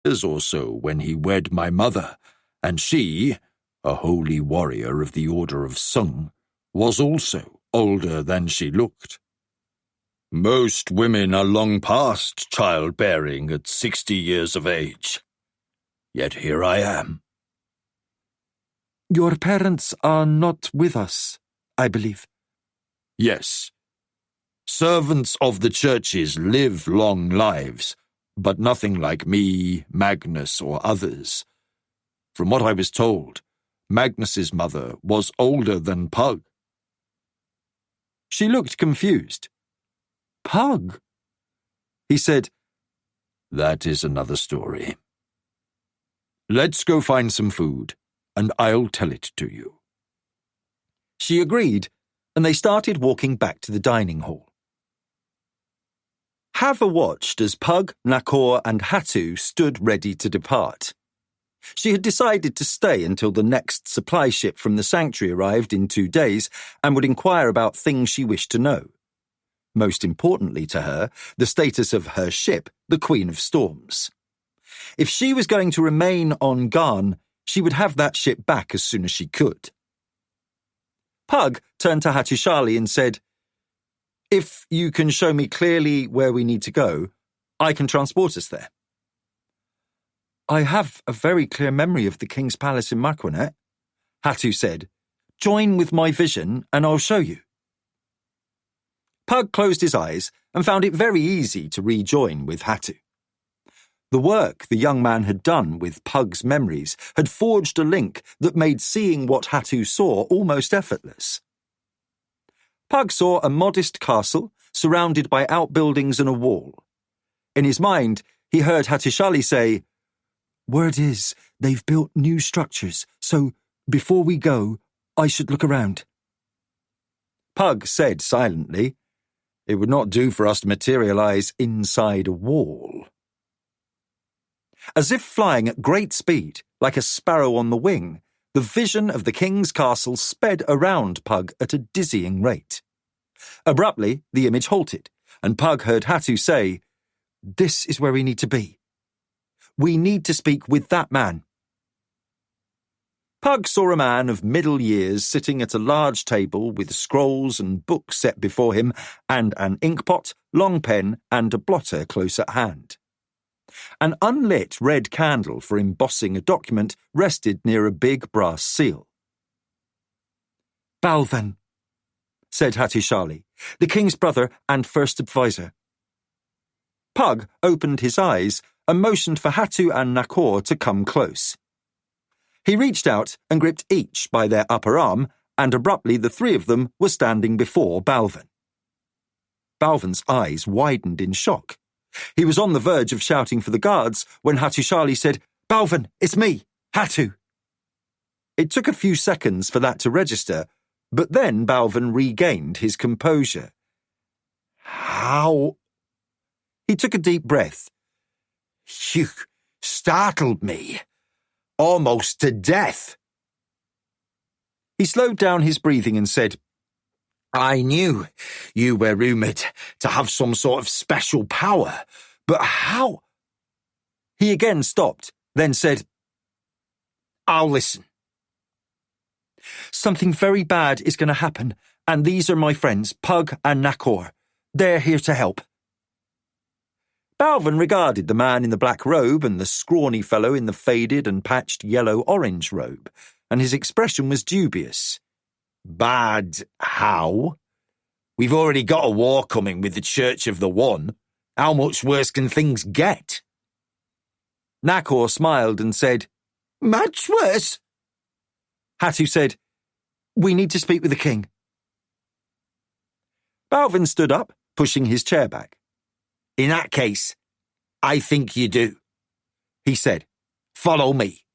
years or so when he wed my mother, and she, a holy warrior of the Order of Sung, was also older than she looked. Most women are long past childbearing at 60 years of age. Yet here I am. Your parents are not with us, I believe. Yes. Servants of the churches live long lives, but nothing like me, Magnus, or others. From what I was told, Magnus's mother was older than Pug. She looked confused. Pug? He said, That is another story. Let's go find some food, and I'll tell it to you. She agreed, and they started walking back to the dining hall. Hava watched as Pug, Nakor, and Hatu stood ready to depart. She had decided to stay until the next supply ship from the sanctuary arrived in 2 days and would inquire about things she wished to know. Most importantly to her, the status of her ship, the Queen of Storms. If she was going to remain on Garn, she would have that ship back as soon as she could. Pug turned to Hattushali and said, If you can show me clearly where we need to go, I can transport us there. I have a very clear memory of the King's Palace in Marquinet, Hatu said. Join with my vision and I'll show you. Pug closed his eyes and found it very easy to rejoin with Hatu. The work the young man had done with Pug's memories had forged a link that made seeing what Hatu saw almost effortless. Pug saw a modest castle surrounded by outbuildings and a wall. In his mind, he heard Hattushali say, Word is, they've built new structures, so before we go, I should look around. Pug said silently, It would not do for us to materialize inside a wall. As if flying at great speed, like a sparrow on the wing, the vision of the king's castle sped around Pug at a dizzying rate. Abruptly, the image halted, and Pug heard Hatu say, This is where we need to be. We need to speak with that man. Pug saw a man of middle years sitting at a large table with scrolls and books set before him and an inkpot, long pen and a blotter close at hand. An unlit red candle for embossing a document rested near a big brass seal. Balvan, said Hattushali, the king's brother and first advisor. Pug opened his eyes and motioned for Hatu and Nakor to come close. He reached out and gripped each by their upper arm, and abruptly the three of them were standing before Balvan. Balvan's eyes widened in shock. He was on the verge of shouting for the guards when Hattushali said, Balvan, it's me, Hatu. It took a few seconds for that to register, but then Balvan regained his composure. How? He took a deep breath. You startled me. Almost to death. He slowed down his breathing and said, I knew you were rumoured to have some sort of special power, but how? He again stopped, then said, I'll listen. Something very bad is going to happen, and these are my friends, Pug and Nakor. They're here to help. Balvan regarded the man in the black robe and the scrawny fellow in the faded and patched yellow-orange robe, and his expression was dubious. Bad how? We've already got a war coming with the Church of the One. How much worse can things get? Nakor smiled and said, Much worse. Hatu said, We need to speak with the king. Balvan stood up, pushing his chair back. In that case, I think you do, he said. Follow me.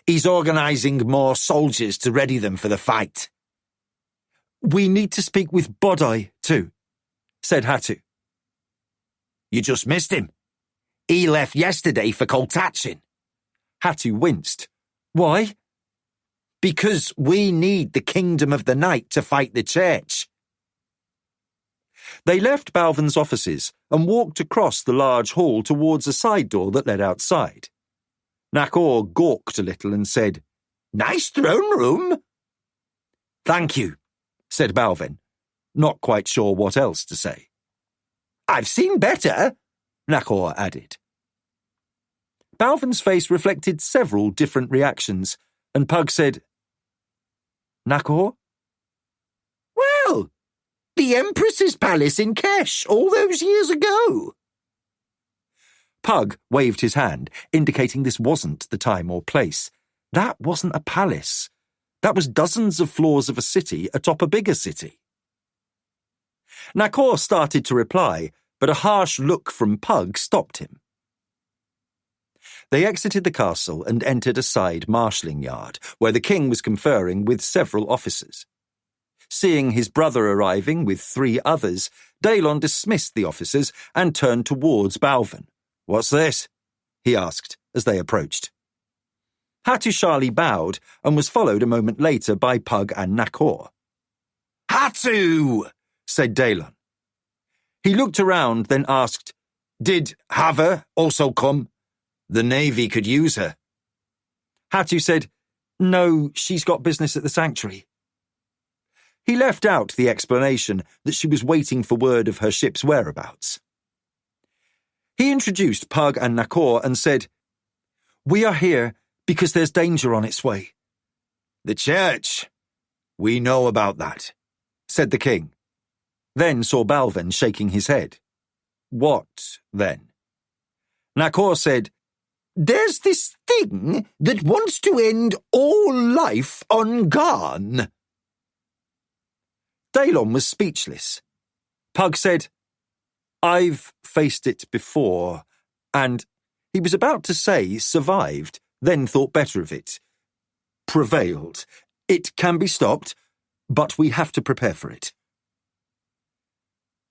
He's organising more soldiers to ready them for the fight. We need to speak with Bodai, too, said Hatu. You just missed him. He left yesterday for Koltachin. Hatu winced. Why? Because we need the Kingdom of the Night to fight the Church. They left Balvan's offices and walked across the large hall towards a side door that led outside. Nakor gawked a little and said, "Nice throne room." "Thank you," said Balvin, not quite sure what else to say. "I've seen better," Nakor added. Balvin's face reflected several different reactions, and Pug said, "Nakor?" "Well, the Empress's palace in Kesh all those years ago." Pug waved his hand, indicating this wasn't the time or place. That wasn't a palace. That was dozens of floors of a city atop a bigger city. Nakor started to reply, but a harsh look from Pug stopped him. They exited the castle and entered a side marshalling yard, where the king was conferring with several officers. Seeing his brother arriving with 3 others, Daelon dismissed the officers and turned towards Balvin. "What's this?" he asked as they approached. Hattusili bowed and was followed a moment later by Pug and Nakor. "Hattu!" said Daelon. He looked around, then asked, "Did Hava also come? The Navy could use her." Hattu said, "No, she's got business at the sanctuary." He left out the explanation that she was waiting for word of her ship's whereabouts. He introduced Pug and Nakor and said, "We are here because there's danger on its way." "The church. We know about that," said the king. Then saw Balvin shaking his head. "What, then?" Nakor said, "There's this thing that wants to end all life on Garn." Daelon was speechless. Pug said, "I've faced it before," and he was about to say survived, then thought better of it. "Prevailed. It can be stopped, but we have to prepare for it."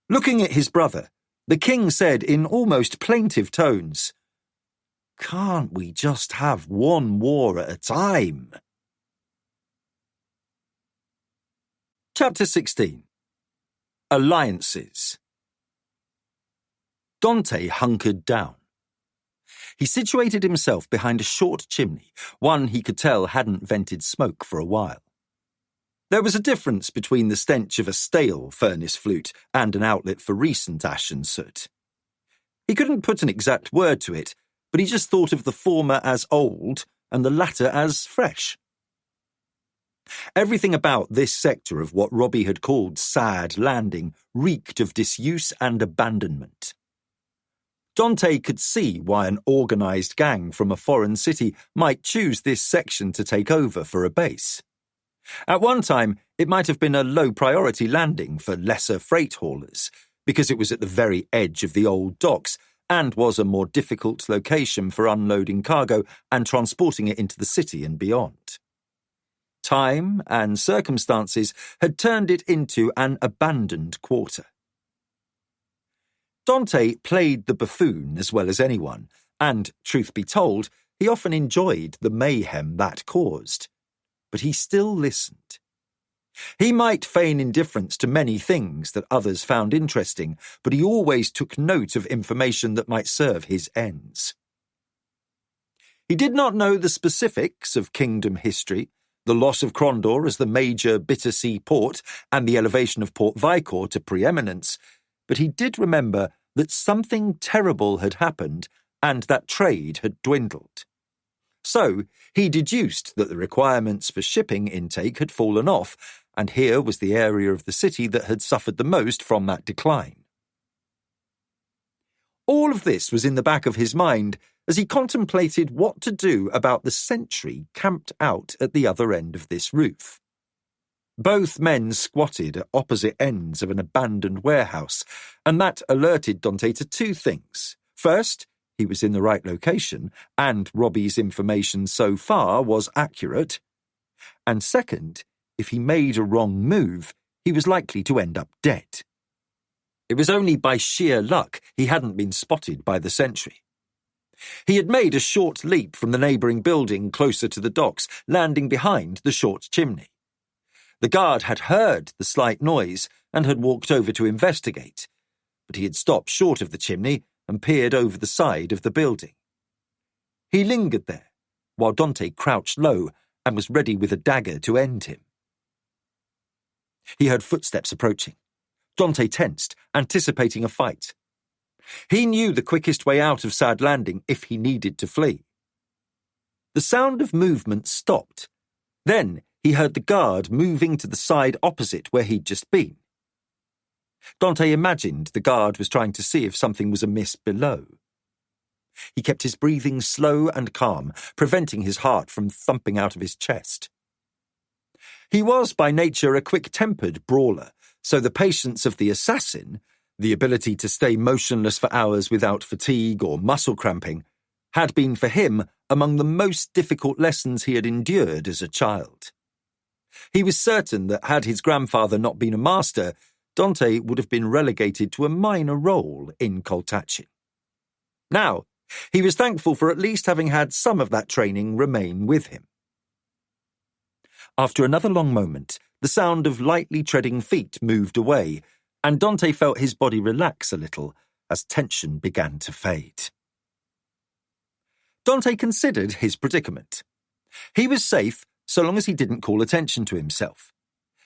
Looking at his brother, the king said in almost plaintive tones, "Can't we just have one war at a time?" Chapter 16. Alliances. Dante hunkered down. He situated himself behind a short chimney, one he could tell hadn't vented smoke for a while. There was a difference between the stench of a stale furnace flute and an outlet for recent ash and soot. He couldn't put an exact word to it, but he just thought of the former as old and the latter as fresh. Everything about this sector of what Robbie had called Sad Landing reeked of disuse and abandonment. Dante could see why an organised gang from a foreign city might choose this section to take over for a base. At one time, it might have been a low-priority landing for lesser freight haulers, because it was at the very edge of the old docks and was a more difficult location for unloading cargo and transporting it into the city and beyond. Time and circumstances had turned it into an abandoned quarter. Dante played the buffoon as well as anyone, and, truth be told, he often enjoyed the mayhem that caused. But he still listened. He might feign indifference to many things that others found interesting, but he always took note of information that might serve his ends. He did not know the specifics of kingdom history, the loss of Crondor as the major Bittersea port and the elevation of Port Vicor to preeminence, but he did remember that something terrible had happened and that trade had dwindled. So he deduced that the requirements for shipping intake had fallen off, and here was the area of the city that had suffered the most from that decline. All of this was in the back of his mind as he contemplated what to do about the sentry camped out at the other end of this roof. Both men squatted at opposite ends of an abandoned warehouse, and that alerted Dante to 2 things. First, he was in the right location, and Robbie's information so far was accurate. And second, if he made a wrong move, he was likely to end up dead. It was only by sheer luck he hadn't been spotted by the sentry. He had made a short leap from the neighbouring building closer to the docks, landing behind the short chimney. The guard had heard the slight noise and had walked over to investigate, but he had stopped short of the chimney and peered over the side of the building. He lingered there, while Dante crouched low and was ready with a dagger to end him. He heard footsteps approaching. Dante tensed, anticipating a fight. He knew the quickest way out of Sad Landing if he needed to flee. The sound of movement stopped. Then he heard the guard moving to the side opposite where he'd just been. Dante imagined the guard was trying to see if something was amiss below. He kept his breathing slow and calm, preventing his heart from thumping out of his chest. He was by nature a quick-tempered brawler, so the patience of the assassin, the ability to stay motionless for hours without fatigue or muscle cramping, had been for him among the most difficult lessons he had endured as a child. He was certain that had his grandfather not been a master, Dante would have been relegated to a minor role in Coltachin. Now, he was thankful for at least having had some of that training remain with him. After another long moment, the sound of lightly treading feet moved away, and Dante felt his body relax a little as tension began to fade. Dante considered his predicament. He was safe so long as he didn't call attention to himself.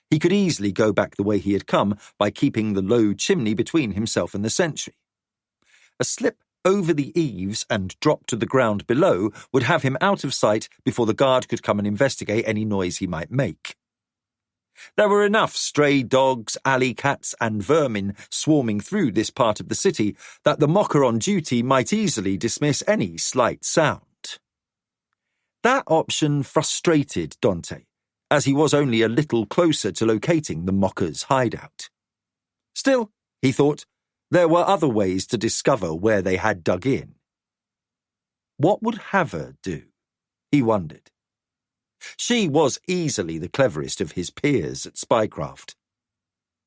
He could easily go back the way he had come by keeping the low chimney between himself and the sentry. A slip over the eaves and drop to the ground below would have him out of sight before the guard could come and investigate any noise he might make. There were enough stray dogs, alley cats, and vermin swarming through this part of the city that the mocker on duty might easily dismiss any slight sound. That option frustrated Dante, as he was only a little closer to locating the mocker's hideout. Still, he thought, there were other ways to discover where they had dug in. What would Haver do? He wondered. She was easily the cleverest of his peers at spycraft.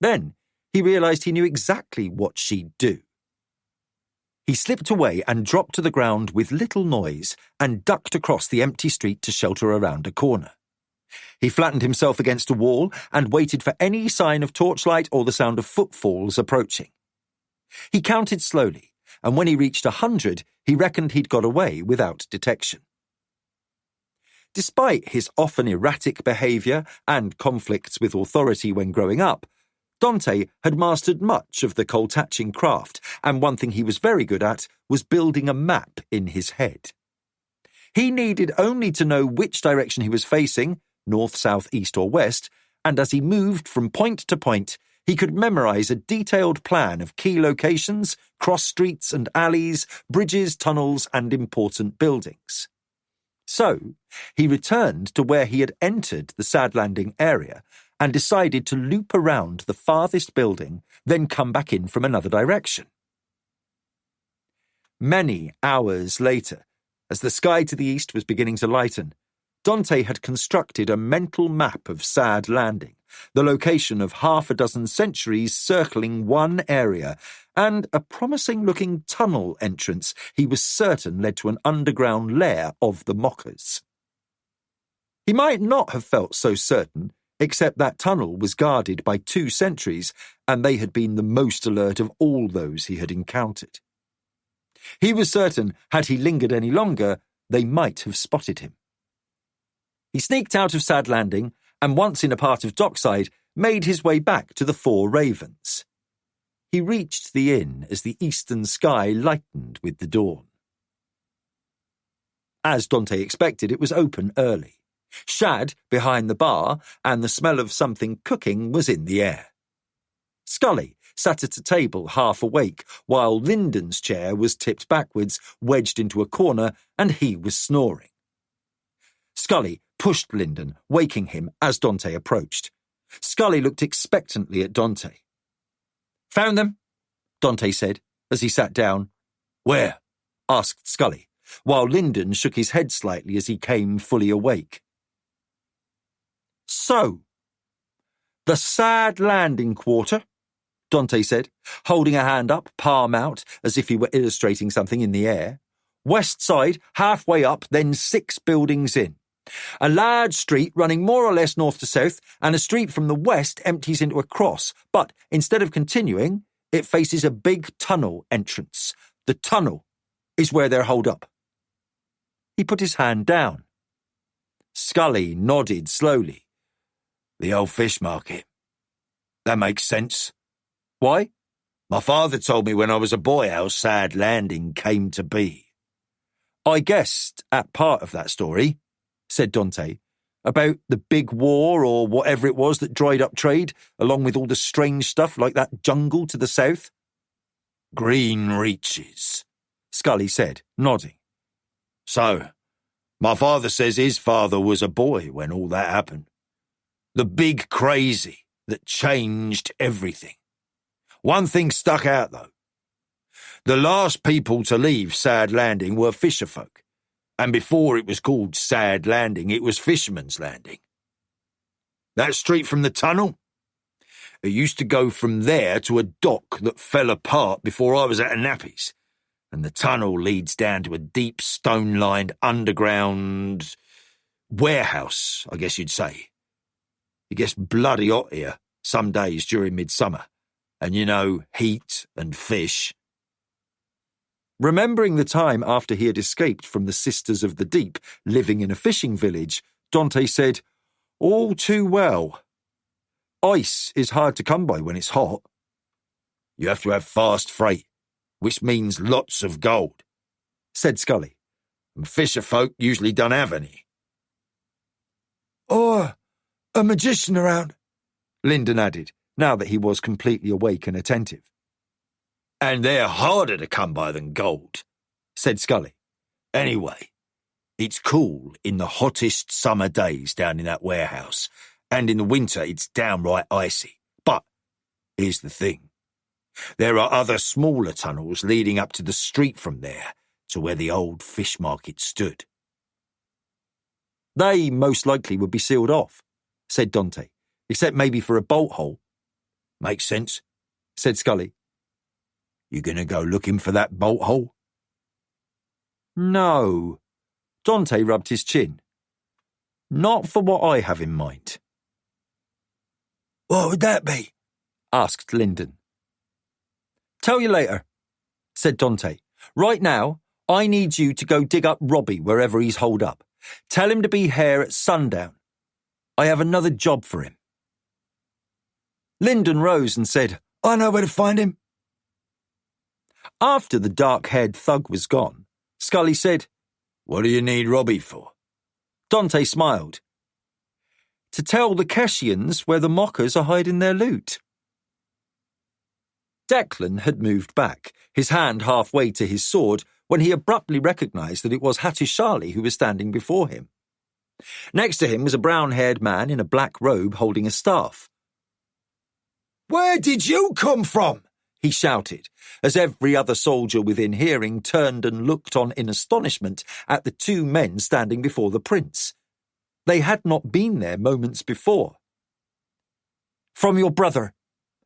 Then he realized he knew exactly what she'd do. He slipped away and dropped to the ground with little noise and ducked across the empty street to shelter around a corner. He flattened himself against a wall and waited for any sign of torchlight or the sound of footfalls approaching. He counted slowly, and when he reached 100, he reckoned he'd got away without detection. Despite his often erratic behaviour and conflicts with authority when growing up, Dante had mastered much of the Coltachin craft, and one thing he was very good at was building a map in his head. He needed only to know which direction he was facing, north, south, east or west, and as he moved from point to point, he could memorise a detailed plan of key locations, cross streets and alleys, bridges, tunnels and important buildings. So, he returned to where he had entered the Sad Landing area and decided to loop around the farthest building, then come back in from another direction. Many hours later, as the sky to the east was beginning to lighten, Dante had constructed a mental map of Sad Landing, the location of half a dozen sentries circling one area, and a promising-looking tunnel entrance he was certain led to an underground lair of the mockers. He might not have felt so certain, except that tunnel was guarded by 2 sentries, and they had been the most alert of all those he had encountered. He was certain, had he lingered any longer, they might have spotted him. He sneaked out of Sad Landing, and once in a part of Dockside, made his way back to the Four Ravens. He reached the inn as the eastern sky lightened with the dawn. As Dante expected, it was open early. Shad behind the bar, and the smell of something cooking was in the air. Scully sat at a table half awake, while Lyndon's chair was tipped backwards, wedged into a corner, and he was snoring. Scully pushed Lyndon, waking him as Dante approached. Scully looked expectantly at Dante. "Found them?" Dante said, as he sat down. "Where?" asked Scully, while Lyndon shook his head slightly as he came fully awake. "So, the Sad Landing quarter," Dante said, holding a hand up, palm out, as if he were illustrating something in the air. "West side, halfway up, then 6 buildings in. A large street running more or less north to south, and a street from the west empties into a cross, but instead of continuing, it faces a big tunnel entrance. The tunnel is where they're holed up." He put his hand down. Scully nodded slowly. The old fish market. That makes sense. Why? My father told me when I was a boy how Sad Landing came to be. I guessed at part of that story, said Dante, about the big war or whatever it was that dried up trade, along with all the strange stuff like that jungle to the south. Green Reaches, Scully said, nodding. So, my father says his father was a boy when all that happened. The big crazy that changed everything. One thing stuck out, though. The last people to leave Sad Landing were fisherfolk, and before it was called Sad Landing, it was Fisherman's Landing. That street from the tunnel? It used to go from there to a dock that fell apart before I was at a nappies, and the tunnel leads down to a deep stone-lined underground warehouse, I guess you'd say. It gets bloody hot here some days during midsummer, and you know, heat and fish. Remembering the time after he had escaped from the Sisters of the Deep, living in a fishing village, Dante said, all too well. Ice is hard to come by when it's hot. You have to have fast freight, which means lots of gold, said Scully. And fisherfolk usually don't have any. Or a magician around, Lyndon added, now that he was completely awake and attentive. And they're harder to come by than gold, said Scully. Anyway, it's cool in the hottest summer days down in that warehouse, and in the winter it's downright icy. But here's the thing. There are other smaller tunnels leading up to the street from there, to where the old fish market stood. They most likely would be sealed off, said Dante, except maybe for a bolt hole. Makes sense, said Scully. You gonna go looking for that bolt hole? No. Dante rubbed his chin. Not for what I have in mind. What would that be? Asked Lyndon. Tell you later, said Dante. Right now, I need you to go dig up Robbie wherever he's holed up. Tell him to be here at sundown. I have another job for him. Lyndon rose and said, I know where to find him. After the dark-haired thug was gone, Scully said, What do you need Robbie for? Dante smiled. To tell the Keshians where the mockers are hiding their loot. Declan had moved back, his hand halfway to his sword, when he abruptly recognised that it was Hattusili who was standing before him. Next to him was a brown-haired man in a black robe holding a staff. Where did you come from? He shouted, as every other soldier within hearing turned and looked on in astonishment at the two men standing before the prince. They had not been there moments before. From your brother,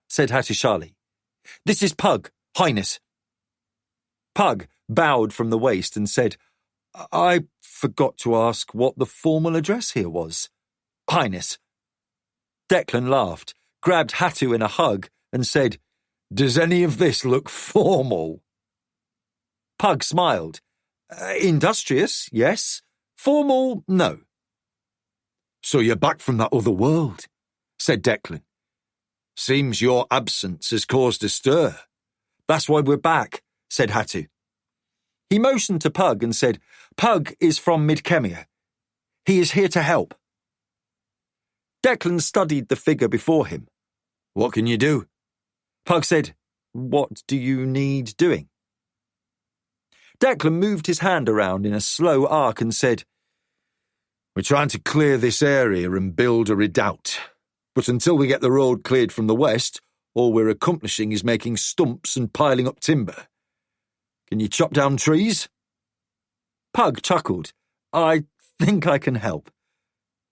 said Hattusili. This is Pug, Highness. Pug bowed from the waist and said, I forgot to ask what the formal address here was. Highness. Declan laughed, grabbed Hattu in a hug and said, Does any of this look formal? Pug smiled. Industrious, yes. Formal, no. So you're back from that other world, said Declan. Seems your absence has caused a stir. That's why we're back, said Hattu. He motioned to Pug and said, Pug is from Midkemia. He is here to help. Declan studied the figure before him. What can you do? Pug said, What do you need doing? Declan moved his hand around in a slow arc and said, We're trying to clear this area and build a redoubt. But until we get the road cleared from the west, all we're accomplishing is making stumps and piling up timber. Can you chop down trees? Pug chuckled. I think I can help.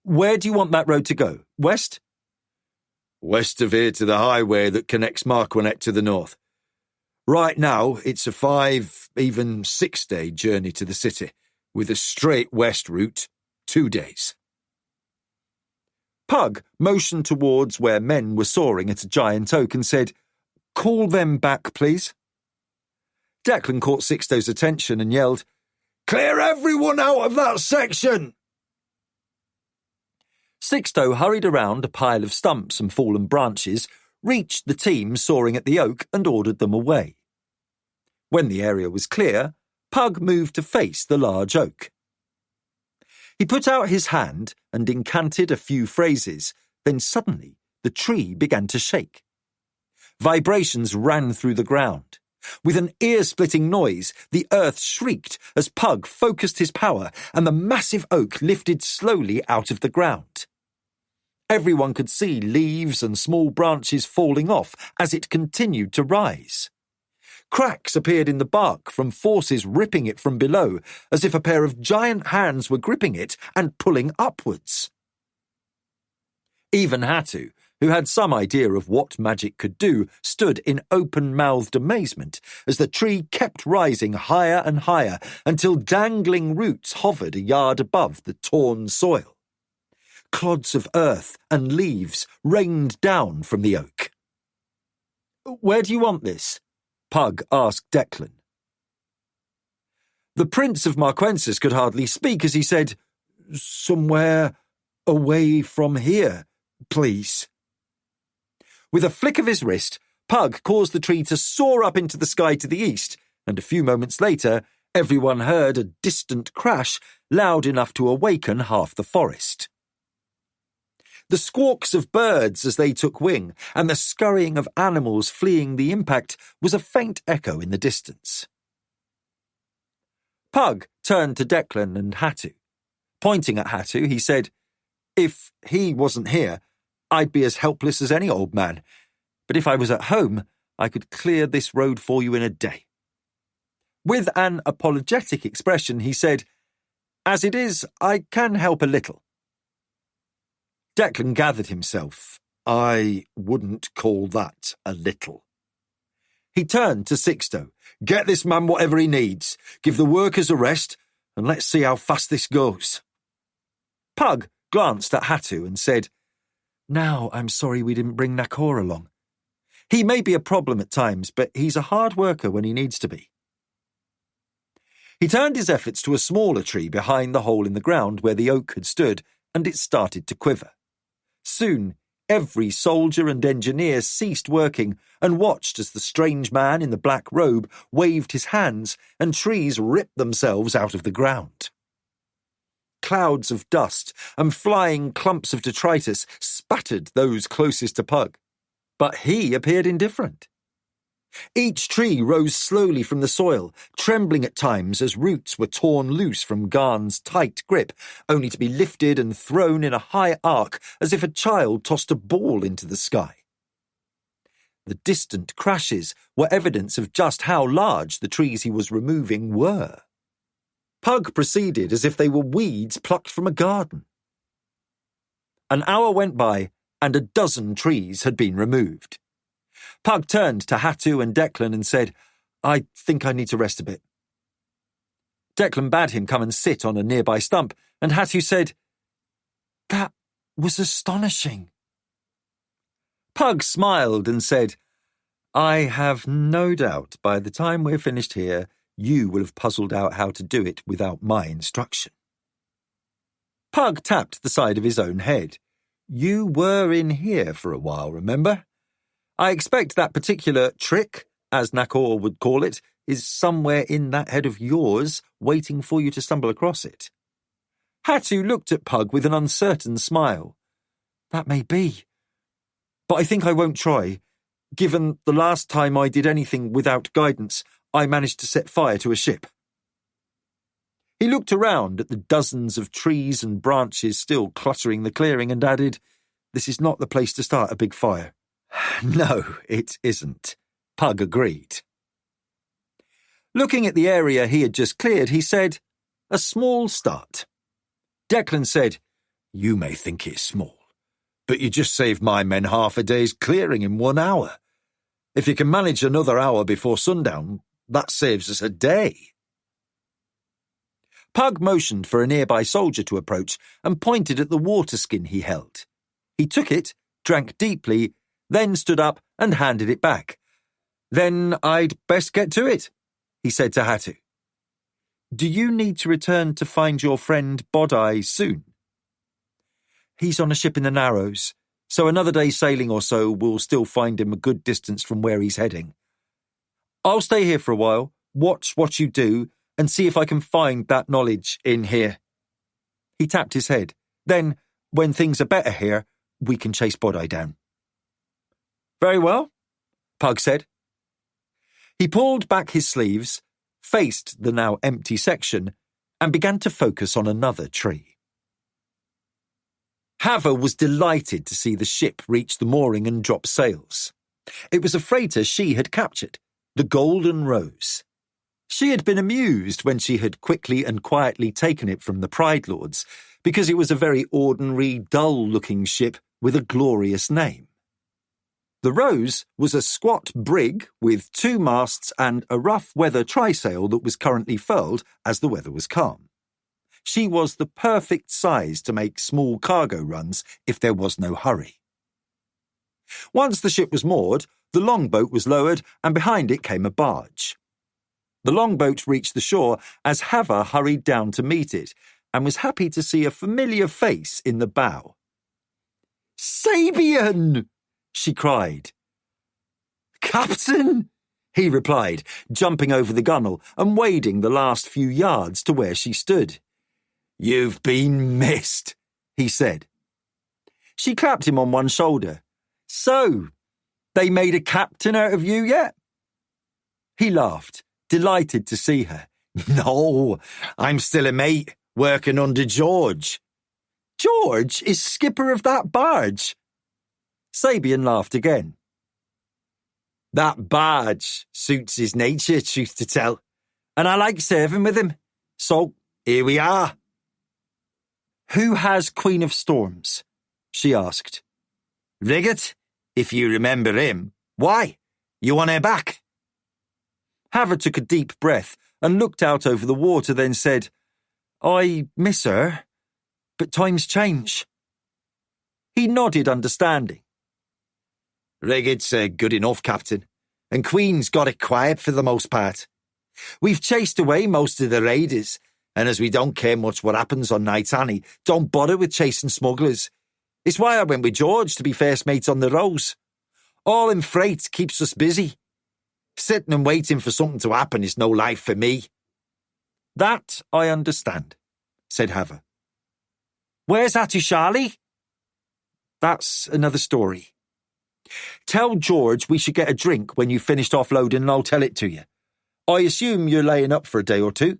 Where do you want that road to go? West? West of here to the highway that connects Marquinet to the north. Right now, it's a 5, even 6-day journey to the city, with a straight west route, 2 days. Pug motioned towards where men were sawing at a giant oak and said, Call them back, please. Declan caught Sixto's attention and yelled, Clear everyone out of that section! Sixto hurried around a pile of stumps and fallen branches, reached the team soaring at the oak and ordered them away. When the area was clear, Pug moved to face the large oak. He put out his hand and incanted a few phrases, then suddenly the tree began to shake. Vibrations ran through the ground. With an ear-splitting noise, the earth shrieked as Pug focused his power and the massive oak lifted slowly out of the ground. Everyone could see leaves and small branches falling off as it continued to rise. Cracks appeared in the bark from forces ripping it from below, as if a pair of giant hands were gripping it and pulling upwards. Even Hatu, who had some idea of what magic could do, stood in open-mouthed amazement as the tree kept rising higher and higher until dangling roots hovered a yard above the torn soil. Clods of earth and leaves rained down from the oak. "Where do you want this?" Pug asked Declan. The Prince of Marquensis could hardly speak as he said, "Somewhere away from here, please." With a flick of his wrist, Pug caused the tree to soar up into the sky to the east, and a few moments later, everyone heard a distant crash loud enough to awaken half the forest. The squawks of birds as they took wing and the scurrying of animals fleeing the impact was a faint echo in the distance. Pug turned to Declan and Hatu. Pointing at Hatu, he said, "If he wasn't here, I'd be as helpless as any old man. But if I was at home, I could clear this road for you in a day." With an apologetic expression, he said, "As it is, I can help a little." Declan gathered himself. "I wouldn't call that a little." He turned to Sixto. "Get this man whatever he needs. Give the workers a rest, and let's see how fast this goes." Pug glanced at Hatu and said, "Now I'm sorry we didn't bring Nakor along. He may be a problem at times, but he's a hard worker when he needs to be." He turned his efforts to a smaller tree behind the hole in the ground where the oak had stood, and it started to quiver. Soon, every soldier and engineer ceased working and watched as the strange man in the black robe waved his hands and trees ripped themselves out of the ground. Clouds of dust and flying clumps of detritus spattered those closest to Pug, but he appeared indifferent. Each tree rose slowly from the soil, trembling at times as roots were torn loose from Garn's tight grip, only to be lifted and thrown in a high arc as if a child tossed a ball into the sky. The distant crashes were evidence of just how large the trees he was removing were. Pug proceeded as if they were weeds plucked from a garden. An hour went by, and a dozen trees had been removed. Pug turned to Hatu and Declan and said, "I think I need to rest a bit." Declan bade him come and sit on a nearby stump, and Hatu said, "That was astonishing." Pug smiled and said, "I have no doubt by the time we're finished here, you will have puzzled out how to do it without my instruction." Pug tapped the side of his own head. "You were in here for a while, remember? I expect that particular trick, as Nakor would call it, is somewhere in that head of yours, waiting for you to stumble across it." Hatu looked at Pug with an uncertain smile. "That may be, but I think I won't try. Given the last time I did anything without guidance, I managed to set fire to a ship." He looked around at the dozens of trees and branches still cluttering the clearing and added, "This is not the place to start a big fire." "No, it isn't," Pug agreed. Looking at the area he had just cleared, he said, "A small start." Declan said, "You may think it's small, but you just saved my men half a day's clearing in 1 hour. If you can manage another hour before sundown, that saves us a day." Pug motioned for a nearby soldier to approach and pointed at the water skin he held. He took it, drank deeply, then stood up and handed it back. "Then I'd best get to it," he said to Hatu. "Do you need to return to find your friend Bodai soon?" He's on a ship in the Narrows, so another day's sailing or so will still find him a good distance from where he's heading. I'll stay here for a while, watch what you do, and see if I can find that knowledge in here. He tapped his head. Then, when things are better here, we can chase Bodai down. Very well, Pug said. He pulled back his sleeves, faced the now empty section, and began to focus on another tree. Hava was delighted to see the ship reach the mooring and drop sails. It was a freighter she had captured, the Golden Rose. She had been amused when she had quickly and quietly taken it from the Pride Lords, because it was a very ordinary, dull-looking ship with a glorious name. The Rose was a squat brig with 2 masts and a rough weather trysail that was currently furled as the weather was calm. She was the perfect size to make small cargo runs if there was no hurry. Once the ship was moored, the longboat was lowered and behind it came a barge. The longboat reached the shore as Hava hurried down to meet it and was happy to see a familiar face in the bow. "Sabian!" she cried. "Captain!" he replied, jumping over the gunwale and wading the last few yards to where she stood. "You've been missed," he said. She clapped him on one shoulder. "So, they made a captain out of you yet?" He laughed, delighted to see her. "No, I'm still a mate, working under George." "George is skipper of that barge?" Sabian laughed again. "That barge suits his nature, truth to tell, and I like serving with him. So, here we are." "Who has Queen of Storms?" she asked. "Riggett, if you remember him. Why? You want her back?" Hava took a deep breath and looked out over the water, then said, "I miss her, but times change." He nodded understanding. "Riggett's a good enough captain, and Queen's got it quiet for the most part. We've chased away most of the raiders, and as we don't care much what happens on Night Annie, don't bother with chasing smugglers. It's why I went with George to be first mate on the Rose. All in freight keeps us busy. Sitting and waiting for something to happen is no life for me." "That I understand," said Hava. "Where's Hattusali?" "That's another story. Tell George we should get a drink when you've finished offloading and I'll tell it to you. I assume you're laying up for a day or two?"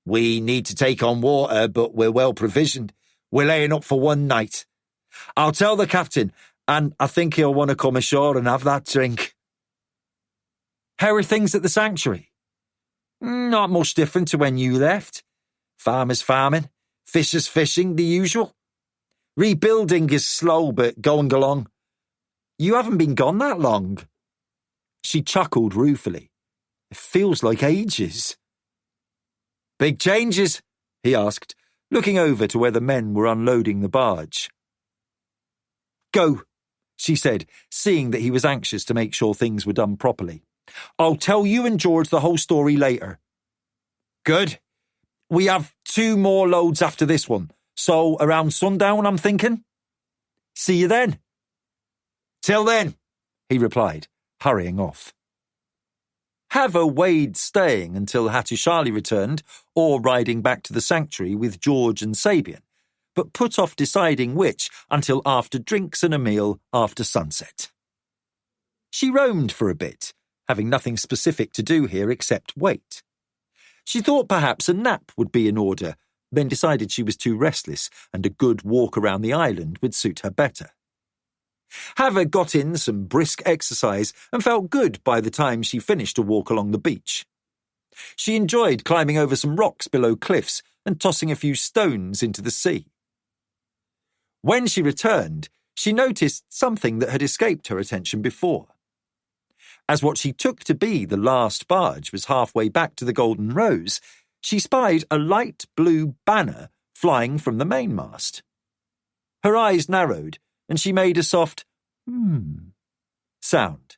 "We need to take on water, but we're well provisioned. We're laying up for one night. I'll tell the captain, and I think he'll want to come ashore and have that drink." "How are things at the sanctuary?" "Not much different to when you left. Farmers farming, fishers fishing, the usual. Rebuilding is slow, but going along. You haven't been gone that long." She chuckled ruefully. "It feels like ages." "Big changes?" he asked, looking over to where the men were unloading the barge. "Go," she said, seeing that he was anxious to make sure things were done properly. "I'll tell you and George the whole story later." "Good. We have 2 more loads after this one, so around sundown, I'm thinking." "See you then." "Till then," he replied, hurrying off. Hava weighed staying until Hattusali returned, or riding back to the sanctuary with George and Sabian, but put off deciding which until after drinks and a meal after sunset. She roamed for a bit, having nothing specific to do here except wait. She thought perhaps a nap would be in order, then decided she was too restless and a good walk around the island would suit her better. Hava got in some brisk exercise and felt good by the time she finished a walk along the beach. She enjoyed climbing over some rocks below cliffs and tossing a few stones into the sea. When she returned, she noticed something that had escaped her attention before. As what she took to be the last barge was halfway back to the Golden Rose, she spied a light blue banner flying from the mainmast. Her eyes narrowed, and she made a soft sound.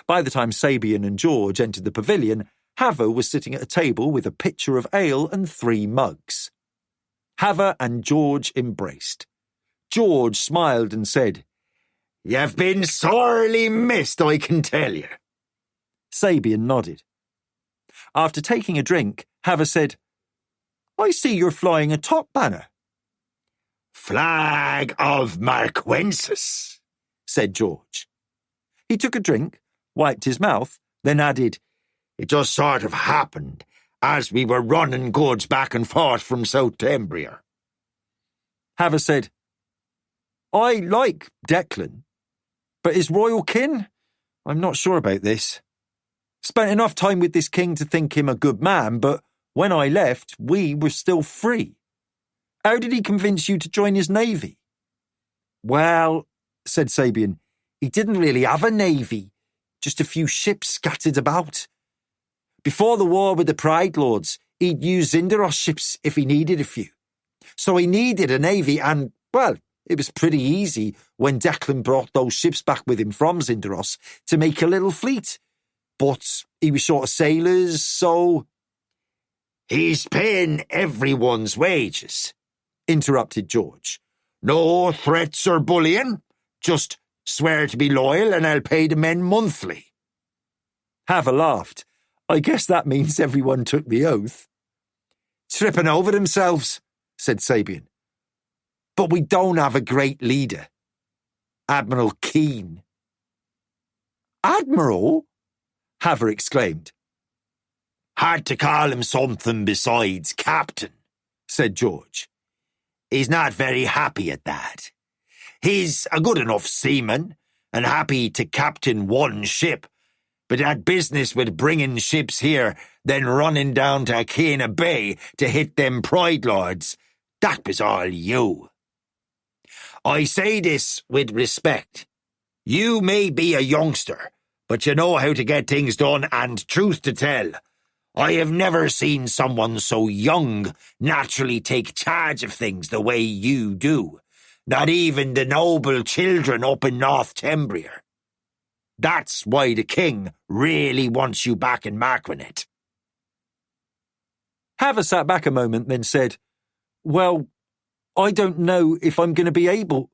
By the time Sabian and George entered the pavilion, Hava was sitting at a table with a pitcher of ale and 3 mugs. Haver and George embraced. George smiled and said, "You've been sorely missed, I can tell you." Sabian nodded. After taking a drink, Haver said, "I see you're flying a top banner." "Flag of Marquensis," said George. He took a drink, wiped his mouth, then added, "It just sort of happened as we were running goods back and forth from South Tembria." Haver said, "I like Declan, but his royal kin? I'm not sure about this. Spent enough time with this king to think him a good man, but when I left, we were still free. How did he convince you to join his navy?" "Well," said Sabian, "he didn't really have a navy, just a few ships scattered about. Before the war with the Pride Lords, he'd use Zindaros ships if he needed a few. So he needed a navy and, well, it was pretty easy when Declan brought those ships back with him from Zindaros to make a little fleet. But he was short of sailors, so—" "He's paying everyone's wages," interrupted George. "No threats or bullying, just swear to be loyal and I'll pay the men monthly." Haver laughed. "I guess that means everyone took the oath." "Tripping over themselves," said Sabian. "But we don't have a great leader. Admiral Keane." "Admiral?" Haver exclaimed. "Hard to call him something besides captain," said George. "He's not very happy at that. He's a good enough seaman and happy to captain one ship, but that business with bringing ships here, then running down to Cana Bay to hit them Pride Lords, that was all you. I say this with respect. You may be a youngster, but you know how to get things done, and truth to tell, I have never seen someone so young naturally take charge of things the way you do. Not even the noble children up in North Tembria. That's why the king really wants you back in Marquinet." Haver sat back a moment, then said, "Well, I don't know if I'm going to be able—"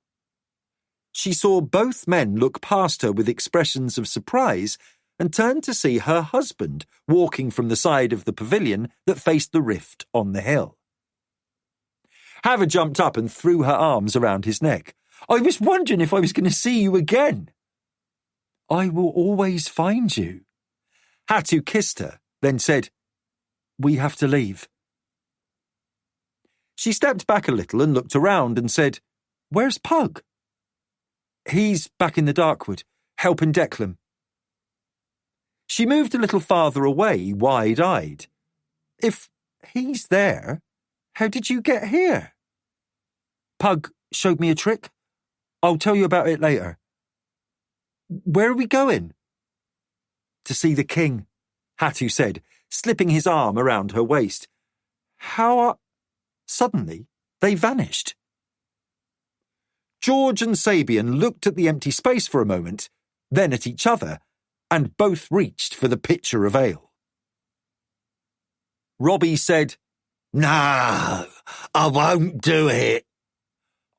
She saw both men look past her with expressions of surprise and turned to see her husband walking from the side of the pavilion that faced the rift on the hill. Haver jumped up and threw her arms around his neck. "I was wondering if I was going to see you again." "I will always find you." Hatu kissed her, then said, "We have to leave." She stepped back a little and looked around and said, "Where's Pug?" "He's back in the Darkwood, helping Declan." She moved a little farther away, wide-eyed. "If he's there, how did you get here?" "Pug showed me a trick. I'll tell you about it later." "Where are we going?" "To see the king," Hatu said, slipping his arm around her waist. "How are—" Suddenly, they vanished. George and Sabian looked at the empty space for a moment, then at each other, and both reached for the pitcher of ale. Robbie said, "No, I won't do it."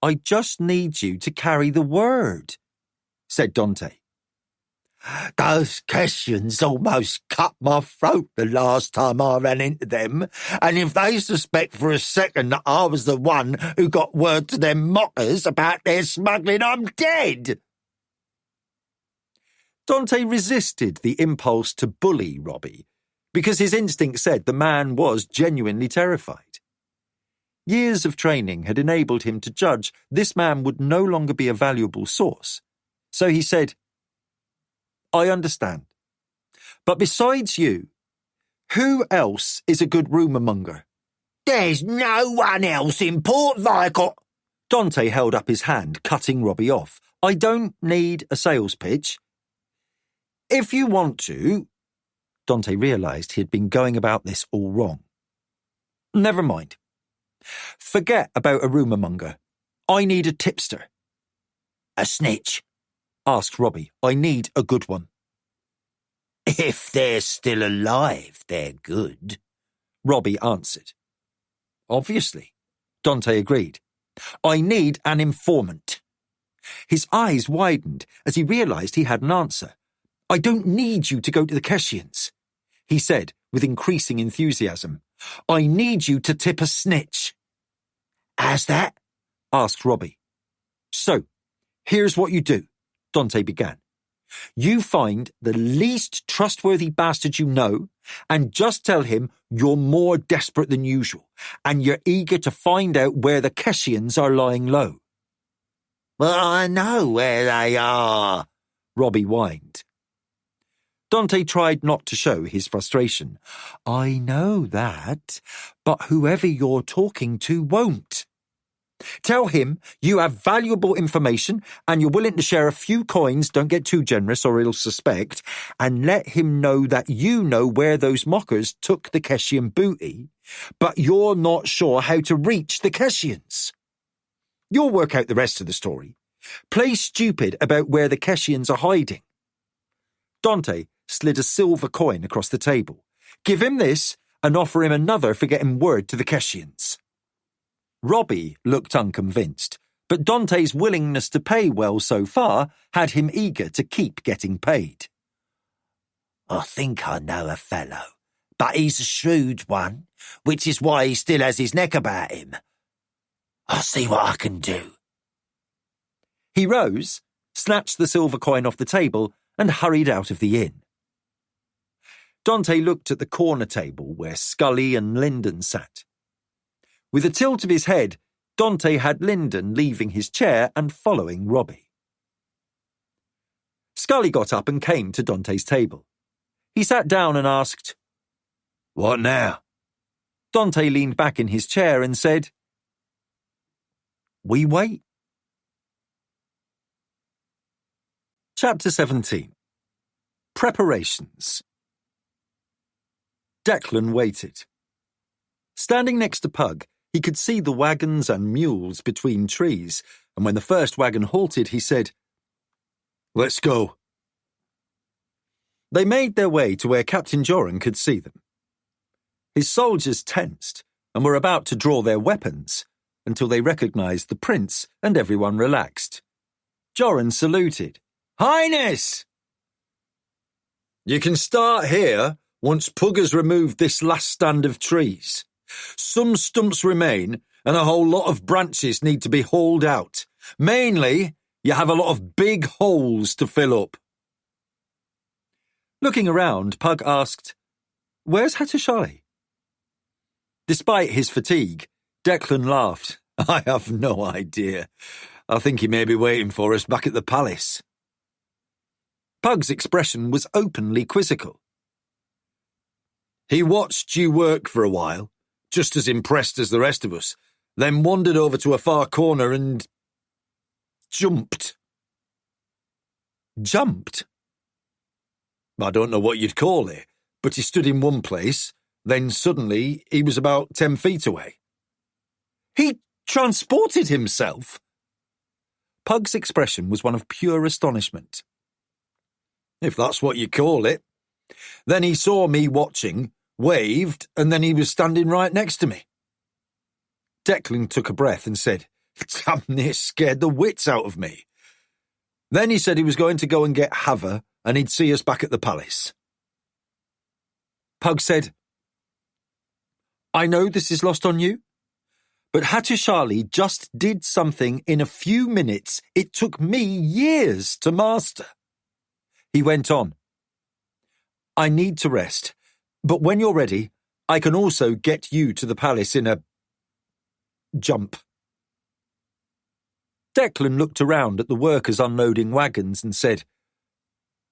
"I just need you to carry the word," said Dante. "Those questions almost cut my throat the last time I ran into them, and if they suspect for a second that I was the one who got word to them mockers about their smuggling, I'm dead." Dante resisted the impulse to bully Robbie, because his instinct said the man was genuinely terrified. Years of training had enabled him to judge this man would no longer be a valuable source. So he said, "I understand. But besides you, who else is a good rumour-monger?" "There's no one else in Port Vical." Dante held up his hand, cutting Robbie off. "I don't need a sales pitch. If you want to—" Dante realised he had been going about this all wrong. "Never mind. Forget about a rumour-monger. I need a tipster." "A snitch?" asked Robbie. "I need a good one." "If they're still alive, they're good," Robbie answered. "Obviously. Dante agreed. I need an informant. His eyes widened as he realised he had an answer. I don't need you to go to the Keshians, he said with increasing enthusiasm. I need you to tip a snitch. How's that? Asked Robbie. So, here's what you do, Dante began. You find the least trustworthy bastard you know and just tell him you're more desperate than usual and you're eager to find out where the Keshians are lying low. Well, I know where they are, Robbie whined. Dante tried not to show his frustration. I know that, but whoever you're talking to won't. Tell him you have valuable information and you're willing to share a few coins, don't get too generous or he'll suspect, and let him know that you know where those mockers took the Keshian booty, but you're not sure how to reach the Keshians. You'll work out the rest of the story. Play stupid about where the Keshians are hiding. Dante slid a silver coin across the table. Give him this and offer him another for getting word to the Keshians. Robbie looked unconvinced, but Dante's willingness to pay well so far had him eager to keep getting paid. I think I know a fellow, but he's a shrewd one, which is why he still has his neck about him. I'll see what I can do. He rose, snatched the silver coin off the table, and hurried out of the inn. Dante looked at the corner table where Scully and Lyndon sat. With a tilt of his head, Dante had Lyndon leaving his chair and following Robbie. Scully got up and came to Dante's table. He sat down and asked, What now? Dante leaned back in his chair and said, We wait. Chapter 17. Preparations. Declan waited. Standing next to Pug, he could see the wagons and mules between trees, and when the first wagon halted, he said, Let's go. They made their way to where Captain Joran could see them. His soldiers tensed and were about to draw their weapons until they recognised the prince and everyone relaxed. Joran saluted. Highness! You can start here once Pug has removed this last stand of trees. Some stumps remain and a whole lot of branches need to be hauled out. Mainly, you have a lot of big holes to fill up. Looking around, Pug asked, Where's Hattusili? Despite his fatigue, Declan laughed. I have no idea. I think he may be waiting for us back at the palace. Pug's expression was openly quizzical. He watched you work for a while, just as impressed as the rest of us, then wandered over to a far corner and jumped. Jumped? I don't know what you'd call it, but he stood in one place, then suddenly he was about 10 feet away. He transported himself? Pug's expression was one of pure astonishment. If that's what you call it. Then he saw me watching, waved, and then he was standing right next to me. Declan took a breath and said, Damn near scared the wits out of me. Then he said he was going to go and get Hava and he'd see us back at the palace. Pug said, I know this is lost on you, but Hattusili just did something in a few minutes it took me years to master. He went on, I need to rest, but when you're ready, I can also get you to the palace in a jump. Declan looked around at the workers unloading wagons and said,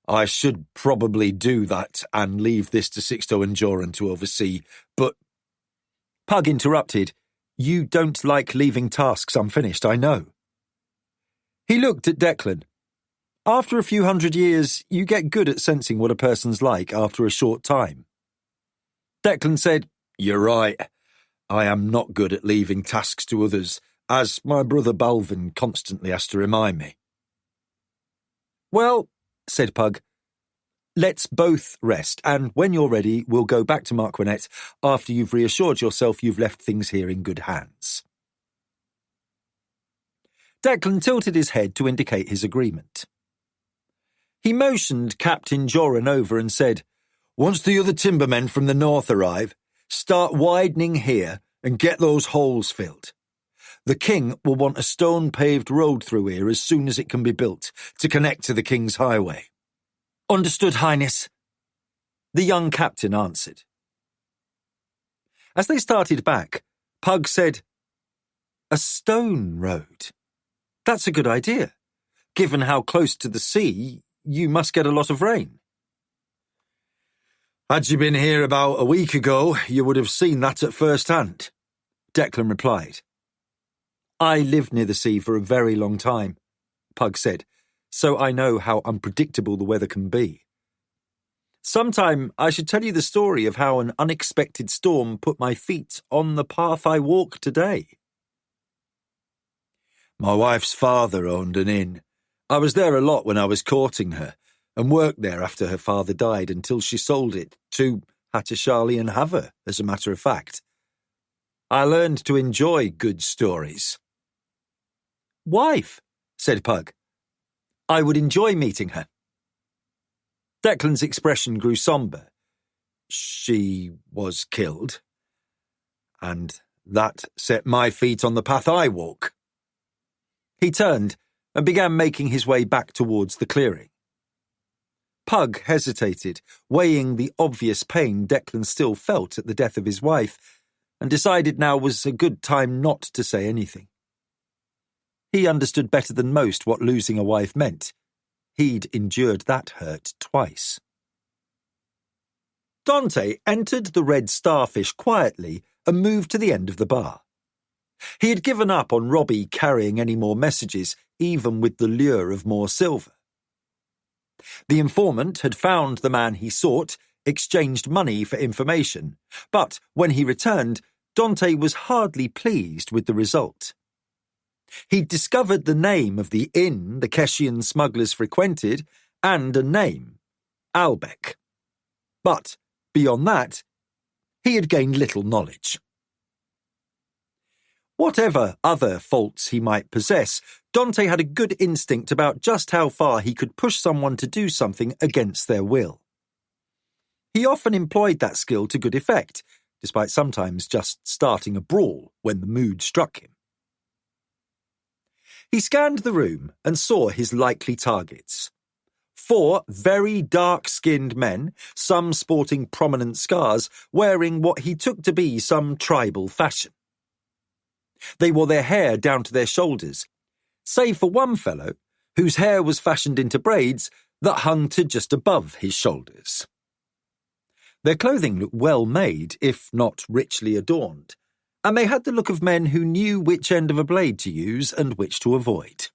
I should probably do that and leave this to Sixto and Joran to oversee, but... Pug interrupted, You don't like leaving tasks unfinished, I know. He looked at Declan. After a few hundred years, you get good at sensing what a person's like after a short time. Declan said, You're right. I am not good at leaving tasks to others, as my brother Balvin constantly has to remind me. Well, said Pug, let's both rest, and when you're ready, we'll go back to Marquinette after you've reassured yourself you've left things here in good hands. Declan tilted his head to indicate his agreement. He motioned Captain Joran over and said, "Once the other timbermen from the north arrive, start widening here and get those holes filled. The king will want a stone-paved road through here as soon as it can be built to connect to the King's Highway." "Understood, Highness," the young captain answered. As they started back, Pug said, "A stone road? That's a good idea. Given how close to the sea, you must get a lot of rain." "Had you been here about a week ago, you would have seen that at first hand," Declan replied. "I lived near the sea for a very long time," Pug said, "so I know how unpredictable the weather can be. Sometime I should tell you the story of how an unexpected storm put my feet on the path I walk today." "My wife's father owned an inn. I was there a lot when I was courting her, and worked there after her father died until she sold it to Hattusharli and Haver, as a matter of fact. I learned to enjoy good stories." "Wife," said Pug. "I would enjoy meeting her." Declan's expression grew sombre. "She was killed, and that set my feet on the path I walk." He turned and began making his way back towards the clearing. Pug hesitated, weighing the obvious pain Declan still felt at the death of his wife, and decided now was a good time not to say anything. He understood better than most what losing a wife meant. He'd endured that hurt twice. Dante entered the Red Starfish quietly and moved to the end of the bar. He had given up on Robbie carrying any more messages, even with the lure of more silver. The informant had found the man he sought, exchanged money for information, but when he returned, Dante was hardly pleased with the result. He'd discovered the name of the inn the Keshian smugglers frequented, and a name, Albec. But, beyond that, he had gained little knowledge. Whatever other faults he might possess, Dante had a good instinct about just how far he could push someone to do something against their will. He often employed that skill to good effect, despite sometimes just starting a brawl when the mood struck him. He scanned the room and saw his likely targets. 4 very dark-skinned men, some sporting prominent scars, wearing what he took to be some tribal fashion. They wore their hair down to their shoulders, save for one fellow whose hair was fashioned into braids that hung to just above his shoulders. Their clothing looked well made, if not richly adorned, and they had the look of men who knew which end of a blade to use and which to avoid.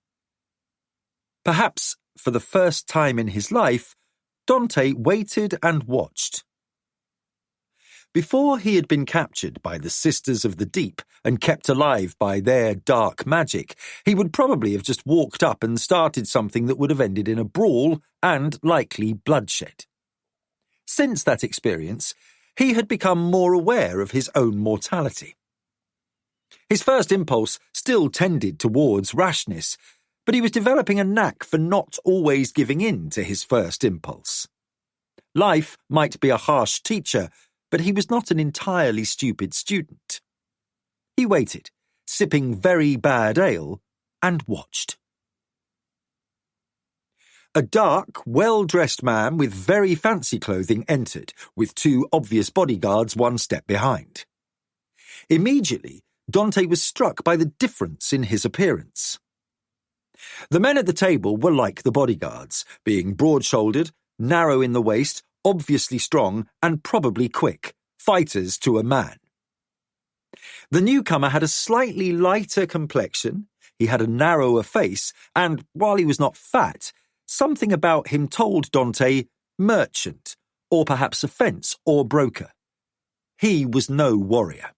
Perhaps, for the first time in his life, Dante waited and watched. Before he had been captured by the Sisters of the Deep and kept alive by their dark magic, he would probably have just walked up and started something that would have ended in a brawl and likely bloodshed. Since that experience, he had become more aware of his own mortality. His first impulse still tended towards rashness, but he was developing a knack for not always giving in to his first impulse. Life might be a harsh teacher, but he was not an entirely stupid student. He waited, sipping very bad ale, and watched. A dark, well-dressed man with very fancy clothing entered, with 2 obvious bodyguards 1 step behind. Immediately, Dante was struck by the difference in his appearance. The men at the table were like the bodyguards, being broad-shouldered, narrow in the waist, obviously strong, and probably quick, fighters to a man. The newcomer had a slightly lighter complexion, he had a narrower face, and, while he was not fat, something about him told Dante merchant, or perhaps a fence or broker. He was no warrior.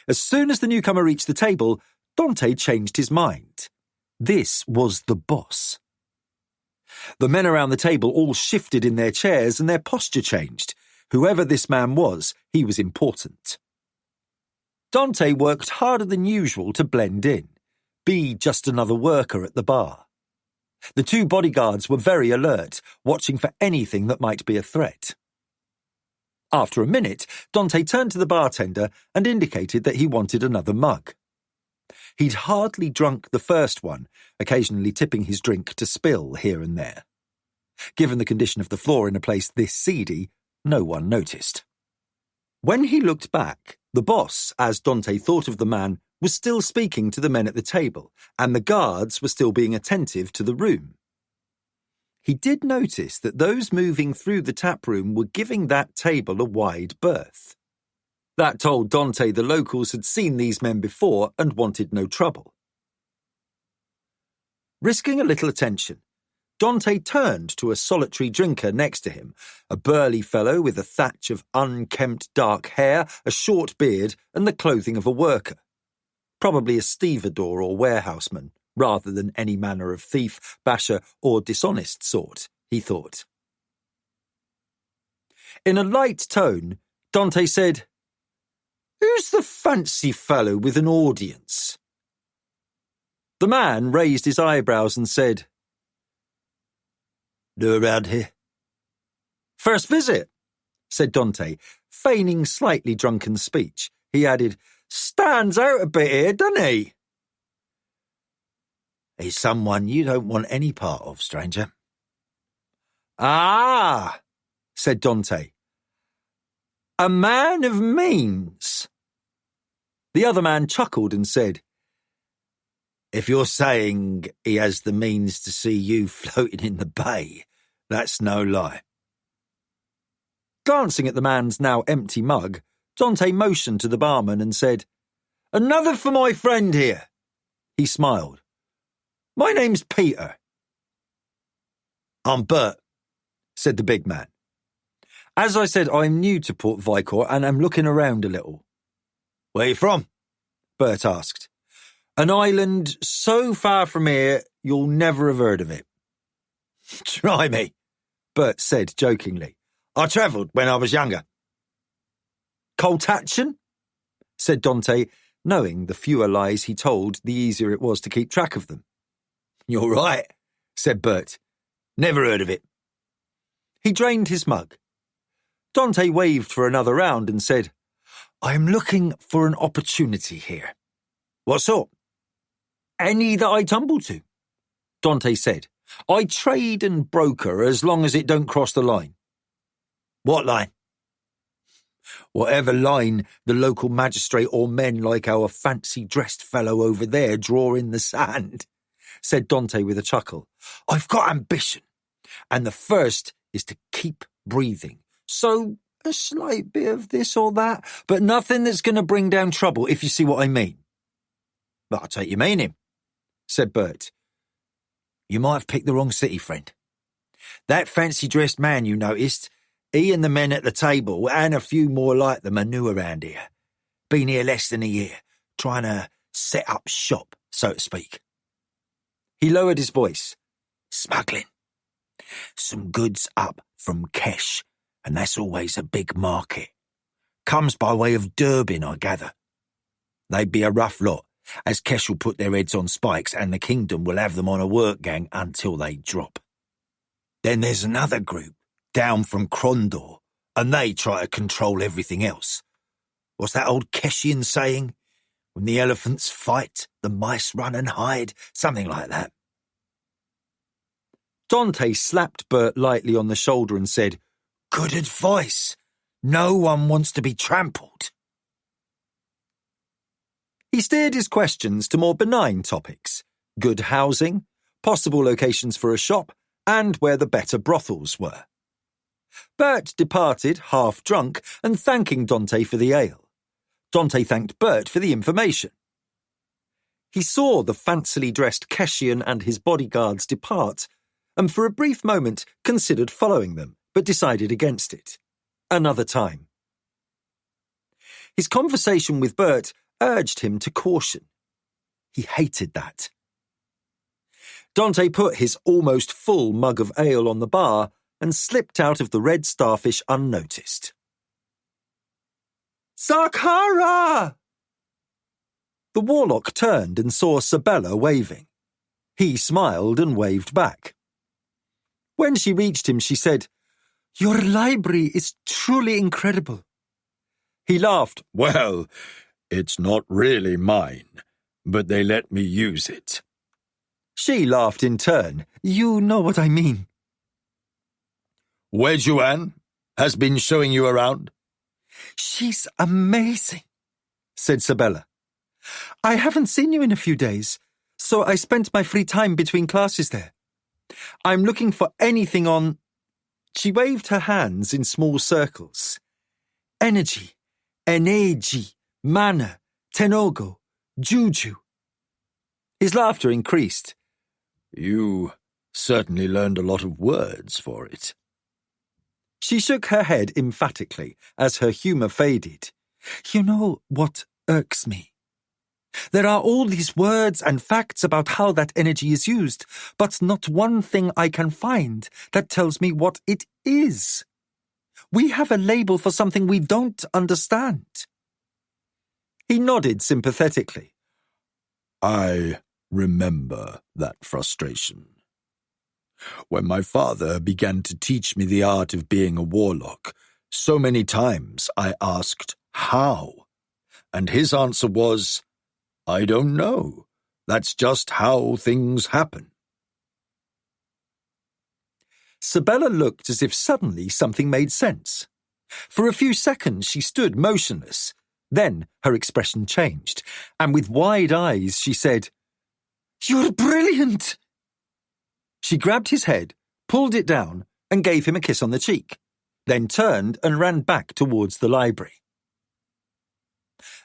As soon as the newcomer reached the table, Dante changed his mind. This was the boss. The men around the table all shifted in their chairs and their posture changed. Whoever this man was, he was important. Dante worked harder than usual to blend in, be just another worker at the bar. The two bodyguards were very alert, watching for anything that might be a threat. After a minute, Dante turned to the bartender and indicated that he wanted another mug. He'd hardly drunk the first one, occasionally tipping his drink to spill here and there. Given the condition of the floor in a place this seedy, no one noticed. When he looked back, the boss, as Dante thought of the man, was still speaking to the men at the table, and the guards were still being attentive to the room. He did notice that those moving through the tap room were giving that table a wide berth. That told Dante the locals had seen these men before and wanted no trouble. Risking a little attention, Dante turned to a solitary drinker next to him, a burly fellow with a thatch of unkempt dark hair, a short beard, and the clothing of a worker. Probably a stevedore or warehouseman, rather than any manner of thief, basher, or dishonest sort, he thought. In a light tone, Dante said, "Who's the fancy fellow with an audience?" The man raised his eyebrows and said, "New around here?" "First visit," said Dante, feigning slightly drunken speech. He added, "Stands out a bit here, doesn't he?" "He's someone you don't want any part of, stranger." "Ah," said Dante. "A man of means." The other man chuckled and said, "If you're saying he has the means to see you floating in the bay, that's no lie." Glancing at the man's now empty mug, Dante motioned to the barman and said, "Another for my friend here." He smiled. "My name's Peter." "I'm Bert," said the big man. "As I said, I'm new to Port Vicor and I'm looking around a little." "Where you from?" Bert asked. "An island so far from here you'll never have heard of it." "Try me," Bert said jokingly. "I travelled when I was younger." "Coltachin?" said Dante, knowing the fewer lies he told, the easier it was to keep track of them. "You're right," said Bert. "Never heard of it." He drained his mug. Dante waved for another round and said, "I'm looking for an opportunity here." "What sort?" "Any that I tumble to," Dante said. "I trade and broker as long as it don't cross the line." "What line?" "Whatever line the local magistrate or men like our fancy-dressed fellow over there draw in the sand," said Dante with a chuckle. "I've got ambition, and the first is to keep breathing. So a slight bit of this or that, but nothing that's going to bring down trouble, if you see what I mean." "But I take your meaning," said Bert. "You might have picked the wrong city, friend. That fancy-dressed man you noticed, he and the men at the table, and a few more like them, are new around here. Been here less than a year, trying to set up shop, so to speak." He lowered his voice. "Smuggling. Some goods up from Kesh, and that's always a big market. Comes by way of Durbin, I gather. They'd be a rough lot, as Kesh will put their heads on spikes and the kingdom will have them on a work gang until they drop. Then there's another group, down from Krondor, and they try to control everything else. What's that old Keshian saying? When the elephants fight, the mice run and hide, something like that." Dante slapped Bert lightly on the shoulder and said, "Good advice. No one wants to be trampled." He steered his questions to more benign topics: good housing, possible locations for a shop, and where the better brothels were. Bert departed, half drunk, and thanking Dante for the ale. Dante thanked Bert for the information. He saw the fancily dressed Keshian and his bodyguards depart, and for a brief moment considered following them, but decided against it. Another time. His conversation with Bert urged him to caution. He hated that. Dante put his almost full mug of ale on the bar and slipped out of the Red Starfish unnoticed. "Sakara!" The warlock turned and saw Sabella waving. He smiled and waved back. When she reached him, she said, "Your library is truly incredible." He laughed. "Well, it's not really mine, but they let me use it." She laughed in turn. "You know what I mean." "Wejuan has been showing you around?" "She's amazing," said Sabella. "I haven't seen you in a few days, so I spent my free time between classes there. I'm looking for anything on—" She waved her hands in small circles. "Energy, energy, mana, tenogo, juju." His laughter increased. "You certainly learned a lot of words for it." She shook her head emphatically as her humour faded. "You know what irks me? There are all these words and facts about how that energy is used, but not one thing I can find that tells me what it is. We have a label for something we don't understand." He nodded sympathetically. "I remember that frustration. When my father began to teach me the art of being a warlock, so many times I asked how, and his answer was, 'I don't know. That's just how things happen.'" Sabella looked as if suddenly something made sense. For a few seconds she stood motionless. Then her expression changed, and with wide eyes she said, "You're brilliant!" She grabbed his head, pulled it down, and gave him a kiss on the cheek, then turned and ran back towards the library.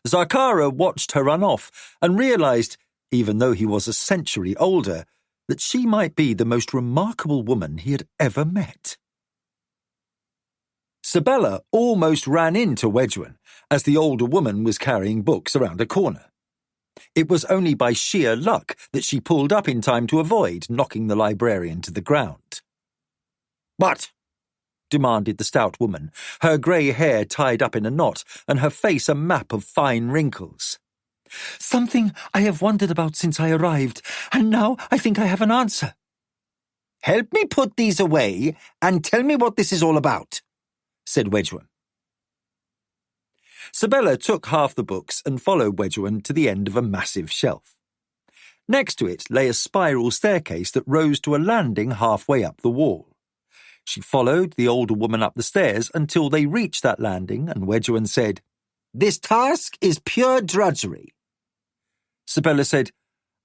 Zarkara watched her run off and realised, even though he was a century older, that she might be the most remarkable woman he had ever met. Sabella almost ran into Wejuan as the older woman was carrying books around a corner. It was only by sheer luck that she pulled up in time to avoid knocking the librarian to the ground. "What?" demanded the stout woman, her grey hair tied up in a knot and her face a map of fine wrinkles. "Something I have wondered about since I arrived, and now I think I have an answer." "Help me put these away and tell me what this is all about," said Wejuan. Sabella took half the books and followed Wejuan to the end of a massive shelf. Next to it lay a spiral staircase that rose to a landing halfway up the wall. She followed the older woman up the stairs until they reached that landing, and Wejuan said, "This task is pure drudgery." Sabella said,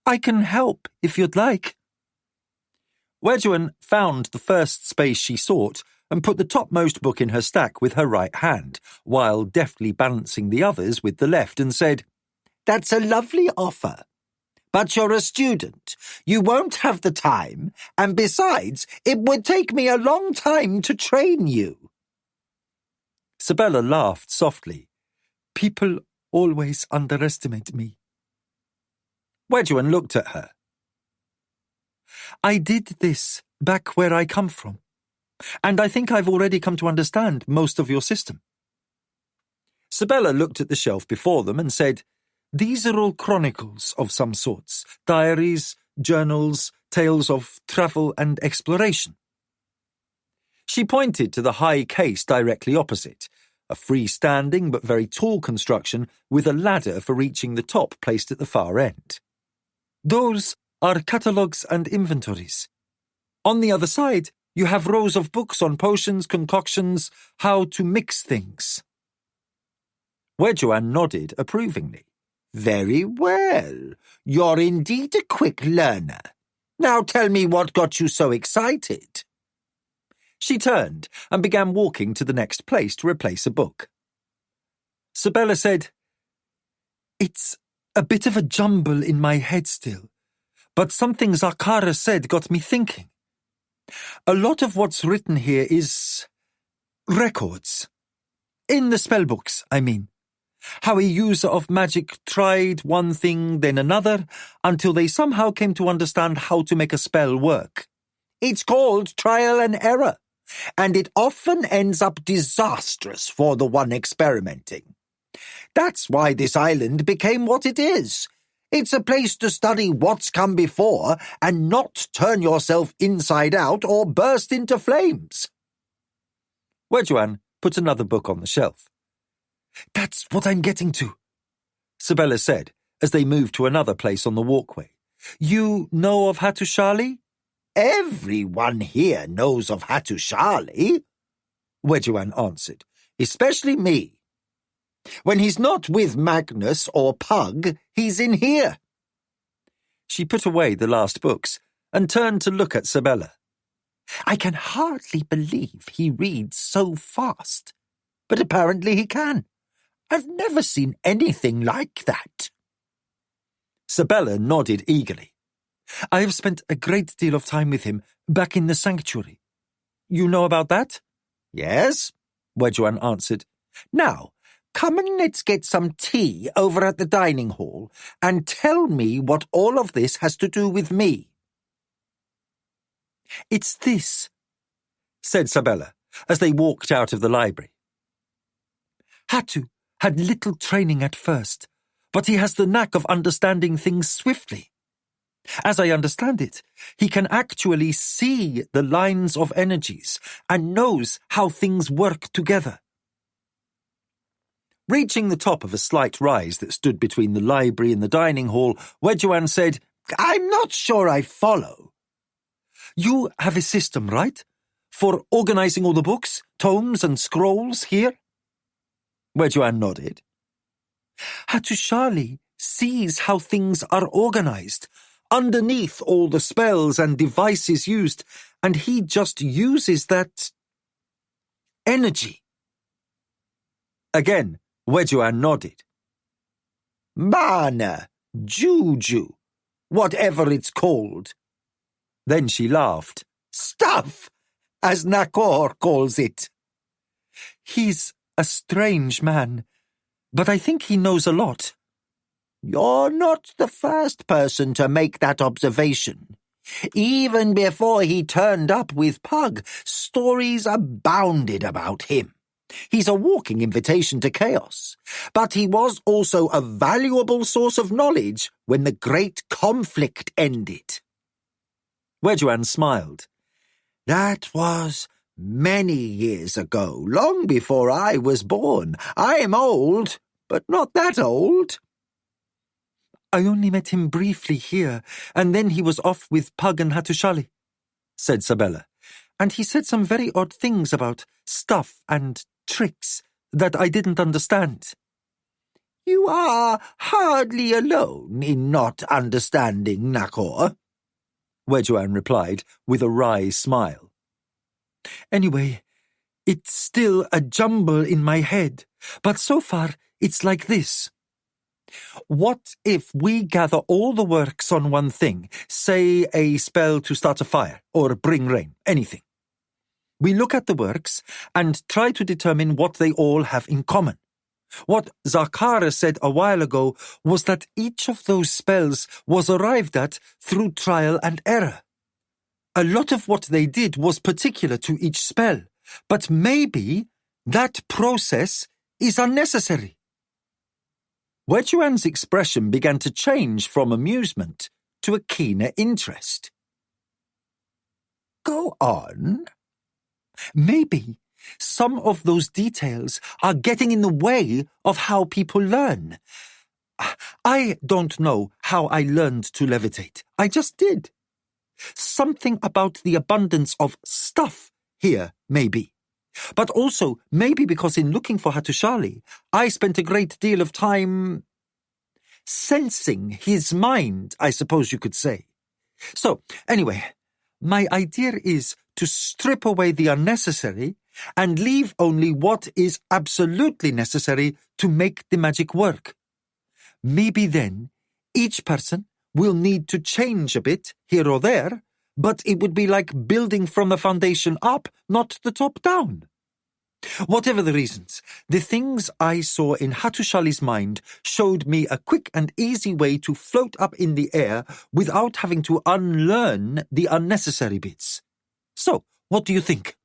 "I can help if you'd like." Wejuan found the first space she sought and put the topmost book in her stack with her right hand, while deftly balancing the others with the left, and said, "That's a lovely offer. But you're a student. You won't have the time, and besides, it would take me a long time to train you." Sabella laughed softly. "People always underestimate me." Wejuan looked at her. "I did this back where I come from, and I think I've already come to understand most of your system." Sabella looked at the shelf before them and said, "These are all chronicles of some sorts, diaries, journals, tales of travel and exploration." She pointed to the high case directly opposite, a freestanding but very tall construction with a ladder for reaching the top placed at the far end. "Those are catalogues and inventories. On the other side, you have rows of books on potions, concoctions, how to mix things." Wejuan nodded approvingly. "Very well. You're indeed a quick learner. Now tell me what got you so excited." She turned and began walking to the next place to replace a book. Sabella said, "It's a bit of a jumble in my head still, but something Zarkara said got me thinking. A lot of what's written here is records. In the spellbooks, I mean. How a user of magic tried one thing, then another, until they somehow came to understand how to make a spell work. It's called trial and error, and it often ends up disastrous for the one experimenting. That's why this island became what it is. It's a place to study what's come before and not turn yourself inside out or burst into flames. Wedjuan put another book on the shelf. That's what I'm getting to, Sabella said as they moved to another place on the walkway. You know of Hattusili? Everyone here knows of Hattusili, Wedjuan answered, especially me. When he's not with Magnus or Pug, he's in here. She put away the last books and turned to look at Sabella. I can hardly believe he reads so fast, but apparently he can. I've never seen anything like that. Sabella nodded eagerly. I have spent a great deal of time with him back in the sanctuary. You know about that? Yes, Wedjuan answered. Now, come and let's get some tea over at the dining hall and tell me what all of this has to do with me. It's this, said Sabella as they walked out of the library. Hattu had little training at first, but he has the knack of understanding things swiftly. As I understand it, he can actually see the lines of energies and knows how things work together. Reaching the top of a slight rise that stood between the library and the dining hall, Wedjuan said, I'm not sure I follow. You have a system, right? For organizing all the books, tomes and scrolls here? Wedjuan nodded. Hattusili sees how things are organized, underneath all the spells and devices used, and he just uses that energy. Again, Wedjuan nodded. Mana, juju, whatever it's called. Then she laughed. Stuff, as Nakor calls it. He's a strange man, but I think he knows a lot. You're not the first person to make that observation. Even before he turned up with Pug, stories abounded about him. He's a walking invitation to chaos, but he was also a valuable source of knowledge when the great conflict ended. Wedjuan smiled. That was many years ago, long before I was born. I'm old, but not that old. I only met him briefly here, and then he was off with Pug and Hattusili, said Sabella, and he said some very odd things about stuff and tricks that I didn't understand. You are hardly alone in not understanding Nakor, Wedjuan replied with a wry smile. Anyway, it's still a jumble in my head, but so far it's like this. What if we gather all the works on one thing, say a spell to start a fire or bring rain, anything? We look at the works and try to determine what they all have in common. What Zakara said a while ago was that each of those spells was arrived at through trial and error. A lot of what they did was particular to each spell, but maybe that process is unnecessary. Wedjuan's expression began to change from amusement to a keener interest. Go on. Maybe some of those details are getting in the way of how people learn. I don't know how I learned to levitate. I just did. Something about the abundance of stuff here, maybe. But also, maybe because in looking for Hattusili, I spent a great deal of time sensing his mind, I suppose you could say. So, anyway, my idea is to strip away the unnecessary and leave only what is absolutely necessary to make the magic work. Maybe then, each person will need to change a bit here or there, but it would be like building from the foundation up, not the top down. Whatever the reasons, the things I saw in Hattusili's mind showed me a quick and easy way to float up in the air without having to unlearn the unnecessary bits. So, what do you think?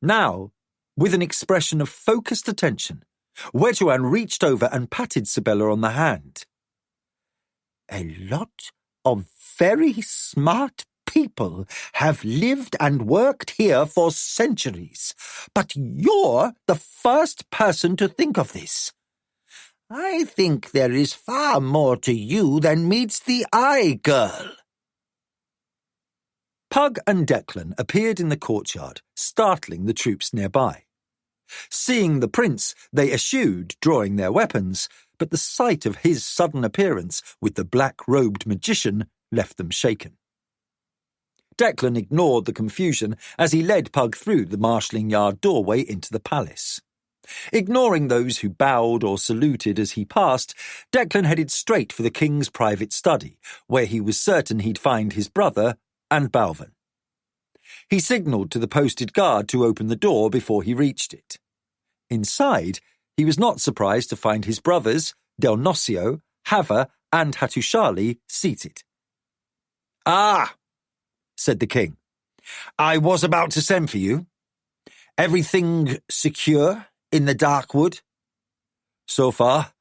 Now, with an expression of focused attention, Wedgwood reached over and patted Sibella on the hand. A lot of very smart people have lived and worked here for centuries, but you're the first person to think of this. I think there is far more to you than meets the eye, girl. Pug and Declan appeared in the courtyard, startling the troops nearby. Seeing the prince, they eschewed drawing their weapons, but the sight of his sudden appearance with the black-robed magician left them shaken. Declan ignored the confusion as he led Pug through the marshalling yard doorway into the palace. Ignoring those who bowed or saluted as he passed, Declan headed straight for the king's private study, where he was certain he'd find his brother and Balvin. He signalled to the posted guard to open the door before he reached it. Inside, he was not surprised to find his brothers, Delnosio, Hava, and Hattusili seated. "Ah," said the king. "I was about to send for you. Everything secure in the dark wood?" "So far,"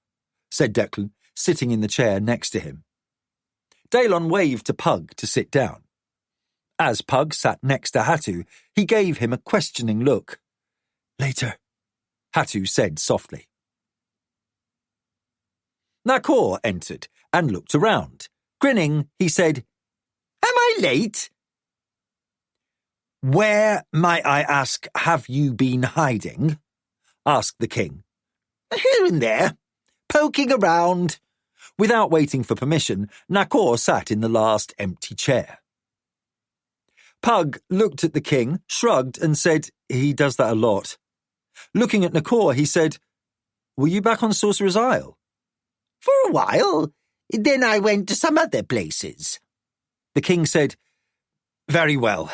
said Declan, sitting in the chair next to him. Daelon waved to Pug to sit down. As Pug sat next to Hattu, he gave him a questioning look. "Later," Hattu said softly. Nakor entered and looked around. Grinning, he said, "Am I late?" "Where, might I ask, have you been hiding?" asked the king. "Here and there, poking around." Without waiting for permission, Nakor sat in the last empty chair. Pug looked at the king, shrugged, and said, "He does that a lot." Looking at Nakor, he said, "Were you back on Sorcerer's Isle?" "For a while. Then I went to some other places." The king said, "Very well.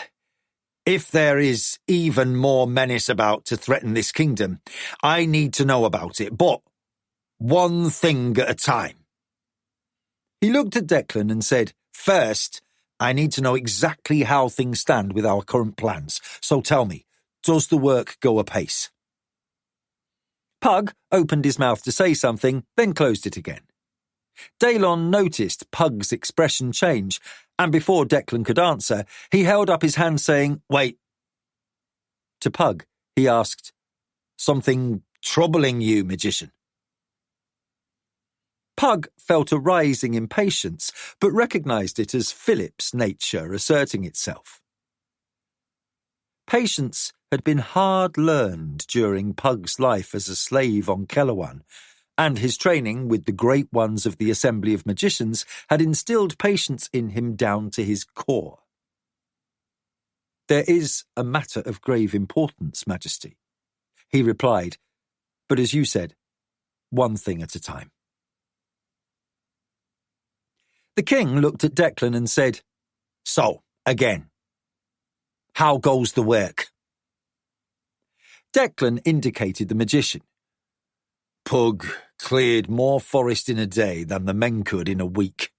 If there is even more menace about to threaten this kingdom, I need to know about it, but one thing at a time." He looked at Declan and said, "First, I need to know exactly how things stand with our current plans, so tell me, does the work go apace?" Pug opened his mouth to say something, then closed it again. Daelon noticed Pug's expression change, and before Declan could answer, he held up his hand saying, "Wait." To Pug, he asked, "Something troubling you, magician?" Pug felt a rising impatience, but recognised it as Philip's nature asserting itself. Patience had been hard-learned during Pug's life as a slave on Kellowan, and his training with the great ones of the Assembly of Magicians had instilled patience in him down to his core. "There is a matter of grave importance, Majesty," he replied, "but as you said, one thing at a time." The king looked at Declan and said, "So, again, how goes the work?" Declan indicated the magician. "Pug cleared more forest in a day than the men could in a week.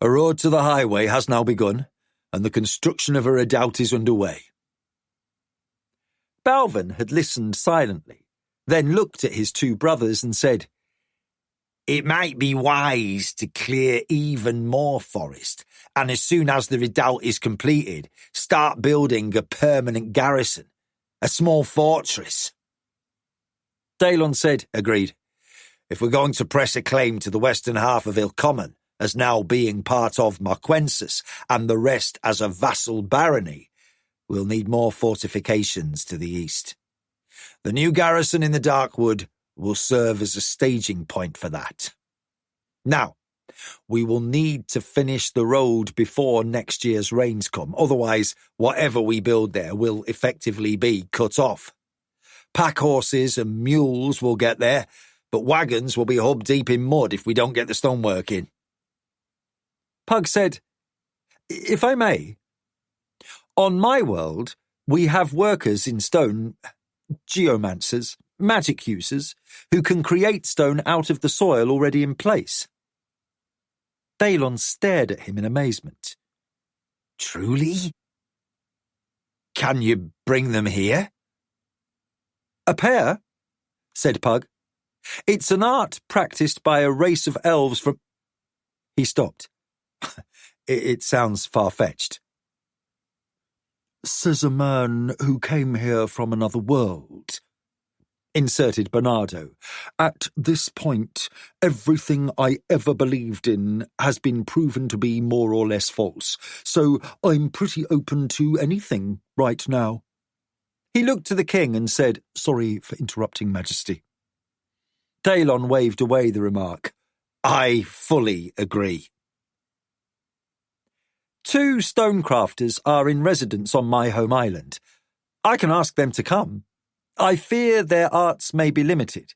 A road to the highway has now begun, and the construction of a redoubt is underway." Balvin had listened silently, then looked at his two brothers and said, "It might be wise to clear even more forest, and as soon as the redoubt is completed, start building a permanent garrison, a small fortress." Daelon said, "Agreed. If we're going to press a claim to the western half of Ilcommon as now being part of Marquensis and the rest as a vassal barony, we'll need more fortifications to the east. The new garrison in the Darkwood will serve as a staging point for that. Now, we will need to finish the road before next year's rains come, otherwise whatever we build there will effectively be cut off. Pack horses and mules will get there, but wagons will be hub-deep in mud if we don't get the stonework in." Pug said, "If I may, on my world, we have workers in stone, geomancers, magic users, who can create stone out of the soil already in place." Daelon stared at him in amazement. "Truly? Can you bring them here?" "A pair," said Pug. It's an art practiced by a race of elves from—" He stopped. It sounds far-fetched. "Says a man who came here from another world," inserted Bernardo. "At this point, everything I ever believed in has been proven to be more or less false, so I'm pretty open to anything right now." He looked to the king and said, "Sorry for interrupting, Majesty." Daelon waved away the remark. "I fully agree." 2 stonecrafters are in residence on my home island. I can ask them to come. I fear their arts may be limited.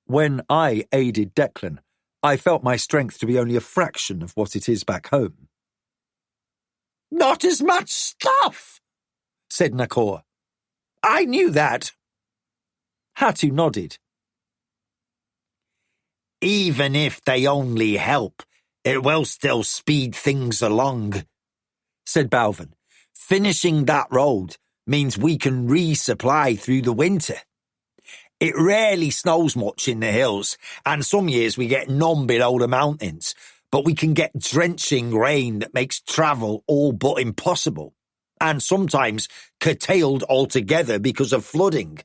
When I aided Declan, I felt my strength to be only a fraction of what it is back home. "Not as much stuff," said Nakor. "I knew that." Hatu nodded. "Even if they only help, it will still speed things along," said Balvin. "Finishing that road means we can resupply through the winter. It rarely snows much in the hills, and some years we get none below the mountains, but we can get drenching rain that makes travel all but impossible, and sometimes curtailed altogether because of flooding.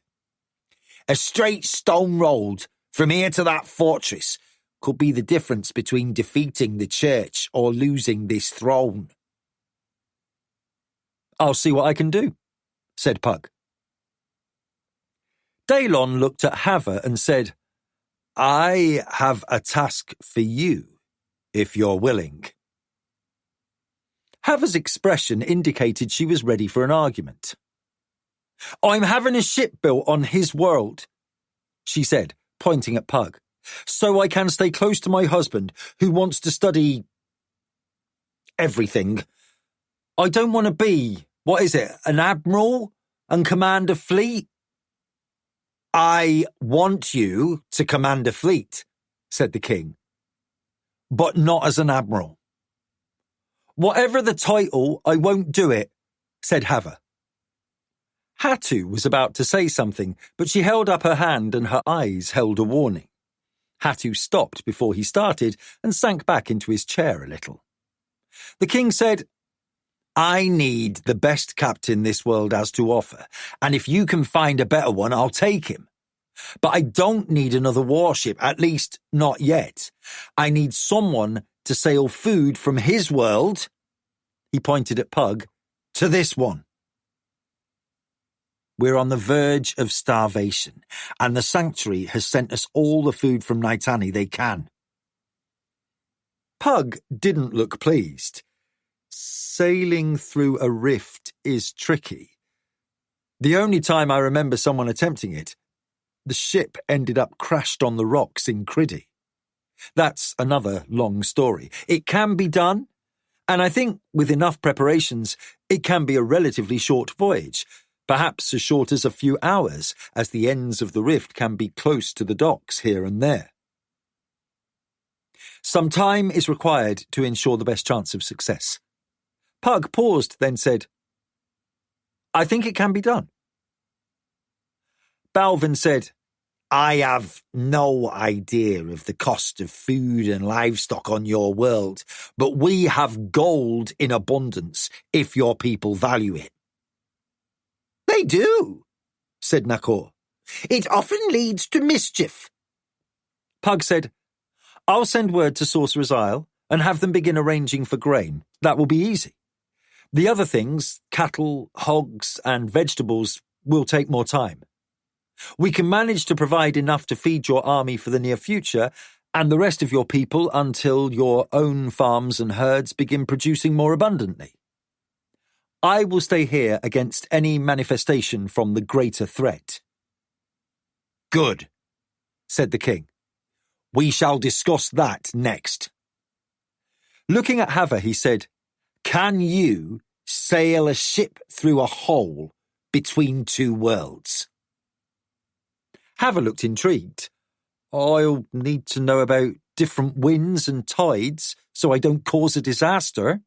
A straight stone road from here to that fortress could be the difference between defeating the church or losing this throne." "I'll see what I can do," said Pug. Daelon looked at Hava and said, "I have a task for you, if you're willing." Hava's expression indicated she was ready for an argument. "I'm having a ship built on his world," she said, pointing at Pug, "so I can stay close to my husband, who wants to study everything. I don't want to be, an admiral and command a fleet?" "I want you to command a fleet," said the king, "but not as an admiral." "Whatever the title, I won't do it," said Hava. Hatu was about to say something, but she held up her hand and her eyes held a warning. Hatu stopped before he started and sank back into his chair a little. The king said, "I need the best captain this world has to offer, and if you can find a better one, I'll take him. But I don't need another warship, at least not yet. I need someone to sail food from his world," he pointed at Pug, "to this one. We're on the verge of starvation, and the Sanctuary has sent us all the food from Naitani they can." Pug didn't look pleased. Sailing through a rift is tricky. The only time I remember someone attempting it, the ship ended up crashed on the rocks in Criddy. That's another long story. It can be done, and I think with enough preparations, it can be a relatively short voyage, perhaps as short as a few hours, as the ends of the rift can be close to the docks here and there. Some time is required to ensure the best chance of success. Pug paused, then said, "I think it can be done." Balvin said, "I have no idea of the cost of food and livestock on your world, but we have gold in abundance if your people value it." "They do," said Nakor. "It often leads to mischief." Pug said, "I'll send word to Sorcerer's Isle and have them begin arranging for grain. That will be easy. The other things, cattle, hogs, and vegetables, will take more time. We can manage to provide enough to feed your army for the near future and the rest of your people until your own farms and herds begin producing more abundantly. I will stay here against any manifestation from the greater threat." "Good," said the king. "We shall discuss that next." Looking at Hava, he said, "Can you sail a ship through a hole between two worlds?" Hava looked intrigued. "I'll need to know about different winds and tides so I don't cause a disaster."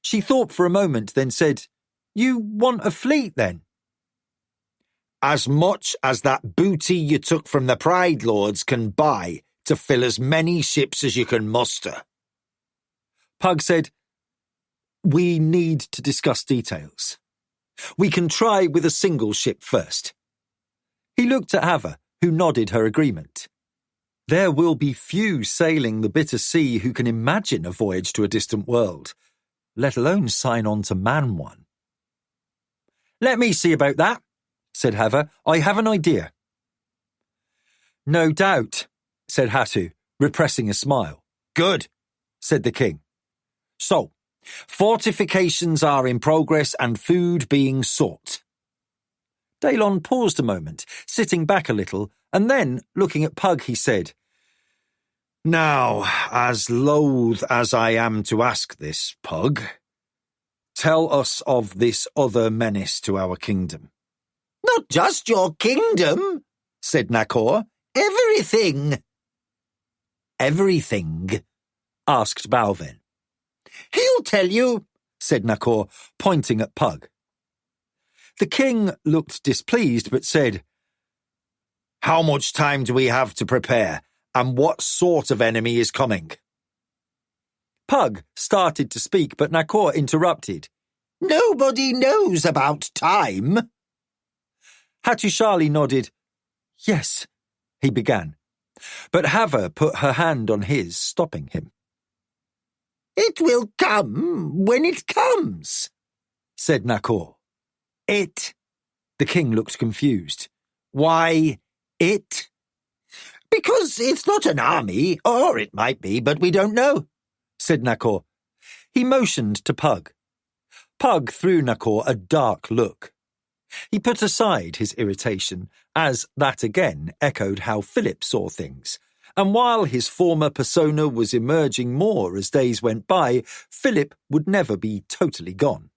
She thought for a moment, then said, "You want a fleet, then?" As much as that booty you took from the Pride Lords can buy to fill as many ships as you can muster. Pug said, "We need to discuss details. We can try with a single ship first." He looked at Hava, who nodded her agreement. There will be few sailing the bitter sea who can imagine a voyage to a distant world, let alone sign on to man one. "Let me see about that," said Hava. "I have an idea." "No doubt," said Hatu, repressing a smile. "Good," said the king. "So, fortifications are in progress and food being sought." Daelon paused a moment, sitting back a little, and then, looking at Pug, he said, "Now, as loath as I am to ask this, Pug, tell us of this other menace to our kingdom." "Not just your kingdom," said Nakor. "Everything." "Everything?" asked Balvin. "He'll tell you," said Nakor, pointing at Pug. The king looked displeased, but said, "How much time do we have to prepare, and what sort of enemy is coming?" Pug started to speak, but Nakor interrupted. "Nobody knows about time." Hatushali nodded. "Yes," he began, but Hava put her hand on his, stopping him. "It will come when it comes," said Nakor. "It?" The king looked confused. "Why, it?" "Because it's not an army, or it might be, but we don't know," said Nakor. He motioned to Pug. Pug threw Nakor a dark look. He put aside his irritation, as that again echoed how Philip saw things, and while his former persona was emerging more as days went by, Philip would never be totally gone.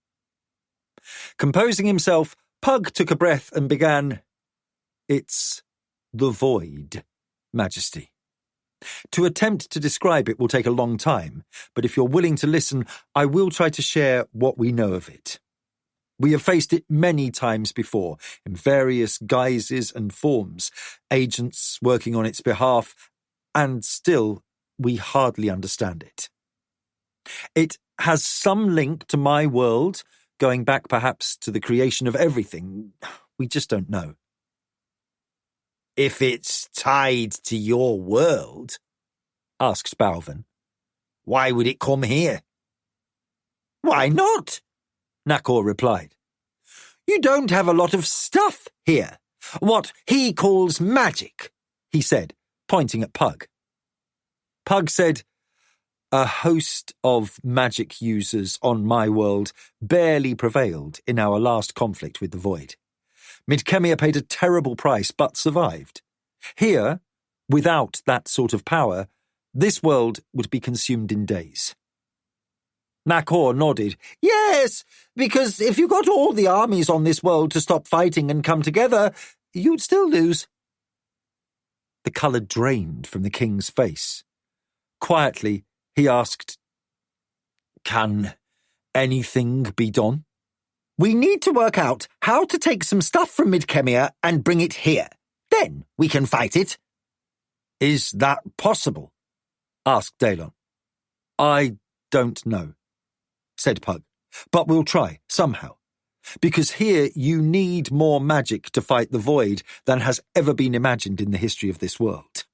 Composing himself, Pug took a breath and began, "It's the void, Majesty. To attempt to describe it will take a long time, but if you're willing to listen, I will try to share what we know of it. We have faced it many times before, in various guises and forms, agents working on its behalf, and still we hardly understand it. It has some link to my world, going back perhaps to the creation of everything. We just don't know." "If it's tied to your world," asked Balvin, "why would it come here?" "Why not?" Nakor replied. "You don't have a lot of stuff here. What he calls magic," he said, pointing at Pug. Pug said, "A host of magic users on my world barely prevailed in our last conflict with the Void. Midkemia paid a terrible price but survived. Here, without that sort of power, this world would be consumed in days." Nakor nodded. "Yes, because if you got all the armies on this world to stop fighting and come together, you'd still lose." The colour drained from the king's face. Quietly, he asked, "Can anything be done?" "We need to work out how to take some stuff from Midkemia and bring it here. Then we can fight it." "Is that possible?" asked Daelon. "I don't know," said Pug, "but we'll try, somehow. Because here you need more magic to fight the Void than has ever been imagined in the history of this world."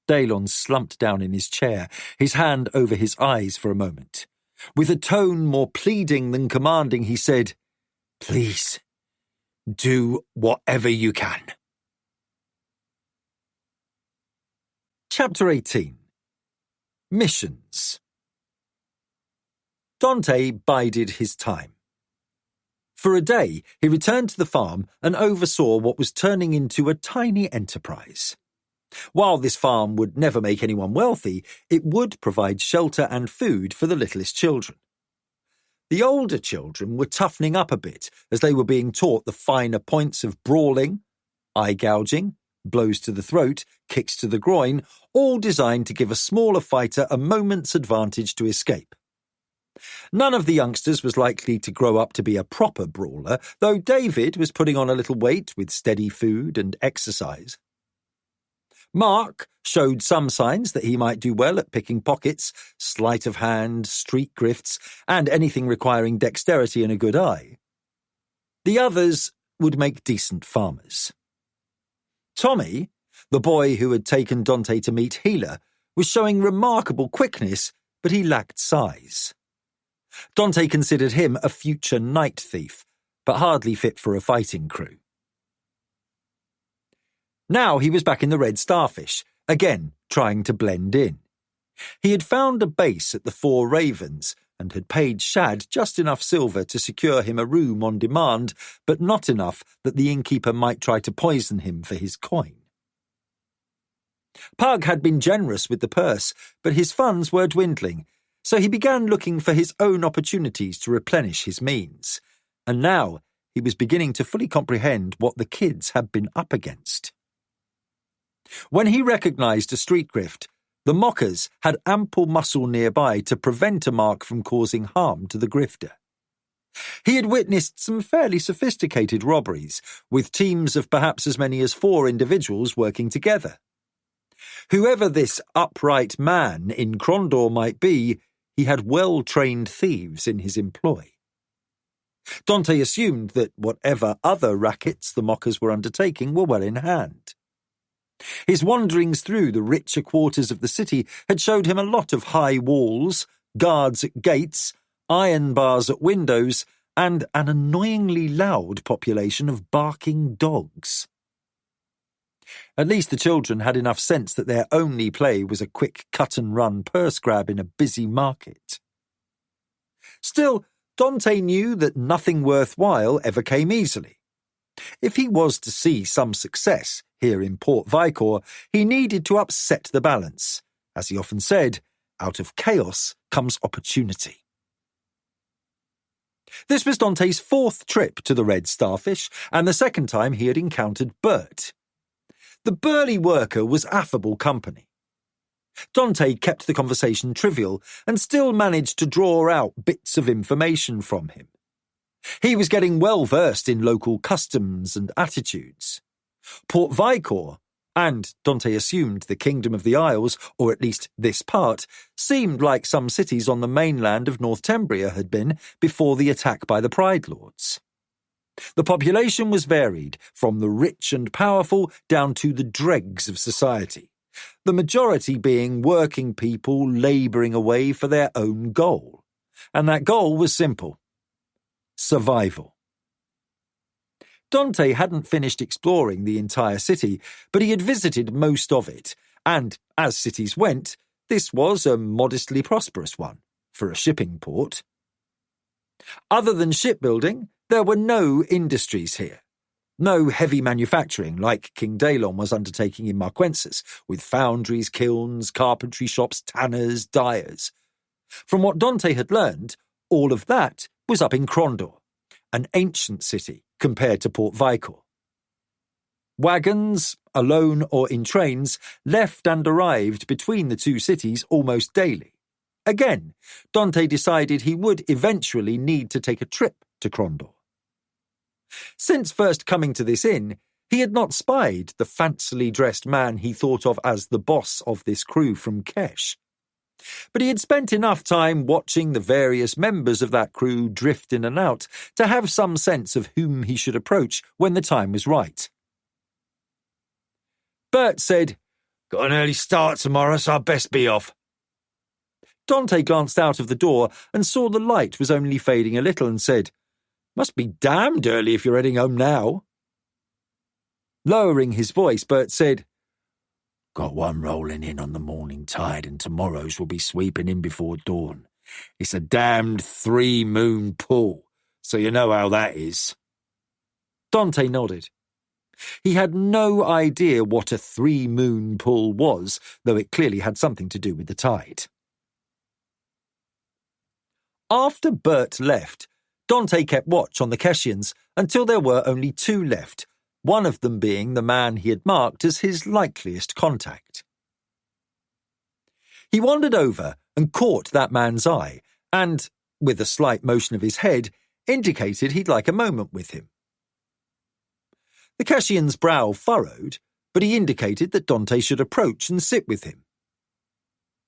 Daelon slumped down in his chair, his hand over his eyes for a moment. With a tone more pleading than commanding, he said, "Please, do whatever you can." Chapter 18. Missions. Dante bided his time. For a day, he returned to the farm and oversaw what was turning into a tiny enterprise. While this farm would never make anyone wealthy, it would provide shelter and food for the littlest children. The older children were toughening up a bit as they were being taught the finer points of brawling, eye gouging, blows to the throat, kicks to the groin, all designed to give a smaller fighter a moment's advantage to escape. None of the youngsters was likely to grow up to be a proper brawler, though David was putting on a little weight with steady food and exercise. Mark showed some signs that he might do well at picking pockets, sleight of hand, street grifts, and anything requiring dexterity and a good eye. The others would make decent farmers. Tommy, the boy who had taken Dante to meet Healer, was showing remarkable quickness, but he lacked size. Dante considered him a future night thief, but hardly fit for a fighting crew. Now he was back in the Red Starfish, again trying to blend in. He had found a base at the Four Ravens and had paid Shad just enough silver to secure him a room on demand, but not enough that the innkeeper might try to poison him for his coin. Pug had been generous with the purse, but his funds were dwindling, so he began looking for his own opportunities to replenish his means, and now he was beginning to fully comprehend what the kids had been up against. When he recognised a street grift, the mockers had ample muscle nearby to prevent a mark from causing harm to the grifter. He had witnessed some fairly sophisticated robberies, with teams of perhaps as many as 4 individuals working together. Whoever this upright man in Crondor might be, he had well-trained thieves in his employ. Dante assumed that whatever other rackets the mockers were undertaking were well in hand. His wanderings through the richer quarters of the city had showed him a lot of high walls, guards at gates, iron bars at windows, and an annoyingly loud population of barking dogs. At least the children had enough sense that their only play was a quick cut-and-run purse grab in a busy market. Still, Dante knew that nothing worthwhile ever came easily. If he was to see some success here in Port Vicor, he needed to upset the balance. As he often said, out of chaos comes opportunity. This was Dante's 4th trip to the Red Starfish, and the second time he had encountered Bert. The burly worker was affable company. Dante kept the conversation trivial and still managed to draw out bits of information from him. He was getting well versed in local customs and attitudes. Port Vicor, and Dante assumed the Kingdom of the Isles, or at least this part, seemed like some cities on the mainland of Northumbria had been before the attack by the Pride Lords. The population was varied, from the rich and powerful down to the dregs of society, the majority being working people labouring away for their own goal. And that goal was simple: survival. Dante hadn't finished exploring the entire city, but he had visited most of it, and, as cities went, this was a modestly prosperous one, for a shipping port. Other than shipbuilding, there were no industries here. No heavy manufacturing like King Daelon was undertaking in Marquensis, with foundries, kilns, carpentry shops, tanners, dyers. From what Dante had learned, all of that was up in Crondor, an ancient city compared to Port Vicor. Wagons, alone or in trains, left and arrived between the two cities almost daily. Again, Dante decided he would eventually need to take a trip to Crondor. Since first coming to this inn, he had not spied the fancily dressed man he thought of as the boss of this crew from Kesh. But he had spent enough time watching the various members of that crew drift in and out to have some sense of whom he should approach when the time was right. Bert said, "Got an early start tomorrow, so I'd best be off." Dante glanced out of the door and saw the light was only fading a little and said, "Must be damned early if you're heading home now." Lowering his voice, Bert said, "Got one rolling in on the morning tide, and tomorrow's will be sweeping in before dawn. It's a damned 3-moon pull, so you know how that is." Dante nodded. He had no idea what a 3-moon pull was, though it clearly had something to do with the tide. After Bert left, Dante kept watch on the Keshians until there were only 2 left, one of them being the man he had marked as his likeliest contact. He wandered over and caught that man's eye, and, with a slight motion of his head, indicated he'd like a moment with him. The Keshian's brow furrowed, but he indicated that Dante should approach and sit with him.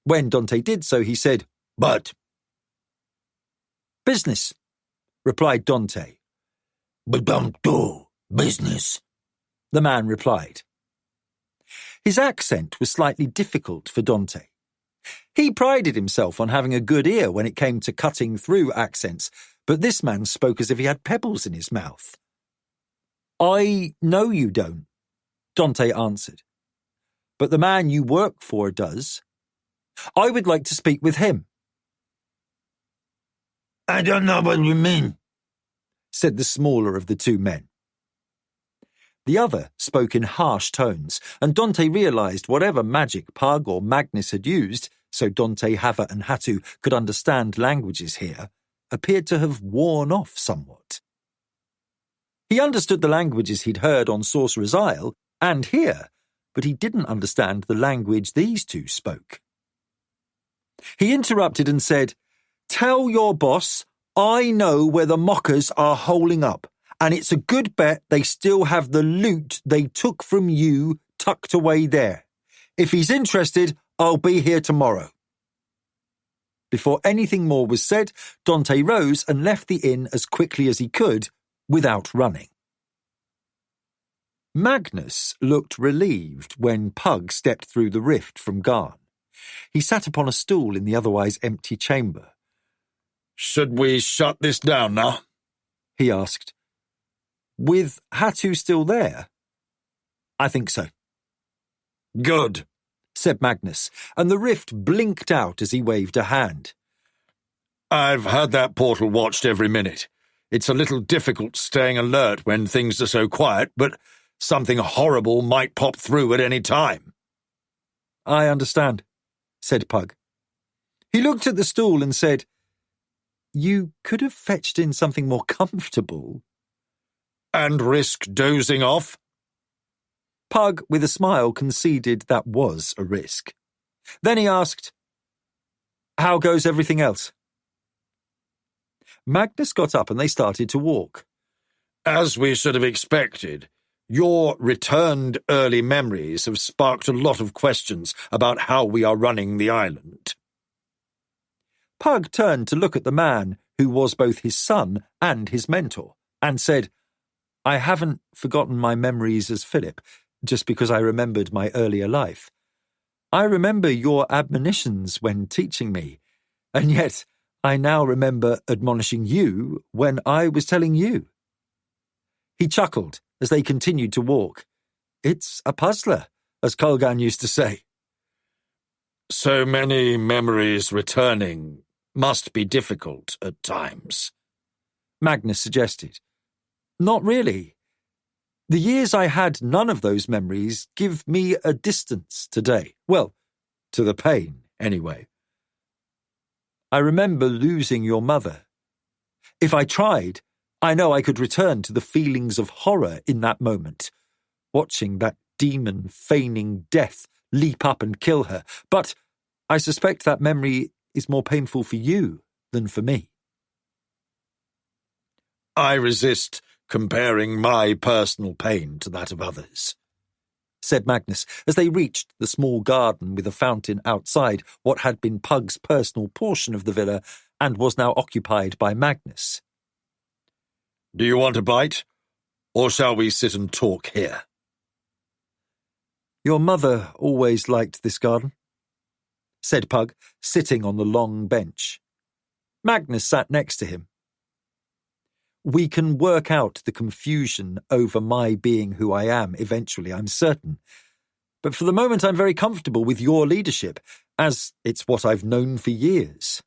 When Dante did so, he said, "But?" "Business," replied Dante. "But don't do business," the man replied. His accent was slightly difficult for Dante. He prided himself on having a good ear when it came to cutting through accents, but this man spoke as if he had pebbles in his mouth. "I know you don't," Dante answered. "But the man you work for does. I would like to speak with him." "I don't know what you mean," said the smaller of the two men. The other spoke in harsh tones, and Dante realized whatever magic Pug or Magnus had used, so Dante, Hava and Hatu could understand languages here, appeared to have worn off somewhat. He understood the languages he'd heard on Sorcerer's Isle and here, but he didn't understand the language these two spoke. He interrupted and said, "Tell your boss I know where the mockers are holing up, and it's a good bet they still have the loot they took from you tucked away there. If he's interested, I'll be here tomorrow." Before anything more was said, Dante rose and left the inn as quickly as he could, without running. Magnus looked relieved when Pug stepped through the rift from Garn. He sat upon a stool in the otherwise empty chamber. "Should we shut this down now?" he asked. "With Hatu still there?" "I think so." "Good," said Magnus, and the rift blinked out as he waved a hand. "I've had that portal watched every minute. It's a little difficult staying alert when things are so quiet, but something horrible might pop through at any time." "I understand," said Pug. He looked at the stool and said, "You could have fetched in something more comfortable." "And risk dozing off?" Pug, with a smile, conceded that was a risk. Then he asked, "How goes everything else?" Magnus got up and they started to walk. "As we should have expected, your returned early memories have sparked a lot of questions about how we are running the island." Pug turned to look at the man who was both his son and his mentor, and said, "I haven't forgotten my memories as Philip, just because I remembered my earlier life. I remember your admonitions when teaching me, and yet I now remember admonishing you when I was telling you." He chuckled as they continued to walk. "It's a puzzler, as Kolgan used to say." "So many memories returning must be difficult at times," Magnus suggested. "Not really. The years I had none of those memories give me a distance today. Well, to the pain, anyway. I remember losing your mother. If I tried, I know I could return to the feelings of horror in that moment, watching that demon feigning death leap up and kill her, but I suspect that memory is more painful for you than for me." "I resist comparing my personal pain to that of others," said Magnus as they reached the small garden with a fountain outside what had been Pug's personal portion of the villa and was now occupied by Magnus. "Do you want a bite, or shall we sit and talk here?" "Your mother always liked this garden," said Pug, sitting on the long bench. Magnus sat next to him. "We can work out the confusion over my being who I am eventually, I'm certain. But for the moment I'm very comfortable with your leadership, as it's what I've known for years.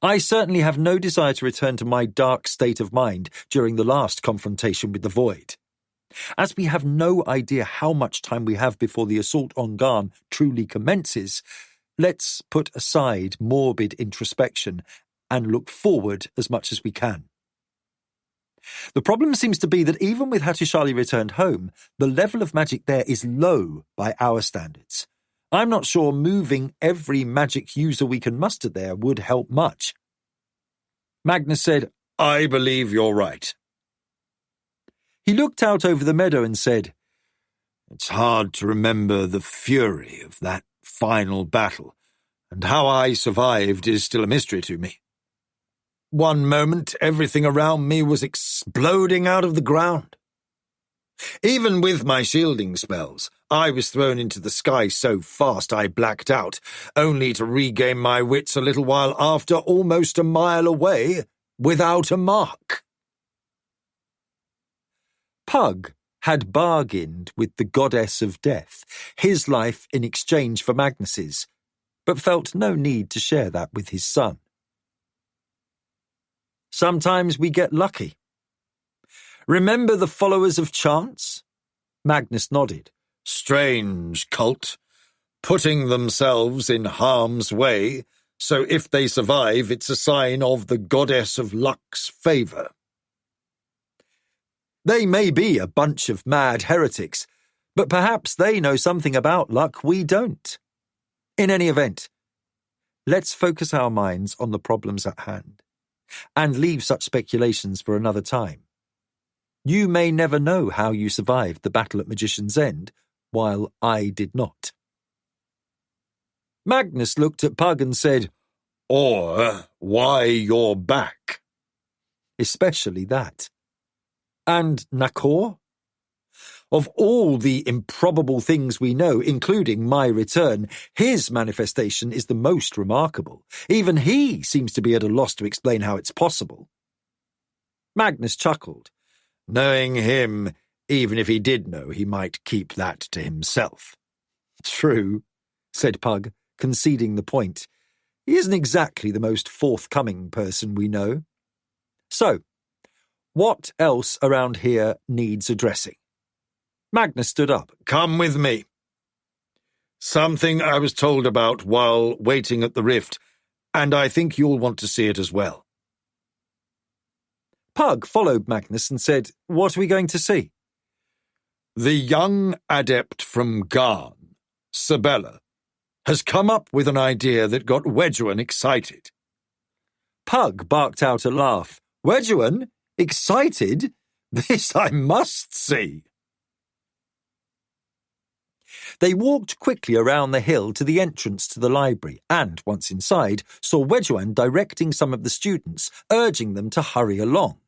I certainly have no desire to return to my dark state of mind during the last confrontation with the Void. As we have no idea how much time we have before the assault on Garn truly commences, let's put aside morbid introspection and look forward as much as we can. The problem seems to be that even with Hattusili returned home, the level of magic there is low by our standards. I'm not sure moving every magic user we can muster there would help much." Magnus said, I believe you're right. He looked out over the meadow and said, It's hard to remember the fury of that final battle, and how I survived is still a mystery to me. One moment, everything around me was exploding out of the ground. Even with my shielding spells, I was thrown into the sky so fast I blacked out, only to regain my wits a little while after, almost a mile away, without a mark. Pug had bargained with the goddess of death, his life in exchange for Magnus's, but felt no need to share that with his son. Sometimes we get lucky. Remember the followers of chance? Magnus nodded. Strange cult, putting themselves in harm's way, so if they survive, it's a sign of the goddess of luck's favour. They may be a bunch of mad heretics, but perhaps they know something about luck we don't. In any event, let's focus our minds on the problems at hand, and leave such speculations for another time. You may never know how you survived the battle at Magician's End, while I did not. Magnus looked at Pug and said, Or why you're back. Especially that. And Nakor? Of all the improbable things we know, including my return, his manifestation is the most remarkable. Even he seems to be at a loss to explain how it's possible. Magnus chuckled. Knowing him, even if he did know, he might keep that to himself. True, said Pug, conceding the point. He isn't exactly the most forthcoming person we know. So, what else around here needs addressing? Magnus stood up. Come with me. Something I was told about while waiting at the rift, and I think you'll want to see it as well. Pug followed Magnus and said, What are we going to see? The young adept from Garn, Sabella, has come up with an idea that got Wedgwood excited. Pug barked out a laugh. Wedgwood? Excited? This I must see. They walked quickly around the hill to the entrance to the library and, once inside, saw Wedgwood directing some of the students, urging them to hurry along.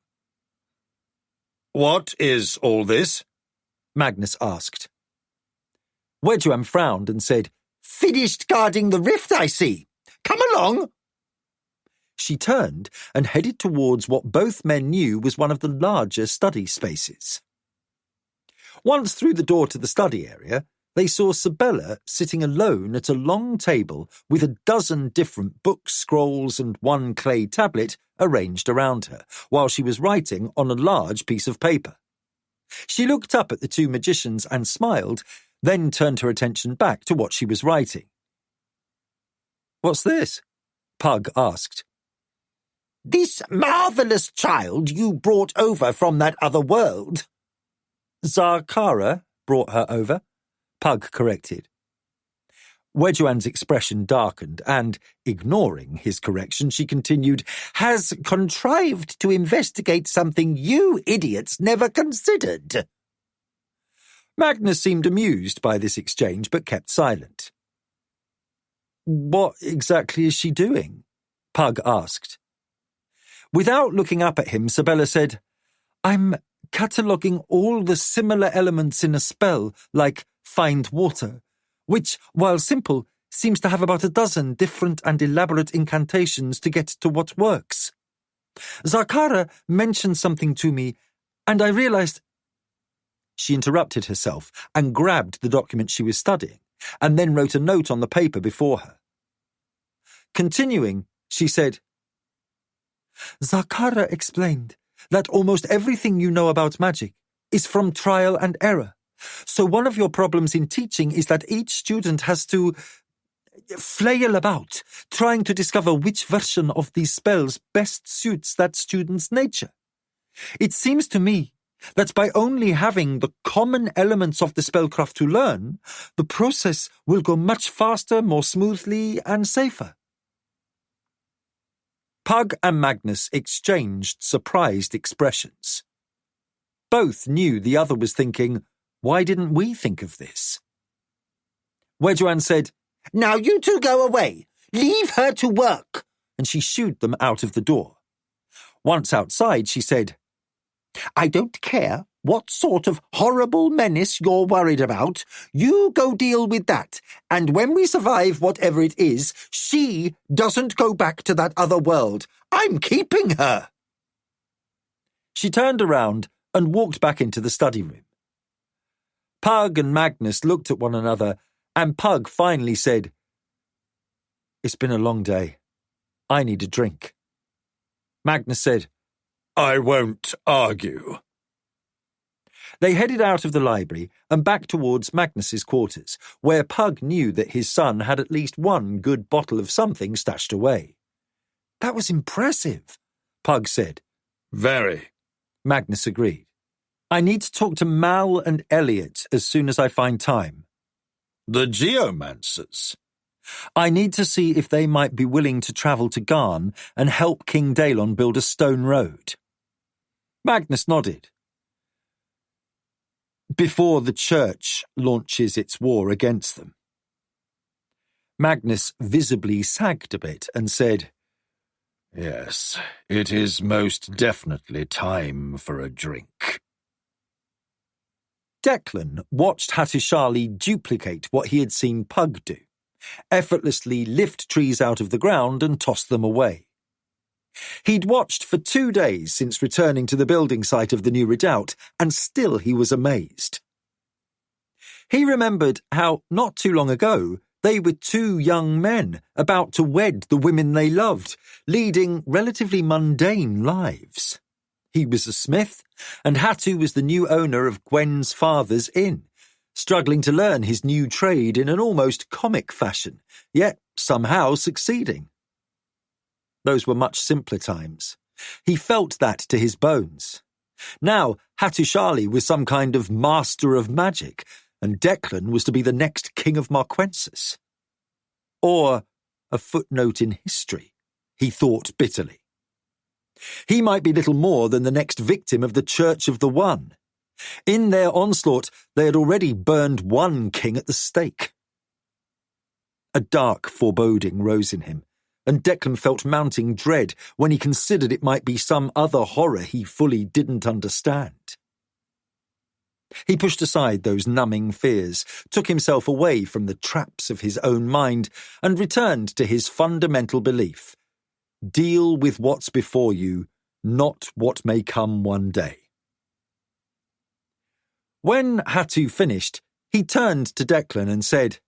What is all this? Magnus asked. Wedgwood frowned and said, Finished guarding the rift, I see. Come along. She turned and headed towards what both men knew was one of the larger study spaces. Once through the door to the study area, they saw Sabella sitting alone at a long table with a dozen different books, scrolls, and one clay tablet arranged around her, while she was writing on a large piece of paper. She looked up at the two magicians and smiled, then turned her attention back to what she was writing. What's this? Pug asked. This marvellous child you brought over from that other world. Zakara brought her over, Pug corrected. Wedgwood's expression darkened and, ignoring his correction, she continued, has contrived to investigate something you idiots never considered. Magnus seemed amused by this exchange but kept silent. What exactly is she doing? Pug asked. Without looking up at him, Sabella said, I'm cataloguing all the similar elements in a spell, like find water, which, while simple, seems to have about a dozen different and elaborate incantations to get to what works. Zakara mentioned something to me, and I realized... She interrupted herself and grabbed the document she was studying, and then wrote a note on the paper before her. Continuing, she said, Zakara explained that almost everything you know about magic is from trial and error. So one of your problems in teaching is that each student has to flail about, trying to discover which version of these spells best suits that student's nature. It seems to me that by only having the common elements of the spellcraft to learn, the process will go much faster, more smoothly, and safer. Pug and Magnus exchanged surprised expressions. Both knew the other was thinking, why didn't we think of this? Wedgwood said, Now you two go away. Leave her to work. And she shooed them out of the door. Once outside, she said, I don't care what sort of horrible menace you're worried about. You go deal with that. And when we survive whatever it is, she doesn't go back to that other world. I'm keeping her. She turned around and walked back into the study room. Pug and Magnus looked at one another, and Pug finally said, It's been a long day. I need a drink. Magnus said, I won't argue. They headed out of the library and back towards Magnus's quarters, where Pug knew that his son had at least one good bottle of something stashed away. That was impressive, Pug said. Very. Magnus agreed. I need to talk to Mal and Elliot as soon as I find time. The geomancers? I need to see if they might be willing to travel to Garn and help King Daelon build a stone road. Magnus nodded. Before the church launches its war against them. Magnus visibly sagged a bit and said, Yes, it is most definitely time for a drink. Declan watched Hattusili duplicate what he had seen Pug do, effortlessly lift trees out of the ground and toss them away. He'd watched for 2 days since returning to the building site of the new redoubt, and still he was amazed. He remembered how, not too long ago, they were 2 young men about to wed the women they loved, leading relatively mundane lives. He was a smith, and Hattu was the new owner of Gwen's father's inn, struggling to learn his new trade in an almost comic fashion, yet somehow succeeding. Those were much simpler times. He felt that to his bones. Now Hattusili was some kind of master of magic, and Declan was to be the next king of Marquensis. Or a footnote in history, he thought bitterly. He might be little more than the next victim of the Church of the One. In their onslaught, they had already burned one king at the stake. A dark foreboding rose in him, and Declan felt mounting dread when he considered it might be some other horror he fully didn't understand. He pushed aside those numbing fears, took himself away from the traps of his own mind, and returned to his fundamental belief. Deal with what's before you, not what may come one day. When Hattu finished, he turned to Declan and said,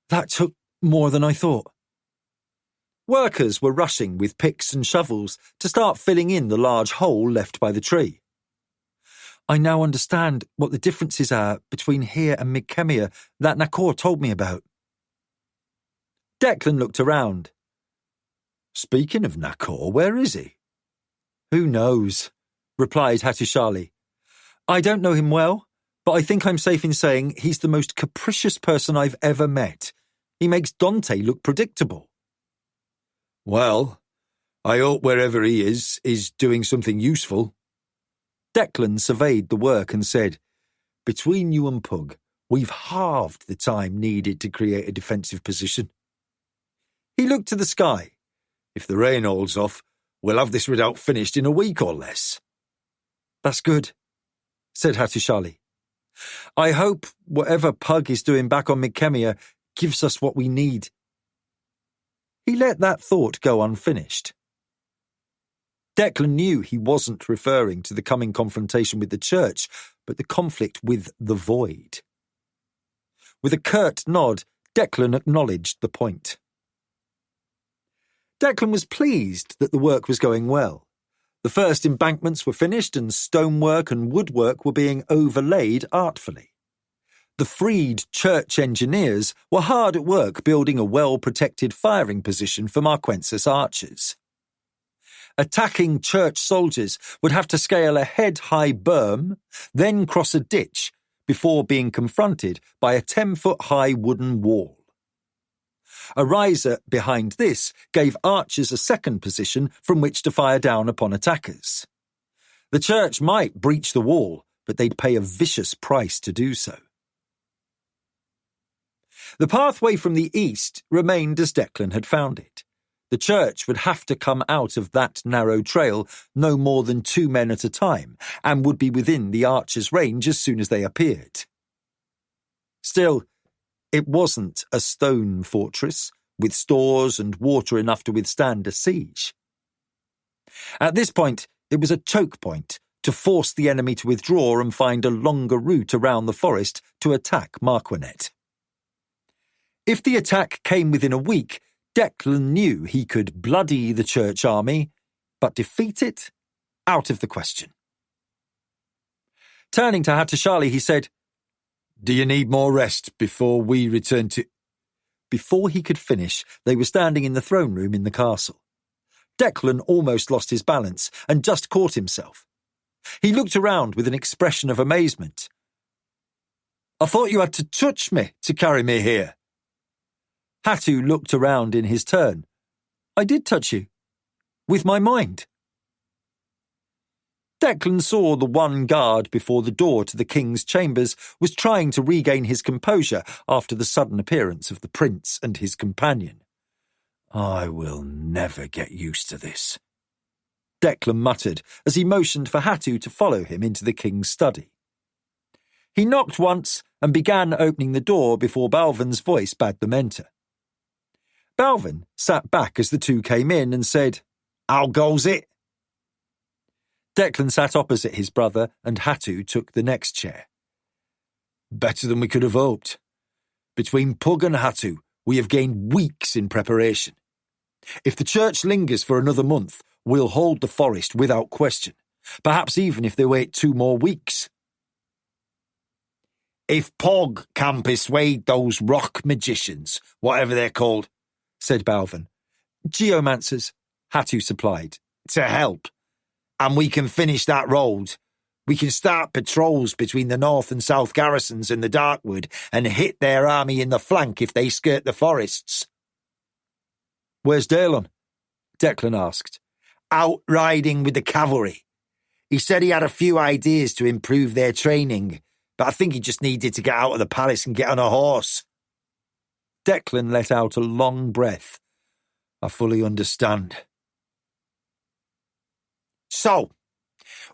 That took more than I thought. Workers were rushing with picks and shovels to start filling in the large hole left by the tree. I now understand what the differences are between here and Midkemia that Nakor told me about. Declan looked around. Speaking of Nakor, where is he? Who knows, replied Hattusili. I don't know him well, but I think I'm safe in saying he's the most capricious person I've ever met. He makes Dante look predictable. Well, I hope wherever he is doing something useful. Declan surveyed the work and said, Between you and Pug, we've halved the time needed to create a defensive position. He looked to the sky. If the rain holds off, we'll have this redoubt finished in a week or less. That's good, said Hattusili. I hope whatever Pug is doing back on Midkemia gives us what we need. He let that thought go unfinished. Declan knew he wasn't referring to the coming confrontation with the church, but the conflict with the void. With a curt nod, Declan acknowledged the point. Declan was pleased that the work was going well. The first embankments were finished and stonework and woodwork were being overlaid artfully. The freed church engineers were hard at work building a well-protected firing position for Marquensis archers. Attacking church soldiers would have to scale a head-high berm, then cross a ditch, before being confronted by a 10-foot-high wooden wall. A riser behind this gave archers a second position from which to fire down upon attackers. The church might breach the wall, but they'd pay a vicious price to do so. The pathway from the east remained as Declan had found it. The church would have to come out of that narrow trail no more than 2 men at a time, and would be within the archers' range as soon as they appeared. Still, it wasn't a stone fortress, with stores and water enough to withstand a siege. At this point, it was a choke point to force the enemy to withdraw and find a longer route around the forest to attack Marquinet. If the attack came within a week, Declan knew he could bloody the church army, but defeat it? Out of the question. Turning to Hattusili, he said, "Do you need more rest before we return to—" Before he could finish, they were standing in the throne room in the castle. Declan almost lost his balance and just caught himself. He looked around with an expression of amazement. "I thought you had to touch me to carry me here." Hattu looked around in his turn. "I did touch you. With my mind." Declan saw the one guard before the door to the king's chambers was trying to regain his composure after the sudden appearance of the prince and his companion. "I will never get used to this," Declan muttered as he motioned for Hattu to follow him into the king's study. He knocked once and began opening the door before Balvin's voice bade them enter. Balvin sat back as the two came in and said, "How goes it?" Declan sat opposite his brother and Hattu took the next chair. "Better than we could have hoped. Between Pug and Hattu, we have gained weeks in preparation. If the church lingers for another month, we'll hold the forest without question, perhaps even if they wait 2 more weeks." "If Pog can persuade those rock magicians, whatever they're called," said Balvin, "Geomancers," Hattu supplied, "to help, and we can finish that road, we can start patrols between the north and south garrisons in the Darkwood and hit their army in the flank if they skirt the forests." "Where's Daelon?" Declan asked. "Out riding with the cavalry. He said he had a few ideas to improve their training, but I think he just needed to get out of the palace and get on a horse." Declan let out a long breath. "I fully understand." "So,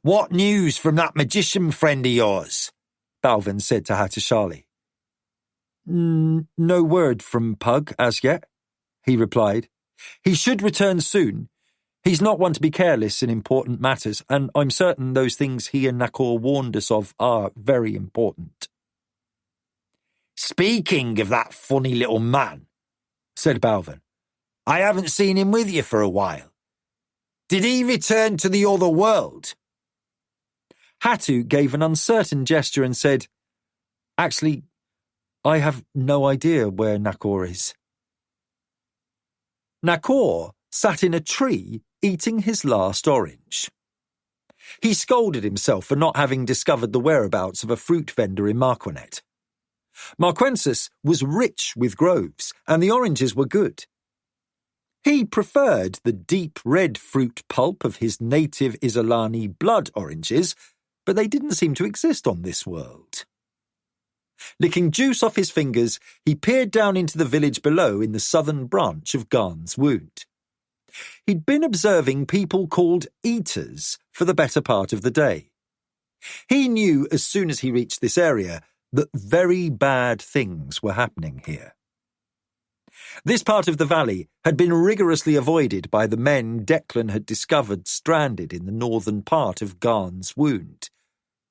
what news from that magician friend of yours?" Balvin said to Hattusili. "No word from Pug as yet," he replied. "He should return soon. He's not one to be careless in important matters, and I'm certain those things he and Nakor warned us of are very important." "Speaking of that funny little man," said Balvin, "I haven't seen him with you for a while. Did he return to the other world?" Hattu gave an uncertain gesture and said, "Actually, I have no idea where Nakor is." Nakor sat in a tree eating his last orange. He scolded himself for not having discovered the whereabouts of a fruit vendor in Marquinet. Marquensis was rich with groves, and the oranges were good. He preferred the deep red fruit pulp of his native Isolani blood oranges, but they didn't seem to exist on this world. Licking juice off his fingers, he peered down into the village below in the southern branch of Garn's Wound. He'd been observing people called eaters for the better part of the day. He knew as soon as he reached this area that very bad things were happening here. This part of the valley had been rigorously avoided by the men Declan had discovered stranded in the northern part of Garn's Wound.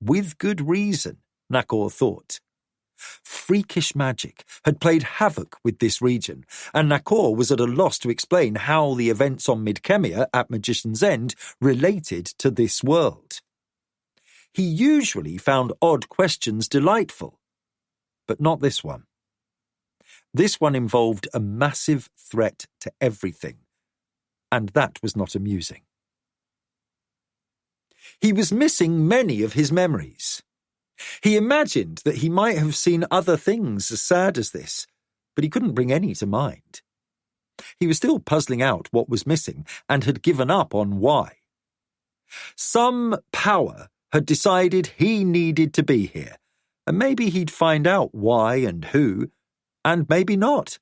With good reason, Nakor thought. Freakish magic had played havoc with this region, and Nakor was at a loss to explain how the events on Midkemia at Magician's End related to this world. He usually found odd questions delightful, but not this one. This one involved a massive threat to everything, and that was not amusing. He was missing many of his memories. He imagined that he might have seen other things as sad as this, but he couldn't bring any to mind. He was still puzzling out what was missing and had given up on why. Some power had decided he needed to be here, and maybe he'd find out why and who, and maybe not.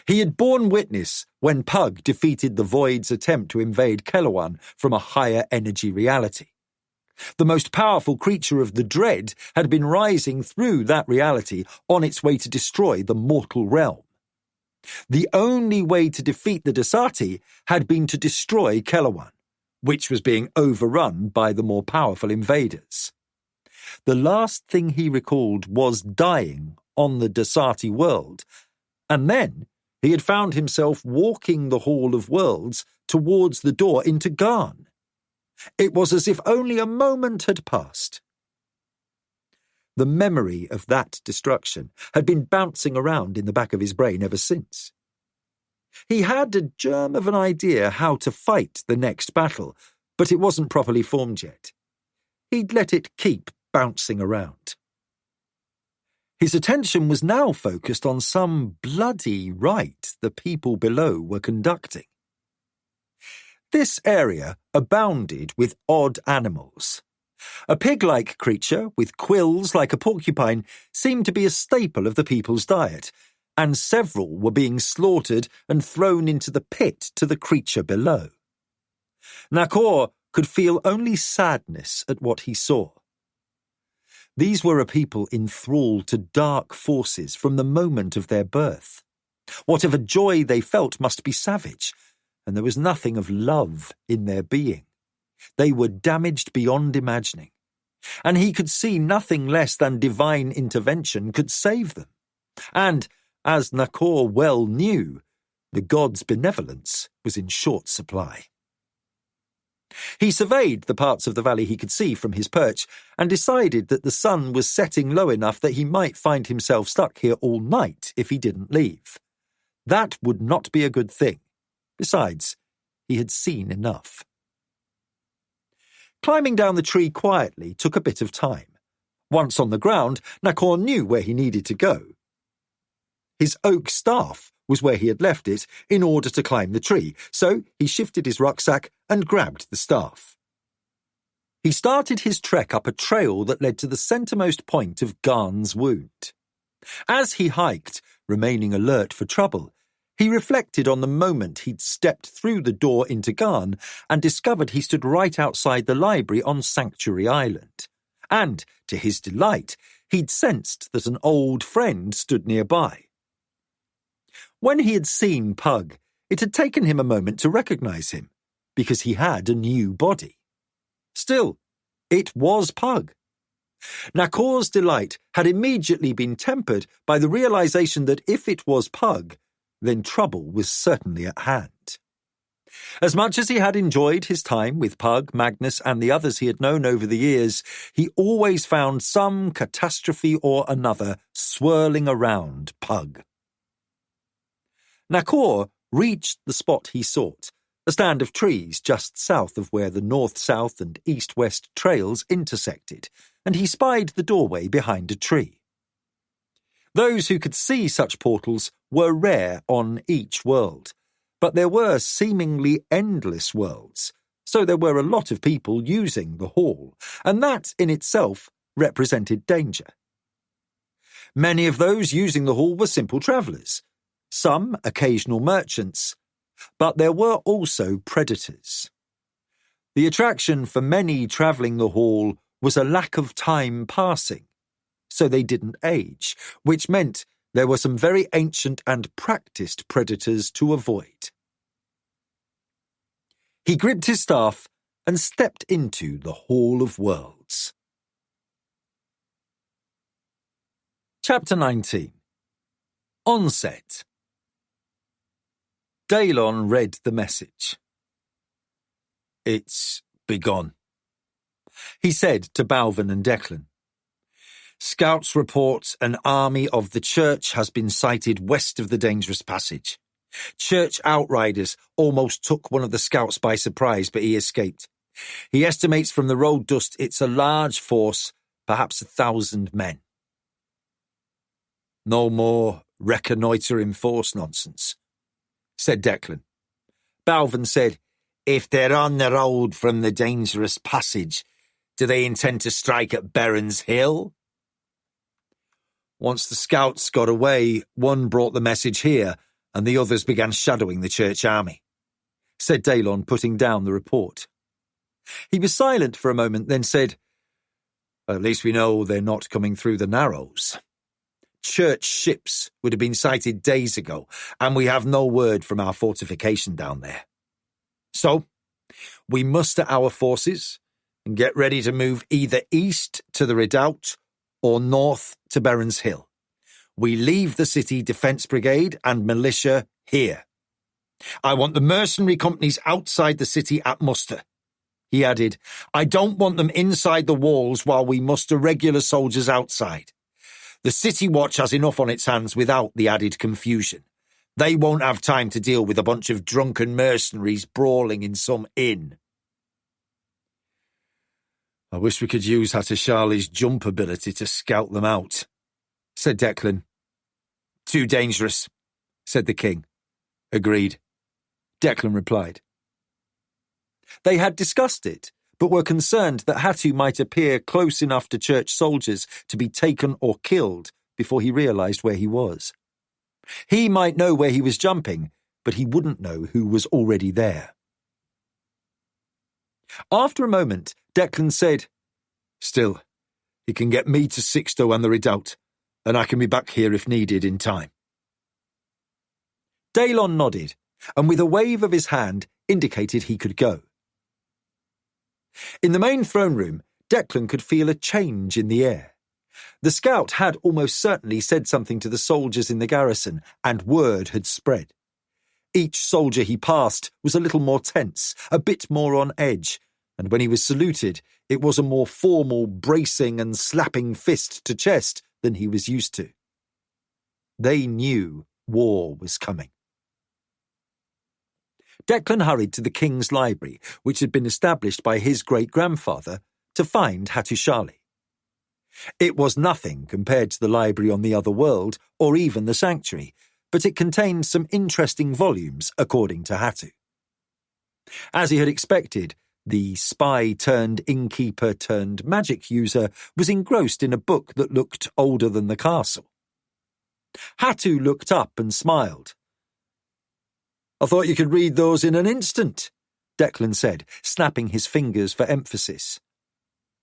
He had borne witness when Pug defeated the Void's attempt to invade Keloan from a higher energy reality. The most powerful creature of the Dread had been rising through that reality on its way to destroy the mortal realm. The only way to defeat the Desati had been to destroy Keloan, which was being overrun by the more powerful invaders. The last thing he recalled was dying on the Desati world, and then he had found himself walking the Hall of Worlds towards the door into Garn. It was as if only a moment had passed. The memory of that destruction had been bouncing around in the back of his brain ever since. He had a germ of an idea how to fight the next battle, but it wasn't properly formed yet. He'd let it keep bouncing around. His attention was now focused on some bloody rite the people below were conducting. This area abounded with odd animals. A pig-like creature with quills like a porcupine seemed to be a staple of the people's diet, and several were being slaughtered and thrown into the pit to the creature below. Nakor could feel only sadness at what he saw. These were a people enthralled to dark forces from the moment of their birth. Whatever joy they felt must be savage, and there was nothing of love in their being. They were damaged beyond imagining, and he could see nothing less than divine intervention could save them. And, as Nakor well knew, the god's benevolence was in short supply. He surveyed the parts of the valley he could see from his perch and decided that the sun was setting low enough that he might find himself stuck here all night if he didn't leave. That would not be a good thing. Besides, he had seen enough. Climbing down the tree quietly took a bit of time. Once on the ground, Nakor knew where he needed to go. His oak staff was where he had left it in order to climb the tree, so he shifted his rucksack and grabbed the staff. He started his trek up a trail that led to the centremost point of Garn's wound. As he hiked, remaining alert for trouble, he reflected on the moment he'd stepped through the door into Garn and discovered he stood right outside the library on Sanctuary Island. And, to his delight, he'd sensed that an old friend stood nearby. When he had seen Pug, it had taken him a moment to recognize him, because he had a new body. Still, it was Pug. Nakor's delight had immediately been tempered by the realization that if it was Pug, then trouble was certainly at hand. As much as he had enjoyed his time with Pug, Magnus, and the others he had known over the years, he always found some catastrophe or another swirling around Pug. Nakor reached the spot he sought, a stand of trees just south of where the north-south and east-west trails intersected, and he spied the doorway behind a tree. Those who could see such portals were rare on each world, but there were seemingly endless worlds, so there were a lot of people using the hall, and that in itself represented danger. Many of those using the hall were simple travellers, some occasional merchants, but there were also predators. The attraction for many travelling the hall was a lack of time passing, so they didn't age, which meant there were some very ancient and practised predators to avoid. He gripped his staff and stepped into the Hall of Worlds. Chapter 19. Onset. Daylon read the message. "It's begun," he said to Balvin and Declan. "Scouts report an army of the Church has been sighted west of the dangerous passage. Church outriders almost took one of the scouts by surprise, but he escaped. He estimates from the road dust it's a large force, perhaps 1,000 men." "No more reconnoitring force nonsense, said Declan. Balvin said, if they're on the road from the dangerous passage, do they intend to strike at Berens Hill? Once the scouts got away, one brought the message here, and the others began shadowing the church army, said Daylon, putting down the report. He was silent for a moment, then said, at least we know they're not coming through the Narrows. Church ships would have been sighted days ago, and we have no word from our fortification down there. So, we muster our forces and get ready to move either east to the redoubt or north to Berens Hill. We leave the city defence brigade and militia here. I want the mercenary companies outside the city at muster. He added, I don't want them inside the walls while we muster regular soldiers outside. The City Watch has enough on its hands without the added confusion. They won't have time to deal with a bunch of drunken mercenaries brawling in some inn. I wish we could use Hattusili's jump ability to scout them out, said Declan. Too dangerous, said the king. Agreed, Declan replied. They had discussed it, but were concerned that Hattu might appear close enough to church soldiers to be taken or killed before he realised where he was. He might know where he was jumping, but he wouldn't know who was already there. After a moment, Declan said, Still, he can get me to Sixto and the redoubt, and I can be back here if needed in time. Daylon nodded, and with a wave of his hand indicated he could go. In the main throne room, Declan could feel a change in the air. The scout had almost certainly said something to the soldiers in the garrison, and word had spread. Each soldier he passed was a little more tense, a bit more on edge, and when he was saluted, it was a more formal bracing and slapping fist to chest than he was used to. They knew war was coming. Declan hurried to the king's library, which had been established by his great-grandfather, to find Hattusili. It was nothing compared to the library on the other world, or even the sanctuary, but it contained some interesting volumes, according to Hattu. As he had expected, the spy-turned-innkeeper-turned-magic user was engrossed in a book that looked older than the castle. Hattu looked up and smiled. I thought you could read those in an instant, Declan said, snapping his fingers for emphasis.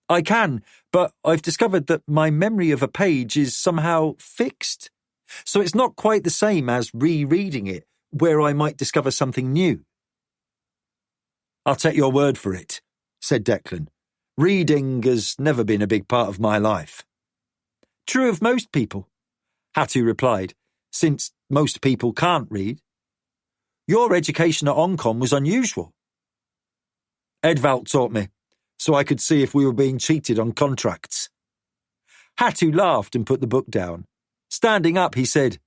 I can, but I've discovered that my memory of a page is somehow fixed, so it's not quite the same as rereading it, where I might discover something new. I'll take your word for it, said Declan. Reading has never been a big part of my life. True of most people, Hattu replied, since most people can't read. Your education at Oncom was unusual. Edvald taught me, so I could see if we were being cheated on contracts. Hattu laughed and put the book down. Standing up, he said,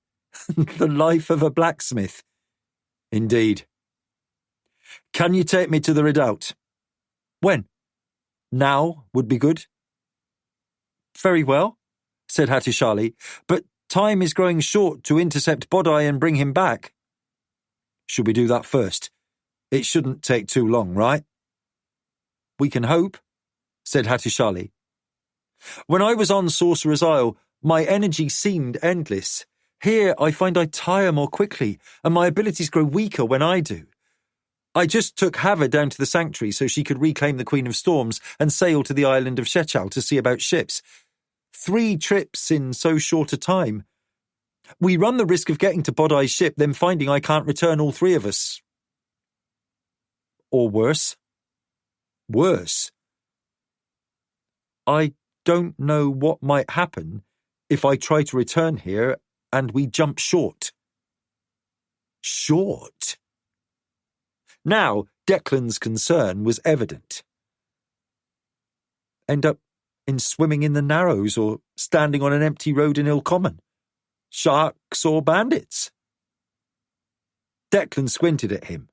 The life of a blacksmith. Indeed. Can you take me to the redoubt? When? Now would be good. Very well, said Hattusili, but time is growing short to intercept Bodai and bring him back. Should we do that first? It shouldn't take too long, right? We can hope, said Hattusili. When I was on Sorcerer's Isle, my energy seemed endless. Here I find I tire more quickly, and my abilities grow weaker when I do. I just took Hava down to the sanctuary so she could reclaim the Queen of Storms and sail to the island of Shechal to see about ships. 3 trips in so short a time. We run the risk of getting to Bodai's ship, then finding I can't return all 3 of us. Or worse. Worse. I don't know what might happen if I try to return here and we jump short. Short? Now, Declan's concern was evident. End up in swimming in the Narrows or standing on an empty road in Ilcommon. Sharks or bandits? Declan squinted at him.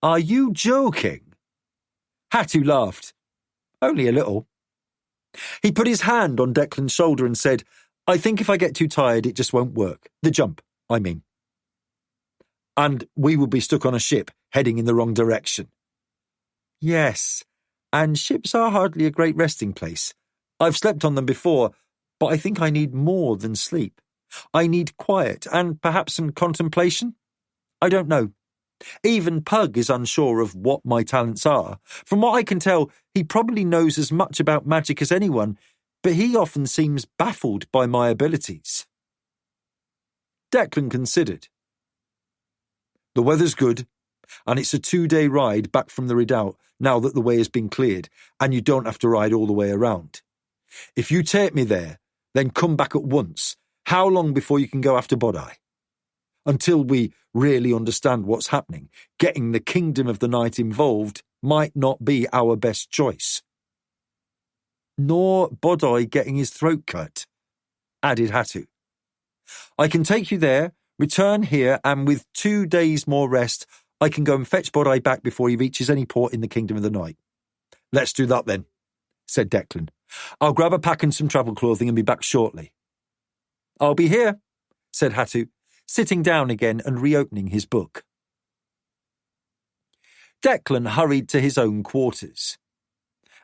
Are you joking? Hattu laughed. Only a little. He put his hand on Declan's shoulder and said, I think if I get too tired, it just won't work. The jump, I mean. And we will be stuck on a ship, heading in the wrong direction. Yes, and ships are hardly a great resting place. I've slept on them before, but I think I need more than sleep. I need quiet and perhaps some contemplation. I don't know. Even Pug is unsure of what my talents are. From what I can tell, he probably knows as much about magic as anyone, but he often seems baffled by my abilities. Declan considered. The weather's good, and it's a 2-day ride back from the redoubt now that the way has been cleared, and you don't have to ride all the way around. If you take me there, then come back at once. How long before you can go after Bodai? Until we really understand what's happening, getting the Kingdom of the Night involved might not be our best choice. Nor Bodai getting his throat cut, added Hatu. I can take you there, return here, and with 2 days more rest, I can go and fetch Bodai back before he reaches any port in the Kingdom of the Night. Let's do that then, said Declan. I'll grab a pack and some travel clothing and be back shortly. I'll be here, said Hatu, sitting down again and reopening his book. Declan hurried to his own quarters.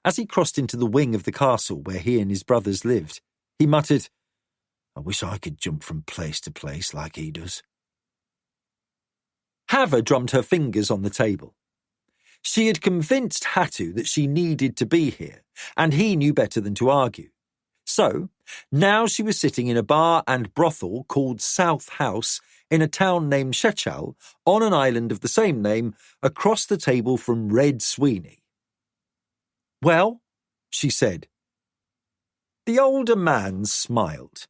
As he crossed into the wing of the castle where he and his brothers lived, he muttered, I wish I could jump from place to place like he does. Hava drummed her fingers on the table. She had convinced Hatu that she needed to be here, and he knew better than to argue. So, now she was sitting in a bar and brothel called South House in a town named Shechal on an island of the same name across the table from Red Sweeney. Well, she said. The older man smiled.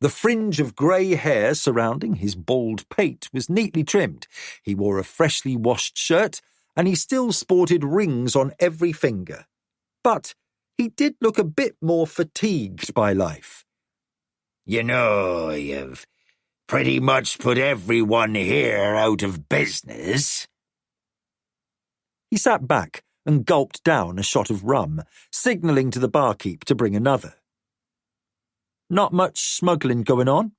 The fringe of grey hair surrounding his bald pate was neatly trimmed. He wore a freshly washed shirt, and he still sported rings on every finger. But he did look a bit more fatigued by life. You know, you've pretty much put everyone here out of business. He sat back and gulped down a shot of rum, signalling to the barkeep to bring another. Not much smuggling going on?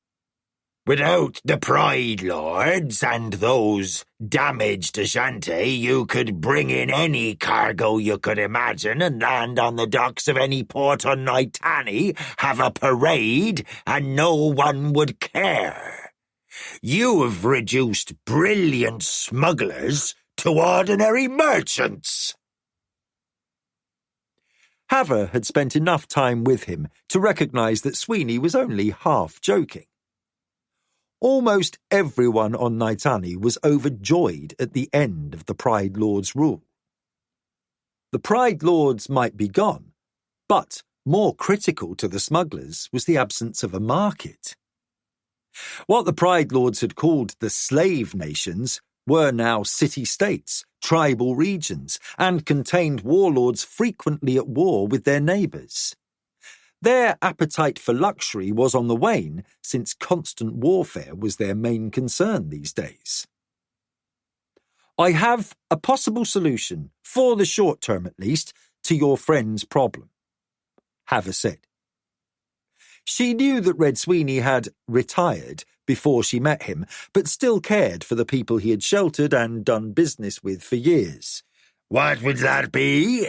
Without the Pride Lords and those damaged Ashanti, you could bring in any cargo you could imagine and land on the docks of any port on Naitani, have a parade, and no one would care. You have reduced brilliant smugglers to ordinary merchants. Hava had spent enough time with him to recognise that Sweeney was only half joking. Almost everyone on Naitani was overjoyed at the end of the Pride Lord's rule. The Pride Lords might be gone, but more critical to the smugglers was the absence of a market. What the Pride Lords had called the slave nations were now city-states, tribal regions, and contained warlords frequently at war with their neighbours. Their appetite for luxury was on the wane, since constant warfare was their main concern these days. I have a possible solution, for the short term at least, to your friend's problem, Hava said. She knew that Red Sweeney had retired before she met him, but still cared for the people he had sheltered and done business with for years. What would that be?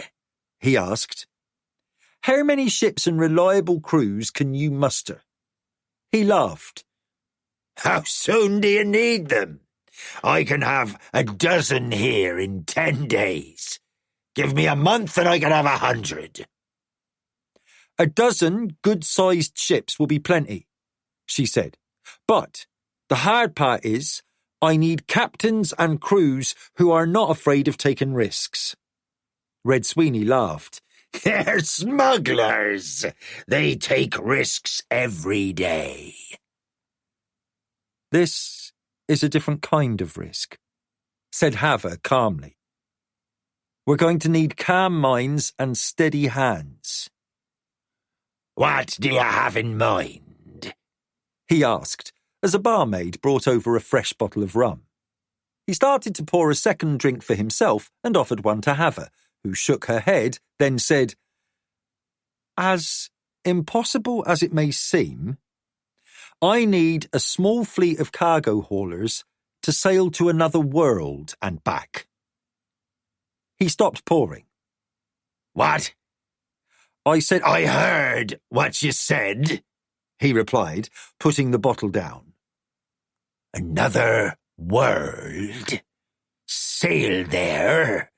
He asked. How many ships and reliable crews can you muster? He laughed. How soon do you need them? I can have 12 here in 10 days. Give me a month and I can have 100. 12 good-sized ships will be plenty, she said. But the hard part is, I need captains and crews who are not afraid of taking risks. Red Sweeney laughed. They're smugglers. They take risks every day. This is a different kind of risk, said Hava calmly. We're going to need calm minds and steady hands. What do you have in mind? He asked, as a barmaid brought over a fresh bottle of rum. He started to pour a second drink for himself and offered one to Hava, who shook her head, then said, As impossible as it may seem, I need a small fleet of cargo haulers to sail to another world and back. He stopped pouring. What? I said, I heard what you said, he replied, putting the bottle down. Another world? Sail there?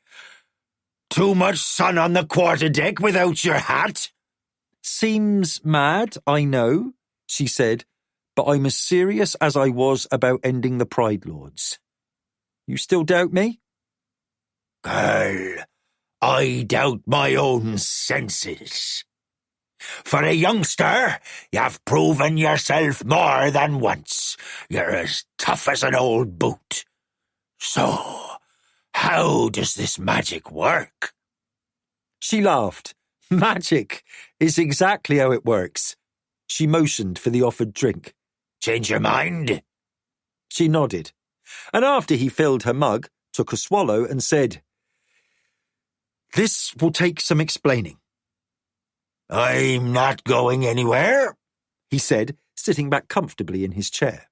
Too much sun on the quarterdeck without your hat? Seems mad, I know, she said, but I'm as serious as I was about ending the Pride Lords. You still doubt me? Girl, I doubt my own senses. For a youngster, you've proven yourself more than once. You're as tough as an old boot. So, how does this magic work? She laughed. Magic is exactly how it works. She motioned for the offered drink. Change your mind? She nodded, and after he filled her mug, took a swallow and said, "This will take some explaining." I'm not going anywhere, he said, sitting back comfortably in his chair.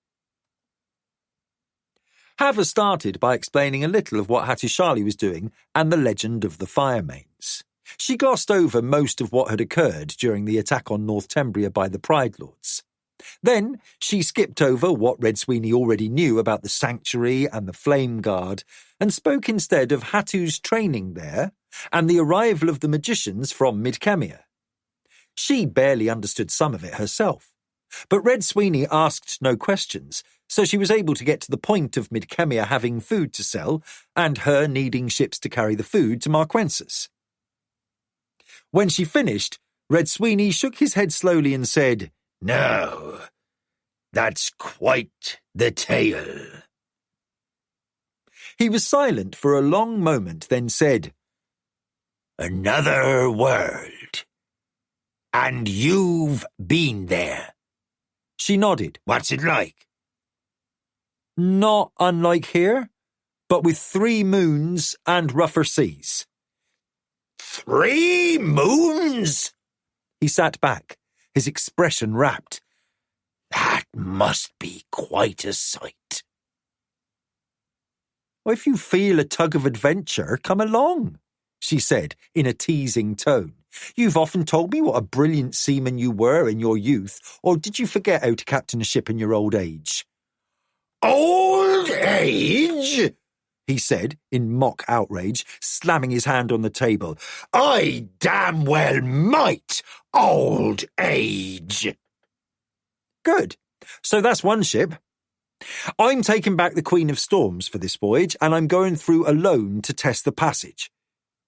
Hava started by explaining a little of what Hattusili was doing and the legend of the Firemains. She glossed over most of what had occurred during the attack on North Tembria by the Pride Lords. Then she skipped over what Red Sweeney already knew about the Sanctuary and the Flame Guard and spoke instead of Hattu's training there and the arrival of the magicians from Midkemia. She barely understood some of it herself, but Red Sweeney asked no questions, so she was able to get to the point of Midkemia having food to sell and her needing ships to carry the food to Marquensis. When she finished, Red Sweeney shook his head slowly and said, "No, that's quite the tale." He was silent for a long moment, then said, "Another world. And you've been there?" She nodded. "What's it like?" "Not unlike here, but with 3 moons and rougher seas." 3 moons? He sat back, his expression rapt. That must be quite a sight. "Well, if you feel a tug of adventure, come along," she said in a teasing tone. "You've often told me what a brilliant seaman you were in your youth, or did you forget how to captain a ship in your old age?" Old age? He said in mock outrage, slamming his hand on the table. I damn well might, old age. Good. So that's one ship. I'm taking back the Queen of Storms for this voyage, and I'm going through alone to test the passage.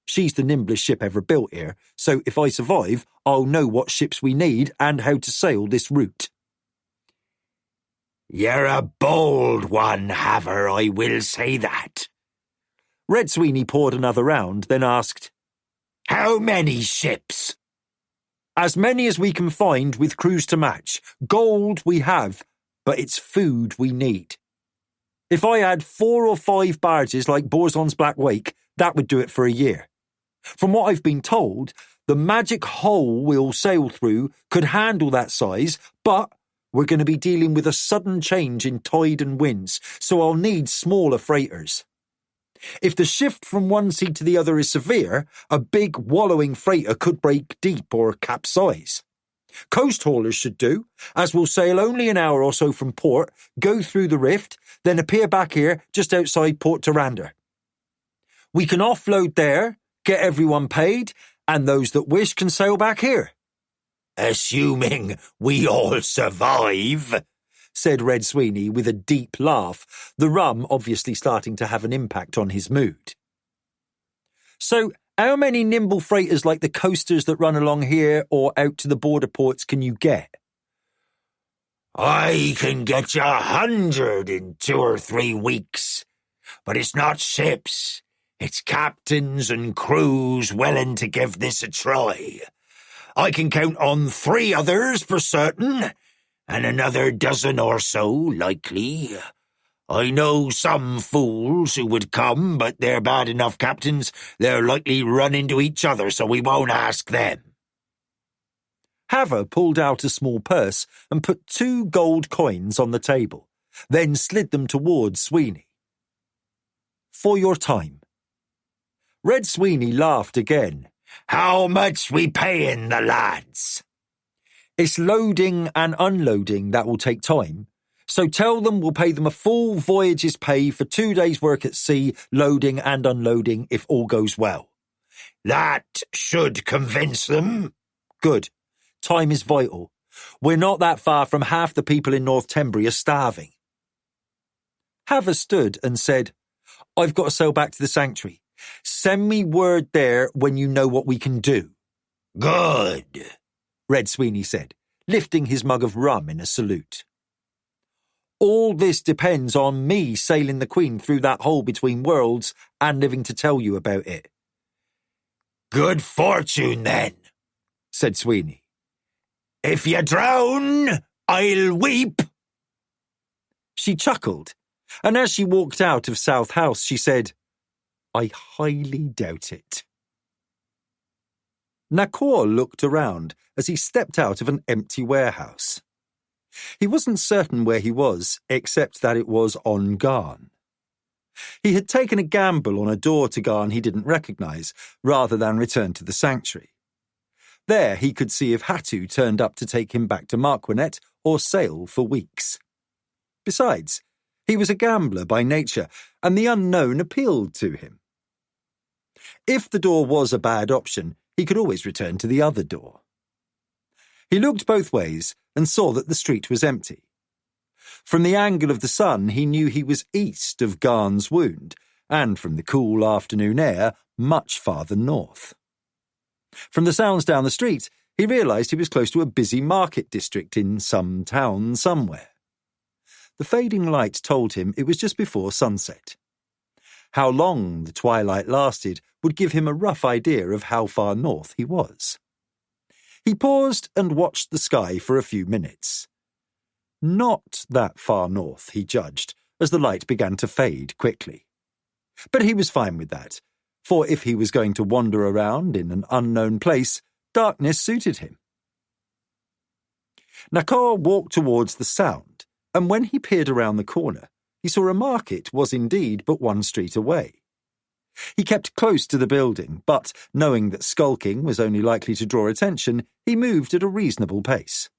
She's the nimblest ship ever built here, so if I survive, I'll know what ships we need and how to sail this route. You're a bold one, Haver, I will say that. Red Sweeney poured another round, then asked, How many ships? As many as we can find with crews to match. Gold we have, but it's food we need. If I had 4 or 5 barges like Borzon's Black Wake, that would do it for a year. From what I've been told, the magic hole we'll sail through could handle that size, but we're going to be dealing with a sudden change in tide and winds, so I'll need smaller freighters. If the shift from one sea to the other is severe, a big wallowing freighter could break deep or capsize. Coast haulers should do, as we'll sail only an hour or so from port, go through the rift, then appear back here just outside Port Tyrande. We can offload there, get everyone paid, and those that wish can sail back here. Assuming we all survive, said Red Sweeney with a deep laugh, the rum obviously starting to have an impact on his mood. So, how many nimble freighters like the coasters that run along here or out to the border ports can you get? I can get you 100 in 2 or 3 weeks, but it's not ships. It's captains and crews willing to give this a try. I can count on 3 others for certain, and another dozen or so likely. I know some fools who would come, but they're bad enough captains, they'll likely run into each other, so we won't ask them. Hava pulled out a small purse and put 2 gold coins on the table, then slid them towards Sweeney. "For your time." Red Sweeney laughed again. "How much we payin' the lads?" "It's loading and unloading that will take time, so tell them we'll pay them a full voyage's pay for 2 days' work at sea, loading and unloading if all goes well." "That should convince them." "Good. Time is vital. We're not that far from half the people in North Tembry are starving." Hava stood and said, "I've got to sail back to the sanctuary. Send me word there when you know what we can do." "Good," Red Sweeney said, lifting his mug of rum in a salute. "All this depends on me sailing the Queen through that hole between worlds and living to tell you about it." "Good fortune, then," said Sweeney. "If you drown, I'll weep." She chuckled, and as she walked out of South House, she said, "I highly doubt it." Nakor looked around as he stepped out of an empty warehouse. He wasn't certain where he was, except that it was on Garn. He had taken a gamble on a door to Garn he didn't recognise, rather than return to the sanctuary. There he could see if Hatu turned up to take him back to Marquinet or sail for weeks. Besides, he was a gambler by nature, and the unknown appealed to him. If the door was a bad option, he could always return to the other door. He looked both ways and saw that the street was empty. From the angle of the sun, he knew he was east of Garn's Wound, and from the cool afternoon air, much farther north. From the sounds down the street, he realised he was close to a busy market district in some town somewhere. The fading light told him it was just before sunset. How long the twilight lasted would give him a rough idea of how far north he was. He paused and watched the sky for a few minutes. Not that far north, he judged, as the light began to fade quickly. But he was fine with that, for if he was going to wander around in an unknown place, darkness suited him. Nakor walked towards the sound, and when he peered around the corner, he saw a market was indeed but one street away. He kept close to the building, but, knowing that skulking was only likely to draw attention, he moved at a reasonable pace.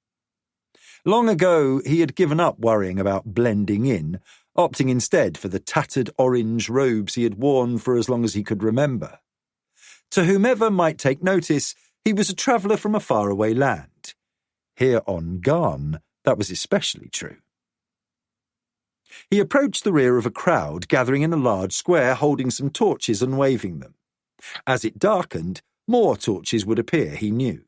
Long ago, he had given up worrying about blending in, opting instead for the tattered orange robes he had worn for as long as he could remember. To whomever might take notice, he was a traveller from a faraway land. Here on Garn, that was especially true. He approached the rear of a crowd gathering in a large square holding some torches and waving them. As it darkened, more torches would appear, he knew.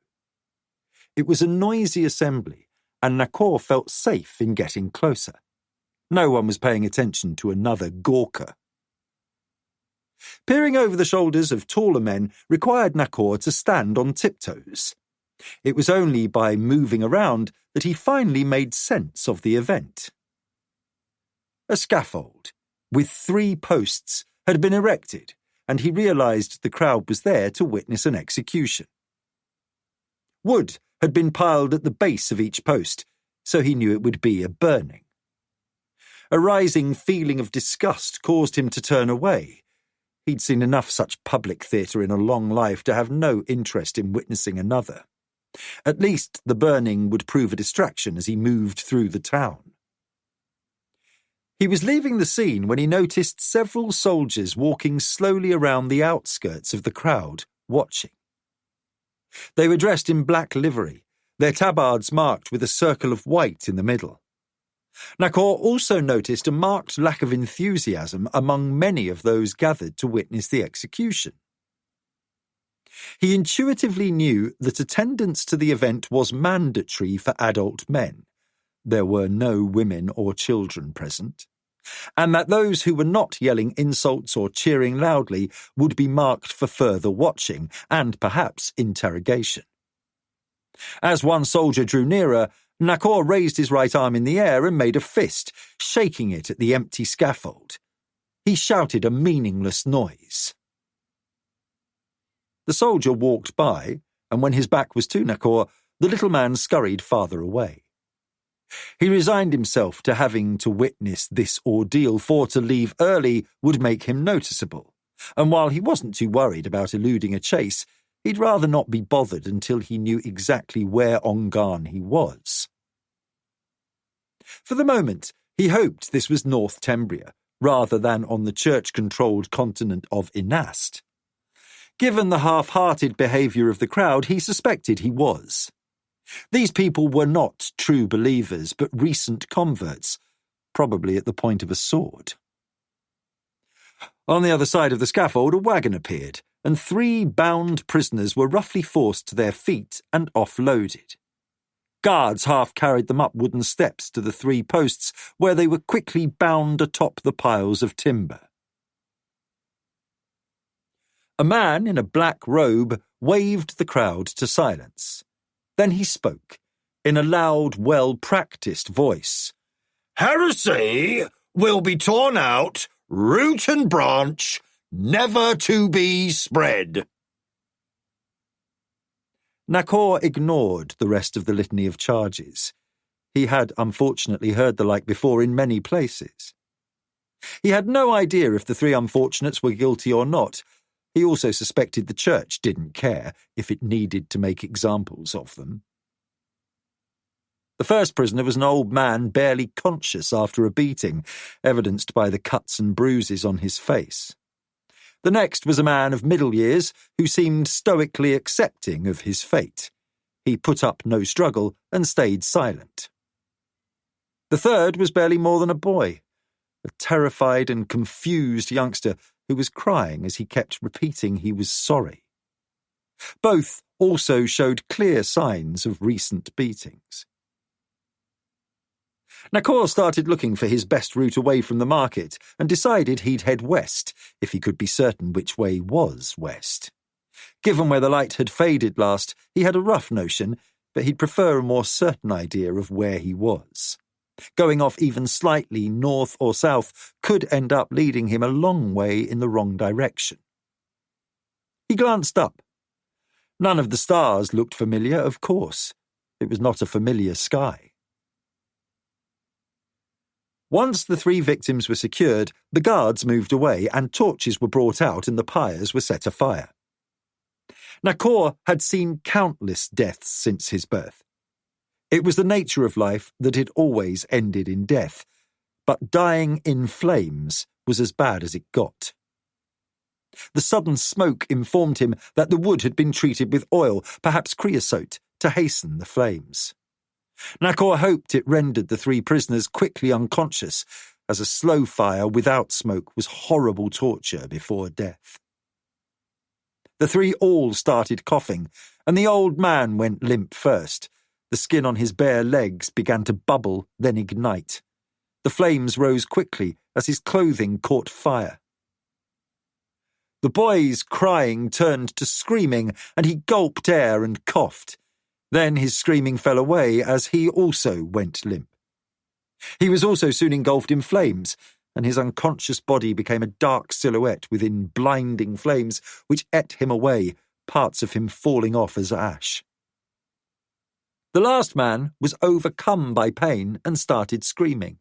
It was a noisy assembly, and Nakor felt safe in getting closer. No one was paying attention to another Gawker. Peering over the shoulders of taller men required Nakor to stand on tiptoes. It was only by moving around that he finally made sense of the event. A scaffold, with 3 posts, had been erected, and he realised the crowd was there to witness an execution. Wood had been piled at the base of each post, so he knew it would be a burning. A rising feeling of disgust caused him to turn away. He'd seen enough such public theatre in a long life to have no interest in witnessing another. At least the burning would prove a distraction as he moved through the town. He was leaving the scene when he noticed several soldiers walking slowly around the outskirts of the crowd, watching. They were dressed in black livery, their tabards marked with a circle of white in the middle. Nakor also noticed a marked lack of enthusiasm among many of those gathered to witness the execution. He intuitively knew that attendance to the event was mandatory for adult men. There were no women or children present, and that those who were not yelling insults or cheering loudly would be marked for further watching and perhaps interrogation. As one soldier drew nearer, Nakor raised his right arm in the air and made a fist, shaking it at the empty scaffold. He shouted a meaningless noise. The soldier walked by, and when his back was to Nakor, the little man scurried farther away. He resigned himself to having to witness this ordeal, for to leave early would make him noticeable, and while he wasn't too worried about eluding a chase, he'd rather not be bothered until he knew exactly where on Garn he was. For the moment, he hoped this was North Tembria, rather than on the church-controlled continent of Inast. Given the half-hearted behaviour of the crowd, he suspected he was. These people were not true believers, but recent converts, probably at the point of a sword. On the other side of the scaffold, a wagon appeared, and 3 bound prisoners were roughly forced to their feet and offloaded. Guards half carried them up wooden steps to the 3 posts, where they were quickly bound atop the piles of timber. A man in a black robe waved the crowd to silence. Then he spoke, in a loud, well-practiced voice. Heresy will be torn out, root and branch, never to be spread. Nakor ignored the rest of the litany of charges. He had unfortunately heard the like before in many places. He had no idea if the 3 unfortunates were guilty or not. He also suspected the church didn't care if it needed to make examples of them. The first prisoner was an old man barely conscious after a beating, evidenced by the cuts and bruises on his face. The next was a man of middle years who seemed stoically accepting of his fate. He put up no struggle and stayed silent. The third was barely more than a boy, a terrified and confused youngster who was crying as he kept repeating he was sorry. Both also showed clear signs of recent beatings. Nakor started looking for his best route away from the market and decided he'd head west, if he could be certain which way was west. Given where the light had faded last, he had a rough notion, but he'd prefer a more certain idea of where he was. Going off even slightly north or south could end up leading him a long way in the wrong direction. He glanced up. None of the stars looked familiar, of course. It was not a familiar sky. Once the 3 victims were secured, the guards moved away and torches were brought out and the pyres were set afire. Nakor had seen countless deaths since his birth. It was the nature of life that it always ended in death, but dying in flames was as bad as it got. The sudden smoke informed him that the wood had been treated with oil, perhaps creosote, to hasten the flames. Nakor hoped it rendered the 3 prisoners quickly unconscious, as a slow fire without smoke was horrible torture before death. The 3 all started coughing, and the old man went limp first. The skin on his bare legs began to bubble, then ignite. The flames rose quickly as his clothing caught fire. The boy's crying turned to screaming, and he gulped air and coughed. Then his screaming fell away as he also went limp. He was also soon engulfed in flames, and his unconscious body became a dark silhouette within blinding flames which ate him away, parts of him falling off as ash. The last man was overcome by pain and started screaming.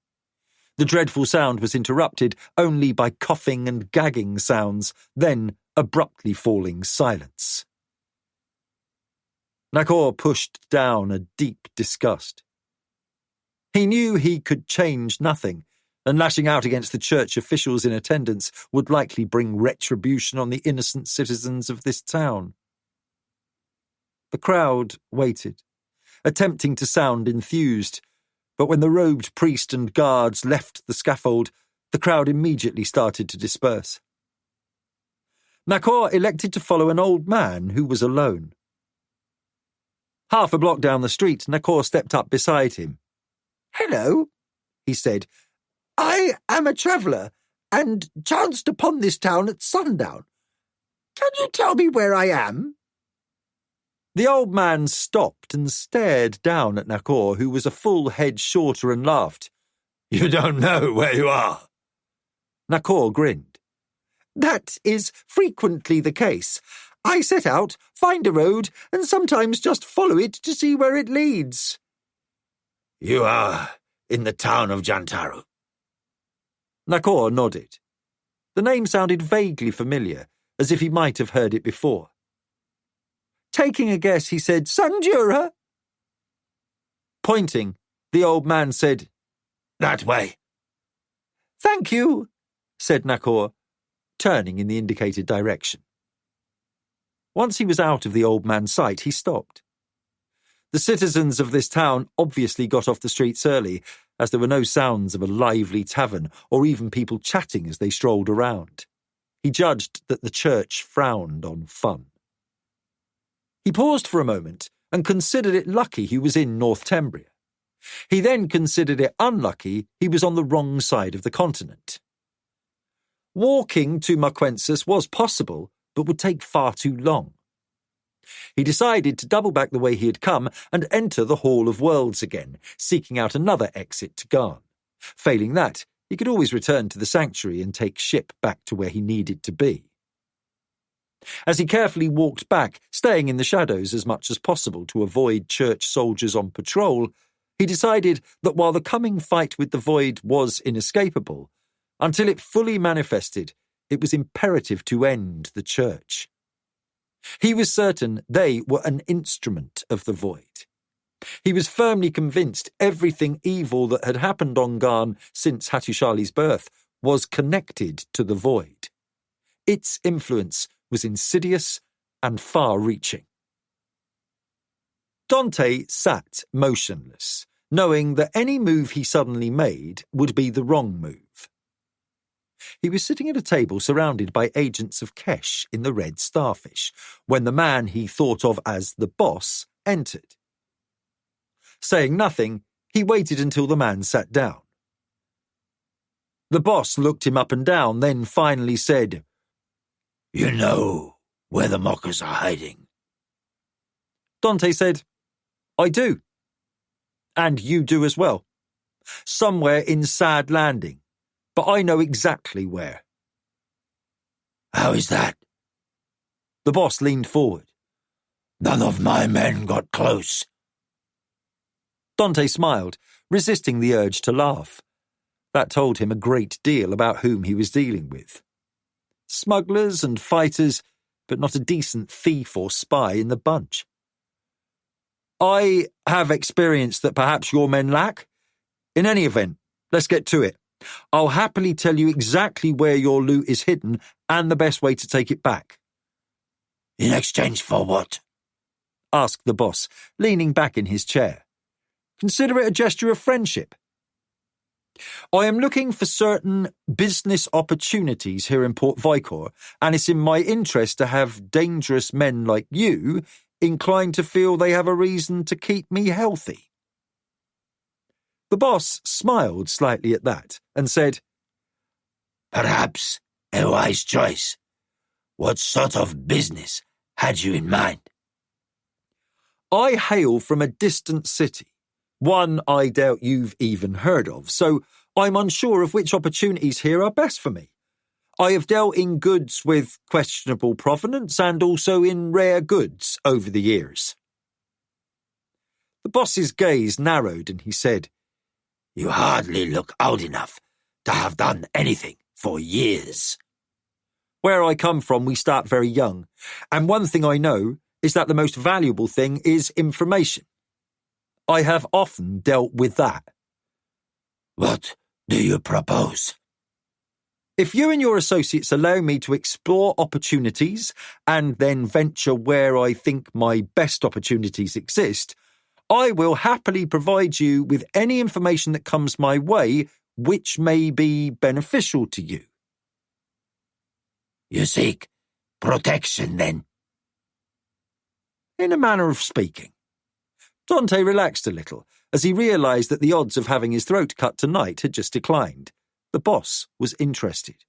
The dreadful sound was interrupted only by coughing and gagging sounds, then abruptly falling silence. Nakor pushed down a deep disgust. He knew he could change nothing, and lashing out against the church officials in attendance would likely bring retribution on the innocent citizens of this town. The crowd waited, attempting to sound enthused, but when the robed priest and guards left the scaffold, the crowd immediately started to disperse. Nakor elected to follow an old man who was alone. Half a block down the street, Nakor stepped up beside him. "Hello," he said. "I am a traveller, and chanced upon this town at sundown. Can you tell me where I am?" The old man stopped and stared down at Nakor, who was a full head shorter, and laughed. "You don't know where you are?" Nakor grinned. "That is frequently the case. I set out, find a road, and sometimes just follow it to see where it leads." "You are in the town of Jantaro?" Nakor nodded. The name sounded vaguely familiar, as if he might have heard it before. Taking a guess, he said, "Sanjura?" Pointing, the old man said, "That way." "Thank you," said Nakor, turning in the indicated direction. Once he was out of the old man's sight, he stopped. The citizens of this town obviously got off the streets early, as there were no sounds of a lively tavern or even people chatting as they strolled around. He judged that the church frowned on fun. He paused for a moment and considered it lucky he was in North Tembria. He then considered it unlucky he was on the wrong side of the continent. Walking to Marquensis was possible, but would take far too long. He decided to double back the way he had come and enter the Hall of Worlds again, seeking out another exit to Garn. Failing that, he could always return to the sanctuary and take ship back to where he needed to be. As he carefully walked back, staying in the shadows as much as possible to avoid church soldiers on patrol, he decided that while the coming fight with the Void was inescapable, until it fully manifested, it was imperative to end the church. He was certain they were an instrument of the Void. He was firmly convinced everything evil that had happened on Garn since Hattushali's birth was connected to the Void. Its influence was insidious and far-reaching. Dante sat motionless, knowing that any move he suddenly made would be the wrong move. He was sitting at a table surrounded by agents of Kesh in the Red Starfish, when the man he thought of as the boss entered. Saying nothing, he waited until the man sat down. The boss looked him up and down, then finally said, "You know where the mockers are hiding?" Dante said, "I do. And you do as well. Somewhere in Sad Landing. But I know exactly where." "How is that?" The boss leaned forward. "None of my men got close." Dante smiled, resisting the urge to laugh. That told him a great deal about whom he was dealing with. Smugglers and fighters, but not a decent thief or spy in the bunch. "I have experience that perhaps your men lack. In any event, let's get to it. I'll happily tell you exactly where your loot is hidden and the best way to take it back." "In exchange for what?" asked the boss, leaning back in his chair. "Consider it a gesture of friendship. I am looking for certain business opportunities here in Port Vicor, and it's in my interest to have dangerous men like you inclined to feel they have a reason to keep me healthy." The boss smiled slightly at that and said, "Perhaps a wise choice. What sort of business had you in mind?" "I hail from a distant city, one I doubt you've even heard of, so I'm unsure of which opportunities here are best for me. I have dealt in goods with questionable provenance and also in rare goods over the years." The boss's gaze narrowed and he said, "You hardly look old enough to have done anything for years." "Where I come from, we start very young, and one thing I know is that the most valuable thing is information. I have often dealt with that." "What do you propose?" "If you and your associates allow me to explore opportunities and then venture where I think my best opportunities exist, I will happily provide you with any information that comes my way which may be beneficial to you." "You seek protection, then?" "In a manner of speaking." Dante relaxed a little as he realized that the odds of having his throat cut tonight had just declined. The boss was interested.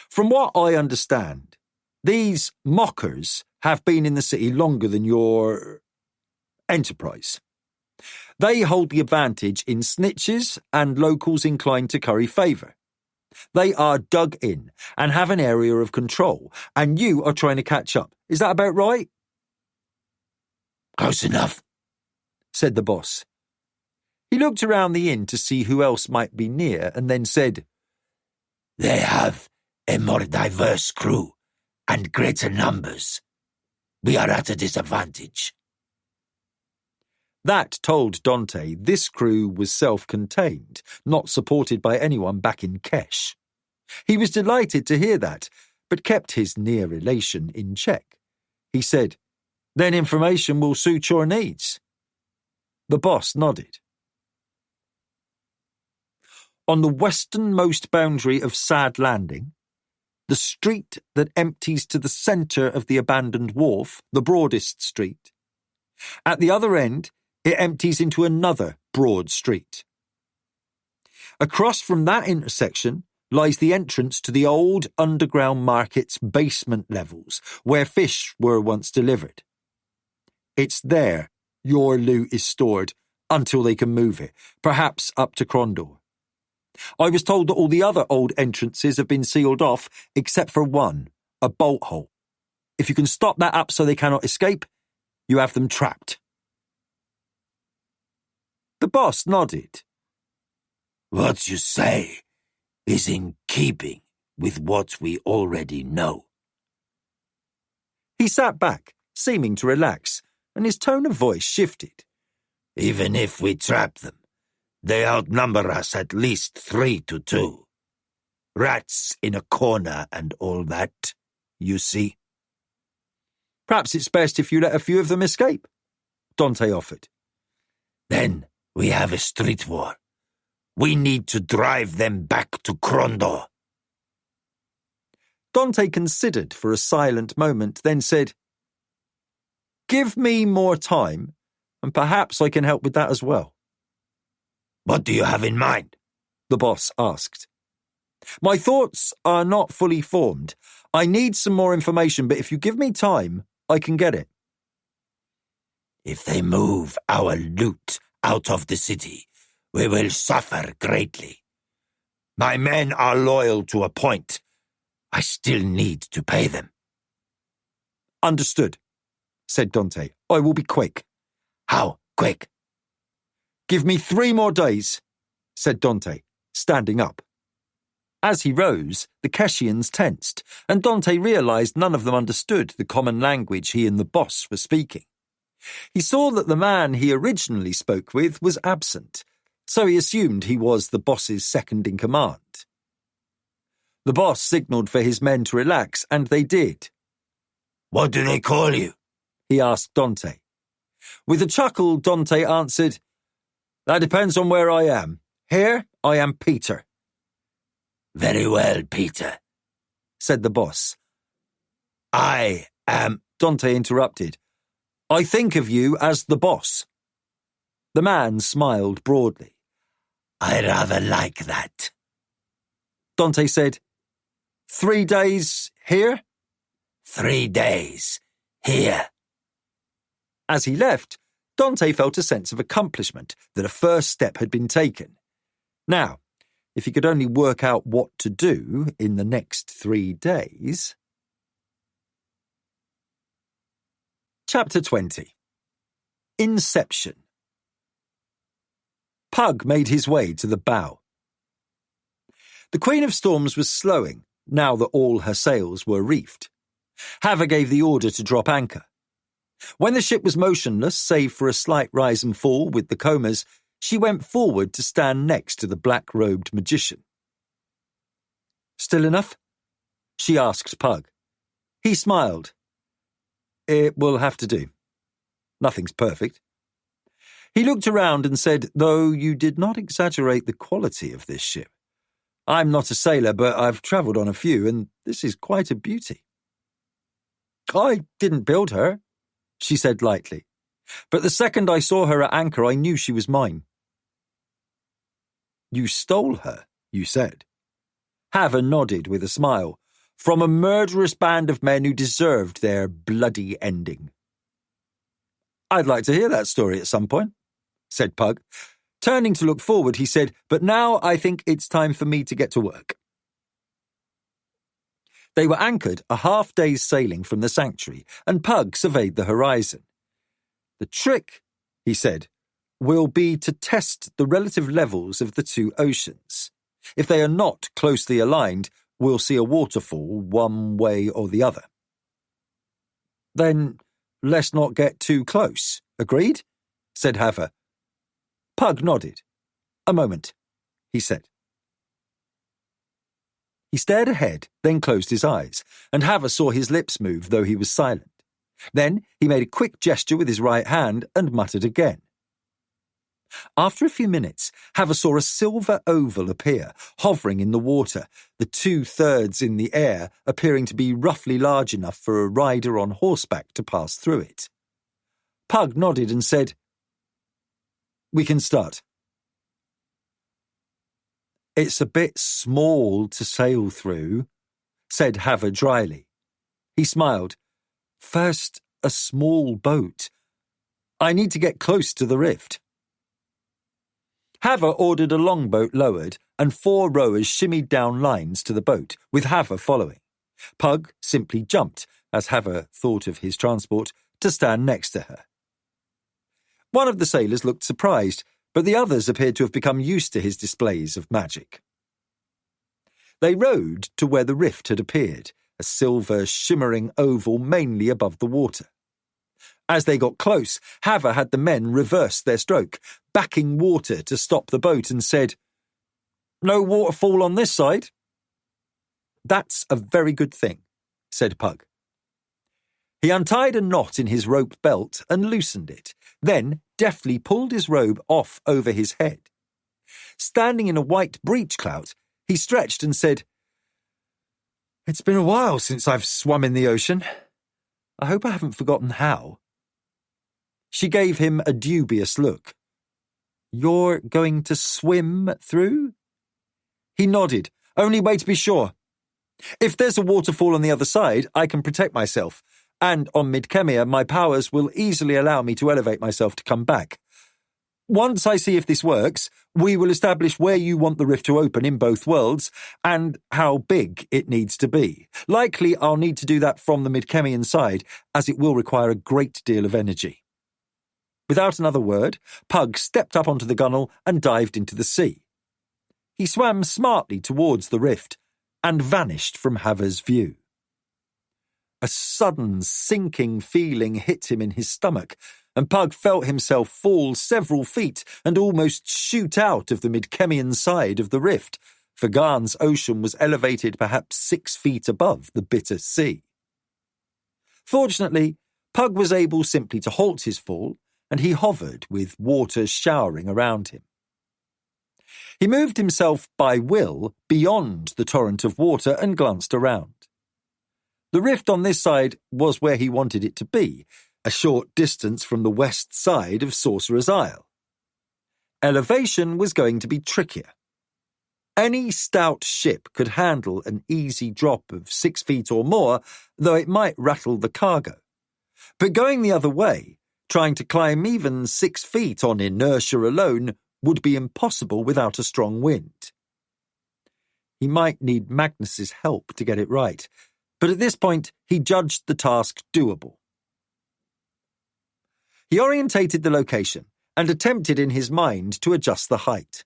"From what I understand, these mockers have been in the city longer than your enterprise. They hold the advantage in snitches and locals inclined to curry favour. They are dug in and have an area of control, and you are trying to catch up. Is that about right? Close enough, said the boss. He looked around the inn to see who else might be near and then said, They have a more diverse crew and greater numbers. We are at a disadvantage. That told Dante this crew was self-contained, not supported by anyone back in Kesh. He was delighted to hear that, but kept his near relation in check. He said, Then information will suit your needs. The boss nodded. On the westernmost boundary of Sad Landing, the street that empties to the centre of the abandoned wharf, the broadest street, at the other end, it empties into another broad street. Across from that intersection lies the entrance to the old underground market's basement levels, where fish were once delivered. It's there your loot is stored until they can move it, perhaps up to Crondor. I was told that all the other old entrances have been sealed off, except for one, a bolt hole. If you can stop that up so they cannot escape, you have them trapped. The boss nodded. What you say is in keeping with what we already know. He sat back, seeming to relax, and his tone of voice shifted. Even if we trap them, they outnumber us at least 3-2. Rats in a corner and all that, you see. Perhaps it's best if you let a few of them escape, Dante offered. Then we have a street war. We need to drive them back to Crondor. Dante considered for a silent moment, then said, Give me more time, and perhaps I can help with that as well. What do you have in mind? The boss asked. My thoughts are not fully formed. I need some more information, but if you give me time, I can get it. If they move our loot out of the city, we will suffer greatly. My men are loyal to a point. I still need to pay them. Understood, said Dante. I will be quick. How quick? Give me 3 more days, said Dante, standing up. As he rose, the Keshians tensed, and Dante realized none of them understood the common language he and the boss were speaking. He saw that the man he originally spoke with was absent, so he assumed he was the boss's second-in-command. The boss signalled for his men to relax, and they did. What do they call you? He asked Dante. With a chuckle, Dante answered, That depends on where I am. Here, I am Peter. Very well, Peter, said the boss. I am... Dante interrupted. I think of you as the boss. The man smiled broadly. I rather like that. Dante said, 3 days here? 3 days here. As he left, Dante felt a sense of accomplishment that a first step had been taken. Now, if he could only work out what to do in the next 3 days... Chapter 20. Inception. Pug made his way to the bow. The Queen of Storms was slowing, now that all her sails were reefed. Hava gave the order to drop anchor. When the ship was motionless, save for a slight rise and fall with the combers, she went forward to stand next to the black-robed magician. Still enough? She asked Pug. He smiled. It will have to do. Nothing's perfect. He looked around and said, though you did not exaggerate the quality of this ship. I'm not a sailor, but I've travelled on a few, and this is quite a beauty. I didn't build her, she said lightly. But the second I saw her at anchor, I knew she was mine. You stole her, you said. Hava nodded with a smile. From a murderous band of men who deserved their bloody ending. I'd like to hear that story at some point, said Pug. Turning to look forward, he said, but now I think it's time for me to get to work. They were anchored a half-day's sailing from the sanctuary, and Pug surveyed the horizon. The trick, he said, will be to test the relative levels of the two oceans. If they are not closely aligned, we'll see a waterfall one way or the other. Then let's not get too close, agreed? Said Haver. Pug nodded. A moment, he said. He stared ahead, then closed his eyes, and Haver saw his lips move, though he was silent. Then he made a quick gesture with his right hand and muttered again. After a few minutes, Haver saw a silver oval appear, hovering in the water, the 2/3 in the air appearing to be roughly large enough for a rider on horseback to pass through it. Pug nodded and said, "We can start." "It's a bit small to sail through," said Haver dryly. He smiled. "First, a small boat. I need to get close to the rift." Haver ordered a longboat lowered, and 4 rowers shimmied down lines to the boat, with Haver following. Pug simply jumped, as Haver thought of his transport, to stand next to her. One of the sailors looked surprised, but the others appeared to have become used to his displays of magic. They rowed to where the rift had appeared, a silver, shimmering oval mainly above the water. As they got close, Haver had the men reverse their stroke, backing water to stop the boat, and said, "No waterfall on this side." "That's a very good thing," said Pug. He untied a knot in his rope belt and loosened it, then deftly pulled his robe off over his head. Standing in a white breechclout, he stretched and said, "It's been a while since I've swum in the ocean. I hope I haven't forgotten how." She gave him a dubious look. "You're going to swim through?" He nodded. "Only way to be sure. If there's a waterfall on the other side, I can protect myself, and on Midkemia my powers will easily allow me to elevate myself to come back. Once I see if this works, we will establish where you want the rift to open in both worlds, and how big it needs to be. Likely I'll need to do that from the Midkemian side, as it will require a great deal of energy." Without another word, Pug stepped up onto the gunwale and dived into the sea. He swam smartly towards the rift and vanished from Haver's view. A sudden sinking feeling hit him in his stomach, and Pug felt himself fall several feet and almost shoot out of the Midkemian side of the rift, for Garn's ocean was elevated perhaps 6 feet above the bitter sea. Fortunately, Pug was able simply to halt his fall, and he hovered with water showering around him. He moved himself by will beyond the torrent of water and glanced around. The rift on this side was where he wanted it to be, a short distance from the west side of Sorcerer's Isle. Elevation was going to be trickier. Any stout ship could handle an easy drop of 6 feet or more, though it might rattle the cargo. But going the other way, trying to climb even 6 feet on inertia alone, would be impossible without a strong wind. He might need Magnus's help to get it right, but at this point he judged the task doable. He orientated the location and attempted in his mind to adjust the height.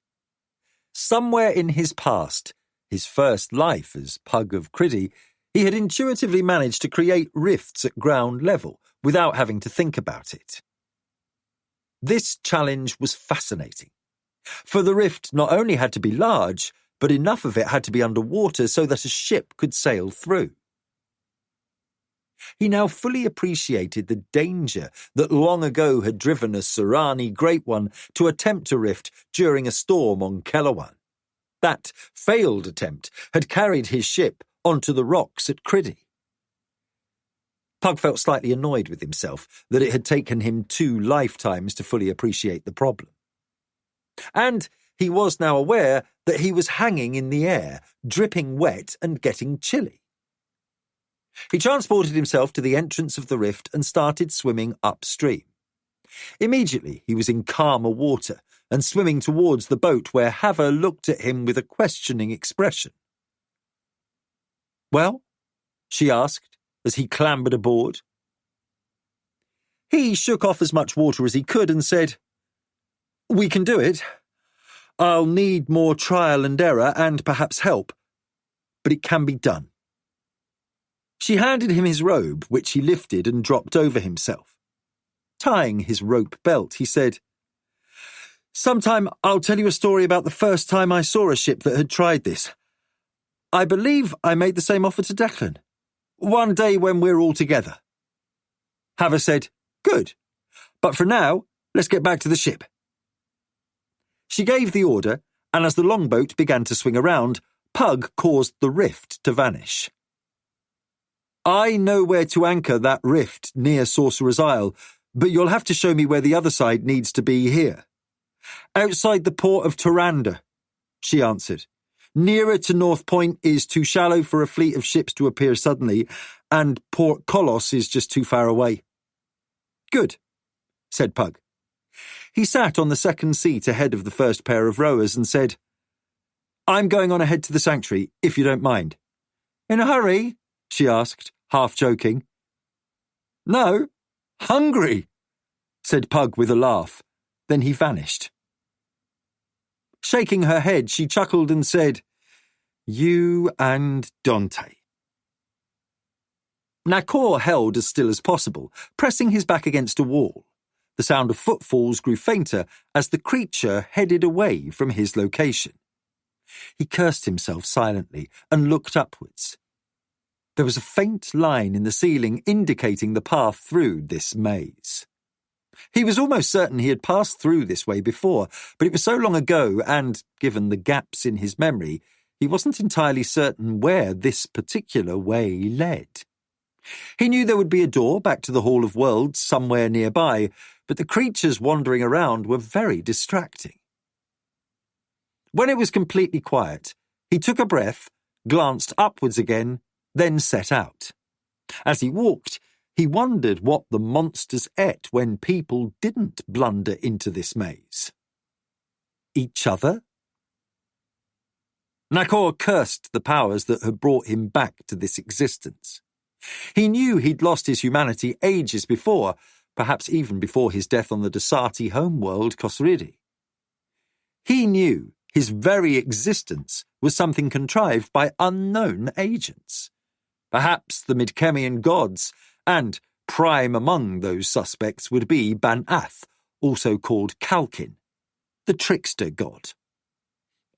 Somewhere in his past, his first life as Pug of Criddy, he had intuitively managed to create rifts at ground level without having to think about it. This challenge was fascinating, for the rift not only had to be large, but enough of it had to be underwater so that a ship could sail through. He now fully appreciated the danger that long ago had driven a Serani Great One to attempt a rift during a storm on Kellowan. That failed attempt had carried his ship onto the rocks at Criddy. Pug felt slightly annoyed with himself that it had taken him 2 lifetimes to fully appreciate the problem. And he was now aware that he was hanging in the air, dripping wet and getting chilly. He transported himself to the entrance of the rift and started swimming upstream. Immediately he was in calmer water and swimming towards the boat, where Haver looked at him with a questioning expression. "Well?" she asked as he clambered aboard. He shook off as much water as he could and said, "We can do it. I'll need more trial and error and perhaps help, but it can be done." She handed him his robe, which he lifted and dropped over himself. Tying his rope belt, he said, "Sometime I'll tell you a story about the first time I saw a ship that had tried this. I believe I made the same offer to Declan. One day when we're all together." Haver said, "Good, but for now, let's get back to the ship." She gave the order, and as the longboat began to swing around, Pug caused the rift to vanish. "I know where to anchor that rift near Sorcerer's Isle, but you'll have to show me where the other side needs to be here." "Outside the port of Toranda," she answered. "Nearer to North Point is too shallow for a fleet of ships to appear suddenly, and Port Kolos is just too far away." "Good," said Pug. He sat on the second seat ahead of the first pair of rowers and said, "I'm going on ahead to the sanctuary, if you don't mind." "In a hurry?" she asked, half joking. "No, hungry," said Pug with a laugh. Then he vanished. Shaking her head, she chuckled and said, "You and Dante." Nakor held as still as possible, pressing his back against a wall. The sound of footfalls grew fainter as the creature headed away from his location. He cursed himself silently and looked upwards. There was a faint line in the ceiling indicating the path through this maze. He was almost certain he had passed through this way before, but it was so long ago and, given the gaps in his memory, he wasn't entirely certain where this particular way led. He knew there would be a door back to the Hall of Worlds somewhere nearby, but the creatures wandering around were very distracting. When it was completely quiet, he took a breath, glanced upwards again, then set out. As he walked, he wondered what the monsters ate when people didn't blunder into this maze. Each other? Nakor cursed the powers that had brought him back to this existence. He knew he'd lost his humanity ages before, perhaps even before his death on the Desati homeworld Khosridi. He knew his very existence was something contrived by unknown agents. Perhaps the Midkemian gods, and prime among those suspects would be Ban-Ath, also called Kalkin, the trickster god.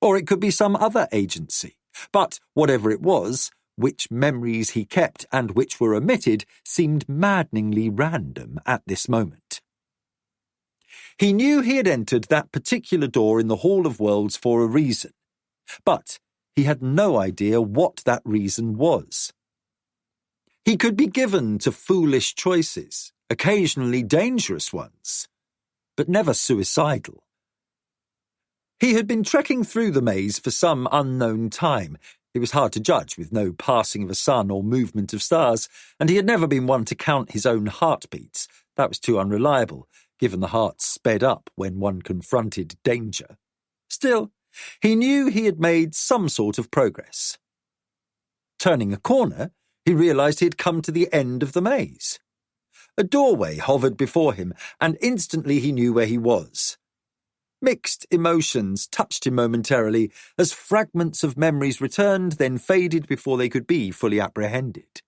Or it could be some other agency, but whatever it was, which memories he kept and which were omitted seemed maddeningly random at this moment. He knew he had entered that particular door in the Hall of Worlds for a reason, but he had no idea what that reason was. He could be given to foolish choices, occasionally dangerous ones, but never suicidal. He had been trekking through the maze for some unknown time. It was hard to judge with no passing of a sun or movement of stars, and he had never been one to count his own heartbeats. That was too unreliable, given the heart sped up when one confronted danger. Still, he knew he had made some sort of progress. Turning a corner, he realized he had come to the end of the maze. A doorway hovered before him, and instantly he knew where he was. Mixed emotions touched him momentarily as fragments of memories returned, then faded before they could be fully apprehended.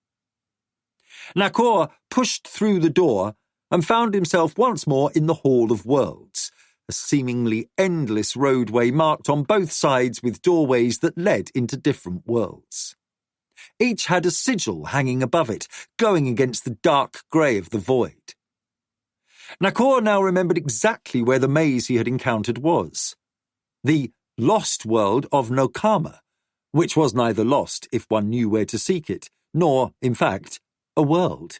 Nakor pushed through the door and found himself once more in the Hall of Worlds, a seemingly endless roadway marked on both sides with doorways that led into different worlds. Each had a sigil hanging above it, glowing against the dark grey of the void. Nakor now remembered exactly where the maze he had encountered was. The lost world of Nokama, which was neither lost if one knew where to seek it, nor, in fact, a world.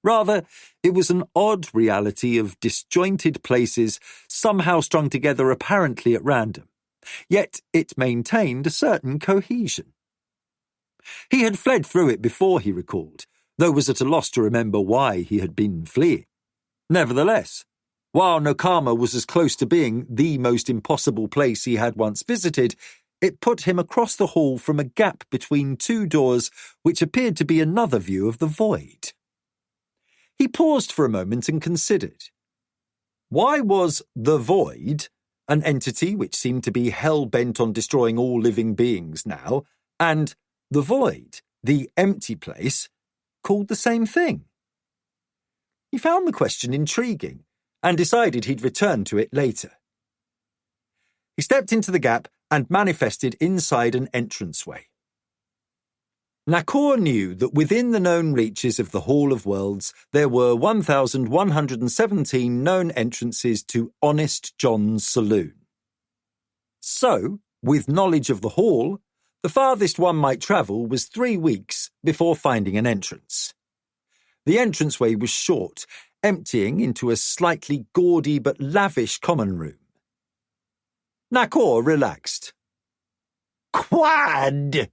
Rather, it was an odd reality of disjointed places, somehow strung together apparently at random. Yet it maintained a certain cohesion. He had fled through it before, he recalled, though was at a loss to remember why he had been fleeing. Nevertheless, while Nokama was as close to being the most impossible place he had once visited, It put him across the hall from a gap between two doors which appeared to be another view of the void. He paused for a moment and considered. Why was the void, an entity which seemed to be hell-bent on destroying all living beings now, and the void, the empty place, called the same thing? He found the question intriguing and decided he'd return to it later. He stepped into the gap and manifested inside an entranceway. Nakor knew that within the known reaches of the Hall of Worlds there were 1,117 known entrances to Honest John's saloon. So, with knowledge of the hall, the farthest one might travel was 3 weeks before finding an entrance. The entranceway was short, emptying into a slightly gaudy but lavish common room. Nakor relaxed. "Quad!"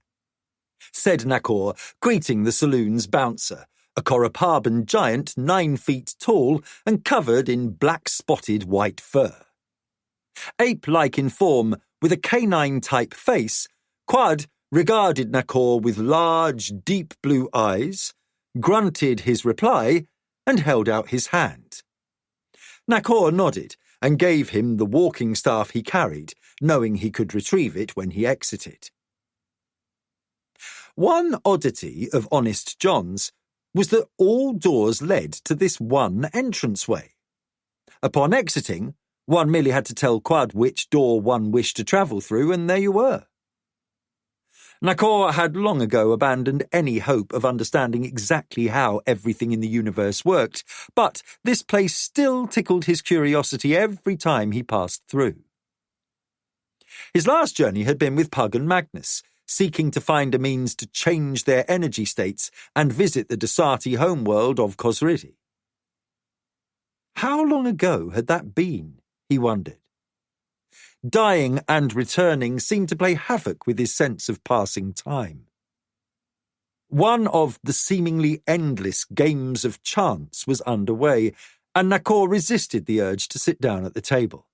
said Nakor, greeting the saloon's bouncer, a Coropaban giant 9 feet tall and covered in black-spotted white fur. Ape-like in form, with a canine-type face, Quad regarded Nakor with large, deep blue eyes, grunted his reply, and held out his hand. Nakor nodded and gave him the walking staff he carried, knowing he could retrieve it when he exited. One oddity of Honest John's was that all doors led to this one entranceway. Upon exiting, one merely had to tell Quad which door one wished to travel through, and there you were. Nakor had long ago abandoned any hope of understanding exactly how everything in the universe worked, but this place still tickled his curiosity every time he passed through. His last journey had been with Pug and Magnus, seeking to find a means to change their energy states and visit the Desati homeworld of Khosridi. How long ago had that been, he wondered. Dying and returning seemed to play havoc with his sense of passing time. One of the seemingly endless games of chance was underway, and Nakor resisted the urge to sit down at the table.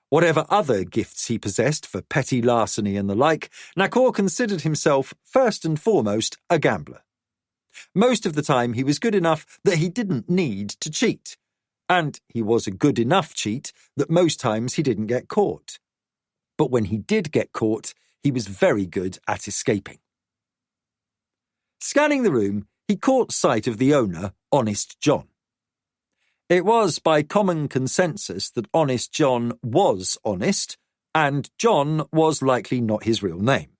Whatever other gifts he possessed for petty larceny and the like, Nakor considered himself, first and foremost, a gambler. Most of the time he was good enough that he didn't need to cheat, and he was a good enough cheat that most times he didn't get caught. But when he did get caught, he was very good at escaping. Scanning the room, he caught sight of the owner, Honest John. It was by common consensus that Honest John was honest, and John was likely not his real name.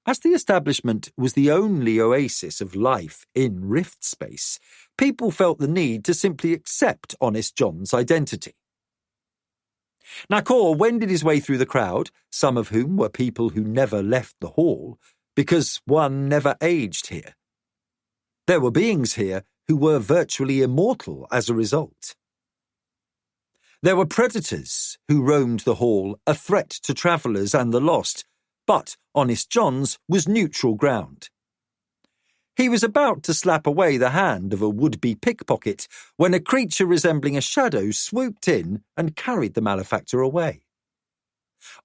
As the establishment was the only oasis of life in Rift space, people felt the need to simply accept Honest John's identity. Nakor wended his way through the crowd, some of whom were people who never left the hall, because one never aged here. There were beings here who were virtually immortal as a result. There were predators who roamed the hall, a threat to travellers and the lost, but Honest John's was neutral ground. He was about to slap away the hand of a would-be pickpocket when a creature resembling a shadow swooped in and carried the malefactor away.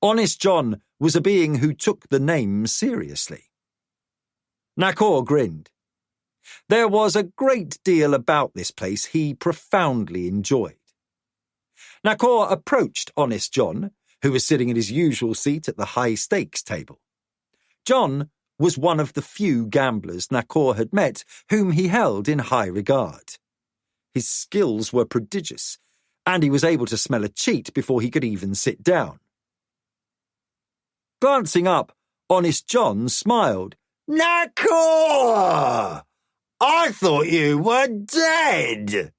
Honest John was a being who took the name seriously. Nakor grinned. There was a great deal about this place he profoundly enjoyed. Nakor approached Honest John, who was sitting at his usual seat at the high-stakes table. John was one of the few gamblers Nakor had met whom he held in high regard. His skills were prodigious, and he was able to smell a cheat before he could even sit down. Glancing up, Honest John smiled. "Nakor! I thought you were dead."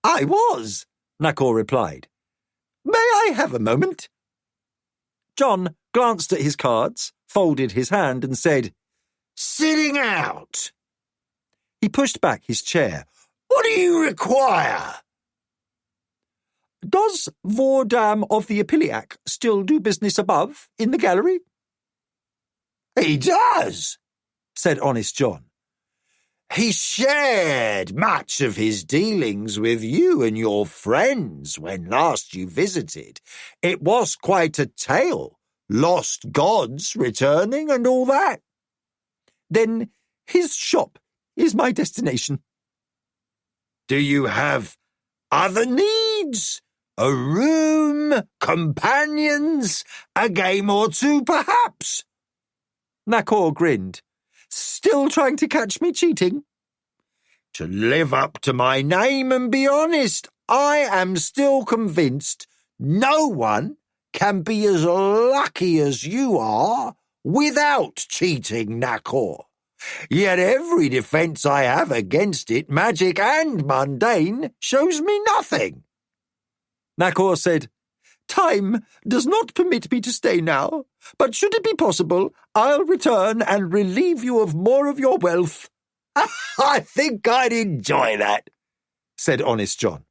"I was," Nakor replied. "May I have a moment?" John glanced at his cards, folded his hand and said, "Sitting out." He pushed back his chair. "What do you require?" "Does Vordam of the Epiliac still do business above, in the gallery?" "He does," said Honest John. He shared much of his dealings with you and your friends when last you visited. It was quite a tale. Lost gods returning and all that. Then his shop is my destination. Do you have other needs? A room, companions, a game or two, perhaps? Nakor grinned. Still trying to catch me cheating? To live up to my name and be honest, I am still convinced no one can be as lucky as you are without cheating, Nakor. Yet every defence I have against it, magic and mundane, shows me nothing. Nakor said, Time does not permit me to stay now, but should it be possible, I'll return and relieve you of more of your wealth. I think I'd enjoy that, said Honest John.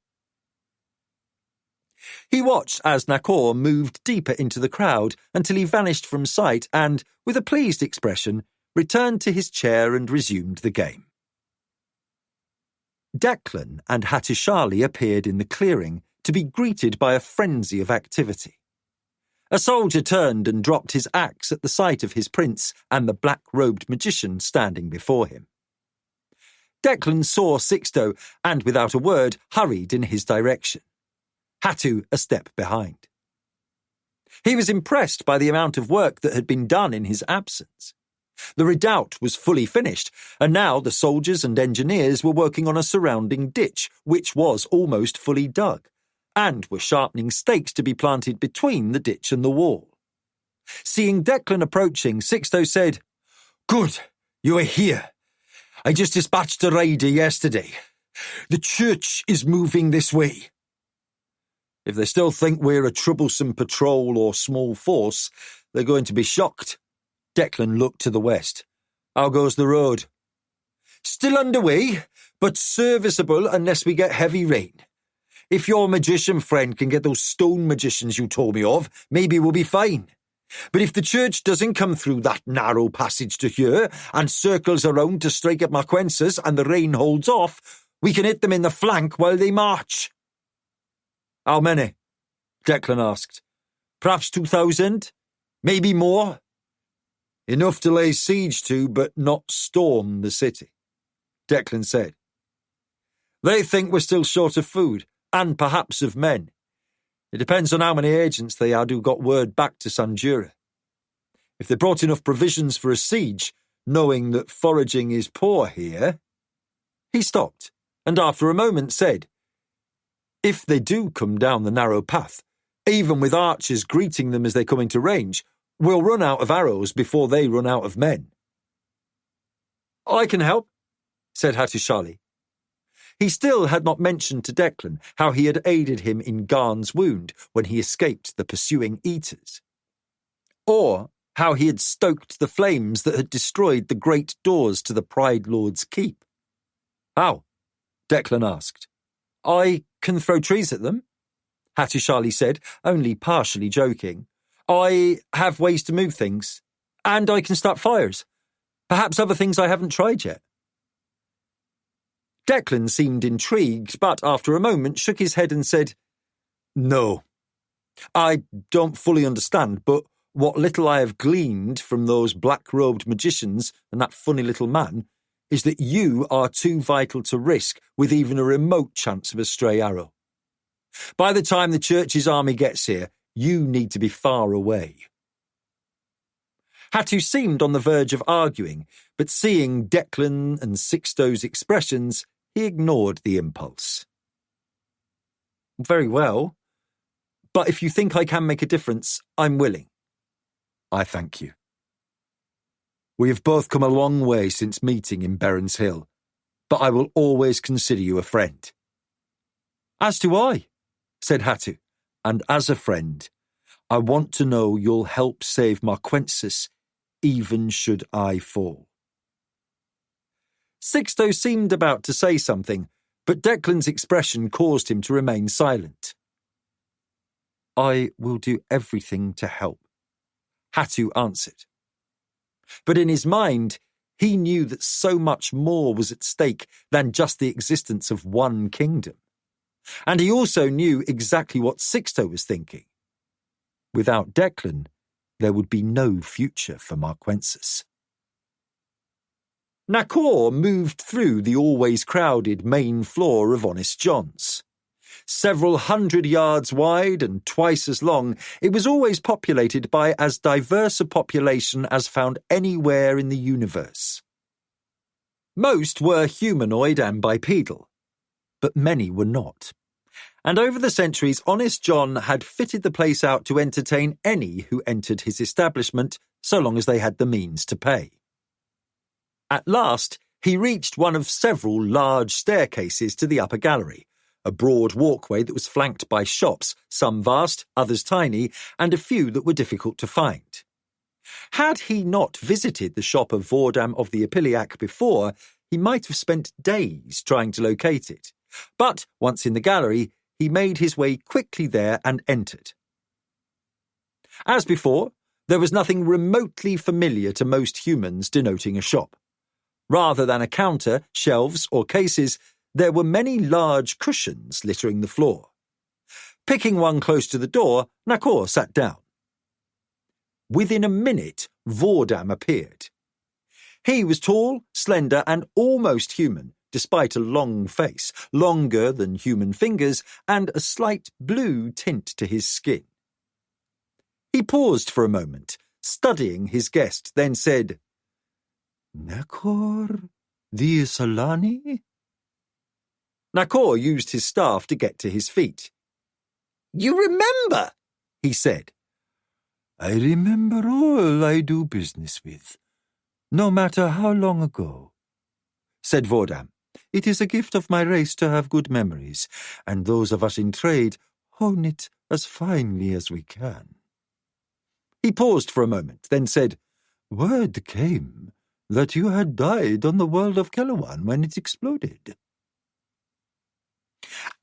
He watched as Nakor moved deeper into the crowd until he vanished from sight and, with a pleased expression, returned to his chair and resumed the game. Declan and Hattusili appeared in the clearing to be greeted by a frenzy of activity. A soldier turned and dropped his axe at the sight of his prince and the black-robed magician standing before him. Declan saw Sixto and, without a word, hurried in his direction. Hattu a step behind. He was impressed by the amount of work that had been done in his absence. The redoubt was fully finished, and now the soldiers and engineers were working on a surrounding ditch, which was almost fully dug, and were sharpening stakes to be planted between the ditch and the wall. Seeing Declan approaching, Sixto said, Good, you are here. I just dispatched a raider yesterday. The church is moving this way. If they still think we're a troublesome patrol or small force, they're going to be shocked. Declan looked to the west. How goes the road? Still underway, but serviceable unless we get heavy rain. If your magician friend can get those stone magicians you told me of, maybe we'll be fine. But if the church doesn't come through that narrow passage to here and circles around to strike at Marquenses and the rain holds off, we can hit them in the flank while they march. How many? Declan asked. Perhaps 2,000? Maybe more? Enough to lay siege to, but not storm the city, Declan said. They think we're still short of food, and perhaps of men. It depends on how many agents they had who got word back to Sanjura. If they brought enough provisions for a siege, knowing that foraging is poor here... He stopped, and after a moment said, If they do come down the narrow path, even with archers greeting them as they come into range, we'll run out of arrows before they run out of men. I can help, said Hattusili. He still had not mentioned to Declan how he had aided him in Garn's wound when he escaped the pursuing eaters, or how he had stoked the flames that had destroyed the great doors to the Pride Lord's keep. How? Declan asked. I can throw trees at them, Hattusili said, only partially joking. I have ways to move things, and I can start fires. Perhaps other things I haven't tried yet. Declan seemed intrigued, but after a moment shook his head and said, No. I don't fully understand, but what little I have gleaned from those black-robed magicians and that funny little man is that you are too vital to risk with even a remote chance of a stray arrow. By the time the church's army gets here, you need to be far away. Hattu seemed on the verge of arguing, but seeing Declan and Sixto's expressions, he ignored the impulse. Very well, but if you think I can make a difference, I'm willing. I thank you. We have both come a long way since meeting in Berrens Hill, but I will always consider you a friend. As do I, said Hattu, and as a friend, I want to know you'll help save Marquensis, even should I fall. Sixto seemed about to say something, but Declan's expression caused him to remain silent. I will do everything to help, Hattu answered. But in his mind, He knew that so much more was at stake than just the existence of one kingdom. And he also knew exactly what Sixto was thinking. Without Declan, there would be no future for Marquensis. Nakor moved through the always crowded main floor of Honest John's. Several 100 yards wide and twice as long, it was always populated by as diverse a population as found anywhere in the universe. Most were humanoid and bipedal, but many were not. And over the centuries, Honest John had fitted the place out to entertain any who entered his establishment, so long as they had the means to pay. At last, he reached one of several large staircases to the upper gallery, a broad walkway that was flanked by shops, some vast, others tiny, and a few that were difficult to find. Had he not visited the shop of Vordam of the Epiliac before, he might have spent days trying to locate it. But, once in the gallery, he made his way quickly there and entered. As before, there was nothing remotely familiar to most humans denoting a shop. Rather than a counter, shelves, or cases, there were many large cushions littering the floor. Picking one close to the door, Nakor sat down. Within a minute, Vordam appeared. He was tall, slender, and almost human, despite a long face, longer than human fingers, and a slight blue tint to his skin. He paused for a moment, studying his guest, then said, "Nakor the Solani?" Nakor used his staff to get to his feet. "You remember," he said. "I remember all I do business with, no matter how long ago," said Vordam. "It is a gift of my race to have good memories, and those of us in trade hone it as finely as we can." He paused for a moment, then said, "Word came that you had died on the world of Kellowan when it exploded."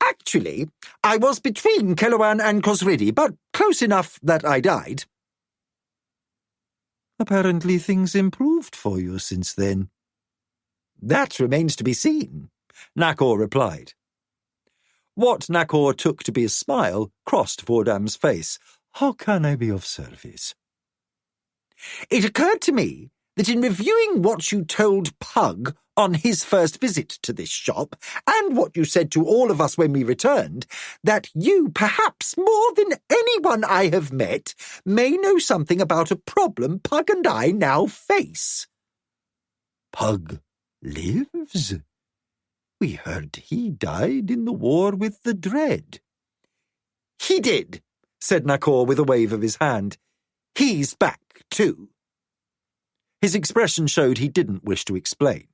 "Actually, I was between Kellowan and Cosridi, but close enough that I died." "Apparently things improved for you since then." "That remains to be seen," Nakor replied. What Nakor took to be a smile crossed Vordam's face. "How can I be of service?" "It occurred to me that in reviewing what you told Pug on his first visit to this shop, and what you said to all of us when we returned, that you, perhaps more than anyone I have met, may know something about a problem Pug and I now face." "Pug lives? We heard he died in the war with the Dread." "He did," said Nakor with a wave of his hand. "He's back, too." His expression showed he didn't wish to explain.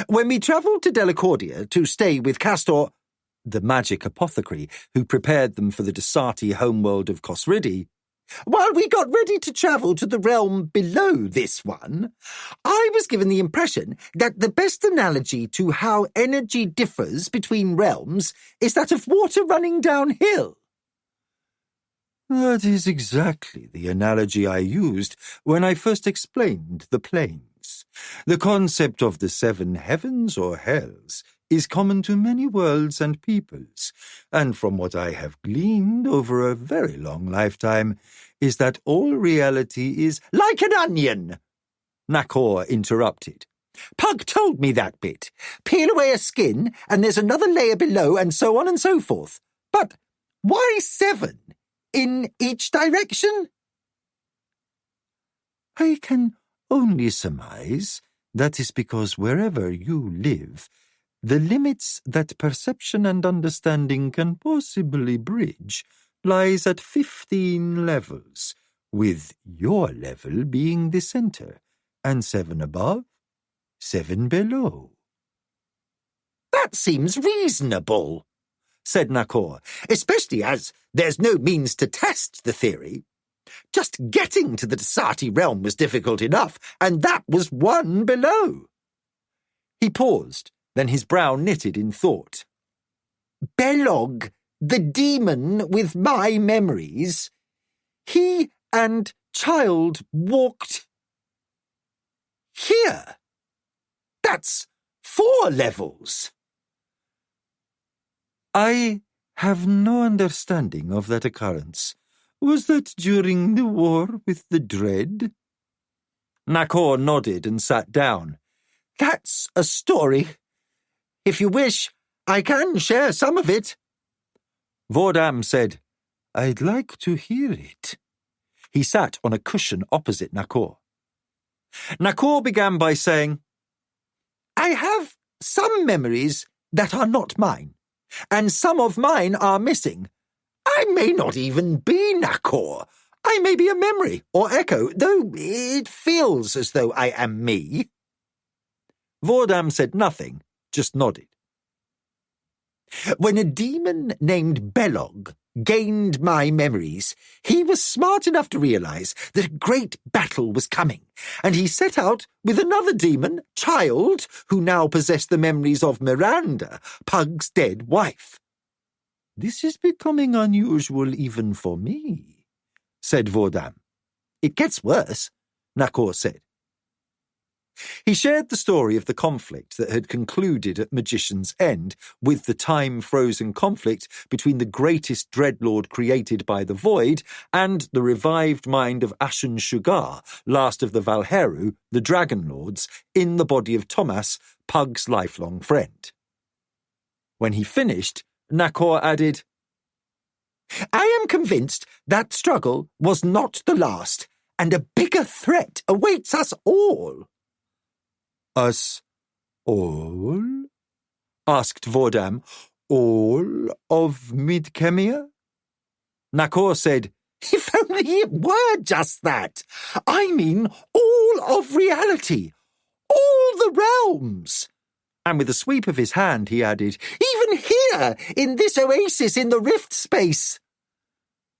"When we travelled to Delacordia to stay with Castor, the magic apothecary who prepared them for the Desati homeworld of Cosridi, while we got ready to travel to the realm below this one, I was given the impression that the best analogy to how energy differs between realms is that of water running downhill." "That is exactly the analogy I used when I first explained the planes. The concept of the 7 heavens or hells is common to many worlds and peoples, and from what I have gleaned over a very long lifetime, is that all reality is—" "Like an onion," Nakor interrupted. "Pug told me that bit. Peel away a skin, and there's another layer below, and so on and so forth. But why 7? In each direction?" "I can only surmise that is because wherever you live, the limits that perception and understanding can possibly bridge lies at 15 levels, with your level being the center, and 7 above, 7 below." "That seems reasonable," said Nakor, "especially as there's no means to test the theory. Just getting to the Desati realm was difficult enough, and that was 1 below." He paused, then his brow knitted in thought. "Belog, the demon with my memories, he and Child walked..." here. That's 4 levels. I have no understanding of that occurrence. Was that during the war with the Dread? Nakor nodded and sat down. That's a story. If you wish, I can share some of it. Vordam said, I'd like to hear it. He sat on a cushion opposite Nakor. Nakor began by saying, I have some memories that are not mine, and some of mine are missing. I may not even be Nakor. I may be a memory or echo, though it feels as though I am me. Vordam said nothing, just nodded. When a demon named Belog gained my memories, he was smart enough to realize that a great battle was coming, and he set out with another demon, Child, who now possessed the memories of Miranda, Pug's dead wife. This is becoming unusual even for me, said Vordam. It gets worse, Nakor said. He shared the story of the conflict that had concluded at Magician's End with the time-frozen conflict between the greatest dreadlord created by the Void and the revived mind of Ashen Shugar, last of the Valheru, the Dragon Lords, in the body of Thomas, Pug's lifelong friend. When he finished, Nakor added, I am convinced that struggle was not the last, and a bigger threat awaits us all. Us all? Asked Vordam. All of Midkemia? Nakor said, If only it were just that. I mean all of reality. All the realms. And with a sweep of his hand he added, Even here, in this oasis in the rift space.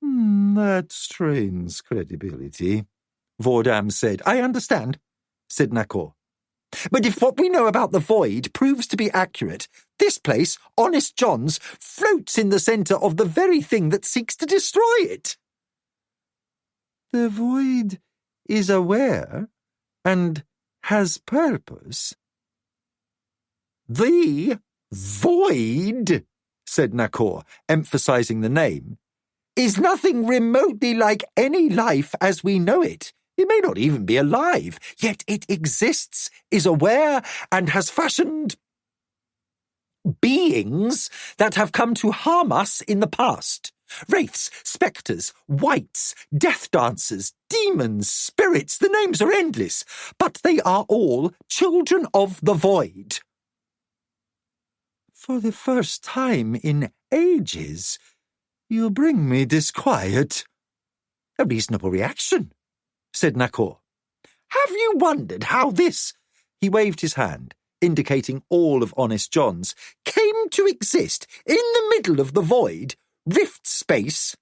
That strains credibility, Vordam said. I understand, said Nakor. But if what we know about the Void proves to be accurate, this place, Honest John's, floats in the centre of the very thing that seeks to destroy it. The Void is aware and has purpose. The Void, said Nakor, emphasizing the name, is nothing remotely like any life as we know it. It may not even be alive, yet it exists, is aware, and has fashioned beings that have come to harm us in the past. Wraiths, spectres, wights, death dancers, demons, spirits, the names are endless, but they are all children of the Void. For the first time in ages, you bring me disquiet. A reasonable reaction, said Nakor. Have you wondered how this, he waved his hand, indicating all of Honest John's, came to exist in the middle of the Void, rift space?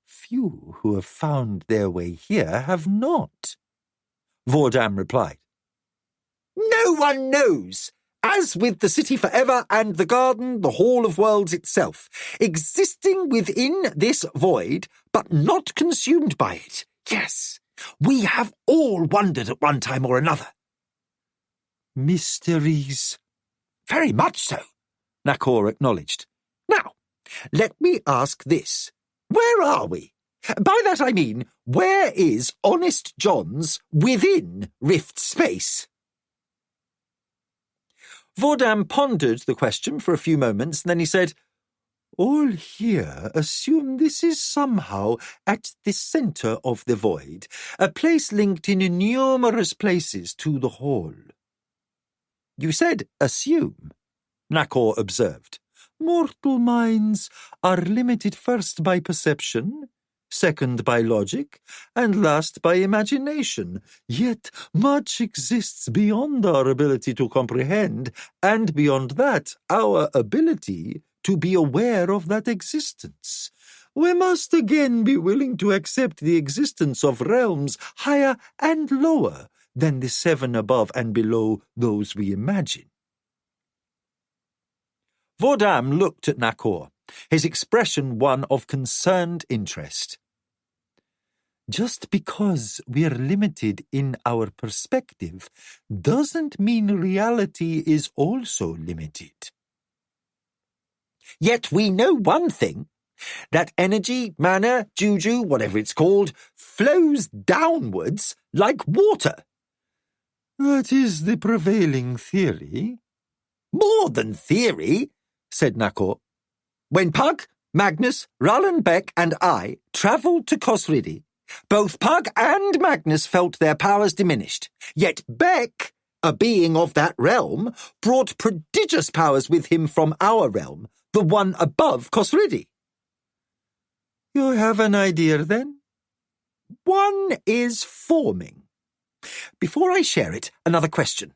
Few who have found their way here have not, Vordam replied. No one knows. As with the City Forever and the Garden, the Hall of Worlds itself, existing within this Void, but not consumed by it. Yes, we have all wondered at one time or another. Mysteries. Very much so, Nakor acknowledged. Now, let me ask this. Where are we? By that I mean, where is Honest John's within rift space? Vordam pondered the question for a few moments, and then he said, All here assume this is somehow at the centre of the Void, a place linked in numerous places to the whole. You said assume, Nakor observed. Mortal minds are limited first by perception, second by logic, and last by imagination. Yet much exists beyond our ability to comprehend, and beyond that, our ability to be aware of that existence. We must again be willing to accept the existence of realms higher and lower than the 7 above and below those we imagine. Vordam looked at Nakor, his expression one of concerned interest. Just because we're limited in our perspective doesn't mean reality is also limited. Yet we know one thing, that energy, mana, juju, whatever it's called, flows downwards like water. That is the prevailing theory. More than theory, said Nakor. When Pug, Magnus, Rallan Beck and I travelled to Cosridi, both Pug and Magnus felt their powers diminished. Yet Beck, a being of that realm, brought prodigious powers with him from our realm, the one above Cosridi. You have an idea, then? One is forming. Before I share it, another question.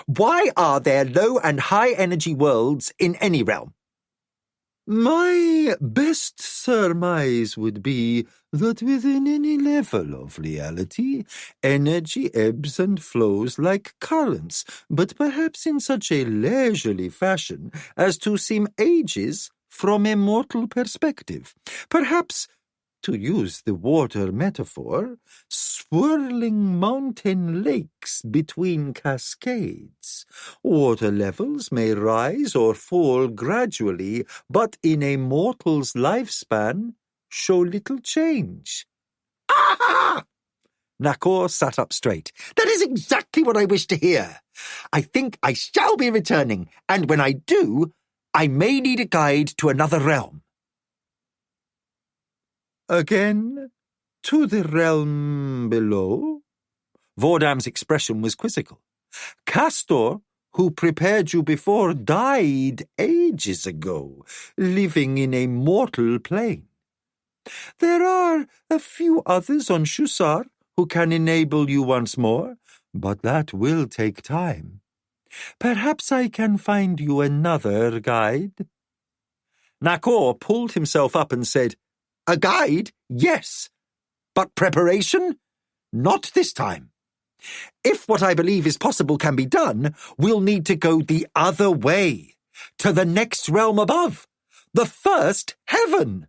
Why are there low and high energy worlds in any realm? My best surmise would be that within any level of reality, energy ebbs and flows like currents, but perhaps in such a leisurely fashion as to seem ages from a mortal perspective. Perhaps, to use the water metaphor, swirling mountain lakes between cascades. Water levels may rise or fall gradually, but in a mortal's lifespan show little change. Ah! Nakor sat up straight. That is exactly what I wish to hear. I think I shall be returning, and when I do, I may need a guide to another realm. Again, to the realm below? Vordam's expression was quizzical. Castor, who prepared you before, died ages ago, living in a mortal plane. There are a few others on Shusar who can enable you once more, but that will take time. Perhaps I can find you another guide. Nakor pulled himself up and said, A guide, yes, but preparation? Not this time. If what I believe is possible can be done, we'll need to go the other way, to the next realm above, the first heaven.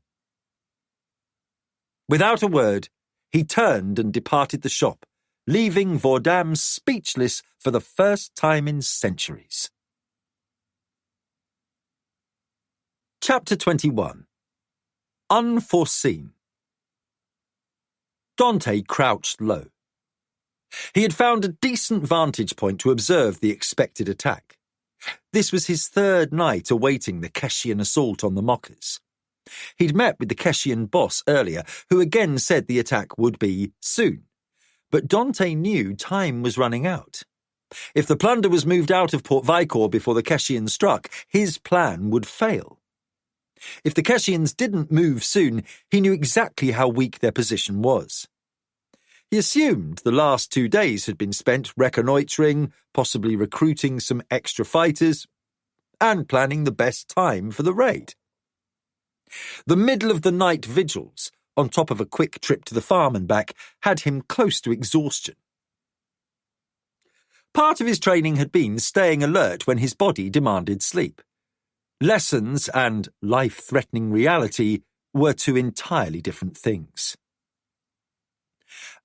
Without a word, he turned and departed the shop, leaving Vordam speechless for the first time in centuries. Chapter 21. Unforeseen. Dante crouched low. He had found a decent vantage point to observe the expected attack. This was his third night awaiting the Keshian assault on the Mockers. He'd met with the Keshian boss earlier, who again said the attack would be soon. But Dante knew time was running out. If the plunder was moved out of Port Vicor before the Keshians struck, his plan would fail. If the Keshians didn't move soon, he knew exactly how weak their position was. He assumed the last 2 days had been spent reconnoitring, possibly recruiting some extra fighters, and planning the best time for the raid. The middle-of-the-night vigils, on top of a quick trip to the farm and back, had him close to exhaustion. Part of his training had been staying alert when his body demanded sleep. Lessons and life-threatening reality were two entirely different things.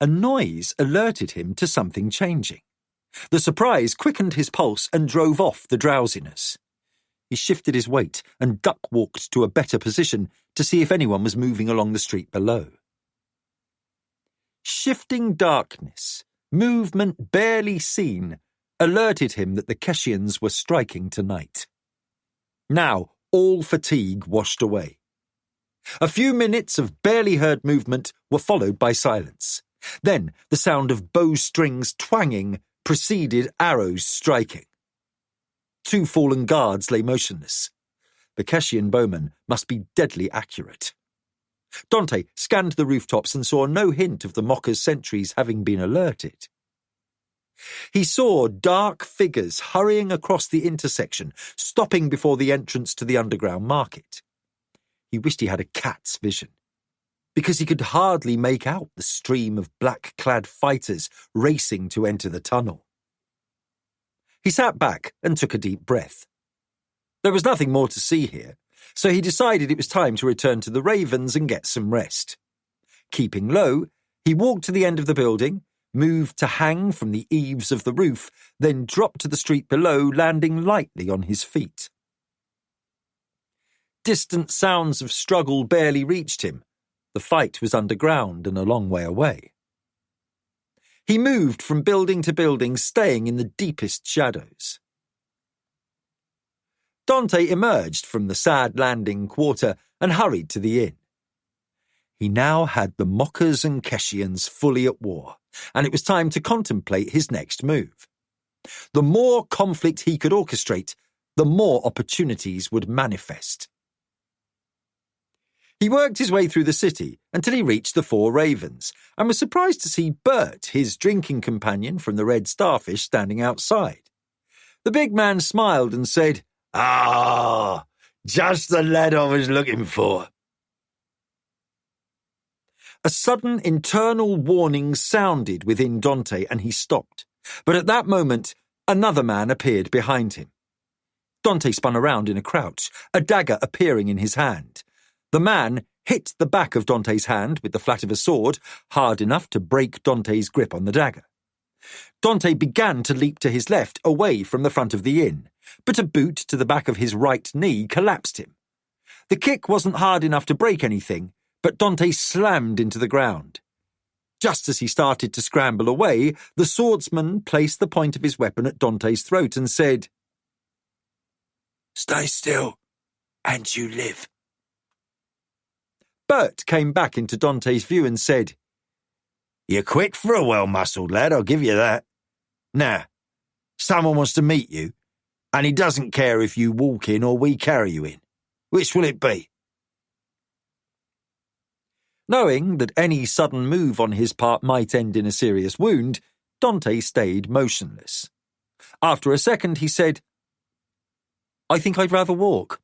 A noise alerted him to something changing. The surprise quickened his pulse and drove off the drowsiness. He shifted his weight and duck-walked to a better position to see if anyone was moving along the street below. Shifting darkness, movement barely seen, alerted him that the Keshians were striking tonight. Now, all fatigue washed away. A few minutes of barely heard movement were followed by silence. Then the sound of bowstrings twanging preceded arrows striking. 2 fallen guards lay motionless. The Keshian bowmen must be deadly accurate. Dante scanned the rooftops and saw no hint of the Mockers' sentries having been alerted. He saw dark figures hurrying across the intersection, stopping before the entrance to the underground market. He wished he had a cat's vision, because he could hardly make out the stream of black-clad fighters racing to enter the tunnel. He sat back and took a deep breath. There was nothing more to see here, so he decided it was time to return to the Ravens and get some rest. Keeping low, He walked to the end of the building, moved to hang from the eaves of the roof, then dropped to the street below, landing lightly on his feet. Distant sounds of struggle barely reached him. The fight was underground and a long way away. He moved from building to building, staying in the deepest shadows. Dante emerged from the sad landing quarter and hurried to the inn. He now had the mockers and Keshians fully at war, and it was time to contemplate his next move. The more conflict he could orchestrate, the more opportunities would manifest. He worked his way through the city until he reached the Four Ravens and was surprised to see Bert, his drinking companion from the Red Starfish, standing outside. The big man smiled and said, "Ah, just the lad I was looking for." A sudden internal warning sounded within Dante and he stopped. But at that moment, another man appeared behind him. Dante spun around in a crouch, a dagger appearing in his hand. The man hit the back of Dante's hand with the flat of a sword, hard enough to break Dante's grip on the dagger. Dante began to leap to his left, away from the front of the inn, but a boot to the back of his right knee collapsed him. The kick wasn't hard enough to break anything, but Dante slammed into the ground. Just as he started to scramble away, the swordsman placed the point of his weapon at Dante's throat and said, "Stay still, and you live." Bert came back into Dante's view and said, "You're quick for a well-muscled lad, I'll give you that. Now, someone wants to meet you, and he doesn't care if you walk in or we carry you in. Which will it be?" Knowing that any sudden move on his part might end in a serious wound, Dante stayed motionless. After a second, he said, "I think I'd rather walk."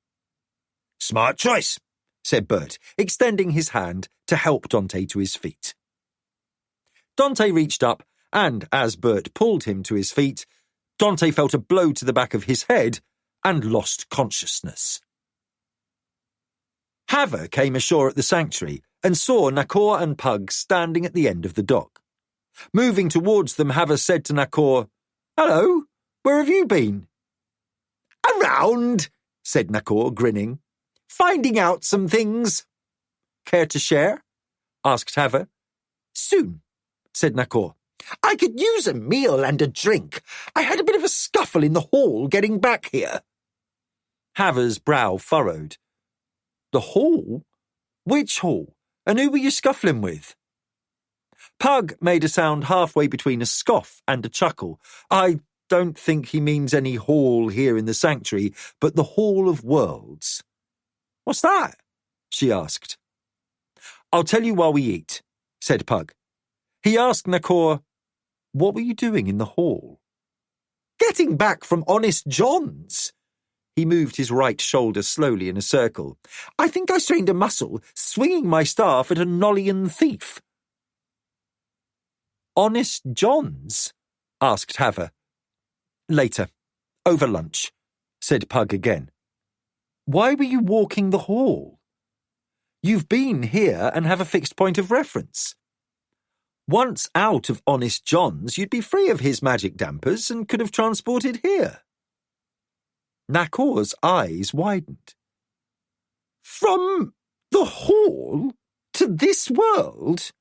"Smart choice," said Bert, extending his hand to help Dante to his feet. Dante reached up, and as Bert pulled him to his feet, Dante felt a blow to the back of his head and lost consciousness. Hava came ashore at the sanctuary and saw Nakor and Pug standing at the end of the dock. Moving towards them, Hava said to Nakor, "Hello, where have you been?" "Around," said Nakor, grinning. "Finding out some things." "Care to share?" asked Hava. "Soon," said Nakor. "I could use a meal and a drink. I had a bit of a scuffle in the hall getting back here." Hava's brow furrowed. "The hall? Which hall? And who were you scuffling with?" Pug made a sound halfway between a scoff and a chuckle. "I don't think he means any hall here in the sanctuary, but the Hall of Worlds." "What's that?" she asked. "I'll tell you while we eat," said Pug. He asked Nakor, "What were you doing in the hall?" "Getting back from Honest John's." He moved his right shoulder slowly in a circle. "I think I strained a muscle swinging my staff at a Nollian thief." "Honest John's?" asked Hava. "Later, over lunch," said Pug again. "Why were you walking the hall? You've been here and have a fixed point of reference. Once out of Honest John's, you'd be free of his magic dampers and could have transported here." Nakor's eyes widened. "From the hall to this world?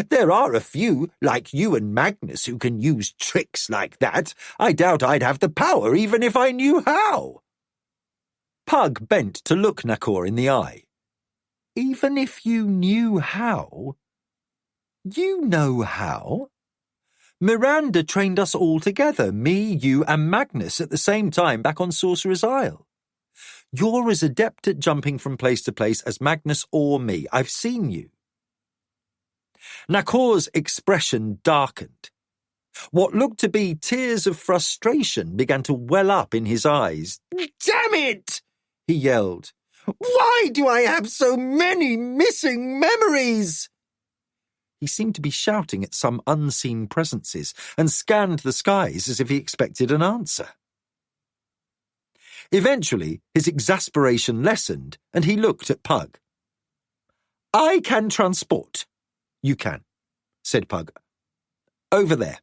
There are a few, like you and Magnus, who can use tricks like that. I doubt I'd have the power even if I knew how." Pug bent to look Nakor in the eye. "Even if you knew how? You know how? Miranda trained us all together, me, you, and Magnus at the same time back on Sorcerer's Isle. You're as adept at jumping from place to place as Magnus or me. I've seen you." Nakor's expression darkened. What looked to be tears of frustration began to well up in his eyes. "Damn it!" he yelled. "Why do I have so many missing memories?" He seemed to be shouting at some unseen presences and scanned the skies as if he expected an answer. Eventually, his exasperation lessened and he looked at Pug. "I can transport," You can, said Pug. Over there.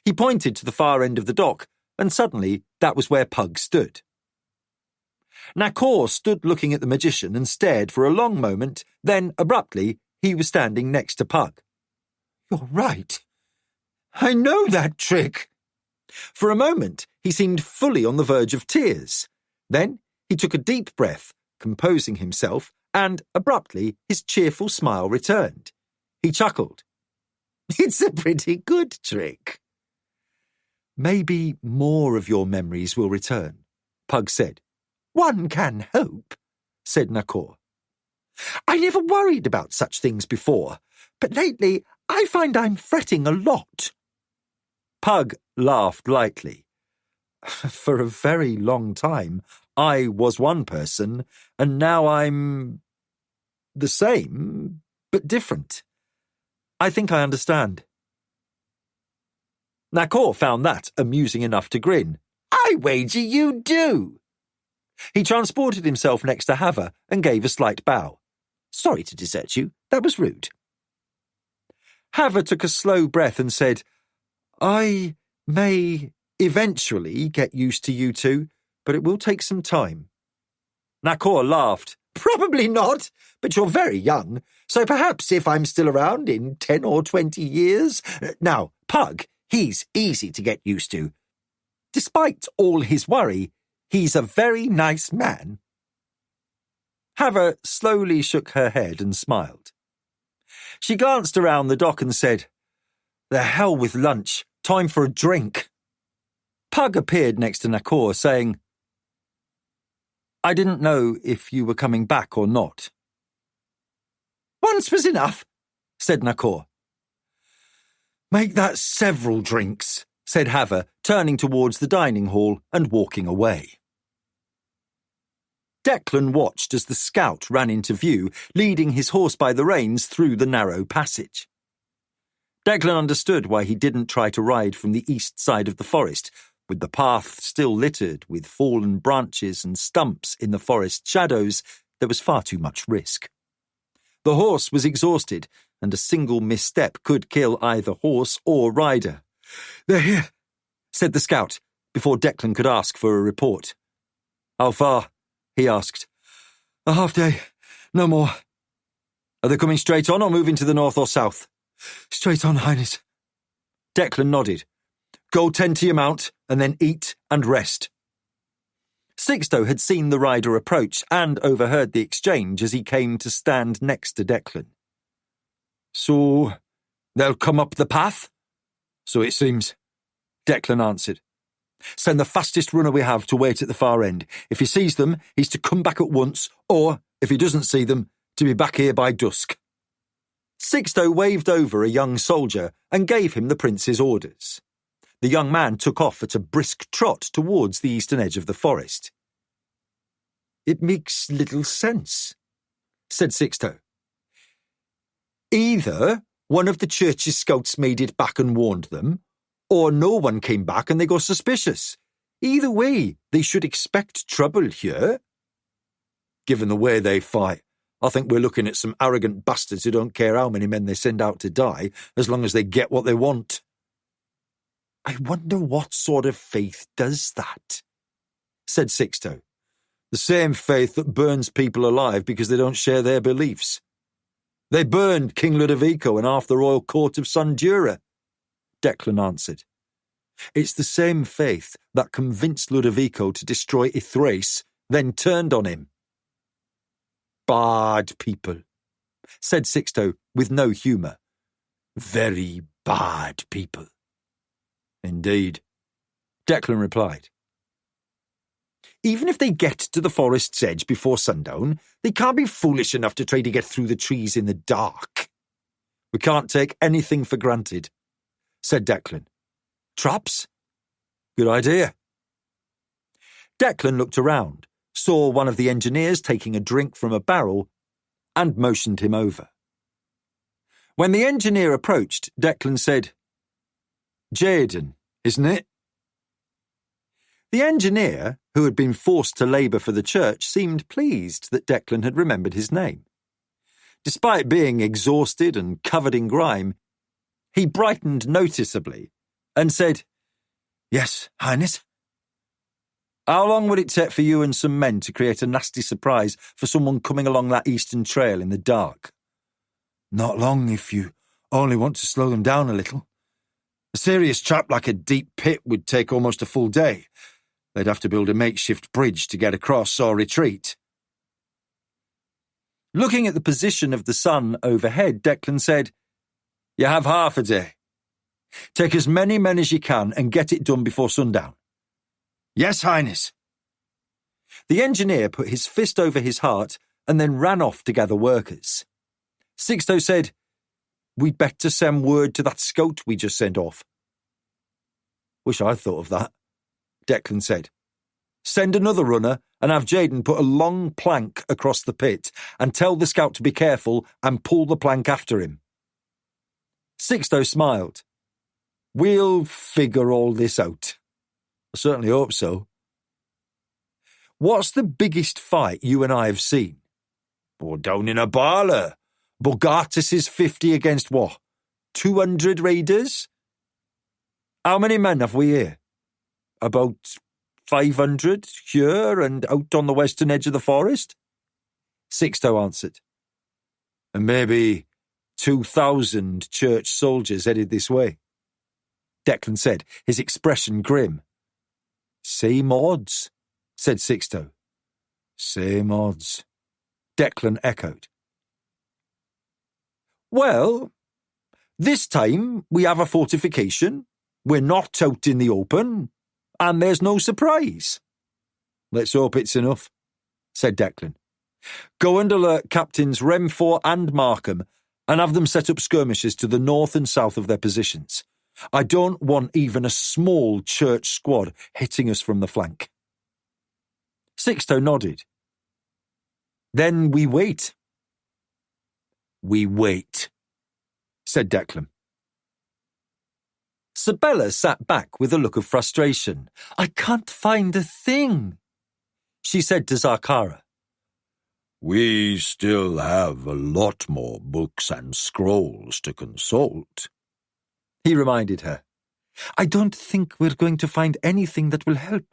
He pointed to the far end of the dock, and suddenly that was where Pug stood. Nakor stood looking at the magician and stared for a long moment, then, abruptly, he was standing next to Pug. You're right. I know that trick. For a moment, he seemed fully on the verge of tears. Then he took a deep breath, composing himself, and, abruptly, his cheerful smile returned. He chuckled. It's a pretty good trick. Maybe more of your memories will return, Pug said. One can hope, said Nakor. I never worried about such things before, but lately I find I'm fretting a lot. Pug laughed lightly. For a very long time, I was one person, and now I'm the same, but different. I think I understand. Nakor found that amusing enough to grin. I wager you do. He transported himself next to Hava and gave a slight bow. Sorry to desert you. That was rude. Hava took a slow breath and said, I may eventually get used to you two, but it will take some time. Nakor laughed. Probably not, but you're very young, so perhaps if I'm still around in 10 or 20 years. Now, Pug, he's easy to get used to. Despite all his worry, he's a very nice man. Hava slowly shook her head and smiled. She glanced around the dock and said, The hell with lunch. Time for a drink. Pug appeared next to Nakor, saying, I didn't know if you were coming back or not. Once was enough, said Nakor. Make that several drinks, said Hava, turning towards the dining hall and walking away. Declan watched as the scout ran into view, leading his horse by the reins through the narrow passage. Declan understood why he didn't try to ride from the east side of the forest, with the path still littered with fallen branches and stumps in the forest shadows. There was far too much risk. The horse was exhausted, and a single misstep could kill either horse or rider. They're here, said the scout, before Declan could ask for a report. How far? He asked. A half day, no more. Are they coming straight on or moving to the north or south? Straight on, Highness. Declan nodded. Go tend to your mount, and then eat and rest. Sixto had seen the rider approach and overheard the exchange as he came to stand next to Declan. So, they'll come up the path? So it seems, Declan answered. Send the fastest runner we have to wait at the far end. If he sees them, he's to come back at once, or, if he doesn't see them, to be back here by dusk. Sixto waved over a young soldier and gave him the prince's orders. The young man took off at a brisk trot towards the eastern edge of the forest. It makes little sense, said Sixto. Either one of the church's scouts made it back and warned them, or no one came back and they got suspicious. Either way, they should expect trouble here. Given the way they fight, I think we're looking at some arrogant bastards who don't care how many men they send out to die, as long as they get what they want. I wonder what sort of faith does that, said Sixto. The same faith that burns people alive because they don't share their beliefs. They burned King Ludovico and half the royal court of Sandura, Declan answered. It's the same faith that convinced Ludovico to destroy Thrace, then turned on him. Bad people, said Sixto with no humour. Very bad people. Indeed, Declan replied. Even if they get to the forest's edge before sundown, they can't be foolish enough to try to get through the trees in the dark. We can't take anything for granted, said Declan. Traps? Good idea. Declan looked around, saw one of the engineers taking a drink from a barrel, and motioned him over. When the engineer approached, Declan said, Jaden, isn't it? The engineer, who had been forced to labour for the church, seemed pleased that Declan had remembered his name. Despite being exhausted and covered in grime, he brightened noticeably and said, Yes, Highness. How long would it take for you and some men to create a nasty surprise for someone coming along that eastern trail in the dark? Not long if you only want to slow them down a little. A serious trap like a deep pit would take almost a full day. They'd have to build a makeshift bridge to get across or retreat. Looking at the position of the sun overhead, Declan said, You have half a day. Take as many men as you can and get it done before sundown. Yes, Highness. The engineer put his fist over his heart and then ran off to gather workers. Sixto said, We'd better send word to that scout we just sent off. Wish I'd thought of that, Declan said. Send another runner and have Jaden put a long plank across the pit and tell the scout to be careful and pull the plank after him. Sixto smiled. We'll figure all this out. I certainly hope so. What's the biggest fight you and I have seen? Or down in a parlour. Bogartis' 50 against what? 200 raiders? How many men have we here? About 500 here and out on the western edge of the forest? Sixto answered. And maybe 2,000 church soldiers headed this way. Declan said, his expression grim. Same odds, said Sixto. Same odds, Declan echoed. Well, this time we have a fortification, we're not out in the open, and there's no surprise. Let's hope it's enough, said Declan. Go and alert Captains Remfor and Markham and have them set up skirmishes to the north and south of their positions. I don't want even a small church squad hitting us from the flank. Sixto nodded. Then we wait. We wait, said Declan. Sabella sat back with a look of frustration. I can't find a thing, she said to Zarkara. We still have a lot more books and scrolls to consult, he reminded her. I don't think we're going to find anything that will help.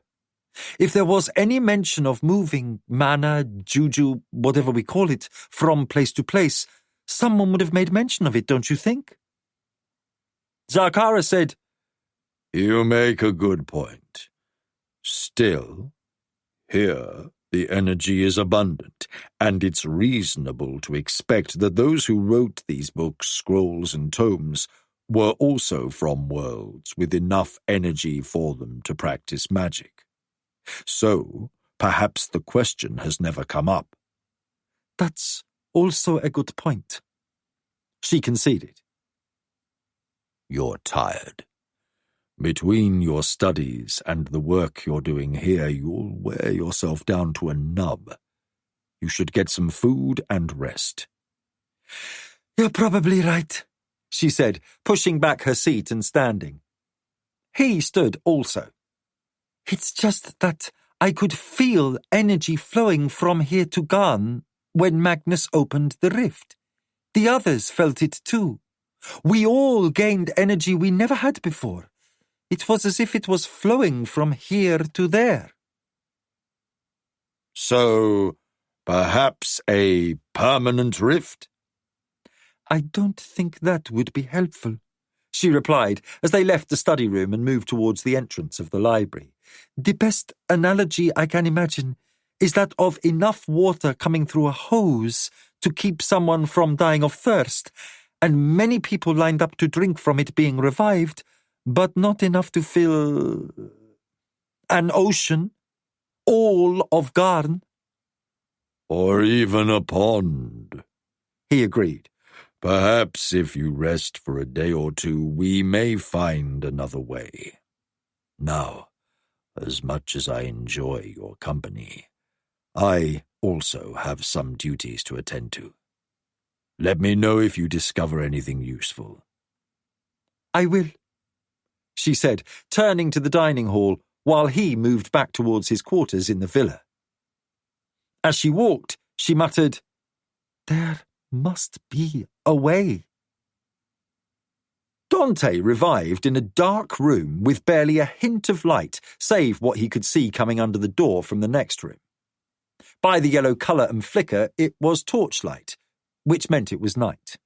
If there was any mention of moving mana, juju, whatever we call it, from place to place, someone would have made mention of it, don't you think? Zarkara said, You make a good point. Still, here the energy is abundant, and it's reasonable to expect that those who wrote these books, scrolls, and tomes were also from worlds with enough energy for them to practice magic. So, perhaps the question has never come up. That's also a good point, she conceded. You're tired. Between your studies and the work you're doing here, you'll wear yourself down to a nub. You should get some food and rest. You're probably right, she said, pushing back her seat and standing. He stood also. It's just that I could feel energy flowing from here to Garn when Magnus opened the rift. The others felt it too. We all gained energy we never had before. It was as if it was flowing from here to there. So, perhaps a permanent rift? I don't think that would be helpful, she replied as they left the study room and moved towards the entrance of the library. The best analogy I can imagine is that of enough water coming through a hose to keep someone from dying of thirst, and many people lined up to drink from it being revived, but not enough to fill an ocean, all of Garn. Or even a pond, he agreed. Perhaps if you rest for a day or two, we may find another way. Now, as much as I enjoy your company, I also have some duties to attend to. Let me know if you discover anything useful. I will, she said, turning to the dining hall while he moved back towards his quarters in the villa. As she walked, she muttered, There must be a way. Dante revived in a dark room with barely a hint of light, save what he could see coming under the door from the next room. By the yellow colour and flicker, it was torchlight, which meant it was night.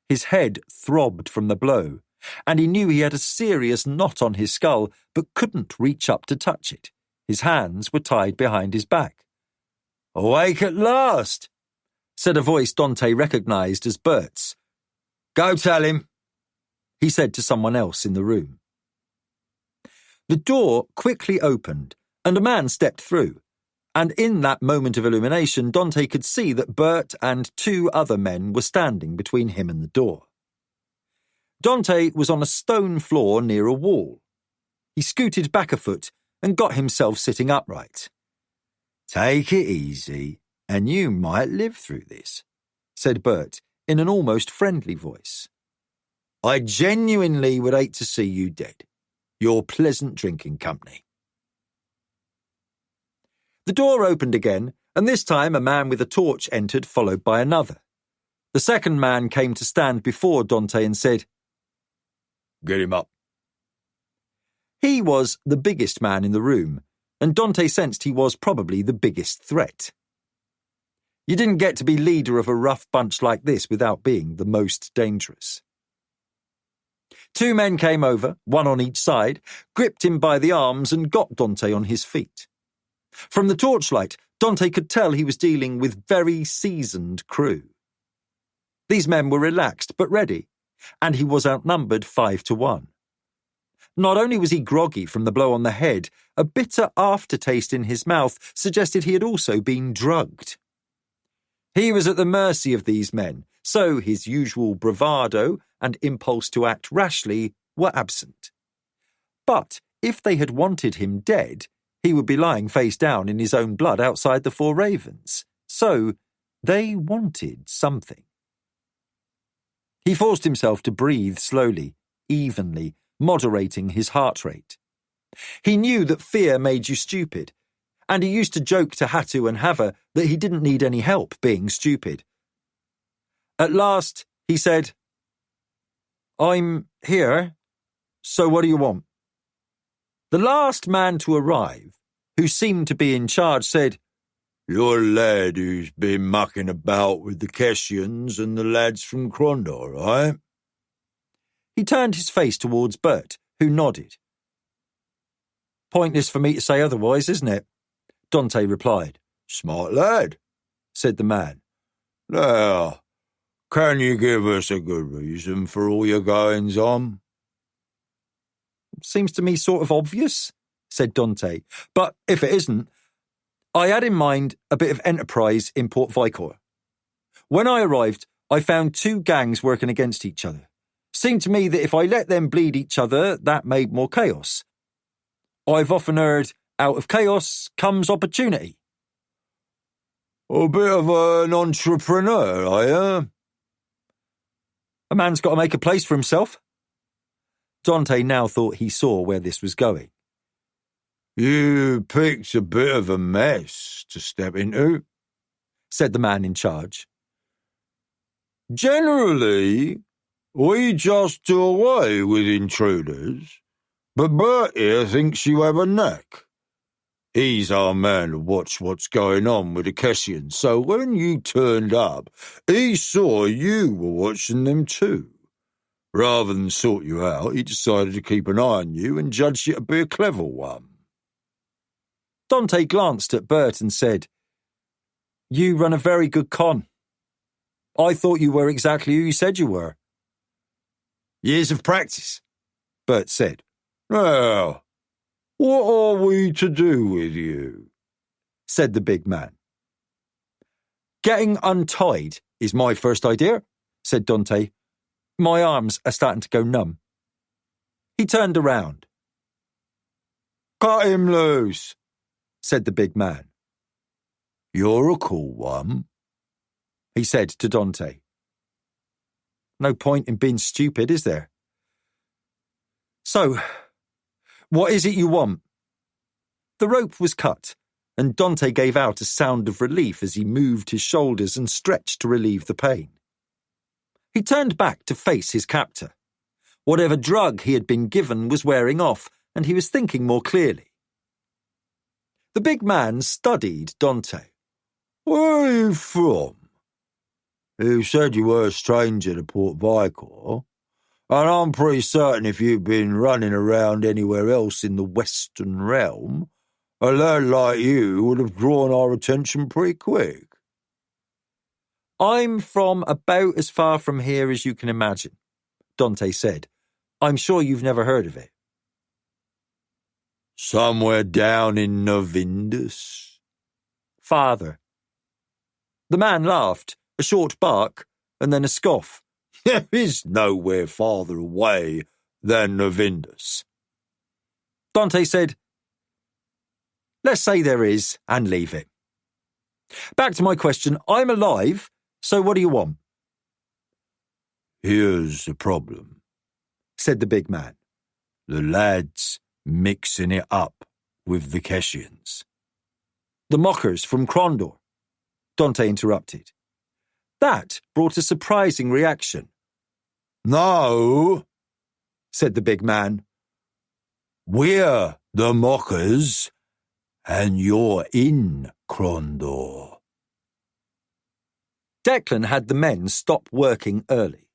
His head throbbed from the blow, and he knew he had a serious knot on his skull, but couldn't reach up to touch it. His hands were tied behind his back. "Awake at last," said a voice Dante recognised as Bert's. "Go tell him," he said to someone else in the room. The door quickly opened, and a man stepped through, and in that moment of illumination, Dante could see that Bert and 2 other men were standing between him and the door. Dante was on a stone floor near a wall. He scooted back a foot and got himself sitting upright. "Take it easy, and you might live through this," said Bert in an almost friendly voice. "I genuinely would hate to see you dead. You're pleasant drinking company." The door opened again, and this time a man with a torch entered, followed by another. The second man came to stand before Dante and said, "Get him up." He was the biggest man in the room, and Dante sensed he was probably the biggest threat. You didn't get to be leader of a rough bunch like this without being the most dangerous. 2 men came over, one on each side, gripped him by the arms and got Dante on his feet. From the torchlight, Dante could tell he was dealing with very seasoned crew. These men were relaxed but ready, and he was outnumbered 5-1. Not only was he groggy from the blow on the head, a bitter aftertaste in his mouth suggested he had also been drugged. He was at the mercy of these men, so his usual bravado and impulse to act rashly were absent. But if they had wanted him dead, he would be lying face down in his own blood outside the Four Ravens. So they wanted something. He forced himself to breathe slowly, evenly, moderating his heart rate. He knew that fear made you stupid, and he used to joke to Hatu and Hava that he didn't need any help being stupid. At last, he said, "I'm here, so what do you want?" The last man to arrive, who seemed to be in charge, said, "You're a lad who's been mucking about with the Kessians and the lads from Krondor, right?" He turned his face towards Bert, who nodded. "Pointless for me to say otherwise, isn't it?" Dante replied. "Smart lad," said the man. "Now, can you give us a good reason for all your goings on?" "Seems to me sort of obvious," said Dante. "But if it isn't, I had in mind a bit of enterprise in Port Vicor. When I arrived, I found 2 gangs working against each other. Seemed to me that if I let them bleed each other, that made more chaos. I've often heard, out of chaos comes opportunity." "A bit of an entrepreneur, are you?" "A man's got to make a place for himself." Dante now thought he saw where this was going. "You picked a bit of a mess to step into," said the man in charge. "Generally, we just do away with intruders, but Bert here thinks you have a knack. He's our man to watch what's going on with the Kessians, so when you turned up, he saw you were watching them too. Rather than sort you out, he decided to keep an eye on you and judged you to be a clever one." Dante glanced at Bert and said, "You run a very good con. I thought you were exactly who you said you were." "Years of practice," Bert said. "Now, what are we to do with you?" said the big man. "Getting untied is my first idea," said Dante. "My arms are starting to go numb." He turned around. "Cut him loose," said the big man. "You're a cool one," he said to Dante. No point in being stupid, is there? "So, what is it you want?" The rope was cut, and Dante gave out a sound of relief as he moved his shoulders and stretched to relieve the pain. He turned back to face his captor. Whatever drug he had been given was wearing off, and he was thinking more clearly. The big man studied Dante. "Where are you from? You said you were a stranger to Port Vicor, and I'm pretty certain if you'd been running around anywhere else in the Western realm, a lad like you would have drawn our attention pretty quick." "I'm from about as far from here as you can imagine," Dante said. "I'm sure you've never heard of it." "Somewhere down in Novindus?" "Farther." The man laughed, a short bark, and then a scoff. "There is nowhere farther away than Novindus." Dante said, "Let's say there is, and leave it. Back to my question. I'm alive, so what do you want?" "Here's the problem," said the big man. "The lad's mixing it up with the Keshians." "The mockers from Krondor," Dante interrupted. That brought a surprising reaction. "No," said the big man. "We're the mockers, and you're in Krondor." Declan had the men stop working early.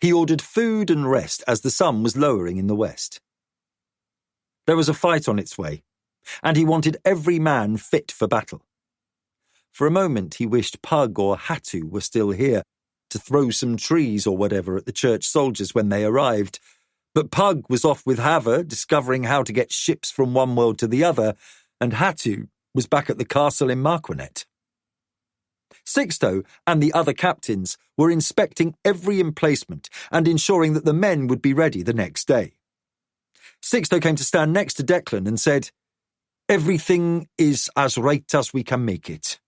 He ordered food and rest as the sun was lowering in the west. There was a fight on its way, and he wanted every man fit for battle. For a moment he wished Pug or Hatu were still here to throw some trees or whatever at the church soldiers when they arrived, but Pug was off with Hava discovering how to get ships from one world to the other, and Hatu was back at the castle in Marquinet. Sixto and the other captains were inspecting every emplacement and ensuring that the men would be ready the next day. Sixto came to stand next to Declan and said, "Everything is as right as we can make it."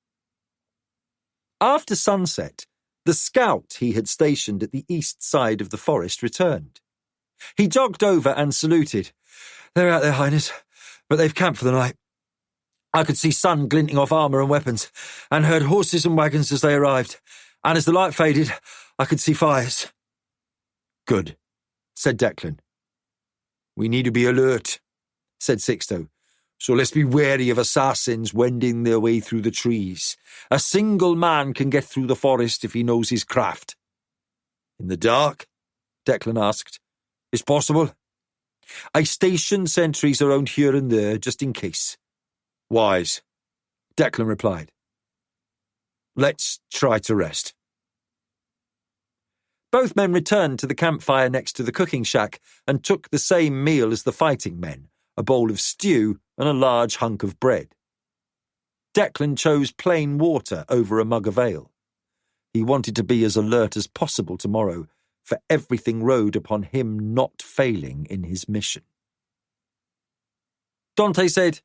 After sunset, the scout he had stationed at the east side of the forest returned. He jogged over and saluted. "They're out there, Highness, but they've camped for the night. I could see sun glinting off armour and weapons, and heard horses and wagons as they arrived, and as the light faded, I could see fires." "Good," said Declan. "We need to be alert," said Sixto. "So let's be wary of assassins wending their way through the trees. A single man can get through the forest if he knows his craft." "In the dark?" Declan asked. "It's possible. I station sentries around here and there just in case." "Wise," Declan replied. "Let's try to rest." Both men returned to the campfire next to the cooking shack and took the same meal as the fighting men, a bowl of stew and a large hunk of bread. Declan chose plain water over a mug of ale. He wanted to be as alert as possible tomorrow, for everything rode upon him not failing in his mission. Dante said,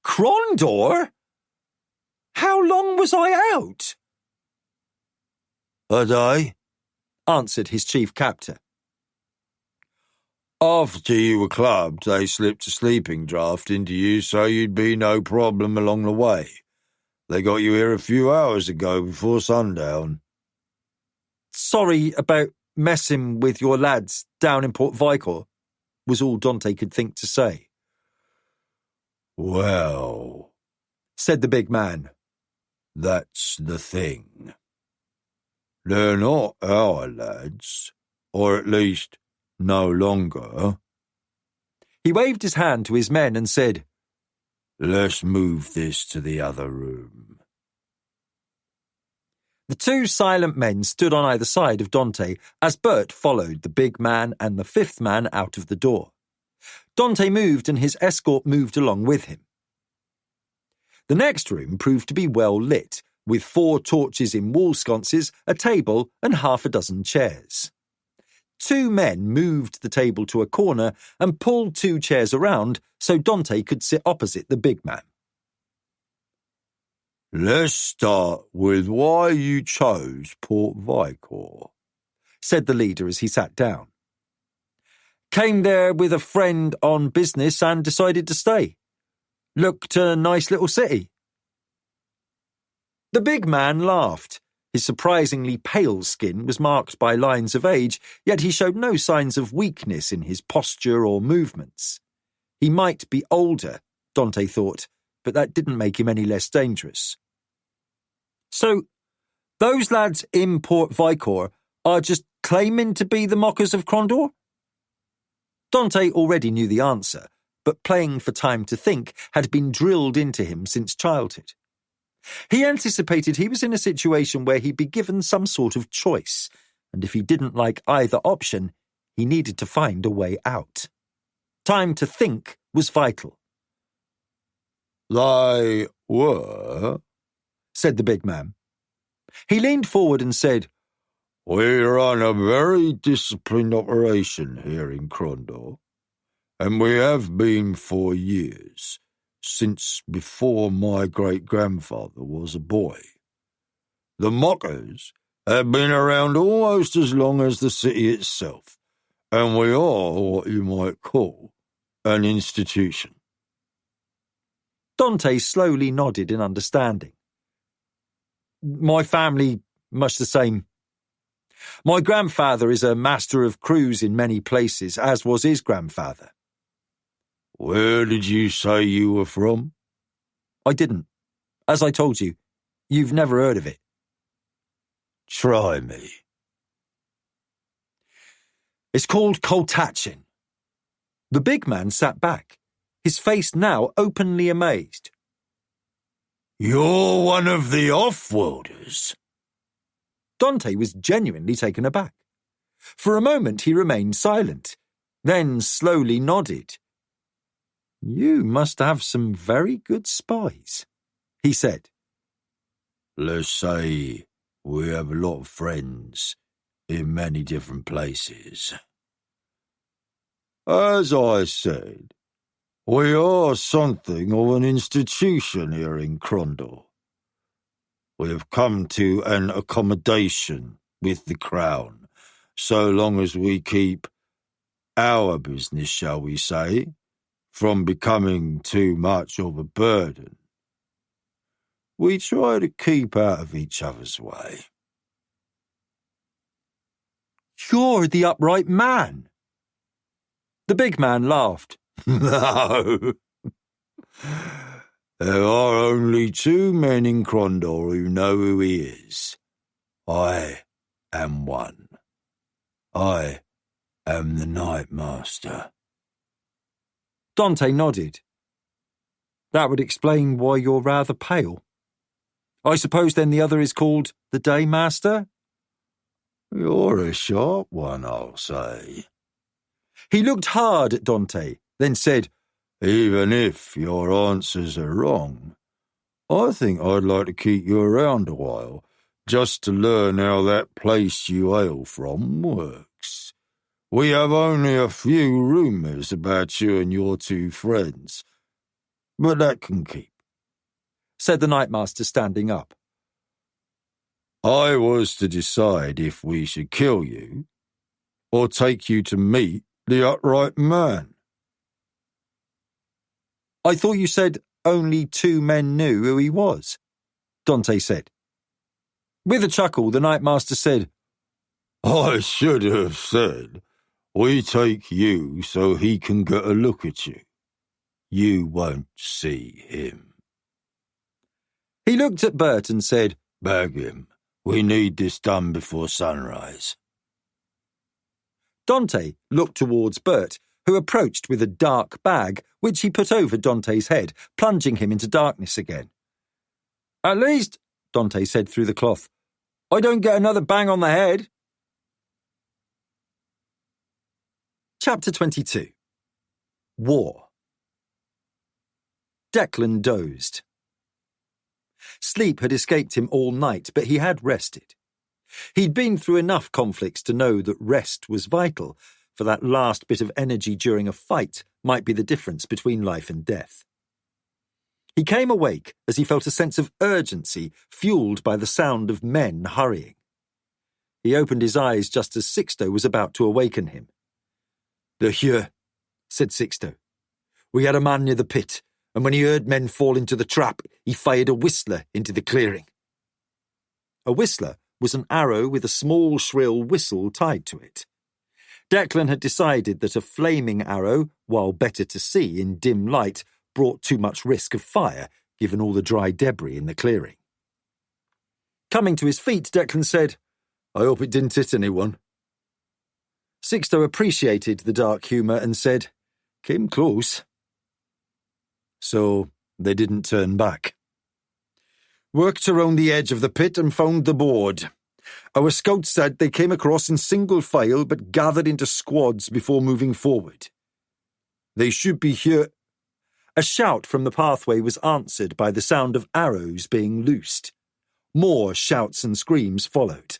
"Krondor? How long was I out?" "A day," answered his chief captor. "After you were clubbed, they slipped a sleeping draught into you so you'd be no problem along the way. They got you here a few hours ago before sundown." "Sorry about messing with your lads down in Port Vicor," was all Dante could think to say. "Well," said the big man, "that's the thing. They're not our lads, or at least no longer." He waved his hand to his men and said, "Let's move this to the other room." The two silent men stood on either side of Dante as Bert followed the big man and the fifth man out of the door. Dante moved and his escort moved along with him. The next room proved to be well lit, with 4 torches in wall sconces, a table and half a dozen chairs. 2 men moved the table to a corner and pulled 2 chairs around so Dante could sit opposite the big man. "Let's start with why you chose Port Vicor," said the leader as he sat down. "Came there with a friend on business and decided to stay. Looked a nice little city. The big man laughed. His surprisingly pale skin was marked by lines of age, yet he showed no signs of weakness in his posture or movements. He might be older, Dante thought, but that didn't make him any less dangerous. So, those lads in Port Vicor are just claiming to be the mockers of Crondor? Dante already knew the answer, but playing for time to think had been drilled into him since childhood. He anticipated he was in a situation where he'd be given some sort of choice, and if he didn't like either option, he needed to find a way out. Time to think was vital. They were, said the big man. He leaned forward and said, We run a very disciplined operation here in Crondor, and we have been for years, since before my great-grandfather was a boy. The mockers have been around almost as long as the city itself, and we are what you might call an institution. Dante slowly nodded in understanding. My family, much the same. My grandfather is a master of crews in many places, as was his grandfather. Where did you say you were from? I didn't. As I told you, you've never heard of it. Try me. It's called Koltachin. The big man sat back, his face now openly amazed. You're one of the off-worlders? Dante was genuinely taken aback. For a moment he remained silent, then slowly nodded. You must have some very good spies, he said. Let's say we have a lot of friends in many different places. As I said, we are something of an institution here in Crondor. We have come to an accommodation with the Crown, so long as we keep our business, shall we say, from becoming too much of a burden. We try to keep out of each other's way. You're the upright man. The big man laughed. No. There are only two men in Crondor who know who he is. I am one. I am the Night Master. Dante nodded. That would explain why you're rather pale. I suppose then the other is called the Day Master? You're a sharp one, I'll say. He looked hard at Dante, then said, Even if your answers are wrong, I think I'd like to keep you around a while, just to learn how that place you hail from works. We have only a few rumours about you and your two friends, but that can keep, said the Nightmaster, standing up. I was to decide if we should kill you, or take you to meet the upright man. I thought you said only two men knew who he was, Dante said. With a chuckle, the Nightmaster said, I should have said, we take you so he can get a look at you. You won't see him. He looked at Bert and said, Bag him. We need this done before sunrise. Dante looked towards Bert, who approached with a dark bag, which he put over Dante's head, plunging him into darkness again. At least, Dante said through the cloth, I don't get another bang on the head. Chapter 22. War. Declan dozed. Sleep had escaped him all night, but he had rested. He'd been through enough conflicts to know that rest was vital, for that last bit of energy during a fight might be the difference between life and death. He came awake as he felt a sense of urgency fueled by the sound of men hurrying. He opened his eyes just as Sixto was about to awaken him. "They're here," said Sixto. "We had a man near the pit, and when he heard men fall into the trap, he fired a whistler into the clearing. A whistler was an arrow with a small shrill whistle tied to it. Declan had decided that a flaming arrow, while better to see in dim light, brought too much risk of fire, given all the dry debris in the clearing. Coming to his feet, Declan said, "I hope it didn't hit anyone." Sixto appreciated the dark humour and said, "Came close." So they didn't turn back. "Worked around the edge of the pit and found the board. Our scouts said they came across in single file but gathered into squads before moving forward. They should be here." A shout from the pathway was answered by the sound of arrows being loosed. More shouts and screams followed.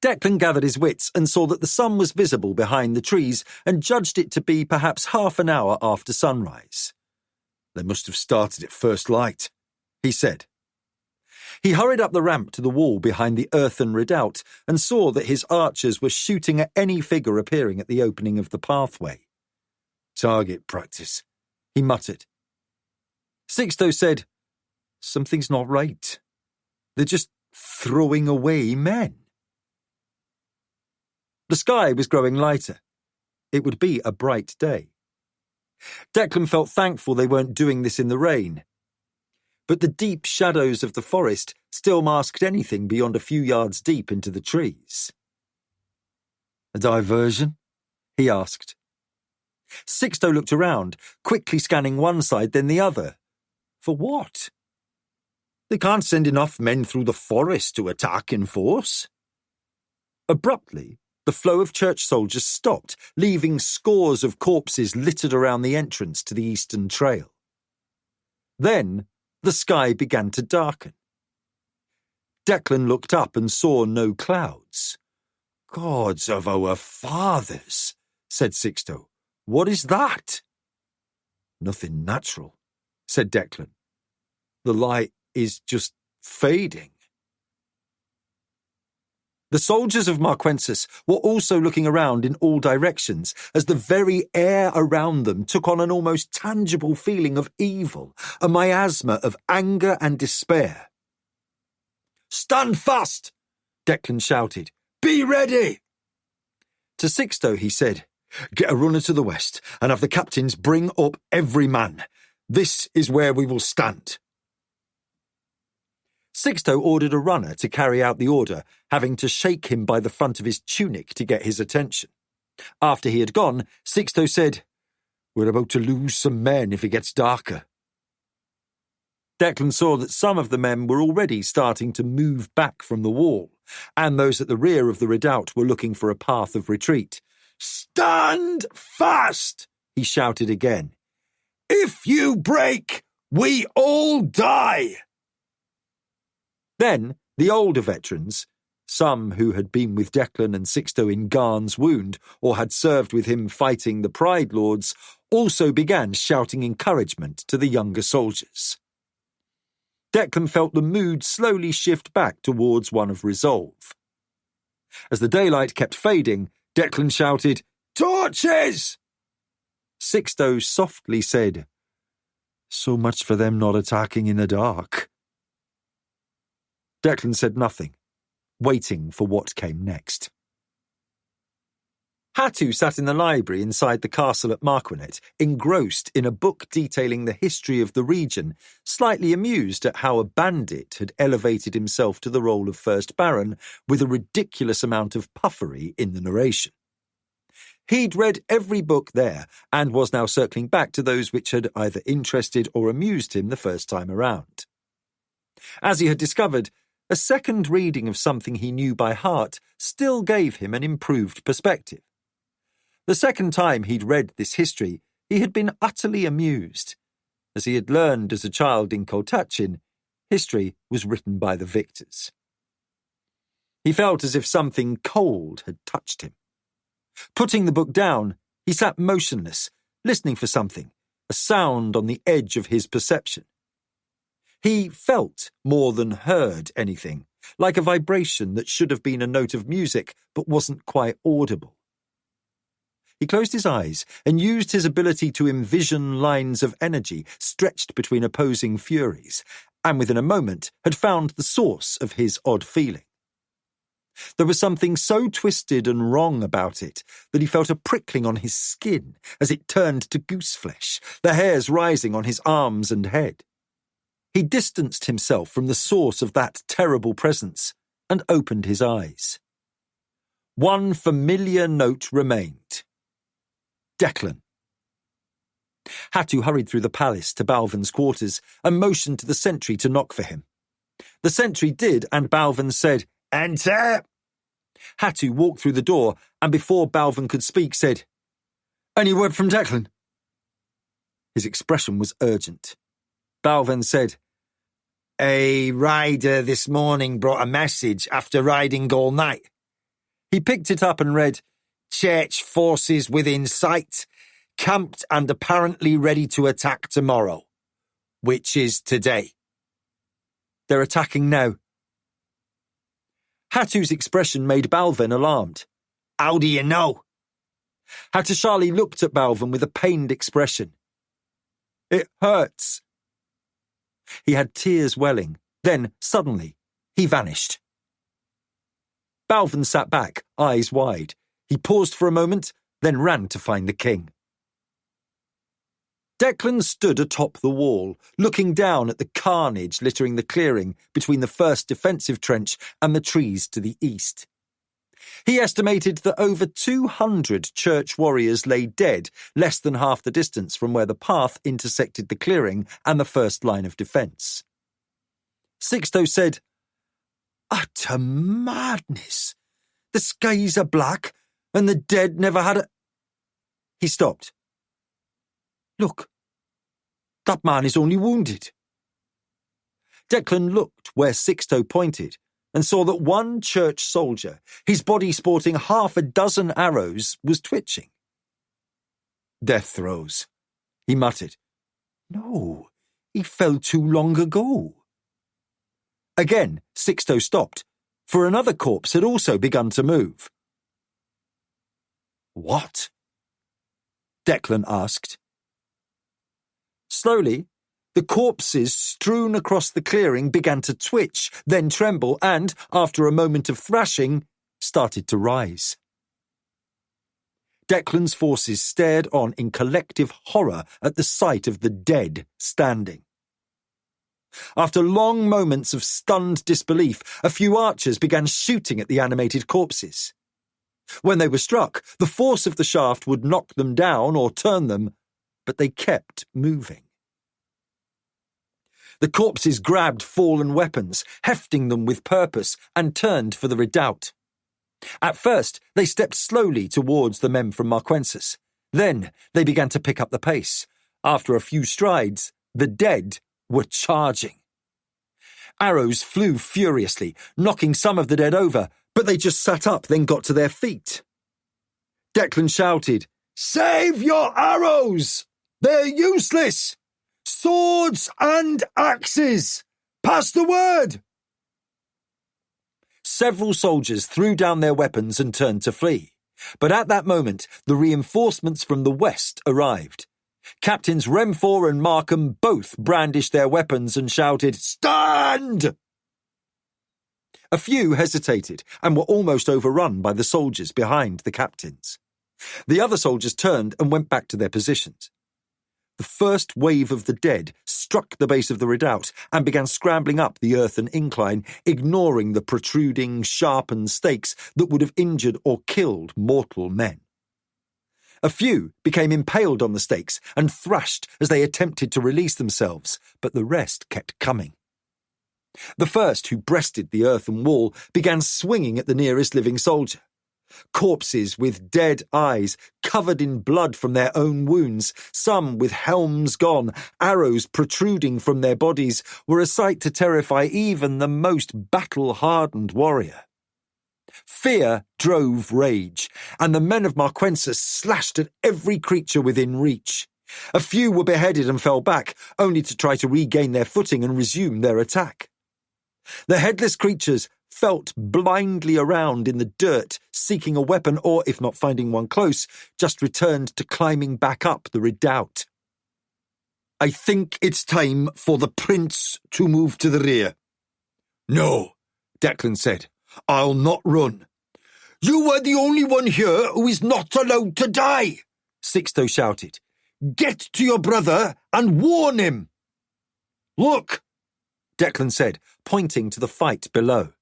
Declan gathered his wits and saw that the sun was visible behind the trees and judged it to be perhaps half an hour after sunrise. "They must have started at first light," he said. He hurried up the ramp to the wall behind the earthen redoubt and saw that his archers were shooting at any figure appearing at the opening of the pathway. "Target practice," he muttered. Sixto said, "Something's not right. They're just throwing away men." The sky was growing lighter. It would be a bright day. Declan felt thankful they weren't doing this in the rain. But the deep shadows of the forest still masked anything beyond a few yards deep into the trees. "A diversion?" he asked. Sixto looked around, quickly scanning one side then the other. For what? "They can't send enough men through the forest to attack in force." Abruptly, the flow of church soldiers stopped, leaving scores of corpses littered around the entrance to the eastern trail. Then the sky began to darken. Declan looked up and saw no clouds. "Gods of our fathers," said Sixto. "What is that?" "Nothing natural," said Declan. "The light is just fading." The soldiers of Marquensis were also looking around in all directions as the very air around them took on an almost tangible feeling of evil, a miasma of anger and despair. "Stand fast!" Declan shouted. "Be ready!" To Sixto he said, "Get a runner to the west and have the captains bring up every man. This is where we will stand." Sixto ordered a runner to carry out the order, having to shake him by the front of his tunic to get his attention. After he had gone, Sixto said, "We're about to lose some men if it gets darker." Declan saw that some of the men were already starting to move back from the wall, and those at the rear of the redoubt were looking for a path of retreat. "Stand fast!" he shouted again. "If you break, we all die!" Then the older veterans, some who had been with Declan and Sixto in Garn's wound or had served with him fighting the Pride Lords, also began shouting encouragement to the younger soldiers. Declan felt the mood slowly shift back towards one of resolve. As the daylight kept fading, Declan shouted, "Torches!" Sixto softly said, "So much for them not attacking in the dark." Declan said nothing, waiting for what came next. Hattu sat in the library inside the castle at Marquinet, engrossed in a book detailing the history of the region, slightly amused at how a bandit had elevated himself to the role of First Baron with a ridiculous amount of puffery in the narration. He'd read every book there and was now circling back to those which had either interested or amused him the first time around. As he had discovered, a second reading of something he knew by heart still gave him an improved perspective. The second time he'd read this history, he had been utterly amused. As he had learned as a child in Koltachin, history was written by the victors. He felt as if something cold had touched him. Putting the book down, he sat motionless, listening for something, a sound on the edge of his perception. He felt more than heard anything, like a vibration that should have been a note of music but wasn't quite audible. He closed his eyes and used his ability to envision lines of energy stretched between opposing furies, and within a moment had found the source of his odd feeling. There was something so twisted and wrong about it that he felt a prickling on his skin as it turned to gooseflesh, the hairs rising on his arms and head. He distanced himself from the source of that terrible presence and opened his eyes. One familiar note remained. Declan. Hatu hurried through the palace to Balvin's quarters and motioned to the sentry to knock for him. The sentry did, and Balvin said, "Enter!" Hatu walked through the door, and before Balvin could speak, said, "Any word from Declan?" His expression was urgent. Balvin said, "A rider this morning brought a message after riding all night." He picked it up and read, "Church forces within sight, camped and apparently ready to attack tomorrow, which is today." "They're attacking now." Hatu's expression made Balvin alarmed. "How do you know?" Hattusili looked at Balvin with a pained expression. "It hurts." He had tears welling. Then, suddenly, he vanished. Balvin sat back, eyes wide. He paused for a moment, then ran to find the king. Declan stood atop the wall, looking down at the carnage littering the clearing between the first defensive trench and the trees to the east. He estimated that over 200 church warriors lay dead, less than half the distance from where the path intersected the clearing and the first line of defence. Sixto said, "Utter madness! The skies are black, and the dead never had a—" He stopped. "Look, that man is only wounded." Declan looked where Sixto pointed and saw that one church soldier, his body sporting half a dozen arrows, was twitching. "Death throes," he muttered. "No, he fell too long ago." Again, Sixto stopped, for another corpse had also begun to move. "What?" Declan asked. Slowly, the corpses strewn across the clearing began to twitch, then tremble, and, after a moment of thrashing, started to rise. Declan's forces stared on in collective horror at the sight of the dead standing. After long moments of stunned disbelief, a few archers began shooting at the animated corpses. When they were struck, the force of the shaft would knock them down or turn them, but they kept moving. The corpses grabbed fallen weapons, hefting them with purpose, and turned for the redoubt. At first, they stepped slowly towards the men from Marquensis. Then they began to pick up the pace. After a few strides, the dead were charging. Arrows flew furiously, knocking some of the dead over, but they just sat up, then got to their feet. Declan shouted, "Save your arrows! They're useless! Swords and axes! Pass the word!" Several soldiers threw down their weapons and turned to flee. But at that moment, the reinforcements from the west arrived. Captains Remfor and Markham both brandished their weapons and shouted, "Stand!" A few hesitated and were almost overrun by the soldiers behind the captains. The other soldiers turned and went back to their positions. The first wave of the dead struck the base of the redoubt and began scrambling up the earthen incline, ignoring the protruding, sharpened stakes that would have injured or killed mortal men. A few became impaled on the stakes and thrashed as they attempted to release themselves, but the rest kept coming. The first who breasted the earthen wall began swinging at the nearest living soldier. Corpses with dead eyes, covered in blood from their own wounds, some with helms gone, arrows protruding from their bodies, were a sight to terrify even the most battle-hardened warrior. Fear drove rage, and the men of Marquensis slashed at every creature within reach. A few were beheaded and fell back, only to try to regain their footing and resume their attack. The headless creatures felt blindly around in the dirt, seeking a weapon, or, if not finding one close, just returned to climbing back up the redoubt. I think it's time for the prince to move to the rear. No, Declan said. I'll not run. You are the only one here who is not allowed to die, Sixto shouted. Get to your brother and warn him. Look, Declan said, pointing to the fight below.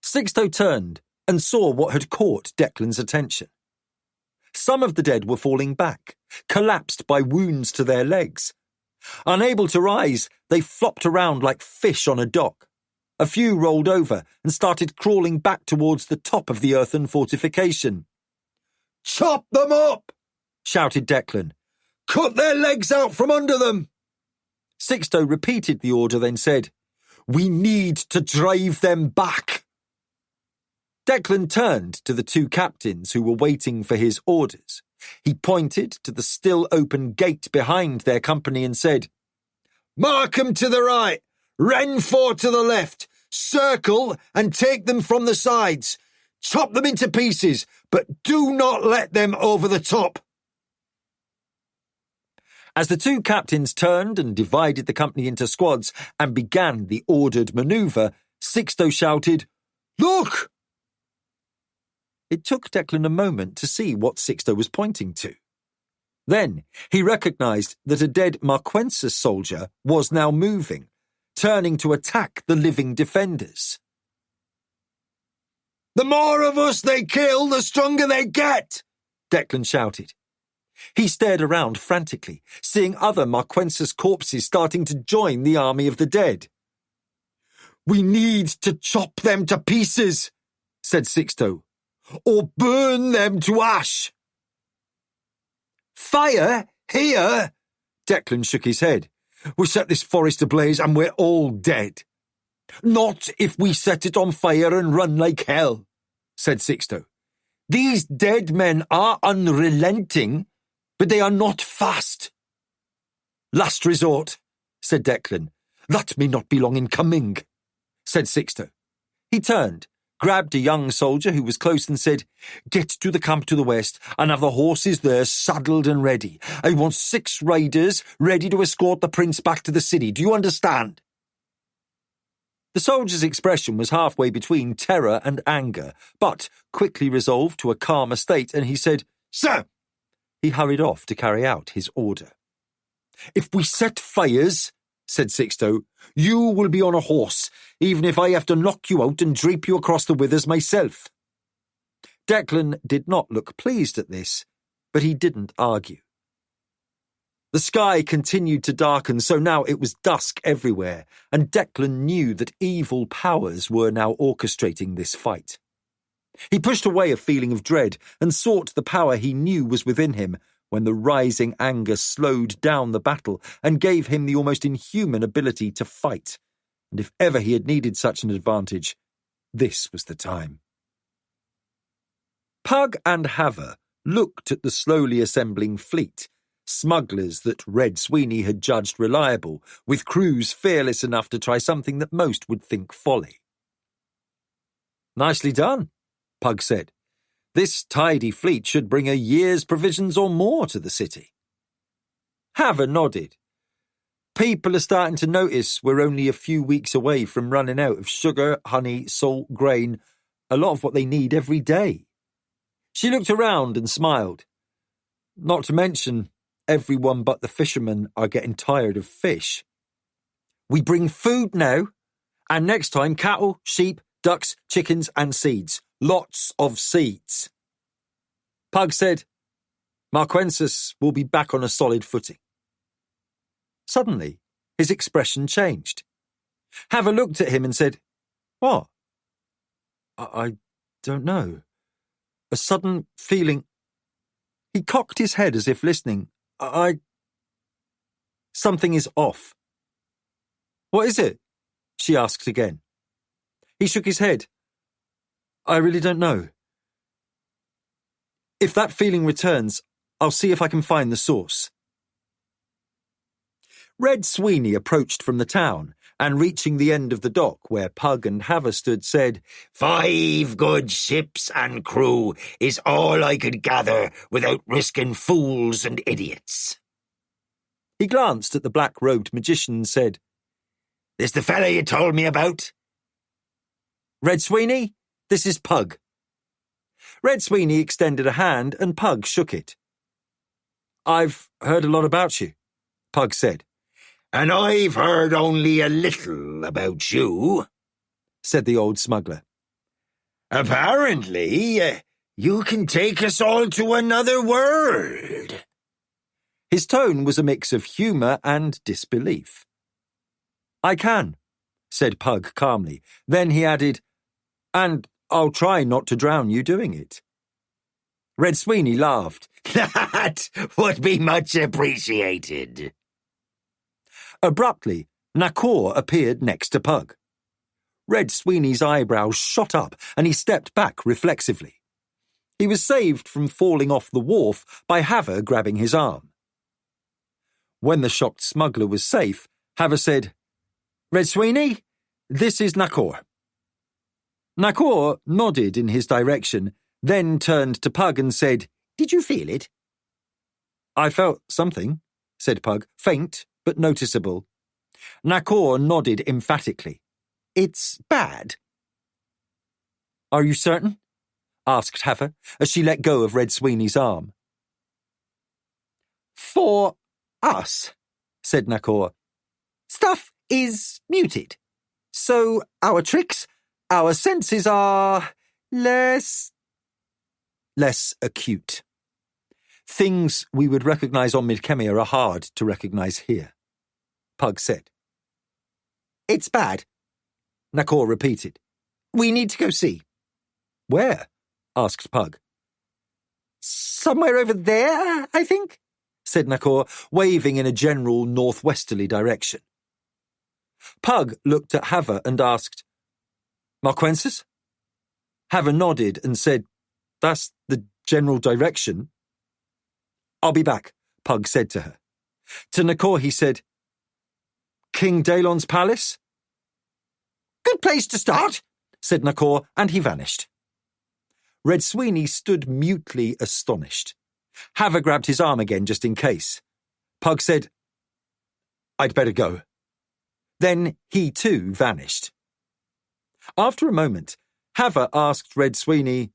Sixto turned and saw what had caught Declan's attention. Some of the dead were falling back, collapsed by wounds to their legs. Unable to rise, they flopped around like fish on a dock. A few rolled over and started crawling back towards the top of the earthen fortification. Chop them up, shouted Declan. Cut their legs out from under them. Sixto repeated the order, then said, We need to drive them back. Declan turned to the two captains who were waiting for his orders. He pointed to the still open gate behind their company and said, Markham to the right, Renfort to the left, circle and take them from the sides. Chop them into pieces, but do not let them over the top. As the two captains turned and divided the company into squads and began the ordered manoeuvre, Sixto shouted, Look! It took Declan a moment to see what Sixto was pointing to. Then he recognised that a dead Marquensis soldier was now moving, turning to attack the living defenders. The more of us they kill, the stronger they get, Declan shouted. He stared around frantically, seeing other Marquensis corpses starting to join the army of the dead. We need to chop them to pieces, said Sixto, or burn them to ash. Fire? Here? Declan shook his head. We set this forest ablaze and we're all dead. Not if we set it on fire and run like hell, said Sixto. These dead men are unrelenting, but they are not fast. Last resort, said Declan. That may not be long in coming, said Sixto. He turned, grabbed a young soldier who was close and said, Get to the camp to the west and have the horses there saddled and ready. I want 6 riders ready to escort the prince back to the city. Do you understand? The soldier's expression was halfway between terror and anger, but quickly resolved to a calmer state, and he said, Sir! He hurried off to carry out his order. If we set fires, said Sixto, you will be on a horse, even if I have to knock you out and drape you across the withers myself. Declan did not look pleased at this, but he didn't argue. The sky continued to darken, so now it was dusk everywhere, and Declan knew that evil powers were now orchestrating this fight. He pushed away a feeling of dread and sought the power he knew was within him when the rising anger slowed down the battle and gave him the almost inhuman ability to fight. And if ever he had needed such an advantage, this was the time. Pug and Haver looked at the slowly assembling fleet, smugglers that Red Sweeney had judged reliable, with crews fearless enough to try something that most would think folly. Nicely done, Pug said. This tidy fleet should bring a year's provisions or more to the city. Haver nodded. People are starting to notice we're only a few weeks away from running out of sugar, honey, salt, grain, a lot of what they need every day. She looked around and smiled. Not to mention, everyone but the fishermen are getting tired of fish. We bring food now, and next time cattle, sheep, ducks, chickens and seeds. Lots of seeds. Pug said, Marquensis will be back on a solid footing. Suddenly, his expression changed. Haver looked at him and said, What? I don't know. A sudden feeling. He cocked his head as if listening. Something is off. What is it? She asked again. He shook his head. I really don't know. If that feeling returns, I'll see if I can find the source. Red Sweeney approached from the town and reaching the end of the dock where Pug and Haver stood, said, 5 good ships and crew is all I could gather without risking fools and idiots. He glanced at the black-robed magician and said, This the fella you told me about? Red Sweeney, this is Pug. Red Sweeney extended a hand and Pug shook it. I've heard a lot about you, Pug said. And I've heard only a little about you, said the old smuggler. Apparently, you can take us all to another world. His tone was a mix of humour and disbelief. I can, said Pug calmly. Then he added, and I'll try not to drown you doing it. Red Sweeney laughed. That would be much appreciated. Abruptly, Nakor appeared next to Pug. Red Sweeney's eyebrows shot up and he stepped back reflexively. He was saved from falling off the wharf by Haver grabbing his arm. When the shocked smuggler was safe, Haver said, Red Sweeney, this is Nakor. Nakor nodded in his direction, then turned to Pug and said, Did you feel it? I felt something, said Pug, faint but noticeable. Nakor nodded emphatically. It's bad. Are you certain? Asked Haver as she let go of Red Sweeney's arm. For us, said Nakor. Stuff is muted. So our tricks, our senses are less acute. Things we would recognise on Midkemia are hard to recognise here, Pug said. It's bad, Nakor repeated. We need to go see. Where? Asked Pug. Somewhere over there, I think, said Nakor, waving in a general northwesterly direction. Pug looked at Haver and asked, Marquensis? Haver nodded and said, That's the general direction. I'll be back, Pug said to her. To Nakor he said, King Daelon's palace? Good place to start, said Nakor, and he vanished. Red Sweeney stood mutely astonished. Haver grabbed his arm again just in case. Pug said, I'd better go. Then he too vanished. After a moment, Haver asked Red Sweeney,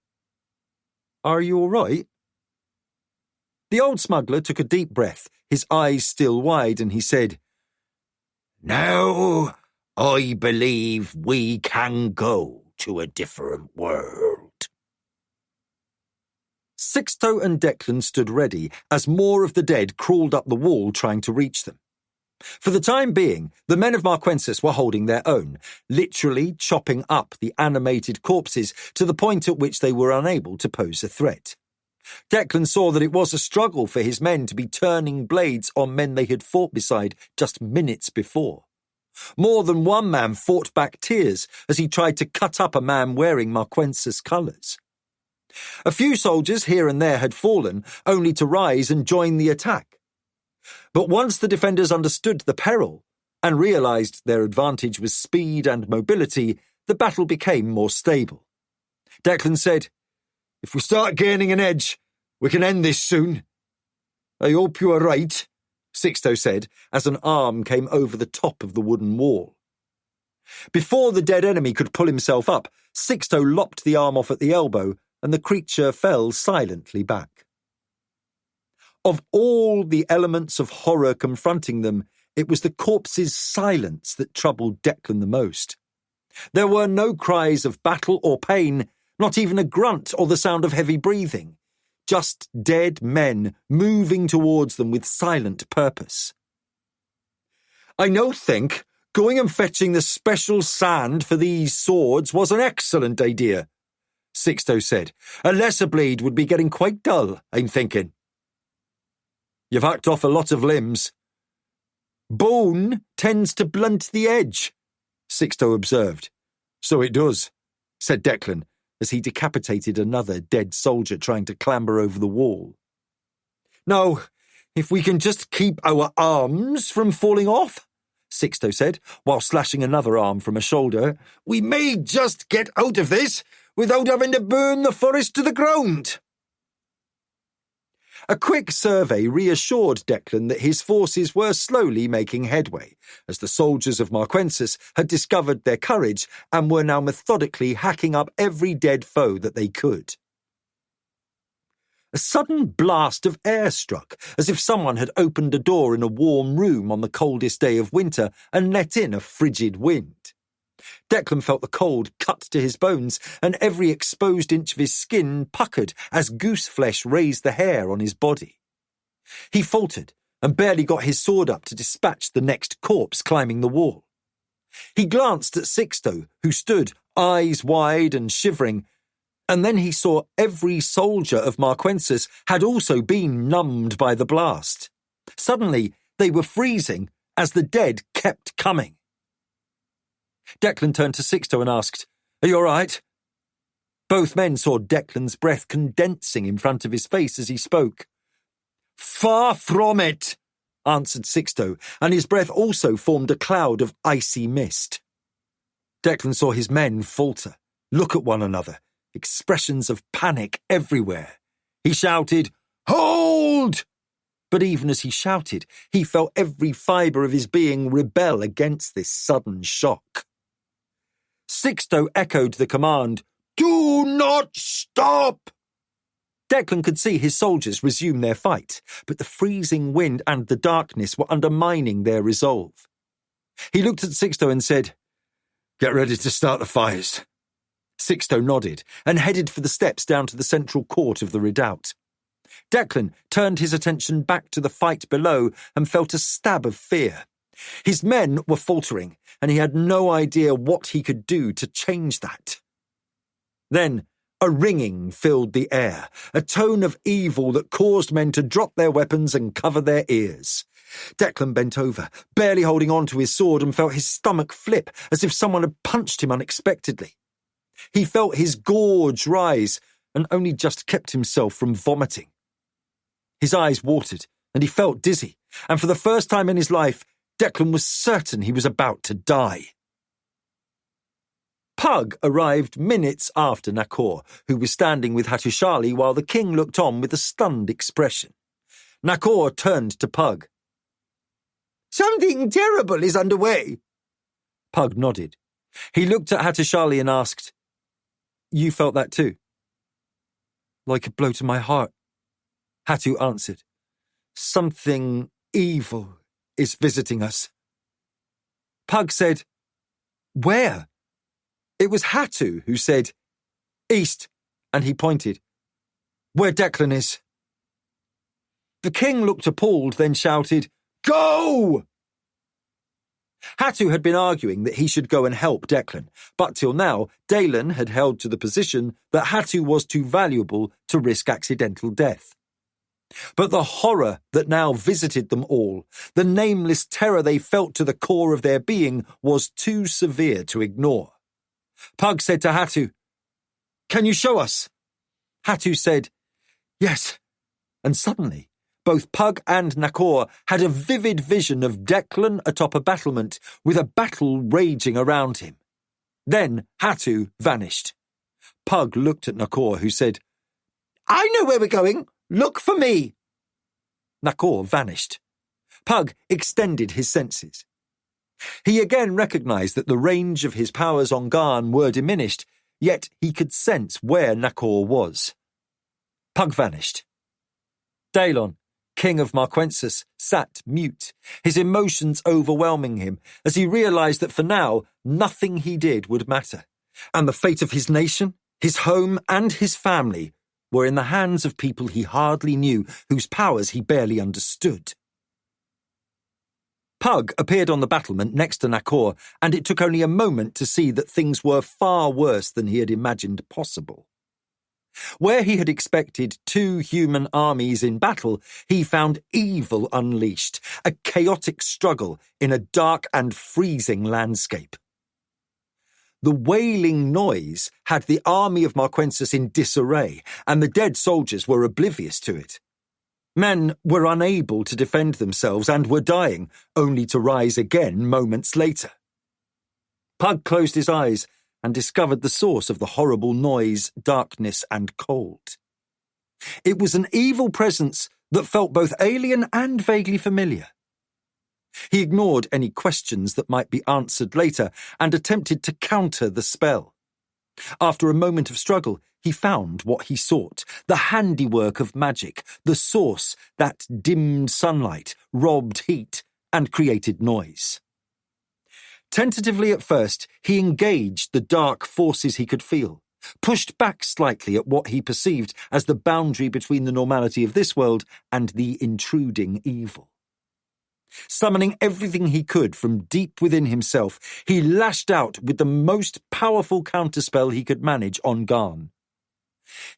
Are you all right? The old smuggler took a deep breath, his eyes still wide, and he said, Now I believe we can go to a different world. Sixto and Declan stood ready as more of the dead crawled up the wall trying to reach them. For the time being, the men of Marquensis were holding their own, literally chopping up the animated corpses to the point at which they were unable to pose a threat. Declan saw that it was a struggle for his men to be turning blades on men they had fought beside just minutes before. More than one man fought back tears as he tried to cut up a man wearing Marquensis colours. A few soldiers here and there had fallen, only to rise and join the attack. But once the defenders understood the peril and realised their advantage was speed and mobility, the battle became more stable. Declan said, If we start gaining an edge, we can end this soon. I hope you are right, Sixto said, as an arm came over the top of the wooden wall. Before the dead enemy could pull himself up, Sixto lopped the arm off at the elbow, and the creature fell silently back. Of all the elements of horror confronting them, it was the corpse's silence that troubled Declan the most. There were no cries of battle or pain, not even a grunt or the sound of heavy breathing. Just dead men moving towards them with silent purpose. I now think going and fetching the special sand for these swords was an excellent idea, Sixto said. A lesser blade would be getting quite dull, I'm thinking. You've hacked off a lot of limbs. Bone tends to blunt the edge, Sixto observed. So it does, said Declan, as he decapitated another dead soldier trying to clamber over the wall. Now, if we can just keep our arms from falling off, Sixto said, while slashing another arm from a shoulder. "We may just get out of this without having to burn the forest to the ground." A quick survey reassured Declan that his forces were slowly making headway, as the soldiers of Marquensis had discovered their courage and were now methodically hacking up every dead foe that they could. A sudden blast of air struck, as if someone had opened a door in a warm room on the coldest day of winter and let in a frigid wind. Declan felt the cold cut to his bones, and every exposed inch of his skin puckered as goose flesh raised the hair on his body. He faltered and barely got his sword up to dispatch the next corpse climbing the wall. He glanced at Sixto, who stood, eyes wide and shivering, and then he saw every soldier of Marquensis had also been numbed by the blast. Suddenly, they were freezing as the dead kept coming. Declan turned to Sixto and asked, "Are you all right?" Both men saw Declan's breath condensing in front of his face as he spoke. "Far from it," answered Sixto, and his breath also formed a cloud of icy mist. Declan saw his men falter, look at one another, expressions of panic everywhere. He shouted, "Hold!" But even as he shouted, he felt every fibre of his being rebel against this sudden shock. Sixto echoed the command, "Do not stop!" Declan could see his soldiers resume their fight, but the freezing wind and the darkness were undermining their resolve. He looked at Sixto and said, "Get ready to start the fires." Sixto nodded and headed for the steps down to the central court of the redoubt. Declan turned his attention back to the fight below and felt a stab of fear. His men were faltering, and he had no idea what he could do to change that. Then a ringing filled the air, a tone of evil that caused men to drop their weapons and cover their ears. Declan bent over, barely holding on to his sword, and felt his stomach flip as if someone had punched him unexpectedly. He felt his gorge rise and only just kept himself from vomiting. His eyes watered, and he felt dizzy, and for the first time in his life, Declan was certain he was about to die. Pug arrived minutes after Nakor, who was standing with Hattusili while the king looked on with a stunned expression. Nakor turned to Pug. "Something terrible is underway." Pug nodded. He looked at Hattusili and asked, "You felt that too?" "Like a blow to my heart," Hattu answered. "Something evil is visiting us." Pug said, "Where?" It was Hattu who said, "East," and he pointed. "Where Declan is." The king looked appalled, then shouted, "Go!" Hattu had been arguing that he should go and help Declan, but till now, Dalen had held to the position that Hattu was too valuable to risk accidental death. But the horror that now visited them all, the nameless terror they felt to the core of their being, was too severe to ignore. Pug said to Hattu, "Can you show us?" Hattu said, "Yes," and suddenly, both Pug and Nakor had a vivid vision of Declan atop a battlement with a battle raging around him. Then Hattu vanished. Pug looked at Nakor, who said, "I know where we're going. Look for me." Nakor vanished. Pug extended his senses. He again recognized that the range of his powers on Garn were diminished, yet he could sense where Nakor was. Pug vanished. Dalon, king of Marquensis, sat mute, his emotions overwhelming him as he realized that for now nothing he did would matter, and the fate of his nation, his home, and his family were in the hands of people he hardly knew, whose powers he barely understood. Pug appeared on the battlement next to Nakor, and it took only a moment to see that things were far worse than he had imagined possible. Where he had expected 2 human armies in battle, he found evil unleashed, a chaotic struggle in a dark and freezing landscape. The wailing noise had the army of Marquensis in disarray, and the dead soldiers were oblivious to it. Men were unable to defend themselves and were dying, only to rise again moments later. Pug closed his eyes and discovered the source of the horrible noise, darkness, and cold. It was an evil presence that felt both alien and vaguely familiar. He ignored any questions that might be answered later and attempted to counter the spell. After a moment of struggle, he found what he sought, the handiwork of magic, the source that dimmed sunlight, robbed heat, and created noise. Tentatively at first, he engaged the dark forces he could feel, pushed back slightly at what he perceived as the boundary between the normality of this world and the intruding evil. Summoning everything he could from deep within himself, he lashed out with the most powerful counterspell he could manage on Garn.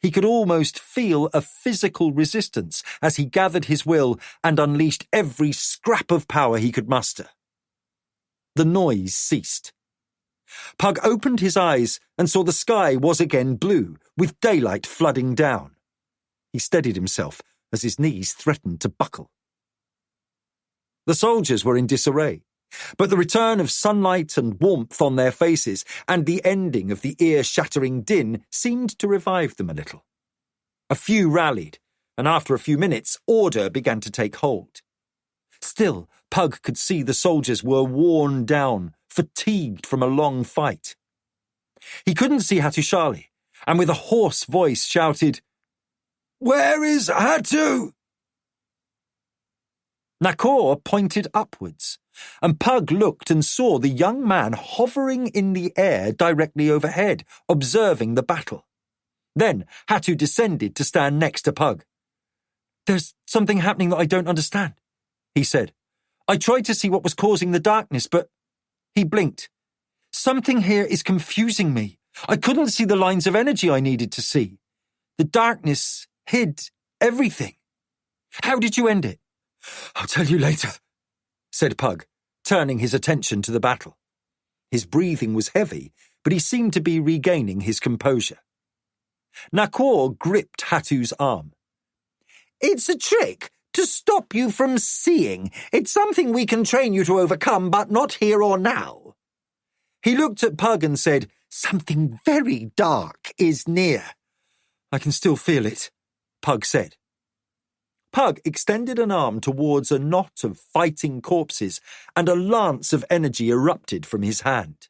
He could almost feel a physical resistance as he gathered his will and unleashed every scrap of power he could muster. The noise ceased. Pug opened his eyes and saw the sky was again blue, with daylight flooding down. He steadied himself as his knees threatened to buckle. The soldiers were in disarray, but the return of sunlight and warmth on their faces and the ending of the ear-shattering din seemed to revive them a little. A few rallied, and after a few minutes, order began to take hold. Still, Pug could see the soldiers were worn down, fatigued from a long fight. He couldn't see Hattusili, and with a hoarse voice shouted, "Where is Hattu?" Nakor pointed upwards, and Pug looked and saw the young man hovering in the air directly overhead, observing the battle. Then Hattu descended to stand next to Pug. "There's something happening that I don't understand," he said. "I tried to see what was causing the darkness, but..." He blinked. "Something here is confusing me. I couldn't see the lines of energy I needed to see. The darkness hid everything. How did you end it?" "I'll tell you later," said Pug, turning his attention to the battle. His breathing was heavy, but he seemed to be regaining his composure. Nakor gripped Hattu's arm. "It's a trick to stop you from seeing. It's something we can train you to overcome, but not here or now." He looked at Pug and said, "Something very dark is near." "I can still feel it," Pug said. Pug extended an arm towards a knot of fighting corpses, and a lance of energy erupted from his hand.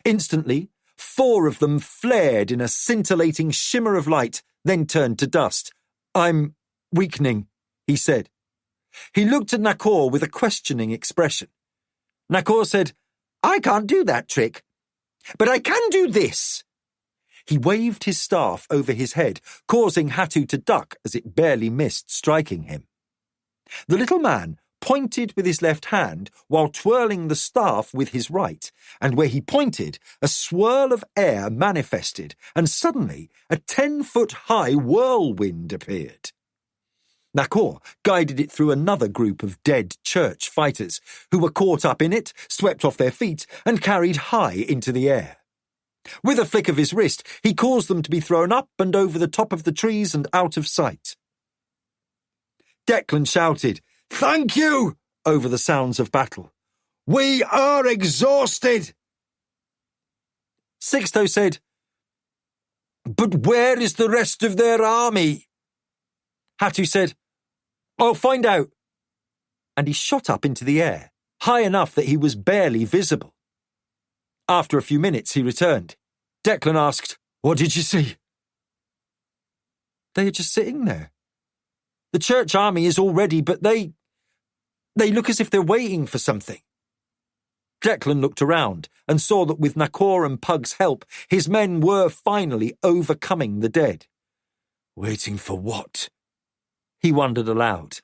Instantly, 4 of them flared in a scintillating shimmer of light, then turned to dust. "I'm weakening," he said. He looked at Nakor with a questioning expression. Nakor said, "I can't do that trick, but I can do this." He waved his staff over his head, causing Hattu to duck as it barely missed striking him. The little man pointed with his left hand while twirling the staff with his right, and where he pointed, a swirl of air manifested, and suddenly a 10-foot-high whirlwind appeared. Nakor guided it through another group of dead church fighters, who were caught up in it, swept off their feet, and carried high into the air. With a flick of his wrist, he caused them to be thrown up and over the top of the trees and out of sight. Declan shouted, "Thank you!" over the sounds of battle. "We are exhausted!" Sixto said, "But where is the rest of their army?" Hattu said, "I'll find out." And he shot up into the air, high enough that he was barely visible. After a few minutes, he returned. Declan asked, "What did you see?" "They are just sitting there. The church army is all ready, but they look as if they're waiting for something." Declan looked around and saw that with Nakor and Pug's help, his men were finally overcoming the dead. "Waiting for what?" he wondered aloud.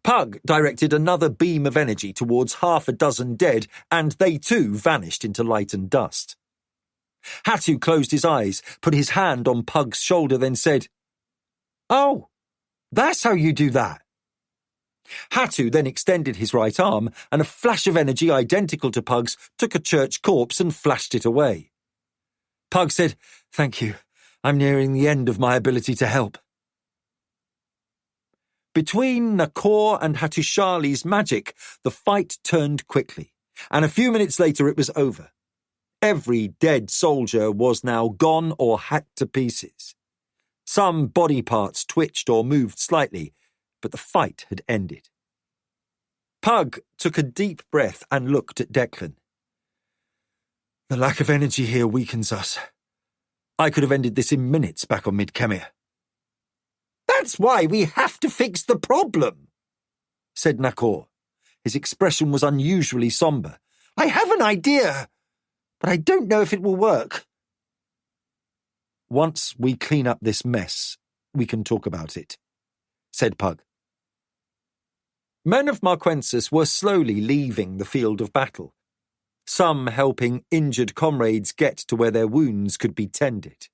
Pug directed another beam of energy towards 6 dead, and they too vanished into light and dust. Hattu closed his eyes, put his hand on Pug's shoulder, then said, "Oh, that's how you do that." Hattu then extended his right arm, and a flash of energy identical to Pug's took a church corpse and flashed it away. Pug said, "Thank you. I'm nearing the end of my ability to help." Between Nakor and Hattusili's magic, the fight turned quickly, and a few minutes later it was over. Every dead soldier was now gone or hacked to pieces. Some body parts twitched or moved slightly, but the fight had ended. Pug took a deep breath and looked at Declan. The lack of energy here weakens us. I could have ended this in minutes back on Mid-Kemir. That's why we have to fix the problem, said Nakor. His expression was unusually sombre. I have an idea, but I don't know if it will work. Once we clean up this mess, we can talk about it, said Pug. Men of Marquensis were slowly leaving the field of battle, some helping injured comrades get to where their wounds could be tended.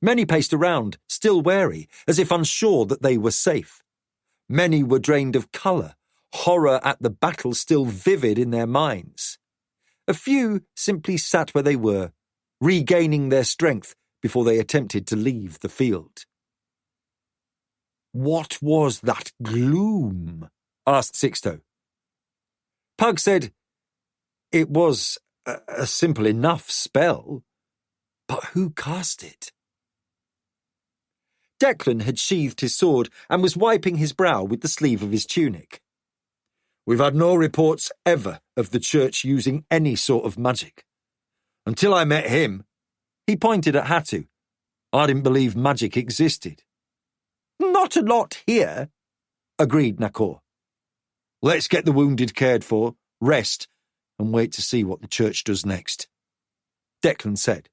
Many paced around, still wary, as if unsure that they were safe. Many were drained of colour, horror at the battle still vivid in their minds. A few simply sat where they were, regaining their strength before they attempted to leave the field. What was that gloom? Asked Sixto. Pug said, it was a simple enough spell, but who cast it? Declan had sheathed his sword and was wiping his brow with the sleeve of his tunic. We've had no reports ever of the church using any sort of magic. Until I met him, he pointed at Hattu. I didn't believe magic existed. Not a lot here, agreed Nakor. Let's get the wounded cared for, rest, and wait to see what the church does next, Declan said.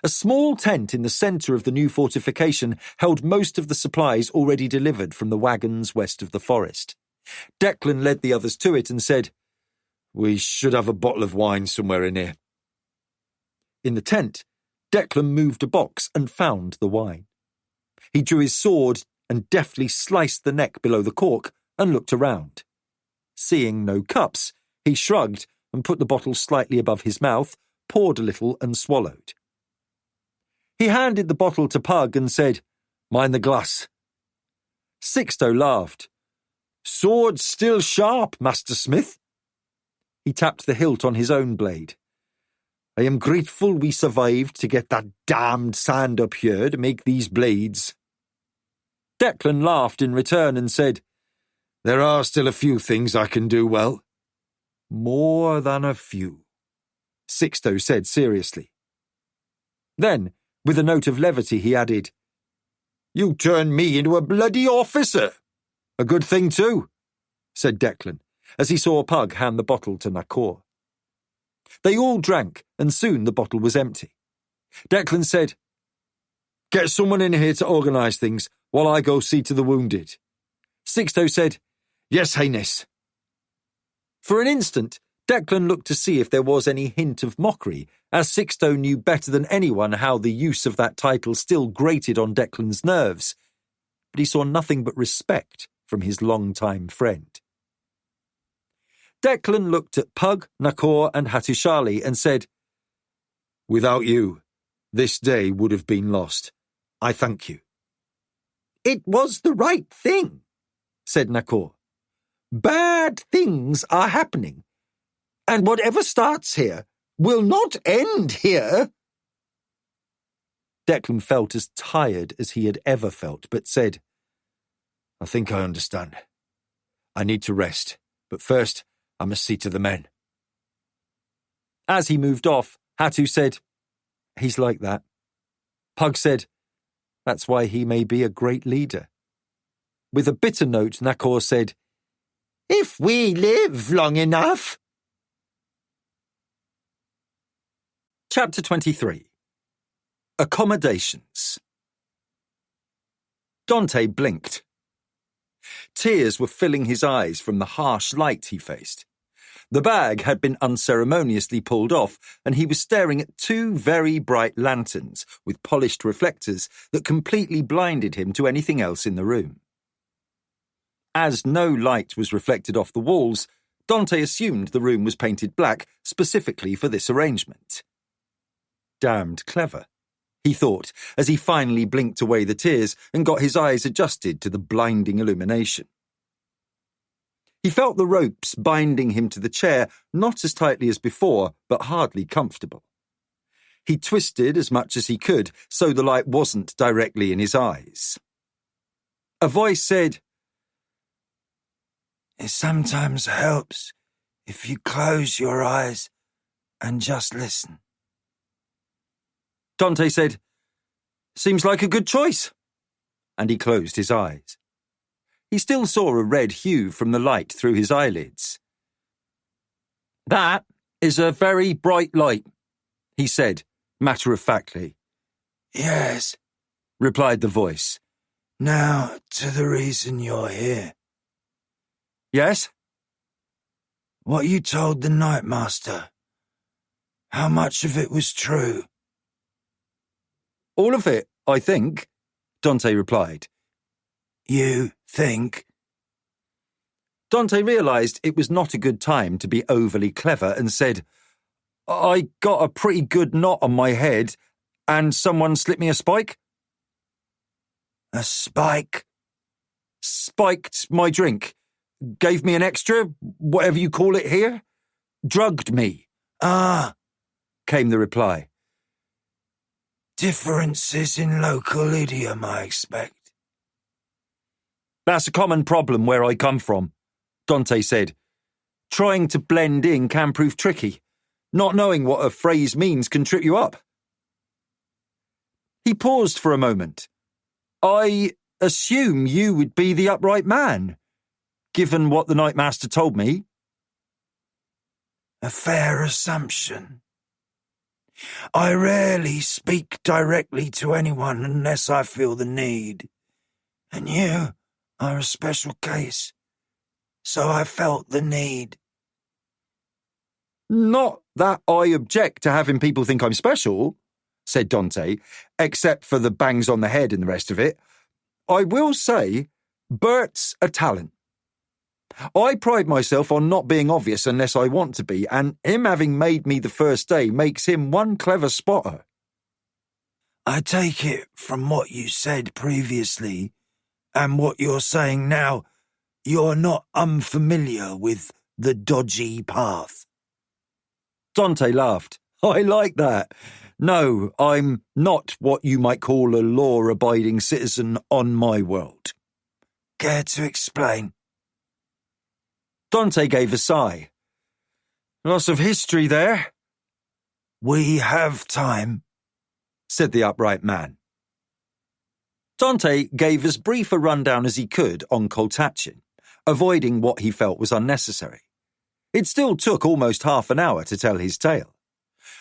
A small tent in the centre of the new fortification held most of the supplies already delivered from the wagons west of the forest. Declan led the others to it and said, We should have a bottle of wine somewhere in here. In the tent, Declan moved a box and found the wine. He drew his sword and deftly sliced the neck below the cork and looked around. Seeing no cups, he shrugged and put the bottle slightly above his mouth, poured a little and swallowed. He handed the bottle to Pug and said, Mind the glass. Sixto laughed. Sword still sharp, Master Smith. He tapped the hilt on his own blade. I am grateful we survived to get that damned sand up here to make these blades. Declan laughed in return and said, There are still a few things I can do well. More than a few, Sixto said seriously. Then, with a note of levity, he added, You turned me into a bloody officer. A good thing too, said Declan, as he saw Pug hand the bottle to Nakor. They all drank, and soon the bottle was empty. Declan said, Get someone in here to organise things while I go see to the wounded. Sixto said, Yes, Highness. For an instant, Declan looked to see if there was any hint of mockery, as Sixto knew better than anyone how the use of that title still grated on Declan's nerves, but he saw nothing but respect from his long-time friend. Declan looked at Pug, Nakor and Hattusili and said, Without you, this day would have been lost. I thank you. It was the right thing, said Nakor. Bad things are happening, and whatever starts here will not end here. Declan felt as tired as he had ever felt, but said, I think I understand. I need to rest, but first I must see to the men. As he moved off, Hattu said, He's like that. Pug said, That's why he may be a great leader. With a bitter note, Nakor said, If we live long enough. Chapter 23. Accommodations. Dante blinked. Tears were filling his eyes from the harsh light he faced. The bag had been unceremoniously pulled off, and he was staring at two very bright lanterns with polished reflectors that completely blinded him to anything else in the room. As no light was reflected off the walls, Dante assumed the room was painted black specifically for this arrangement. Damned clever. he thought, as he finally blinked away the tears and got his eyes adjusted to the blinding illumination. He felt the ropes binding him to the chair, not as tightly as before, but hardly comfortable. He twisted as much as he could, so the light wasn't directly in his eyes. A voice said, "It sometimes helps if you close your eyes and just listen." Dante said, "Seems like a good choice." And he closed his eyes. He still saw a red hue from the light through his eyelids. "That is a very bright light," he said, matter-of-factly. "Yes," replied the voice. "Now to the reason you're here. "Yes?" What you told the Night Master. How much of it was true?" "All of it, I think," Dante replied. "You think?" Dante realised it was not a good time to be overly clever and said, "I got a pretty good knot on my head and someone slipped me a spike." "A spike?" "Spiked my drink. Gave me an extra, whatever you call it here. Drugged me." "Ah," came the reply. "Differences in local idiom, I expect." "That's a common problem where I come from," Dante said. "Trying to blend in can prove tricky. Not knowing what a phrase means can trip you up." He paused for a moment. "I assume you would be the upright man, given what the Night Master told me." "A fair assumption. I rarely speak directly to anyone unless I feel the need. And you are a special case, so I felt the need." "Not that I object to having people think I'm special," said Dante, "except for the bangs on the head and the rest of it. I will say, Bert's a talent. I pride myself on not being obvious unless I want to be, and him having made me the first day makes him one clever spotter." "I take it from what you said previously and what you're saying now, you're not unfamiliar with the dodgy path." Dante laughed. "I like that. No, I'm not what you might call a law-abiding citizen on my world." "Care to explain?" Dante gave a sigh. "Lots of history there." "We have time," said the upright man. Dante gave as brief a rundown as he could on Coltachin, avoiding what he felt was unnecessary. It still took almost half an hour to tell his tale.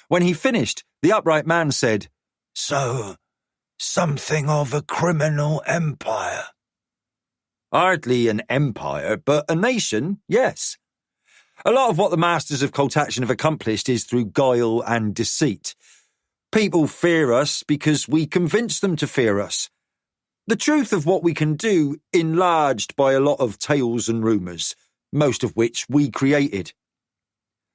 When he finished, the upright man said, "So, something of a criminal empire." "Hardly an empire, but a nation, yes. A lot of what the masters of Coltachin have accomplished is through guile and deceit. People fear us because we convince them to fear us. The truth of what we can do enlarged by a lot of tales and rumours, most of which we created.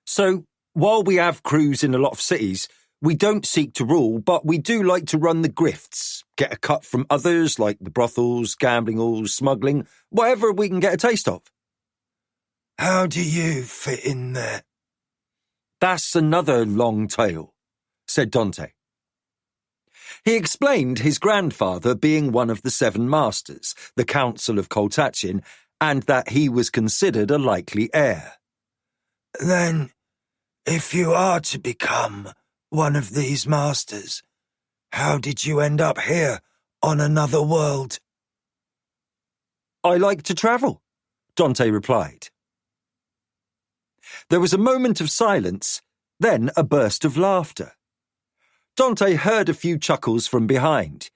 So, while we have crews in a lot of cities, we don't seek to rule, but we do like to run the grifts, get a cut from others like the brothels, gambling halls, smuggling, whatever we can get a taste of." "How do you fit in there?" "That's another long tale," said Dante. He explained his grandfather being one of the 7 masters, the Council of Coltachin, and that he was considered a likely heir. "Then, if you are to become one of these masters, how did you end up here on another world?" "I like to travel," Dante replied. There was a moment of silence, then a burst of laughter. Dante heard a few chuckles from behind.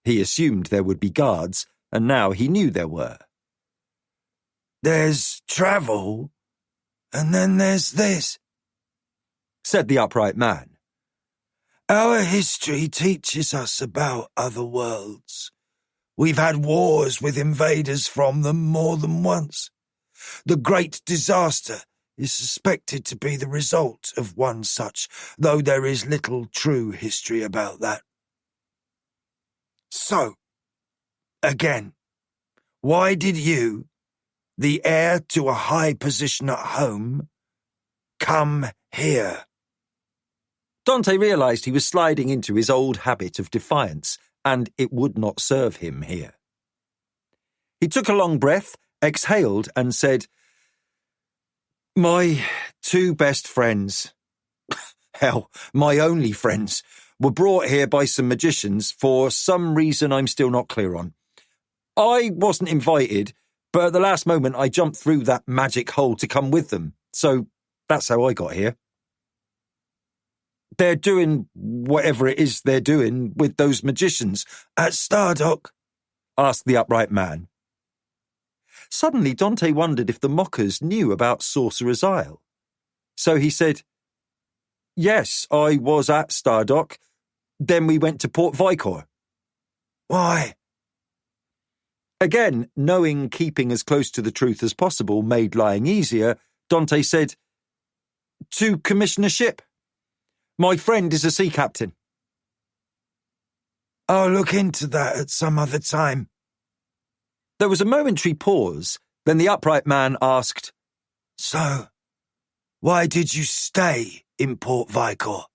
He assumed there would be guards, and now he knew there were. "There's travel, and then there's this," said the upright man. "Our history teaches us about other worlds. We've had wars with invaders from them more than once. The Great Disaster is suspected to be the result of one such, though there is little true history about that. So, again, why did you, the heir to a high position at home, come here? Dante realised he was sliding into his old habit of defiance, and it would not serve him here. He took a long breath, exhaled, and said, "My two best friends, hell, my only friends, were brought here by some magicians for some reason I'm still not clear on. I wasn't invited, but at the last moment I jumped through that magic hole to come with them, so that's how I got here." "They're doing whatever it is they're doing with those magicians At Stardock?" asked the upright man. Suddenly Dante wondered if the mockers knew about Sorcerer's Isle. So he said, "Yes, I was at Stardock. Then we went to Port Vicor." Why? Again, knowing keeping as close to the truth as possible made lying easier, Dante said, "To commission a ship. My friend is a sea captain." I'll look into that at some other time. There was a momentary pause, then the upright man asked, So, why did you stay in Port Vicor?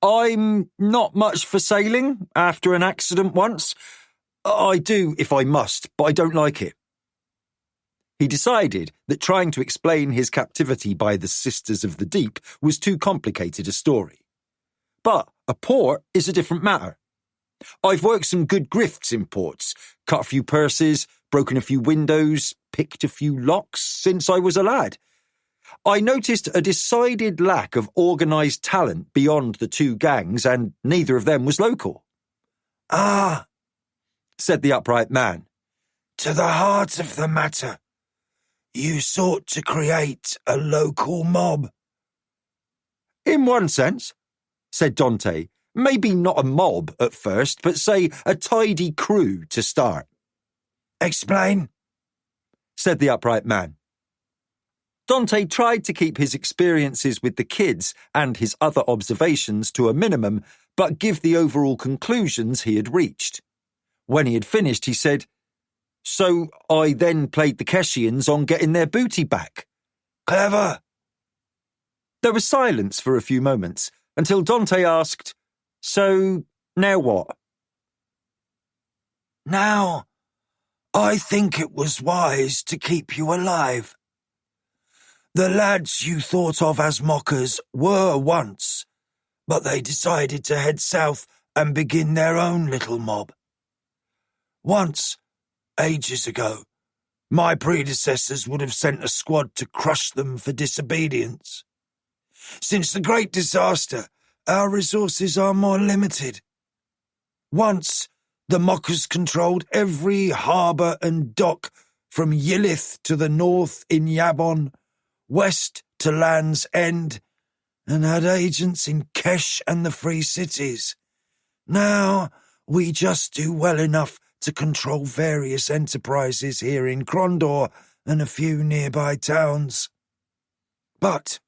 "I'm not much for sailing after an accident once. I do if I must, but I don't like it." He decided that trying to explain his captivity by the Sisters of the Deep was too complicated a story. But a port is a different matter. I've worked some good grifts in ports, cut a few purses, broken a few windows, picked a few locks since I was a lad. I noticed a decided lack of organised talent beyond the two gangs, and neither of them was local. Ah, said the upright man. To the heart of the matter. You sought to create a local mob. In one sense, said Dante. Maybe not a mob at first, but say a tidy crew to start. Explain, said the upright man. Dante tried to keep his experiences with the kids and his other observations to a minimum, but give the overall conclusions he had reached. When he had finished, he said, "So I then played the Keshians on getting their booty back." Clever. There was silence for a few moments, until Dante asked, "So, now what?" Now, I think it was wise to keep you alive. The lads you thought of as mockers were once, but they decided to head south and begin their own little mob. Once, ages ago, my predecessors would have sent a squad to crush them for disobedience. Since the Great Disaster, our resources are more limited. Once, the mockers controlled every harbour and dock from Yillith to the north in Yabon, west to Land's End, and had agents in Kesh and the Free Cities. Now, we just do well enough to control various enterprises here in Krondor and a few nearby towns. But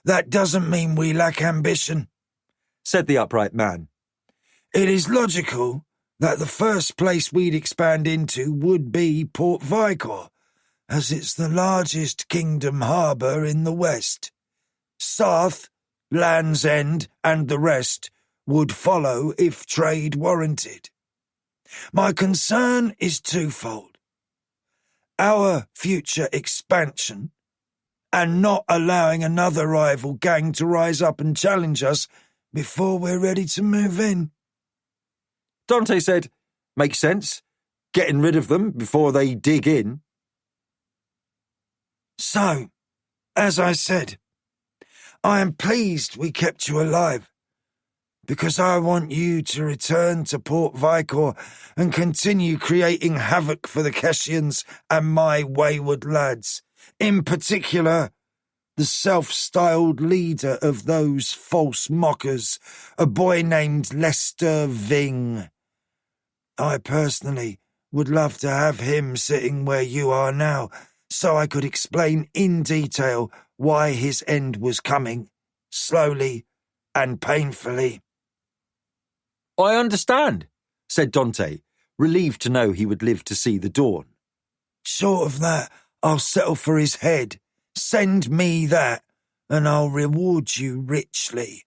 that doesn't mean we lack ambition, said the upright man. It is logical that the first place we'd expand into would be Port Vicor, as it's the largest kingdom harbour in the west. Sarth, Land's End, and the rest would follow if trade warranted. My concern is twofold. Our future expansion, and not allowing another rival gang to rise up and challenge us before we're ready to move in. Dante said, "Makes sense. Getting rid of them before they dig in." So, as I said, I am pleased we kept you alive, because I want you to return to Port Vicor and continue creating havoc for the Keshians and my wayward lads, in particular, the self-styled leader of those false mockers, a boy named Lester Ving. I personally would love to have him sitting where you are now, so I could explain in detail why his end was coming, slowly and painfully. I understand, said Dante, relieved to know he would live to see the dawn. Short of that, I'll settle for his head. Send me that, and I'll reward you richly.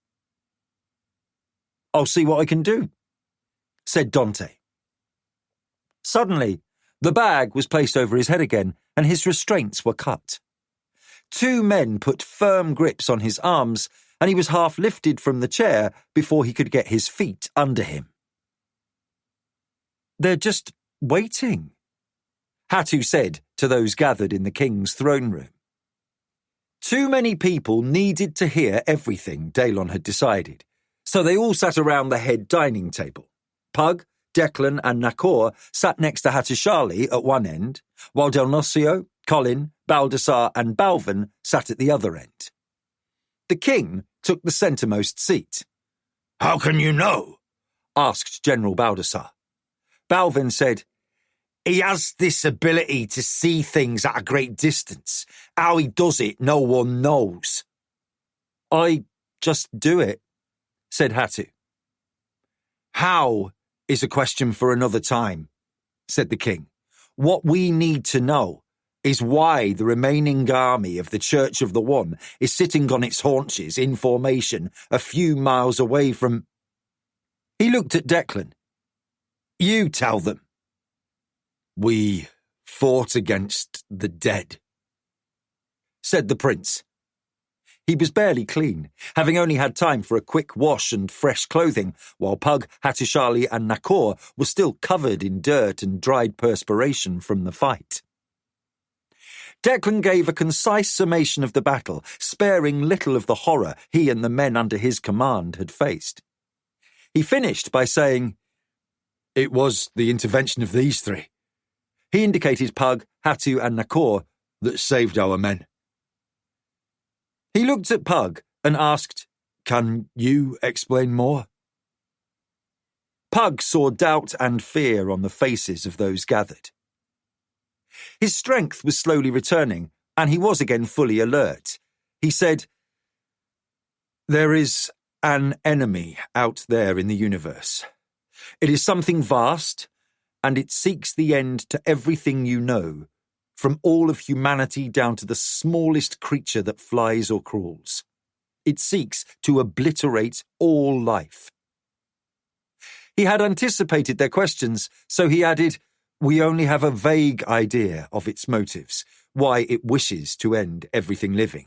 I'll see what I can do, said Dante. Suddenly, the bag was placed over his head again, and his restraints were cut. 2 men put firm grips on his arms, and he was half lifted from the chair before he could get his feet under him. They're just waiting, Hatu said to those gathered in the king's throne room. Too many people needed to hear everything Daelon had decided, so they all sat around the head dining table. Pug, Declan and Nakor sat next to Hattusili at one end, while Delnosio, Colin, Baldassar and Balvin sat at the other end. The king took the centremost seat. How can you know? Asked General Baldassar. Balvin said, He has this ability to see things at a great distance. How he does it, no one knows. I just do it, said Hatu. How is a question for another time, said the king. What we need to know is why the remaining army of the Church of the One is sitting on its haunches in formation a few miles away from... He looked at Declan. You tell them. We fought against the dead, said the prince. He was barely clean, having only had time for a quick wash and fresh clothing, while Pug, Hattusili and Nakor were still covered in dirt and dried perspiration from the fight. Declan gave a concise summation of the battle, sparing little of the horror he and the men under his command had faced. He finished by saying, It was the intervention of these 3. He indicated Pug, Hatu and Nakor, that saved our men. He looked at Pug and asked, Can you explain more? Pug saw doubt and fear on the faces of those gathered. His strength was slowly returning, and he was again fully alert. He said, There is an enemy out there in the universe. It is something vast, and it seeks the end to everything you know, from all of humanity down to the smallest creature that flies or crawls. It seeks to obliterate all life. He had anticipated their questions, so he added, We only have a vague idea of its motives, why it wishes to end everything living.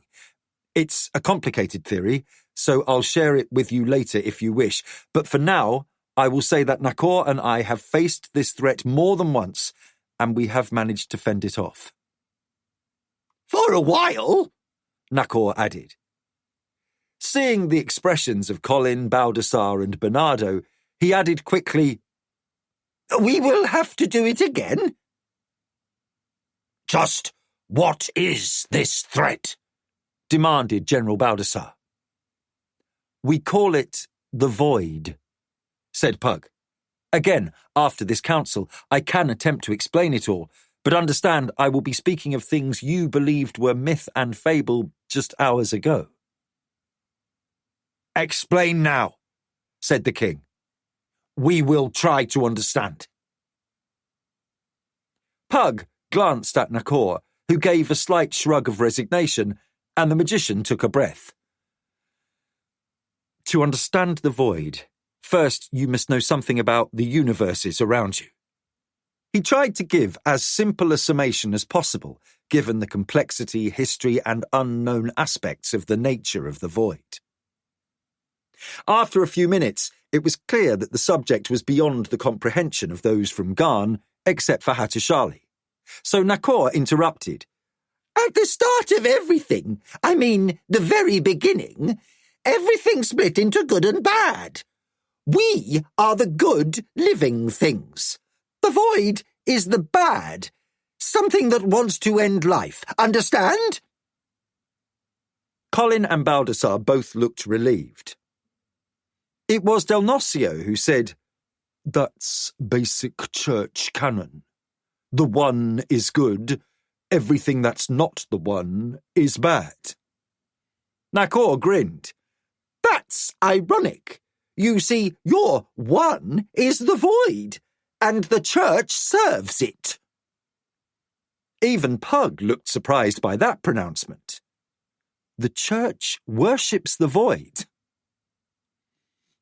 It's a complicated theory, so I'll share it with you later if you wish, but for now, I will say that Nakor and I have faced this threat more than once, and we have managed to fend it off. For a while, Nakor added. Seeing the expressions of Colin, Baldassar and Bernardo, he added quickly, We will have to do it again. Just what is this threat? Demanded General Baldassar. We call it the Void, said Pug. Again, after this council, I can attempt to explain it all, but understand I will be speaking of things you believed were myth and fable just hours ago. Explain now, said the king. We will try to understand. Pug glanced at Nakor, who gave a slight shrug of resignation, and the magician took a breath. To understand the void, first you must know something about the universes around you. He tried to give as simple a summation as possible, given the complexity, history, and unknown aspects of the nature of the void. After a few minutes, it was clear that the subject was beyond the comprehension of those from Garn, except for Hattusili. So Nakor interrupted. At the start of everything, I mean the very beginning, everything split into good and bad. We are the good living things. The void is the bad, something that wants to end life. Understand? Colin and Baldassar both looked relieved. It was Delnosio who said, That's basic church canon. The one is good, everything that's not the one is bad. Nakor grinned. That's ironic. You see, your one is the void, and the church serves it. Even Pug looked surprised by that pronouncement. The church worships the void.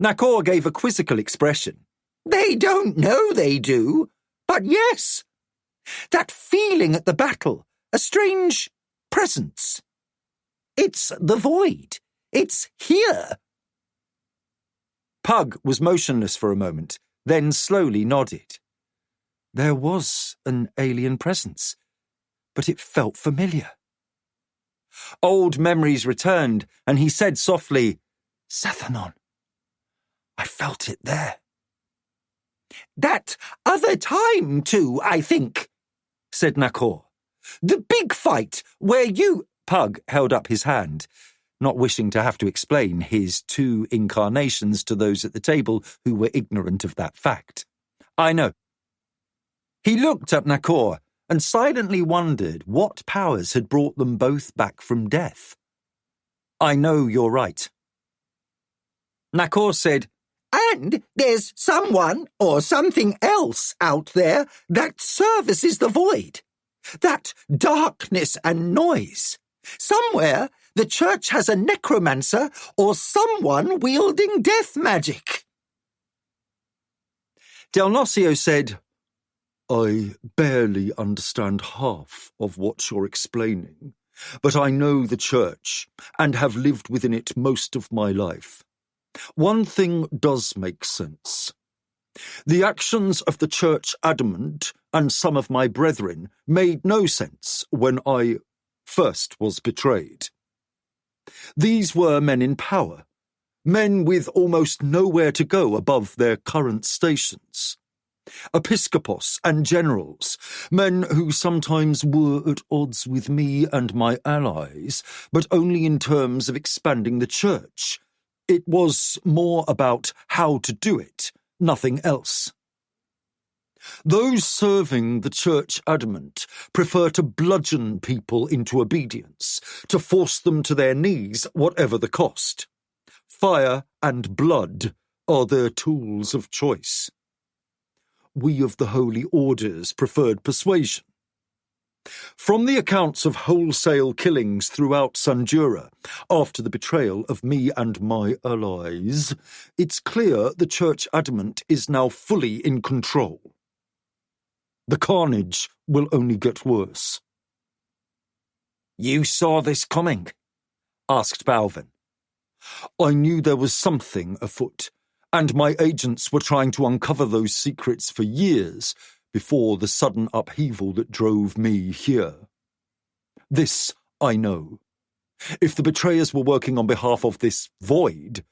Nakor gave a quizzical expression. They don't know they do, but yes. That feeling at the battle, a strange presence. It's the void. It's here. Pug was motionless for a moment, then slowly nodded. There was an alien presence, but it felt familiar. Old memories returned, and he said softly, "Sathanon, I felt it there." That other time, too, I think, said Nakor. The big fight where you... Pug held up his hand, not wishing to have to explain his two incarnations to those at the table who were ignorant of that fact. I know. He looked at Nakor and silently wondered what powers had brought them both back from death. I know you're right. Nakor said, And there's someone or something else out there that services the void. That darkness and noise. Somewhere the church has a necromancer or someone wielding death magic. Delnosio said, I barely understand half of what you're explaining, but I know the church and have lived within it most of my life. One thing does make sense. The actions of the church adamant and some of my brethren made no sense when I first was betrayed. These were men in power, men with almost nowhere to go above their current stations. Episcopos and generals, men who sometimes were at odds with me and my allies, but only in terms of expanding the church. It was more about how to do it, nothing else. Those serving the church adamant prefer to bludgeon people into obedience, to force them to their knees, whatever the cost. Fire and blood are their tools of choice. We of the Holy Orders preferred persuasion. From the accounts of wholesale killings throughout Sanjura, after the betrayal of me and my allies, it's clear the church adamant is now fully in control. The carnage will only get worse. You saw this coming? Asked Balvin. I knew there was something afoot, and my agents were trying to uncover those secrets for years before the sudden upheaval that drove me here. This I know. If the betrayers were working on behalf of this void,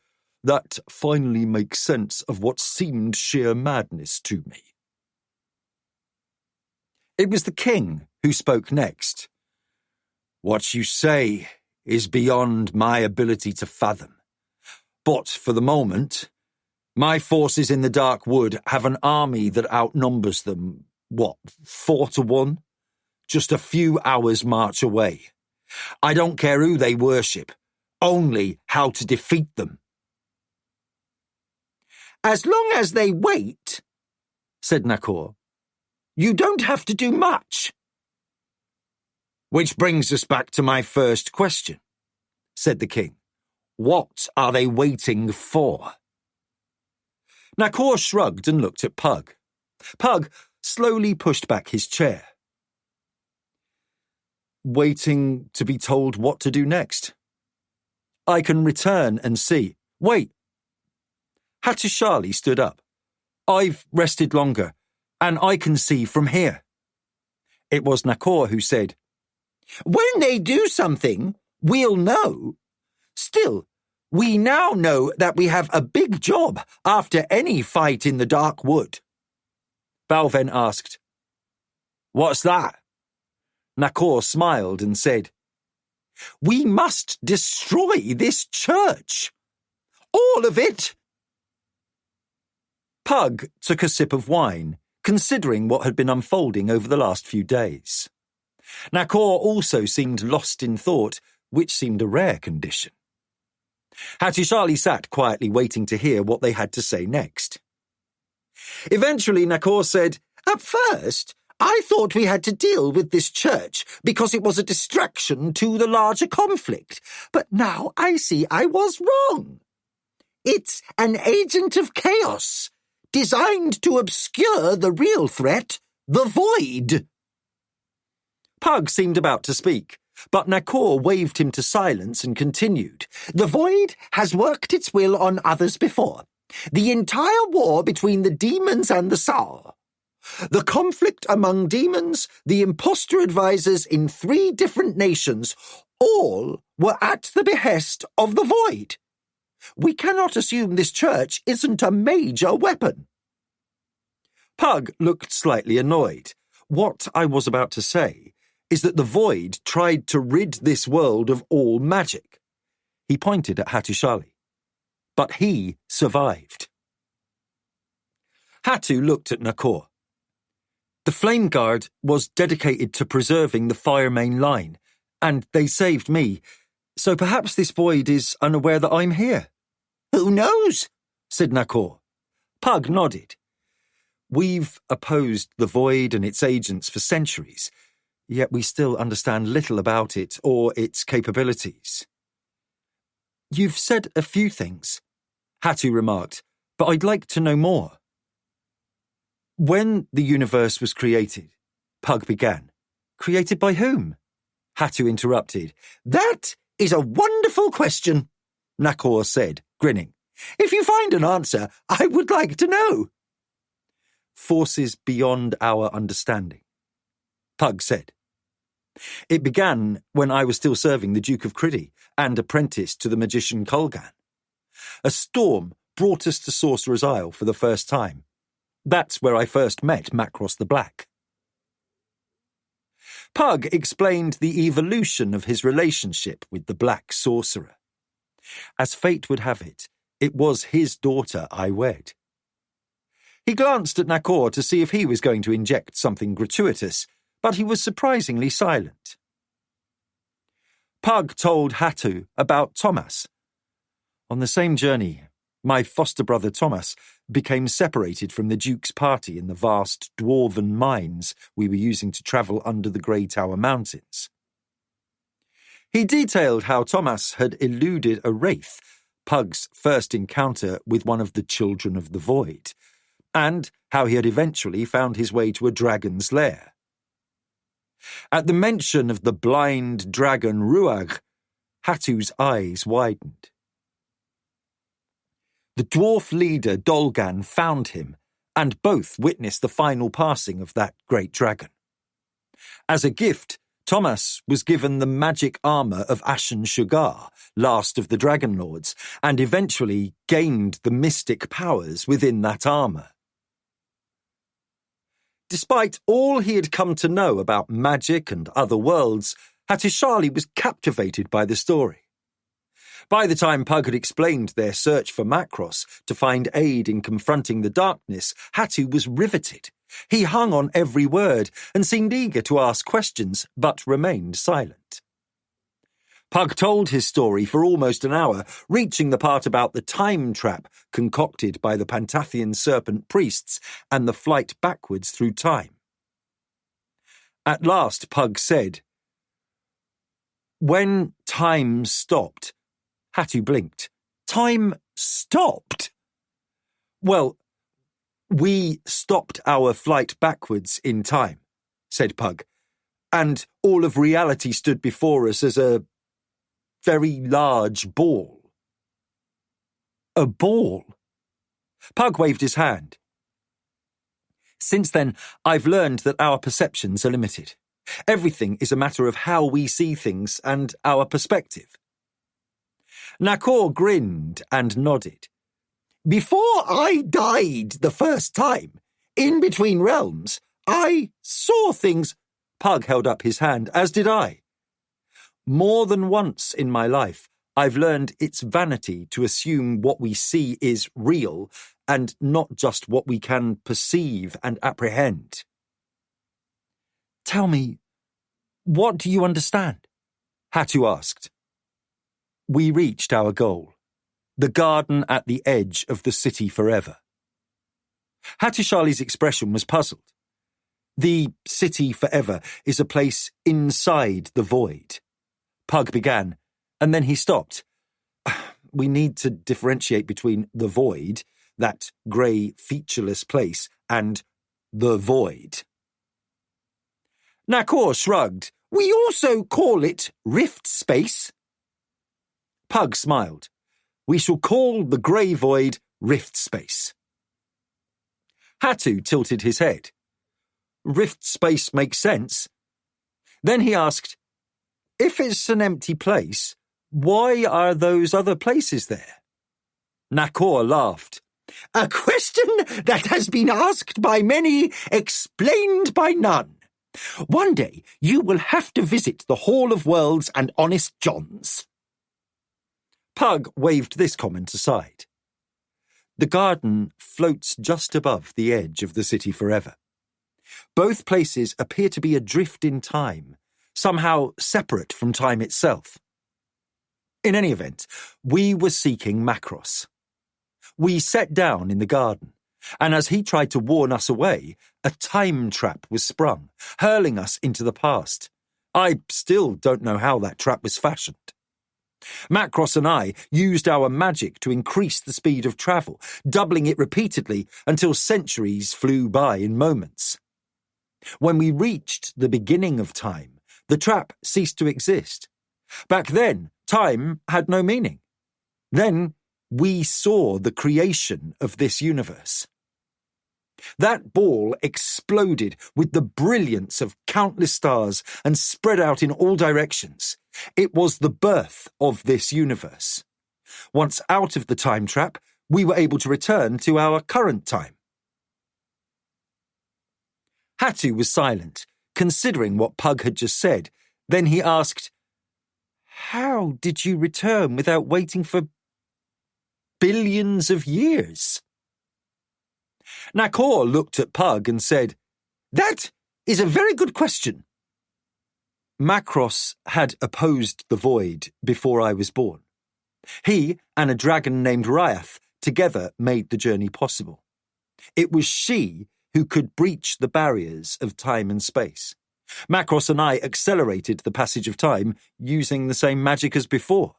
that finally makes sense of what seemed sheer madness to me. It was the king who spoke next. What you say is beyond my ability to fathom. But for the moment, my forces in the Dark Wood have an army that outnumbers them, 4-1? Just a few hours' march away. I don't care who they worship, only how to defeat them. As long as they wait, said Nakor, you don't have to do much. Which brings us back to my first question, said the king. What are they waiting for? Nakor shrugged and looked at Pug. Pug slowly pushed back his chair. Waiting to be told what to do next. I can return and see. Wait. Hattusili stood up. I've rested longer, and I can see from here. It was Nakor who said, When they do something, we'll know. Still, we now know that we have a big job after any fight in the Dark Wood. Balven asked, What's that? Nakor smiled and said, We must destroy this church. All of it. Pug took a sip of wine, considering what had been unfolding over the last few days. Nakor also seemed lost in thought, which seemed a rare condition. Hattusili sat quietly waiting to hear what they had to say next. Eventually, Nakor said, At first, I thought we had to deal with this church because it was a distraction to the larger conflict, but now I see I was wrong. It's an agent of chaos, designed to obscure the real threat, the void. Pug seemed about to speak, but Nakor waved him to silence and continued. The void has worked its will on others before. The entire war between the demons and the Saga. The conflict among demons, the impostor advisors in 3 different nations, all were at the behest of the void. We cannot assume this church isn't a major weapon. Pug looked slightly annoyed. What I was about to say is that the void tried to rid this world of all magic. He pointed at Hattusili. But he survived. Hattu looked at Nakor. The Flame Guard was dedicated to preserving the fire main line, and they saved me, so perhaps this void is unaware that I'm here. Who knows? Said Nakor. Pug nodded. We've opposed the void and its agents for centuries, yet we still understand little about it or its capabilities. You've said a few things, Hattu remarked, but I'd like to know more. When the universe was created, Pug began. Created by whom? Hattu interrupted. That is a wonderful question, Nakor said, grinning. If you find an answer, I would like to know. Forces beyond our understanding, Pug said. It began when I was still serving the Duke of Criddy and apprentice to the magician Colgan. A storm brought us to Sorcerer's Isle for the first time. That's where I first met Macross the Black. Pug explained the evolution of his relationship with the Black Sorcerer. As fate would have it, it was his daughter I wed. He glanced at Nakor to see if he was going to inject something gratuitous, but he was surprisingly silent. Pug told Hattu about Thomas. On the same journey, my foster brother Thomas became separated from the Duke's party in the vast dwarven mines we were using to travel under the Grey Tower Mountains. He detailed how Thomas had eluded a wraith, Pug's first encounter with one of the Children of the Void, and how he had eventually found his way to a dragon's lair. At the mention of the blind dragon Ruag, Hattu's eyes widened. The dwarf leader Dolgan found him, and both witnessed the final passing of that great dragon. As a gift, Thomas was given the magic armour of Ashen Sugar, last of the Dragon Lords, and eventually gained the mystic powers within that armour. Despite all he had come to know about magic and other worlds, Hattusili was captivated by the story. By the time Pug had explained their search for Macross to find aid in confronting the darkness, Hattu was riveted. He hung on every word and seemed eager to ask questions, but remained silent. Pug told his story for almost an hour, reaching the part about the time trap concocted by the Pantathian serpent priests and the flight backwards through time. At last, Pug said, "When time stopped," Hattu blinked. "Time stopped?" "Well, we stopped our flight backwards in time," said Pug, "and all of reality stood before us as a very large ball." "A ball?" Pug waved his hand. "Since then, I've learned that our perceptions are limited. Everything is a matter of how we see things and our perspective." Nakor grinned and nodded. Before I died the first time, in between realms, I saw things. Pug held up his hand, as did I. More than once in my life, I've learned it's vanity to assume what we see is real and not just what we can perceive and apprehend. "Tell me, what do you understand?" Hattu asked. We reached our goal, the garden at the edge of the city forever. Hattusili's expression was puzzled. The city forever is a place inside the void. Pug began, and then he stopped. We need to differentiate between the void, that grey, featureless place, and the void. Nakor shrugged. We also call it rift space. Pug smiled. We shall call the grey void rift space. Hattu tilted his head. Rift space makes sense. Then he asked, if it's an empty place, why are those other places there? Nakor laughed. A question that has been asked by many, explained by none. One day you will have to visit the Hall of Worlds and Honest Johns. Pug waved this comment aside. The garden floats just above the edge of the city forever. Both places appear to be adrift in time, somehow separate from time itself. In any event, we were seeking Macross. We sat down in the garden, and as he tried to warn us away, a time trap was sprung, hurling us into the past. I still don't know how that trap was fashioned. Macross and I used our magic to increase the speed of travel, doubling it repeatedly until centuries flew by in moments. When we reached the beginning of time, the trap ceased to exist. Back then, time had no meaning. Then we saw the creation of this universe. That ball exploded with the brilliance of countless stars and spread out in all directions. It was the birth of this universe. Once out of the time trap, we were able to return to our current time. Hattu was silent, considering what Pug had just said. Then he asked, how did you return without waiting for billions of years? Nakor looked at Pug and said, that is a very good question. Macross had opposed the void before I was born. He and a dragon named Ryath together made the journey possible. It was she who could breach the barriers of time and space. Macross and I accelerated the passage of time using the same magic as before.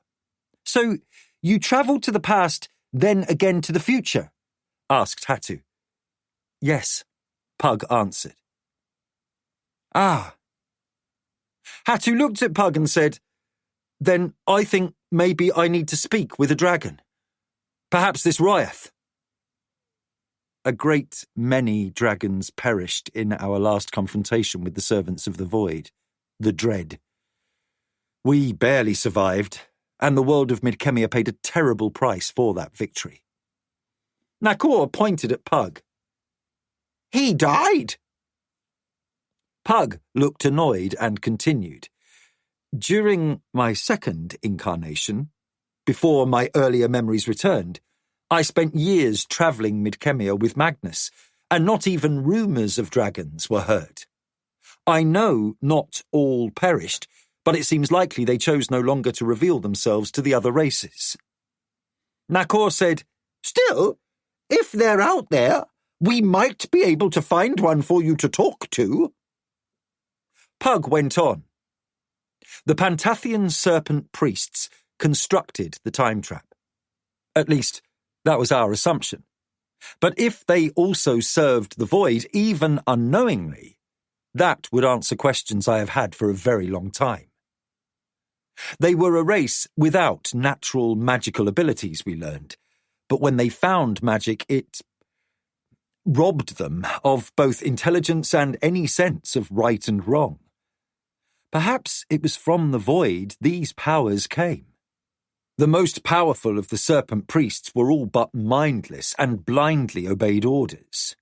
So you travelled to the past, then again to the future? Asked Hattu. Yes, Pug answered. Ah. Hattu looked at Pug and said, then I think maybe I need to speak with a dragon. Perhaps this Ryath. A great many dragons perished in our last confrontation with the servants of the void, the Dread. We barely survived, and the world of Midkemia paid a terrible price for that victory. Nakor pointed at Pug. He died. Pug looked annoyed and continued. During my second incarnation, before my earlier memories returned, I spent years travelling Midkemia with Magnus, and not even rumours of dragons were heard. I know not all perished, but it seems likely they chose no longer to reveal themselves to the other races. Nakor said, still, if they're out there, we might be able to find one for you to talk to. Pug went on. The Pantathian serpent priests constructed the time trap. At least, that was our assumption. But if they also served the void, even unknowingly, that would answer questions I have had for a very long time. They were a race without natural magical abilities, we learned, but when they found magic, it robbed them of both intelligence and any sense of right and wrong. Perhaps it was from the void these powers came. The most powerful of the serpent priests were all but mindless and blindly obeyed orders.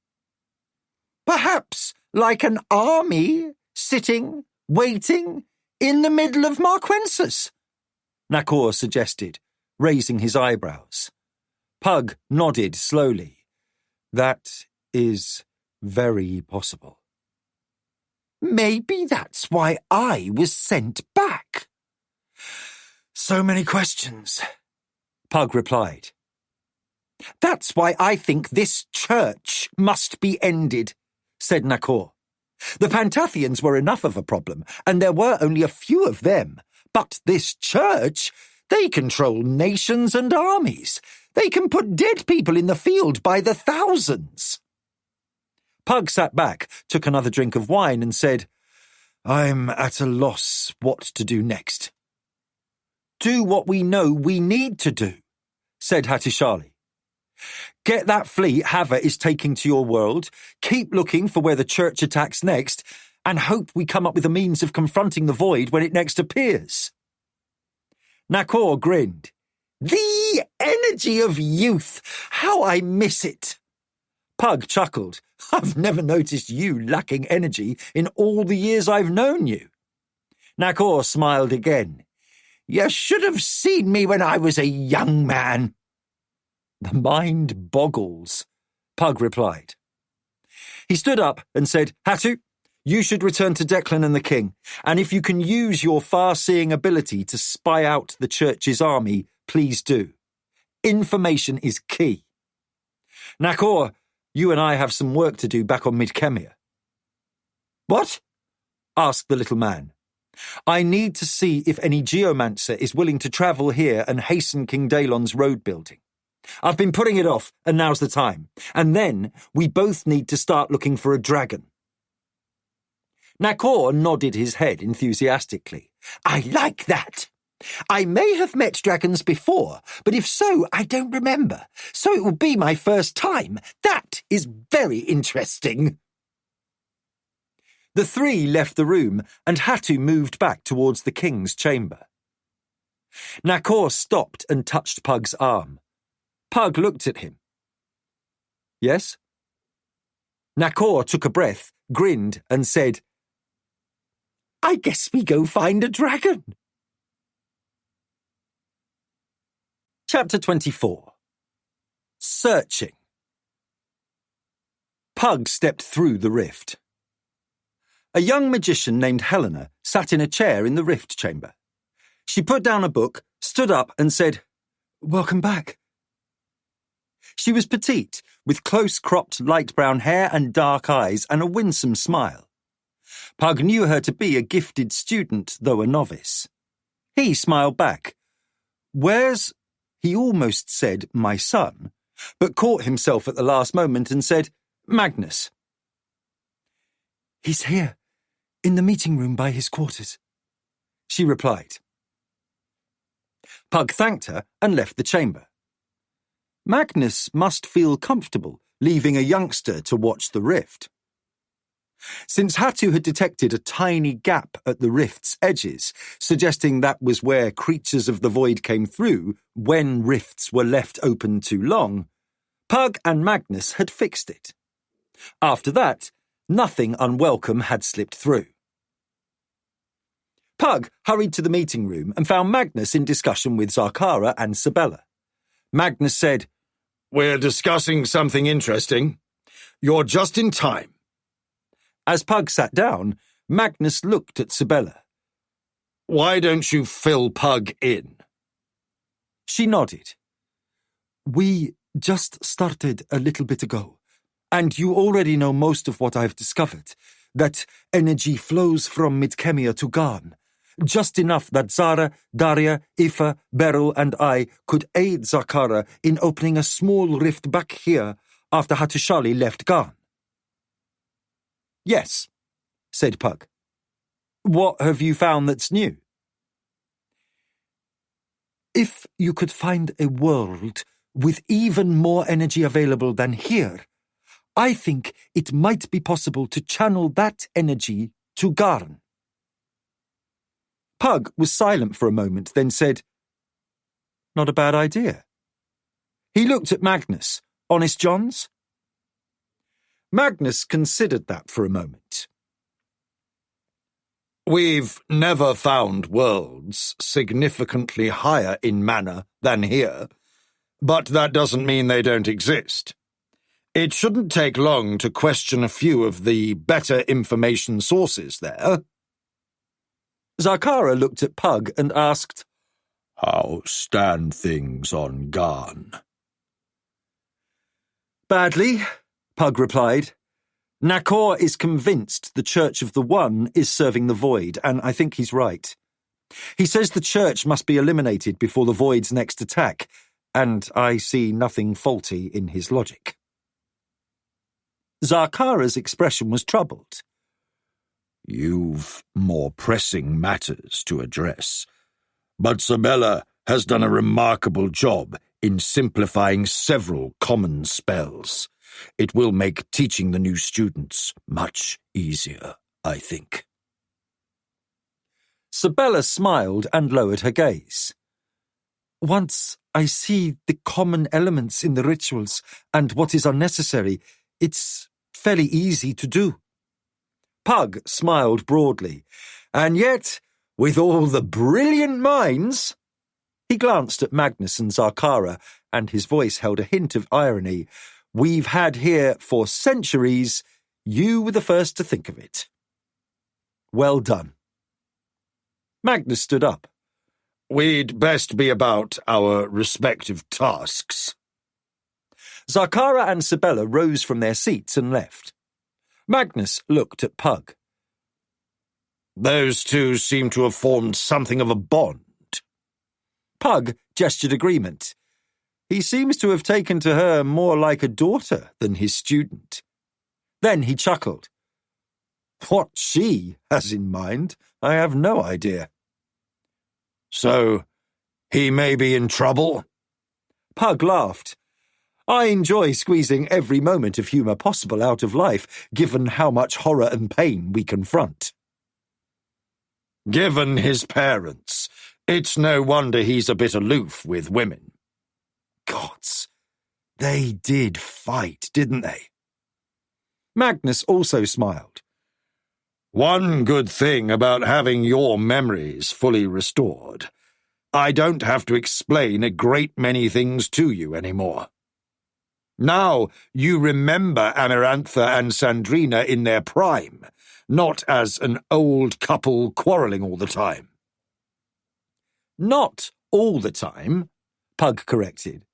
Perhaps like an army, sitting, waiting, in the middle of Marquensis, Nakor suggested, raising his eyebrows. Pug nodded slowly. That is very possible. Maybe that's why I was sent back. So many questions. Pug replied. That's why I think this church must be ended, said Nakor. The Pantathians were enough of a problem, and there were only a few of them. But this church, they control nations and armies. They can put dead people in the field by the thousands. Pug sat back, took another drink of wine, and said, I'm at a loss what to do next. Do what we know we need to do, said Hattusili. Get that fleet Hava is taking to your world, keep looking for where the church attacks next, and hope we come up with a means of confronting the void when it next appears. Nakor grinned. The energy of youth! How I miss it! Pug chuckled. I've never noticed you lacking energy in all the years I've known you. Nakor smiled again. You should have seen me when I was a young man. The mind boggles, Pug replied. He stood up and said, Hattu, you should return to Declan and the king, and if you can use your far-seeing ability to spy out the church's army, please do. Information is key. Nakor, you and I have some work to do back on Midkemia. What? Asked the little man. I need to see if any geomancer is willing to travel here and hasten King Daelon's road building. I've been putting it off, and now's the time. And then we both need to start looking for a dragon. Nakor nodded his head enthusiastically. I like that. I may have met dragons before, but if so, I don't remember. So it will be my first time. That is very interesting. The three left the room, and Hattu moved back towards the king's chamber. Nakor stopped and touched Pug's arm. Pug looked at him. Yes? Nakor took a breath, grinned, and said, I guess we go find a dragon. Chapter 24. Searching. Pug stepped through the rift. A young magician named Helena sat in a chair in the rift chamber. She put down a book, stood up, and said, Welcome back. She was petite, with close-cropped light brown hair and dark eyes and a winsome smile. Pug knew her to be a gifted student, though a novice. He smiled back. Where's, he almost said, my son, but caught himself at the last moment and said, Magnus. He's here, in the meeting room by his quarters, she replied. Pug thanked her and left the chamber. Magnus must feel comfortable leaving a youngster to watch the rift. Since Hattu had detected a tiny gap at the rift's edges, suggesting that was where creatures of the void came through when rifts were left open too long, Pug and Magnus had fixed it. After that, nothing unwelcome had slipped through. Pug hurried to the meeting room and found Magnus in discussion with Zarkara and Sabella. Magnus said, We're discussing something interesting. You're just in time. As Pug sat down, Magnus looked at Sabella. Why don't you fill Pug in? She nodded. We just started a little bit ago, and you already know most of what I've discovered, that energy flows from Midkemia to Garn, just enough that Zara, Daria, Ifa, Beryl, and I could aid Zarkara in opening a small rift back here after Hattusili left Garn. Yes, said Pug. What have you found that's new? If you could find a world with even more energy available than here, I think it might be possible to channel that energy to Garn. Pug was silent for a moment, then said, Not a bad idea. He looked at Magnus. Honest Johns? Magnus considered that for a moment. We've never found worlds significantly higher in mana than here, but that doesn't mean they don't exist. It shouldn't take long to question a few of the better information sources there. Zarkara looked at Pug and asked, How stand things on Garn? Badly, Pug replied. Nakor is convinced the Church of the One is serving the Void, and I think he's right. He says the Church must be eliminated before the Void's next attack, and I see nothing faulty in his logic. Zarkara's expression was troubled. You've more pressing matters to address, but Sabella has done a remarkable job in simplifying several common spells. It will make teaching the new students much easier, I think. Sabella smiled and lowered her gaze. Once I see the common elements in the rituals and what is unnecessary, it's fairly easy to do. Pug smiled broadly, and yet, with all the brilliant minds... He glanced at Magnus and Zarkara, and his voice held a hint of irony. We've had here for centuries. You were the first to think of it. Well done. Magnus stood up. We'd best be about our respective tasks. Zarkara and Sabella rose from their seats and left. Magnus looked at Pug. Those two seem to have formed something of a bond. Pug gestured agreement. He seems to have taken to her more like a daughter than his student. Then he chuckled. What she has in mind, I have no idea. So, he may be in trouble? Pug laughed. I enjoy squeezing every moment of humour possible out of life, given how much horror and pain we confront. Given his parents, it's no wonder he's a bit aloof with women. Gods, they did fight, didn't they? Magnus also smiled. One good thing about having your memories fully restored, I don't have to explain a great many things to you anymore. Now you remember Amarantha and Sandrina in their prime, not as an old couple quarrelling all the time. Not all the time, Pug corrected.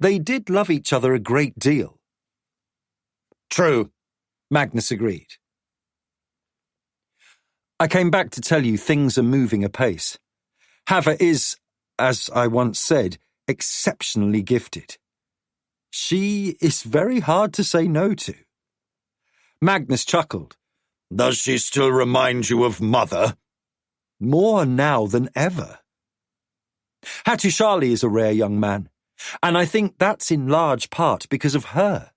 They did love each other a great deal. True, Magnus agreed. I came back to tell you things are moving apace. Hava is, as I once said, exceptionally gifted. She is very hard to say no to. Magnus chuckled. Does she still remind you of Mother? More now than ever. Hattushali is a rare young man, and I think that's in large part because of her.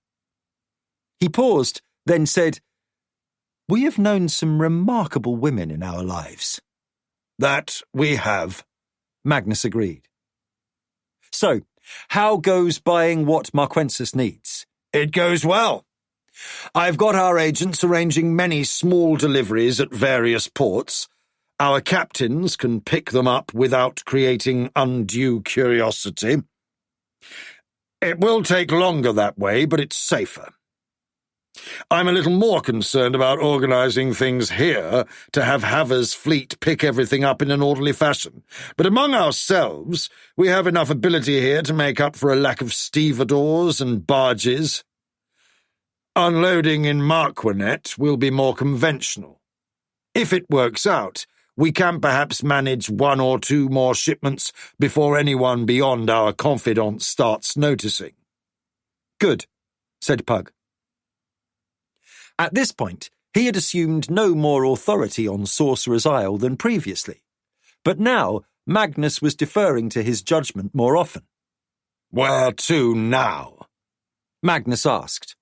He paused, then said, We have known some remarkable women in our lives. That we have, Magnus agreed. So, how goes buying what Marquensis needs? It goes well. I've got our agents arranging many small deliveries at various ports. Our captains can pick them up without creating undue curiosity. It will take longer that way, but it's safer. I'm a little more concerned about organising things here to have Hava's fleet pick everything up in an orderly fashion. But among ourselves, we have enough ability here to make up for a lack of stevedores and barges. Unloading in Marquinet will be more conventional. If it works out, we can perhaps manage 1 or 2 more shipments before anyone beyond our confidants starts noticing. Good, said Pug. At this point, he had assumed no more authority on Sorcerer's Isle than previously, but now Magnus was deferring to his judgment more often. Where to now? Magnus asked.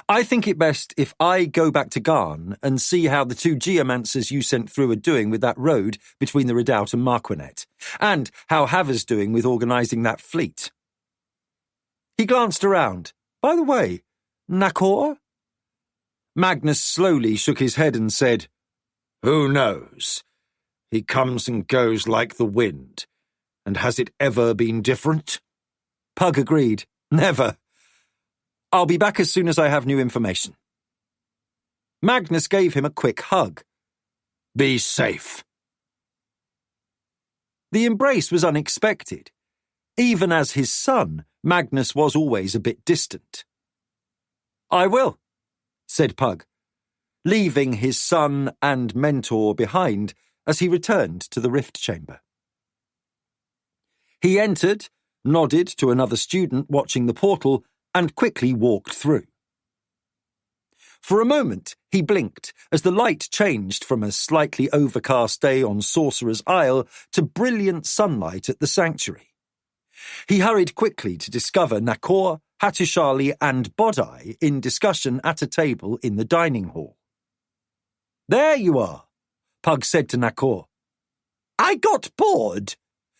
I think it best if I go back to Garn and see how the 2 geomancers you sent through are doing with that road between the Redoubt and Marquinet, and how Hava's doing with organising that fleet. He glanced around. By the way, Nakor? Magnus slowly shook his head and said, Who knows? He comes and goes like the wind. And has it ever been different? Pug agreed. Never. I'll be back as soon as I have new information. Magnus gave him a quick hug. Be safe. The embrace was unexpected. Even as his son, Magnus was always a bit distant. "I will," said Pug, leaving his son and mentor behind as he returned to the rift chamber. He entered, nodded to another student watching the portal, and quickly walked through. For a moment, he blinked as the light changed from a slightly overcast day on Sorcerer's Isle to brilliant sunlight at the sanctuary. He hurried quickly to discover Nakor, Hattushali, and Bodai in discussion at a table in the dining hall. "There you are," Pug said to Nakor. "I got bored,"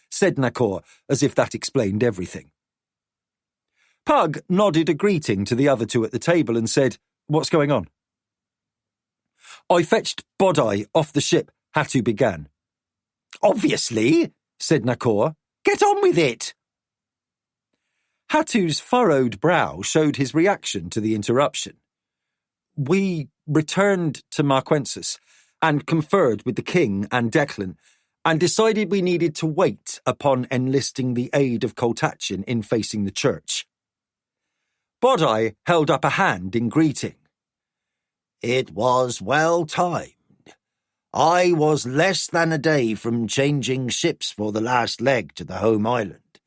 said Nakor, as if that explained everything. Pug nodded a greeting to the other two at the table and said, "What's going on?" "I fetched Bodai off the ship," Hattu began. "Obviously," said Nakor. "Get on with it." Hattu's furrowed brow showed his reaction to the interruption. "We returned to Marquensis and conferred with the king and Declan and decided we needed to wait upon enlisting the aid of Koltachin in facing the church." Bodai held up a hand in greeting. "It was well timed. I was less than a day from changing ships for the last leg to the home island.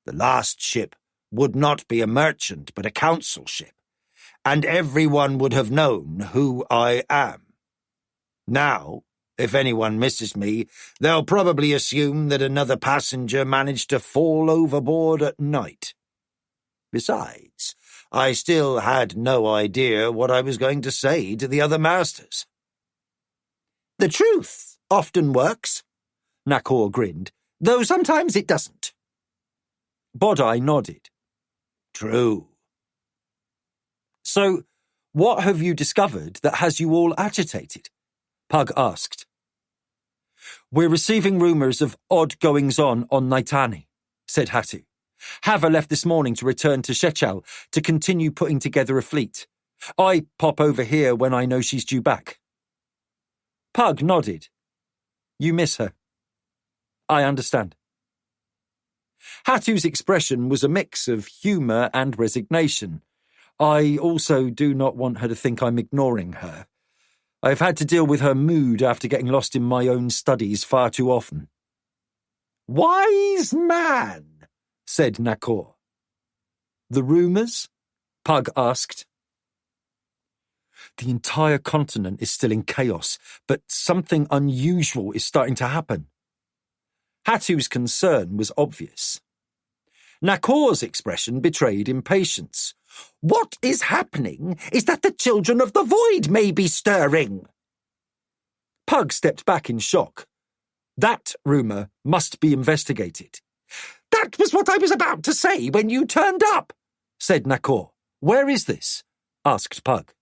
The last ship would not be a merchant but a council ship, and everyone would have known who I am. Now, if anyone misses me, they'll probably assume that another passenger managed to fall overboard at night. Besides, I still had no idea what I was going to say to the other masters." "The truth often works," Nakor grinned, "though sometimes it doesn't." Bodai nodded. "True." "So, what have you discovered that has you all agitated?" Pug asked. "We're receiving rumours of odd goings-on Naitani," said Hattu. "Hava left this morning to return to Shechal to continue putting together a fleet. I pop over here when I know she's due back." Pug nodded. "You miss her." "I understand." Hattu's expression was a mix of humour and resignation. "I also do not want her to think I'm ignoring her. I've had to deal with her mood after getting lost in my own studies far too often." "Wise man," said Nakor. "The rumours?" Pug asked. "The entire continent is still in chaos, but something unusual is starting to happen." Hattu's concern was obvious. Nakor's expression betrayed impatience. "What is happening is that the children of the void may be stirring." Pug stepped back in shock. That rumour must be investigated. "That was what I was about to say when you turned up," said Nakor. "Where is this?" asked Pug.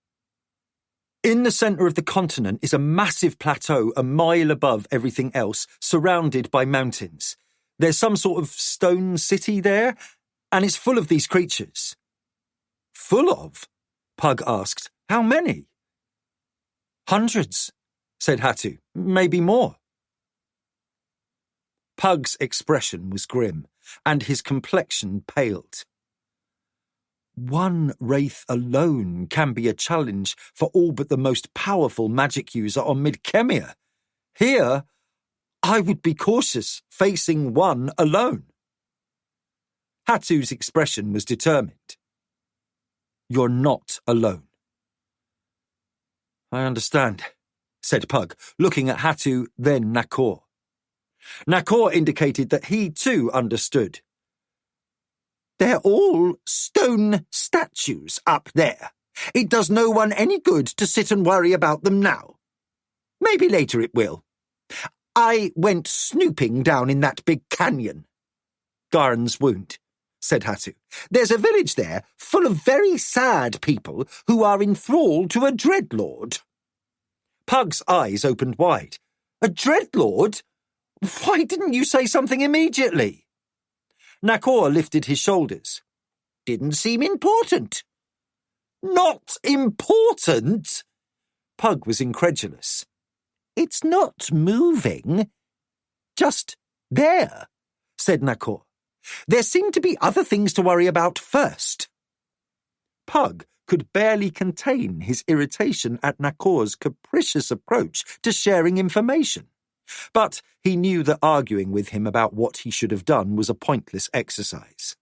"In the centre of the continent is a massive plateau a mile above everything else, surrounded by mountains. There's some sort of stone city there, and it's full of these creatures." "Full of?" Pug asked. "How many?" "Hundreds," said Hattu. "Maybe more." Pug's expression was grim, and his complexion paled. "One wraith alone can be a challenge for all but the most powerful magic user on Midkemia. Here, I would be cautious facing one alone." Hattu's expression was determined. "You're not alone." "I understand," said Pug, looking at Hattu, then Nakor. Nakor indicated that he too understood. "They're all stone statues up there. It does no one any good to sit and worry about them now. Maybe later it will. I went snooping down in that big canyon." "Garn's wound," said Hattu. "There's a village there full of very sad people who are enthralled to a dreadlord." Pug's eyes opened wide. "A dreadlord? Why didn't you say something immediately?" Nakor lifted his shoulders. "Didn't seem important." "Not important?" Pug was incredulous. "It's not moving. Just There, said Nakor. There seem to be other things to worry about first. Pug could barely contain his irritation at Nakor's capricious approach to sharing information. But he knew that arguing with him about what he should have done was a pointless exercise.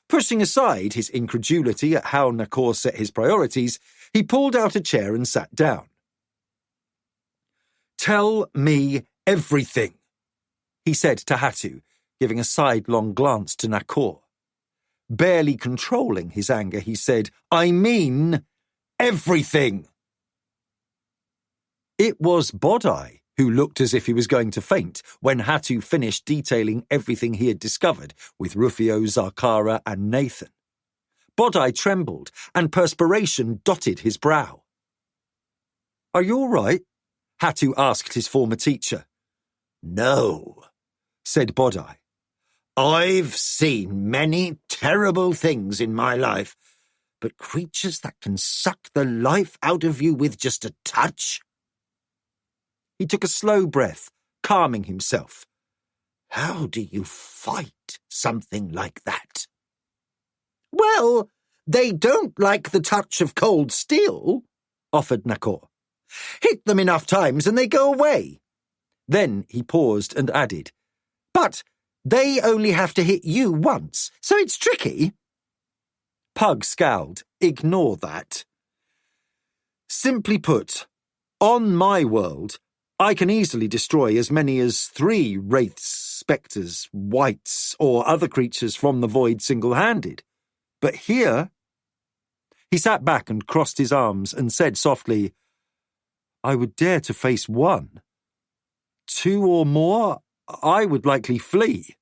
Pushing aside his incredulity at how Nakor set his priorities, he pulled out a chair and sat down. "Tell me everything," he said to Hatu, giving a sidelong glance to Nakor. Barely controlling his anger, he said, "I mean everything." It was Bodai who looked as if he was going to faint when Hatu finished detailing everything he had discovered with Rufio, Zarkara, and Nathan. Bodai trembled, and perspiration dotted his brow. "Are you all right?" Hatu asked his former teacher. "No," said Bodai. "I've seen many terrible things in my life, but creatures that can suck the life out of you with just a touch?" He took a slow breath, calming himself. "How do you fight something like that?" "Well, they don't like the touch of cold steel," offered Nakor. "Hit them enough times and they go away." Then he paused and added, "But they only have to hit you once, so it's tricky." Pug scowled. "Ignore that. Simply put, on my world, I can easily destroy as many as 3 wraiths, spectres, wights, or other creatures from the void single-handed. But here..." He sat back and crossed his arms and said softly, "I would dare to face 1. 2 or more, I would likely flee."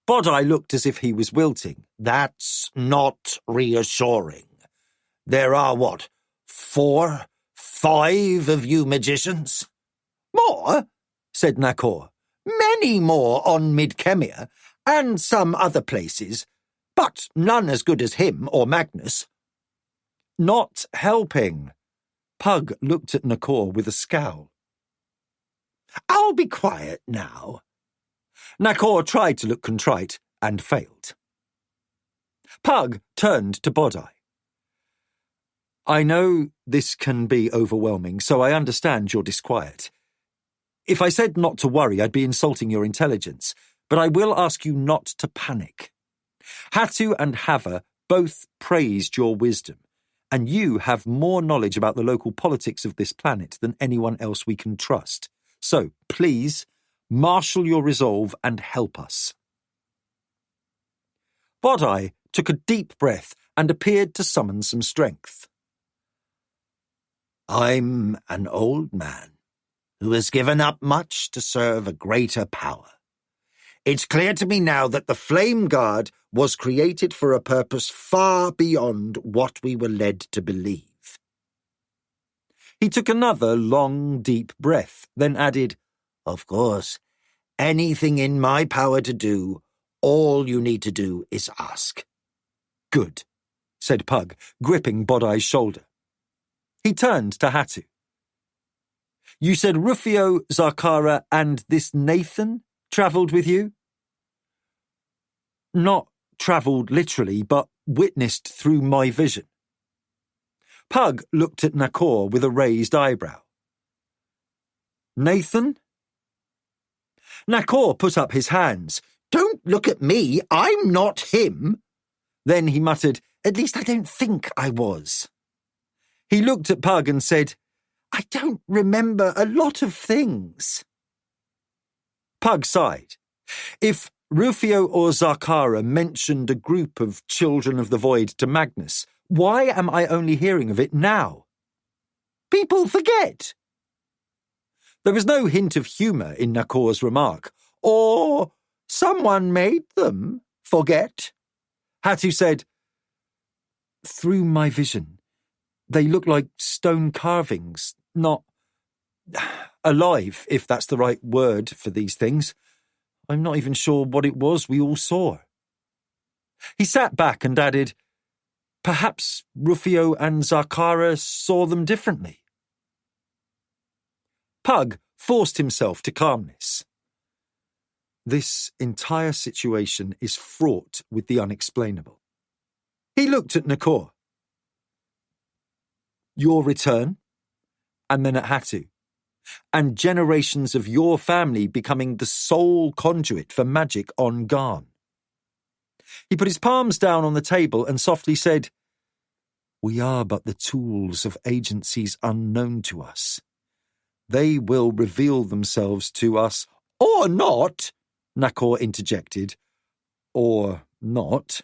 Bodai looked as if he was wilting. "That's not reassuring. There are, 4, 5 of you magicians?" "More," said Nakor. "Many more on Midkemia, and some other places, but none as good as him or Magnus." "Not helping." Pug looked at Nakor with a scowl. "I'll be quiet now." Nakor tried to look contrite and failed. Pug turned to Bodai. "I know this can be overwhelming, so I understand your disquiet. If I said not to worry, I'd be insulting your intelligence, but I will ask you not to panic. Hatu and Hava both praised your wisdom, and you have more knowledge about the local politics of this planet than anyone else we can trust. So, please, marshal your resolve and help us." Bodai took a deep breath and appeared to summon some strength. "I'm an old man who has given up much to serve a greater power. It's clear to me now that the Flame Guard was created for a purpose far beyond what we were led to believe." He took another long, deep breath, then added, "Of course, anything in my power to do, all you need to do is ask." "Good," said Pug, gripping Bodai's shoulder. He turned to Hatu. "You said Rufio, Zarkara, and this Nathan travelled with you?" "Not travelled literally, but witnessed through my vision." Pug looked at Nakor with a raised eyebrow. "Nathan?" Nakor put up his hands. "Don't look at me, I'm not him." Then he muttered, "At least I don't think I was." He looked at Pug and said, "I don't remember a lot of things." Pug sighed. If Rufio or Zarkara mentioned a group of children of the void to Magnus, why am I only hearing of it now? "People forget." There was no hint of humour in Nakor's remark. "Or someone made them forget." Hatu said, "Through my vision, they look like stone carvings, not alive, if that's the right word for these things. I'm not even sure what it was we all saw." He sat back and added, "Perhaps Rufio and Zarkara saw them differently." Pug forced himself to calmness. This entire situation is fraught with the unexplainable. He looked at Nakor. Your return, and then at Hatu, and generations of your family becoming the sole conduit for magic on Garn. He put his palms down on the table and softly said, "We are but the tools of agencies unknown to us. They will reveal themselves to us, or not," Nakor interjected. "Or not.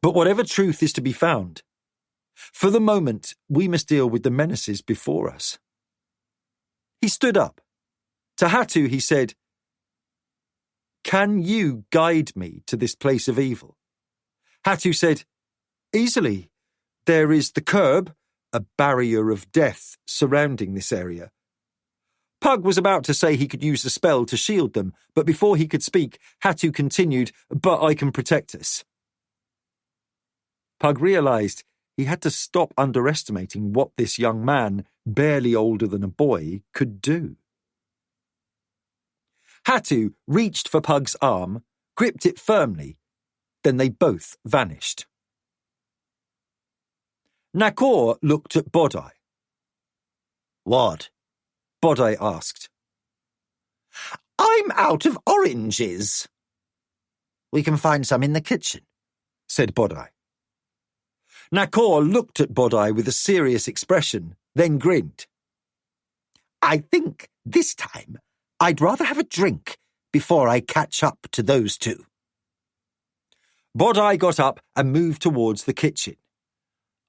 But whatever truth is to be found, for the moment we must deal with the menaces before us." He stood up. To Hatu he said, "Can you guide me to this place of evil?" Hatu said, "Easily. There is the curb, a barrier of death surrounding this area." Pug was about to say he could use the spell to shield them, but before he could speak, Hatu continued, "But I can protect us." Pug realised he had to stop underestimating what this young man, barely older than a boy, could do. Hatu reached for Pug's arm, gripped it firmly, then they both vanished. Nakor looked at Bodai. What? Bodai asked. "I'm out of oranges." "We can find some in the kitchen," said Bodai. Nakor looked at Bodai with a serious expression, then grinned. "I think this time I'd rather have a drink before I catch up to those two." Bodai got up and moved towards the kitchen.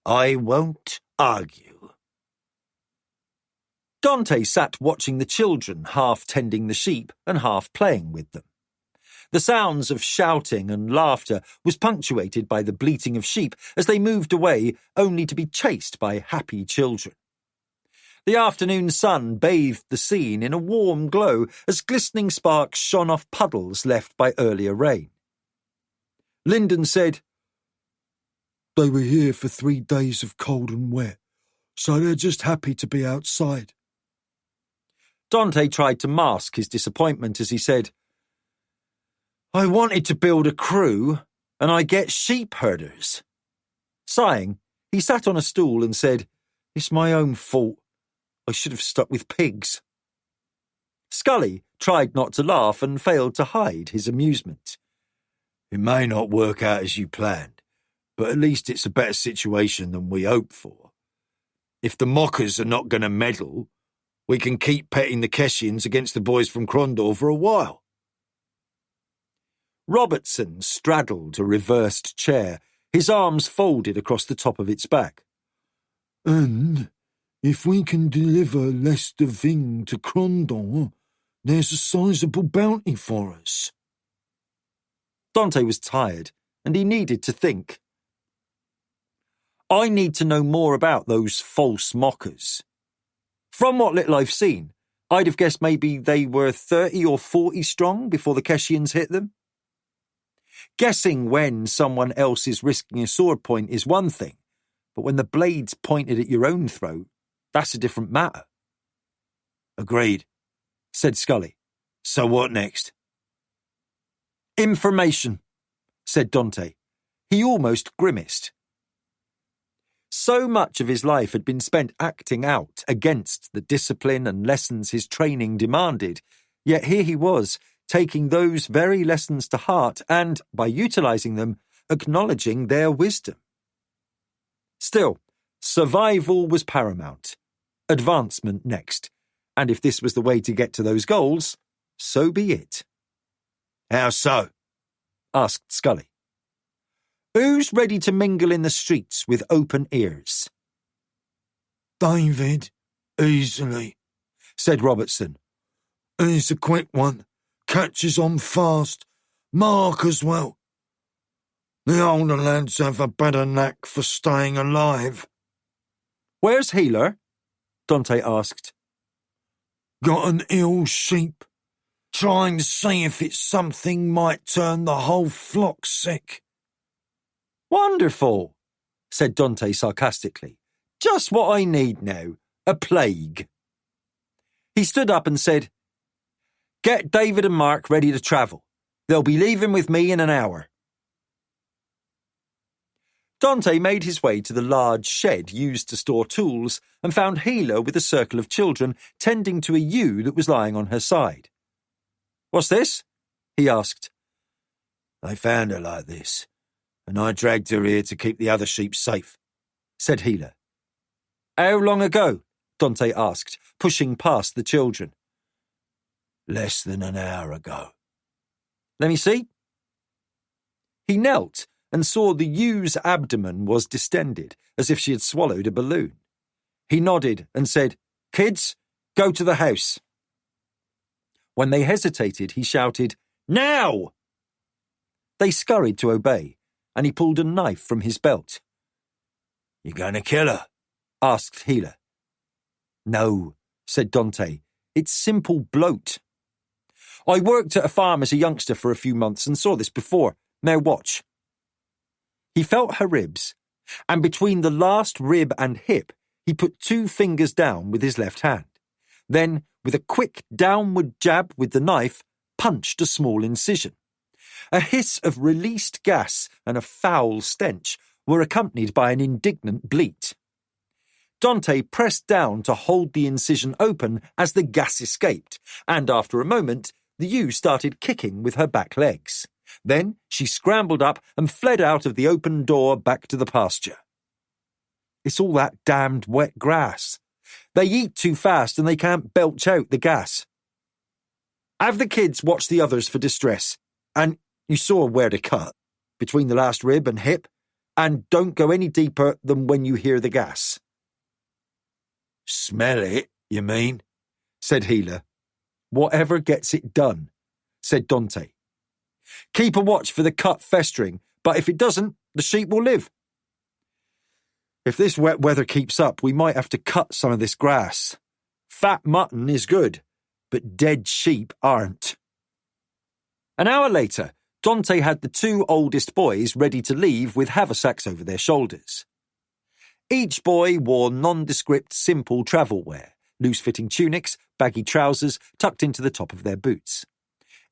"I won't argue." Dante sat watching the children, half tending the sheep and half playing with them. The sounds of shouting and laughter was punctuated by the bleating of sheep as they moved away, only to be chased by happy children. The afternoon sun bathed the scene in a warm glow as glistening sparks shone off puddles left by earlier rain. Lyndon said, "They were here for 3 days of cold and wet, so they're just happy to be outside." Dante tried to mask his disappointment as he said, "I wanted to build a crew, and I get sheep herders." Sighing, he sat on a stool and said, "It's my own fault. I should have stuck with pigs." Scully tried not to laugh and failed to hide his amusement. "It may not work out as you planned, but at least it's a better situation than we hoped for. If the mockers are not going to meddle, we can keep petting the Keshians against the boys from Krondor for a while." Robertson straddled a reversed chair, his arms folded across the top of its back. "And if we can deliver Lester Ving to Krondor, there's a sizable bounty for us." Dante was tired, and he needed to think. "I need to know more about those false mockers. From what little I've seen, I'd have guessed maybe they were 30 or 40 strong before the Keshians hit them. Guessing when someone else is risking a sword point is one thing, but when the blade's pointed at your own throat, that's a different matter." "Agreed," said Scully. "So what next?" "Information," said Dante. He almost grimaced. So much of his life had been spent acting out against the discipline and lessons his training demanded, yet here he was, taking those very lessons to heart and, by utilising them, acknowledging their wisdom. Still, survival was paramount, advancement next, and if this was the way to get to those goals, so be it. "How so?" asked Scully. "Who's ready to mingle in the streets with open ears?" "David, easily," said Robertson. "He's a quick one, catches on fast. Mark as well. The older lads have a better knack for staying alive." "Where's Healer?" Dante asked. "Got an ill sheep. Trying to see if it's something might turn the whole flock sick." "Wonderful," said Dante sarcastically. "Just what I need now, a plague." He stood up and said, Get David and Mark ready to travel. They'll be leaving with me in an hour. Dante made his way to the large shed used to store tools and found Hela with a circle of children tending to a ewe that was lying on her side. "What's this?" he asked. "I found her like this, and I dragged her here to keep the other sheep safe," said Hela. "How long ago?" Dante asked, pushing past the children. "Less than an hour ago." "Let me see." He knelt and saw the ewe's abdomen was distended, as if she had swallowed a balloon. He nodded and said, "Kids, go to the house." When they hesitated, he shouted, "Now!" They scurried to obey, and he pulled a knife from his belt. "You gonna kill her?" asked Hela. "No," said Dante. "It's simple bloat. I worked at a farm as a youngster for a few months and saw this before. Now watch." He felt her ribs, and between the last rib and hip, he put 2 fingers down with his left hand. Then, with a quick downward jab with the knife, punched a small incision. A hiss of released gas and a foul stench were accompanied by an indignant bleat. Dante pressed down to hold the incision open as the gas escaped, and after a moment, the ewe started kicking with her back legs. Then she scrambled up and fled out of the open door back to the pasture. "It's all that damned wet grass. They eat too fast and they can't belch out the gas. Have the kids watch the others for distress, and you saw where to cut, between the last rib and hip, and don't go any deeper than when you hear the gas." "Smell it, you mean?" said Hela. "Whatever gets it done," said Dante. "Keep a watch for the cut festering, but if it doesn't, the sheep will live. If this wet weather keeps up, we might have to cut some of this grass. Fat mutton is good, but dead sheep aren't." An hour later, Dante had the 2 oldest boys ready to leave with haversacks over their shoulders. Each boy wore nondescript, simple travel wear, loose-fitting tunics, baggy trousers tucked into the top of their boots.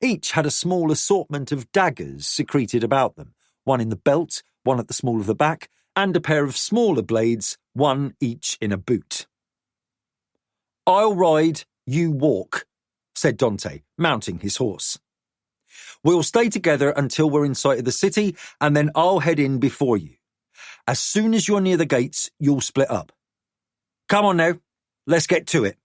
Each had a small assortment of daggers secreted about them, one in the belt, one at the small of the back, and a pair of smaller blades, one each in a boot. "I'll ride, you walk," said Dante, mounting his horse. "We'll stay together until we're in sight of the city, and then I'll head in before you. As soon as you're near the gates, you'll split up. Come on now, let's get to it."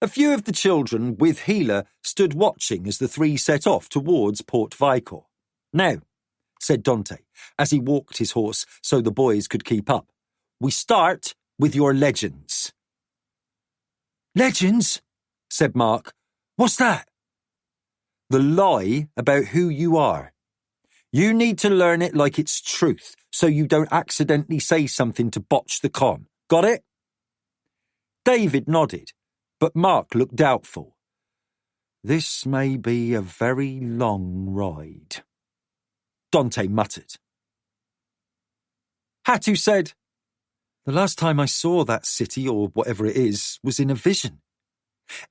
A few of the children, with Hela, stood watching as the 3 set off towards Port Vicor. "Now," said Dante, as he walked his horse so the boys could keep up, "we start with your legends." "Legends?" said Mark. "What's that?" "The lie about who you are. You need to learn it like it's truth, so you don't accidentally say something to botch the con. Got it?" David nodded, but Mark looked doubtful. "This may be a very long ride," Dante muttered. Hatu said, "The last time I saw that city, or whatever it is, was in a vision.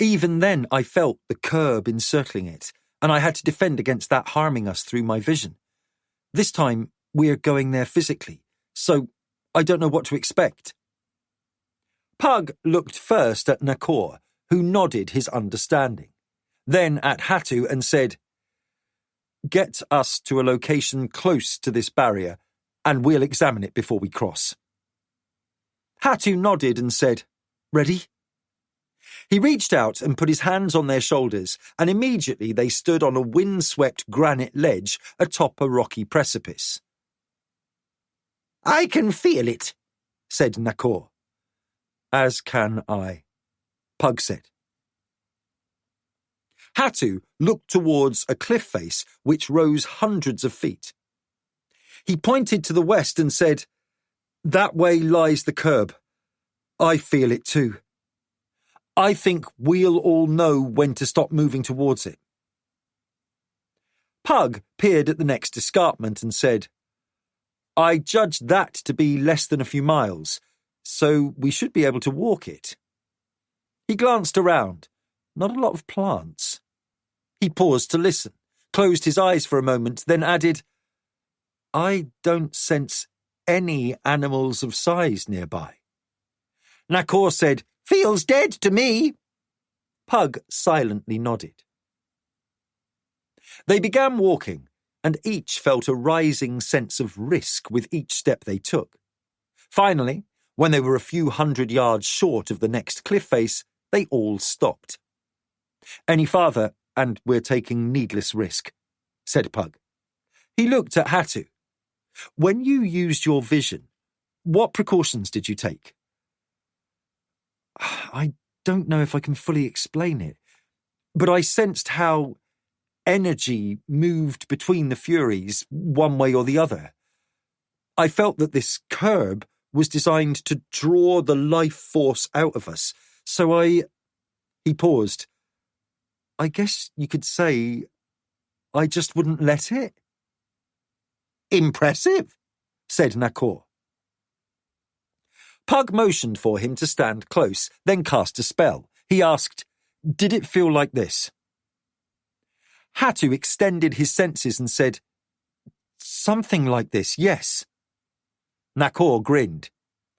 Even then I felt the curb encircling it, and I had to defend against that harming us through my vision. This time we're going there physically, so I don't know what to expect." Pug looked first at Nakor, who nodded his understanding, then at Hatu and said, "Get us to a location close to this barrier, and we'll examine it before we cross." Hatu nodded and said, "Ready?" He reached out and put his hands on their shoulders, and immediately they stood on a wind-swept granite ledge atop a rocky precipice. "I can feel it," said Nakor. "As can I," Pug said. Hatu looked towards a cliff face which rose hundreds of feet. He pointed to the west and said, "That way lies the curb. I feel it too. I think we'll all know when to stop moving towards it." Pug peered at the next escarpment and said, "I judged that to be less than a few miles, so we should be able to walk it." He glanced around. not a lot of plants. He paused to listen, closed his eyes for a moment, then added, I don't sense any animals of size nearby. Nakor said, Feels dead to me. Pug silently nodded. They began walking, and each felt a rising sense of risk with each step they took. Finally, when they were a few 100 yards short of the next cliff face, they all stopped. Any farther, and we're taking needless risk, said Pug. He looked at Hatu. When you used your vision, what precautions did you take? I don't know if I can fully explain it, but I sensed how energy moved between the Furies one way or the other. I felt that this curb was designed to draw the life force out of us, so He paused. I guess you could say I just wouldn't let it. Impressive, said Nakor. Pug motioned for him to stand close, then cast a spell. He asked, Did it feel like this? Hatu extended his senses and said, Something like this, yes. Nakor grinned.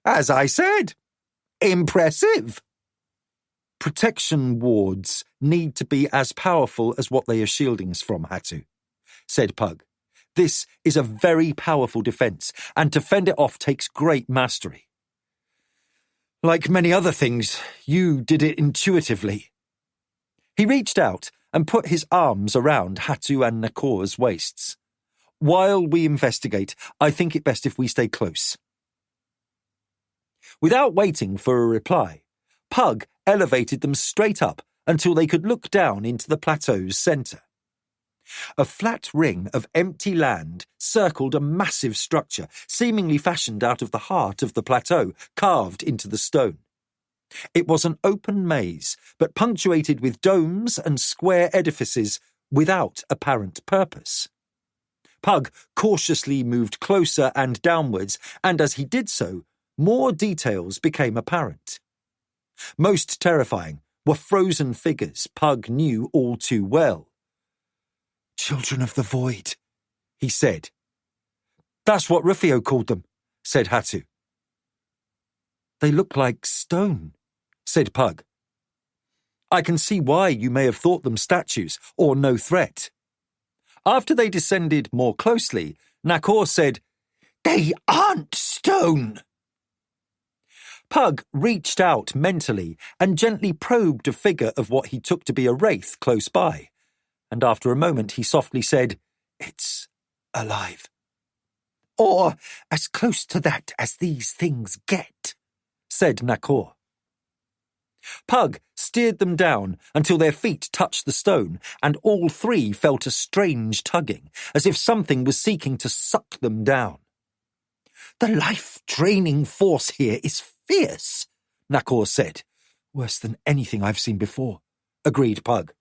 As I said, impressive. Protection wards need to be as powerful as what they are shielding us from, Hatu, said Pug. This is a very powerful defence, and to fend it off takes great mastery. Like many other things, you did it intuitively. He reached out and put his arms around Hatu and Nakor's waists. While we investigate, I think it best if we stay close. Without waiting for a reply, Pug elevated them straight up until they could look down into the plateau's centre. A flat ring of empty land circled a massive structure, seemingly fashioned out of the heart of the plateau, carved into the stone. It was an open maze, but punctuated with domes and square edifices without apparent purpose. Pug cautiously moved closer and downwards, and as he did so, more details became apparent. Most terrifying were frozen figures Pug knew all too well. Children of the Void, he said. That's what Rufio called them, said Hatu. They look like stone, said Pug. I can see why you may have thought them statues or no threat. After they descended more closely, Nakor said, They aren't stone. Pug reached out mentally and gently probed a figure of what he took to be a wraith close by. And after a moment he softly said, It's alive. Or as close to that as these things get, said Nakor. Pug steered them down until their feet touched the stone, and all three felt a strange tugging, as if something was seeking to suck them down. The life-draining force here is fierce, Nakor said. Worse than anything I've seen before, agreed Pug.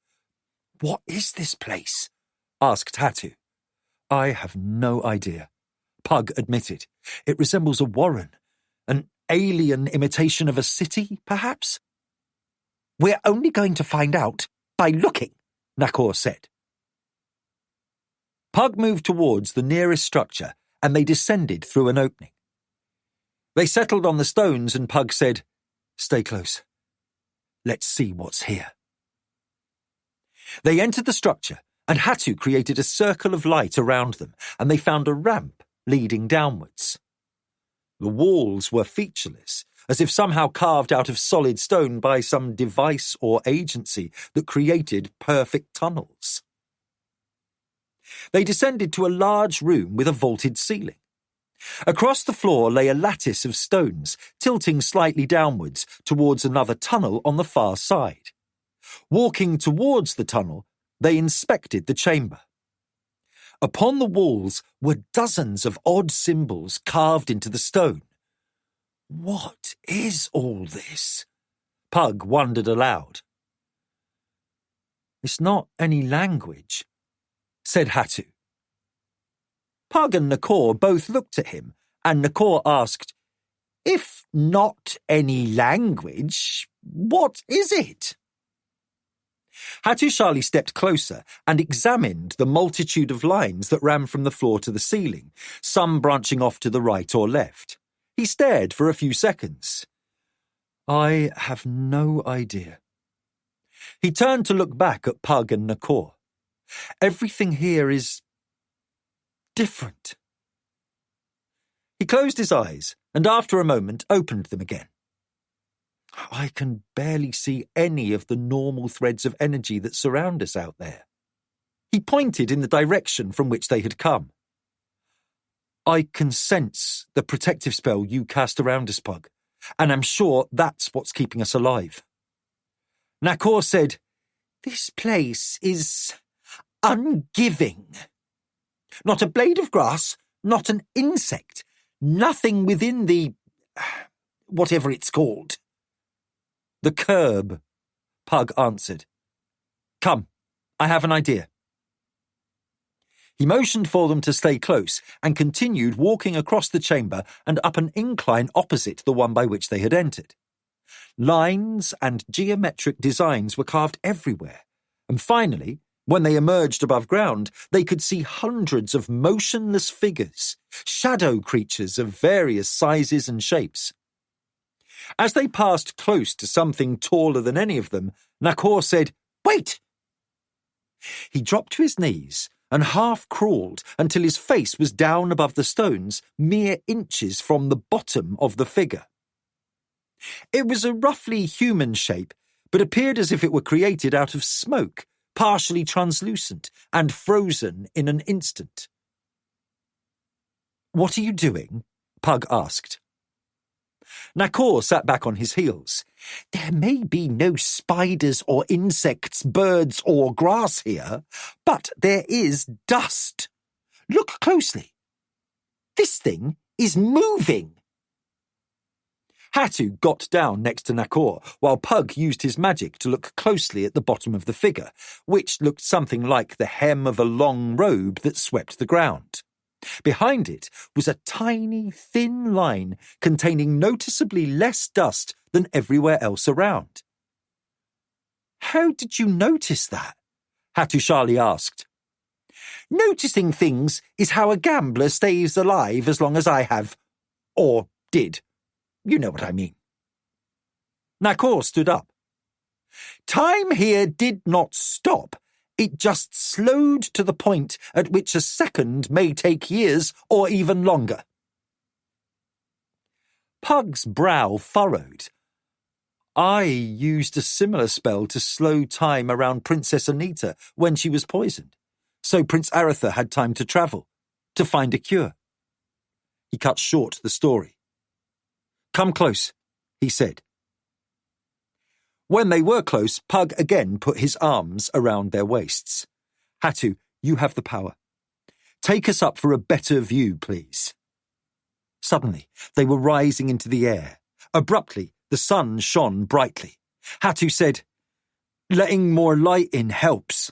What is this place? Asked Hatu. I have no idea, Pug admitted. It resembles a warren, an alien imitation of a city, perhaps? We're only going to find out by looking, Nakor said. Pug moved towards the nearest structure, and they descended through an opening. They settled on the stones, and Pug said, Stay close. Let's see what's here. They entered the structure, and Hatu created a circle of light around them, and they found a ramp leading downwards. The walls were featureless, as if somehow carved out of solid stone by some device or agency that created perfect tunnels. They descended to a large room with a vaulted ceiling. Across the floor lay a lattice of stones, tilting slightly downwards towards another tunnel on the far side. Walking towards the tunnel, they inspected the chamber. Upon the walls were dozens of odd symbols carved into the stone. What is all this? Pug wondered aloud. It's not any language, said Hatu. Pug and Nakor both looked at him, and Nakor asked, If not any language, what is it? Hattusili stepped closer and examined the multitude of lines that ran from the floor to the ceiling, some branching off to the right or left. He stared for a few seconds. I have no idea. He turned to look back at Pug and Nakor. Everything here is different. He closed his eyes and after a moment opened them again. I can barely see any of the normal threads of energy that surround us out there. He pointed in the direction from which they had come. I can sense the protective spell you cast around us, Pug, and I'm sure that's what's keeping us alive. Nakor said, This place is ungiving. Not a blade of grass, not an insect, nothing within the... whatever it's called. The curb, Pug answered. Come, I have an idea. He motioned for them to stay close and continued walking across the chamber and up an incline opposite the one by which they had entered. Lines and geometric designs were carved everywhere, and finally, when they emerged above ground, they could see hundreds of motionless figures, shadow creatures of various sizes and shapes. As they passed close to something taller than any of them, Nakor said, Wait! He dropped to his knees and half crawled until his face was down above the stones, mere inches from the bottom of the figure. It was a roughly human shape, but appeared as if it were created out of smoke, partially translucent and frozen in an instant. What are you doing? Pug asked. Nakor sat back on his heels. There may be no spiders or insects, birds or grass here, but there is dust. Look closely. This thing is moving. Hattu got down next to Nakor, while Pug used his magic to look closely at the bottom of the figure, which looked something like the hem of a long robe that swept the ground. Behind it was a tiny, thin line containing noticeably less dust than everywhere else around. How did you notice that? Hattusili asked. Noticing things is how a gambler stays alive as long as I have. Or did. You know what I mean. Nakor stood up. Time here did not stop. It just slowed to the point at which a second may take years or even longer. Pug's brow furrowed. I used a similar spell to slow time around Princess Anita when she was poisoned, so Prince Aretha had time to travel, to find a cure. He cut short the story. Come close, he said. When they were close, Pug again put his arms around their waists. Hattu, you have the power. Take us up for a better view, please. Suddenly, they were rising into the air. Abruptly, the sun shone brightly. Hattu said, Letting more light in helps.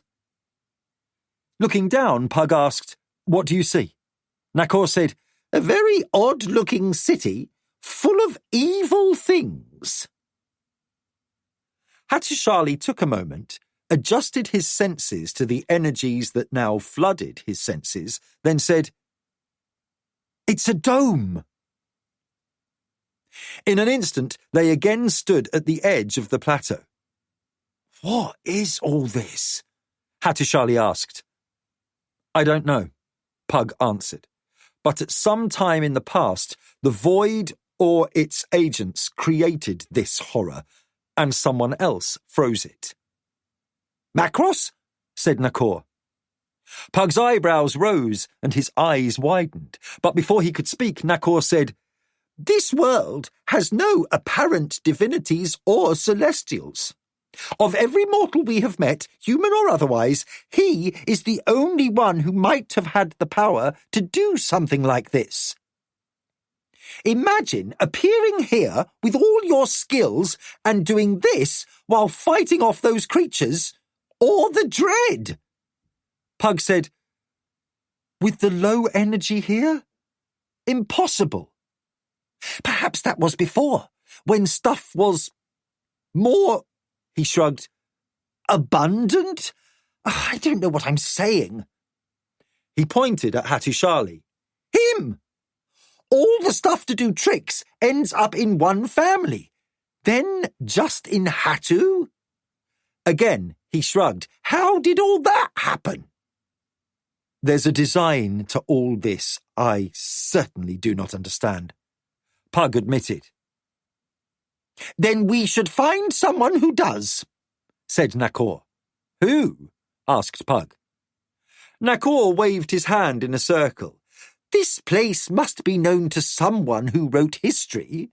Looking down, Pug asked, What do you see? Nakor said, A very odd-looking city full of evil things. Hattusili took a moment, adjusted his senses to the energies that now flooded his senses, then said, It's a dome. In an instant, they again stood at the edge of the plateau. What is all this? Hattusili asked. I don't know, Pug answered, but at some time in the past, the void or its agents created this horror, and someone else froze it. Macross? Said Nakor. Pug's eyebrows rose and his eyes widened, but before he could speak, Nakor said, This world has no apparent divinities or celestials. Of every mortal we have met, human or otherwise, he is the only one who might have had the power to do something like this. Imagine appearing here with all your skills and doing this while fighting off those creatures, or the dread. Pug said, With the low energy here? Impossible. Perhaps that was before, when stuff was more, he shrugged, Abundant? I don't know what I'm saying. He pointed at Hattusili. Him! All the stuff to do tricks ends up in one family. Then just in Hattu? Again, he shrugged. How did all that happen? There's a design to all this I certainly do not understand, Pug admitted. Then we should find someone who does, said Nakor. Who? Asked Pug. Nakor waved his hand in a circle. This place must be known to someone who wrote history.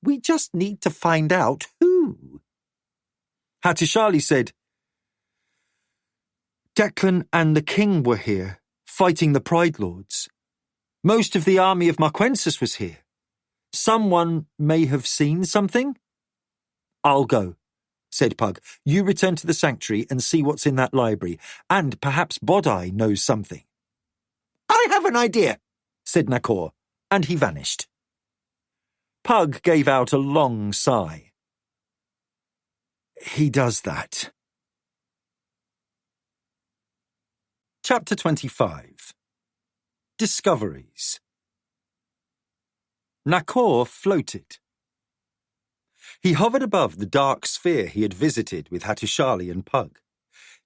We just need to find out who. Hattusili said, Declan and the king were here, fighting the Pride Lords. Most of the army of Marquensis was here. Someone may have seen something? I'll go, said Pug. You return to the sanctuary and see what's in that library, and perhaps Bodai knows something. I have an idea, said Nakor, and he vanished. Pug gave out a long sigh. He does that. Chapter 25. Discoveries. Nakor floated. He hovered above the dark sphere he had visited with Hattusili and Pug.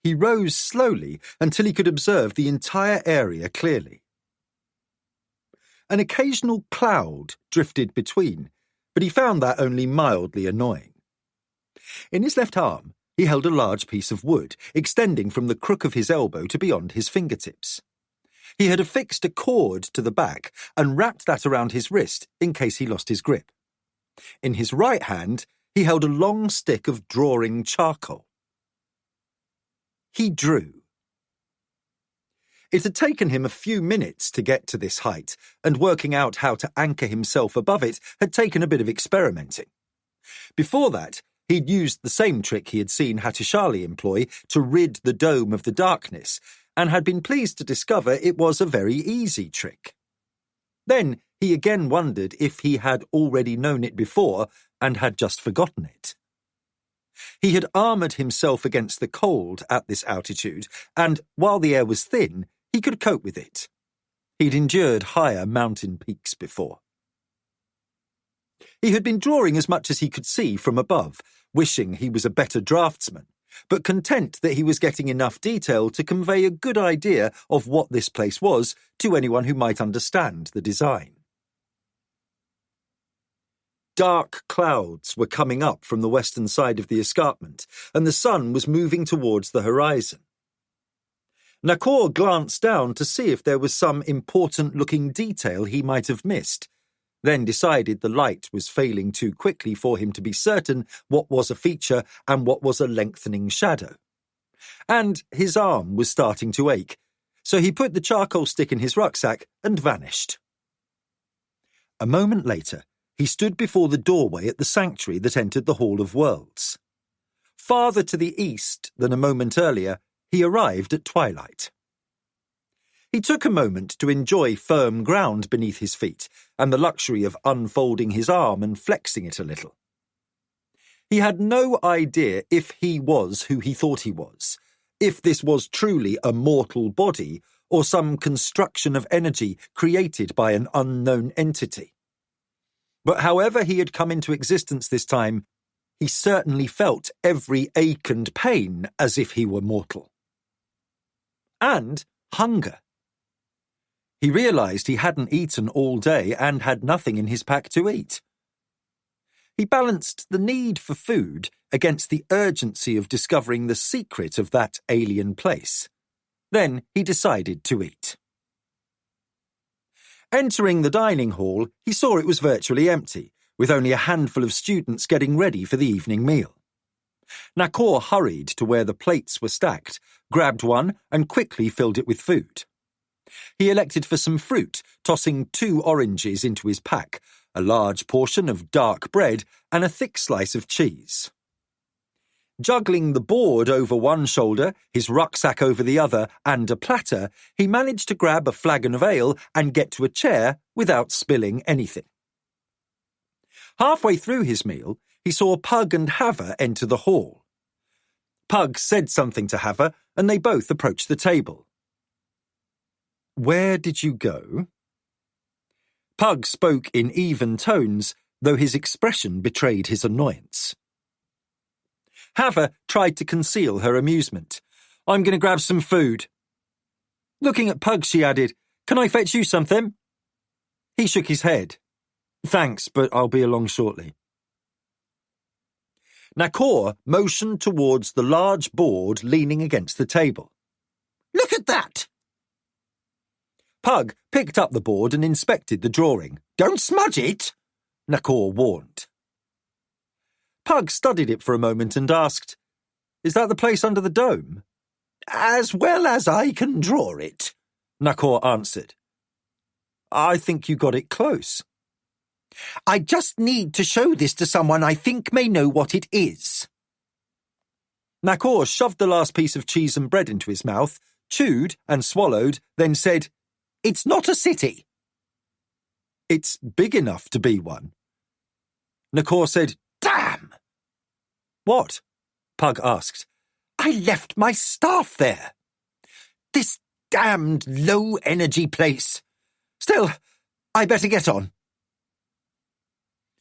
He rose slowly until he could observe the entire area clearly. An occasional cloud drifted between, but he found that only mildly annoying. In his left arm, he held a large piece of wood, extending from the crook of his elbow to beyond his fingertips. He had affixed a cord to the back and wrapped that around his wrist in case he lost his grip. In his right hand, he held a long stick of drawing charcoal. He drew. It had taken him a few minutes to get to this height, and working out how to anchor himself above it had taken a bit of experimenting. Before that, he'd used the same trick he had seen Hattusili employ to rid the dome of the darkness, and had been pleased to discover it was a very easy trick. Then he again wondered if he had already known it before and had just forgotten it. He had armoured himself against the cold at this altitude, and while the air was thin, he could cope with it. He'd endured higher mountain peaks before. He had been drawing as much as he could see from above, wishing he was a better draftsman, but content that he was getting enough detail to convey a good idea of what this place was to anyone who might understand the design. Dark clouds were coming up from the western side of the escarpment, and the sun was moving towards the horizon. Nakor glanced down to see if there was some important-looking detail he might have missed, then decided the light was failing too quickly for him to be certain what was a feature and what was a lengthening shadow. And his arm was starting to ache, so he put the charcoal stick in his rucksack and vanished. A moment later, he stood before the doorway at the sanctuary that entered the Hall of Worlds. Farther to the east than a moment earlier, he arrived at twilight. He took a moment to enjoy firm ground beneath his feet and the luxury of unfolding his arm and flexing it a little. He had no idea if he was who he thought he was, if this was truly a mortal body or some construction of energy created by an unknown entity. But however he had come into existence this time, he certainly felt every ache and pain as if he were mortal. And hunger. He realised he hadn't eaten all day and had nothing in his pack to eat. He balanced the need for food against the urgency of discovering the secret of that alien place. Then he decided to eat. Entering the dining hall, he saw it was virtually empty, with only a handful of students getting ready for the evening meal. Nakor hurried to where the plates were stacked, grabbed one, and quickly filled it with food. He elected for some fruit, tossing 2 oranges into his pack, a large portion of dark bread, and a thick slice of cheese. Juggling the board over one shoulder, his rucksack over the other, and a platter, he managed to grab a flagon of ale and get to a chair without spilling anything. Halfway through his meal, he saw Pug and Hava enter the hall. Pug said something to Hava, and they both approached the table. "Where did you go?" Pug spoke in even tones, though his expression betrayed his annoyance. Hava tried to conceal her amusement. "I'm going to grab some food." Looking at Pug, she added, "Can I fetch you something?" He shook his head. "Thanks, but I'll be along shortly." Nakor motioned towards the large board leaning against the table. Look at that! Pug picked up the board and inspected the drawing. Don't smudge it, Nakor warned. Pug studied it for a moment and asked, "Is that the place under the dome?" As well as I can draw it, Nakor answered. "I think you got it close." I just need to show this to someone I think may know what it is. Nakor shoved the last piece of cheese and bread into his mouth, chewed and swallowed, then said, It's not a city. "It's big enough to be one." Nakor said, Damn! "What?" Pug asked. I left my staff there. This damned low-energy place. Still, I better get on.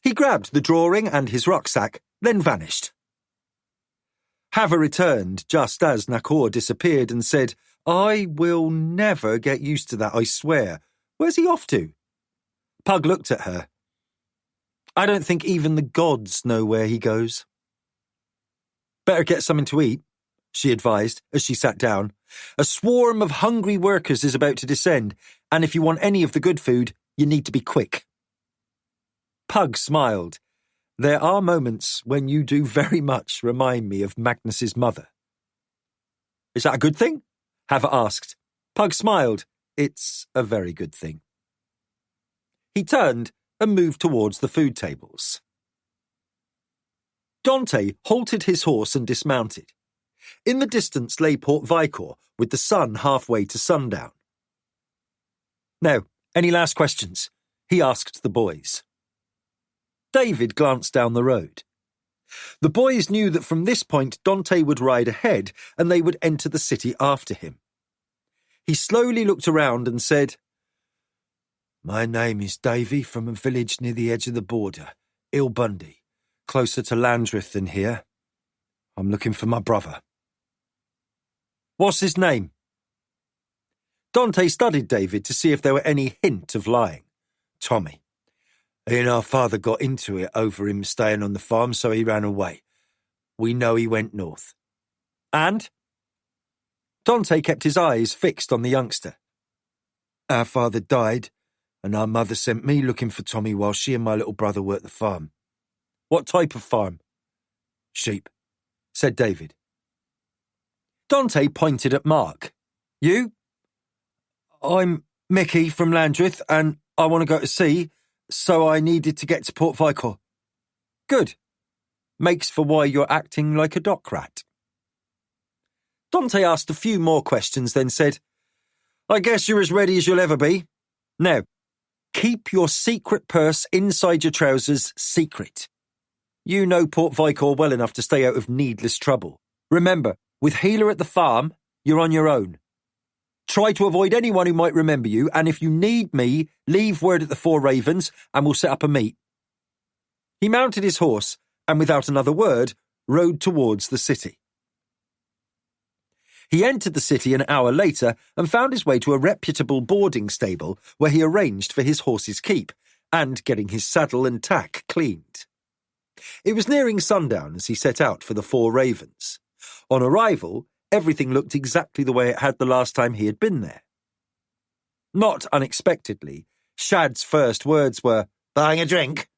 He grabbed the drawing and his rucksack, then vanished. Hava returned just as Nakor disappeared and said, "I will never get used to that, I swear. Where's he off to?" Pug looked at her. "I don't think even the gods know where he goes." "Better get something to eat," she advised as she sat down. "A swarm of hungry workers is about to descend, and if you want any of the good food, you need to be quick." Pug smiled. "There are moments when you do very much remind me of Magnus's mother." "Is that a good thing?" Hava asked. Pug smiled. "It's a very good thing." He turned and moved towards the food tables. Dante halted his horse and dismounted. In the distance lay Port Vicor, with the sun halfway to sundown. "Now, any last questions?" he asked the boys. David glanced down the road. The boys knew that from this point Dante would ride ahead and they would enter the city after him. He slowly looked around and said, "My name is Davy from a village near the edge of the border, Ilbundy, closer to Landreth than here. I'm looking for my brother." "What's his name?" Dante studied David to see if there were any hint of lying. "Tommy. He and our father got into it over him staying on the farm, so he ran away. We know he went north." "And?" Dante kept his eyes fixed on the youngster. "Our father died, and our mother sent me looking for Tommy while she and my little brother worked the farm." "What type of farm?" "Sheep," said David. Dante pointed at Mark. "You?" "I'm Mickey from Landreth, and I want to go to sea, so I needed to get to Port Vicor." "Good. Makes for why you're acting like a dock rat." Dante asked a few more questions, then said, "I guess you're as ready as you'll ever be. Now, keep your secret purse inside your trousers secret. You know Port Vicor well enough to stay out of needless trouble. Remember, with Healer at the farm, you're on your own. Try to avoid anyone who might remember you, and if you need me, leave word at the Four Ravens, and we'll set up a meet." He mounted his horse, and without another word, rode towards the city. He entered the city an hour later and found his way to a reputable boarding stable where he arranged for his horse's keep, and getting his saddle and tack cleaned. It was nearing sundown as he set out for the Four Ravens. On arrival, everything looked exactly the way it had the last time he had been there. Not unexpectedly, Shad's first words were, Buying a drink?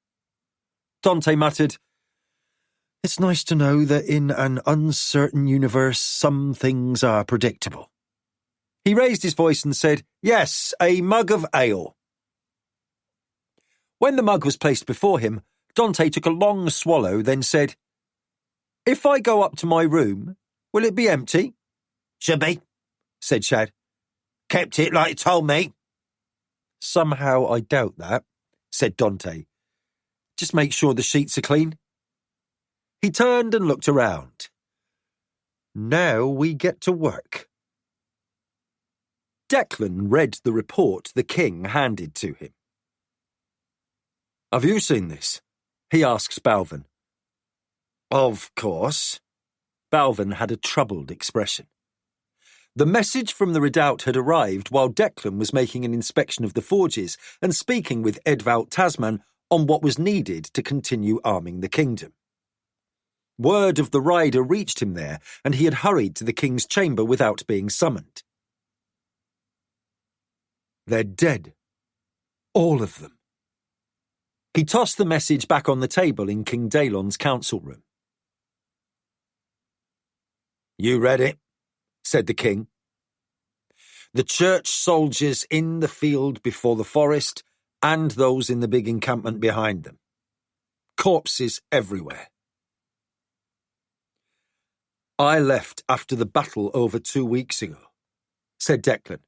Dante muttered, "It's nice to know that in an uncertain universe some things are predictable." He raised his voice and said, "Yes, a mug of ale." When the mug was placed before him, Dante took a long swallow, then said, "If I go up to my room, will it be empty?" Should be, said Shad. Kept it like you told me. "Somehow I doubt that," said Dante. "Just make sure the sheets are clean." He turned and looked around. Now we get to work. Declan read the report the king handed to him. Have you seen this? He asks Balvin. Of course. Balvin had a troubled expression. The message from the redoubt had arrived while Declan was making an inspection of the forges and speaking with Edvald Tasman on what was needed to continue arming the kingdom. Word of the rider reached him there, and he had hurried to the king's chamber without being summoned. They're dead. All of them. He tossed the message back on the table in King Daelon's council room. You read it, said the king. The church soldiers in the field before the forest and those in the big encampment behind them. Corpses everywhere. I left after the battle over 2 weeks ago, said Declan.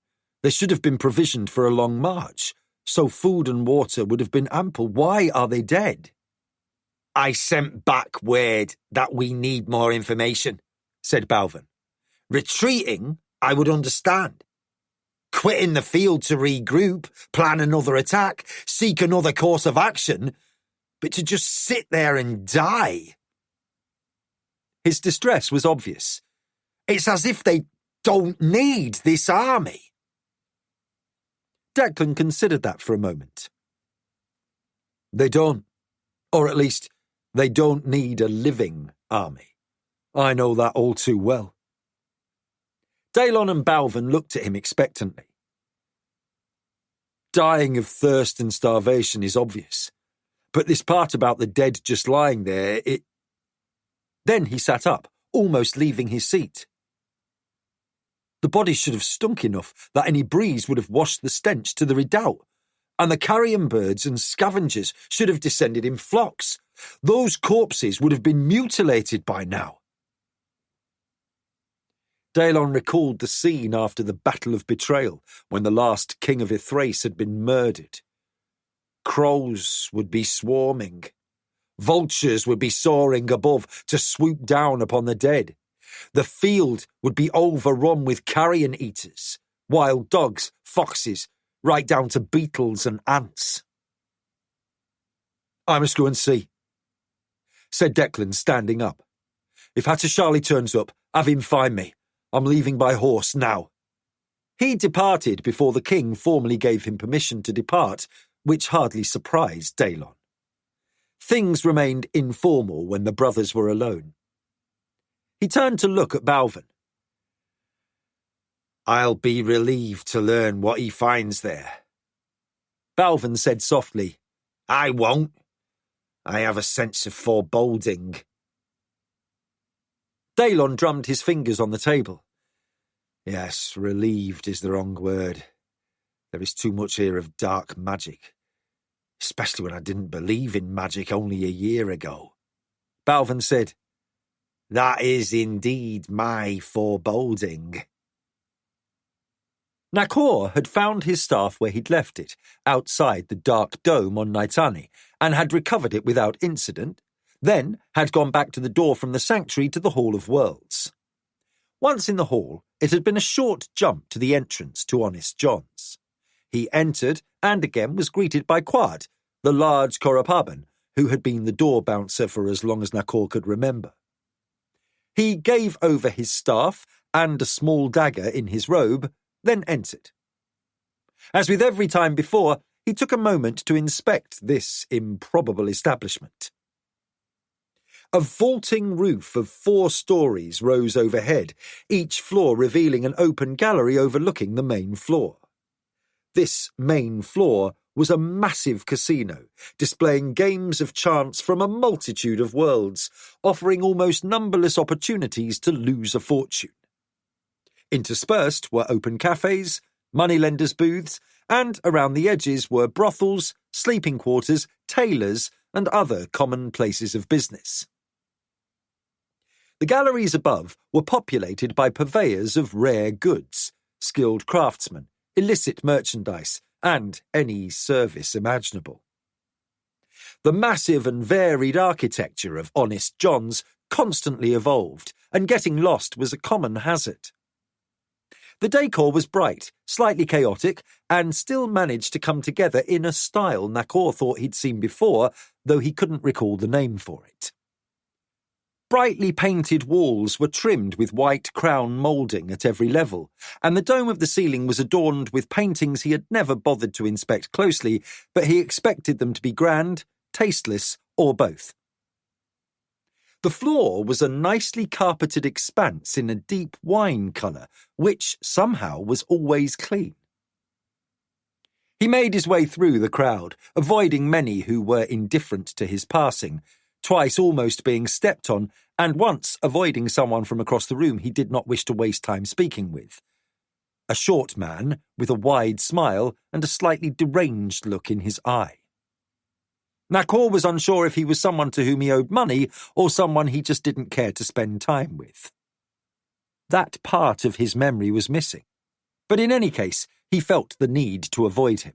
They should have been provisioned for a long march, so food and water would have been ample. Why are they dead? I sent back word that we need more information, said Balvin. Retreating, I would understand. Quitting the field to regroup, plan another attack, seek another course of action, but to just sit there and die. His distress was obvious. It's as if they don't need this army. Declan considered that for a moment. They don't. Or at least, they don't need a living army. I know that all too well. Daelon and Balvin looked at him expectantly. Dying of thirst and starvation is obvious. But this part about the dead just lying there, it... Then he sat up, almost leaving his seat. The bodies should have stunk enough that any breeze would have washed the stench to the redoubt, and the carrion birds and scavengers should have descended in flocks. Those corpses would have been mutilated by now. Daelon recalled the scene after the Battle of Betrayal, when the last king of Ithrace had been murdered. Crows would be swarming. Vultures would be soaring above to swoop down upon the dead. The field would be overrun with carrion eaters, wild dogs, foxes, right down to beetles and ants. I must go and see, said Declan, standing up. If Hattusili turns up, have him find me. I'm leaving by horse now. He departed before the king formally gave him permission to depart, which hardly surprised Daelon. Things remained informal when the brothers were alone. He turned to look at Balvin. I'll be relieved to learn what he finds there. Balvin said softly, I won't. I have a sense of foreboding. Daelon drummed his fingers on the table. Yes, relieved is the wrong word. There is too much here of dark magic. Especially when I didn't believe in magic only a year ago. Balvin said, That is indeed my foreboding. Nakor had found his staff where he'd left it, outside the dark dome on Naitani, and had recovered it without incident, then had gone back to the door from the sanctuary to the Hall of Worlds. Once in the hall, it had been a short jump to the entrance to Honest John's. He entered and again was greeted by Quad, the large Koropaban, who had been the door bouncer for as long as Nakor could remember. He gave over his staff and a small dagger in his robe, then entered. As with every time before, he took a moment to inspect this improbable establishment. A vaulting roof of 4 stories rose overhead, each floor revealing an open gallery overlooking the main floor. This main floor was a massive casino, displaying games of chance from a multitude of worlds, offering almost numberless opportunities to lose a fortune. Interspersed were open cafes, moneylenders' booths, and around the edges were brothels, sleeping quarters, tailors, and other common places of business. The galleries above were populated by purveyors of rare goods, skilled craftsmen, illicit merchandise, and any service imaginable. The massive and varied architecture of Honest John's constantly evolved, and getting lost was a common hazard. The decor was bright, slightly chaotic, and still managed to come together in a style Nakor thought he'd seen before, though he couldn't recall the name for it. Brightly painted walls were trimmed with white crown moulding at every level, and the dome of the ceiling was adorned with paintings he had never bothered to inspect closely, but he expected them to be grand, tasteless, or both. The floor was a nicely carpeted expanse in a deep wine colour, which somehow was always clean. He made his way through the crowd, avoiding many who were indifferent to his passing, twice almost being stepped on, and once avoiding someone from across the room he did not wish to waste time speaking with. A short man with a wide smile and a slightly deranged look in his eye. Nakor was unsure if he was someone to whom he owed money or someone he just didn't care to spend time with. That part of his memory was missing, but in any case, he felt the need to avoid him.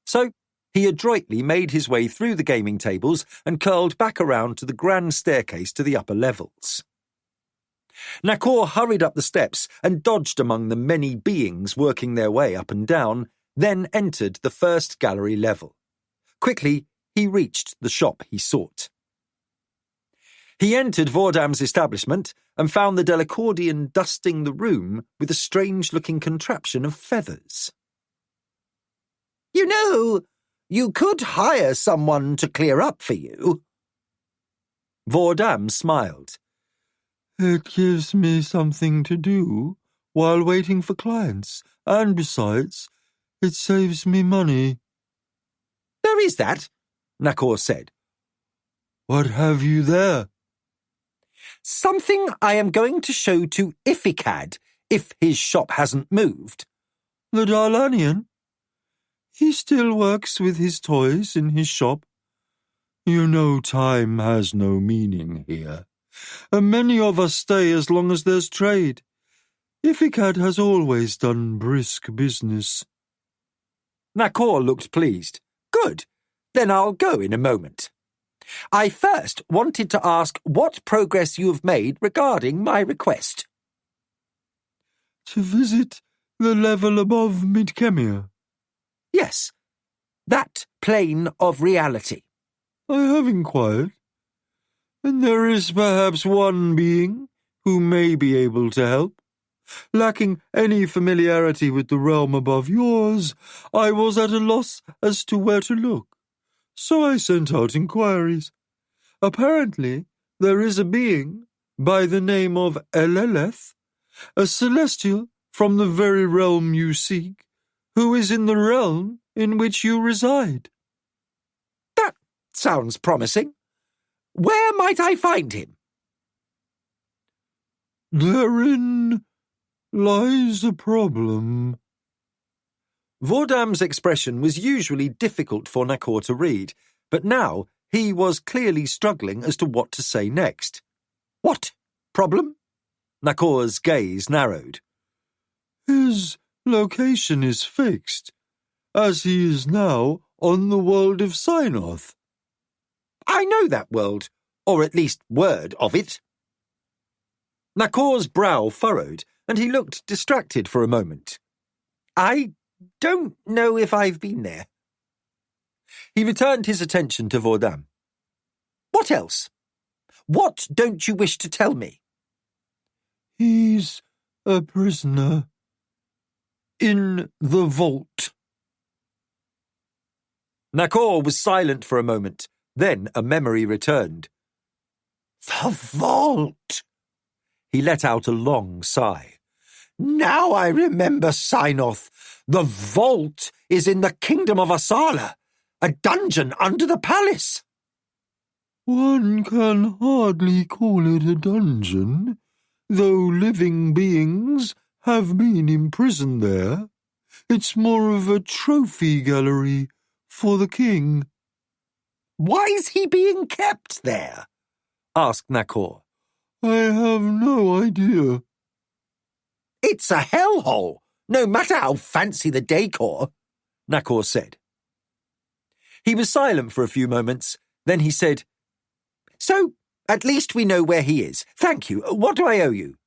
So, he adroitly made his way through the gaming tables and curled back around to the grand staircase to the upper levels. Nakor hurried up the steps and dodged among the many beings working their way up and down, then entered the first gallery level. Quickly, he reached the shop he sought. He entered Vordam's establishment and found the Delacordian dusting the room with a strange-looking contraption of feathers. You know, you could hire someone to clear up for you. Vordam smiled. It gives me something to do while waiting for clients, and besides, it saves me money. There is that, Nakor said. What have you there? Something I am going to show to Ifikad if his shop hasn't moved. The Darlanian? He still works with his toys in his shop. You know time has no meaning here, and many of us stay as long as there's trade. Ifikad has always done brisk business. Nakor looked pleased. Good. Then I'll go in a moment. I first wanted to ask what progress you have made regarding my request. To visit the level above Midkemia? Yes, that plane of reality. I have inquired, and there is perhaps one being who may be able to help. Lacking any familiarity with the realm above yours, I was at a loss as to where to look. So I sent out inquiries. Apparently, there is a being by the name of Eleleth, a celestial from the very realm you seek, who is in the realm in which you reside. That sounds promising. Where might I find him? Therein lies a problem. Vordam's expression was usually difficult for Nakor to read, but now he was clearly struggling as to what to say next. What problem? Nakor's gaze narrowed. His location is fixed, as he is now on the world of Synoth. I know that world, or at least word of it. Nakor's brow furrowed, and he looked distracted for a moment. I don't know if I've been there. He returned his attention to Vordam. What else? What don't you wish to tell me? He's a prisoner in the vault. Nakor was silent for a moment. Then a memory returned. The vault! He let out a long sigh. Now I remember Synoth. The vault is in the kingdom of Asala, a dungeon under the palace. One can hardly call it a dungeon, though living beings have been imprisoned there. It's more of a trophy gallery for the king. Why is he being kept there? Asked Nakor. I have no idea. It's a hellhole, no matter how fancy the decor, Nakor said. He was silent for a few moments, then he said, So, At least we know where he is. Thank you. What do I owe you?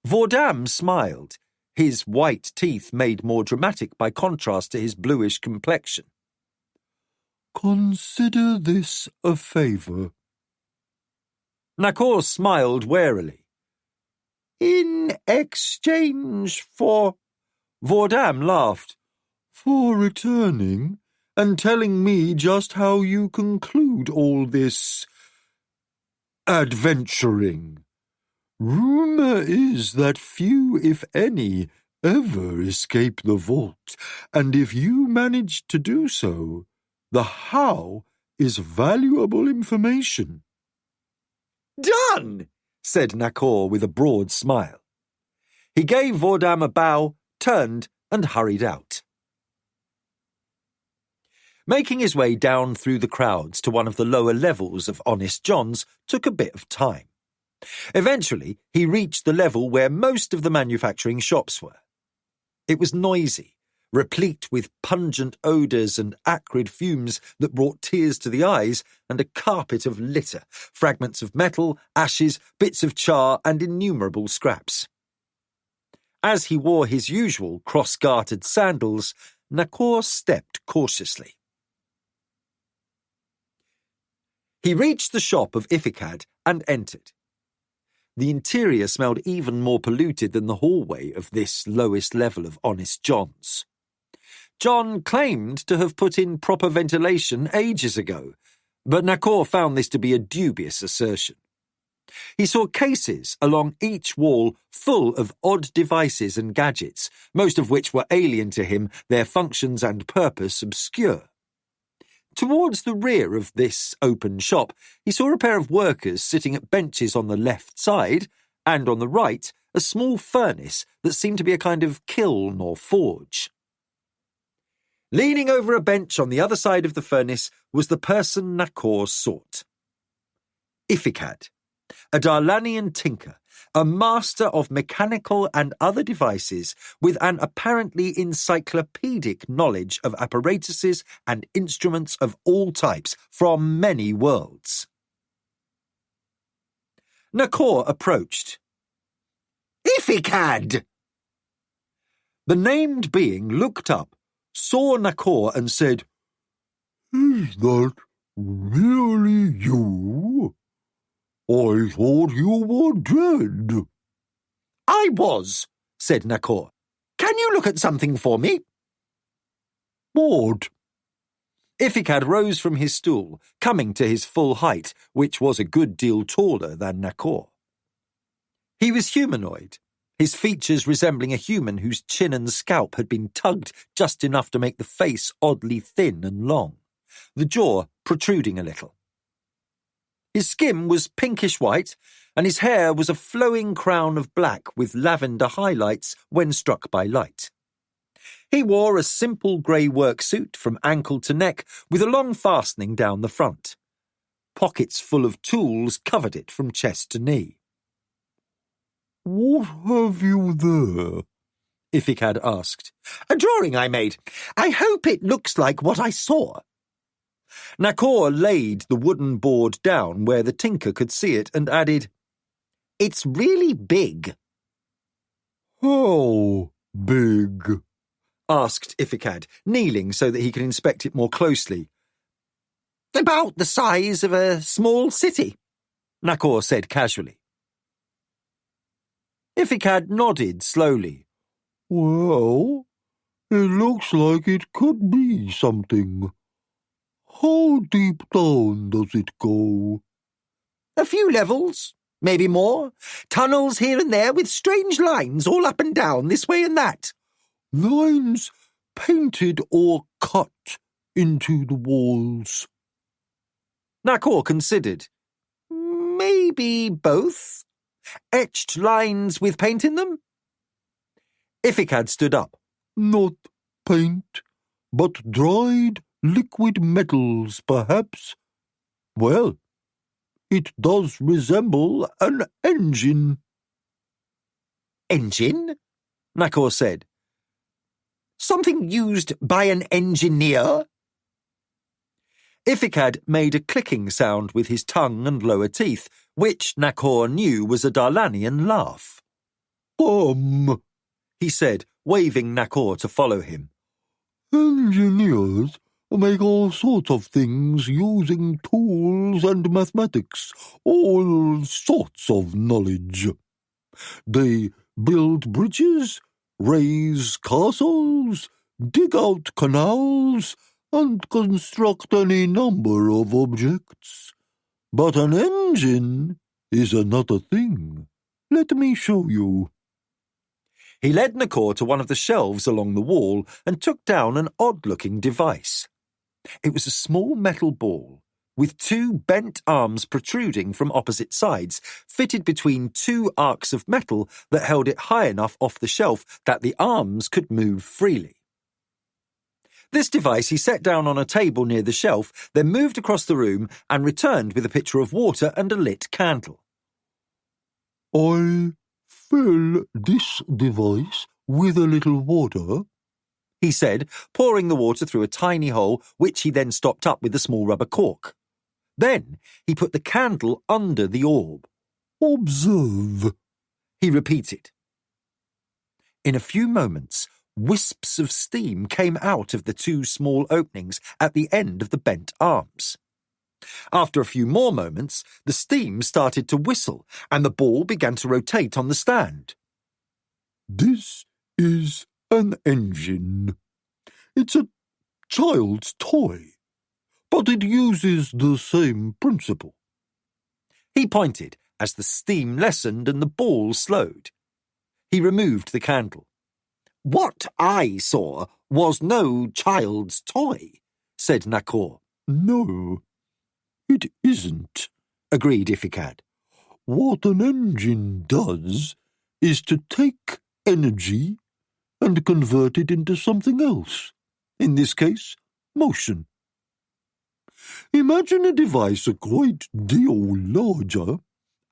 Vordam smiled, his white teeth made more dramatic by contrast to his bluish complexion. Consider this a favour. Nakor smiled warily. In exchange for... Vordam laughed. For returning and telling me just how you conclude all this adventuring. Rumour is that few, if any, ever escape the vault, and if you manage to do so, the how is valuable information. Done, said Nakor with a broad smile. He gave Vordam a bow, turned, and hurried out. Making his way down through the crowds to one of the lower levels of Honest John's took a bit of time. Eventually, he reached the level where most of the manufacturing shops were. It was noisy, replete with pungent odours and acrid fumes that brought tears to the eyes, and a carpet of litter, fragments of metal, ashes, bits of char, and innumerable scraps. As he wore his usual cross-gartered sandals, Nakor stepped cautiously. He reached the shop of Ifikad and entered. The interior smelled even more polluted than the hallway of this lowest level of Honest John's. John claimed to have put in proper ventilation ages ago, but Nakor found this to be a dubious assertion. He saw cases along each wall full of odd devices and gadgets, most of which were alien to him, their functions and purpose obscure. Towards the rear of this open shop, he saw a pair of workers sitting at benches on the left side, and on the right, a small furnace that seemed to be a kind of kiln or forge. Leaning over a bench on the other side of the furnace was the person Nakor sought. Ifikad, a Darlanian tinker, a master of mechanical and other devices with an apparently encyclopedic knowledge of apparatuses and instruments of all types from many worlds. Nakor approached. Ifikad! The named being looked up, saw Nakor and said, Is that really you? I thought you were dead. I was, said Nakor. Can you look at something for me? What? Ifikad rose from his stool, coming to his full height, which was a good deal taller than Nakor. He was humanoid, his features resembling a human whose chin and scalp had been tugged just enough to make the face oddly thin and long, the jaw protruding a little. His skin was pinkish white, and his hair was a flowing crown of black with lavender highlights when struck by light. He wore a simple grey work suit from ankle to neck with a long fastening down the front. Pockets full of tools covered it from chest to knee. What have you there? Ifikad asked. A drawing I made. I hope it looks like what I saw. Nakor laid the wooden board down where the tinker could see it and added, It's really big. How big? Asked Ifikad, kneeling so that he could inspect it more closely. About the size of a small city, Nakor said casually. Ifikad nodded slowly. Well, it looks like it could be something. How deep down does it go? A few levels, maybe more. Tunnels here and there with strange lines all up and down, this way and that. Lines painted or cut into the walls. Nakor considered. Maybe both. Etched lines with paint in them? Ifikad stood up. Not paint, but dried liquid metals, perhaps. Well, it does resemble an engine. Engine? Nakor said. Something used by an engineer? Ifikad made a clicking sound with his tongue and lower teeth, which Nakor knew was a Darlanian laugh. He said, waving Nakor to follow him. Engineers make all sorts of things using tools and mathematics, all sorts of knowledge. They build bridges, raise castles, dig out canals, and construct any number of objects. But an engine is another thing. Let me show you. He led Nakor to one of the shelves along the wall and took down an odd-looking device. It was a small metal ball with two bent arms protruding from opposite sides, fitted between two arcs of metal that held it high enough off the shelf that the arms could move freely. This device he set down on a table near the shelf, then moved across the room and returned with a pitcher of water and a lit candle. I fill this device with a little water, he said, pouring the water through a tiny hole, which he then stopped up with a small rubber cork. Then he put the candle under the orb. Observe, he repeated. In a few moments, wisps of steam came out of the two small openings at the end of the bent arms. After a few more moments, the steam started to whistle and the ball began to rotate on the stand. This is an engine. It's a child's toy, but it uses the same principle. He pointed as the steam lessened and the ball slowed. He removed the candle. What I saw was no child's toy, said Nakor. No, it isn't, agreed Ifikad. What an engine does is to take energy and convert it into something else. In this case, motion. Imagine a device a great deal larger,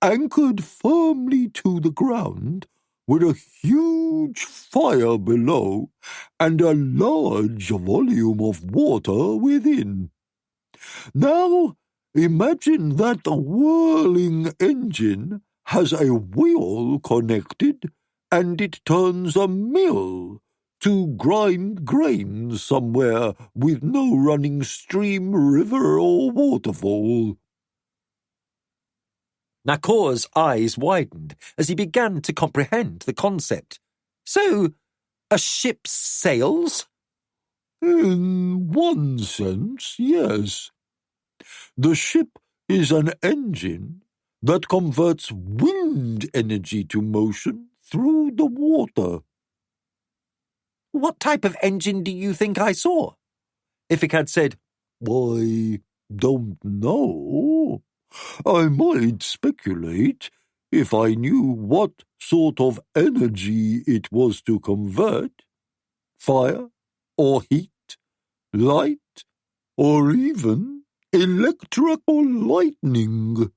anchored firmly to the ground, with a huge fire below and a large volume of water within. Now, imagine that the whirling engine has a wheel connected and it turns a mill to grind grain somewhere with no running stream, river, or waterfall. Nakor's eyes widened as he began to comprehend the concept. So, a ship sails? In one sense, yes. The ship is an engine that converts wind energy to motion through the water. What type of engine do you think I saw? Ifikad said, I don't know. I might speculate if I knew what sort of energy it was to convert. Fire, or heat, light, or even electrical lightning.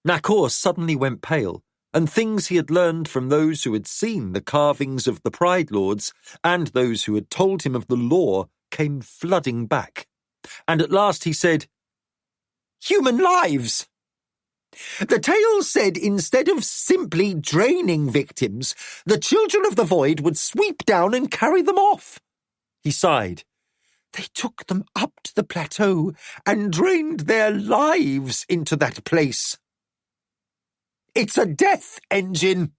Nakor suddenly went pale, and things he had learned from those who had seen the carvings of the Pride Lords and those who had told him of the law came flooding back. And at last he said, "Human lives! The tale said instead of simply draining victims, the children of the void would sweep down and carry them off." He sighed. "They took them up to the plateau and drained their lives into that place. It's a death engine."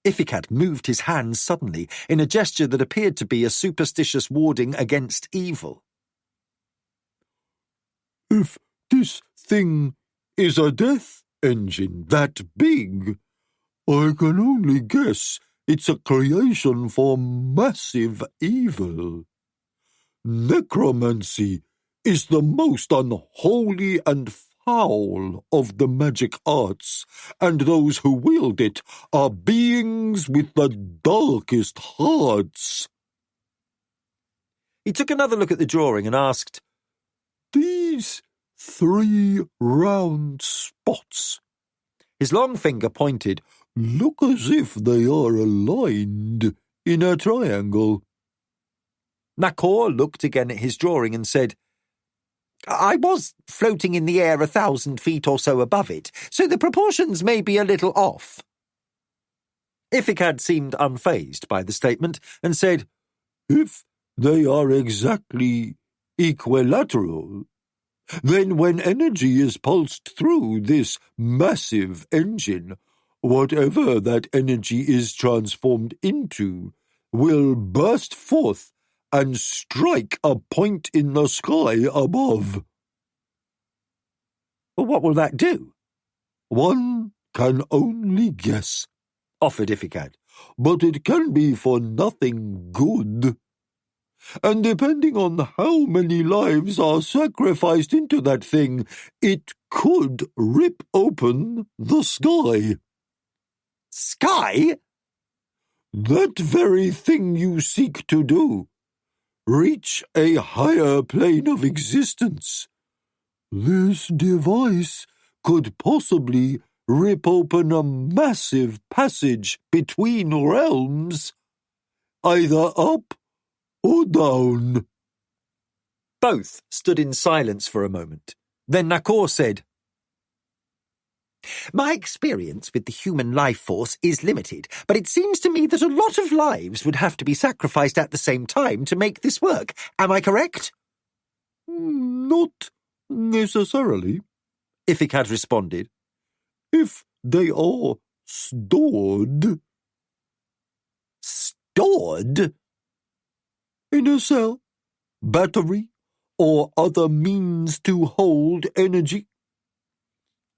Ifikad moved his hands suddenly in a gesture that appeared to be a superstitious warding against evil. If this thing is a death engine that big, I can only guess it's a creation for massive evil. Necromancy is the most unholy and foul of the magic arts, and those who wield it are beings with the darkest hearts. He took another look at the drawing and asked, These 3 round spots. His long finger pointed. Look as if they are aligned in a triangle. Nakor looked again at his drawing and said, I was floating in the air 1,000 feet or so above it, so the proportions may be a little off. Iphicad seemed unfazed by the statement and said, If they are exactly equilateral, then when energy is pulsed through this massive engine, whatever that energy is transformed into will burst forth and strike a point in the sky above. Well, what will that do? One can only guess, offered Iphicad. But it can be for nothing good. And depending on how many lives are sacrificed into that thing, it could rip open the sky. Sky? That very thing you seek to do. Reach a higher plane of existence. This device could possibly rip open a massive passage between realms, either up or down. Both stood in silence for a moment. Then Nakor said, My experience with the human life force is limited, but it seems to me that a lot of lives would have to be sacrificed at the same time to make this work. Am I correct? Not necessarily, Iphicad responded. If they are stored. Stored? In a cell, battery, or other means to hold energy.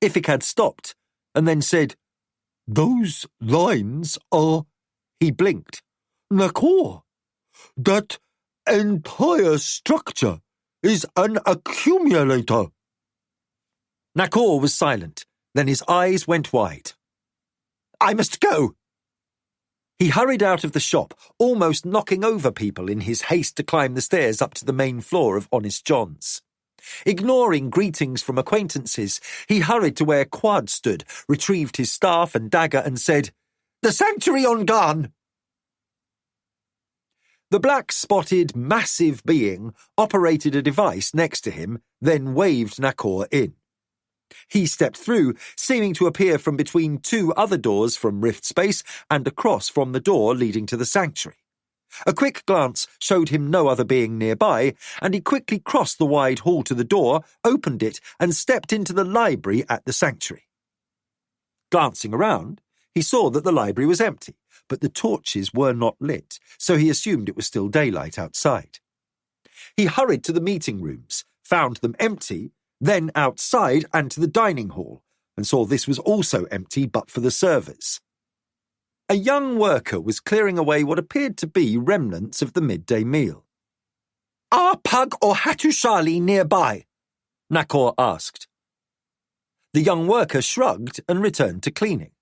Iphicad stopped and then said, Those lines are... He blinked. Nakor, that entire structure is an accumulator. Nakor was silent. Then his eyes went wide. I must go. He hurried out of the shop, almost knocking over people in his haste to climb the stairs up to the main floor of Honest John's. Ignoring greetings from acquaintances, he hurried to where Quad stood, retrieved his staff and dagger and said, The sanctuary on Garn! The black-spotted, massive being operated a device next to him, then waved Nakor in. He stepped through, seeming to appear from between two other doors from Rift Space and across from the door leading to the sanctuary. A quick glance showed him no other being nearby, and he quickly crossed the wide hall to the door, opened it, and stepped into the library at the sanctuary. Glancing around, he saw that the library was empty, but the torches were not lit, so he assumed it was still daylight outside. He hurried to the meeting rooms, found them empty, then outside and to the dining hall, and saw this was also empty but for the servers. A young worker was clearing away what appeared to be remnants of the midday meal. Are Pug or Hattusali nearby? Nakor asked. The young worker shrugged and returned to cleaning.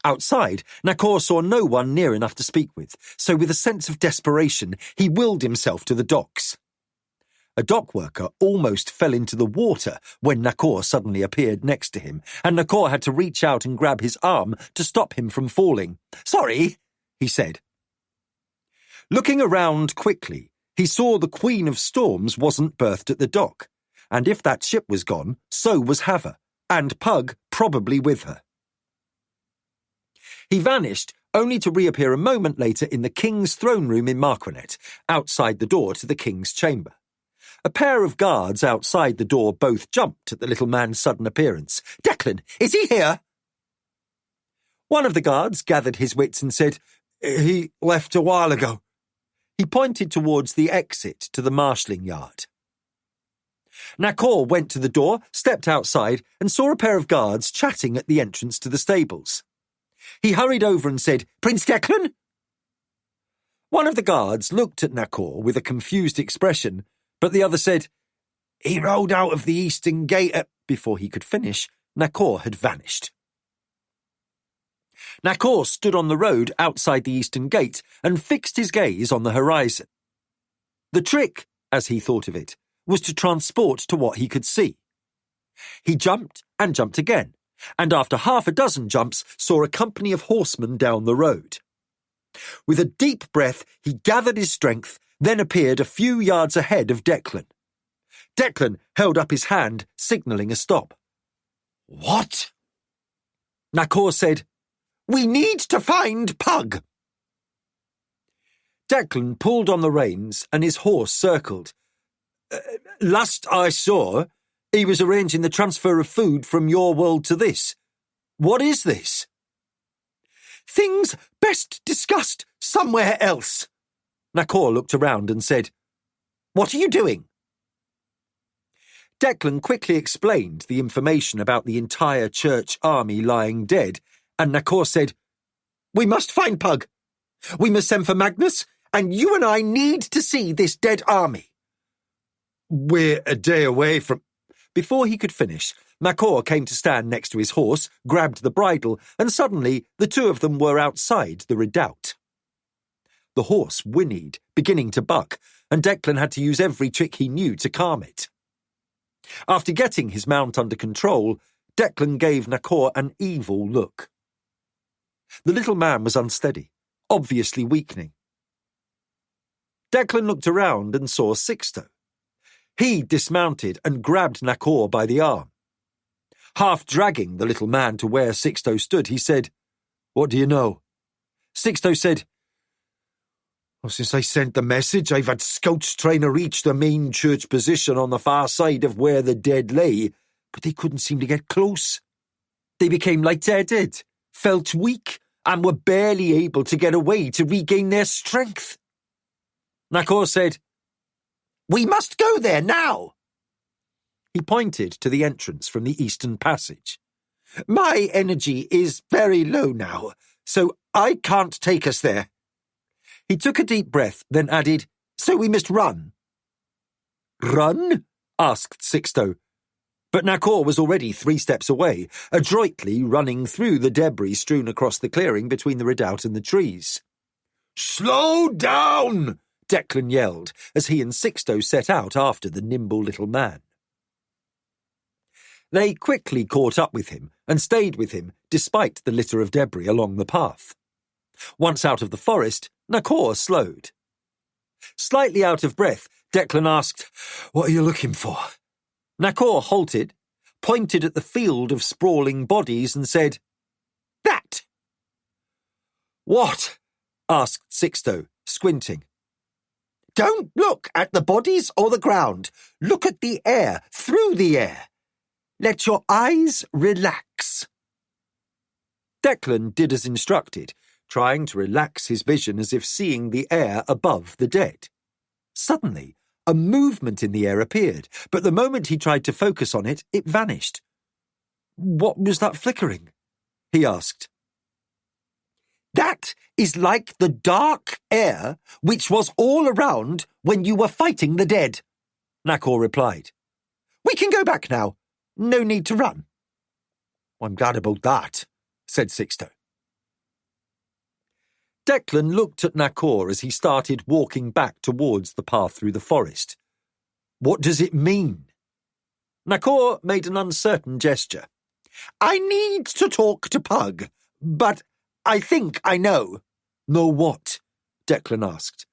Outside, Nakor saw no one near enough to speak with, so with a sense of desperation, he willed himself to the docks. A dock worker almost fell into the water when Nakor suddenly appeared next to him, and Nakor had to reach out and grab his arm to stop him from falling. Sorry, he said. Looking around quickly, he saw the Queen of Storms wasn't berthed at the dock, and if that ship was gone, so was Hava, and Pug probably with her. He vanished, only to reappear a moment later in the King's throne room in Marquinet, outside the door to the King's chamber. A pair of guards outside the door both jumped at the little man's sudden appearance. Declan, is he here? One of the guards gathered his wits and said, He left a while ago. He pointed towards the exit to the marshalling yard. Nakor went to the door, stepped outside, and saw a pair of guards chatting at the entrance to the stables. He hurried over and said, Prince Declan? One of the guards looked at Nakor with a confused expression, but the other said, He rode out of the eastern gate at... Before he could finish, Nakor had vanished. Nakor stood on the road outside the eastern gate and fixed his gaze on the horizon. The trick, as he thought of it, was to transport to what he could see. He jumped and jumped again, and after half a dozen jumps saw a company of horsemen down the road. With a deep breath, he gathered his strength then appeared a few yards ahead of Declan. Declan held up his hand, signalling a stop. What? Nakor said, "We need to find Pug." Declan pulled on the reins and his horse circled. Last I saw, he was arranging the transfer of food from your world to this. What is this? "Things best discussed somewhere else." Nakor looked around and said, "What are you doing?" Declan quickly explained the information about the entire church army lying dead, and Nakor said, "We must find Pug. We must send for Magnus, and you and I need to see this dead army." "We're a day away from—" Before he could finish, Nakor came to stand next to his horse, grabbed the bridle, and suddenly the two of them were outside the redoubt. The horse whinnied, beginning to buck, and Declan had to use every trick he knew to calm it. After getting his mount under control, Declan gave Nakor an evil look. The little man was unsteady, obviously weakening. Declan looked around and saw Sixto. He dismounted and grabbed Nakor by the arm. Half dragging the little man to where Sixto stood, he said, "What do you know?" Sixto said, Since I sent the message, I've had scouts trying to reach the main church position on the far side of where the dead lay, but they couldn't seem to get close. They became light-headed, felt weak, and were barely able to get away to regain their strength. Nakor said, "We must go there now." He pointed to the entrance from the eastern passage. "My energy is very low now, so I can't take us there." He took a deep breath, then added, "So we must run." "Run?" asked Sixto. But Nakor was already 3 steps away, adroitly running through the debris strewn across the clearing between the redoubt and the trees. "Slow down!" Declan yelled, as he and Sixto set out after the nimble little man. They quickly caught up with him and stayed with him despite the litter of debris along the path. Once out of the forest, Nakor slowed. Slightly out of breath, Declan asked, "What are you looking for?" Nakor halted, pointed at the field of sprawling bodies and said, "That!" "What?" asked Sixto, squinting. "Don't look at the bodies or the ground. Look at the air, through the air. Let your eyes relax." Declan did as instructed, trying to relax his vision as if seeing the air above the dead. Suddenly, a movement in the air appeared, but the moment he tried to focus on it, it vanished. "What was that flickering?" he asked. "That is like the dark air which was all around when you were fighting the dead," Nakor replied. "We can go back now. No need to run." "I'm glad about that," said Sixto. Declan looked at Nakor as he started walking back towards the path through the forest. "What does it mean?" Nakor made an uncertain gesture. "I need to talk to Pug, but I think I know." "Know what?" Declan asked.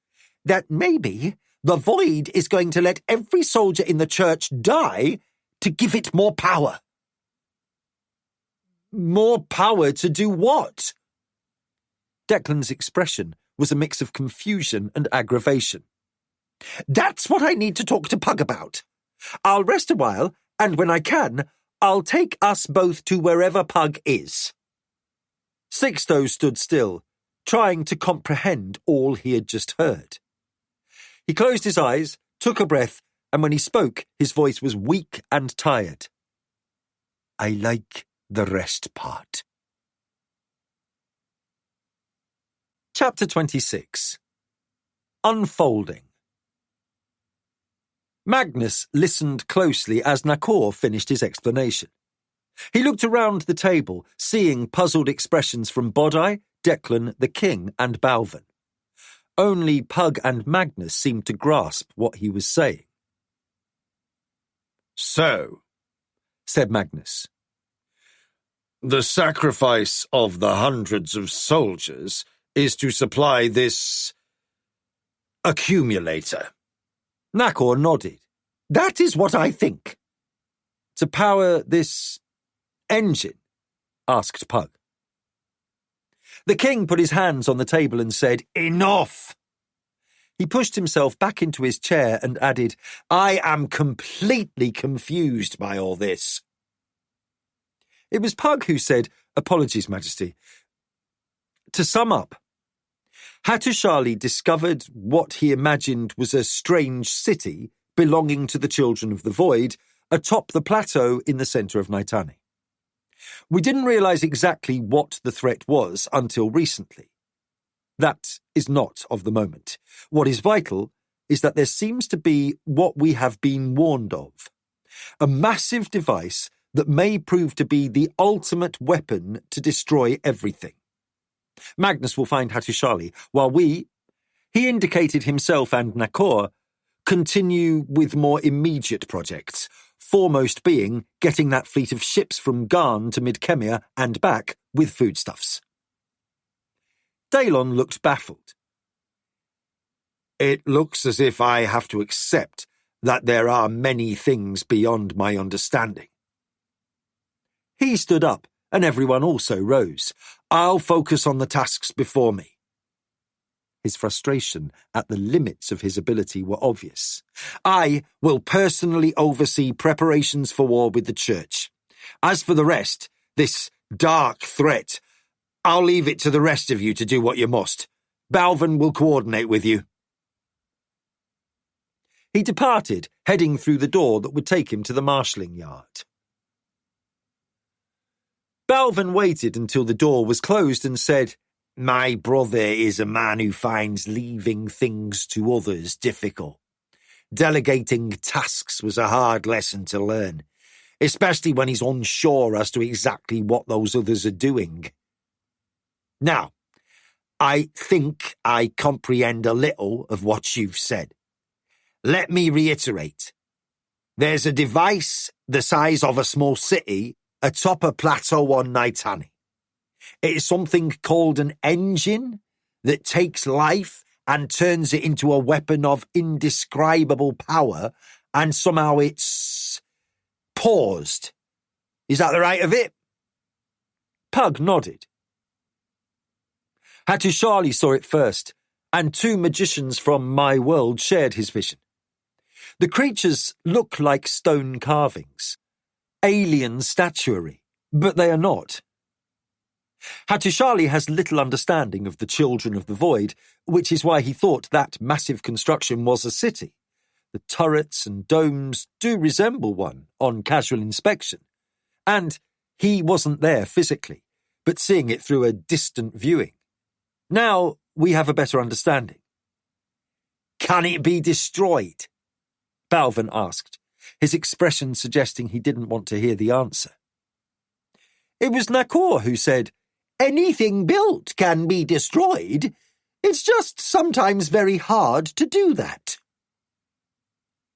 "That maybe the void is going to let every soldier in the church die to give it more power." "More power to do what?" Declan's expression was a mix of confusion and aggravation. "That's what I need to talk to Pug about. I'll rest a while, and when I can, I'll take us both to wherever Pug is." Sixto stood still, trying to comprehend all he had just heard. He closed his eyes, took a breath, and when he spoke, his voice was weak and tired. "I like the rest part." Chapter 26. Unfolding. Magnus listened closely as Nakor finished his explanation. He looked around the table, seeing puzzled expressions from Bodai, Declan, the king, and Balvin. Only Pug and Magnus seemed to grasp what he was saying. "So," said Magnus, "the sacrifice of the hundreds of soldiers is to supply this accumulator. Nakor nodded. That is what I think. To power this engine? Asked Pug. The king put his hands on the table and said, Enough! He pushed himself back into his chair and added, I am completely confused by all this. It was Pug who said, Apologies, Majesty. To sum up, Hattusili discovered what he imagined was a strange city belonging to the Children of the Void atop the plateau in the centre of Naitani. We didn't realise exactly what the threat was until recently. That is not of the moment. What is vital is that there seems to be what we have been warned of. A massive device that may prove to be the ultimate weapon to destroy everything. Magnus will find Hattusili, while he indicated himself and Nakor, continue with more immediate projects, foremost being getting that fleet of ships from Garn to Midkemia and back with foodstuffs. Daelon looked baffled. It looks as if I have to accept that there are many things beyond my understanding. He stood up, and everyone also rose. I'll focus on the tasks before me. His frustration at the limits of his ability were obvious. I will personally oversee preparations for war with the Church. As for the rest, this dark threat, I'll leave it to the rest of you to do what you must. Balvin will coordinate with you. He departed, heading through the door that would take him to the marshalling yard. Balvin waited until the door was closed and said, My brother is a man who finds leaving things to others difficult. Delegating tasks was a hard lesson to learn, especially when he's unsure as to exactly what those others are doing. Now, I think I comprehend a little of what you've said. Let me reiterate. There's a device the size of a small city atop a plateau on Naitani. It is something called an engine that takes life and turns it into a weapon of indescribable power, and somehow it's paused. Is that the right of it? Pug nodded. Hattusili saw it first, and 2 magicians from my world shared his vision. The creatures look like stone carvings, alien statuary, but they are not. Hattusili has little understanding of the Children of the Void, which is why he thought that massive construction was a city. The turrets and domes do resemble one on casual inspection, and he wasn't there physically, but seeing it through a distant viewing. Now we have a better understanding. Can it be destroyed? Balvin asked, his expression suggesting he didn't want to hear the answer. It was Nakor who said, Anything built can be destroyed. It's just sometimes very hard to do that.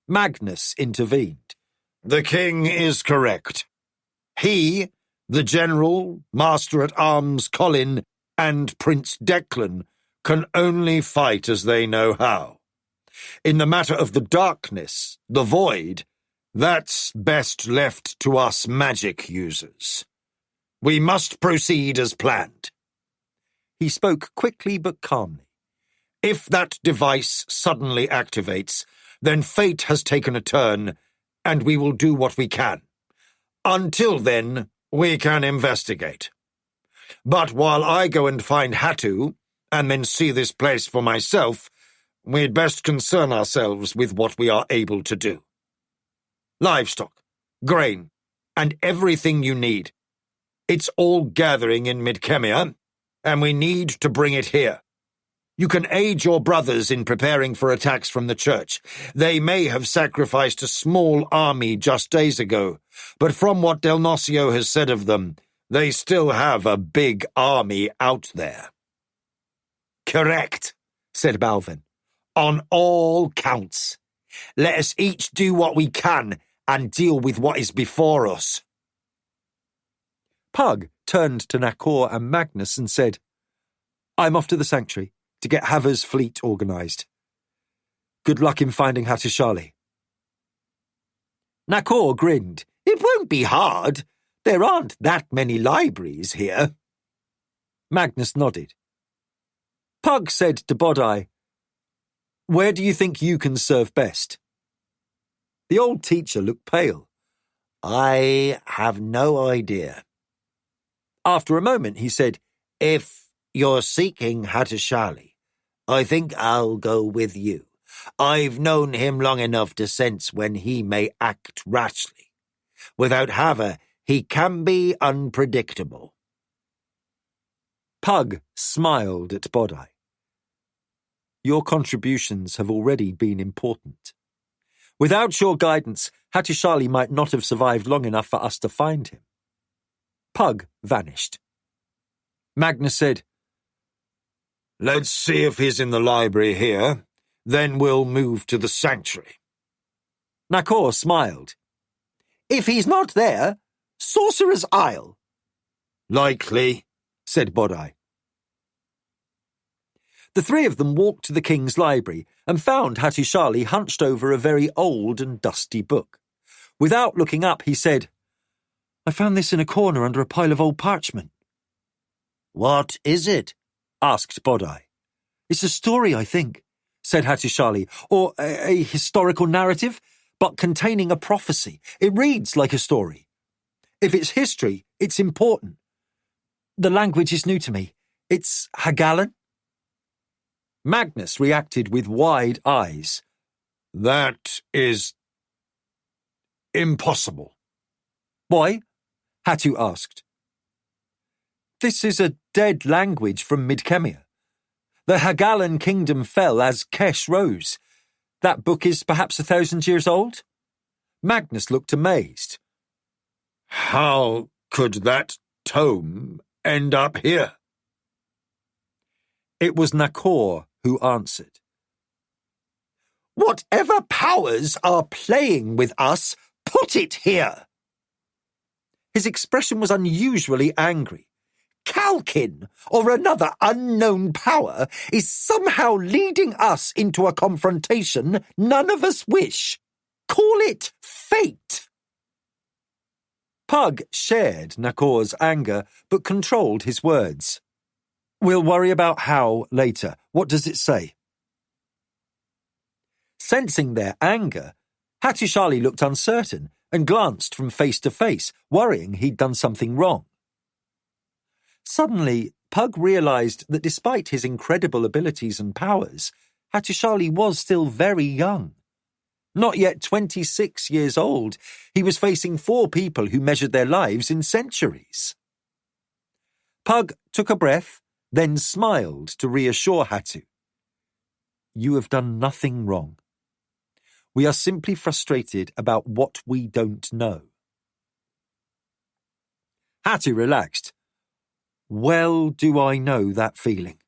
Magnus intervened. The king is correct. He, the general, master-at-arms Colin, and Prince Declan can only fight as they know how. In the matter of the darkness, the void, that's best left to us magic users. We must proceed as planned. He spoke quickly but calmly. If that device suddenly activates, then fate has taken a turn, and we will do what we can. Until then, we can investigate. But while I go and find Hattu, and then see this place for myself, we'd best concern ourselves with what we are able to do. Livestock, grain, and everything you need. It's all gathering in Midkemia, and we need to bring it here. You can aid your brothers in preparing for attacks from the Church. They may have sacrificed a small army just days ago, but from what Del Nocio has said of them, they still have a big army out there. Correct, said Balvin. On all counts. Let us each do what we can and deal with what is before us. Pug turned to Nakor and Magnus and said, I'm off to the sanctuary to get Haver's fleet organised. Good luck in finding Hattusili. Nakor grinned. It won't be hard. There aren't that many libraries here. Magnus nodded. Pug said to Bodai, "Where do you think you can serve best?" The old teacher looked pale. I have no idea. After a moment, he said, If you're seeking Hattusili, I think I'll go with you. I've known him long enough to sense when he may act rashly. Without Hava, he can be unpredictable. Pug smiled at Bodai. Your contributions have already been important. Without your guidance, Hattusili might not have survived long enough for us to find him. Pug vanished. Magnus said, Let's see if he's in the library here. Then we'll move to the sanctuary. Nakor smiled. If he's not there, Sorcerer's Isle. Likely, said Bodai. The three of them walked to the king's library and found Hattusili hunched over a very old and dusty book. Without looking up, he said, I found this in a corner under a pile of old parchment. What is it? Asked Bodai. It's a story, I think, said Hattusili, or a historical narrative, but containing a prophecy. It reads like a story. If it's history, it's important. The language is new to me. It's Hagalan? Magnus reacted with wide eyes. That is impossible. Why? Hattu asked. This is a dead language from Mid-Kemia. The Hagalan kingdom fell as Kesh rose. That book is perhaps 1,000 years old? Magnus looked amazed. How could that tome end up here? It was Nakor who answered. Whatever powers are playing with us, put it here. His expression was unusually angry. Kalkin, or another unknown power, is somehow leading us into a confrontation none of us wish. Call it fate. Pug shared Nakor's anger, but controlled his words. We'll worry about how later. What does it say? Sensing their anger, Hattusili looked uncertain and glanced from face to face, worrying he'd done something wrong. Suddenly, Pug realized that despite his incredible abilities and powers, Hattusili was still very young. Not yet 26 years old, he was facing 4 people who measured their lives in centuries. Pug took a breath, then smiled to reassure Hattu. You have done nothing wrong. We are simply frustrated about what we don't know. Hattu relaxed. Well do I know that feeling.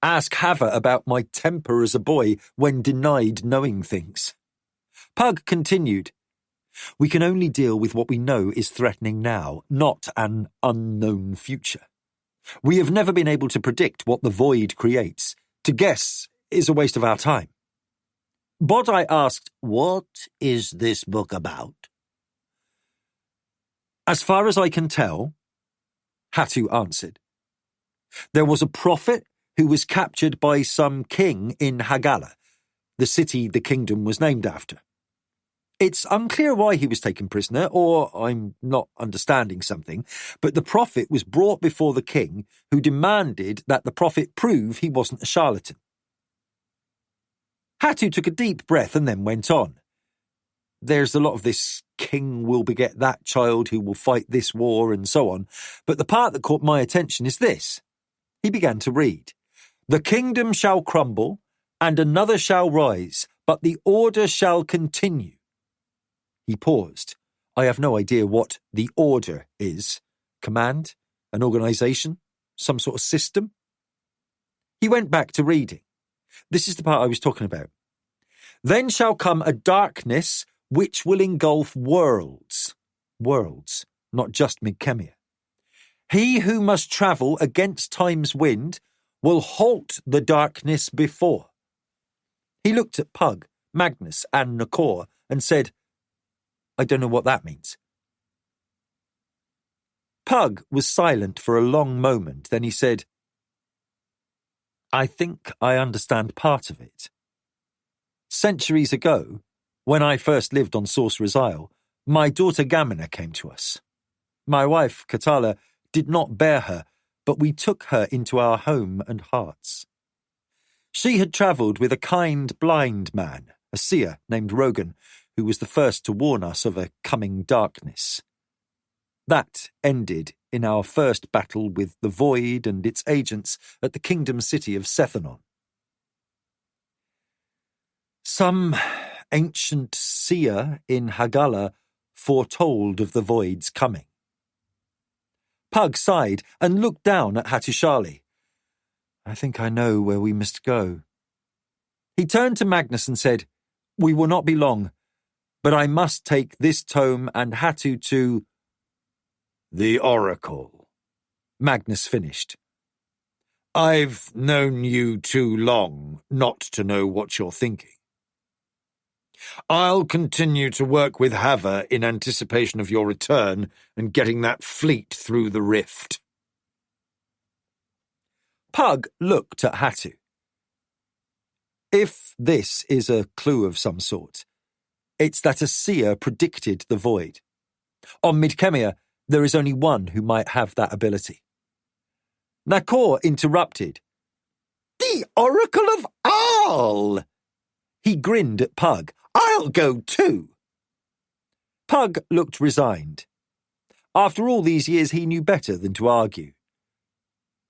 Ask Hava about my temper as a boy when denied knowing things. Pug continued, We can only deal with what we know is threatening now, not an unknown future. We have never been able to predict what the void creates. To guess is a waste of our time. Bodai asked, What is this book about? As far as I can tell, Hattu answered. There was a prophet who was captured by some king in Hagala, the city the kingdom was named after. It's unclear why he was taken prisoner, or I'm not understanding something, but the prophet was brought before the king, who demanded that the prophet prove he wasn't a charlatan. Hattu took a deep breath and then went on. There's a lot of this king will beget that child who will fight this war and so on, but the part that caught my attention is this. He began to read. The kingdom shall crumble, and another shall rise, but the order shall continue. He paused. I have no idea what the order is. Command? An organisation? Some sort of system? He went back to reading. This is the part I was talking about. Then shall come a darkness which will engulf worlds. Worlds, not just Mid-Kemia. He who must travel against time's wind will halt the darkness before. He looked at Pug, Magnus, and Nakor and said, I don't know what that means. Pug was silent for a long moment, then he said, I think I understand part of it. Centuries ago, when I first lived on Sorcerer's Isle, my daughter Gamina came to us. My wife, Katala, did not bear her, but we took her into our home and hearts. She had travelled with a kind blind man, a seer named Rogan, who was the first to warn us of a coming darkness. That ended in our first battle with the Void and its agents at the kingdom city of Sethanon. Some ancient seer in Hagala foretold of the Void's coming. Pug sighed and looked down at Hattusili. I think I know where we must go. He turned to Magnus and said, We will not be long, but I must take this tome and Hattu to... The Oracle, Magnus finished. I've known you too long not to know what you're thinking. I'll continue to work with Hava in anticipation of your return and getting that fleet through the rift. Pug looked at Hattu. If this is a clue of some sort, it's that a seer predicted the Void. On Midkemia, there is only one who might have that ability. Nakor interrupted. The Oracle of Aal! He grinned at Pug. I'll go too. Pug looked resigned. After all these years, he knew better than to argue.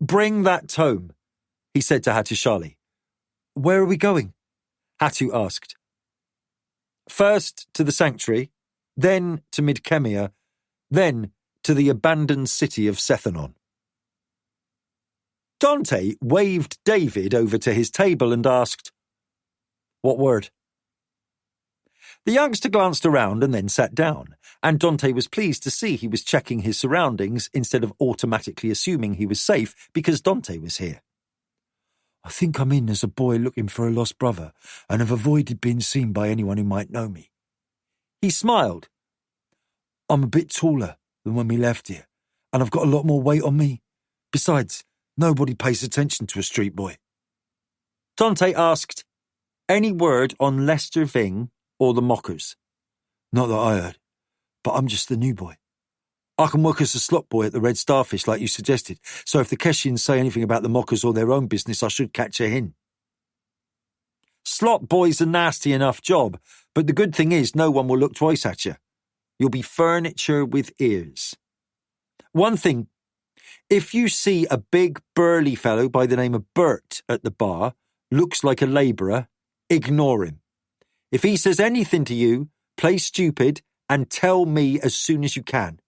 Bring that tome, he said to Hattusili. Where are we going? Hattu asked. First to the sanctuary, then to Midkemia, then to the abandoned city of Sethanon. Dante waved David over to his table and asked, What word? The youngster glanced around and then sat down, and Dante was pleased to see he was checking his surroundings instead of automatically assuming he was safe because Dante was here. I think I'm in as a boy looking for a lost brother and have avoided being seen by anyone who might know me. He smiled. I'm a bit taller than when we left here, and I've got a lot more weight on me. Besides, nobody pays attention to a street boy. Dante asked, Any word on Lester Ving or the Mockers? Not that I heard, but I'm just the new boy. I can work as a slot boy at the Red Starfish like you suggested, so if the Keshians say anything about the Mockers or their own business, I should catch a hint. Slot boy's a nasty enough job, but the good thing is no one will look twice at you. You'll be furniture with ears. One thing, if you see a big burly fellow by the name of Bert at the bar, looks like a labourer, ignore him. If he says anything to you, play stupid and tell me as soon as you can.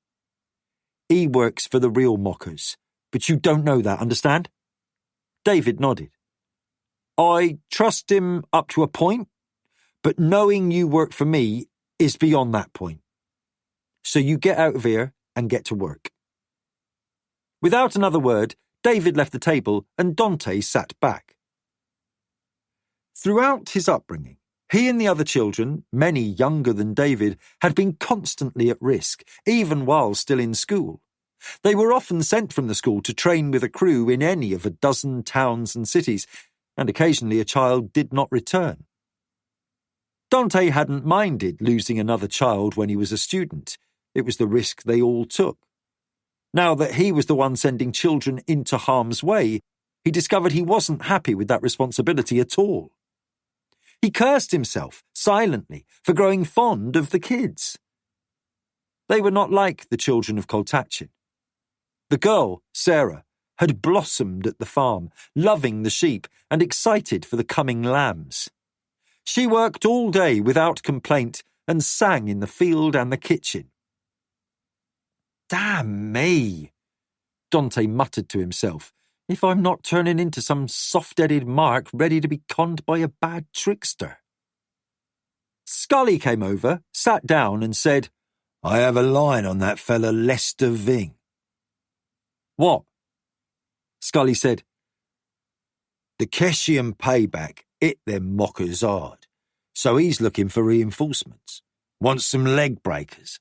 He works for the real Mockers, but you don't know that, understand? David nodded. I trust him up to a point, but knowing you work for me is beyond that point. So you get out of here and get to work. Without another word, David left the table and Dante sat back. Throughout his upbringing, he and the other children, many younger than David, had been constantly at risk, even while still in school. They were often sent from the school to train with a crew in any of a dozen towns and cities, and occasionally a child did not return. Dante hadn't minded losing another child when he was a student. It was the risk they all took. Now that he was the one sending children into harm's way, he discovered he wasn't happy with that responsibility at all. He cursed himself, silently, for growing fond of the kids. They were not like the children of Koltachin. The girl, Sarah, had blossomed at the farm, loving the sheep and excited for the coming lambs. She worked all day without complaint and sang in the field and the kitchen. Damn me, Dante muttered to himself, if I'm not turning into some soft-headed mark ready to be conned by a bad trickster. Scully came over, sat down and said, I have a line on that fella Lester Ving. What? Scully said, The Keshian payback hit them mockers hard, so he's looking for reinforcements. Wants some leg breakers.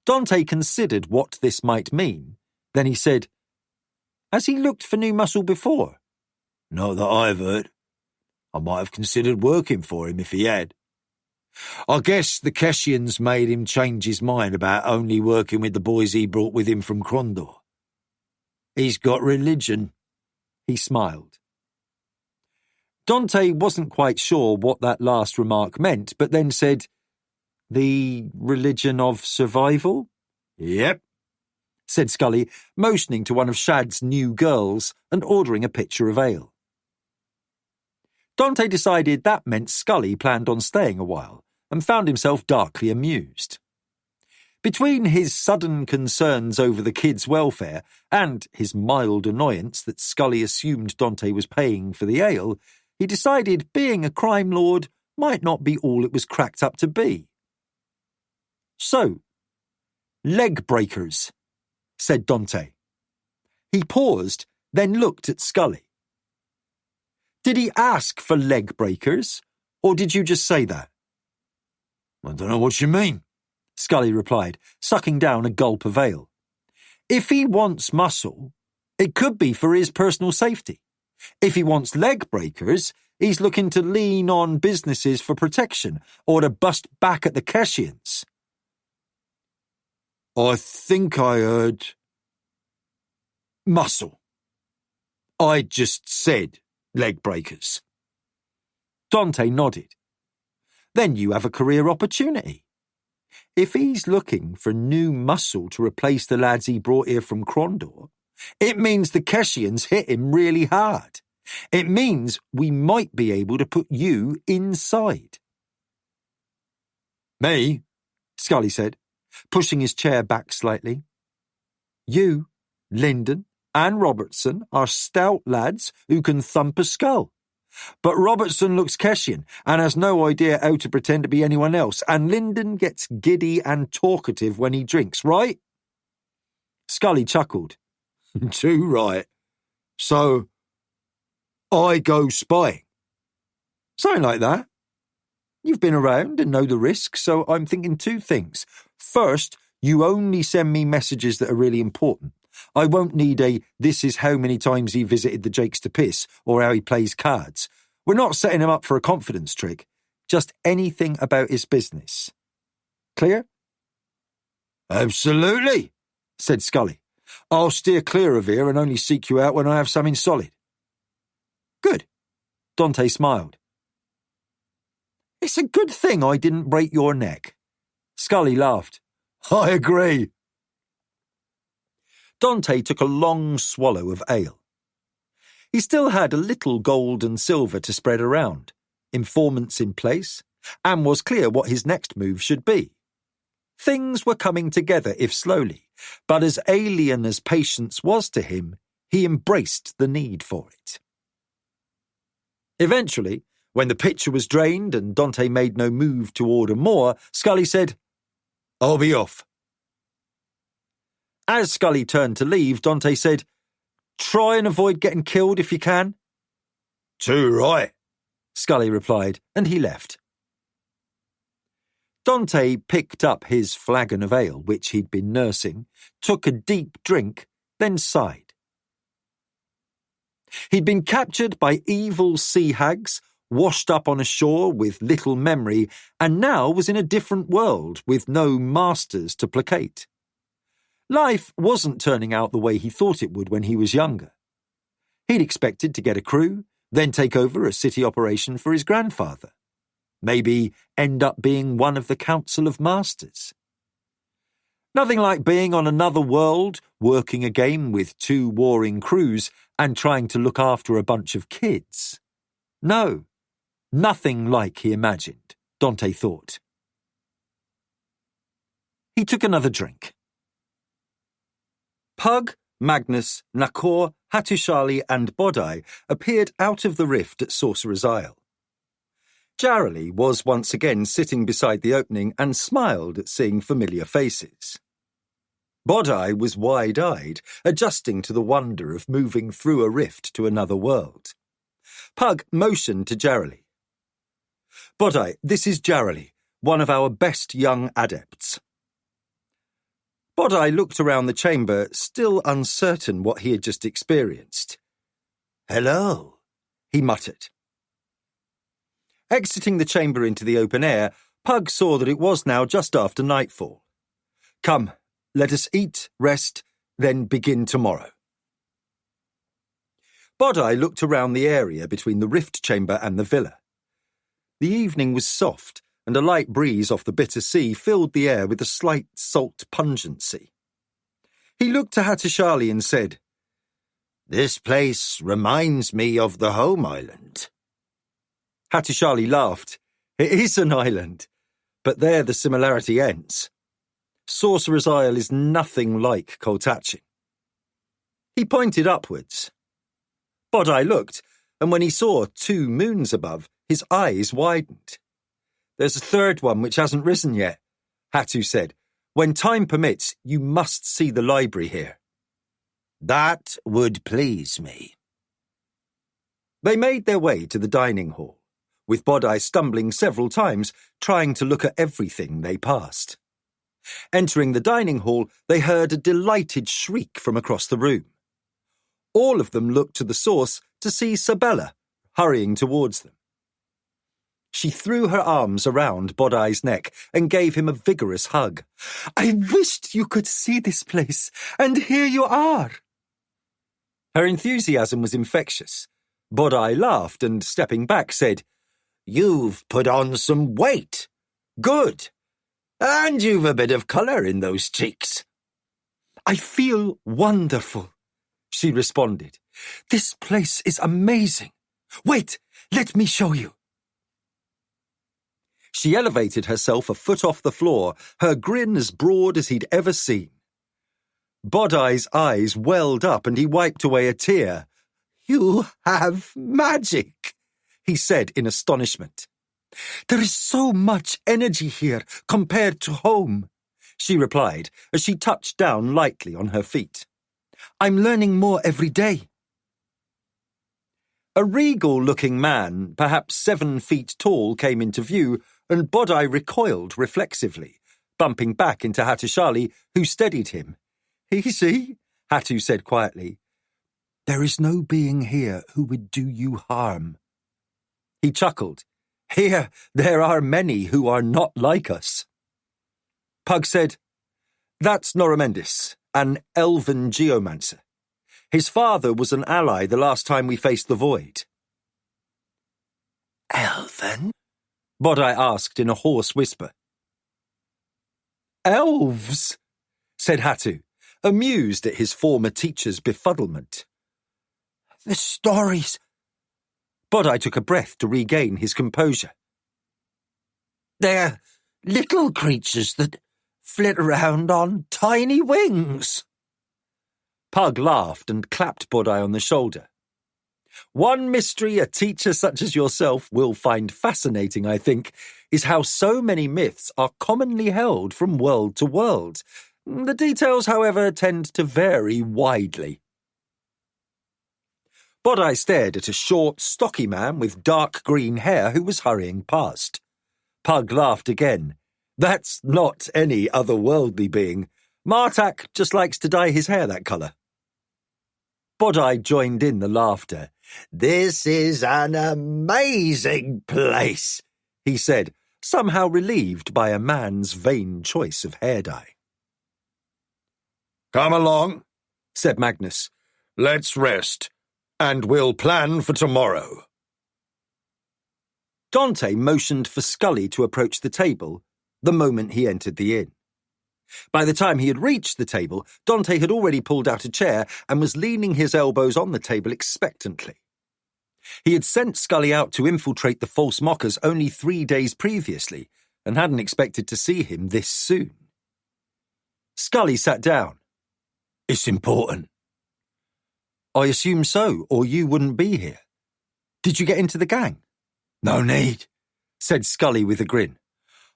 Dante considered what this might mean. Then he said, "Has he looked for new muscle before?" Not that I've heard. I might have considered working for him if he had. I guess the Keshians made him change his mind about only working with the boys he brought with him from Krondor. He's got religion. He smiled. Dante wasn't quite sure what that last remark meant, but then said, "The religion of survival?" Yep, said Scully, motioning to one of Shad's new girls and ordering a pitcher of ale. Dante decided that meant Scully planned on staying a while and found himself darkly amused. Between his sudden concerns over the kids' welfare and his mild annoyance that Scully assumed Dante was paying for the ale, he decided being a crime lord might not be all it was cracked up to be. "So, leg breakers," said Dante. He paused, then looked at Scully. "Did he ask for leg breakers, or did you just say that?" I don't know what you mean, Scully replied, sucking down a gulp of ale. "If he wants muscle, it could be for his personal safety. If he wants leg breakers, he's looking to lean on businesses for protection or to bust back at the Keshians." I think I heard muscle. I just said leg breakers. Dante nodded. "Then you have a career opportunity. If he's looking for new muscle to replace the lads he brought here from Krondor, it means the Keshians hit him really hard. It means we might be able to put you inside." Me? Scully said, pushing his chair back slightly. "You, Lyndon, and Robertson are stout lads who can thump a skull. But Robertson looks Keshian and has no idea how to pretend to be anyone else, and Lyndon gets giddy and talkative when he drinks, right?" Scully chuckled. Too right. So, I go spying. "Something like that. You've been around and know the risks, so I'm thinking two things. First, you only send me messages that are really important. I won't need a "this is how many times he visited the Jakes to piss" or how he plays cards. We're not setting him up for a confidence trick. Just anything about his business. Clear? Absolutely, said Scully. "I'll steer clear of here and only seek you out when I have something solid." Good. Dante smiled. "It's a good thing I didn't break your neck." Scully laughed. I agree. Dante took a long swallow of ale. He still had a little gold and silver to spread around, informants in place, and was clear what his next move should be. Things were coming together, if slowly, but as alien as patience was to him, he embraced the need for it. Eventually, when the pitcher was drained and Dante made no move to order more, Scully said, "I'll be off." As Scully turned to leave, Dante said, "Try and avoid getting killed if you can." Too right, Scully replied, and he left. Dante picked up his flagon of ale, which he'd been nursing, took a deep drink, then sighed. He'd been captured by evil sea hags, washed up on a shore with little memory, and now was in a different world with no masters to placate. Life wasn't turning out the way he thought it would when he was younger. He'd expected to get a crew, then take over a city operation for his grandfather. Maybe end up being one of the Council of Masters. Nothing like being on another world, working a game with two warring crews, and trying to look after a bunch of kids. No, nothing like he imagined, Dante thought. He took another drink. Pug, Magnus, Nakor, Hattushali and Bodai appeared out of the rift at Sorcerer's Isle. Jarrelly was once again sitting beside the opening and smiled at seeing familiar faces. Bodai was wide-eyed, adjusting to the wonder of moving through a rift to another world. Pug motioned to Jarrelly. Bodai, this is Jarrelly, one of our best young adepts. Bodai looked around the chamber, still uncertain what he had just experienced. Hello, he muttered. Exiting the chamber into the open air, Pug saw that it was now just after nightfall. Come, let us eat, rest, then begin tomorrow. Bodai looked around the area between the rift chamber and the villa. The evening was soft, and a light breeze off the bitter sea filled the air with a slight salt pungency. He looked to Hattusili and said, "This place reminds me of the home island." Hattusili laughed. It is an island, but there the similarity ends. Sorcerer's Isle is nothing like Koltachin. He pointed upwards. Bodai looked, and when he saw 2 moons above, his eyes widened. There's a third one which hasn't risen yet, Hattu said. When time permits, you must see the library here. That would please me. They made their way to the dining hall, with Bodai stumbling several times, trying to look at everything they passed. Entering the dining hall, they heard a delighted shriek from across the room. All of them looked to the source to see Sabella hurrying towards them. She threw her arms around Bodai's neck and gave him a vigorous hug. I wished you could see this place, and here you are. Her enthusiasm was infectious. Bodai laughed and, stepping back, said, You've put on some weight. Good. And you've a bit of colour in those cheeks. I feel wonderful, she responded. This place is amazing. Wait, let me show you. She elevated herself a foot off the floor, her grin as broad as he'd ever seen. Bodai's eyes welled up and he wiped away a tear. You have magic, he said in astonishment. There is so much energy here compared to home, she replied as she touched down lightly on her feet. I'm learning more every day. A regal-looking man, perhaps 7 feet tall, came into view, and Bodai recoiled reflexively, bumping back into Hattusili, who steadied him. Easy, Hattu said quietly. There is no being here who would do you harm. He chuckled. Here there are many who are not like us. Pug said, That's Noramendis, an elven geomancer. His father was an ally the last time we faced the void. Elven? Bodai asked in a hoarse whisper. Elves, said Hattu, amused at his former teacher's befuddlement. The stories. Bodai took a breath to regain his composure. They're little creatures that flit around on tiny wings. Pug laughed and clapped Bodai on the shoulder. One mystery a teacher such as yourself will find fascinating, I think, is how so many myths are commonly held from world to world. The details, however, tend to vary widely. Bodai stared at a short, stocky man with dark green hair who was hurrying past. Pug laughed again. That's not any otherworldly being. Martak just likes to dye his hair that colour. Bodai joined in the laughter. This is an amazing place, he said, somehow relieved by a man's vain choice of hair dye. Come along, said Magnus. Let's rest, and we'll plan for tomorrow. Dante motioned for Scully to approach the table the moment he entered the inn. By the time he had reached the table, Dante had already pulled out a chair and was leaning his elbows on the table expectantly. He had sent Scully out to infiltrate the false mockers only 3 days previously and hadn't expected to see him this soon. Scully sat down. It's important. I assume so, or you wouldn't be here. Did you get into the gang? No need, said Scully with a grin.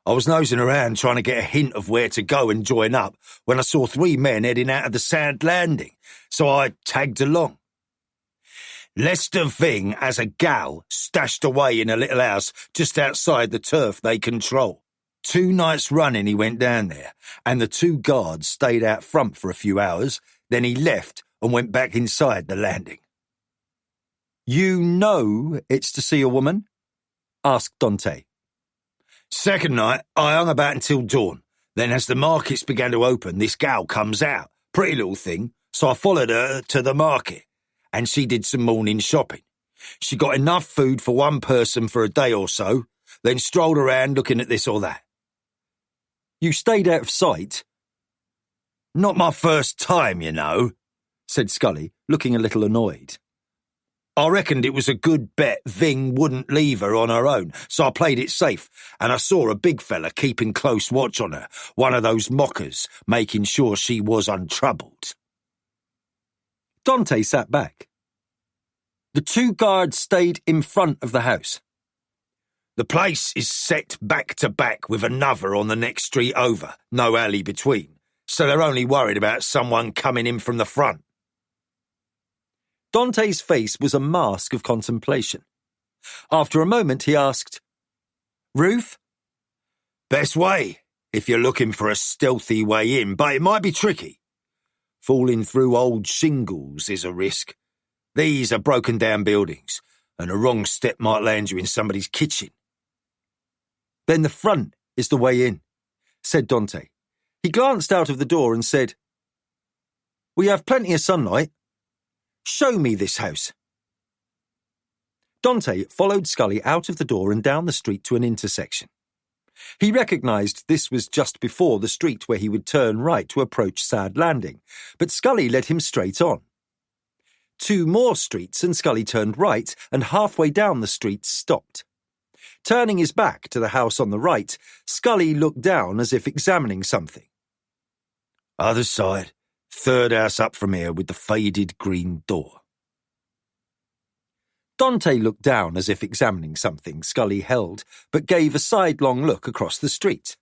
I was nosing around trying to get a hint of where to go and join up when I saw 3 men heading out of the sand landing, so I tagged along. Lester Ving has a gal stashed away in a little house just outside the turf they control. 2 nights running he went down there, and the 2 guards stayed out front for a few hours, then he left and went back inside the landing. You know it's to see a woman? Asked Dante. Second night, I hung about until dawn. Then as the markets began to open, this gal comes out. Pretty little thing, so I followed her to the market, and she did some morning shopping. She got enough food for 1 person for a day or so, then strolled around looking at this or that. You stayed out of sight? Not my first time, you know, said Scully, looking a little annoyed. I reckoned it was a good bet Ving wouldn't leave her on her own, so I played it safe, and I saw a big fella keeping close watch on her, one of those mockers, making sure she was untroubled. Dante sat back. The 2 guards stayed in front of the house. The place is set back to back with another on the next street over, no alley between, so they're only worried about someone coming in from the front. Dante's face was a mask of contemplation. After a moment, he asked, Roof? Best way, if you're looking for a stealthy way in, but it might be tricky. Falling through old shingles is a risk. These are broken down buildings, and a wrong step might land you in somebody's kitchen. Then the front is the way in, said Dante. He glanced out of the door and said, We have plenty of sunlight. Show me this house. Dante followed Scully out of the door and down the street to an intersection. He recognised this was just before the street where he would turn right to approach Sad Landing, but Scully led him straight on. 2 more streets and Scully turned right and halfway down the street stopped. Turning his back to the house on the right, Scully looked down as if examining something. Other side. 3rd house up from here with the faded green door. Dante looked down as if examining something Scully held, but gave a sidelong look across the street.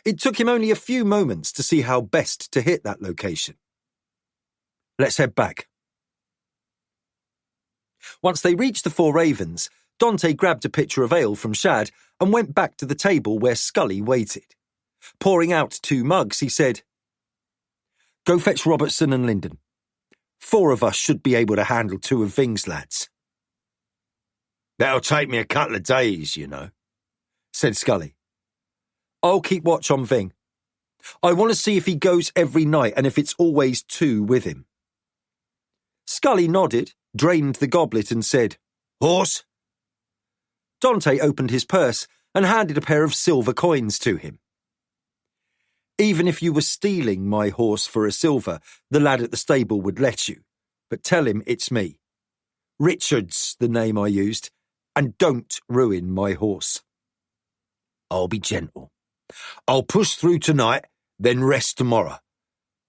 It took him only a few moments to see how best to hit that location. Let's head back. Once they reached the 4 Ravens, Dante grabbed a pitcher of ale from Shad and went back to the table where Scully waited. Pouring out 2 mugs, he said, Go fetch Robertson and Linden. 4 of us should be able to handle 2 of Ving's lads. That'll take me a couple of days, you know, said Scully. I'll keep watch on Ving. I want to see if he goes every night and if it's always 2 with him. Scully nodded, drained the goblet and said, Horse? Dante opened his purse and handed a pair of silver coins to him. Even if you were stealing my horse for a silver, the lad at the stable would let you. But tell him it's me. Richard's the name I used, and don't ruin my horse. I'll be gentle. I'll push through tonight, then rest tomorrow.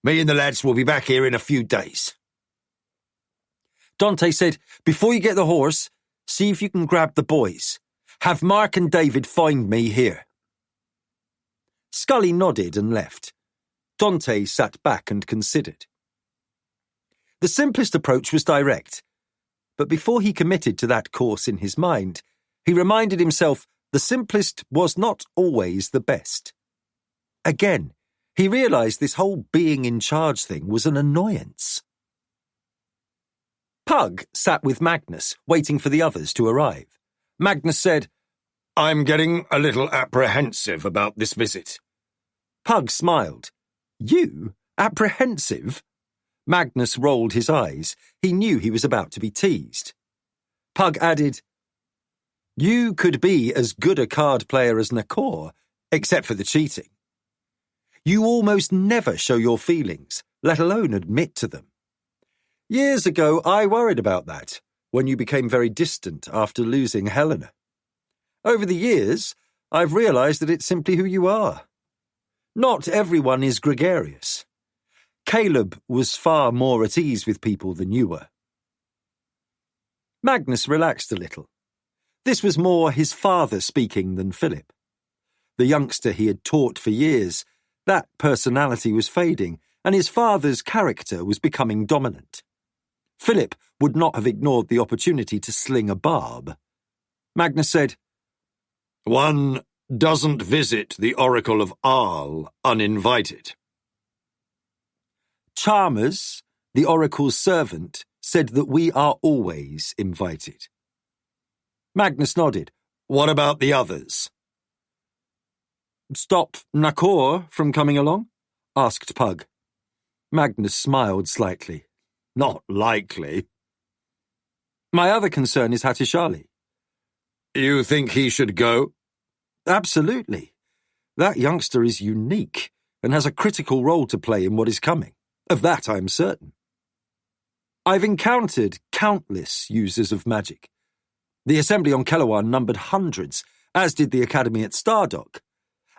Me and the lads will be back here in a few days. Dante said, Before you get the horse, see if you can grab the boys. Have Mark and David find me here. Scully nodded and left. Dante sat back and considered. The simplest approach was direct, but before he committed to that course in his mind, he reminded himself the simplest was not always the best. Again, he realised this whole being in charge thing was an annoyance. Pug sat with Magnus, waiting for the others to arrive. Magnus said, I'm getting a little apprehensive about this visit. Pug smiled. You? Apprehensive? Magnus rolled his eyes. He knew he was about to be teased. Pug added, You could be as good a card player as Nakor, except for the cheating. You almost never show your feelings, let alone admit to them. Years ago, I worried about that, when you became very distant after losing Helena. Over the years, I've realised that it's simply who you are. Not everyone is gregarious. Caleb was far more at ease with people than you were. Magnus relaxed a little. This was more his father speaking than Philip. The youngster he had taught for years, that personality was fading, and his father's character was becoming dominant. Philip would not have ignored the opportunity to sling a barb. Magnus said, "One doesn't visit the Oracle of Arl uninvited." Chalmers, the oracle's servant, said that we are always invited. Magnus nodded. "What about the others?" "Stop Nakor from coming along?" asked Pug. Magnus smiled slightly. "Not likely." "My other concern is Hattusili." "You think he should go?" "Absolutely. That youngster is unique and has a critical role to play in what is coming. Of that I am certain. I've encountered countless users of magic. The assembly on Kellowan numbered hundreds, as did the academy at Stardock.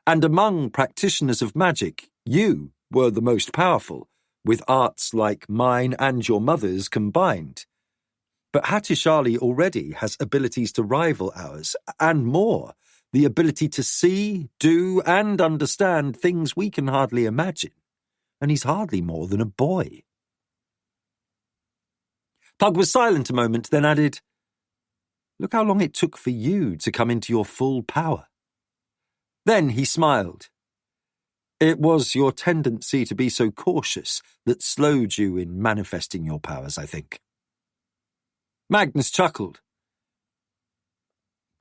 And among practitioners of magic, you were the most powerful, with arts like mine and your mother's combined. But Hattusili already has abilities to rival ours, and more, the ability to see, do, and understand things we can hardly imagine. And he's hardly more than a boy." Pug was silent a moment, then added, "Look how long it took for you to come into your full power." Then he smiled. "It was your tendency to be so cautious that slowed you in manifesting your powers, I think." Magnus chuckled.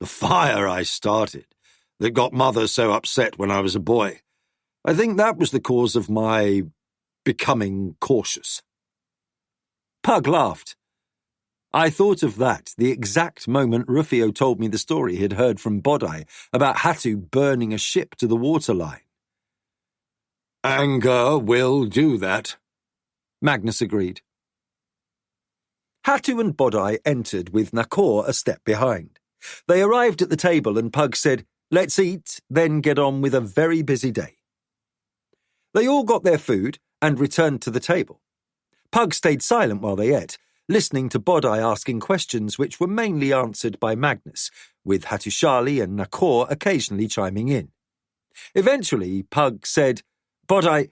"The fire I started that got Mother so upset when I was a boy. I think that was the cause of my becoming cautious." Pug laughed. "I thought of that the exact moment Rufio told me the story he'd heard from Bodai about Hattu burning a ship to the waterline." "Anger will do that," Magnus agreed. Hattu and Bodai entered with Nakor a step behind. They arrived at the table and Pug said, "Let's eat, then get on with a very busy day." They all got their food and returned to the table. Pug stayed silent while they ate, listening to Bodai asking questions which were mainly answered by Magnus, with Hattusili and Nakor occasionally chiming in. Eventually, Pug said, "Bodai,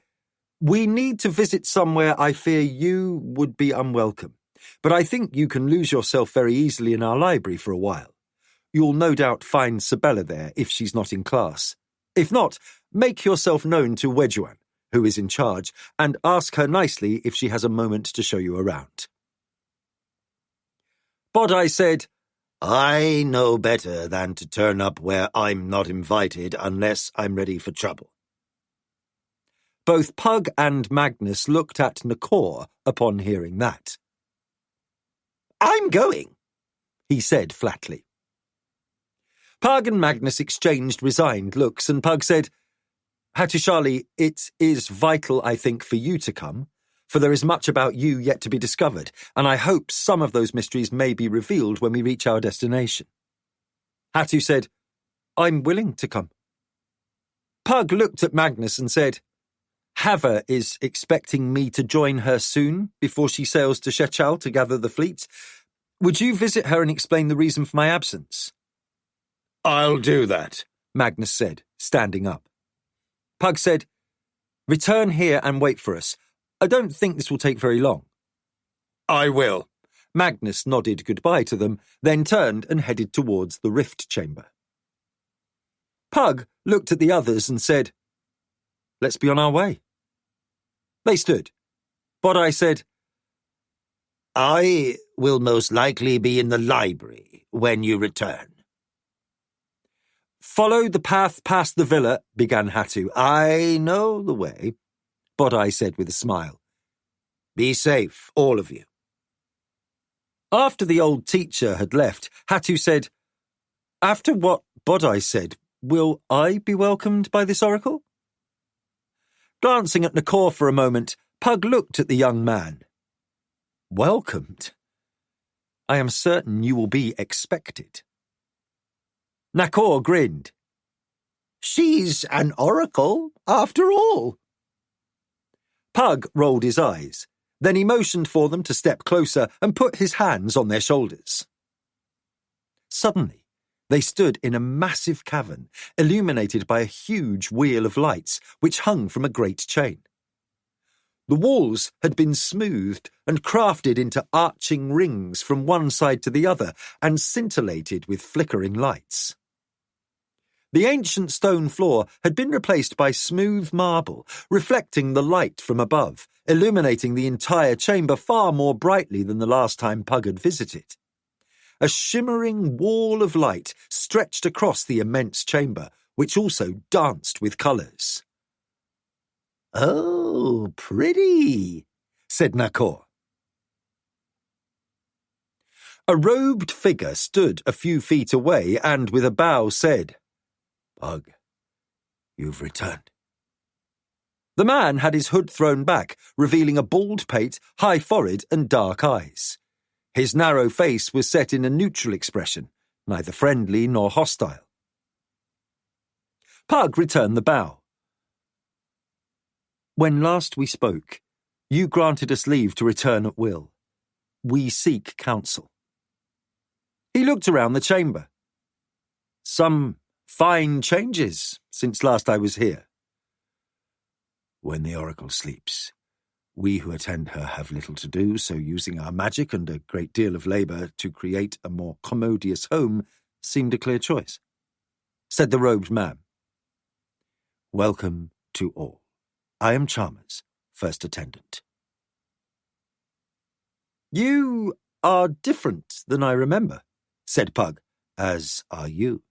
we need to visit somewhere I fear you would be unwelcome, but I think you can lose yourself very easily in our library for a while. You'll no doubt find Sabella there if she's not in class. If not, make yourself known to Wejuan, who is in charge, and ask her nicely if she has a moment to show you around." Bodai said, "I know better than to turn up where I'm not invited unless I'm ready for trouble." Both Pug and Magnus looked at Nakor upon hearing that. "I'm going," he said flatly. Pug and Magnus exchanged resigned looks, and Pug said, "Hattusili, it is vital, I think, for you to come, for there is much about you yet to be discovered, and I hope some of those mysteries may be revealed when we reach our destination." Hattu said, "I'm willing to come." Pug looked at Magnus and said, "Hava is expecting me to join her soon, before she sails to Shechal to gather the fleet. Would you visit her and explain the reason for my absence?" "I'll do that," Magnus said, standing up. Pug said, "Return here and wait for us. I don't think this will take very long." "I will." Magnus nodded goodbye to them, then turned and headed towards the rift chamber. Pug looked at the others and said, "Let's be on our way." They stood. Bodai said, "I will most likely be in the library when you return." "Follow the path past the villa," began Hattu. "I know the way," Bodai said with a smile. "Be safe, all of you." After the old teacher had left, Hattu said, "After what Bodai said, will I be welcomed by this oracle?" Glancing at Nakor for a moment, Pug looked at the young man. "Welcomed? I am certain you will be expected." Nakor grinned. "She's an oracle, after all." Pug rolled his eyes. Then he motioned for them to step closer and put his hands on their shoulders. Suddenly, they stood in a massive cavern, illuminated by a huge wheel of lights, which hung from a great chain. The walls had been smoothed and crafted into arching rings from one side to the other and scintillated with flickering lights. The ancient stone floor had been replaced by smooth marble, reflecting the light from above, illuminating the entire chamber far more brightly than the last time Pug had visited. A shimmering wall of light stretched across the immense chamber, which also danced with colours. "Oh, pretty," said Nakor. A robed figure stood a few feet away and, with a bow, said, Pug, you've returned. The man had his hood thrown back, revealing a bald pate, high forehead and dark eyes. His narrow face was set in a neutral expression, neither friendly nor hostile. Pug returned the bow. When last we spoke, you granted us leave to return at will. We seek counsel. He looked around the chamber. Some fine changes since last I was here. When the oracle sleeps, we who attend her have little to do, so using our magic and a great deal of labour to create a more commodious home seemed a clear choice, said the robed man. Welcome to all. I am Chalmers, first attendant. You are different than I remember, said Pug. As are you,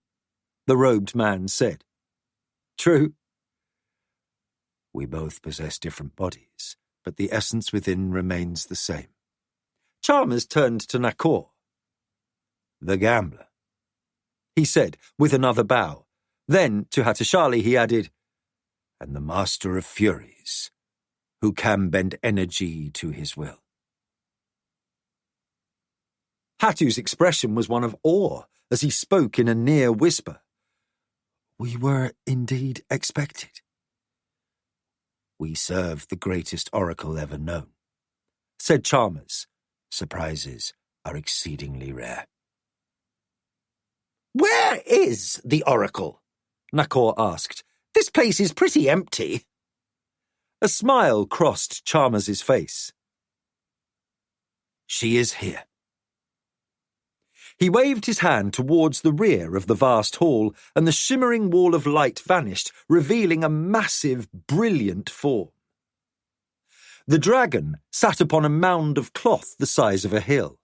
the robed man said. True. We both possess different bodies, but the essence within remains the same. Chalmers turned to Nakor. The gambler, he said, with another bow. Then, to Hattusili, he added, and the master of furies, who can bend energy to his will. Hattu's expression was one of awe as he spoke in a near whisper. We were indeed expected. We serve the greatest oracle ever known, said Chalmers. Surprises are exceedingly rare. "Where is the oracle?" Nakor asked. "This place is pretty empty." A smile crossed Chalmers's face. She is here. He waved his hand towards the rear of the vast hall, and the shimmering wall of light vanished, revealing a massive, brilliant form. The dragon sat upon a mound of cloth the size of a hill.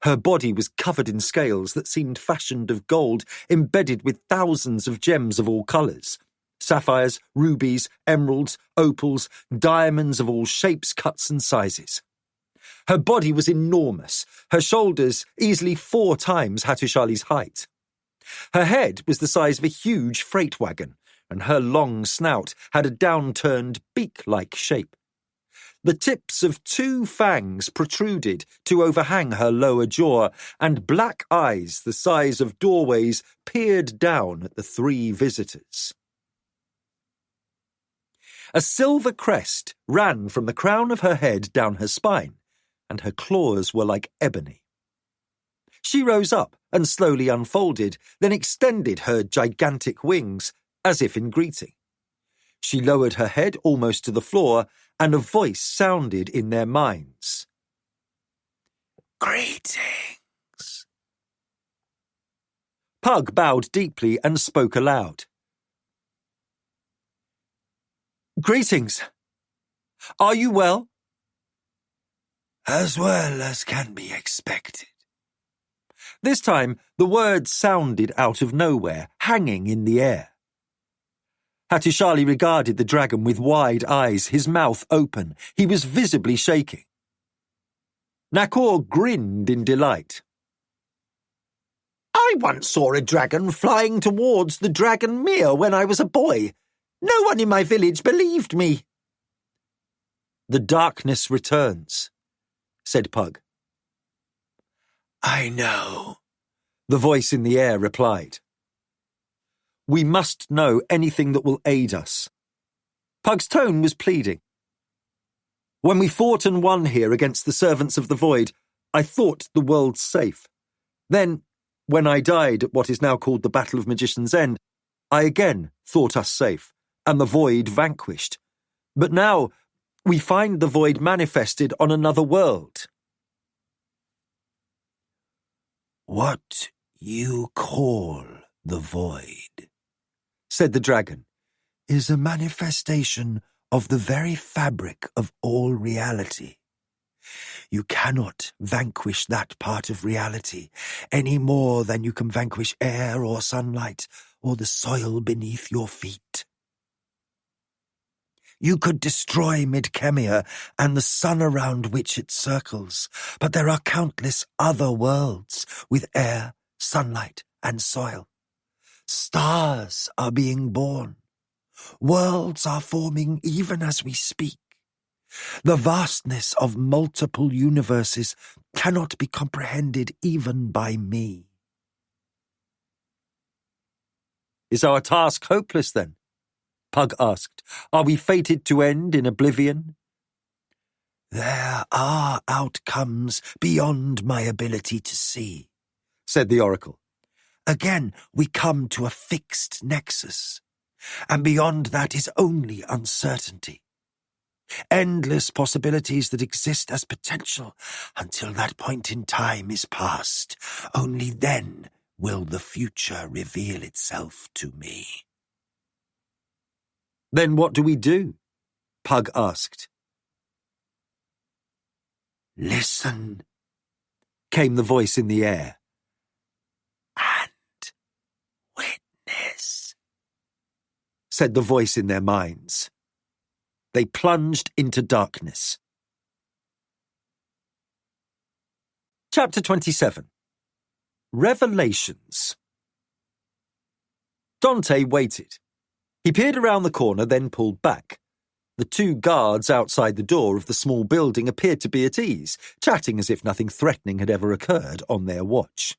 Her body was covered in scales that seemed fashioned of gold, embedded with thousands of gems of all colours. Sapphires, rubies, emeralds, opals, diamonds of all shapes, cuts and sizes. Her body was enormous, her shoulders easily 4 times Hattusili's height. Her head was the size of a huge freight wagon, and her long snout had a downturned beak-like shape. The tips of 2 fangs protruded to overhang her lower jaw, and black eyes the size of doorways peered down at the 3 visitors. A silver crest ran from the crown of her head down her spine, and her claws were like ebony. She rose up and slowly unfolded, then extended her gigantic wings, as if in greeting. She lowered her head almost to the floor, and a voice sounded in their minds. Greetings. Pug bowed deeply and spoke aloud. Greetings. Are you well? As well as can be expected. This time, the words sounded out of nowhere, hanging in the air. Hattusili regarded the dragon with wide eyes, his mouth open. He was visibly shaking. Nakor grinned in delight. "I once saw a dragon flying towards the Dragon Mere when I was a boy. No one in my village believed me." The darkness returns, said Pug. I know, the voice in the air replied. We must know anything that will aid us. Pug's tone was pleading. When we fought and won here against the servants of the void, I thought the world safe. Then, when I died at what is now called the Battle of Magician's End, I again thought us safe, and the void vanquished. But now, we find the void manifested on another world. What you call the void, said the dragon, is a manifestation of the very fabric of all reality. You cannot vanquish that part of reality any more than you can vanquish air or sunlight or the soil beneath your feet. You could destroy Midkemia and the sun around which it circles, but there are countless other worlds with air, sunlight, and soil. Stars are being born. Worlds are forming even as we speak. The vastness of multiple universes cannot be comprehended even by me. Is our task hopeless, then? Pug asked. Are we fated to end in oblivion? There are outcomes beyond my ability to see, said the oracle. Again, we come to a fixed nexus, and beyond that is only uncertainty. Endless possibilities that exist as potential until that point in time is past. Only then will the future reveal itself to me. Then what do we do? Pug asked. Listen, came the voice in the air. And witness, said the voice in their minds. They plunged into darkness. Chapter 27. Revelations. Dante waited. He peered around the corner, then pulled back. The two guards outside the door of the small building appeared to be at ease, chatting as if nothing threatening had ever occurred on their watch.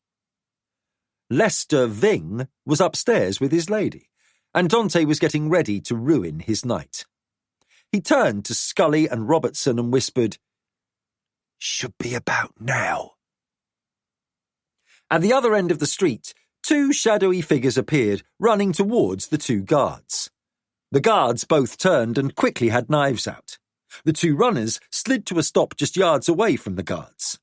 Lester Ving was upstairs with his lady, and Dante was getting ready to ruin his night. He turned to Scully and Robertson and whispered, "Should be about now." At the other end of the street, two shadowy figures appeared, running towards the two guards. The guards both turned and quickly had knives out. The two runners slid to a stop just yards away from the guards.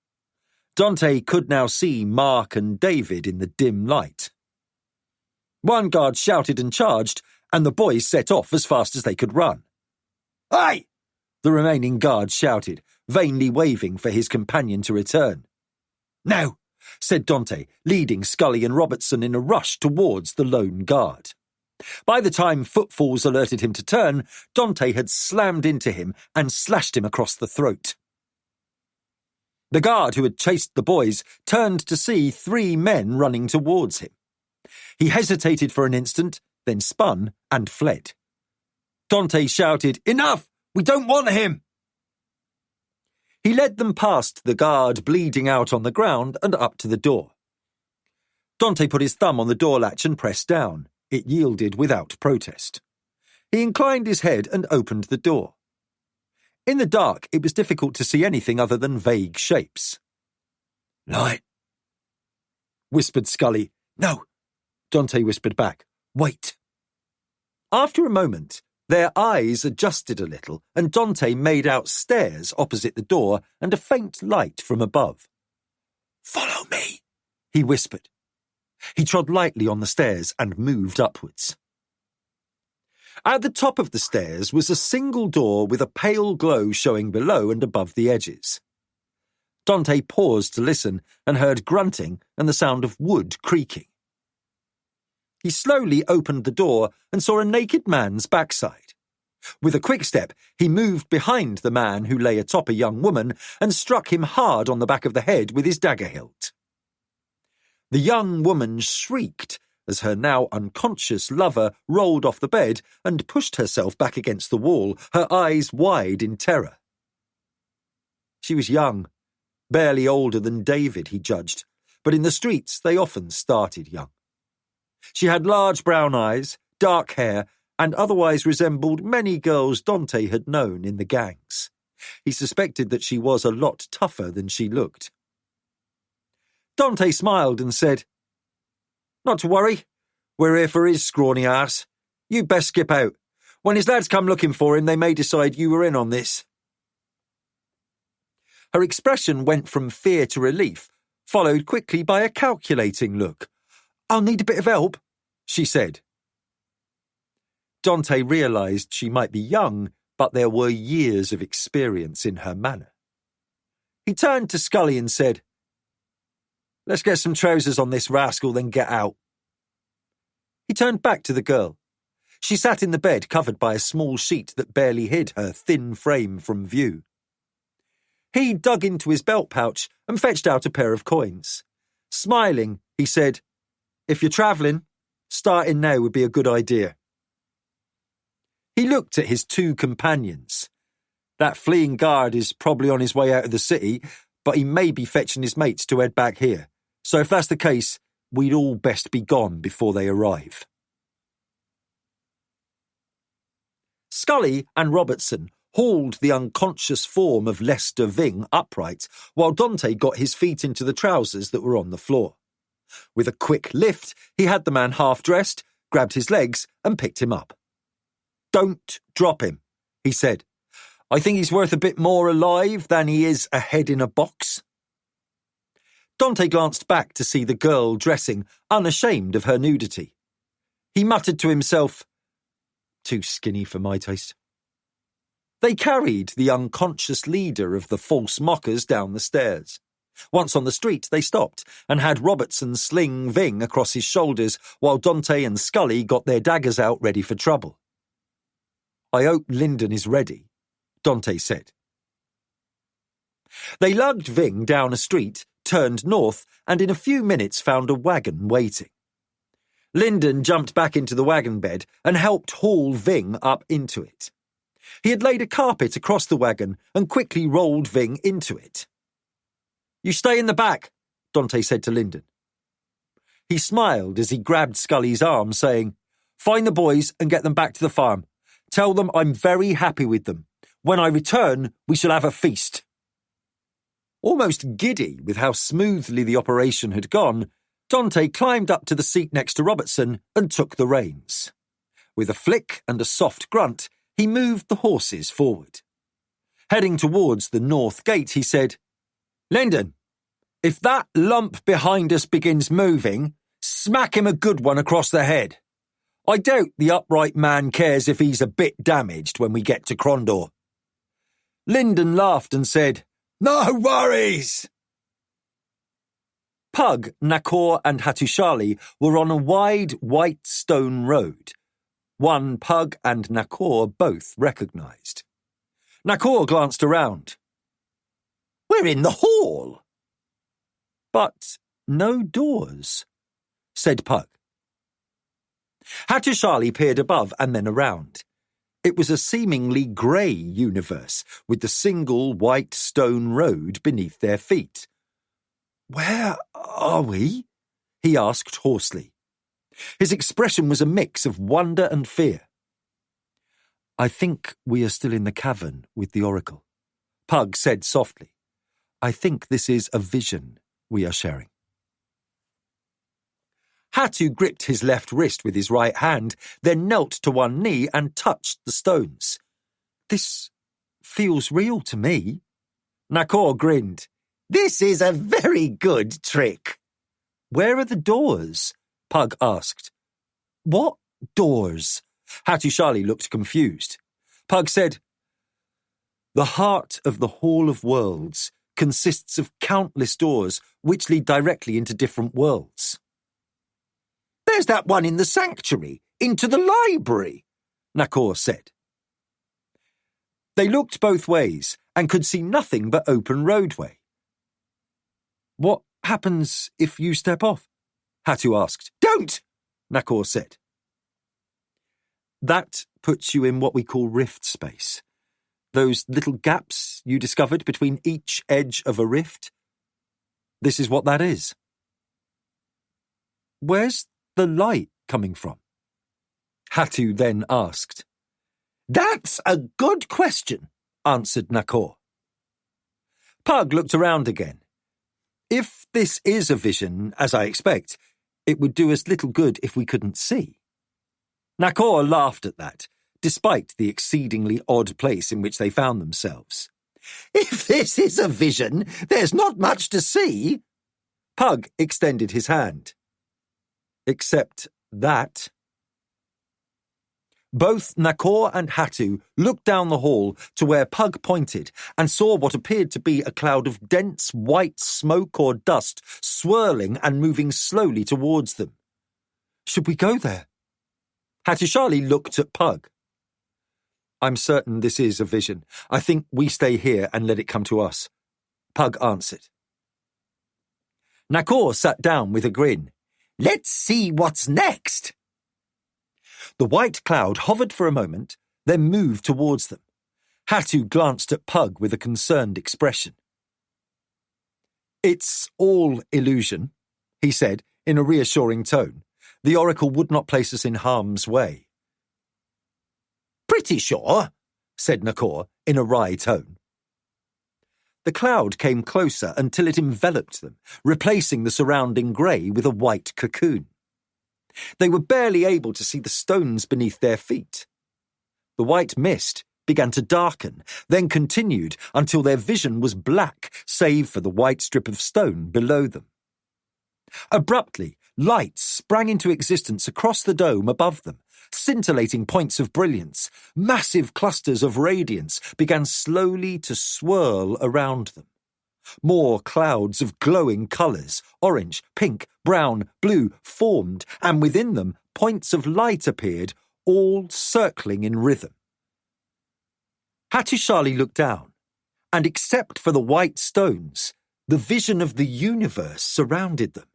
Dante could now see Mark and David in the dim light. One guard shouted and charged, and the boys set off as fast as they could run. "Hey!" the remaining guard shouted, vainly waving for his companion to return. "No," said Dante, leading Scully and Robertson in a rush towards the lone guard. By the time footfalls alerted him to turn, Dante had slammed into him and slashed him across the throat. The guard who had chased the boys turned to see three men running towards him. He hesitated for an instant, then spun and fled. Dante shouted, "Enough! We don't want him!" He led them past the guard bleeding out on the ground and up to the door. Dante put his thumb on the door latch and pressed down. It yielded without protest. He inclined his head and opened the door. In the dark, it was difficult to see anything other than vague shapes. "Light," whispered Scully. "No," Dante whispered back. "Wait." After a moment, their eyes adjusted a little, and Dante made out stairs opposite the door and a faint light from above. "Follow me," he whispered. He trod lightly on the stairs and moved upwards. At the top of the stairs was a single door with a pale glow showing below and above the edges. Dante paused to listen and heard grunting and the sound of wood creaking. He slowly opened the door and saw a naked man's backside. With a quick step, he moved behind the man who lay atop a young woman and struck him hard on the back of the head with his dagger hilt. The young woman shrieked as her now unconscious lover rolled off the bed and pushed herself back against the wall, her eyes wide in terror. She was young, barely older than David, he judged, but in the streets they often started young. She had large brown eyes, dark hair, and otherwise resembled many girls Dante had known in the gangs. He suspected that she was a lot tougher than she looked. Dante smiled and said, "Not to worry. We're here for his scrawny ass. You'd best skip out. When his lads come looking for him, they may decide you were in on this." Her expression went from fear to relief, followed quickly by a calculating look. "I'll need a bit of help," she said. Dante realised she might be young, but there were years of experience in her manner. He turned to Scully and said, "Let's get some trousers on this rascal, then get out." He turned back to the girl. She sat in the bed covered by a small sheet that barely hid her thin frame from view. He dug into his belt pouch and fetched out a pair of coins. Smiling, he said, "If you're travelling, starting now would be a good idea." He looked at his two companions. That fleeing guard is probably on his way out of the city, but he may be fetching his mates to head back here. So if that's the case, we'd all best be gone before they arrive. Scully and Robertson hauled the unconscious form of Lester Ving upright, while Dante got his feet into the trousers that were on the floor. With a quick lift, he had the man half-dressed, grabbed his legs, and picked him up. "Don't drop him," he said. "I think he's worth a bit more alive than he is a head in a box." Dante glanced back to see the girl dressing, unashamed of her nudity. He muttered to himself, "Too skinny for my taste." They carried the unconscious leader of the false mockers down the stairs. Once on the street, they stopped and had Robertson sling Ving across his shoulders while Dante and Scully got their daggers out ready for trouble. "I hope Lyndon is ready," Dante said. They lugged Ving down a street, turned north, and in a few minutes found a wagon waiting. Lyndon jumped back into the wagon bed and helped haul Ving up into it. He had laid a carpet across the wagon and quickly rolled Ving into it. "You stay in the back," Dante said to Lyndon. He smiled as he grabbed Scully's arm, saying, "Find the boys and get them back to the farm. Tell them I'm very happy with them. When I return, we shall have a feast." Almost giddy with how smoothly the operation had gone, Dante climbed up to the seat next to Robertson and took the reins. With a flick and a soft grunt, he moved the horses forward. Heading towards the north gate, he said, "Lyndon, if that lump behind us begins moving, smack him a good one across the head. I doubt the upright man cares if he's a bit damaged when we get to Crondor." Lyndon laughed and said, "No worries." Pug, Nakor and Hattusili were on a wide white stone road. One Pug and Nakor both recognised. Nakor glanced around. "We're in the hall." "But no doors," said Pug. Hattusili peered above and then around. It was a seemingly grey universe, with the single white stone road beneath their feet. "Where are we?" he asked hoarsely. His expression was a mix of wonder and fear. "I think we are still in the cavern with the oracle," Pug said softly. "I think this is a vision we are sharing." Hattu gripped his left wrist with his right hand, then knelt to one knee and touched the stones. "This feels real to me." Nakor grinned. "This is a very good trick." "Where are the doors?" Pug asked. "What doors?" Hattusili looked confused. Pug said, "The heart of the Hall of Worlds consists of countless doors which lead directly into different worlds." "There's that one in the sanctuary, into the library," Nakor said. They looked both ways and could see nothing but open roadway. "What happens if you step off?" Hattu asked. "Don't!" Nakor said. "That puts you in what we call rift space. Those little gaps you discovered between each edge of a rift. This is what that is." "Where's the light coming from?" Hattu then asked. "That's a good question," answered Nakor. Pug looked around again. "If this is a vision, as I expect, it would do us little good if we couldn't see." Nakor laughed at that, despite the exceedingly odd place in which they found themselves. If this is a vision, there's not much to see. Pug extended his hand. Except that. Both Nakor and Hatu looked down the hall to where Pug pointed and saw what appeared to be a cloud of dense white smoke or dust swirling and moving slowly towards them. Should we go there? Hattusili looked at Pug. I'm certain this is a vision. I think we stay here and let it come to us. Pug answered. Nakor sat down with a grin. Let's see what's next. The white cloud hovered for a moment, then moved towards them. Hatu glanced at Pug with a concerned expression. It's all illusion, he said in a reassuring tone. The oracle would not place us in harm's way. Pretty sure, said Nakor in a wry tone. The cloud came closer until it enveloped them, replacing the surrounding grey with a white cocoon. They were barely able to see the stones beneath their feet. The white mist began to darken, then continued until their vision was black, save for the white strip of stone below them. Abruptly, lights sprang into existence across the dome above them, scintillating points of brilliance. Massive clusters of radiance began slowly to swirl around them. More clouds of glowing colours, orange, pink, brown, blue, formed, and within them points of light appeared, all circling in rhythm. Hattusili looked down, and except for the white stones, the vision of the universe surrounded them.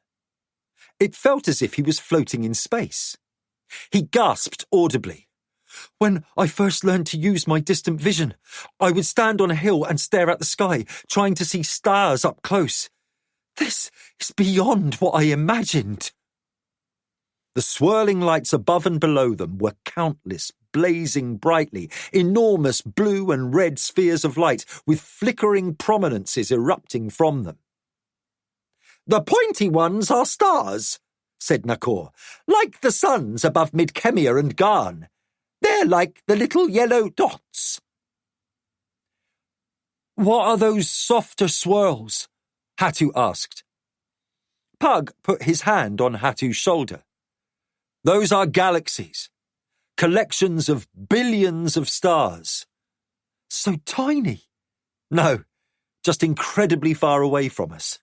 It felt as if he was floating in space. He gasped audibly. When I first learned to use my distant vision, I would stand on a hill and stare at the sky, trying to see stars up close. This is beyond what I imagined. The swirling lights above and below them were countless, blazing brightly, enormous blue and red spheres of light with flickering prominences erupting from them. The pointy ones are stars, said Nakor, like the suns above Midkemia and Garn. They're like the little yellow dots. What are those softer swirls? Hatu asked. Pug put his hand on Hatu's shoulder. Those are galaxies, collections of billions of stars. So tiny. No, just incredibly far away from us.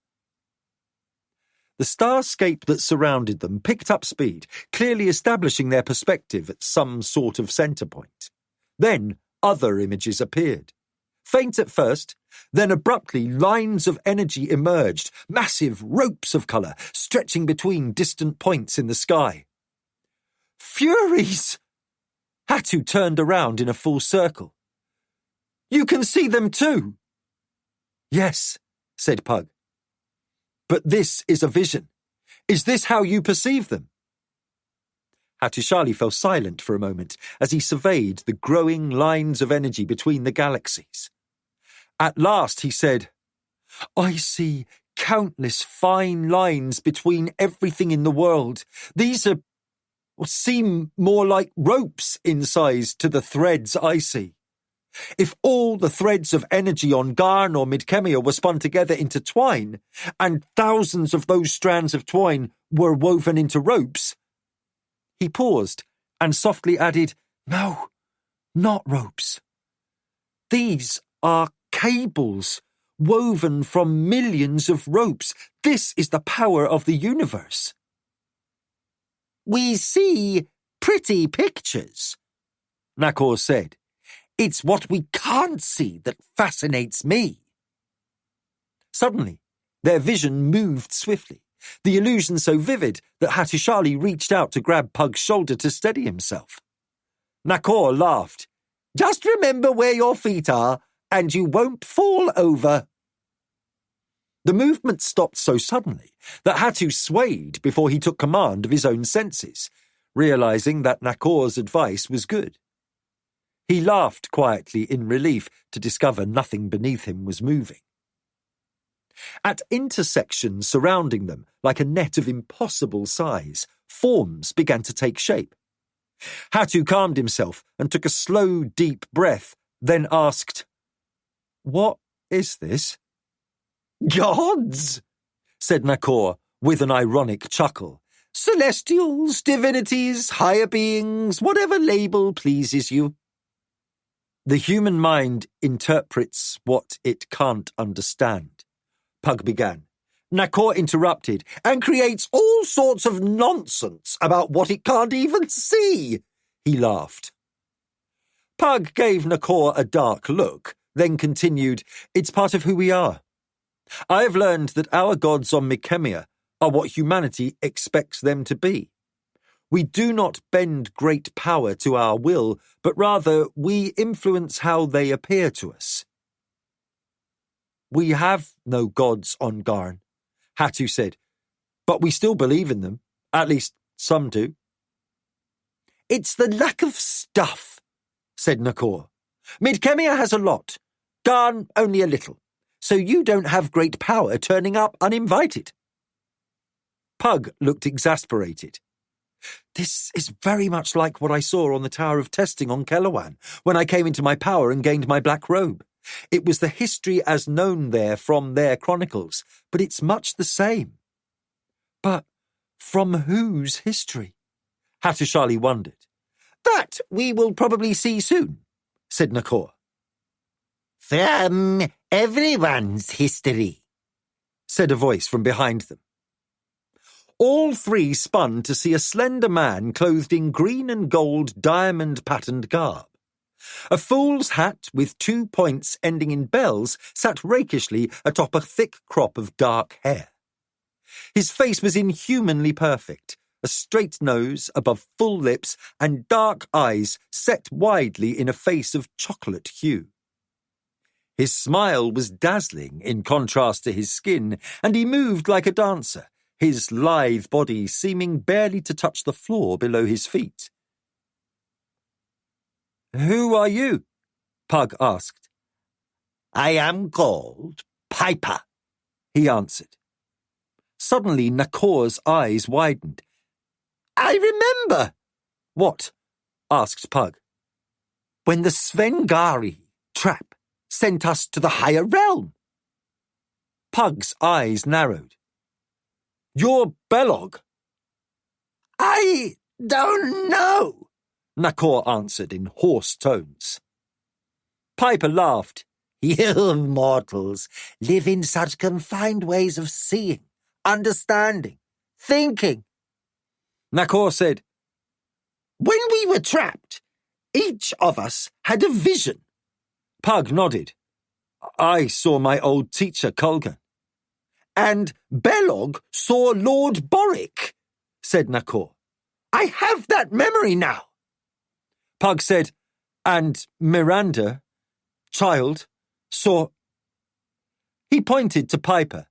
The starscape that surrounded them picked up speed, clearly establishing their perspective at some sort of centre point. Then other images appeared. Faint at first, then abruptly lines of energy emerged, massive ropes of colour stretching between distant points in the sky. Furies! Hatu turned around in a full circle. You can see them too. Yes, said Pug. But this is a vision. Is this how you perceive them? Hattusili fell silent for a moment as he surveyed the growing lines of energy between the galaxies. At last he said, I see countless fine lines between everything in the world. These seem more like ropes in size to the threads I see. If all the threads of energy on Garn or Midkemia were spun together into twine, and thousands of those strands of twine were woven into ropes. He paused and softly added, No, not ropes. These are cables, woven from millions of ropes. This is the power of the universe. We see pretty pictures, Nakor said. It's what we can't see that fascinates me. Suddenly, their vision moved swiftly, the illusion so vivid that Hattusili reached out to grab Pug's shoulder to steady himself. Nakor laughed. Just remember where your feet are, and you won't fall over. The movement stopped so suddenly that Hatu swayed before he took command of his own senses, realizing that Nakor's advice was good. He laughed quietly in relief to discover nothing beneath him was moving. At intersections surrounding them, like a net of impossible size, forms began to take shape. Hatu calmed himself and took a slow, deep breath, then asked, What is this? Gods, said Nakor with an ironic chuckle. Celestials, divinities, higher beings, whatever label pleases you. The human mind interprets what it can't understand, Pug began. Nakor interrupted, and creates all sorts of nonsense about what it can't even see. He laughed. Pug gave Nakor a dark look, then continued, It's part of who we are. I have learned that our gods on Mycemia are what humanity expects them to be. We do not bend great power to our will, but rather we influence how they appear to us. We have no gods on Garn, Hatu said, but we still believe in them. At least some do. It's the lack of stuff, said Nakor. Mycemia has a lot, Garn only a little, so you don't have great power turning up uninvited. Pug looked exasperated. This is very much like what I saw on the Tower of Testing on Kellowan when I came into my power and gained my black robe. It was the history as known there from their chronicles, but it's much the same. But from whose history? Hattusili wondered. That we will probably see soon, said Nakor. From everyone's history, said a voice from behind them. All three spun to see a slender man clothed in green and gold diamond-patterned garb. A fool's hat with 2 points ending in bells sat rakishly atop a thick crop of dark hair. His face was inhumanly perfect, a straight nose above full lips and dark eyes set widely in a face of chocolate hue. His smile was dazzling in contrast to his skin, and he moved like a dancer, his lithe body seeming barely to touch the floor below his feet. Who are you? Pug asked. I am called Piper, he answered. Suddenly Nakor's eyes widened. I remember. What? Asked Pug. When the Svengari trap sent us to the higher realm. Pug's eyes narrowed. You're Belog? I don't know, Nakor answered in hoarse tones. Piper laughed. You mortals live in such confined ways of seeing, understanding, thinking. Nakor said, When we were trapped, each of us had a vision. Pug nodded. I saw my old teacher, Kulgan. And Belog saw Lord Boric, said Nakor. I have that memory now. Pug said, and Miranda, child, saw... He pointed to Piper.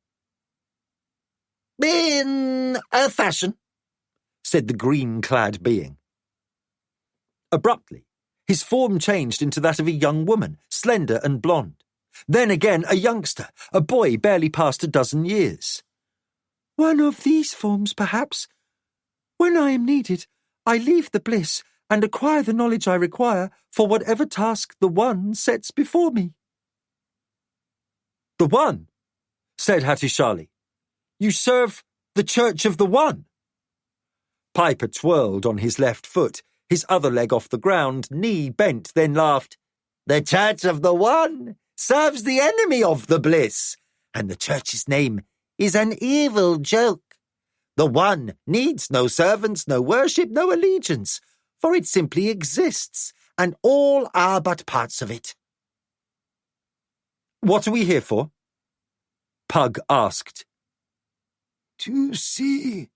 In a fashion, said the green-clad being. Abruptly, his form changed into that of a young woman, slender and blonde. Then again a youngster, a boy barely past a dozen years. One of these forms, perhaps. When I am needed, I leave the bliss and acquire the knowledge I require for whatever task the One sets before me. The One, said Hattusili. You serve the Church of the One. Piper twirled on his left foot, his other leg off the ground, knee bent, then laughed. The Church of the One serves the enemy of the bliss, and the Church's name is an evil joke. The One needs no servants, no worship, no allegiance, for it simply exists, and all are but parts of it. What are we here for? Pug asked. To see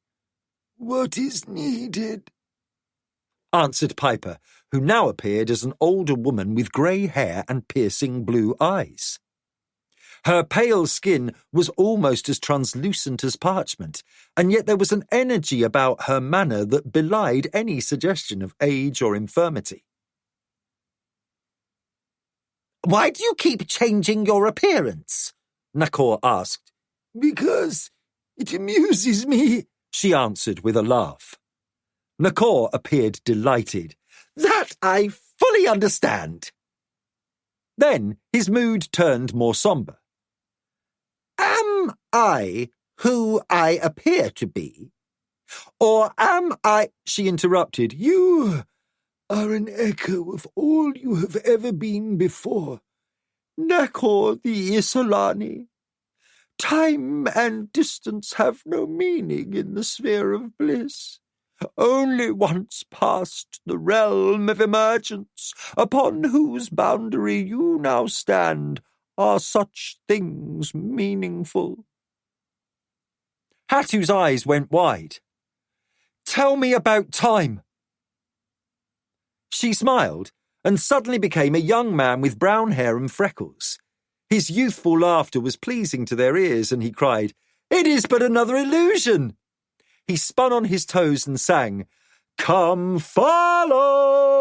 what is needed, answered Piper, who now appeared as an older woman with grey hair and piercing blue eyes. Her pale skin was almost as translucent as parchment, and yet there was an energy about her manner that belied any suggestion of age or infirmity. Why do you keep changing your appearance? Nakor asked. Because it amuses me, she answered with a laugh. Nakor appeared delighted. That I fully understand. Then his mood turned more sombre. Am I who I appear to be? Or am I— She interrupted. You are an echo of all you have ever been before. Nakor the Isolani. Time and distance have no meaning in the sphere of bliss. Only once past the realm of emergence, upon whose boundary you now stand, are such things meaningful. Hatu's eyes went wide. Tell me about time. She smiled and suddenly became a young man with brown hair and freckles. His youthful laughter was pleasing to their ears, and he cried, "It is but another illusion!" He spun on his toes and sang, "Come follow!"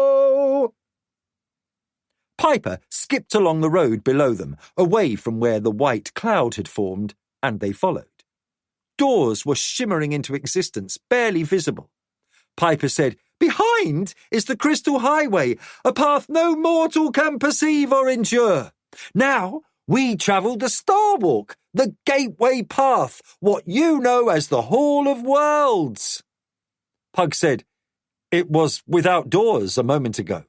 Piper skipped along the road below them, away from where the white cloud had formed, and they followed. Doors were shimmering into existence, barely visible. Piper said, "Behind is the Crystal Highway, a path no mortal can perceive or endure. Now we travel the Star Walk, the Gateway Path, what you know as the Hall of Worlds." Pug said, "It was without doors a moment ago."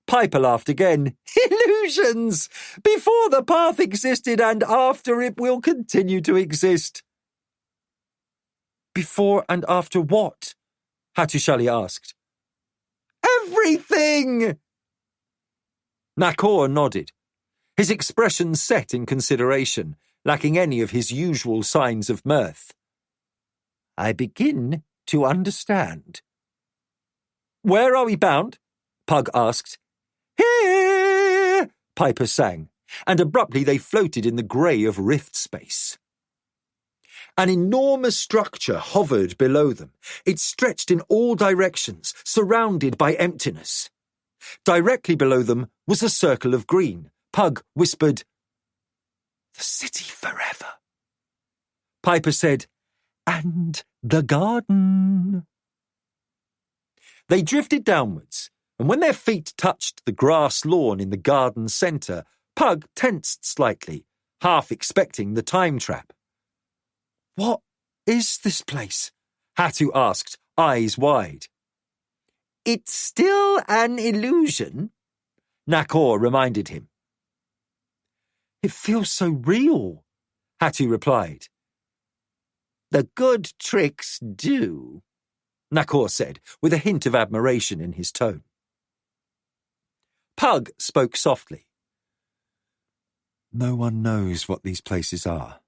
Piper laughed again. "Illusions! Before the path existed and after it will continue to exist." "Before and after what?" Hattusili asked. "Everything!" Nakor nodded, his expression set in consideration, lacking any of his usual signs of mirth. "I begin to understand." "Where are we bound?" Pug asked. "Here!" Piper sang, and abruptly they floated in the grey of rift space. An enormous structure hovered below them. It stretched in all directions, surrounded by emptiness. Directly below them was a circle of green. Pug whispered, "The city forever." Piper said, "And the garden." They drifted downwards, and when their feet touched the grass lawn in the garden centre, Pug tensed slightly, half expecting the time trap. "What is this place?" Hatu asked, eyes wide. "It's still an illusion," Nakor reminded him. "It feels so real," Hatu replied. "The good tricks do," Nakor said, with a hint of admiration in his tone. Pug spoke softly. No one knows what these places are.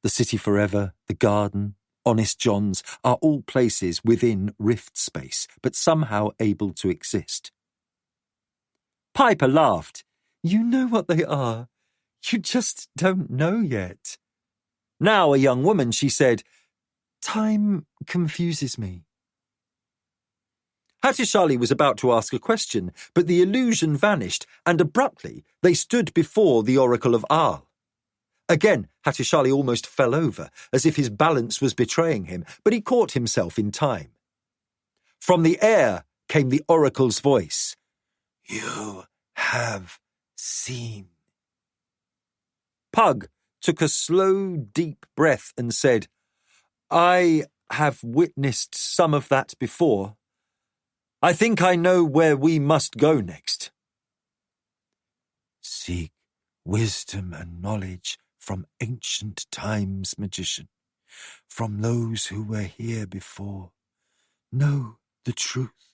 The city forever, the garden, Honest John's are all places within rift space, but somehow able to exist. Piper laughed. "You know what they are. You just don't know yet." Now a young woman, she said, "Time confuses me." Hattusili was about to ask a question, but the illusion vanished, and abruptly they stood before the Oracle of Aal. Again, Hattusili almost fell over, as if his balance was betraying him, but he caught himself in time. From the air came the Oracle's voice. "You have seen." Pug took a slow, deep breath and said, "I have witnessed some of that before. I think I know where we must go next." "Seek wisdom and knowledge from ancient times, magician, from those who were here before. Know the truth.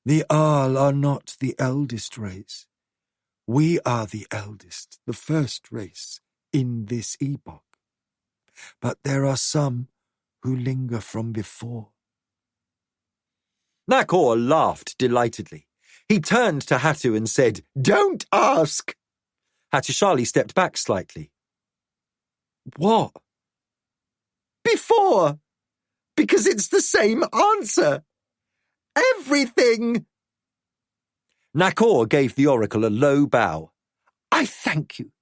The Aal are not the eldest race. We are the eldest, the first race in this epoch. But there are some who linger from before." Nakor laughed delightedly. He turned to Hatu and said, "Don't ask." Hattusili stepped back slightly. "What?" "Before. Because it's the same answer. Everything." Nakor gave the oracle a low bow. "I thank you,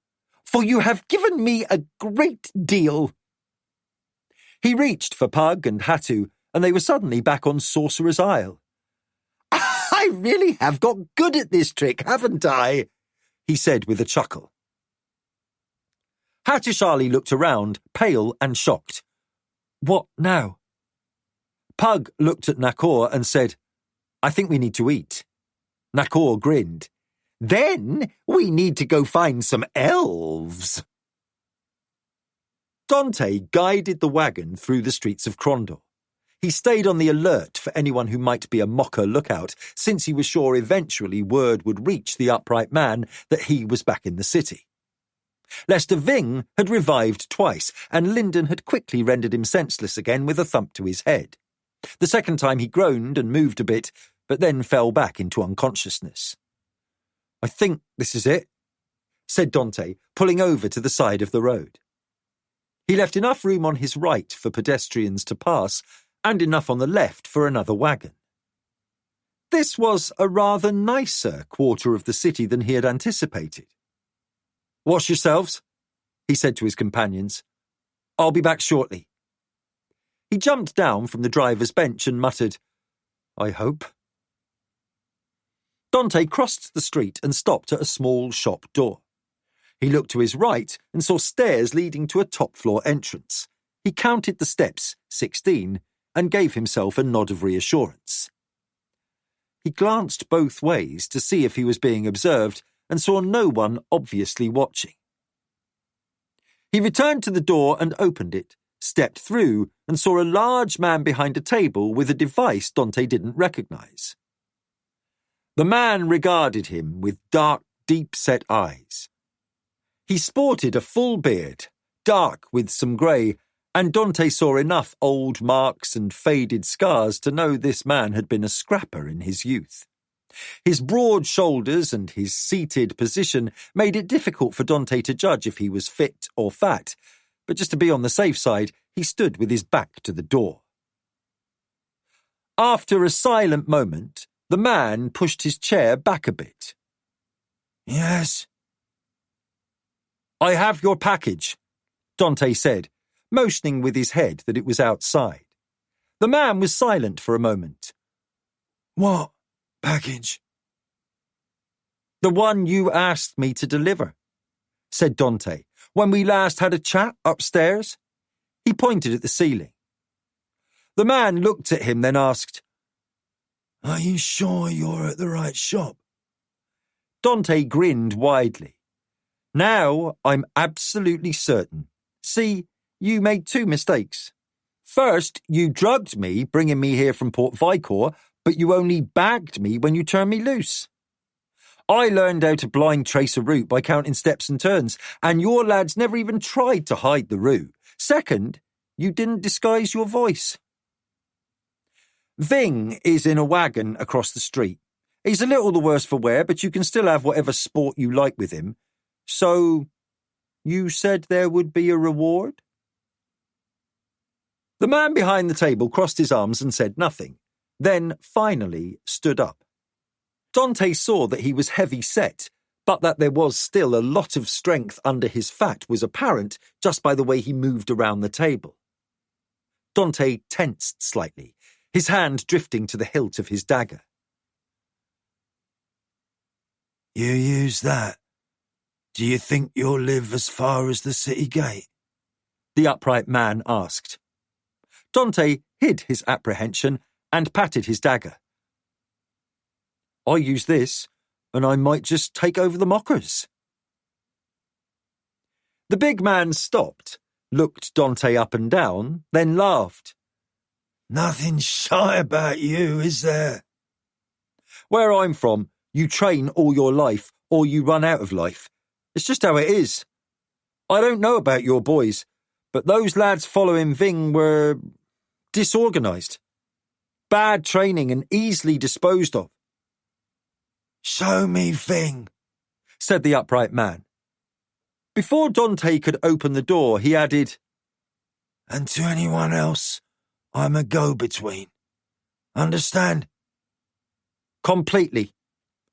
for you have given me a great deal." He reached for Pug and Hatu, and they were suddenly back on Sorcerer's Isle. "I really have got good at this trick, haven't I?" he said with a chuckle. Hattusili looked around, pale and shocked. What now? Pug looked at Nakor and said, I think we need to eat. Nakor grinned. Then we need to go find some elves. Dante guided the wagon through the streets of Crondor. He stayed on the alert for anyone who might be a mocker lookout, since he was sure eventually word would reach the upright man that he was back in the city. Lester Ving had revived twice, and Lyndon had quickly rendered him senseless again with a thump to his head. The second time he groaned and moved a bit, but then fell back into unconsciousness. I think this is it, said Dante, pulling over to the side of the road. He left enough room on his right for pedestrians to pass, and enough on the left for another wagon. This was a rather nicer quarter of the city than he had anticipated. Wash yourselves, he said to his companions. I'll be back shortly. He jumped down from the driver's bench and muttered, I hope. Dante crossed the street and stopped at a small shop door. He looked to his right and saw stairs leading to a top-floor entrance. He counted the steps, 16, and gave himself a nod of reassurance. He glanced both ways to see if he was being observed and saw no one obviously watching. He returned to the door and opened it, stepped through, and saw a large man behind a table with a device Dante didn't recognize. The man regarded him with dark, deep-set eyes. He sported a full beard, dark with some grey, and Dante saw enough old marks and faded scars to know this man had been a scrapper in his youth. His broad shoulders and his seated position made it difficult for Dante to judge if he was fit or fat, but just to be on the safe side, he stood with his back to the door. After a silent moment, the man pushed his chair back a bit. Yes. I have your package, Dante said, motioning with his head that it was outside. The man was silent for a moment. What package? The one you asked me to deliver, said Dante, when we last had a chat upstairs. He pointed at the ceiling. The man looked at him, then asked, Are you sure you're at the right shop? Dante grinned widely. Now I'm absolutely certain. See, you made 2 mistakes. First, you drugged me, bringing me here from Port Vicor, but you only bagged me when you turned me loose. I learned how to blind trace a route by counting steps and turns, and your lads never even tried to hide the route. Second, you didn't disguise your voice. Ving is in a wagon across the street. He's a little the worse for wear, but you can still have whatever sport you like with him. So, you said there would be a reward? The man behind the table crossed his arms and said nothing, then finally stood up. Dante saw that he was heavy-set, but that there was still a lot of strength under his fat was apparent just by the way he moved around the table. Dante tensed slightly, his hand drifting to the hilt of his dagger. You use that? Do you think you'll live as far as the city gate? The upright man asked. Dante hid his apprehension and patted his dagger. I use this, and I might just take over the mockers. The big man stopped, looked Dante up and down, then laughed. Nothing shy about you, is there? Where I'm from, you train all your life, or you run out of life. It's just how it is. I don't know about your boys, but those lads following Ving were disorganised. Bad training and easily disposed of. Show me Ving, said the upright man. Before Dante could open the door, he added, And to anyone else, I'm a go-between. Understand? Completely,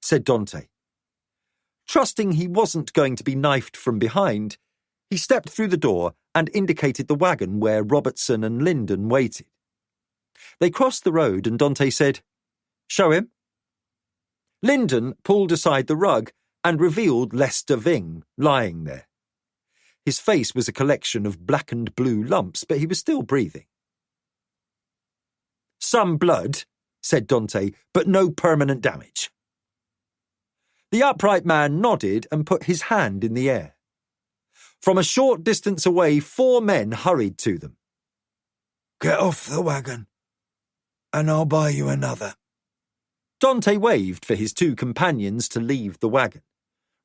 said Dante. Trusting he wasn't going to be knifed from behind, he stepped through the door and indicated the wagon where Robertson and Lyndon waited. They crossed the road and Dante said, Show him. Lyndon pulled aside the rug and revealed Lester Ving lying there. His face was a collection of black and blue lumps, but he was still breathing. "Some blood," said Dante, "but no permanent damage." The upright man nodded and put his hand in the air. From a short distance away, 4 men hurried to them. "Get off the wagon, and I'll buy you another." Dante waved for his 2 companions to leave the wagon.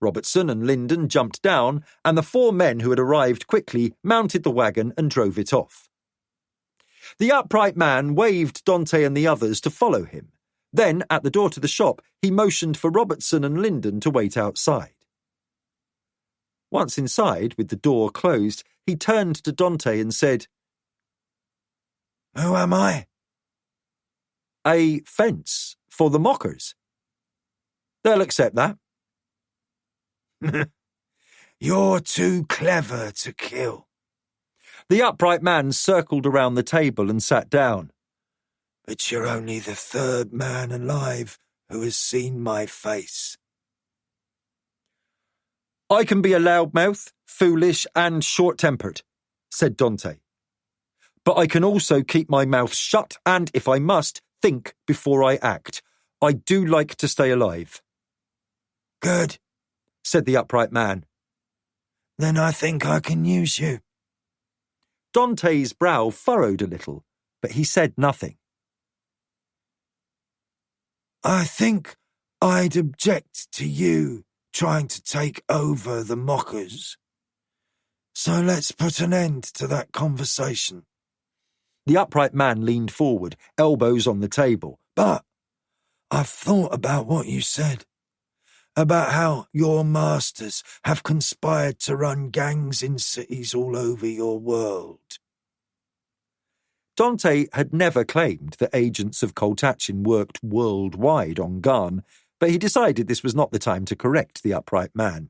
Robertson and Lyndon jumped down, and the 4 men who had arrived quickly mounted the wagon and drove it off. The upright man waved Dante and the others to follow him. Then, at the door to the shop, he motioned for Robertson and Lyndon to wait outside. Once inside, with the door closed, he turned to Dante and said, "Who am I?" "A fence for the mockers. They'll accept that." "You're too clever to kill." The upright man circled around the table and sat down. "But you're only the 3rd man alive who has seen my face." "I can be a loudmouth, foolish, and short-tempered," said Dante. "But I can also keep my mouth shut and, if I must, think before I act. I do like to stay alive." "Good," said the upright man. "Then I think I can use you." Dante's brow furrowed a little, but he said nothing. "I think I'd object to you trying to take over the mockers. So let's put an end to that conversation." The upright man leaned forward, elbows on the table. "But I've thought about what you said, about how your masters have conspired to run gangs in cities all over your world." Dante had never claimed that agents of Koltachin worked worldwide on Garn, but he decided this was not the time to correct the upright man.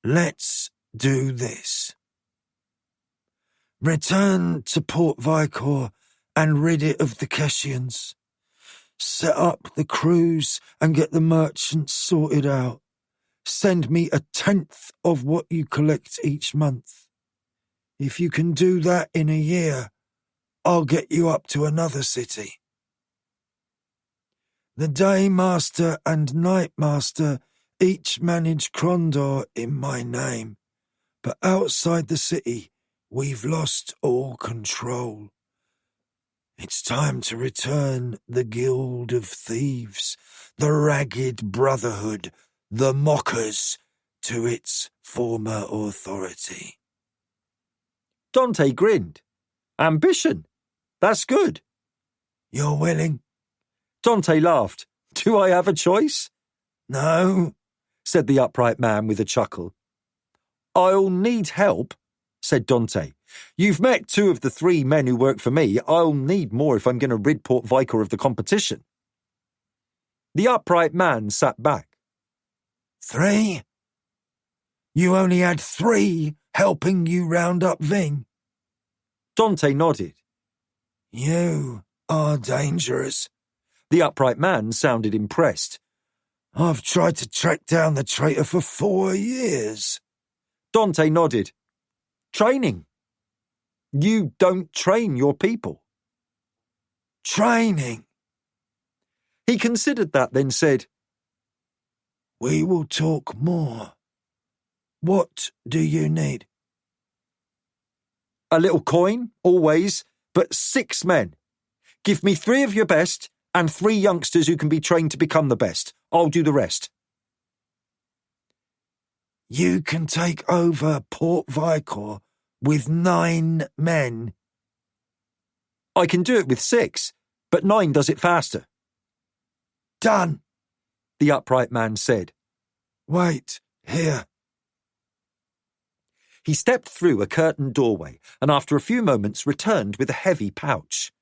"Let's do this. Return to Port Vicor and rid it of the Keshians. Set up the crews and get the merchants sorted out. Send me 1/10 of what you collect each month. If you can do that in a year, I'll get you up to another city. The Day Master and Night Master each manage Krondor in my name, but outside the city, we've lost all control. It's time to return the Guild of Thieves, the Ragged Brotherhood, the Mockers, to its former authority." Dante grinned. "Ambition. That's good." "You're willing?" Dante laughed. "Do I have a choice?" "No," said the upright man with a chuckle. "I'll need help," said Dante. "You've met 2 of the 3 men who work for me. I'll need more if I'm going to rid Port Vicor of the competition." The upright man sat back. 3? You only had 3 helping you round up Ving? Dante nodded. "You are dangerous." The upright man sounded impressed. "I've tried to track down the traitor for 4 years." Dante nodded. "Training. You don't train your people." "Training." He considered that, then said, "We will talk more. What do you need?" "A little coin, always, but 6 men. Give me 3 of your best and 3 youngsters who can be trained to become the best. I'll do the rest." "You can take over Port Vicor with 9 men." "I can do it with 6, but 9 does it faster." "Done," the upright man said. "Wait here." He stepped through a curtained doorway and after a few moments returned with a heavy pouch.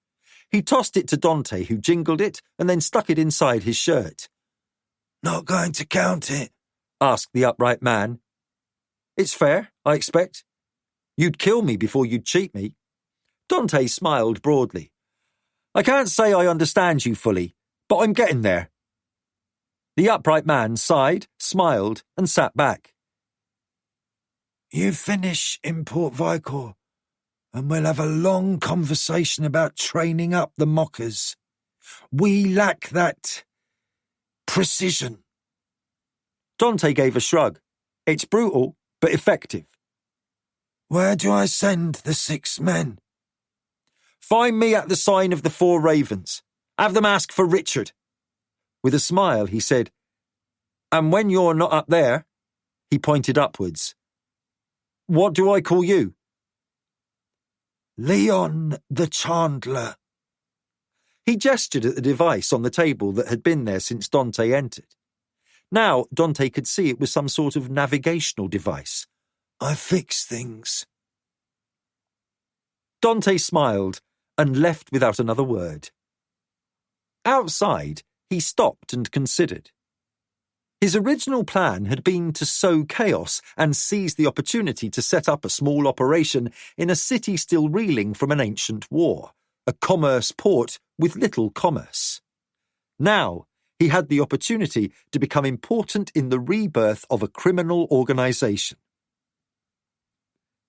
He tossed it to Dante, who jingled it and then stuck it inside his shirt. "Not going to count it?" asked the upright man. "It's fair, I expect. You'd kill me before you'd cheat me." Dante smiled broadly. "I can't say I understand you fully, but I'm getting there." The upright man sighed, smiled, and sat back. You finish in Port Vicor, and we'll have a long conversation about training up the mockers. We lack that precision. Dante gave a shrug. It's brutal, but effective. Where do I send the 6 men? Find me at the sign of the 4 ravens. Have them ask for Richard. With a smile, he said, and when you're not up there, he pointed upwards. What do I call you? Leon the Chandler. He gestured at the device on the table that had been there since Dante entered. Now Dante could see it was some sort of navigational device. I fix things. Dante smiled and left without another word. Outside, he stopped and considered. His original plan had been to sow chaos and seize the opportunity to set up a small operation in a city still reeling from an ancient war, a commerce port with little commerce. Now, he had the opportunity to become important in the rebirth of a criminal organization.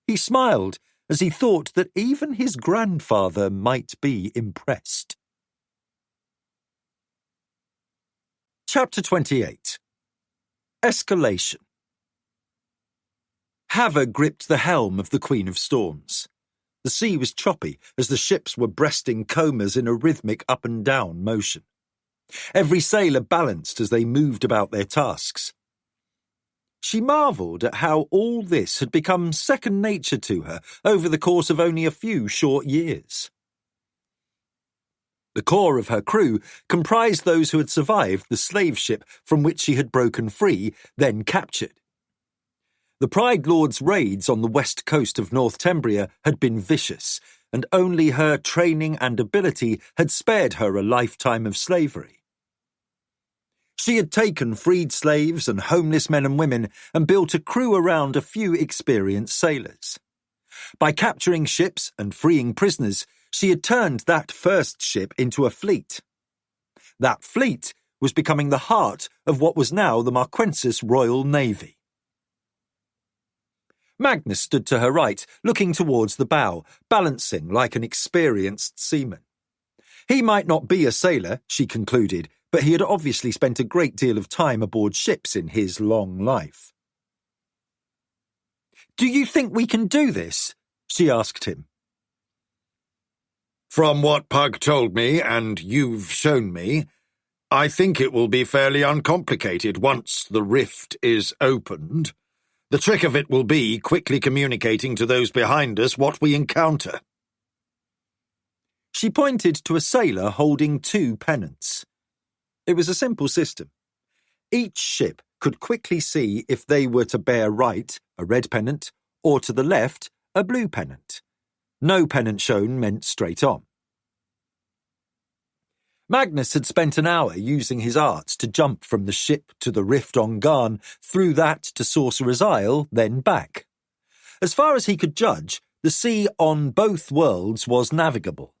He smiled as he thought that even his grandfather might be impressed. Chapter 28. Escalation. Hava gripped the helm of the Queen of Storms. The sea was choppy as the ships were breasting combers in a rhythmic up and down motion. Every sailor balanced as they moved about their tasks. She marvelled at how all this had become second nature to her over the course of only a few short years. The core of her crew comprised those who had survived the slave ship from which she had broken free, then captured. The Pride Lord's raids on the west coast of North Tembria had been vicious, and only her training and ability had spared her a lifetime of slavery. She had taken freed slaves and homeless men and women and built a crew around a few experienced sailors. By capturing ships and freeing prisoners, she had turned that first ship into a fleet. That fleet was becoming the heart of what was now the Marquensis Royal Navy. Magnus stood to her right, looking towards the bow, balancing like an experienced seaman. He might not be a sailor, she concluded, but he had obviously spent a great deal of time aboard ships in his long life. "Do you think we can do this?" she asked him. From what Pug told me and you've shown me, I think it will be fairly uncomplicated once the rift is opened. The trick of it will be quickly communicating to those behind us what we encounter. She pointed to a sailor holding 2 pennants. It was a simple system. Each ship could quickly see if they were to bear right, a red pennant, or to the left, a blue pennant. No pennant shown meant straight on. Magnus had spent an hour using his arts to jump from the ship to the rift on Garn, through that to Sorcerer's Isle, then back. As far as he could judge, the sea on both worlds was navigable.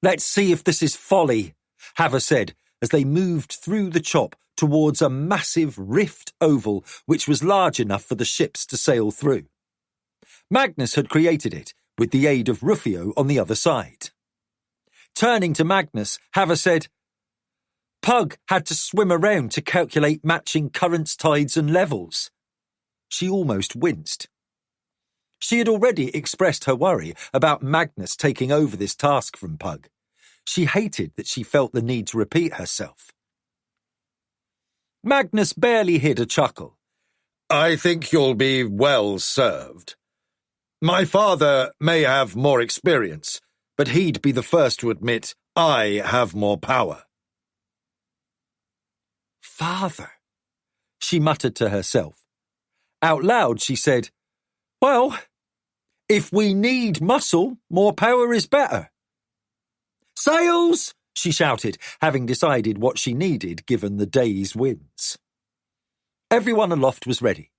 "Let's see if this is folly," Hava said, as they moved through the chop towards a massive rift oval which was large enough for the ships to sail through. Magnus had created it, with the aid of Rufio on the other side. Turning to Magnus, Hava said, "Pug had to swim around to calculate matching currents, tides and levels." She almost winced. She had already expressed her worry about Magnus taking over this task from Pug. She hated that she felt the need to repeat herself. Magnus barely hid a chuckle. I think you'll be well served. My father may have more experience, but he'd be the first to admit I have more power. "Father," she muttered to herself. Out loud she said, "Well, if we need muscle, more power is better." "Sails!" she shouted, having decided what she needed given the day's winds. Everyone aloft was ready.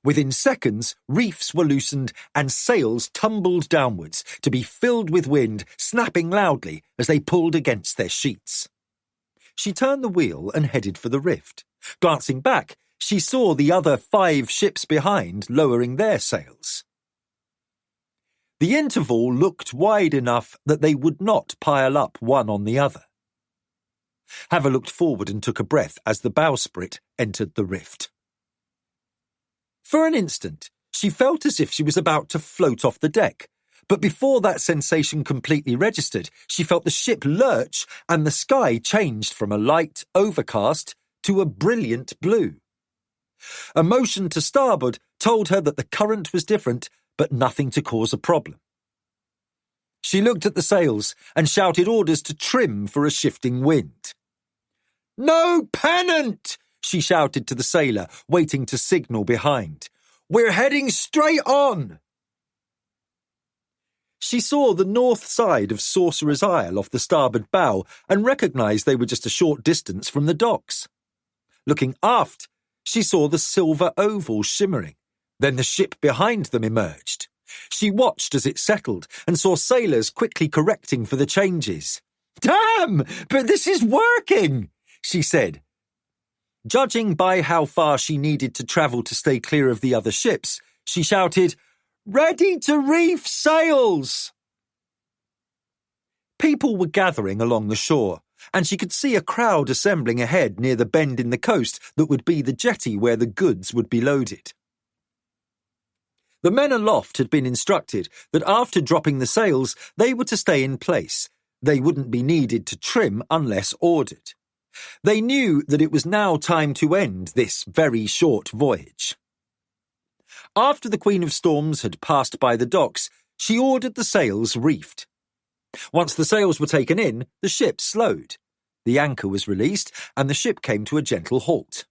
Within seconds, reefs were loosened and sails tumbled downwards to be filled with wind, snapping loudly as they pulled against their sheets. She turned the wheel and headed for the rift. Glancing back, she saw the other 5 ships behind lowering their sails. The interval looked wide enough that they would not pile up one on the other. Haver looked forward and took a breath as the bowsprit entered the rift. For an instant, she felt as if she was about to float off the deck, but before that sensation completely registered, she felt the ship lurch and the sky changed from a light overcast to a brilliant blue. A motion to starboard told her that the current was different, but nothing to cause a problem. She looked at the sails and shouted orders to trim for a shifting wind. "No pennant!" she shouted to the sailor, waiting to signal behind. "We're heading straight on!" She saw the north side of Sorcerer's Isle off the starboard bow and recognised they were just a short distance from the docks. Looking aft, she saw the silver oval shimmering. Then the ship behind them emerged. She watched as it settled and saw sailors quickly correcting for the changes. "Damn, but this is working," she said. Judging by how far she needed to travel to stay clear of the other ships, she shouted, "Ready to reef sails!" People were gathering along the shore, and she could see a crowd assembling ahead near the bend in the coast that would be the jetty where the goods would be loaded. The men aloft had been instructed that after dropping the sails, they were to stay in place. They wouldn't be needed to trim unless ordered. They knew that it was now time to end this very short voyage. After the Queen of Storms had passed by the docks, she ordered the sails reefed. Once the sails were taken in, the ship slowed. The anchor was released, and the ship came to a gentle halt.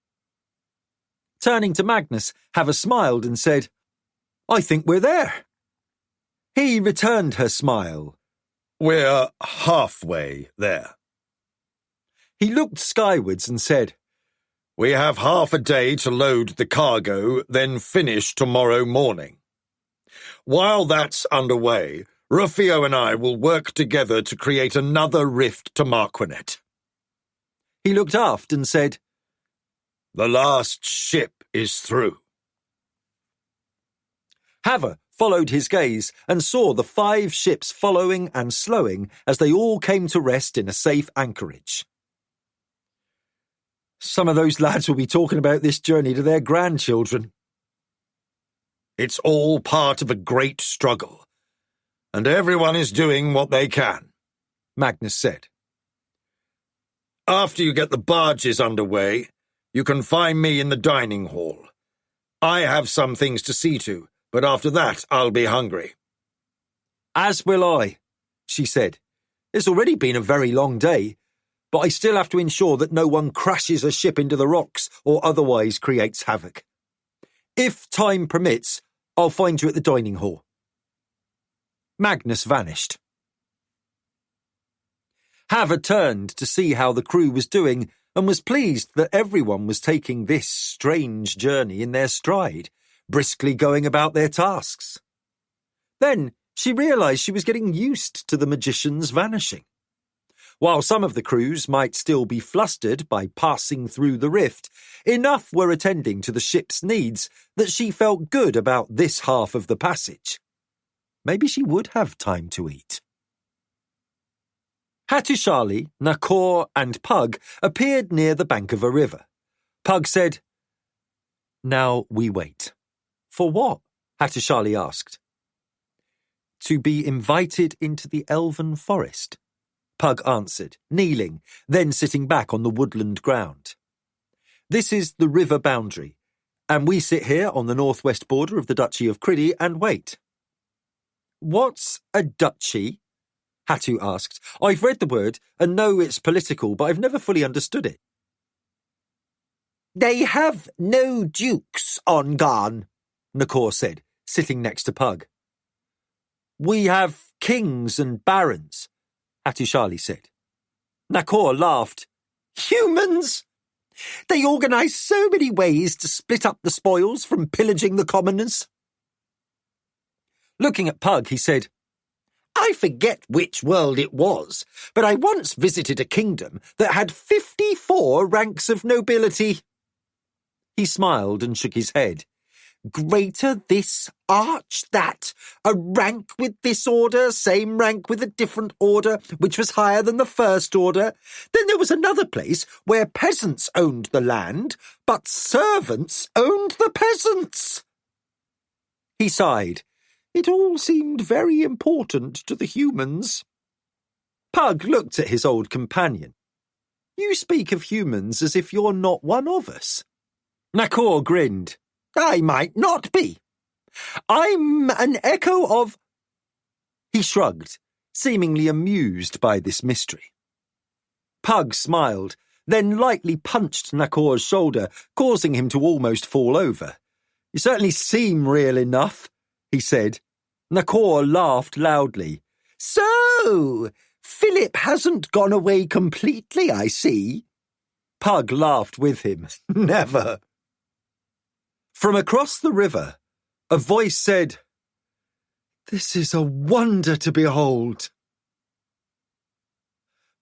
Turning to Magnus, Haver smiled and said, "I think we're there." He returned her smile. "We're halfway there." He looked skywards and said, "We have half a day to load the cargo, then finish tomorrow morning. While that's underway, Rufio and I will work together to create another rift to Marquinet." He looked aft and said, "The last ship is through." Haver followed his gaze and saw the 5 ships following and slowing as they all came to rest in a safe anchorage. Some of those lads will be talking about this journey to their grandchildren. "It's all part of a great struggle, and everyone is doing what they can," Magnus said. "After you get the barges underway, you can find me in the dining hall. I have some things to see to, but after that I'll be hungry." "As will I," she said. "It's already been a very long day, but I still have to ensure that no one crashes a ship into the rocks or otherwise creates havoc. If time permits, I'll find you at the dining hall." Magnus vanished. Haver turned to see how the crew was doing and was pleased that everyone was taking this strange journey in their stride, briskly going about their tasks. Then she realised she was getting used to the magician's vanishing. While some of the crews might still be flustered by passing through the rift, enough were attending to the ship's needs that she felt good about this half of the passage. Maybe she would have time to eat. Hattusili, Nakor, and Pug appeared near the bank of a river. Pug said, "Now we wait." "For what?" Hattusili asked. "To be invited into the elven forest," Pug answered, kneeling, then sitting back on the woodland ground. "This is the river boundary, and we sit here on the northwest border of the Duchy of Criddy and wait." "What's a duchy?" Hattu asked. "I've read the word and know it's political, but I've never fully understood it." "They have no dukes on Garn," Nakor said, sitting next to Pug. "We have kings and barons," Hattusili said. Nakor laughed. "Humans! They organise so many ways to split up the spoils from pillaging the commoners." Looking at Pug, he said, I forget which world it was, but I once visited a kingdom that had 54 ranks of nobility. He smiled and shook his head. Greater this, arch that. A rank with this order, same rank with a different order, which was higher than the first order. Then there was another place where peasants owned the land, but servants owned the peasants. He sighed. It all seemed very important to the humans. Pug looked at his old companion. You speak of humans as if you're not one of us. Nakor grinned. I might not be. I'm an echo of... He shrugged, seemingly amused by this mystery. Pug smiled, then lightly punched Nakor's shoulder, causing him to almost fall over. You certainly seem real enough, he said. Nakor laughed loudly. So, Philip hasn't gone away completely, I see. Pug laughed with him. Never. From across the river, a voice said, "This is a wonder to behold."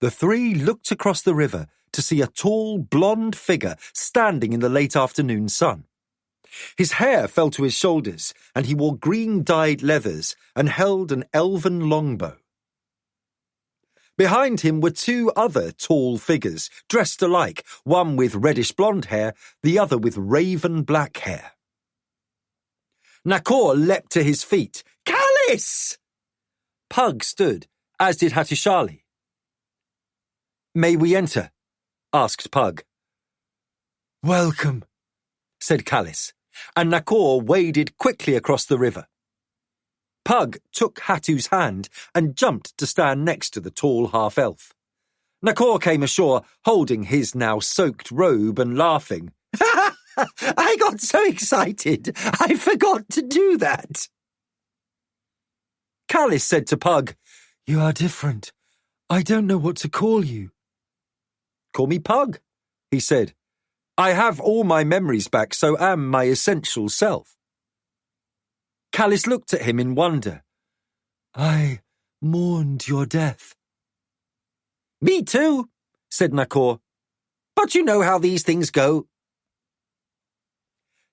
The three looked across the river to see a tall, blonde figure standing in the late afternoon sun. His hair fell to his shoulders, and he wore green-dyed leathers and held an elven longbow. Behind him were two other tall figures, dressed alike, one with reddish-blonde hair, the other with raven-black hair. Nakor leapt to his feet. Callis! Pug stood, as did Hatishali. "May we enter?" asked Pug. "Welcome," said Callis, and Nakor waded quickly across the river. Pug took Hatu's hand and jumped to stand next to the tall half-elf. Nakor came ashore, holding his now soaked robe and laughing. I got so excited, I forgot to do that. Callis said to Pug, "You are different. I don't know what to call you." "Call me Pug," he said. "I have all my memories back, so am my essential self." Callis looked at him in wonder. "I mourned your death." "Me too," said Nakor. "But you know how these things go."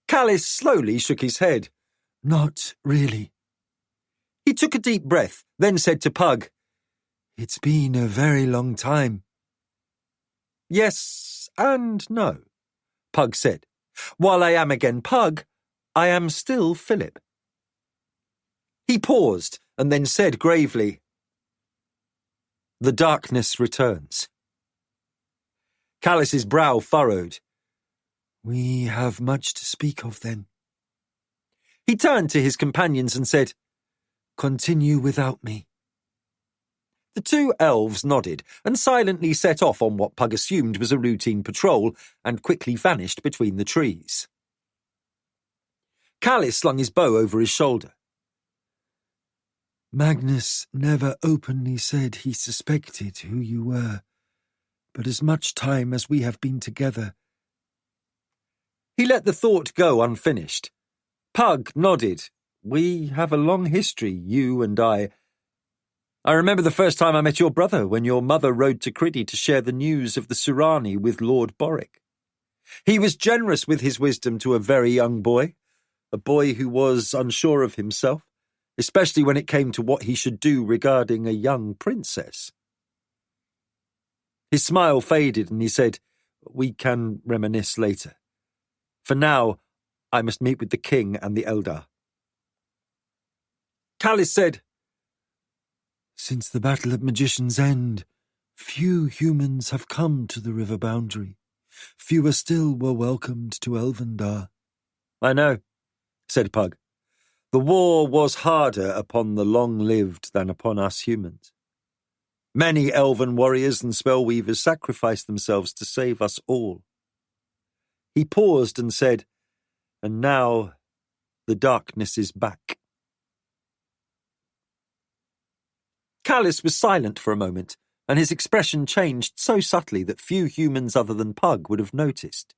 Callis slowly shook his head. "Not really." He took a deep breath, then said to Pug, "It's been a very long time." "Yes and no," Pug said. "While I am again Pug, I am still Philip." He paused and then said gravely, "The darkness returns." Callis's brow furrowed. "We have much to speak of then." He turned to his companions and said, "Continue without me." The two elves nodded and silently set off on what Pug assumed was a routine patrol and quickly vanished between the trees. Callis slung his bow over his shoulder. "Magnus never openly said he suspected who you were, but as much time as we have been together—" He let the thought go unfinished. Pug nodded. "We have a long history, you and I. I remember the first time I met your brother when your mother rode to Criddy to share the news of the Surani with Lord Boric. He was generous with his wisdom to a very young boy, a boy who was unsure of himself, especially when it came to what he should do regarding a young princess." His smile faded and he said, "We can reminisce later. For now, I must meet with the king and the Eldar." Callis said, "Since the Battle at Magician's End, few humans have come to the river boundary. Fewer still were welcomed to Elvendar." "I know," said Pug. "The war was harder upon the long-lived than upon us humans. Many elven warriors and spellweavers sacrificed themselves to save us all." He paused and said, "And now the darkness is back." Callis was silent for a moment, and his expression changed so subtly that few humans other than Pug would have noticed.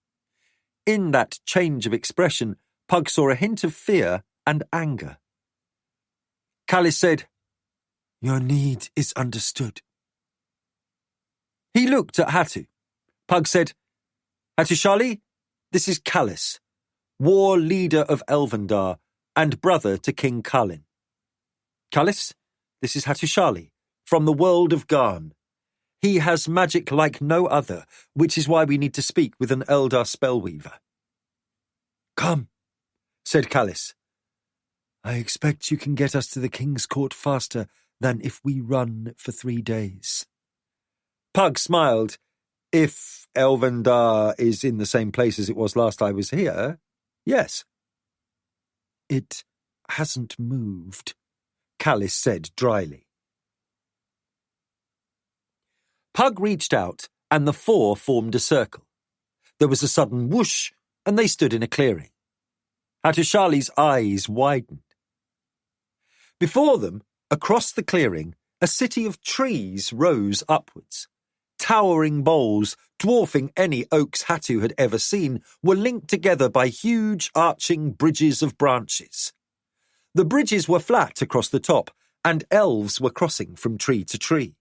In that change of expression, Pug saw a hint of fear and anger. Callis said, Your need is understood. He looked at Hatu. Pug said, Hatushali, this is Callis, war leader of Elvendar and brother to King Kalin. Callis, this is Hatushali, from the world of Garn. He has magic like no other, which is why we need to speak with an Eldar spellweaver. Come, said Callis. I expect you can get us to the king's court faster than if we run for 3 days. Pug smiled. If Elvendar is in the same place as it was last I was here, yes. It hasn't moved, Callis said dryly. Pug reached out, and the four formed a circle. There was a sudden whoosh, and they stood in a clearing. Hatushali's eyes widened. Before them, across the clearing, a city of trees rose upwards. Towering boles, dwarfing any oaks Hatu had ever seen, were linked together by huge arching bridges of branches. The bridges were flat across the top, and elves were crossing from tree to tree.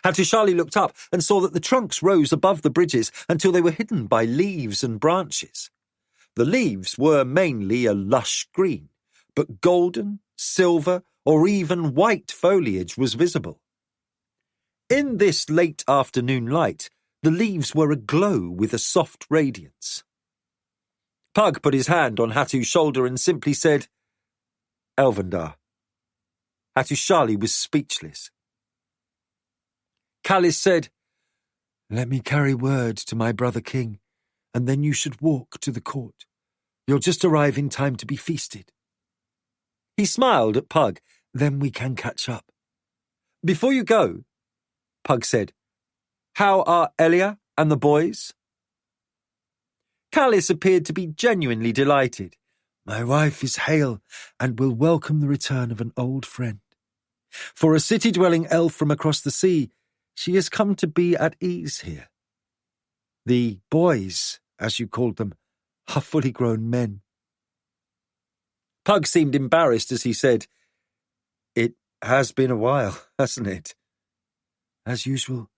Hatushali looked up and saw that the trunks rose above the bridges until they were hidden by leaves and branches. The leaves were mainly a lush green, but golden, silver, or even white foliage was visible. In this late afternoon light, the leaves were aglow with a soft radiance. Pug put his hand on Hatu's shoulder and simply said, Elvendar. Hatushali was speechless. Callis said, Let me carry word to my brother king, and then you should walk to the court. You'll just arrive in time to be feasted. He smiled at Pug. Then we can catch up. Before you go, Pug said, how are Elia and the boys? Callis appeared to be genuinely delighted. My wife is hale and will welcome the return of an old friend. For a city-dwelling elf from across the sea, she has come to be at ease here. The boys, as you called them, are fully grown men. Pug seemed embarrassed as he said, It has been a while, hasn't it? As usual,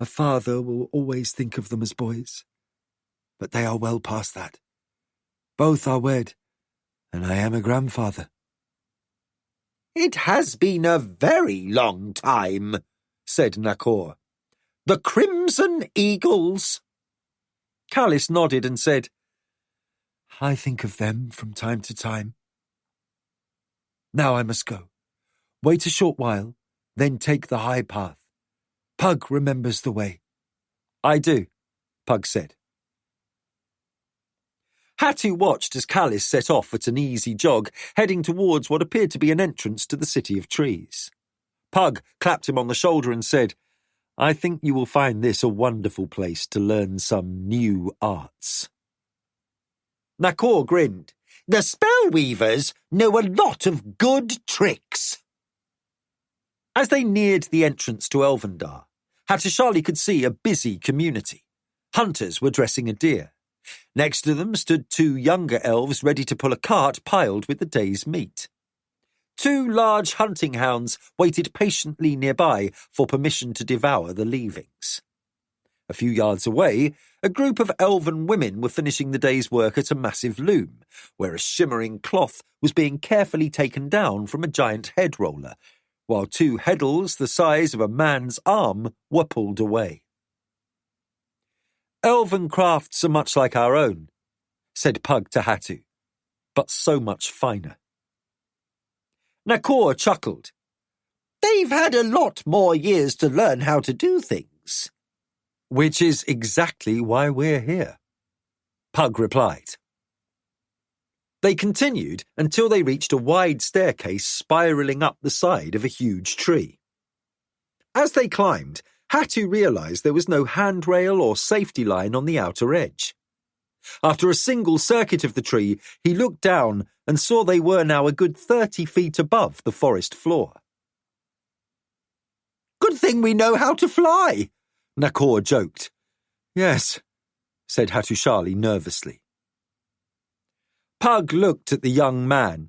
a father will always think of them as boys. But they are well past that. Both are wed, and I am a grandfather. It has been a very long time, said Nakor. The Crimson Eagles. Callis nodded and said, I think of them from time to time. Now I must go. Wait a short while, then take the high path. Pug remembers the way. I do, Pug said. Hatu watched as Callis set off at an easy jog, heading towards what appeared to be an entrance to the City of Trees. Pug clapped him on the shoulder and said, I think you will find this a wonderful place to learn some new arts. Nakor grinned. The spellweavers know a lot of good tricks. As they neared the entrance to Elvendar, Hatushali could see a busy community. Hunters were dressing a deer. Next to them stood 2 younger elves ready to pull a cart piled with the day's meat. 2 large hunting hounds waited patiently nearby for permission to devour the leavings. A few yards away, a group of elven women were finishing the day's work at a massive loom, where a shimmering cloth was being carefully taken down from a giant head roller, while 2 heddles the size of a man's arm were pulled away. Elven crafts are much like our own, said Pug to Hatu, but so much finer. Nakor chuckled. They've had a lot more years to learn how to do things. Which is exactly why we're here, Pug replied. They continued until they reached a wide staircase spiralling up the side of a huge tree. As they climbed, Hatu realised there was no handrail or safety line on the outer edge. After a single circuit of the tree, he looked down and saw they were now a good 30 feet above the forest floor. Good thing we know how to fly, Nakor joked. Yes, said Hatushali nervously. Pug looked at the young man.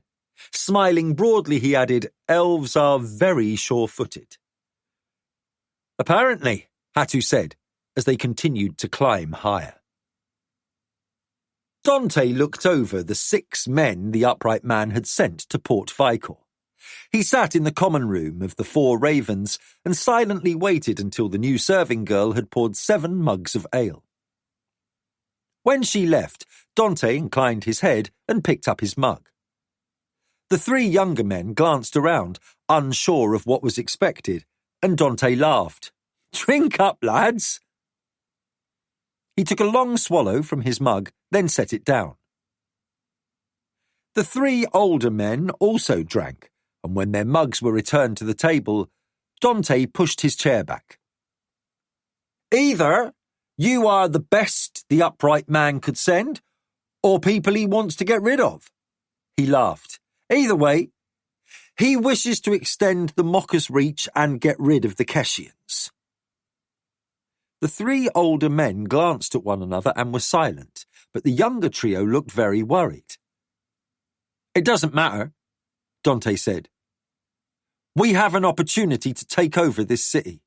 Smiling broadly, he added, elves are very sure-footed. Apparently, Hatu said, as they continued to climb higher. Dante looked over the 6 men the upright man had sent to Port Vicor. He sat in the common room of the 4 ravens and silently waited until the new serving girl had poured 7 mugs of ale. When she left, Dante inclined his head and picked up his mug. The 3 younger men glanced around, unsure of what was expected, and Dante laughed. "Drink up, lads!" He took a long swallow from his mug, then set it down. The 3 older men also drank, and when their mugs were returned to the table, Dante pushed his chair back. "Either you are the best the upright man could send, or people he wants to get rid of." He laughed. "Either way, he wishes to extend the Mocker's reach and get rid of the Keshians." The 3 older men glanced at one another and were silent, but the younger trio looked very worried. "It doesn't matter," Dante said. "We have an opportunity to take over this city."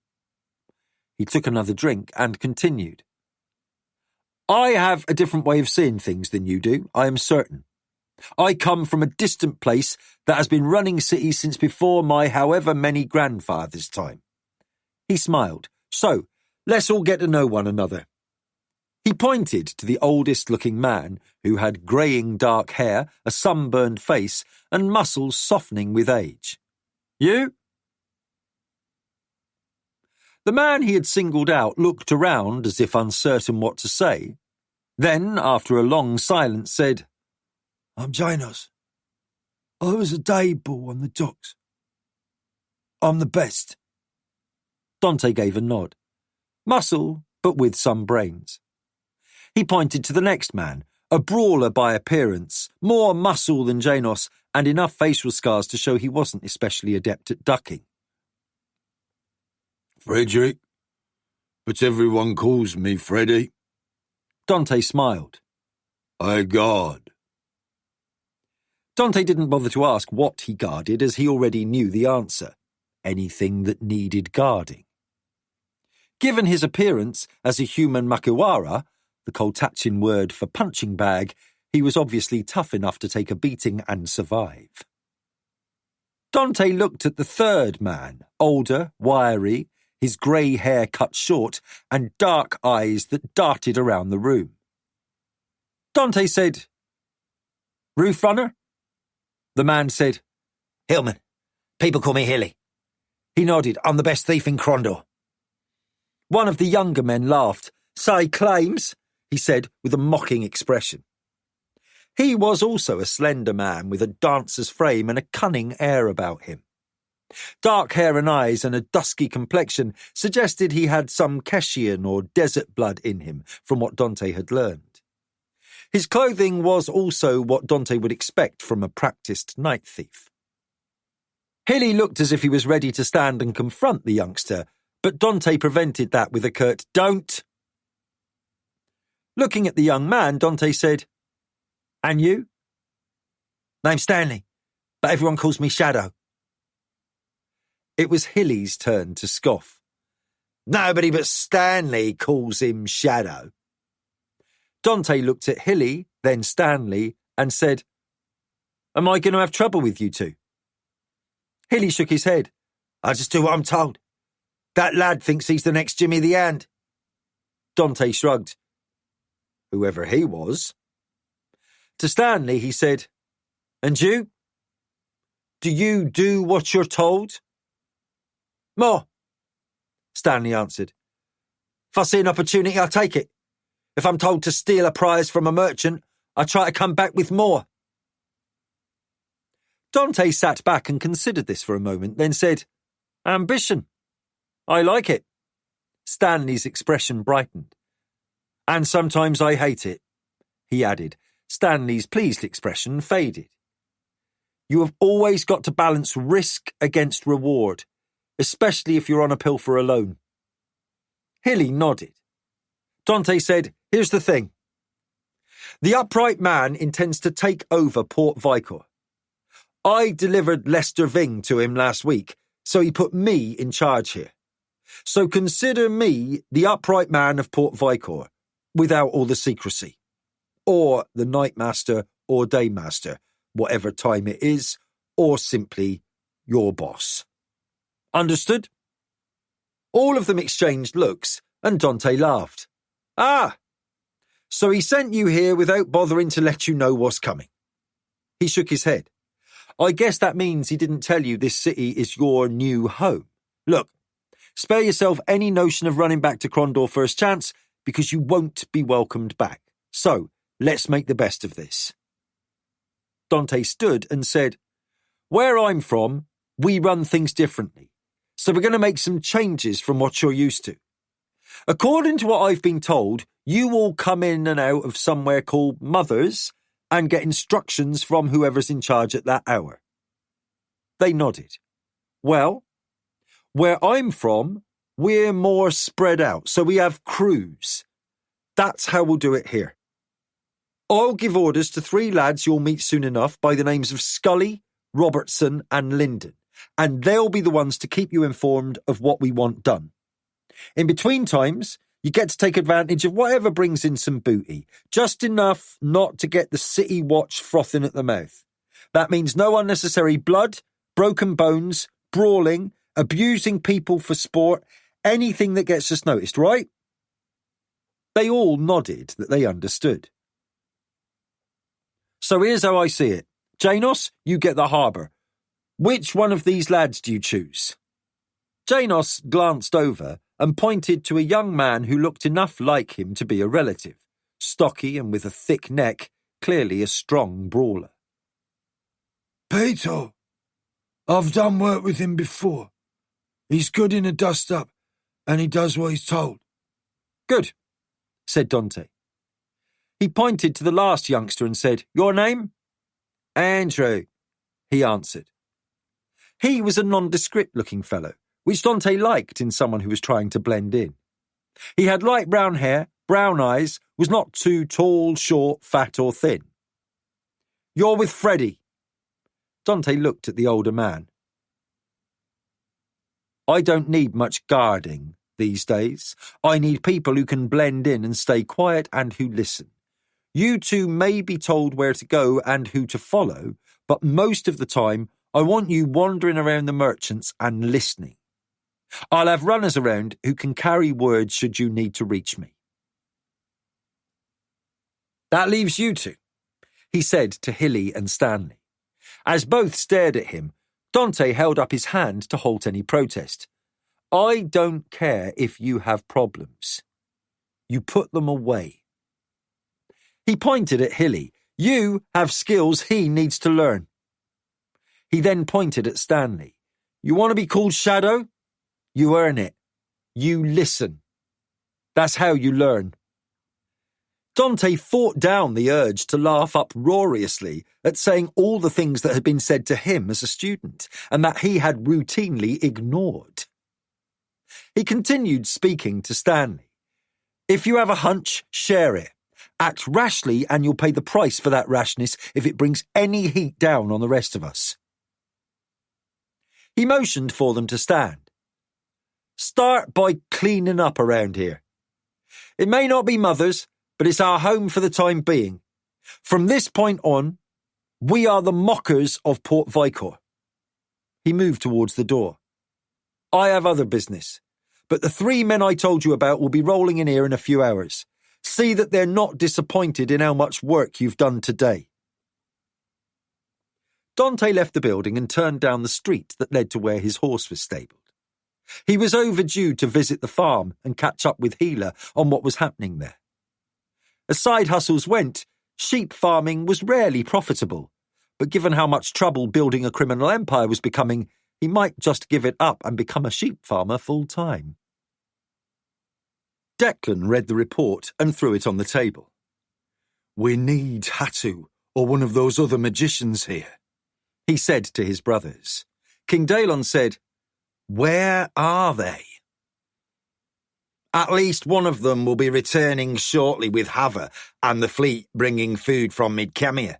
He took another drink and continued. "I have a different way of seeing things than you do, I am certain. I come from a distant place that has been running cities since before my however many grandfathers' time." He smiled. "So, let's all get to know one another." He pointed to the oldest-looking man, who had greying dark hair, a sunburned face, and muscles softening with age. "You?" The man he had singled out looked around as if uncertain what to say. Then, after a long silence, said, "I'm Janos. I was a day boy on the docks. I'm the best." Dante gave a nod. Muscle, but with some brains. He pointed to the next man, a brawler by appearance, more muscle than Janos, and enough facial scars to show he wasn't especially adept at ducking. "Frederick, but everyone calls me Freddy." Dante smiled. "I guard." Dante didn't bother to ask what he guarded, as he already knew the answer. Anything that needed guarding. Given his appearance as a human makiwara, the Koltachin word for punching bag, he was obviously tough enough to take a beating and survive. Dante looked at the 3rd man, older, wiry, his grey hair cut short, and dark eyes that darted around the room. Dante said, "Roof runner?" The man said, "Hillman. People call me Hilly." He nodded. "I'm the best thief in Krondor." One of the younger men laughed. "Say claims," he said with a mocking expression. He was also a slender man with a dancer's frame and a cunning air about him. Dark hair and eyes and a dusky complexion suggested he had some Keshian or desert blood in him, from what Dante had learned. His clothing was also what Dante would expect from a practiced night thief. Hilly looked as if he was ready to stand and confront the youngster, but Dante prevented that with a curt "Don't." Looking at the young man, Dante said, "And you?" "Name's Stanley, but everyone calls me Shadow." It was Hilly's turn to scoff. "Nobody but Stanley calls him Shadow." Dante looked at Hilly, then Stanley, and said, "Am I going to have trouble with you two?" Hilly shook his head. "I just do what I'm told. That lad thinks he's the next Jimmy the Ant." Dante shrugged. Whoever he was. To Stanley, he said, "And you? Do you do what you're told?" "More," Stanley answered. "If I see an opportunity, I'll take it. If I'm told to steal a prize from a merchant, I try to come back with more." Dante sat back and considered this for a moment, then said, "Ambition. I like it." Stanley's expression brightened. "And sometimes I hate it," he added. Stanley's pleased expression faded. "You have always got to balance risk against reward, especially if you're on a pilfer alone." Hilly nodded. Dante said, "Here's the thing. The upright man intends to take over Port Vicor. I delivered Lester Ving to him last week, so he put me in charge here. So consider me the upright man of Port Vicor, without all the secrecy. Or the night master or day master, whatever time it is, or simply your boss. Understood? All of them exchanged looks, and Dante laughed. Ah! So he sent you here without bothering to let you know what's coming. He shook his head. I guess that means he didn't tell you this city is your new home. Look, spare yourself any notion of running back to Krondor first chance, because you won't be welcomed back. So, let's make the best of this. Dante stood and said, Where I'm from, we run things differently, so we're going to make some changes from what you're used to. According to what I've been told, you all come in and out of somewhere called Mother's and get instructions from whoever's in charge at that hour. They nodded. Well, where I'm from, we're more spread out, so we have crews. That's how we'll do it here. I'll give orders to 3 lads you'll meet soon enough by the names of Scully, Robertson and Linden, and they'll be the ones to keep you informed of what we want done. In between times, you get to take advantage of whatever brings in some booty, just enough not to get the city watch frothing at the mouth. That means no unnecessary blood, broken bones, brawling, abusing people for sport, anything that gets us noticed, right? They all nodded that they understood. So here's how I see it. Janos, you get the harbour. Which one of these lads do you choose? Janos glanced over and pointed to a young man who looked enough like him to be a relative, stocky and with a thick neck, clearly a strong brawler. Peter. I've done work with him before. He's good in a dust-up, and he does what he's told. Good, said Dante. He pointed to the last youngster and said, Your name? Andrew, he answered. He was a nondescript-looking fellow, which Dante liked in someone who was trying to blend in. He had light brown hair, brown eyes, was not too tall, short, fat or thin. You're with Freddie. Dante looked at the older man. I don't need much guarding these days. I need people who can blend in and stay quiet and who listen. You two may be told where to go and who to follow, but most of the time I want you wandering around the merchants and listening. I'll have runners around who can carry word should you need to reach me. That leaves you two, he said to Hilly and Stanley. As both stared at him, Dante held up his hand to halt any protest. I don't care if you have problems. You put them away. He pointed at Hilly. You have skills he needs to learn. He then pointed at Stanley. You want to be called Shadow? You earn it. You listen. That's how you learn. Dante fought down the urge to laugh uproariously at saying all the things that had been said to him as a student, and that he had routinely ignored. He continued speaking to Stanley. If you have a hunch, share it. Act rashly and you'll pay the price for that rashness if it brings any heat down on the rest of us. He motioned for them to stand. Start by cleaning up around here. It may not be Mother's, but it's our home for the time being. From this point on, we are the mockers of Port Vicor. He moved towards the door. I have other business, but the 3 men I told you about will be rolling in here in a few hours. See that they're not disappointed in how much work you've done today. Dante left the building and turned down the street that led to where his horse was stabled. He was overdue to visit the farm and catch up with Gila on what was happening there. As side hustles went, sheep farming was rarely profitable, but given how much trouble building a criminal empire was becoming, he might just give it up and become a sheep farmer full-time. Declan read the report and threw it on the table. We need Hatu or one of those other magicians here, he said to his brothers. King Daelon said, Where are they? At least one of them will be returning shortly with Hava and the fleet bringing food from Mid-Kemia,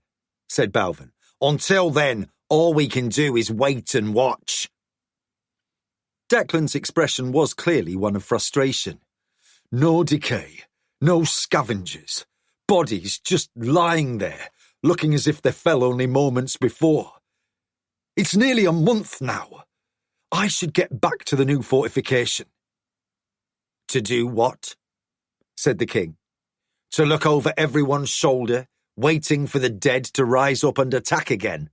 said Balvin. Until then, All we can do is wait and watch. Declan's expression was clearly one of frustration. No decay, no scavengers, bodies just lying there, looking as if they fell only moments before. It's nearly a month now. I should get back to the new fortification. To do what? Said the king. To look over everyone's shoulder, waiting for the dead to rise up and attack again.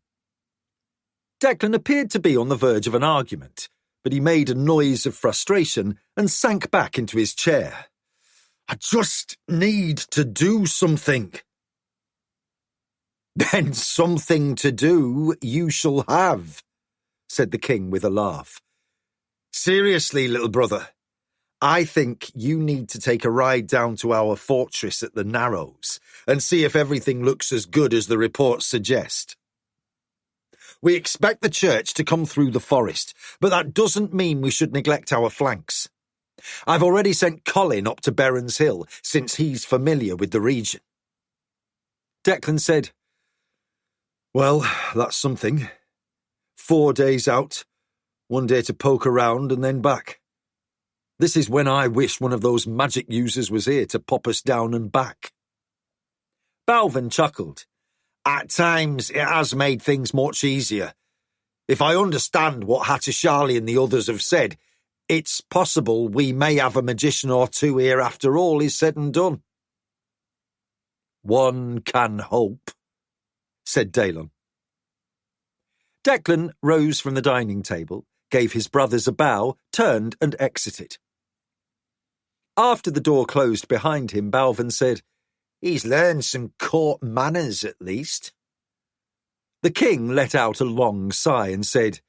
Declan appeared to be on the verge of an argument, but he made a noise of frustration and sank back into his chair. I just need to do something. Then something to do you shall have, said the king with a laugh. Seriously, little brother, I think you need to take a ride down to our fortress at the Narrows and see if everything looks as good as the reports suggest. We expect the church to come through the forest, but that doesn't mean we should neglect our flanks. I've already sent Colin up to Berrens Hill, since he's familiar with the region. Declan said, Well, that's something. 4 days out, 1 day to poke around and then back. This is when I wish one of those magic users was here to pop us down and back. Balvin chuckled. At times, it has made things much easier. If I understand what Hattusharli and the others have said, it's possible we may have a magician or two here after all is said and done. One can hope, said Daelon. Declan rose from the dining table, gave his brothers a bow, turned and exited. After the door closed behind him, Balvin said, He's learned some court manners, at least. The king let out a long sigh and said,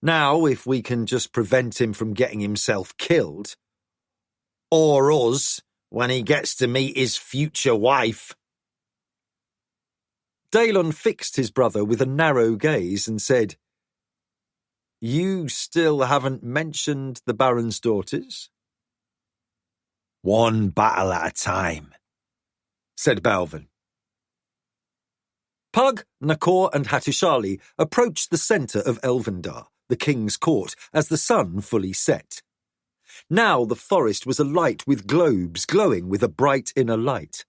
Now, if we can just prevent him from getting himself killed, or us, when he gets to meet his future wife. Daelon fixed his brother with a narrow gaze and said, You still haven't mentioned the Baron's daughters? One battle at a time, said Balvin. Pug, Nakor and Hattusharli approached the centre of Elvendar, the king's court, as the sun fully set. Now the forest was alight with globes glowing with a bright inner light.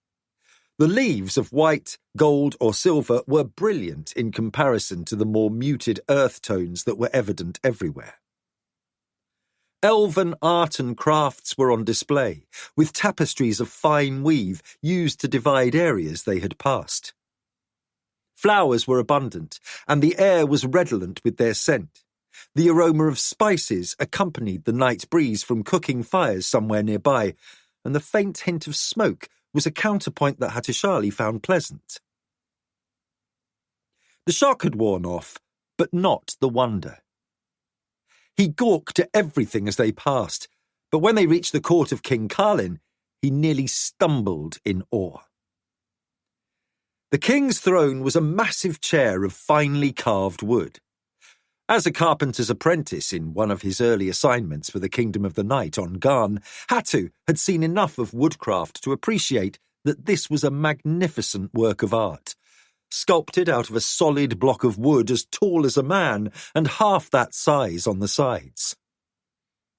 The leaves of white, gold or silver were brilliant in comparison to the more muted earth tones that were evident everywhere. Elven art and crafts were on display, with tapestries of fine weave used to divide areas they had passed. Flowers were abundant, and the air was redolent with their scent. The aroma of spices accompanied the night breeze from cooking fires somewhere nearby, and the faint hint of smoke was a counterpoint that Hattusharli found pleasant. The shock had worn off, but not the wonder. He gawked at everything as they passed, but when they reached the court of King Carlin, he nearly stumbled in awe. The king's throne was a massive chair of finely carved wood. As a carpenter's apprentice in one of his early assignments for the Kingdom of the Night on Garn, Hattu had seen enough of woodcraft to appreciate that this was a magnificent work of art, sculpted out of a solid block of wood as tall as a man and half that size on the sides.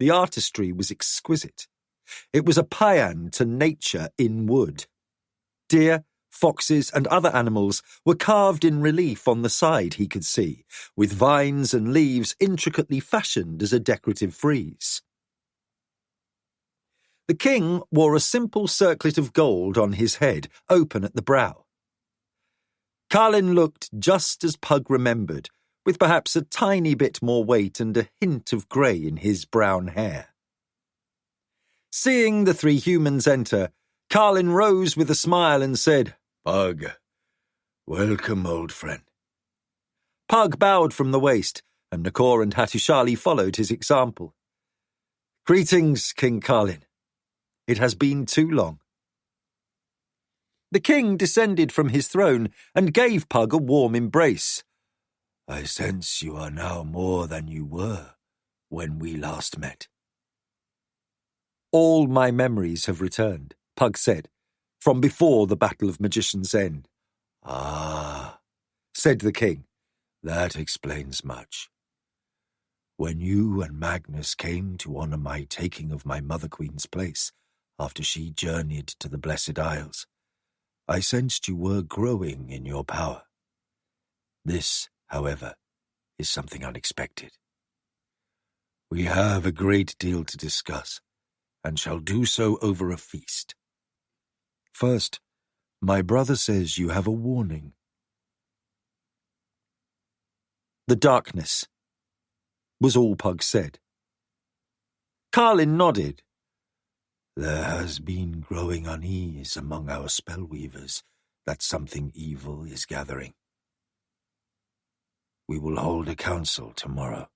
The artistry was exquisite. It was a paean to nature in wood. Deer, foxes and other animals were carved in relief on the side he could see, with vines and leaves intricately fashioned as a decorative frieze. The king wore a simple circlet of gold on his head, open at the brow. Carlin looked just as Pug remembered, with perhaps a tiny bit more weight and a hint of grey in his brown hair. Seeing the three humans enter, Carlin rose with a smile and said, Pug, welcome, old friend. Pug bowed from the waist, and Nakor and Hattusharli followed his example. Greetings, King Carlin. It has been too long. The king descended from his throne and gave Pug a warm embrace. I sense you are now more than you were when we last met. All my memories have returned, Pug said, from before the Battle of Magician's End. Ah, said the king. That explains much. When you and Magnus came to honor my taking of my Mother Queen's place after she journeyed to the Blessed Isles, I sensed you were growing in your power. This, however, is something unexpected. We have a great deal to discuss, and shall do so over a feast. First, my brother says you have a warning. The darkness, was all Pug said. Carlin nodded. There has been growing unease among our spellweavers that something evil is gathering. We will hold a council tomorrow.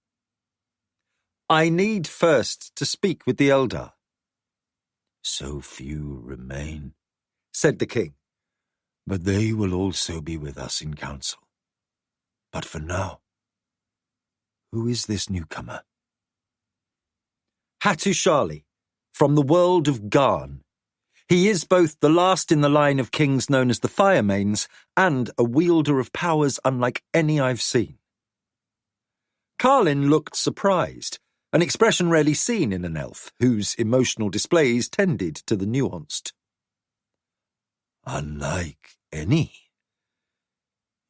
I need first to speak with the Eldar. So few remain, said the king. but they will also be with us in council. But for now, who is this newcomer? Hattushali, from the world of Garn. He is both the last in the line of kings known as the Firemanes and a wielder of powers unlike any I've seen. Carlin looked surprised, an expression rarely seen in an elf, whose emotional displays tended to the nuanced. Unlike any.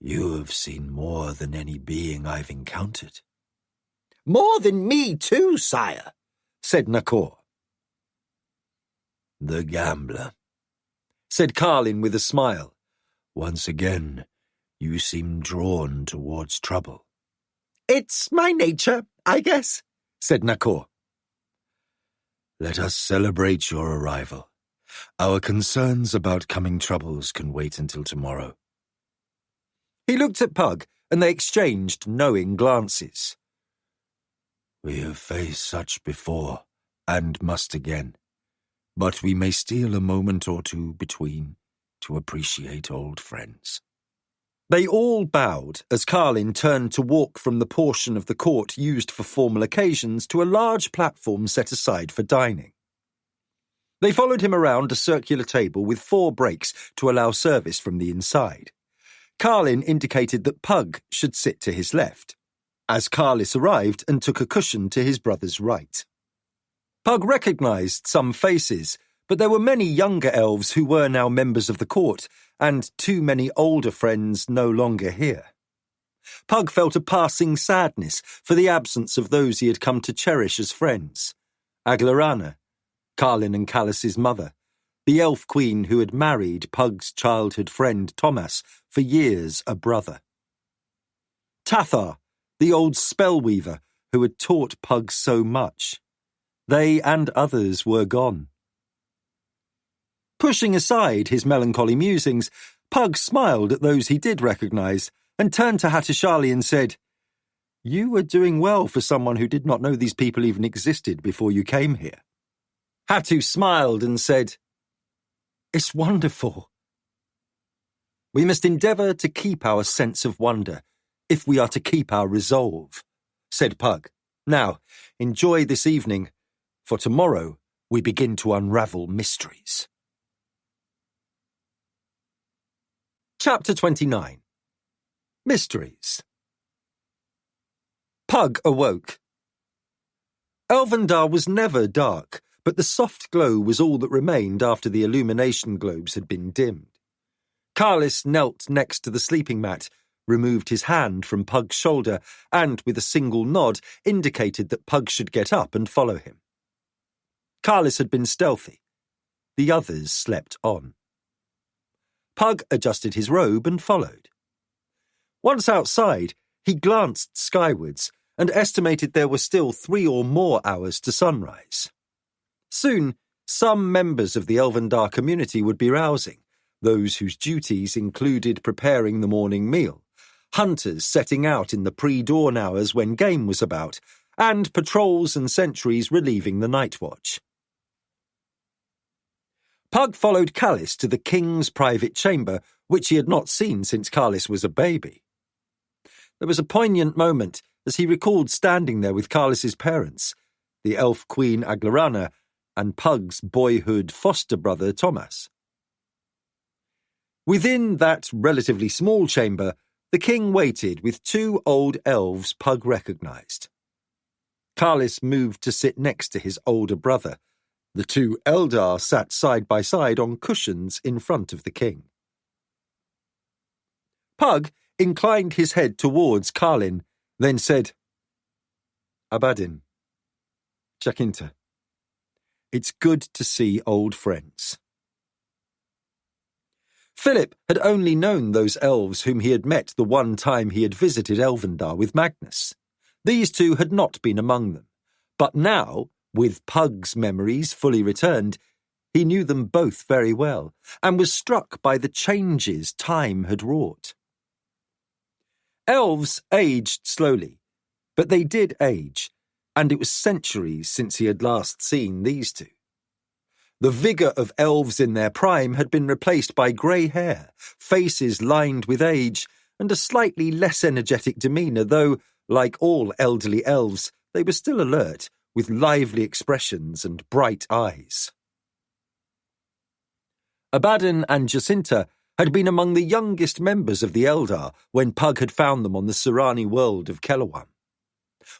You have seen more than any being I've encountered. More than me too, sire, said Nakor. The gambler, said Carlin with a smile. Once again, you seem drawn towards trouble. It's my nature, I guess, said Nakor. Let us celebrate your arrival. Our concerns about coming troubles can wait until tomorrow. He looked at Pug, and they exchanged knowing glances. We have faced such before, and must again. But we may steal a moment or two between to appreciate old friends. They all bowed as Carlin turned to walk from the portion of the court used for formal occasions to a large platform set aside for dining. They followed him around a circular table with 4 breaks to allow service from the inside. Carlin indicated that Pug should sit to his left, as Carlis arrived and took a cushion to his brother's right. Pug recognised some faces, but there were many younger elves who were now members of the court, and too many older friends no longer here. Pug felt a passing sadness for the absence of those he had come to cherish as friends. Aglarana, Carlin and Callis's mother, the elf queen who had married Pug's childhood friend Thomas, for years a brother. Tathar, the old spellweaver who had taught Pug so much. They and others were gone. Pushing aside his melancholy musings, Pug smiled at those he did recognise and turned to Hattushali and said, "You were doing well for someone who did not know these people even existed before you came here." Hattu smiled and said, "It's wonderful." "We must endeavour to keep our sense of wonder, if we are to keep our resolve," said Pug. "Now, enjoy this evening, for tomorrow we begin to unravel mysteries." Chapter 29. Mysteries. Pug awoke. Elvendar was never dark, but the soft glow was all that remained after the illumination globes had been dimmed. Carlis knelt next to the sleeping mat, removed his hand from Pug's shoulder, and, with a single nod, indicated that Pug should get up and follow him. Carlis had been stealthy. The others slept on. Pug adjusted his robe and followed. Once outside, he glanced skywards and estimated there were still 3 or more hours to sunrise. Soon, some members of the Elvendar community would be rousing, those whose duties included preparing the morning meal, hunters setting out in the pre-dawn hours when game was about, and patrols and sentries relieving the night watch. Pug followed Callis to the king's private chamber, which he had not seen since Carlis was a baby. There was a poignant moment as he recalled standing there with Carlis's parents, the elf queen Aglarana, and Pug's boyhood foster brother Thomas. Within that relatively small chamber The king waited with 2 old elves Pug recognised. Carlis moved to sit next to his older brother. The 2 Eldar sat side by side on cushions in front of the king. Pug inclined his head towards Carlin, then said, "Abadin, Jacinta, it's good to see old friends." Philip had only known those elves whom he had met the one time he had visited Elvendar with Magnus. These 2 had not been among them, but now, with Pug's memories fully returned, he knew them both very well, and was struck by the changes time had wrought. Elves aged slowly, but they did age, and it was centuries since he had last seen these 2. The vigour of elves in their prime had been replaced by grey hair, faces lined with age, and a slightly less energetic demeanour, though, like all elderly elves, they were still alert, with lively expressions and bright eyes. Abaddon and Jacinta had been among the youngest members of the Eldar when Pug had found them on the Serani world of Kelawam.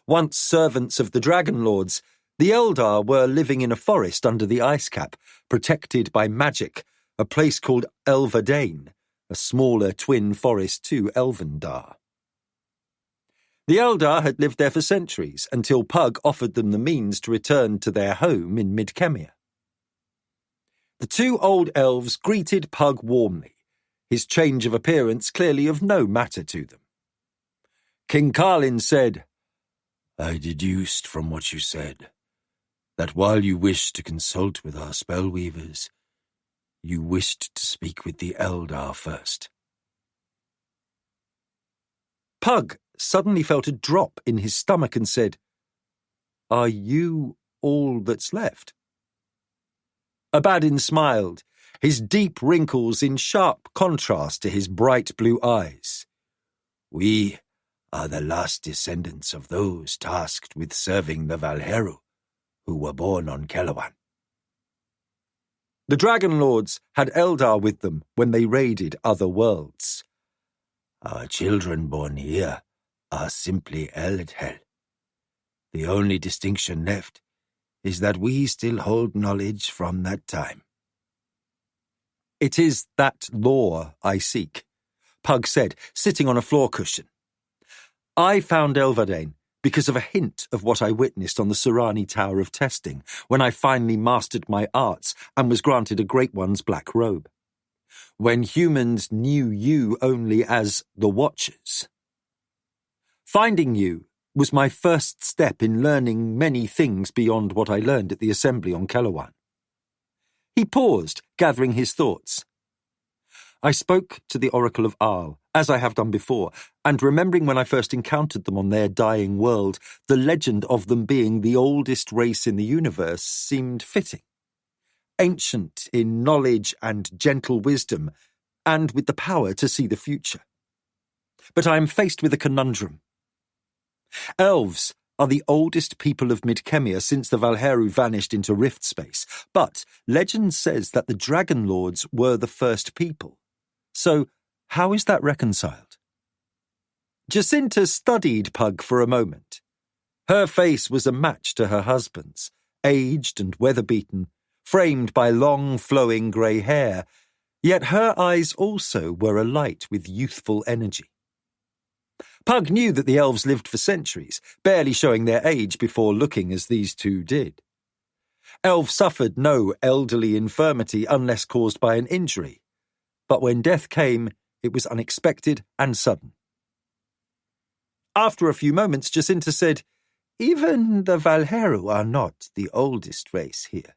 Once servants of the Dragon Lords, the Eldar were living in a forest under the ice cap, protected by magic, a place called Elverdane, a smaller twin forest to Elvendar. The Eldar had lived there for centuries, until Pug offered them the means to return to their home in Mid-Kemia. The 2 old elves greeted Pug warmly, his change of appearance clearly of no matter to them. King Carlin said, "I deduced from what you said that while you wished to consult with our spellweavers, you wished to speak with the Eldar first." Pug suddenly felt a drop in his stomach and said, "Are you all that's left?" Abaddon smiled, his deep wrinkles in sharp contrast to his bright blue eyes. "We are the last descendants of those tasked with serving the Valheru, who were born on Kelawam." The Dragon Lords had Eldar with them when they raided other worlds. "Our children born here are simply Eldhel. The only distinction left is that we still hold knowledge from that time." "It is that lore I seek," Pug said, sitting on a floor cushion. "I found Elverdane because of a hint of what I witnessed on the Serani Tower of Testing when I finally mastered my arts and was granted a Great One's black robe. When humans knew you only as the Watchers. Finding you was my first step in learning many things beyond what I learned at the assembly on Kelawam." He paused, gathering his thoughts. "I spoke to the Oracle of Arl, as I have done before, and remembering when I first encountered them on their dying world, the legend of them being the oldest race in the universe seemed fitting. Ancient in knowledge and gentle wisdom, and with the power to see the future. But I am faced with a conundrum. Elves are the oldest people of Mid-Kemia since the Valheru vanished into rift space, but legend says that the Dragon Lords were the first people. So, how is that reconciled?" Jacinta studied Pug for a moment. Her face was a match to her husband's, aged and weather-beaten, framed by long, flowing grey hair, yet her eyes also were alight with youthful energy. Pug knew that the elves lived for centuries, barely showing their age before looking as these 2 did. Elves suffered no elderly infirmity unless caused by an injury, but when death came, it was unexpected and sudden. After a few moments, Jacinta said, "Even the Valheru are not the oldest race here.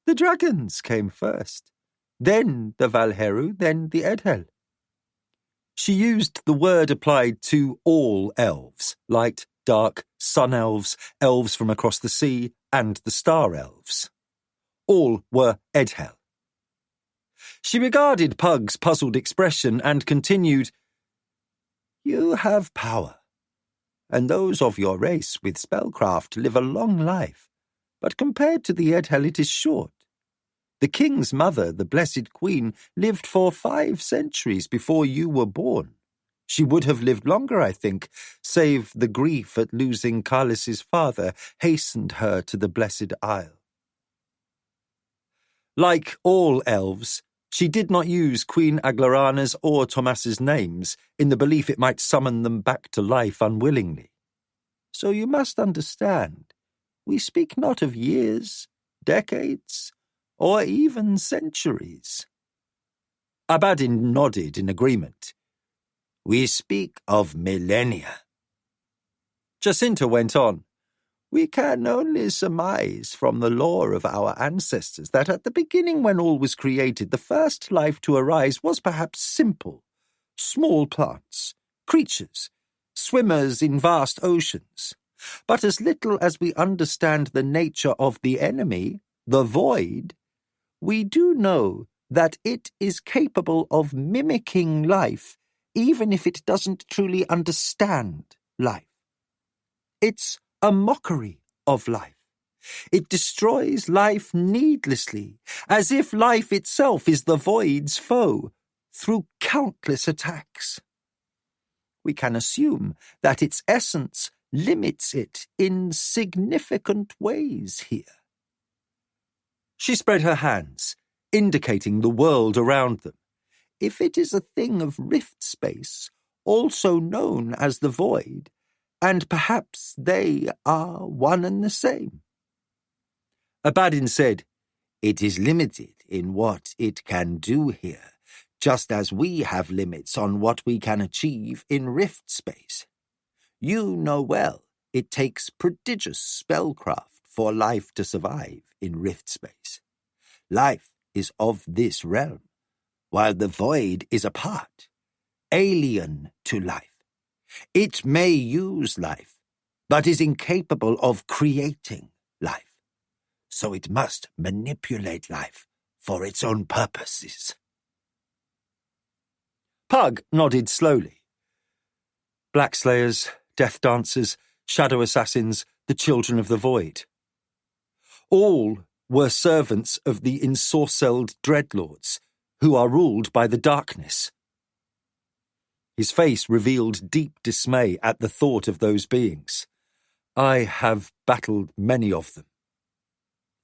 The dragons came first, then the Valheru, then the Edhel." She used the word applied to all elves, light, dark, sun elves, elves from across the sea, and the star elves. All were Edhel. She regarded Pug's puzzled expression and continued, "You have power, and those of your race with spellcraft live a long life, but compared to the Edhel it is short. The king's mother, the Blessed Queen, lived for 5 centuries before you were born. She would have lived longer, I think, save the grief at losing Carlis's father hastened her to the Blessed Isle. Like all elves, she did not use Queen Aglarana's or Thomas's names in the belief it might summon them back to life unwillingly. So you must understand, we speak not of years, decades, or even centuries. Abadin nodded in agreement. We speak of millennia. Jacinta went on. We can only surmise from the lore of our ancestors that at the beginning when all was created, the first life to arise was perhaps simple. Small plants, creatures, swimmers in vast oceans. But as little as we understand the nature of the enemy, the void, we do know that it is capable of mimicking life even if it doesn't truly understand life. It's a mockery of life. It destroys life needlessly, as if life itself is the void's foe, through countless attacks. We can assume that its essence limits it in significant ways here. She spread her hands, indicating the world around them. If it is a thing of rift space, also known as the void, and perhaps they are one and the same. Abadin said, It is limited in what it can do here, just as we have limits on what we can achieve in rift space. You know well, it takes prodigious spellcraft for life to survive in rift space. Life is of this realm, while the void is apart, alien to life. It may use life, but is incapable of creating life. So it must manipulate life for its own purposes. Pug nodded slowly. Blackslayers, death dancers, shadow assassins, the children of the void. All were servants of the ensorcelled dreadlords, who are ruled by the darkness. His face revealed deep dismay at the thought of those beings. I have battled many of them.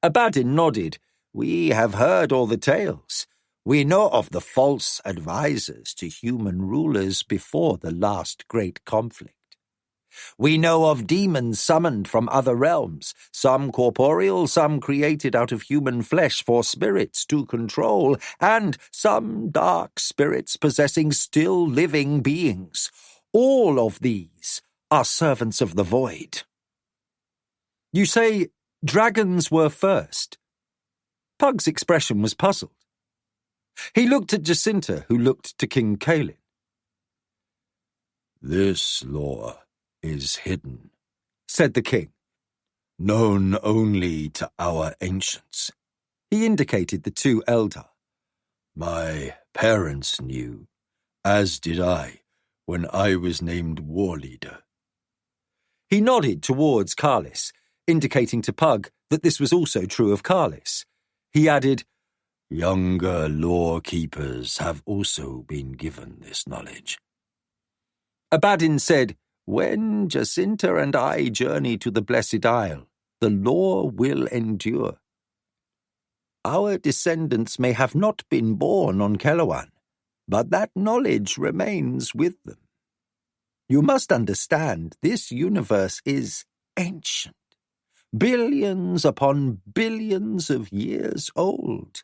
Abadin nodded. We have heard all the tales. We know of the false advisors to human rulers before the last great conflict. We know of demons summoned from other realms, some corporeal, some created out of human flesh for spirits to control, and some dark spirits possessing still living beings. All of these are servants of the void. You say dragons were first. Pug's expression was puzzled. He looked at Jacinta, who looked to King Caelin. This lore is hidden, said the king. Known only to our ancients. He indicated the two Eldar. My parents knew, as did I, when I was named war leader. He nodded towards Carlis, indicating to Pug that this was also true of Carlis. He added, Younger lore keepers have also been given this knowledge. Abadin said, When Jacinta and I journey to the Blessed Isle, the lore will endure. Our descendants may have not been born on Keloan, but that knowledge remains with them. You must understand, this universe is ancient, billions upon billions of years old.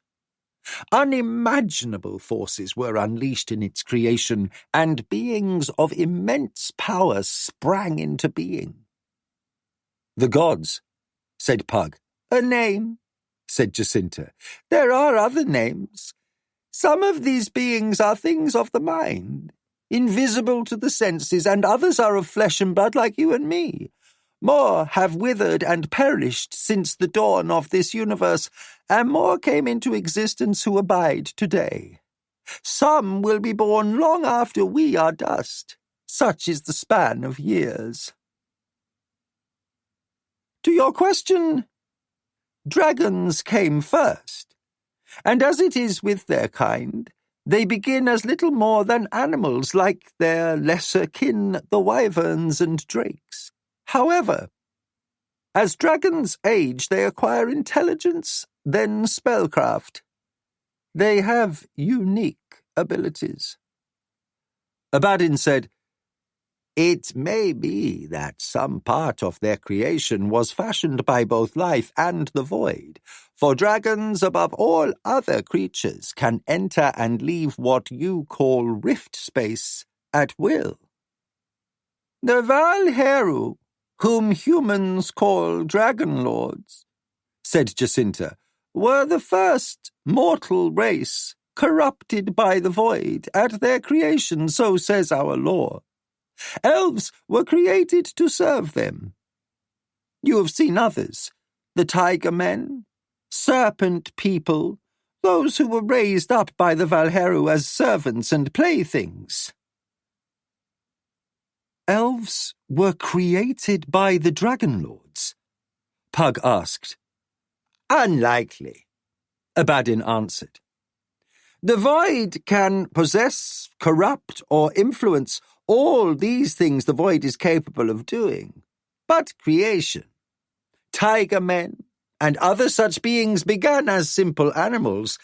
Unimaginable forces were unleashed in its creation, and beings of immense power sprang into being. The gods, said Pug. A name, said Jacinta. There are other names. Some of these beings are things of the mind, invisible to the senses, and others are of flesh and blood like you and me. More have withered and perished since the dawn of this universe, and more came into existence who abide today. Some will be born long after we are dust. Such is the span of years. To your question, dragons came first, and as it is with their kind, They begin as little more than animals like their lesser kin, the wyverns and drakes. However, as dragons age, they acquire intelligence, then spellcraft. They have unique abilities. Abadin said, "It may be that some part of their creation was fashioned by both life and the void, for dragons, above all other creatures, can enter and leave what you call rift space at will. The Valheru, whom humans call dragon lords," said Jacinta, "were the first mortal race corrupted by the void at their creation, so says our lore. Elves were created to serve them. You have seen others, the tiger men, serpent people, those who were raised up by the Valheru as servants and playthings." "Elves were created by the Dragon Lords?" Pug asked. "Unlikely," Abadin answered. "The void can possess, corrupt, or influence all these things the void is capable of doing. But creation, tiger men, and other such beings began as simple animals,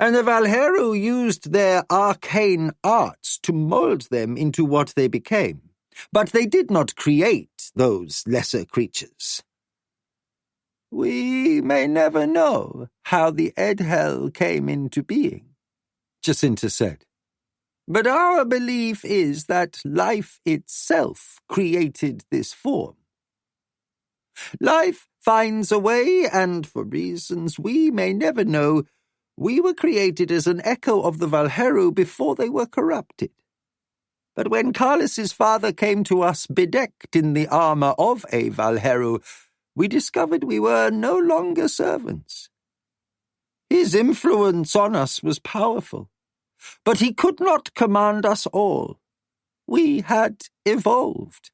and the Valheru used their arcane arts to mold them into what they became. But they did not create those lesser creatures. We may never know how the Edhel came into being," Jacinta said. "But our belief is that life itself created this form. Life finds a way, and for reasons we may never know, we were created as an echo of the Valheru before they were corrupted. But when Carlus's father came to us bedecked in the armor of a Valheru, we discovered we were no longer servants. His influence on us was powerful, but he could not command us all. We had evolved.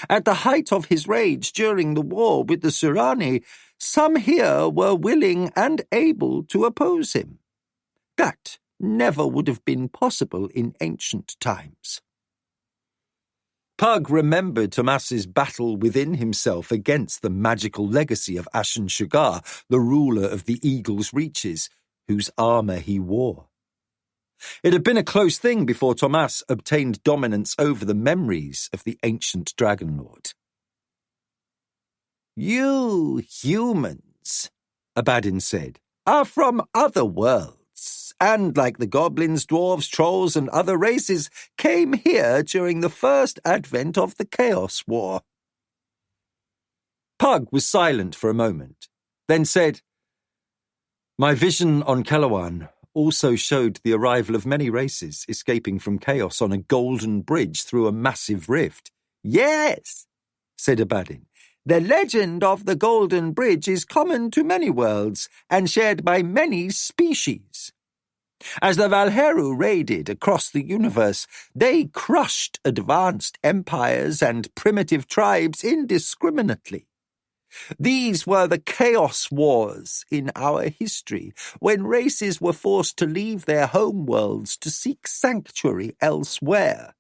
At the height of his rage during the war with the Surani, some here were willing and able to oppose him. That never would have been possible in ancient times." Pug remembered Tomas's battle within himself against the magical legacy of Ashen Shugar, the ruler of the Eagle's Reaches, whose armour he wore. It had been a close thing before Tomas obtained dominance over the memories of the ancient Dragon Lord. "You humans," Abadin said, "are from other worlds, and like the goblins, dwarves, trolls, and other races, came here during the first advent of the Chaos War." Pug was silent for a moment, then said, "My vision on Kellowan also showed the arrival of many races escaping from chaos on a golden bridge through a massive rift." "Yes," said Abadin. "The legend of the Golden Bridge is common to many worlds and shared by many species. As the Valheru raided across the universe, they crushed advanced empires and primitive tribes indiscriminately. These were the Chaos Wars in our history, when races were forced to leave their homeworlds to seek sanctuary elsewhere."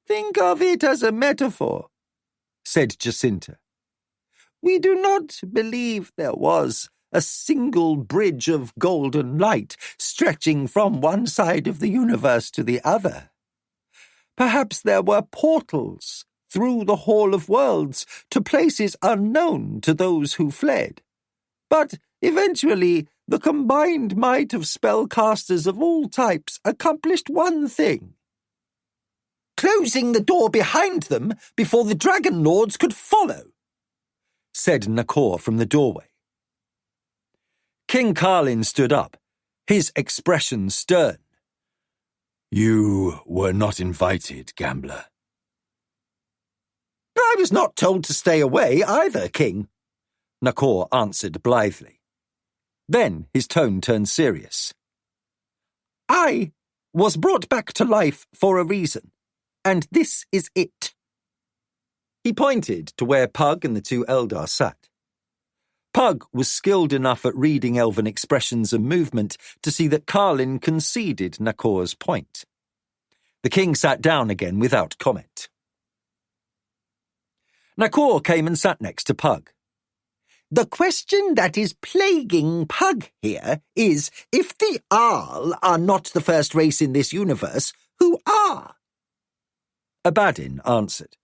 "Think of it as a metaphor," said Jacinta. "We do not believe there was a single bridge of golden light stretching from one side of the universe to the other. Perhaps there were portals through the Hall of Worlds to places unknown to those who fled. But eventually, the combined might of spellcasters of all types accomplished one thing: closing the door behind them before the Dragon Lords could follow," said Nakor from the doorway. King Carlin stood up, his expression stern. "You were not invited, gambler." "I was not told to stay away either, King," Nakor answered blithely. Then his tone turned serious. "I was brought back to life for a reason, and this is it." He pointed to where Pug and the two Eldar sat. Pug was skilled enough at reading elven expressions and movement to see that Carlin conceded Nakor's point. The king sat down again without comment. Nakor came and sat next to Pug. The question that is plaguing Pug here is, if the Arl are not the first race in this universe, who are? Abadin answered.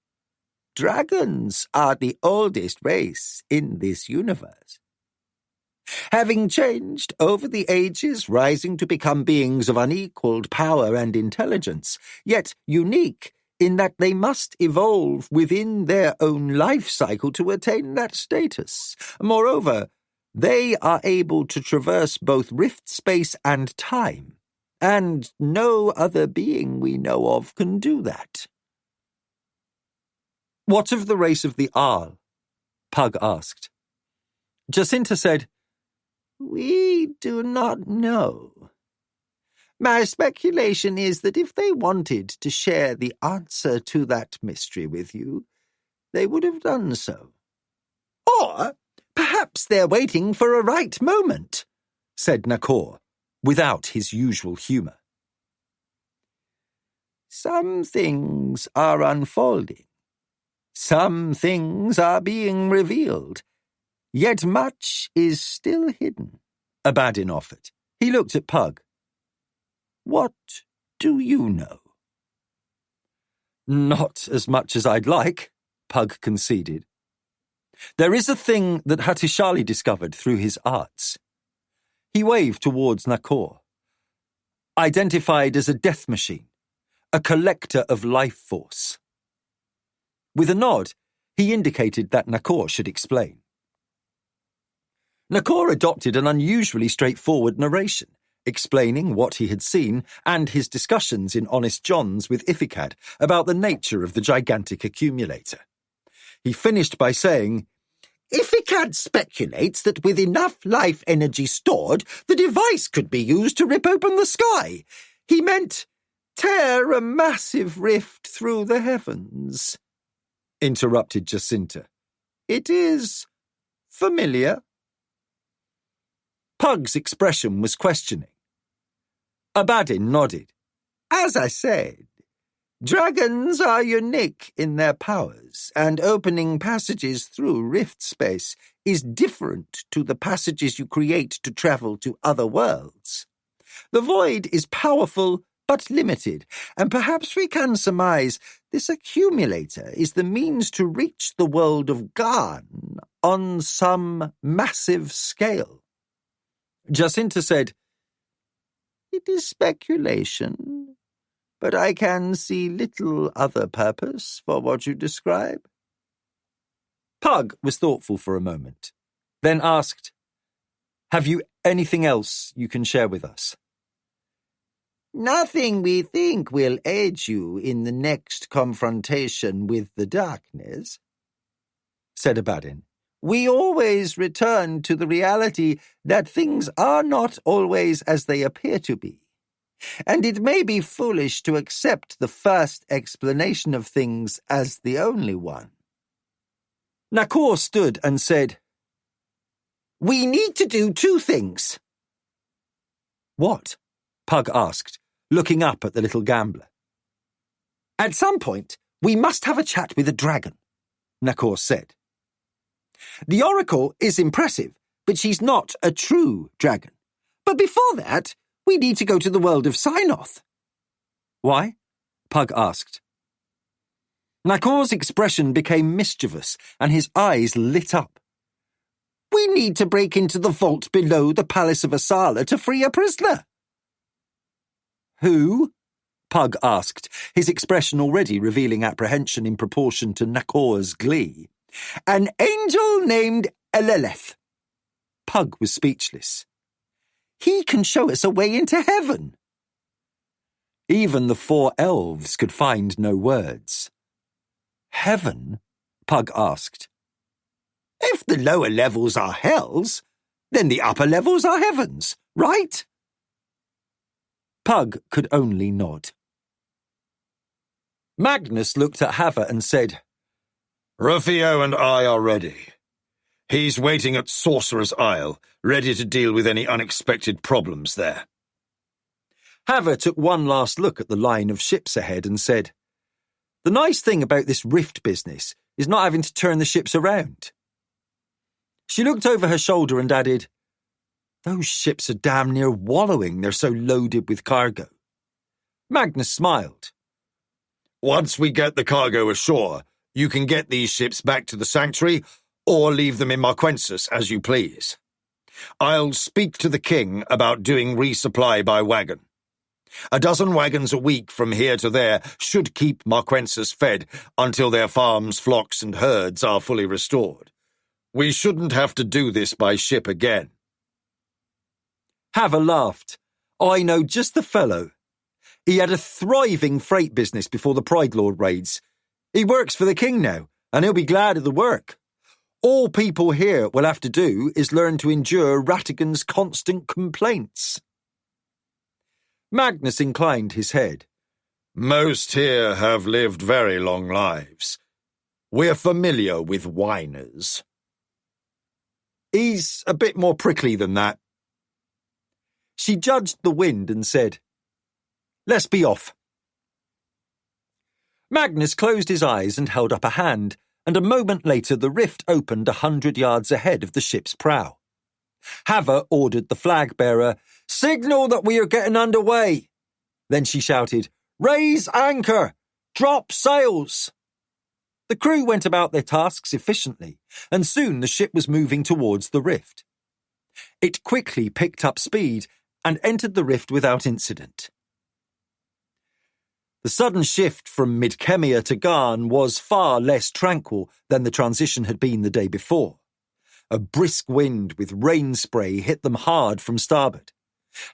Dragons are the oldest race in this universe. Having changed over the ages, rising to become beings of unequaled power and intelligence, yet unique in that they must evolve within their own life cycle to attain that status. Moreover, they are able to traverse both rift space and time, and no other being we know of can do that. What of the race of the Arl? Pug asked. Jacinta said, We do not know. My speculation is that if they wanted to share the answer to that mystery with you, they would have done so. Or perhaps they're waiting for a right moment, said Nakor, without his usual humour. Some things are unfolding. Some things are being revealed. Yet much is still hidden, Abadin offered. He looked at Pug. What do you know? Not as much as I'd like, Pug conceded. There is a thing that Hattusili discovered through his arts. He waved towards Nakor. Identified as a death machine, a collector of life force. With a nod, he indicated that Nakor should explain. Nakor adopted an unusually straightforward narration, explaining what he had seen and his discussions in Honest John's with Ifikad about the nature of the gigantic accumulator. He finished by saying, Ifikad speculates that with enough life energy stored, the device could be used to rip open the sky. He meant tear a massive rift through the heavens, interrupted Jacinta. It is familiar. Pug's expression was questioning. Abadin nodded. As I said, dragons are unique in their powers, and opening passages through rift space is different to the passages you create to travel to other worlds. The void is powerful but limited, and perhaps we can surmise this accumulator is the means to reach the world of Garn on some massive scale. Jacinta said, It is speculation, but I can see little other purpose for what you describe. Pug was thoughtful for a moment, then asked, Have you anything else you can share with us? Nothing we think will aid you in the next confrontation with the darkness, said Abadin. We always return to the reality that things are not always as they appear to be, and it may be foolish to accept the first explanation of things as the only one. Nakor stood and said, We need to do two things. What? Pug asked, looking up at the little gambler. At some point, we must have a chat with a dragon, Nakor said. The Oracle is impressive, but she's not a true dragon. But before that, we need to go to the world of Synoth. Why? Pug asked. Nakor's expression became mischievous, and his eyes lit up. We need to break into the vault below the Palace of Asala to free a prisoner. Who? Pug asked, his expression already revealing apprehension in proportion to Nakor's glee. An angel named Eleleth. Pug was speechless. He can show us a way into heaven. Even the 4 elves could find no words. Heaven? Pug asked. If the lower levels are hells, then the upper levels are heavens, right? Pug could only nod. Magnus looked at Hava and said, Rufio and I are ready. He's waiting at Sorcerer's Isle, ready to deal with any unexpected problems there. Haver took one last look at the line of ships ahead and said, "The nice thing about this rift business is not having to turn the ships around." She looked over her shoulder and added, "Those ships are damn near wallowing, they're so loaded with cargo." Magnus smiled. Once we get the cargo ashore, you can get these ships back to the sanctuary or leave them in Marquensis as you please. I'll speak to the king about doing resupply by wagon. 12 wagons a week from here to there should keep Marquensis fed until their farms, flocks, and herds are fully restored. We shouldn't have to do this by ship again. Haver laughed. "I know just the fellow. He had a thriving freight business before the Pride Lord raids. He works for the king now, and he'll be glad of the work. All people here will have to do is learn to endure Ratigan's constant complaints." Magnus inclined his head. Most here have lived very long lives. We're familiar with whiners. He's a bit more prickly than that. She judged the wind and said, "Let's be off." Magnus closed his eyes and held up a hand, and a moment later the rift opened 100 yards ahead of the ship's prow. Haver ordered the flag-bearer, "Signal that we are getting underway." Then she shouted, "Raise anchor! Drop sails!" The crew went about their tasks efficiently, and soon the ship was moving towards the rift. It quickly picked up speed and entered the rift without incident. The sudden shift from Midkemia to Garn was far less tranquil than the transition had been the day before. A brisk wind with rain spray hit them hard from starboard.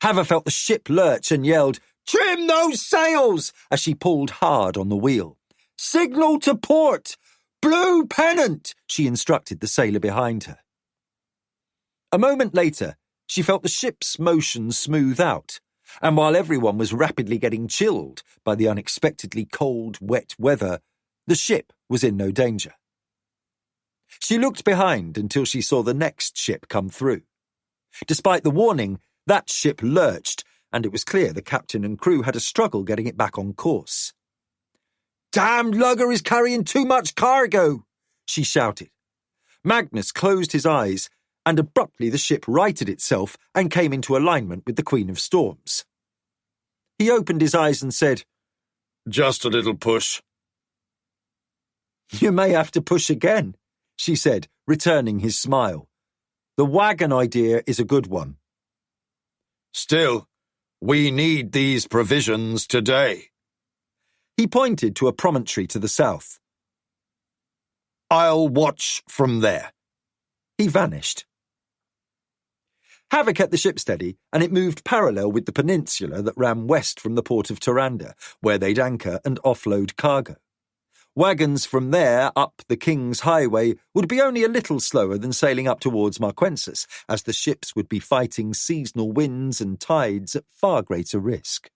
Haver felt the ship lurch and yelled, "Trim those sails!" as she pulled hard on the wheel. "Signal to port! Blue pennant!" she instructed the sailor behind her. A moment later, she felt the ship's motion smooth out, and while everyone was rapidly getting chilled by the unexpectedly cold, wet weather, the ship was in no danger. She looked behind until she saw the next ship come through. Despite the warning, that ship lurched, and it was clear the captain and crew had a struggle getting it back on course. "Damned lugger is carrying too much cargo!" she shouted. Magnus closed his eyes, and abruptly the ship righted itself and came into alignment with the Queen of Storms. He opened his eyes and said, "Just a little push." "You may have to push again," she said, returning his smile. "The wagon idea is a good one." "Still, we need these provisions today." He pointed to a promontory to the south. "I'll watch from there." He vanished. Haver kept the ship steady, and it moved parallel with the peninsula that ran west from the port of Toranda, where they'd anchor and offload cargo. Wagons from there up the King's Highway would be only a little slower than sailing up towards Marquensis, as the ships would be fighting seasonal winds and tides at far greater risk.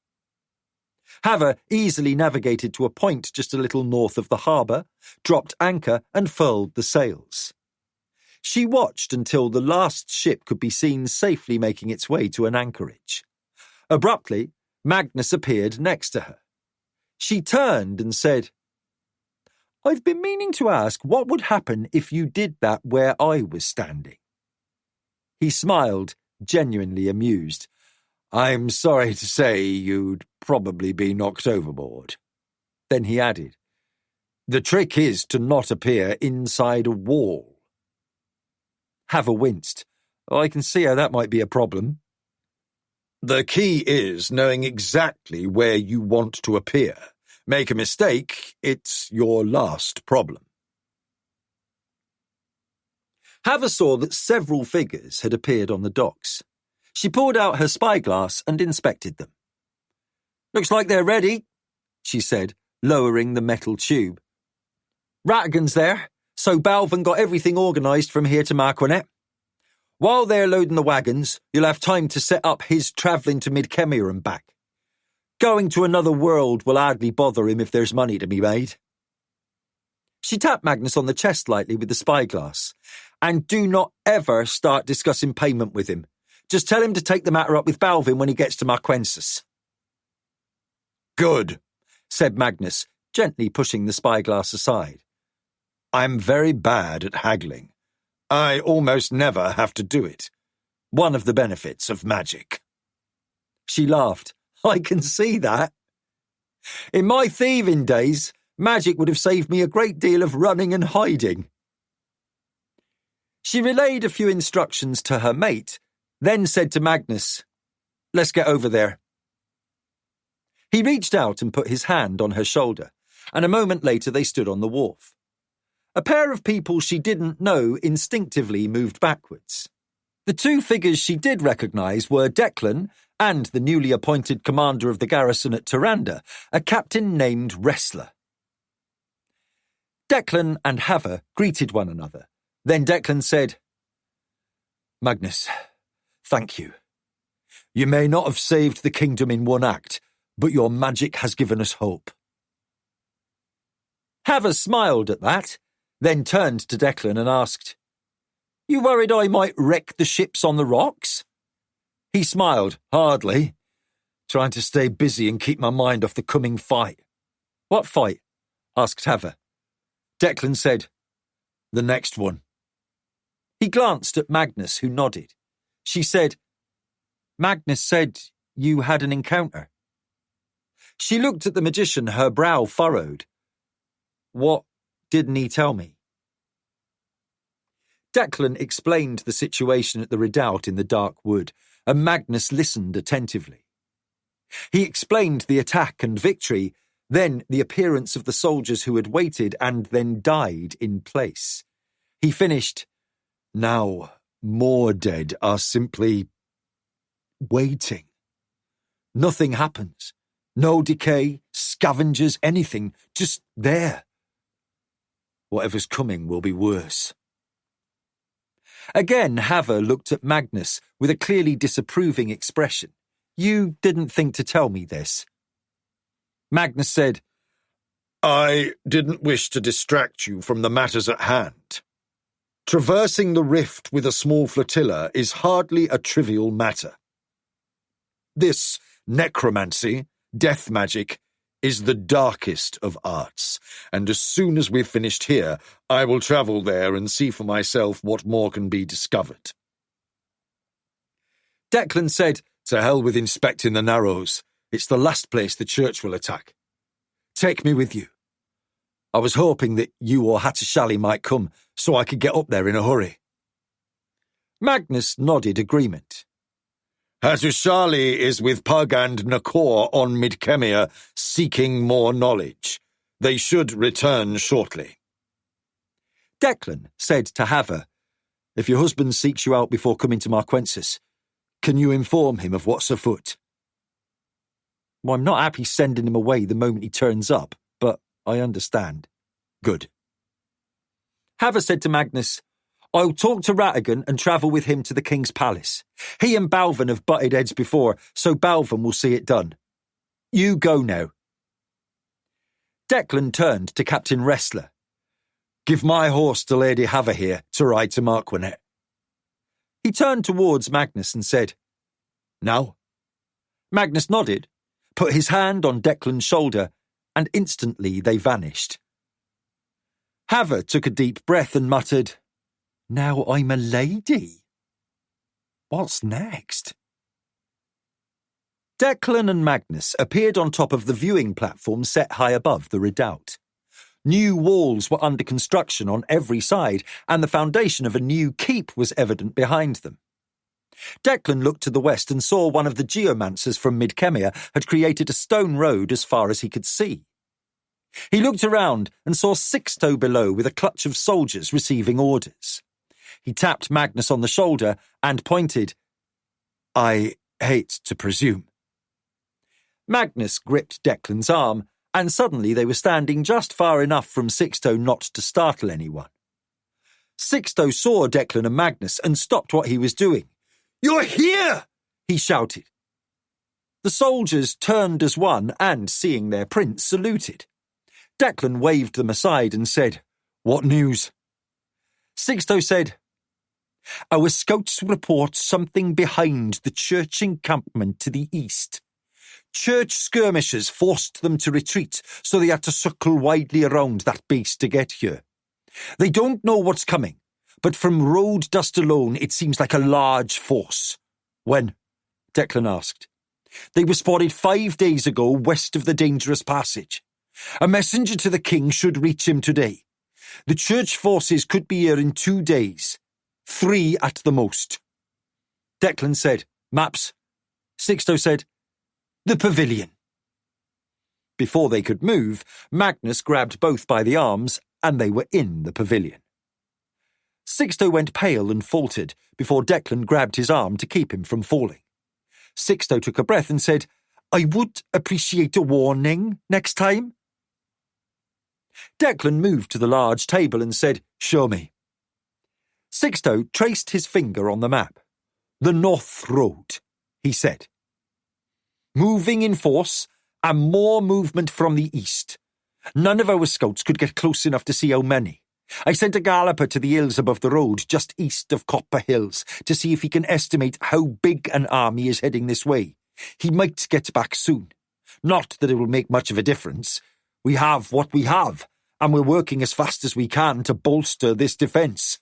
Haver easily navigated to a point just a little north of the harbour, dropped anchor and furled the sails. She watched until the last ship could be seen safely making its way to an anchorage. Abruptly, Magnus appeared next to her. She turned and said, "I've been meaning to ask what would happen if you did that where I was standing." He smiled, genuinely amused. "I'm sorry to say you'd probably be knocked overboard." Then he added, "The trick is to not appear inside a wall." Haver winced. "I can see how that might be a problem." "The key is knowing exactly where you want to appear. Make a mistake, it's your last problem." Haver saw that several figures had appeared on the docks. She pulled out her spyglass and inspected them. "Looks like they're ready," she said, lowering the metal tube. "Ratigan's there, so Balvin got everything organised from here to Marquinet. While they're loading the wagons, you'll have time to set up his travelling to Midkemia and back. Going to another world will hardly bother him if there's money to be made." She tapped Magnus on the chest lightly with the spyglass, And do not ever start discussing payment with him. Just tell him to take the matter up with Balvin when he gets to Marquensis. Good, said Magnus, gently pushing the spyglass aside. I'm very bad at haggling. I almost never have to do it. One of the benefits of magic. She laughed. I can see that. In my thieving days, magic would have saved me a great deal of running and hiding. She relayed a few instructions to her mate, then said to Magnus, "Let's get over there." He reached out and put his hand on her shoulder, and a moment later they stood on the wharf. A pair of people she didn't know instinctively moved backwards. The two figures she did recognise were Declan and the newly appointed commander of the garrison at Tyrande, a captain named Wrestler. Declan and Haver greeted one another. Then Declan said, "Magnus, thank you. You may not have saved the kingdom in one act, but your magic has given us hope." Haver smiled at that, then turned to Declan and asked, "You worried I might wreck the ships on the rocks?" He smiled, "Hardly. Trying to stay busy and keep my mind off the coming fight." "What fight?" asked Haver. Declan said, "The next one." He glanced at Magnus, who nodded. She said, "Magnus said you had an encounter." She looked at the magician, her brow furrowed. "What didn't he tell me?" Declan explained the situation at the redoubt in the dark wood, and Magnus listened attentively. He explained the attack and victory, then the appearance of the soldiers who had waited and then died in place. He finished, "Now more dead are simply waiting. Nothing happens. No decay, scavengers, anything, just there. Whatever's coming will be worse." Again, Haver looked at Magnus with a clearly disapproving expression. "You didn't think to tell me this." Magnus said, "I didn't wish to distract you from the matters at hand. Traversing the rift with a small flotilla is hardly a trivial matter. This necromancy, death magic, is the darkest of arts, and as soon as we've finished here, I will travel there and see for myself what more can be discovered." Declan said, "To hell with inspecting the Narrows. It's the last place the church will attack. Take me with you. I was hoping that you or Hattusili might come, so I could get up there in a hurry." Magnus nodded agreement. "Hattusili is with Pug and Nakor on Midkemia, seeking more knowledge. They should return shortly." Declan said to Haver, "If your husband seeks you out before coming to Marquensis, can you inform him of what's afoot?" "Well, I'm not happy sending him away the moment he turns up, but I understand." "Good." Haver said to Magnus, "I'll talk to Ratigan and travel with him to the King's Palace. He and Balvin have butted heads before, so Balvin will see it done. You go now." Declan turned to Captain Wrestler. "Give my horse to Lady Haver here to ride to Marquinet." He turned towards Magnus and said, "Now?" Magnus nodded, put his hand on Declan's shoulder, and instantly they vanished. Haver took a deep breath and muttered, "Now I'm a lady. What's next?" Declan and Magnus appeared on top of the viewing platform set high above the redoubt. New walls were under construction on every side, and the foundation of a new keep was evident behind them. Declan looked to the west and saw one of the geomancers from Midkemia had created a stone road as far as he could see. He looked around and saw Sixto below with a clutch of soldiers receiving orders. He tapped Magnus on the shoulder and pointed. "I hate to presume." Magnus gripped Declan's arm, and suddenly they were standing just far enough from Sixto not to startle anyone. Sixto saw Declan and Magnus and stopped what he was doing. "You're here!" he shouted. The soldiers turned as one and, seeing their prince, saluted. Declan waved them aside and said, "What news?" Sixto said, Our scouts report something behind the church encampment to the east. Church skirmishers forced them to retreat, so they had to circle widely around that base to get here. They don't know what's coming, but from road dust alone it seems like a large force. When? Declan asked. They were spotted 5 days ago west of the dangerous passage. A messenger to the king should reach him today. The church forces could be here in 2 days. 3 at the most. Declan said, "Maps." Sixto said, "The pavilion." Before they could move, Magnus grabbed both by the arms, and they were in the pavilion. Sixto went pale and faltered before Declan grabbed his arm to keep him from falling. Sixto took a breath and said, "I would appreciate a warning next time." Declan moved to the large table and said, "Show me." Sixto traced his finger on the map. "The North Road," he said. "Moving in force, and more movement from the east. None of our scouts could get close enough to see how many. I sent a galloper to the hills above the road, just east of Copper Hills, to see if he can estimate how big an army is heading this way. He might get back soon. Not that it will make much of a difference. We have what we have, and we're working as fast as we can to bolster this defence."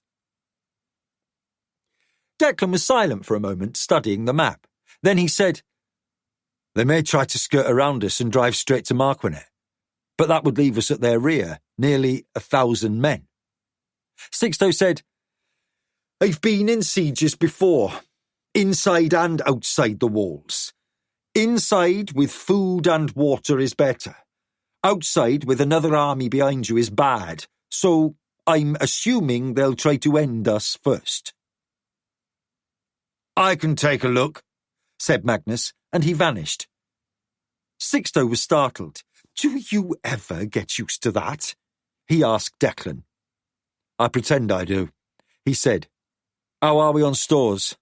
Declan was silent for a moment, studying the map. Then he said, "They may try to skirt around us and drive straight to Marquinet, but that would leave us at their rear, nearly 1,000 men." Sixto said, "I've been in sieges before, inside and outside the walls. Inside with food and water is better. Outside with another army behind you is bad, so I'm assuming they'll try to end us first." "I can take a look," said Magnus, and he vanished. Sixto was startled. "Do you ever get used to that?" he asked Declan. "I pretend I do," he said. "How are we on stores?"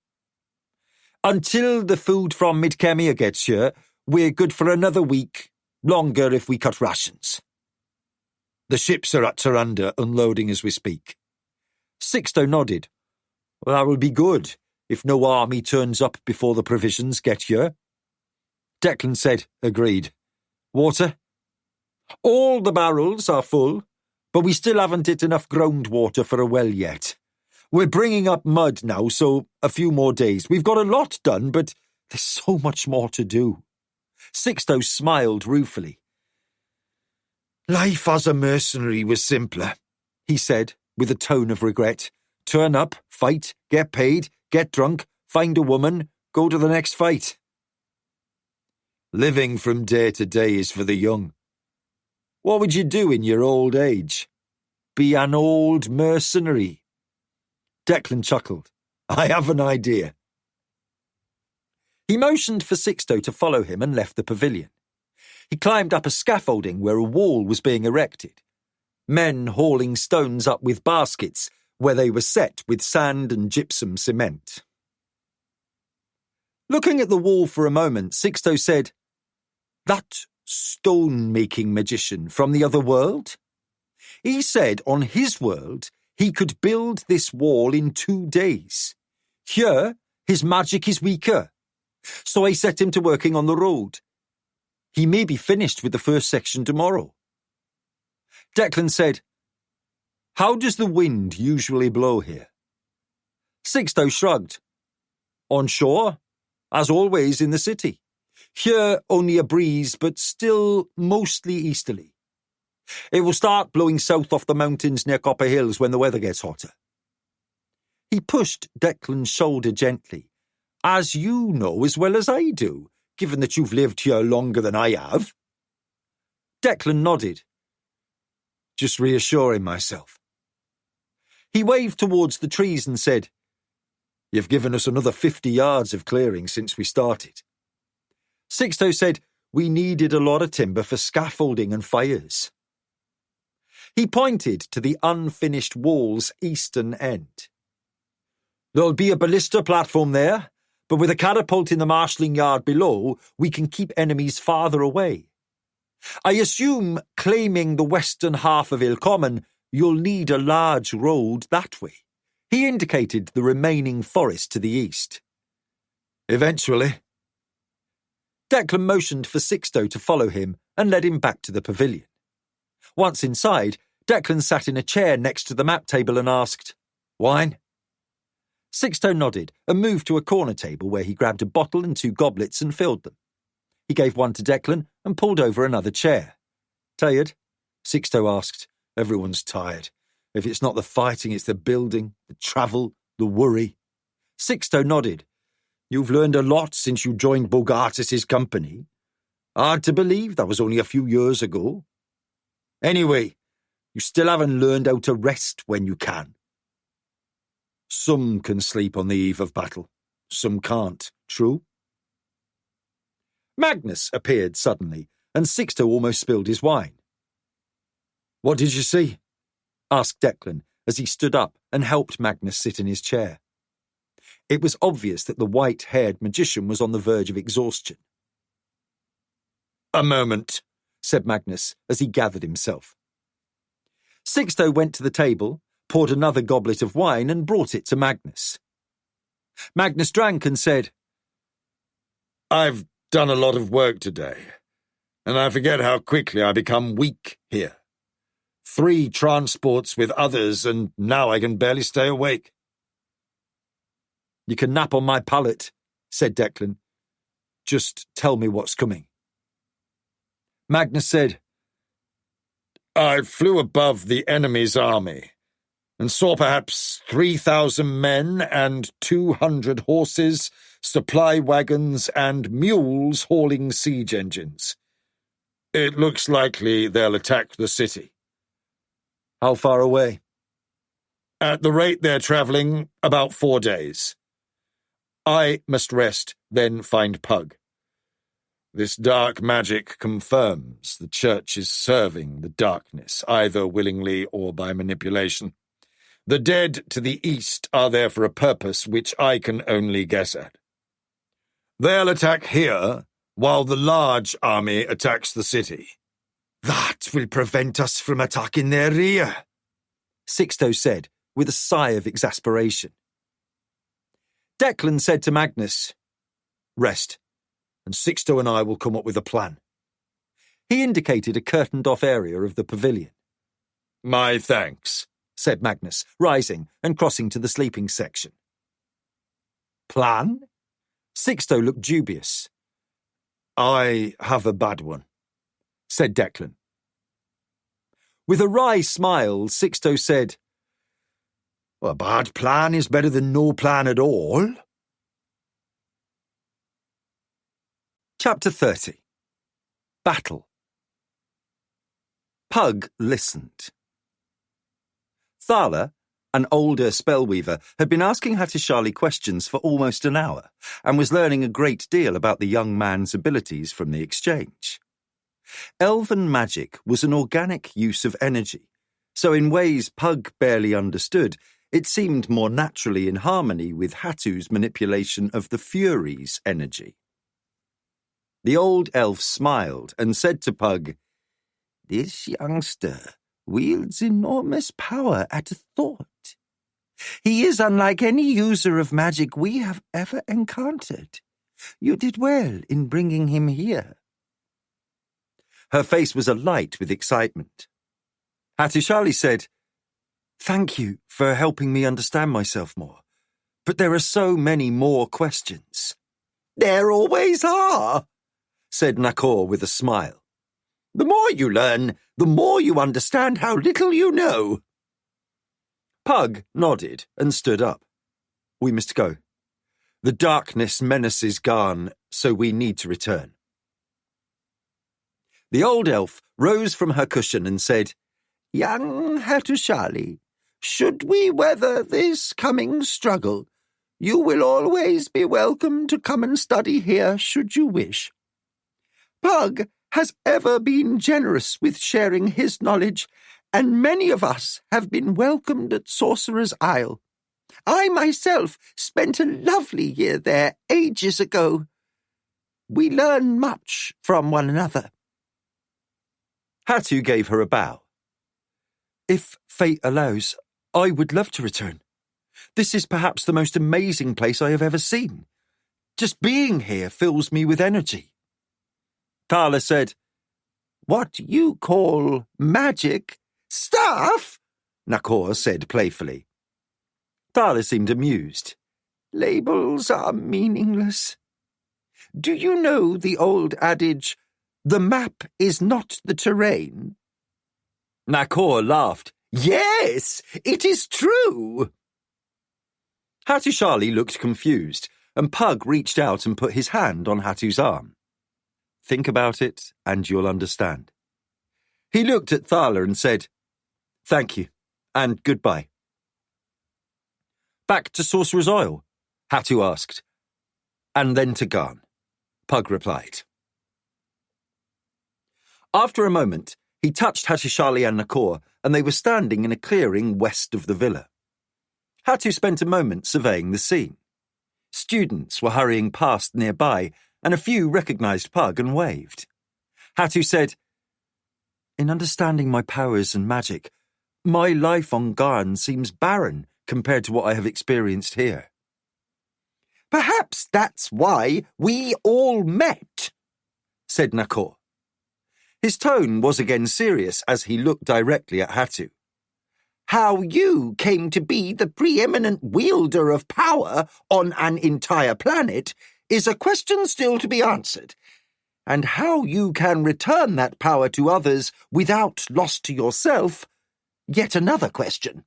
"Until the food from Midkemia gets here, we're good for another week, longer if we cut rations." "The ships are at Taranda, unloading as we speak." Sixto nodded. "Well, that will be good, if no army turns up before the provisions get here." Declan said, "Agreed. Water?" "All the barrels are full, but we still haven't hit enough groundwater for a well yet. We're bringing up mud now, so a few more days. We've got a lot done, but there's so much more to do." Sixto smiled ruefully. "Life as a mercenary was simpler," he said, with a tone of regret. "Turn up, fight, get paid, get drunk, find a woman, go to the next fight." "Living from day to day is for the young." "What would you do in your old age?" "Be an old mercenary." Declan chuckled. "I have an idea." He motioned for Sixto to follow him and left the pavilion. He climbed up a scaffolding where a wall was being erected. Men hauling stones up with baskets where they were set with sand and gypsum cement. Looking at the wall for a moment, Sixto said, "That stone-making magician from the other world? He said on his world he could build this wall in 2 days. Here, his magic is weaker. So I set him to working on the road. He may be finished with the first section tomorrow." Declan said, "How does the wind usually blow here?" Sixto shrugged. "On shore, as always in the city. Here only a breeze, but still mostly easterly. It will start blowing south off the mountains near Copper Hills when the weather gets hotter." He pushed Declan's shoulder gently. "As you know as well as I do, given that you've lived here longer than I have." Declan nodded. "Just reassuring myself." He waved towards the trees and said, "You've given us another 50 yards of clearing since we started." Sixto said, "We needed a lot of timber for scaffolding and fires." He pointed to the unfinished wall's eastern end. "There'll be a ballista platform there, but with a catapult in the marshalling yard below, we can keep enemies farther away. I assume, claiming the western half of Ilcommon, you'll need a large road that way. He indicated the remaining forest to the east. Eventually. Declan motioned for Sixto to follow him and led him back to the pavilion. Once inside, Declan sat in a chair next to the map table and asked, "Wine?" Sixto nodded and moved to a corner table where he grabbed a bottle and 2 goblets and filled them. He gave one to Declan and pulled over another chair. "Tired?" Sixto asked. "Everyone's tired. If it's not the fighting, it's the building, the travel, the worry." Sixto nodded. "You've learned a lot since you joined Bogartus's company. Hard to believe that was only a few years ago. Anyway, you still haven't learned how to rest when you can. Some can sleep on the eve of battle. Some can't. True?" Magnus appeared suddenly, and Sixto almost spilled his wine. "What did you see?" asked Declan as he stood up and helped Magnus sit in his chair. It was obvious that the white-haired magician was on the verge of exhaustion. "A moment," said Magnus as he gathered himself. Sixto went to the table, poured another goblet of wine and brought it to Magnus. Magnus drank and said, "I've done a lot of work today, and I forget how quickly I become weak here. 3 transports with others, and now I can barely stay awake." "You can nap on my pallet," said Declan. "Just tell me what's coming." Magnus said, "I flew above the enemy's army and saw perhaps 3,000 men and 200 horses, supply wagons, and mules hauling siege engines. It looks likely they'll attack the city." "How far away?" "At the rate they're travelling, about 4 days. I must rest, then find Pug. This dark magic confirms the Church is serving the darkness, either willingly or by manipulation. The dead to the east are there for a purpose which I can only guess at. They'll attack here, while the large army attacks the city. That will prevent us from attacking their rear," Sixto said, with a sigh of exasperation. Declan said to Magnus, "Rest, and Sixto and I will come up with a plan." He indicated a curtained-off area of the pavilion. "My thanks," said Magnus, rising and crossing to the sleeping section. "Plan?" Sixto looked dubious. "I have a bad one," said Declan. With a wry smile, Sixto said, "A bad plan is better than no plan at all." Chapter 30. Battle. Pug listened. Thala, an older spellweaver, had been asking Hattusili questions for almost an hour and was learning a great deal about the young man's abilities from the exchange. Elven magic was an organic use of energy, so in ways Pug barely understood, it seemed more naturally in harmony with Hattu's manipulation of the Fury's energy. The old elf smiled and said to Pug, "This youngster wields enormous power at a thought. He is unlike any user of magic we have ever encountered. You did well in bringing him here." Her face was alight with excitement. Hattusili said, "Thank you for helping me understand myself more, but there are so many more questions." "There always are," said Nakor with a smile. "The more you learn, the more you understand how little you know." Pug nodded and stood up. "We must go. The darkness menaces Garn, so we need to return." The old elf rose from her cushion and said, "Young Hattusili, should we weather this coming struggle, you will always be welcome to come and study here should you wish. Pug has ever been generous with sharing his knowledge, and many of us have been welcomed at Sorcerer's Isle. I myself spent a lovely year there ages ago. We learn much from one another." Hattu gave her a bow. "If fate allows, I would love to return. This is perhaps the most amazing place I have ever seen. Just being here fills me with energy. Thala said, What you call magic? Stuff? Nakor said playfully. Thala seemed amused. Labels are meaningless. Do you know the old adage, the map is not the terrain? Nakor laughed. Yes, it is true. Hattusili looked confused, and Pug reached out and put his hand on Hattu's arm. Think about it, and you'll understand. He looked at Thala and said, Thank you, and goodbye. Back to Sorcerer's Oil? Hattu asked. And then to Garn, Pug replied. After a moment, he touched Hattusili and Nakor, and they were standing in a clearing west of the villa. Hattu spent a moment surveying the scene. Students were hurrying past nearby, and a few recognised Pug and waved. Hattu said, In understanding my powers and magic, my life on Garn seems barren compared to what I have experienced here. Perhaps that's why we all met, said Nakor. His tone was again serious as he looked directly at Hattu. How you came to be the preeminent wielder of power on an entire planet is a question still to be answered, and how you can return that power to others without loss to yourself, yet another question.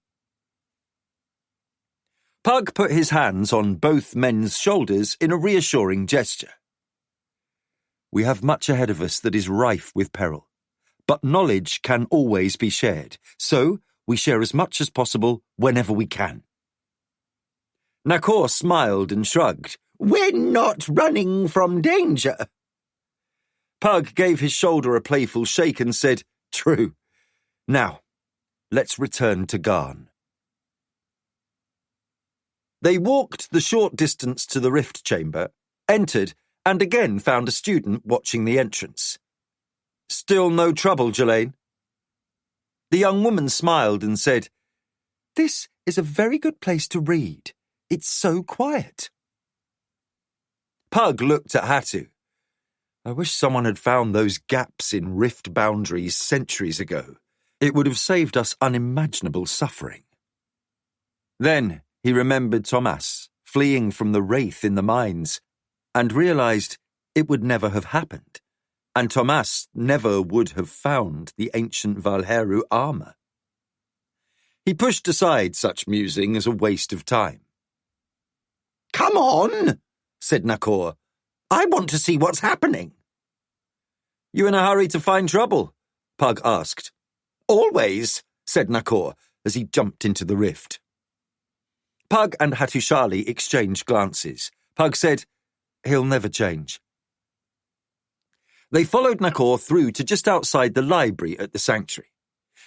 Pug put his hands on both men's shoulders in a reassuring gesture. We have much ahead of us that is rife with peril, but knowledge can always be shared, so we share as much as possible whenever we can. Nakor smiled and shrugged. We're not running from danger. Pug gave his shoulder a playful shake and said, True. Now, let's return to Garn. They walked the short distance to the rift chamber, entered, and again found a student watching the entrance. Still no trouble, Jelaine? The young woman smiled and said, This is a very good place to read. It's so quiet. Pug looked at Hattu. I wish someone had found those gaps in rift boundaries centuries ago. It would have saved us unimaginable suffering. Then he remembered Thomas fleeing from the wraith in the mines and realised it would never have happened, and Thomas never would have found the ancient Valheru armour. He pushed aside such musing as a waste of time. Come on, said Nakor. I want to see what's happening. You in a hurry to find trouble? Pug asked. Always, said Nakor as he jumped into the rift. Pug and Hattusili exchanged glances. Pug said, He'll never change. They followed Nakor through to just outside the library at the sanctuary.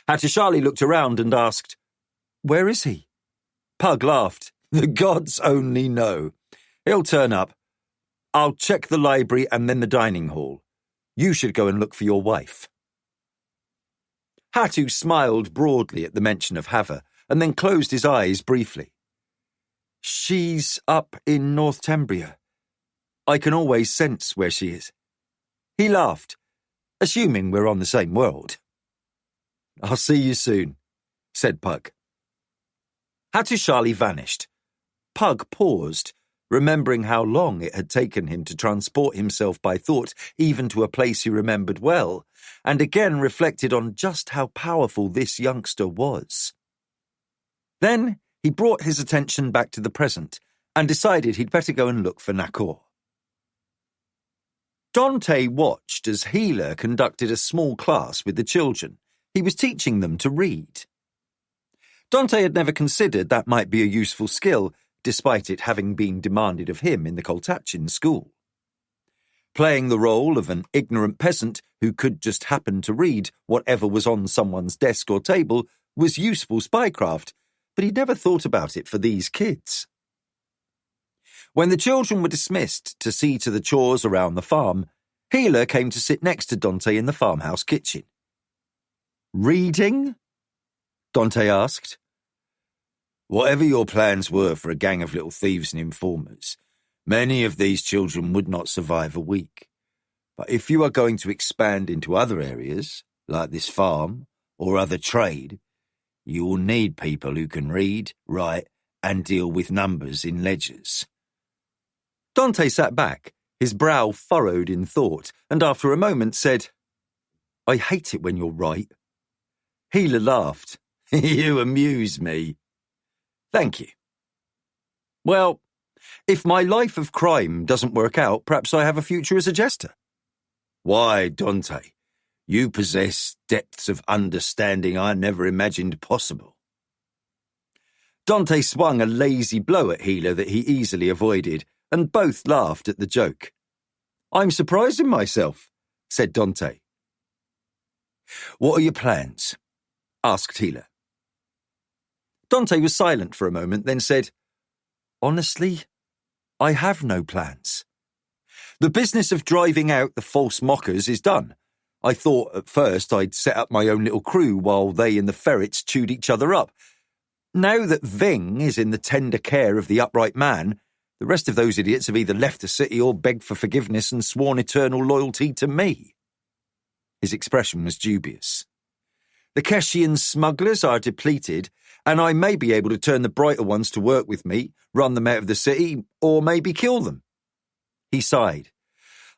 Hattusili looked around and asked, Where is he? Pug laughed. The gods only know. He'll turn up. I'll check the library and then the dining hall. You should go and look for your wife. Hattu smiled broadly at the mention of Hava and then closed his eyes briefly. She's up in North Tembria. I can always sense where she is. He laughed, assuming we're on the same world. I'll see you soon, said Pug. Hattusili vanished. Pug paused, remembering how long it had taken him to transport himself by thought even to a place he remembered well, and again reflected on just how powerful this youngster was. Then he brought his attention back to the present and decided he'd better go and look for Nakor. Dante watched as Healer conducted a small class with the children. He was teaching them to read. Dante had never considered that might be a useful skill, despite it having been demanded of him in the Koltachin school. Playing the role of an ignorant peasant who could just happen to read whatever was on someone's desk or table was useful spycraft, but he'd never thought about it for these kids. When the children were dismissed to see to the chores around the farm, Healer came to sit next to Dante in the farmhouse kitchen. Reading? Dante asked. Whatever your plans were for a gang of little thieves and informers, many of these children would not survive a week. But if you are going to expand into other areas, like this farm or other trade, you will need people who can read, write, and deal with numbers in ledgers. Dante sat back, his brow furrowed in thought, and after a moment said, I hate it when you're right. Healer laughed. You amuse me. Thank you. Well, if my life of crime doesn't work out, perhaps I have a future as a jester. Why, Dante, you possess depths of understanding I never imagined possible. Dante swung a lazy blow at Healer that he easily avoided, and both laughed at the joke. I'm surprising myself, said Dante. What are your plans? Asked Healer. Dante was silent for a moment, then said, Honestly, I have no plans. The business of driving out the false mockers is done. I thought at first I'd set up my own little crew while they and the ferrets chewed each other up. Now that Ving is in the tender care of the upright man, the rest of those idiots have either left the city or begged for forgiveness and sworn eternal loyalty to me. His expression was dubious. The Keshian smugglers are depleted, and I may be able to turn the brighter ones to work with me, run them out of the city, or maybe kill them. He sighed.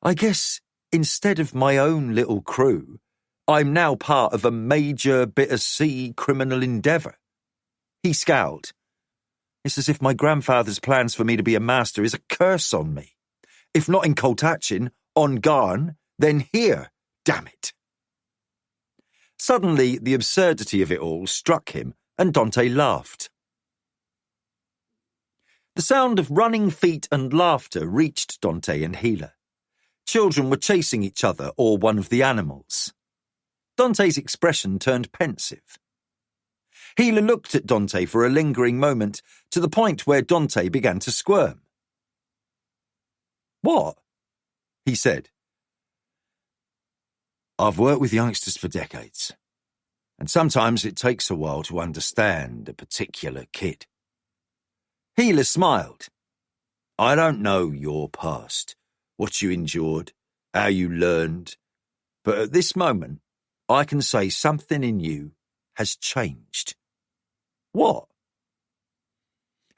I guess instead of my own little crew, I'm now part of a major bittersea criminal endeavour. He scowled. It's as if my grandfather's plans for me to be a master is a curse on me. If not in Koltachin, on Garn, then here, damn it. Suddenly, the absurdity of it all struck him, and Dante laughed. The sound of running feet and laughter reached Dante and Healer. Children were chasing each other or one of the animals. Dante's expression turned pensive. Healer looked at Dante for a lingering moment, to the point where Dante began to squirm. What? He said. I've worked with youngsters for decades, and sometimes it takes a while to understand a particular kid. Healer smiled. I don't know your past, what you endured, how you learned, but at this moment, I can say something in you has changed. What?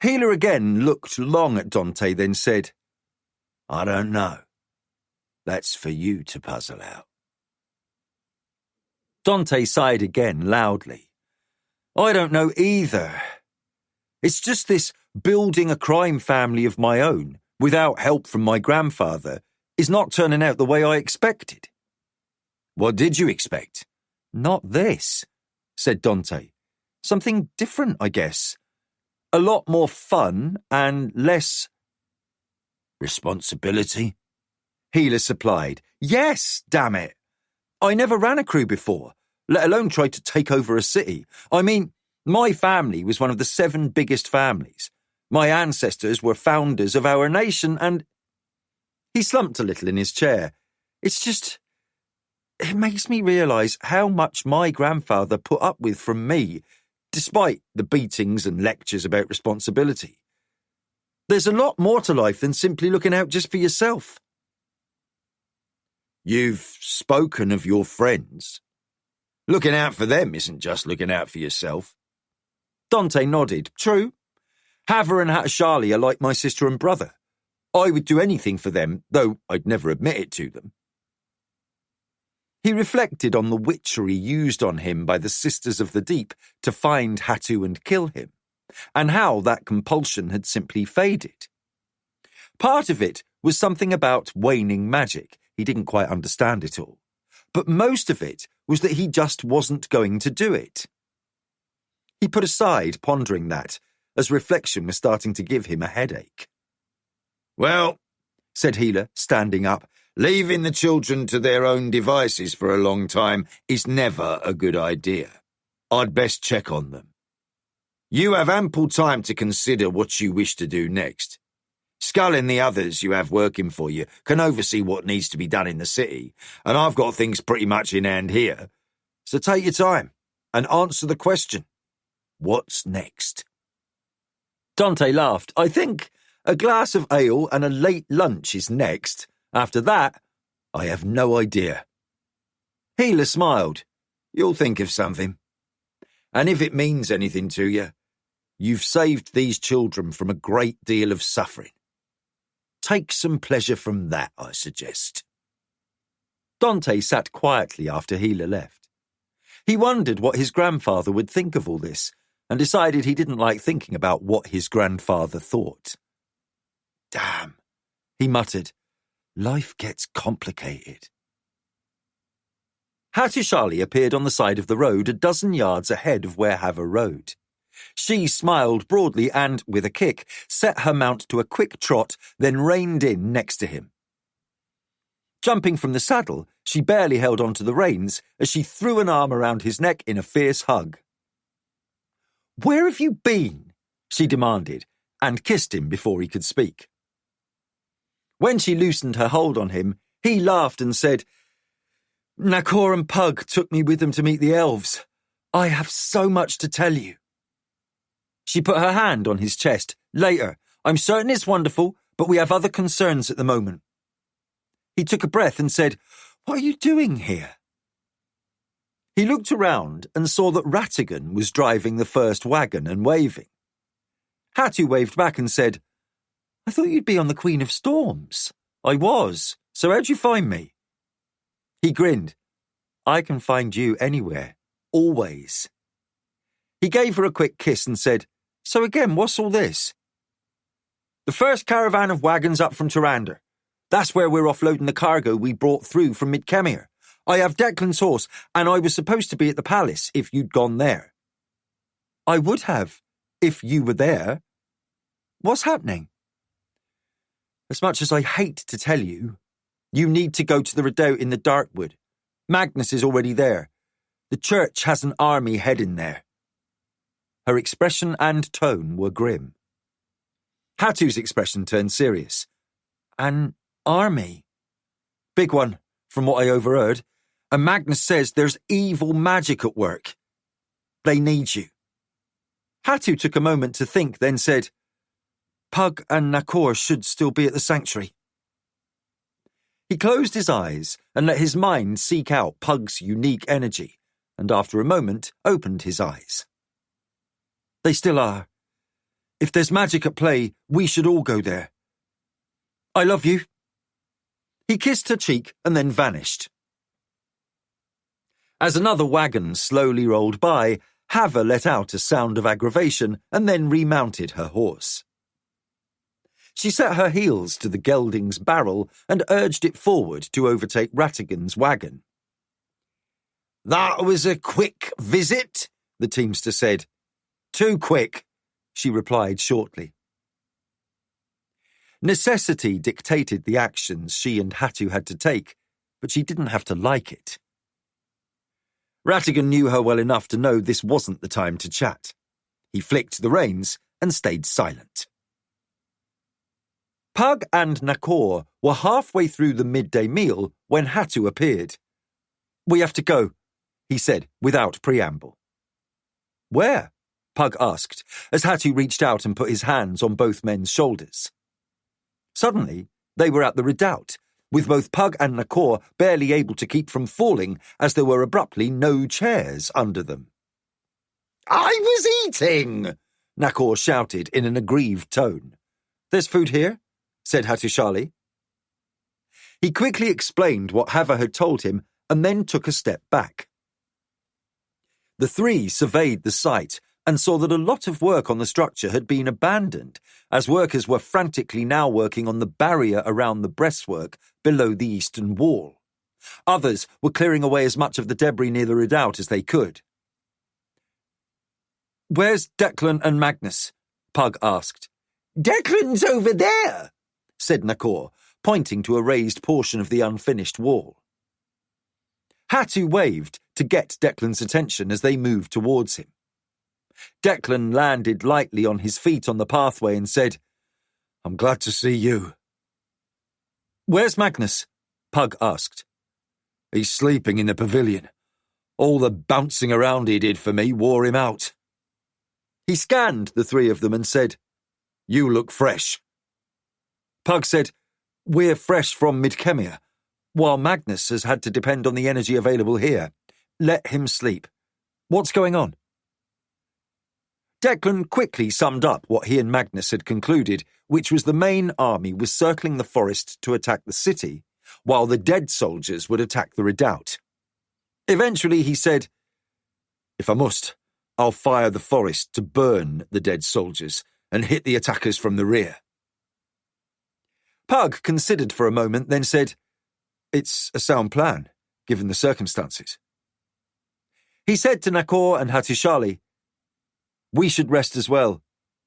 Healer again looked long at Dante, then said, I don't know. That's for you to puzzle out. Dante sighed again loudly. I don't know either. It's just this building a crime family of my own, without help from my grandfather, is not turning out the way I expected. What did you expect? Not this, said Dante. Something different, I guess. A lot more fun and less... Responsibility? Healer supplied. Yes, damn it. I never ran a crew before, let alone tried to take over a city. I mean, my family was one of the 7 biggest families. My ancestors were founders of our nation, and... He slumped a little in his chair. It's just... It makes me realise how much my grandfather put up with from me, despite the beatings and lectures about responsibility. There's a lot more to life than simply looking out just for yourself. You've spoken of your friends. Looking out for them isn't just looking out for yourself. Dante nodded. True. Haver and Hatashali are like my sister and brother. I would do anything for them, though I'd never admit it to them. He reflected on the witchery used on him by the Sisters of the Deep to find Hatu and kill him, and how that compulsion had simply faded. Part of it was something about waning magic. He didn't quite understand it all. But most of it was that he just wasn't going to do it. He put aside pondering that, as reflection was starting to give him a headache. Well, said Healer, standing up, leaving the children to their own devices for a long time is never a good idea. I'd best check on them. You have ample time to consider what you wish to do next. Skull and the others you have working for you can oversee what needs to be done in the city, and I've got things pretty much in hand here. So take your time and answer the question. What's next? Dante laughed. I think a glass of ale and a late lunch is next. After that, I have no idea. Healer smiled. You'll think of something. And if it means anything to you, you've saved these children from a great deal of suffering. Take some pleasure from that, I suggest. Dante sat quietly after Healer left. He wondered what his grandfather would think of all this, and decided he didn't like thinking about what his grandfather thought. Damn, he muttered. Life gets complicated. Hattusili appeared on the side of the road 12 yards ahead of where Hava rode. She smiled broadly and, with a kick, set her mount to a quick trot, then reined in next to him. Jumping from the saddle, she barely held onto the reins as she threw an arm around his neck in a fierce hug. Where have you been? She demanded, and kissed him before he could speak. When she loosened her hold on him, he laughed and said, Nakor and Pug took me with them to meet the elves. I have so much to tell you. She put her hand on his chest. Later, I'm certain it's wonderful, but we have other concerns at the moment. He took a breath and said, What are you doing here? He looked around and saw that Ratigan was driving the first wagon and waving. Hattu waved back and said, I thought you'd be on the Queen of Storms. I was, so how'd you find me? He grinned. I can find you anywhere, always. He gave her a quick kiss and said, So again, what's all this? The first caravan of wagons up from Tyrande. That's where we're offloading the cargo we brought through from Mid-Kemir. I have Declan's horse, and I was supposed to be at the palace if you'd gone there. I would have, if you were there. What's happening? As much as I hate to tell you, you need to go to the redoubt in the Darkwood. Magnus is already there. The church has an army heading there. Her expression and tone were grim. Hattu's expression turned serious. An army? Big one, from what I overheard. And Magnus says there's evil magic at work. They need you. Hattu took a moment to think, then said, Pug and Nakor should still be at the sanctuary. He closed his eyes and let his mind seek out Pug's unique energy, and after a moment opened his eyes. They still are. If there's magic at play, we should all go there. I love you. He kissed her cheek and then vanished. As another wagon slowly rolled by, Hava let out a sound of aggravation and then remounted her horse. She set her heels to the gelding's barrel and urged it forward to overtake Ratigan's wagon. That was a quick visit, the teamster said. Too quick, she replied shortly. Necessity dictated the actions she and Hattu had to take, but she didn't have to like it. Ratigan knew her well enough to know this wasn't the time to chat. He flicked the reins and stayed silent. Pug and Nakor were halfway through the midday meal when Hattu appeared. We have to go, he said without preamble. Where? Pug asked, as Hattu reached out and put his hands on both men's shoulders. Suddenly, they were at the redoubt, with both Pug and Nakor barely able to keep from falling as there were abruptly no chairs under them. I was eating, Nakor shouted in an aggrieved tone. There's food here, said Hattusili. He quickly explained what Hava had told him and then took a step back. The three surveyed the site and saw that a lot of work on the structure had been abandoned, as workers were frantically now working on the barrier around the breastwork below the eastern wall. Others were clearing away as much of the debris near the redoubt as they could. Where's Declan and Magnus? Pug asked. Declan's over there, said Nakor, pointing to a raised portion of the unfinished wall. Hattu waved to get Declan's attention as they moved towards him. Declan landed lightly on his feet on the pathway and said, I'm glad to see you. Where's Magnus? Pug asked. He's sleeping in the pavilion. All the bouncing around he did for me wore him out. He scanned the three of them and said, You look fresh. Pug said, We're fresh from Midkemia, while Magnus has had to depend on the energy available here. Let him sleep. What's going on? Declan quickly summed up what he and Magnus had concluded, which was the main army was circling the forest to attack the city, while the dead soldiers would attack the redoubt. Eventually he said, If I must, I'll fire the forest to burn the dead soldiers and hit the attackers from the rear. Pug considered for a moment, then said, It's a sound plan, given the circumstances. He said to Nakor and Hattusili, We should rest as well,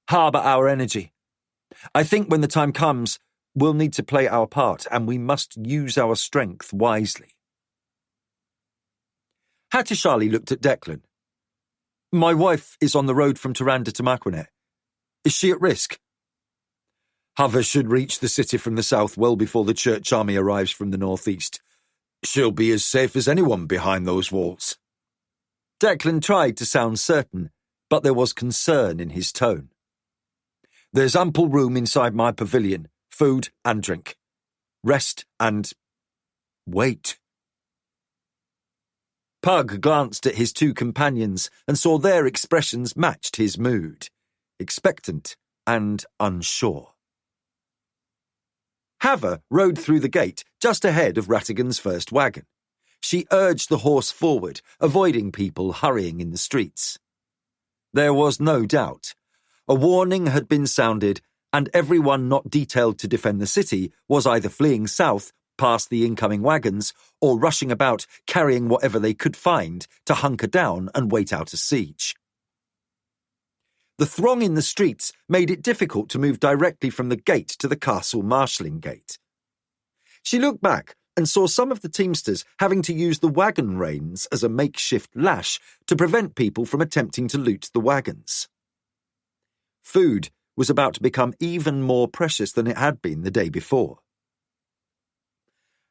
harbour our energy. I think when the time comes, we'll need to play our part, and we must use our strength wisely. Hattusili looked at Declan. My wife is on the road from Tyrande to Marquinet. Is she at risk? Hava should reach the city from the south well before the church army arrives from the northeast. She'll be as safe as anyone behind those walls. Declan tried to sound certain, but there was concern in his tone. There's ample room inside my pavilion, food and drink. Rest and wait. Pug glanced at his two companions and saw their expressions matched his mood, expectant and unsure. Hava rode through the gate just ahead of Ratigan's first wagon. She urged the horse forward, avoiding people hurrying in the streets. There was no doubt. A warning had been sounded, and everyone not detailed to defend the city was either fleeing south past the incoming wagons or rushing about carrying whatever they could find to hunker down and wait out a siege. The throng in the streets made it difficult to move directly from the gate to the castle marshalling gate. She looked back and saw some of the teamsters having to use the wagon reins as a makeshift lash to prevent people from attempting to loot the wagons. Food was about to become even more precious than it had been the day before.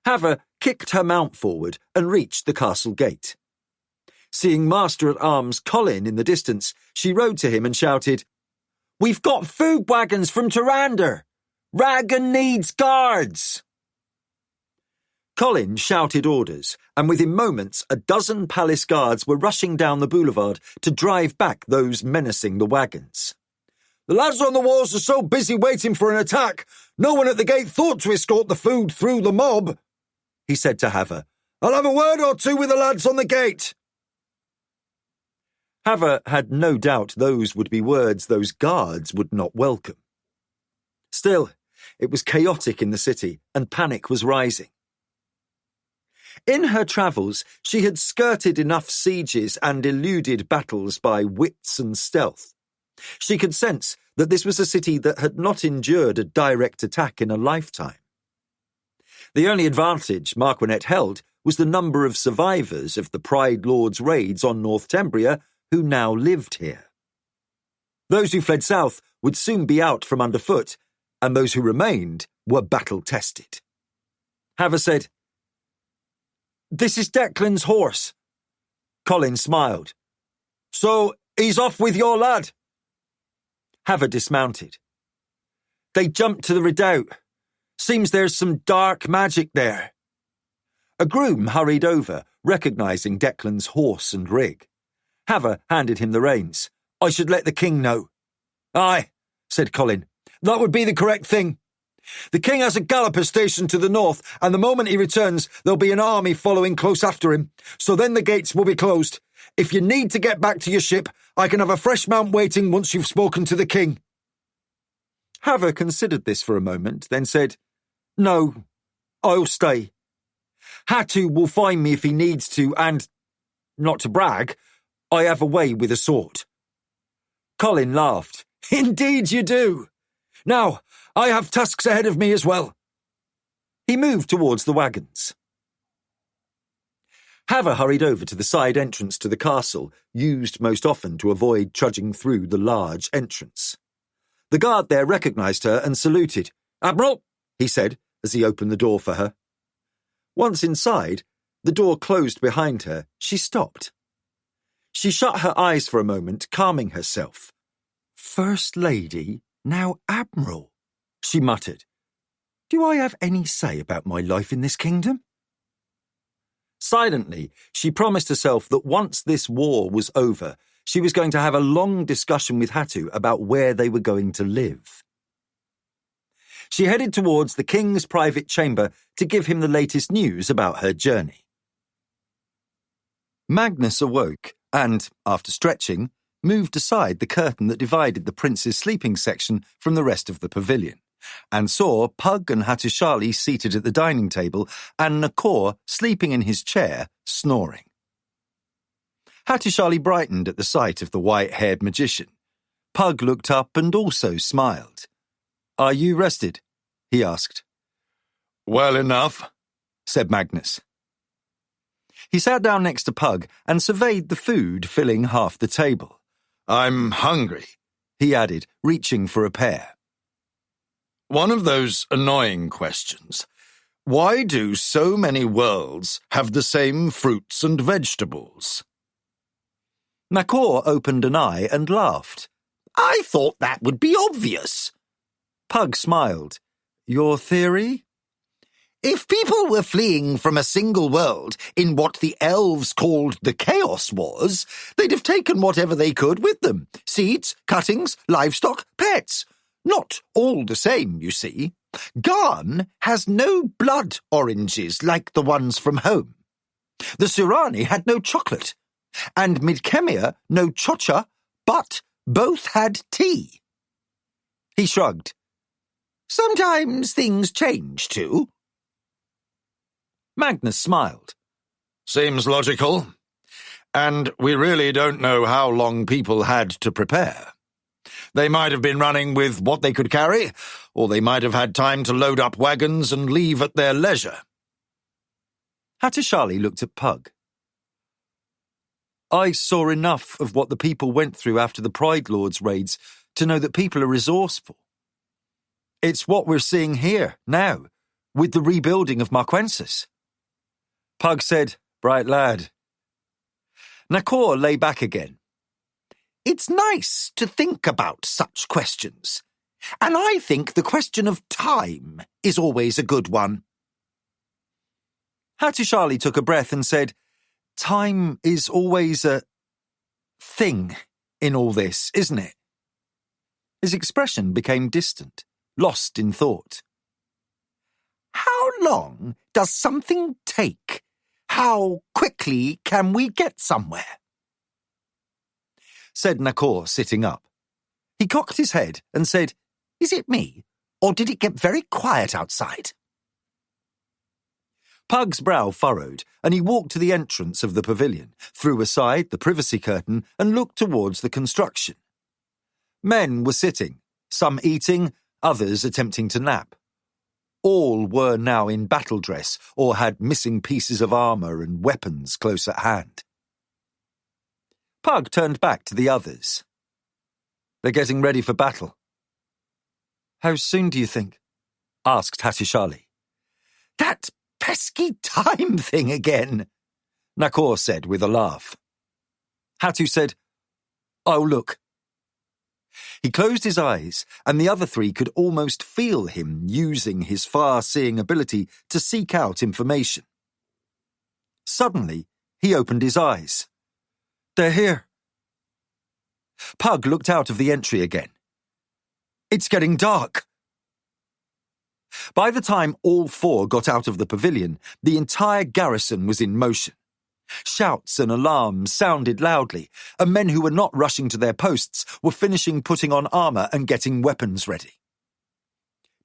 Hava kicked her mount forward and reached the castle gate. Seeing Master-at-Arms Colin in the distance, she rode to him and shouted, We've got food wagons from Tyrande! Raggan needs guards! Colin shouted orders, and within moments 12 palace guards were rushing down the boulevard to drive back those menacing the wagons. The lads on the walls are so busy waiting for an attack, no one at the gate thought to escort the food through the mob, he said to Hava. I'll have a word or two with the lads on the gate. Hava had no doubt those would be words those guards would not welcome. Still, it was chaotic in the city, and panic was rising. In her travels, she had skirted enough sieges and eluded battles by wits and stealth. She could sense that this was a city that had not endured a direct attack in a lifetime. The only advantage Marquinet held was the number of survivors of the Pride Lord's raids on North Tembria who now lived here. Those who fled south would soon be out from underfoot, and those who remained were battle-tested. Hava said, This is Declan's horse. Colin smiled. So he's off with your lad? Hava dismounted. They jumped to the redoubt. Seems there's some dark magic there. A groom hurried over, recognising Declan's horse and rig. Hava handed him the reins. I should let the king know. Aye, said Colin. That would be the correct thing. The king has a galloper stationed to the north, and the moment he returns, there'll be an army following close after him. So then the gates will be closed. If you need to get back to your ship, I can have a fresh mount waiting once you've spoken to the king. Hava considered this for a moment, then said, No, I'll stay. Hattu will find me if he needs to, and, not to brag, I have a way with a sword. Colin laughed. Indeed you do. Now, I have tasks ahead of me as well. He moved towards the wagons. Hava hurried over to the side entrance to the castle, used most often to avoid trudging through the large entrance. The guard there recognised her and saluted. Admiral, he said as he opened the door for her. Once inside, the door closed behind her. She stopped. She shut her eyes for a moment, calming herself. First Lady? Now, Admiral, she muttered, do I have any say about my life in this kingdom? Silently, she promised herself that once this war was over, she was going to have a long discussion with Hatu about where they were going to live. She headed towards the king's private chamber to give him the latest news about her journey. Magnus awoke and, after stretching, moved aside the curtain that divided the prince's sleeping section from the rest of the pavilion, and saw Pug and Hattusili seated at the dining table and Nakor sleeping in his chair, snoring. Hattusili brightened at the sight of the white-haired magician. Pug looked up and also smiled. "Are you rested?" he asked. "Well enough," said Magnus. He sat down next to Pug and surveyed the food filling half the table. "I'm hungry," he added, reaching for a pear. "One of those annoying questions. Why do so many worlds have the same fruits and vegetables?" Nakor opened an eye and laughed. I thought that would be obvious. Pug smiled. Your theory? If people were fleeing from a single world in what the elves called the Chaos Wars, they'd have taken whatever they could with them. Seeds, cuttings, livestock, pets. Not all the same, you see. Garn has no blood oranges like the ones from home. The Surani had no chocolate. And Midkemia no chocha, but both had tea. He shrugged. Sometimes things change too. Magnus smiled. Seems logical. And we really don't know how long people had to prepare. They might have been running with what they could carry, or they might have had time to load up wagons and leave at their leisure. Hattusili looked at Pug. I saw enough of what the people went through after the Pride Lords raids to know that people are resourceful. It's what we're seeing here, now, with the rebuilding of Marquensis. Pug said, bright lad. Nakor lay back again. It's nice to think about such questions. And I think the question of time is always a good one. Hattusili took a breath and said, time is always a thing in all this, isn't it? His expression became distant, lost in thought. How long does something take? How quickly can we get somewhere? Said Nakor, sitting up. He cocked his head and said, Is it me, or did it get very quiet outside? Pug's brow furrowed, and he walked to the entrance of the pavilion, threw aside the privacy curtain, and looked towards the construction. Men were sitting, some eating, others attempting to nap. All were now in battle dress or had missing pieces of armour and weapons close at hand. Pug turned back to the others. They're getting ready for battle. How soon do you think? Asked Hattusili. That pesky time thing again, Nakor said with a laugh. Hatu said, I'll look. He closed his eyes, and the other three could almost feel him using his far-seeing ability to seek out information. Suddenly, he opened his eyes. They're here. Pug looked out of the entry again. It's getting dark. By the time all four got out of the pavilion, the entire garrison was in motion. Shouts and alarms sounded loudly, and men who were not rushing to their posts were finishing putting on armour and getting weapons ready.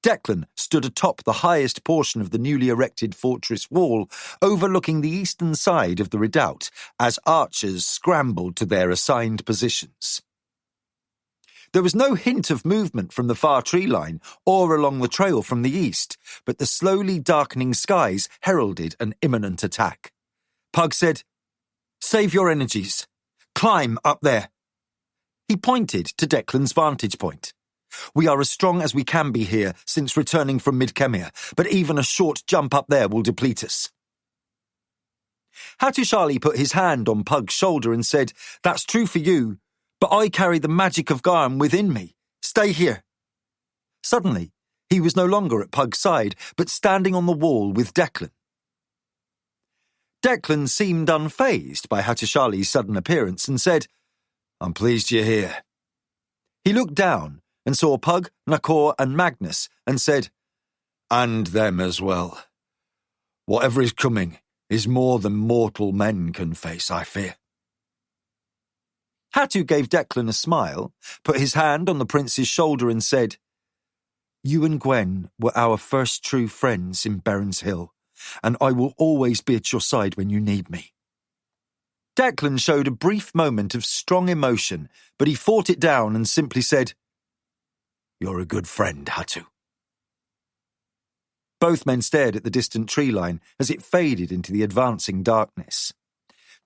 Declan stood atop the highest portion of the newly erected fortress wall, overlooking the eastern side of the redoubt as archers scrambled to their assigned positions. There was no hint of movement from the far tree line or along the trail from the east, but the slowly darkening skies heralded an imminent attack. Pug said, Save your energies. Climb up there. He pointed to Declan's vantage point. We are as strong as we can be here since returning from Midkemia, but even a short jump up there will deplete us. Hattusili put his hand on Pug's shoulder and said, That's true for you, but I carry the magic of Garm within me. Stay here. Suddenly, he was no longer at Pug's side, but standing on the wall with Declan. Declan seemed unfazed by Hattusili's sudden appearance and said, "I'm pleased you're here." He looked down and saw Pug, Nakor and Magnus and said, "And them as well. Whatever is coming is more than mortal men can face, I fear." Hattu gave Declan a smile, put his hand on the prince's shoulder and said, "You and Gwen were our first true friends in Berens Hill, and I will always be at your side when you need me." Declan showed a brief moment of strong emotion, but he fought it down and simply said, "You're a good friend, Hattu." Both men stared at the distant tree line as it faded into the advancing darkness.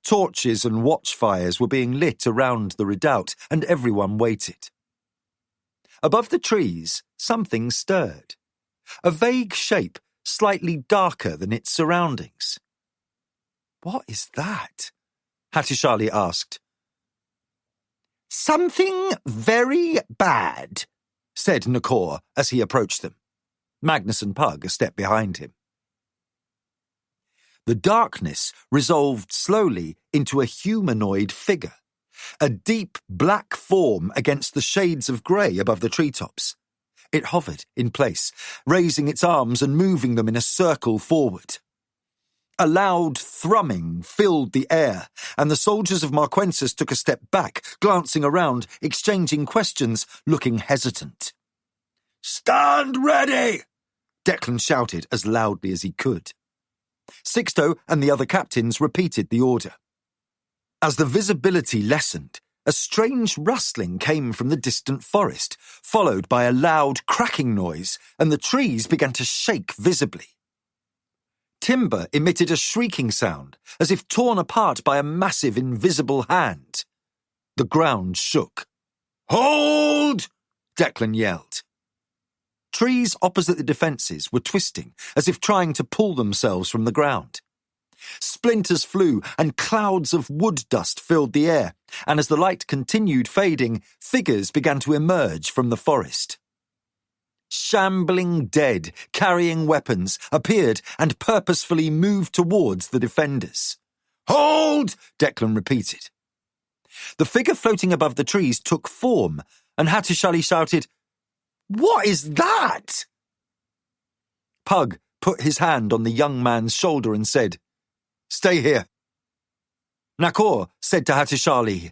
Torches and watchfires were being lit around the redoubt, and everyone waited. Above the trees, something stirred. A vague shape, slightly darker than its surroundings. "What is that?" Hattusili asked. "Something very bad," said Nakor as he approached them. Magnus and Pug a step behind him. The darkness resolved slowly into a humanoid figure, a deep black form against the shades of grey above the treetops. It hovered in place, raising its arms and moving them in a circle forward. A loud thrumming filled the air, and the soldiers of Marquensis took a step back, glancing around, exchanging questions, looking hesitant. "Stand ready!" Declan shouted as loudly as he could. Sixto and the other captains repeated the order. As the visibility lessened, a strange rustling came from the distant forest, followed by a loud cracking noise, and the trees began to shake visibly. Timber emitted a shrieking sound, as if torn apart by a massive invisible hand. The ground shook. "Hold!" Declan yelled. Trees opposite the defences were twisting, as if trying to pull themselves from the ground. Splinters flew, and clouds of wood dust filled the air, and as the light continued fading, figures began to emerge from the forest. Shambling dead, carrying weapons, appeared and purposefully moved towards the defenders. "Hold!" Declan repeated. The figure floating above the trees took form, and Hattusili shouted, "What is that?" Pug put his hand on the young man's shoulder and said, "Stay here." Nakor said to Hattusili,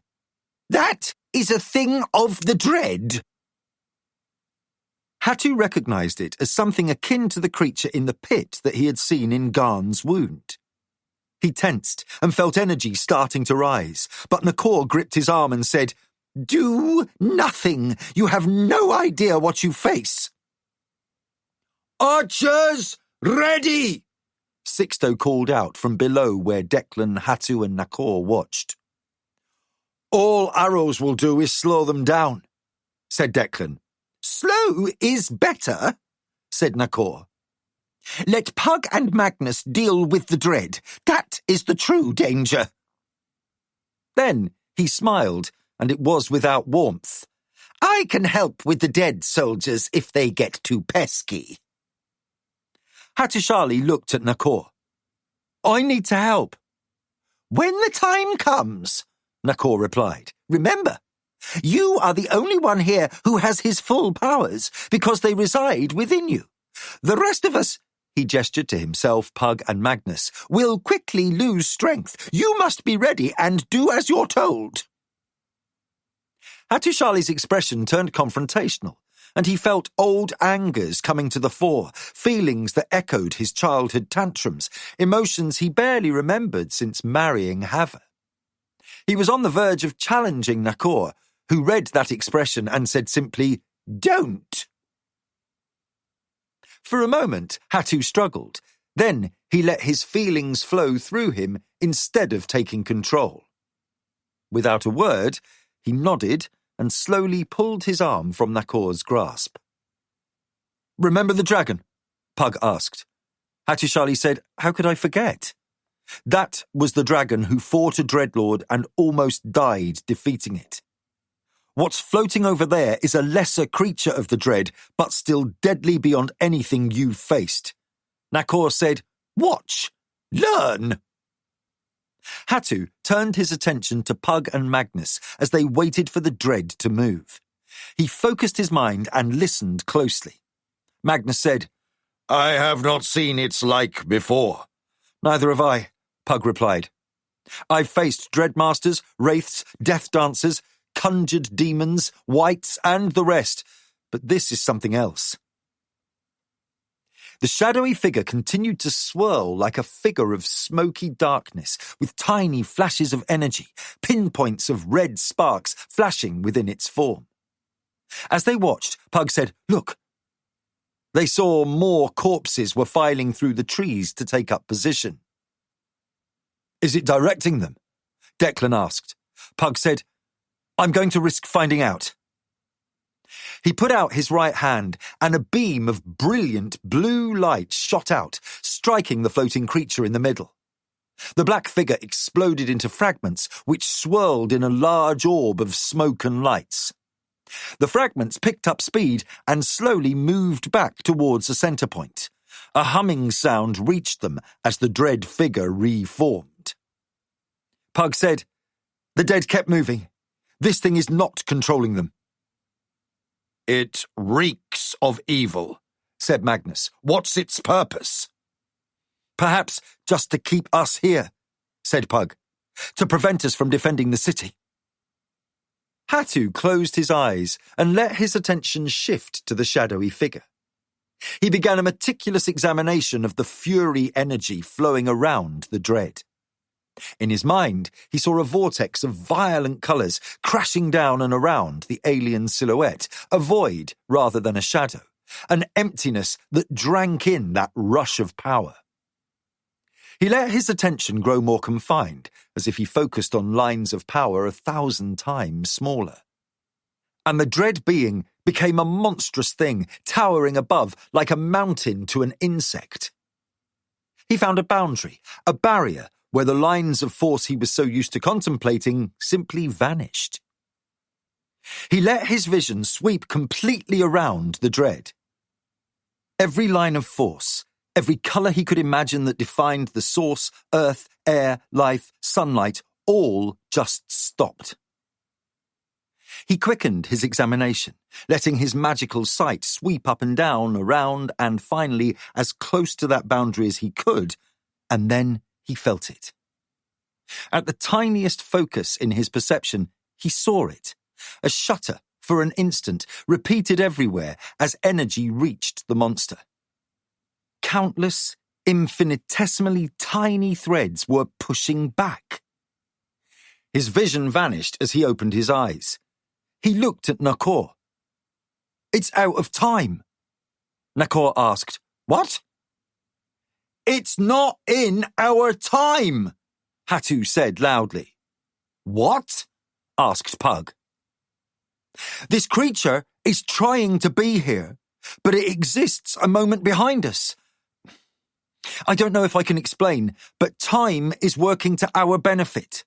"That is a thing of the dread." Hattu recognised it as something akin to the creature in the pit that he had seen in Garn's wound. He tensed and felt energy starting to rise, but Nakor gripped his arm and said, "Do nothing. You have no idea what you face." "Archers, ready!" Sixto called out from below where Declan, Hattu and Nakor watched. "All arrows will do is slow them down," said Declan. "Slow is better," said Nakor. "Let Pug and Magnus deal with the dread. That is the true danger." Then he smiled, and it was without warmth. "I can help with the dead soldiers if they get too pesky." Hattusili looked at Nakor. "I need to help." "When the time comes," Nakor replied. "Remember, you are the only one here who has his full powers because they reside within you. The rest of us," he gestured to himself, Pug and Magnus, "will quickly lose strength. You must be ready and do as you're told." Hattusili's expression turned confrontational, and he felt old angers coming to the fore, feelings that echoed his childhood tantrums, emotions he barely remembered since marrying Hava. He was on the verge of challenging Nakor, who read that expression and said simply, "Don't." For a moment, Hattu struggled. Then he let his feelings flow through him instead of taking control. Without a word, he nodded and slowly pulled his arm from Nakor's grasp. "Remember the dragon?" Pug asked. Hattusili said, "How could I forget?" That was the dragon who fought a dreadlord and almost died defeating it. What's floating over there is a lesser creature of the dread, but still deadly beyond anything you've faced. Nakor said, "Watch! Learn!" Hatu turned his attention to Pug and Magnus as they waited for the dread to move. He focused his mind and listened closely. Magnus said, "I have not seen its like before." "Neither have I," Pug replied. "I've faced dreadmasters, wraiths, death dancers, conjured demons, wights, and the rest, but this is something else." The shadowy figure continued to swirl like a figure of smoky darkness, with tiny flashes of energy, pinpoints of red sparks flashing within its form. As they watched, Pug said, "Look." They saw more corpses were filing through the trees to take up position. "Is it directing them?" Declan asked. Pug said, "I'm going to risk finding out." He put out his right hand, and a beam of brilliant blue light shot out, striking the floating creature in the middle. The black figure exploded into fragments, which swirled in a large orb of smoke and lights. The fragments picked up speed and slowly moved back towards the centre point. A humming sound reached them as the dread figure reformed. Pug said, "The dead kept moving. This thing is not controlling them." "It reeks of evil," said Magnus. "What's its purpose?" "Perhaps just to keep us here," said Pug, "to prevent us from defending the city." Hatu closed his eyes and let his attention shift to the shadowy figure. He began a meticulous examination of the fury energy flowing around the dread. In his mind, he saw a vortex of violent colours crashing down and around the alien silhouette, a void rather than a shadow, an emptiness that drank in that rush of power. He let his attention grow more confined, as if he focused on lines of power 1,000 times smaller. And the dread being became a monstrous thing, towering above like a mountain to an insect. He found a boundary, a barrier, where the lines of force he was so used to contemplating simply vanished. He let his vision sweep completely around the dread. Every line of force, every colour he could imagine that defined the source, earth, air, life, sunlight, all just stopped. He quickened his examination, letting his magical sight sweep up and down, around, and finally as close to that boundary as he could, and then he felt it. At the tiniest focus in his perception, he saw it, a shudder for an instant, repeated everywhere as energy reached the monster. Countless, infinitesimally tiny threads were pushing back. His vision vanished as he opened his eyes. He looked at Nakor. "It's out of time." Nakor asked, "What?" "It's not in our time," Hatu said loudly. "What?" asked Pug. "This creature is trying to be here, but it exists a moment behind us. I don't know if I can explain, but time is working to our benefit.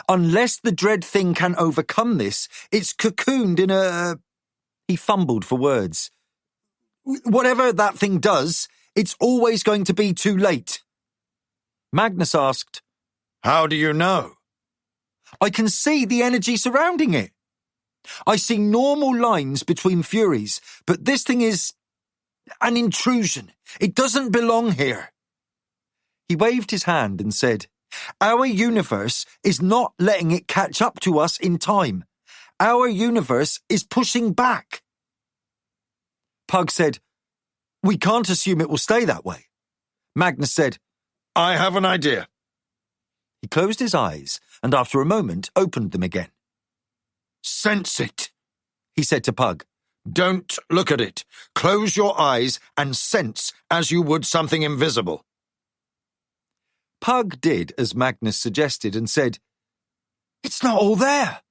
Unless the dread thing can overcome this, it's cocooned in a..." He fumbled for words. "Whatever that thing does, it's always going to be too late." Magnus asked, "How do you know?" "I can see the energy surrounding it. I see normal lines between furies, but this thing is an intrusion. It doesn't belong here." He waved his hand and said, "Our universe is not letting it catch up to us in time. Our universe is pushing back." Pug said, "We can't assume it will stay that way." Magnus said, "I have an idea." He closed his eyes and after a moment opened them again. "Sense it," he said to Pug. "Don't look at it. Close your eyes and sense as you would something invisible." Pug did as Magnus suggested and said, "It's not all there."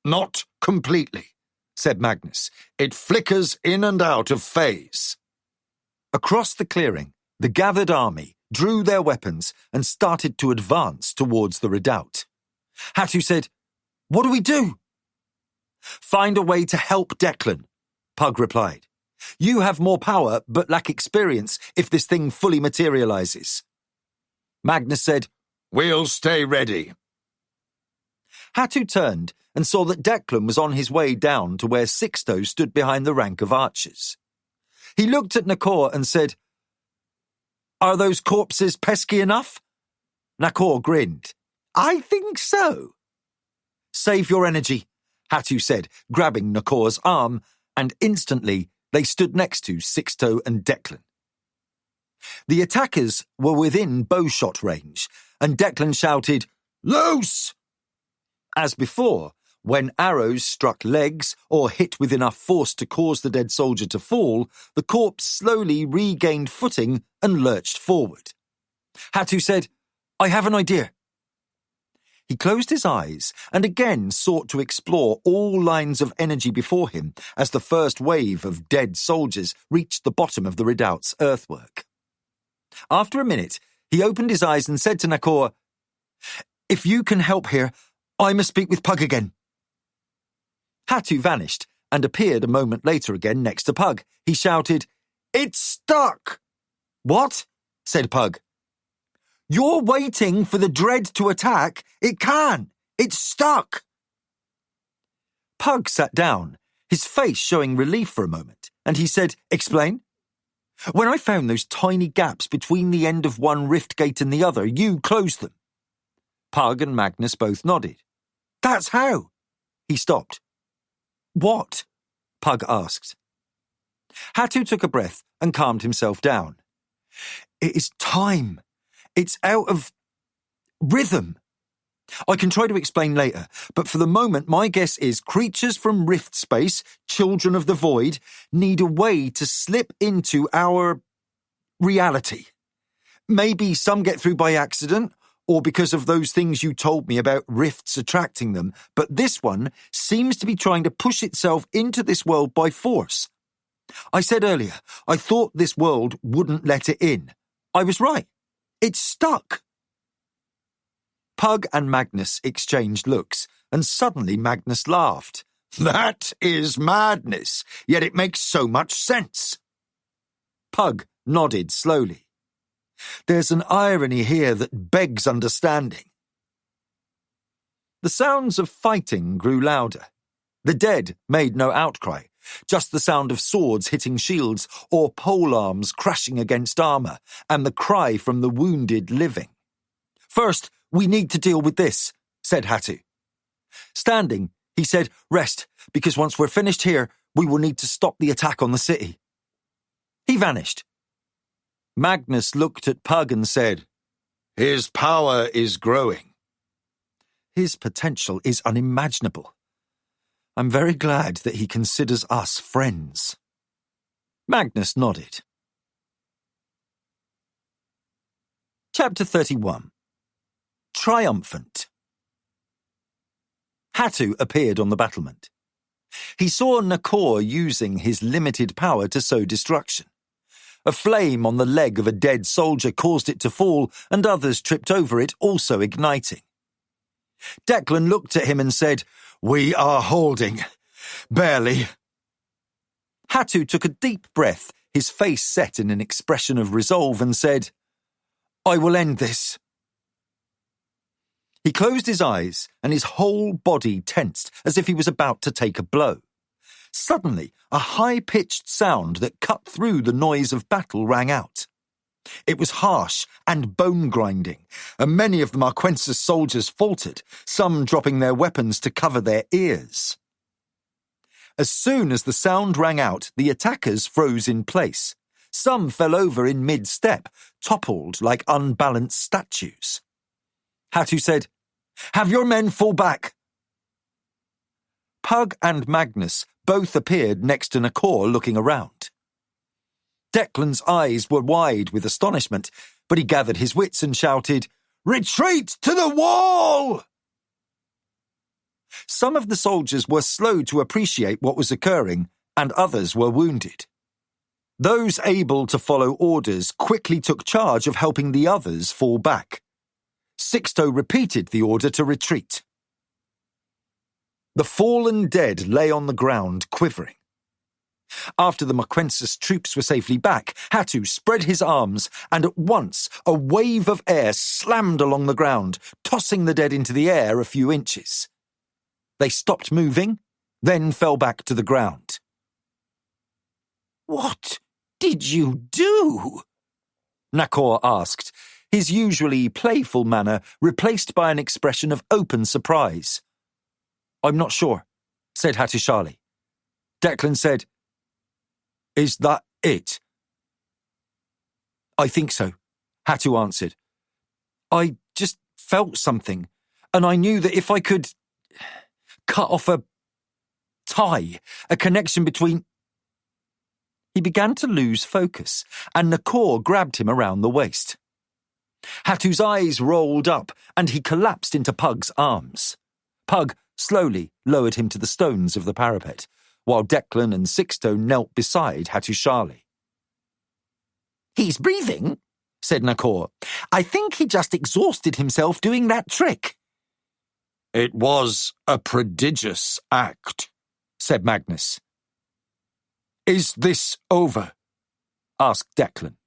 "Not completely," said Magnus. "It flickers in and out of phase." Across the clearing, the gathered army drew their weapons and started to advance towards the redoubt. Hatu said, "What do we do?" Find a way to help Declan, Pug replied. You have more power, but lack experience if this thing fully materializes. Magnus said, We'll stay ready. Hatu turned and saw that Declan was on his way down to where Sixto stood behind the rank of archers. He looked at Nakor and said, Are those corpses pesky enough? Nakor grinned. I think so. Save your energy, Hatu said, grabbing Nakor's arm, and instantly they stood next to Sixto and Declan. The attackers were within bowshot range, and Declan shouted, Loose! As before, when arrows struck legs or hit with enough force to cause the dead soldier to fall, the corpse slowly regained footing and lurched forward. Hatu said, I have an idea. He closed his eyes and again sought to explore all lines of energy before him as the first wave of dead soldiers reached the bottom of the redoubt's earthwork. After a minute, he opened his eyes and said to Nakor, If you can help here, I must speak with Pug again. Hatu vanished and appeared a moment later again next to Pug. He shouted, It's stuck! What? Said Pug. You're waiting for the dread to attack. It can't. It's stuck. Pug sat down, his face showing relief for a moment, and he said, Explain? When I found those tiny gaps between the end of one rift gate and the other, you closed them. Pug and Magnus both nodded. That's how. He stopped. What? Pug asked. Hatu took a breath and calmed himself down. It is time. It's out of rhythm. I can try to explain later, but for the moment my guess is creatures from rift space, children of the void, need a way to slip into our reality. Maybe some get through by accident, or because of those things you told me about rifts attracting them, but this one seems to be trying to push itself into this world by force. I said earlier, I thought this world wouldn't let it in. I was right. It's stuck. Pug and Magnus exchanged looks, and suddenly Magnus laughed. That is madness, yet it makes so much sense. Pug nodded slowly. There's an irony here that begs understanding. The sounds of fighting grew louder. The dead made no outcry, just the sound of swords hitting shields or polearms crashing against armour, and the cry from the wounded living. First, we need to deal with this, said Hatu. Standing, he said, Rest, because once we're finished here, we will need to stop the attack on the city. He vanished. Magnus looked at Pug and said, His power is growing. His potential is unimaginable. I'm very glad that he considers us friends. Magnus nodded. Chapter 31. Triumphant. Hatu appeared on the battlement. He saw Nakor using his limited power to sow destruction. A flame on the leg of a dead soldier caused it to fall, and others tripped over it, also igniting. Declan looked at him and said, We are holding. Barely. Hatu took a deep breath, his face set in an expression of resolve, and said, I will end this. He closed his eyes, and his whole body tensed as if he was about to take a blow. Suddenly, a high-pitched sound that cut through the noise of battle rang out. It was harsh and bone-grinding, and many of the Marquensis soldiers faltered, some dropping their weapons to cover their ears. As soon as the sound rang out, the attackers froze in place. Some fell over in mid-step, toppled like unbalanced statues. Hatu said, Have your men fall back. Pug and Magnus both appeared next to Nakor looking around. Declan's eyes were wide with astonishment, but he gathered his wits and shouted, Retreat to the wall! Some of the soldiers were slow to appreciate what was occurring, and others were wounded. Those able to follow orders quickly took charge of helping the others fall back. Sixto repeated the order to retreat. The fallen dead lay on the ground, quivering. After the Moquensis troops were safely back, Hatu spread his arms, and at once a wave of air slammed along the ground, tossing the dead into the air a few inches. They stopped moving, then fell back to the ground. "What did you do?" Nakor asked, his usually playful manner replaced by an expression of open surprise. "I'm not sure," said Hattusili. Declan said, "Is that it?" "I think so," Hatu answered. "I just felt something, and I knew that if I could cut off a connection between—" He began to lose focus, and Nakor grabbed him around the waist. Hatu's eyes rolled up, and he collapsed into Pug's arms. Pug slowly lowered him to the stones of the parapet, while Declan and Sixto knelt beside Hattusili. "He's breathing," said Nakor. "I think he just exhausted himself doing that trick." "It was a prodigious act," said Magnus. "Is this over?" asked Declan.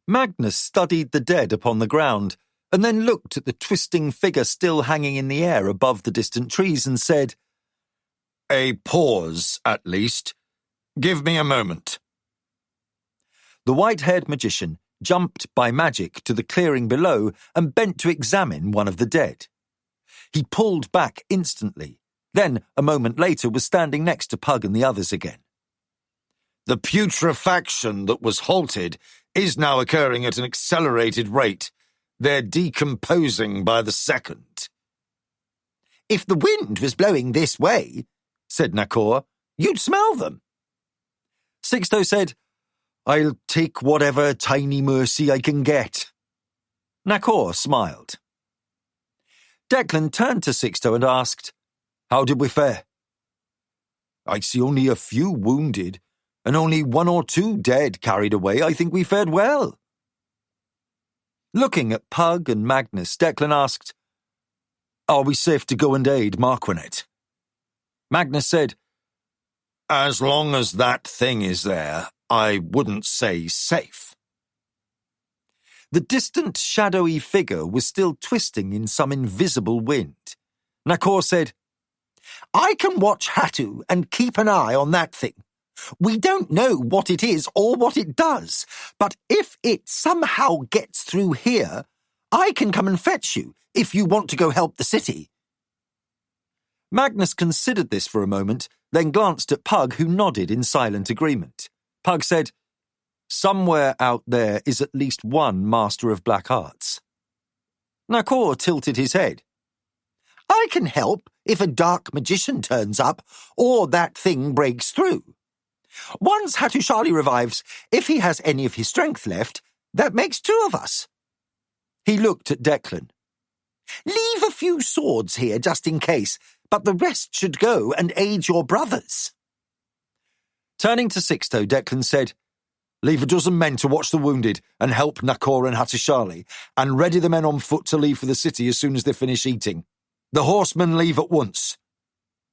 Magnus studied the dead upon the ground, and then looked at the twisting figure still hanging in the air above the distant trees and said, "A pause, at least. Give me a moment." The white-haired magician jumped by magic to the clearing below and bent to examine one of the dead. He pulled back instantly, then, a moment later, was standing next to Pug and the others again. "The putrefaction that was halted is now occurring at an accelerated rate. They're decomposing by the second." "If the wind was blowing this way," said Nakor, "you'd smell them." Sixto said, "I'll take whatever tiny mercy I can get." Nakor smiled. Declan turned to Sixto and asked, "How did we fare?" "I see only a few wounded, and only 1 or 2 dead carried away. I think we fared well." Looking at Pug and Magnus, Declan asked, "Are we safe to go and aid Marquinet?" Magnus said, "As long as that thing is there, I wouldn't say safe." The distant shadowy figure was still twisting in some invisible wind. Nakor said, "I can watch Hatu and keep an eye on that thing. We don't know what it is or what it does, but if it somehow gets through here, I can come and fetch you if you want to go help the city." Magnus considered this for a moment, then glanced at Pug, who nodded in silent agreement. Pug said, "Somewhere out there is at least one master of black arts." Nakor tilted his head. "I can help if a dark magician turns up or that thing breaks through. Once Hattusili revives, if he has any of his strength left, that makes 2 of us." He looked at Declan. "Leave a few swords here just in case, but the rest should go and aid your brothers." Turning to Sixto, Declan said, "Leave a dozen men to watch the wounded and help Nakor and Hattusili, and ready the men on foot to leave for the city as soon as they finish eating. The horsemen leave at once."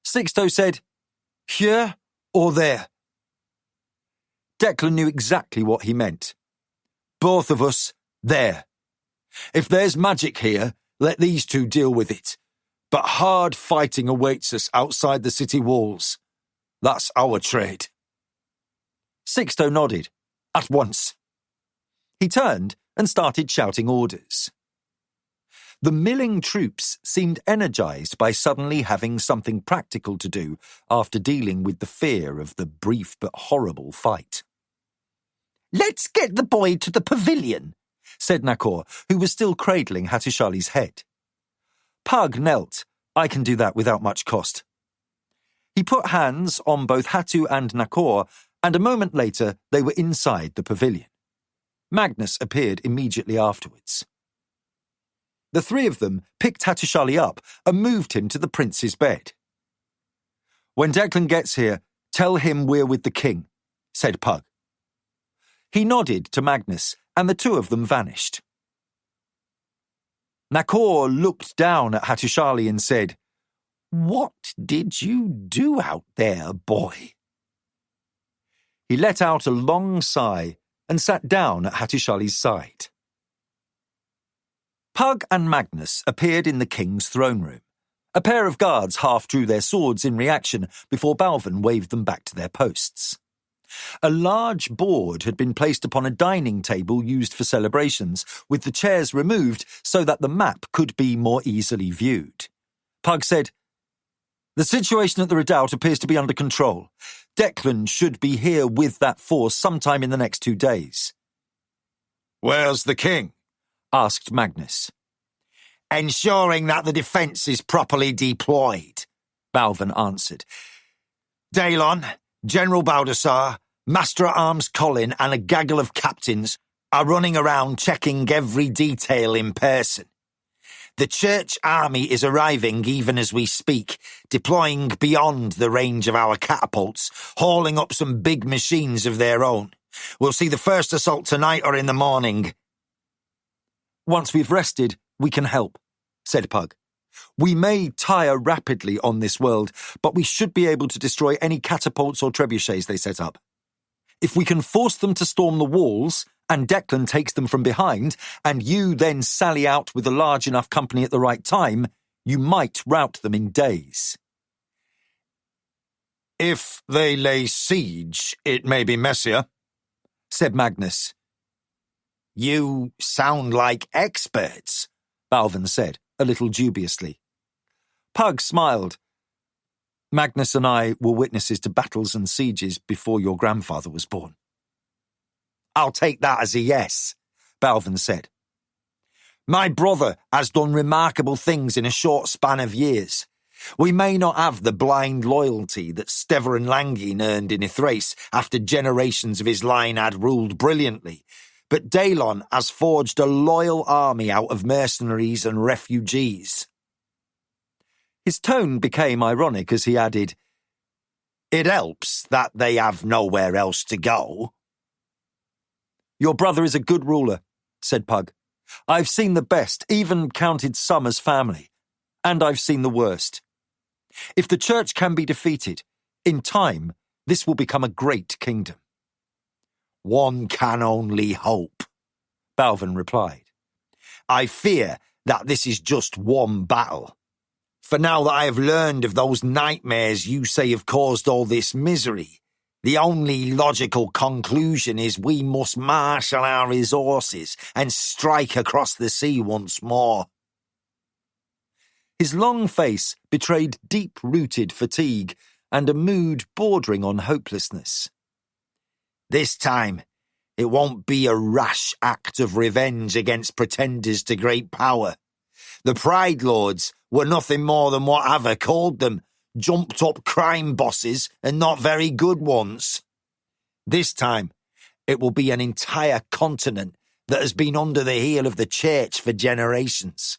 Sixto said, "Here or there?" Declan knew exactly what he meant. "Both of us, there. If there's magic here, let these 2 deal with it. But hard fighting awaits us outside the city walls. That's our trade." Sixto nodded. At once. He turned and started shouting orders. The milling troops seemed energized by suddenly having something practical to do after dealing with the fear of the brief but horrible fight. "Let's get the boy to the pavilion," said Nakor, who was still cradling Hattusili's head. Pug knelt. "I can do that without much cost." He put hands on both Hatu and Nakor, and a moment later they were inside the pavilion. Magnus appeared immediately afterwards. The 3 of them picked Hattusili up and moved him to the prince's bed. "When Declan gets here, tell him we're with the king," said Pug. He nodded to Magnus, and the 2 of them vanished. Nakor looked down at Hattusili and said, What did you do out there, boy? He let out a long sigh and sat down at Hattusili's side. Pug and Magnus appeared in the king's throne room. A pair of guards half drew their swords in reaction before Balvin waved them back to their posts. A large board had been placed upon a dining table used for celebrations, with the chairs removed so that the map could be more easily viewed. Pug said, "The situation at the redoubt appears to be under control. Declan should be here with that force sometime in the next 2 days." "Where's the king?" asked Magnus. "Ensuring that the defence is properly deployed," Balvin answered. Daelon, General Baldassar, Master-at-Arms Colin and a gaggle of captains are running around checking every detail in person. The church army is arriving even as we speak, deploying beyond the range of our catapults, hauling up some big machines of their own. We'll see the first assault tonight or in the morning. "Once we've rested, we can help," said Pug. "We may tire rapidly on this world, but we should be able to destroy any catapults or trebuchets they set up. If we can force them to storm the walls, and Declan takes them from behind, and you then sally out with a large enough company at the right time, you might rout them in days." "If they lay siege, it may be messier," said Magnus. "You sound like experts," Balvin said, a little dubiously. Pug smiled. "Magnus and I were witnesses to battles and sieges before your grandfather was born." "I'll take that as a yes," Balvin said. "My brother has done remarkable things in a short span of years. We may not have the blind loyalty that Steverin Langin earned in Ithrace after generations of his line had ruled brilliantly, but Daelon has forged a loyal army out of mercenaries and refugees." His tone became ironic as he added, "It helps that they have nowhere else to go." "Your brother is a good ruler," said Pug. "I've seen the best, even counted some as family, and I've seen the worst. If the church can be defeated, in time, this will become a great kingdom." "One can only hope," Balvin replied. "I fear that this is just one battle. For now that I have learned of those nightmares you say have caused all this misery, the only logical conclusion is we must marshal our resources and strike across the sea once more." His long face betrayed deep-rooted fatigue and a mood bordering on hopelessness. "This time, it won't be a rash act of revenge against pretenders to great power. The Pride Lords were nothing more than what Ava called them, jumped-up crime bosses and not very good ones. This time, it will be an entire continent that has been under the heel of the church for generations.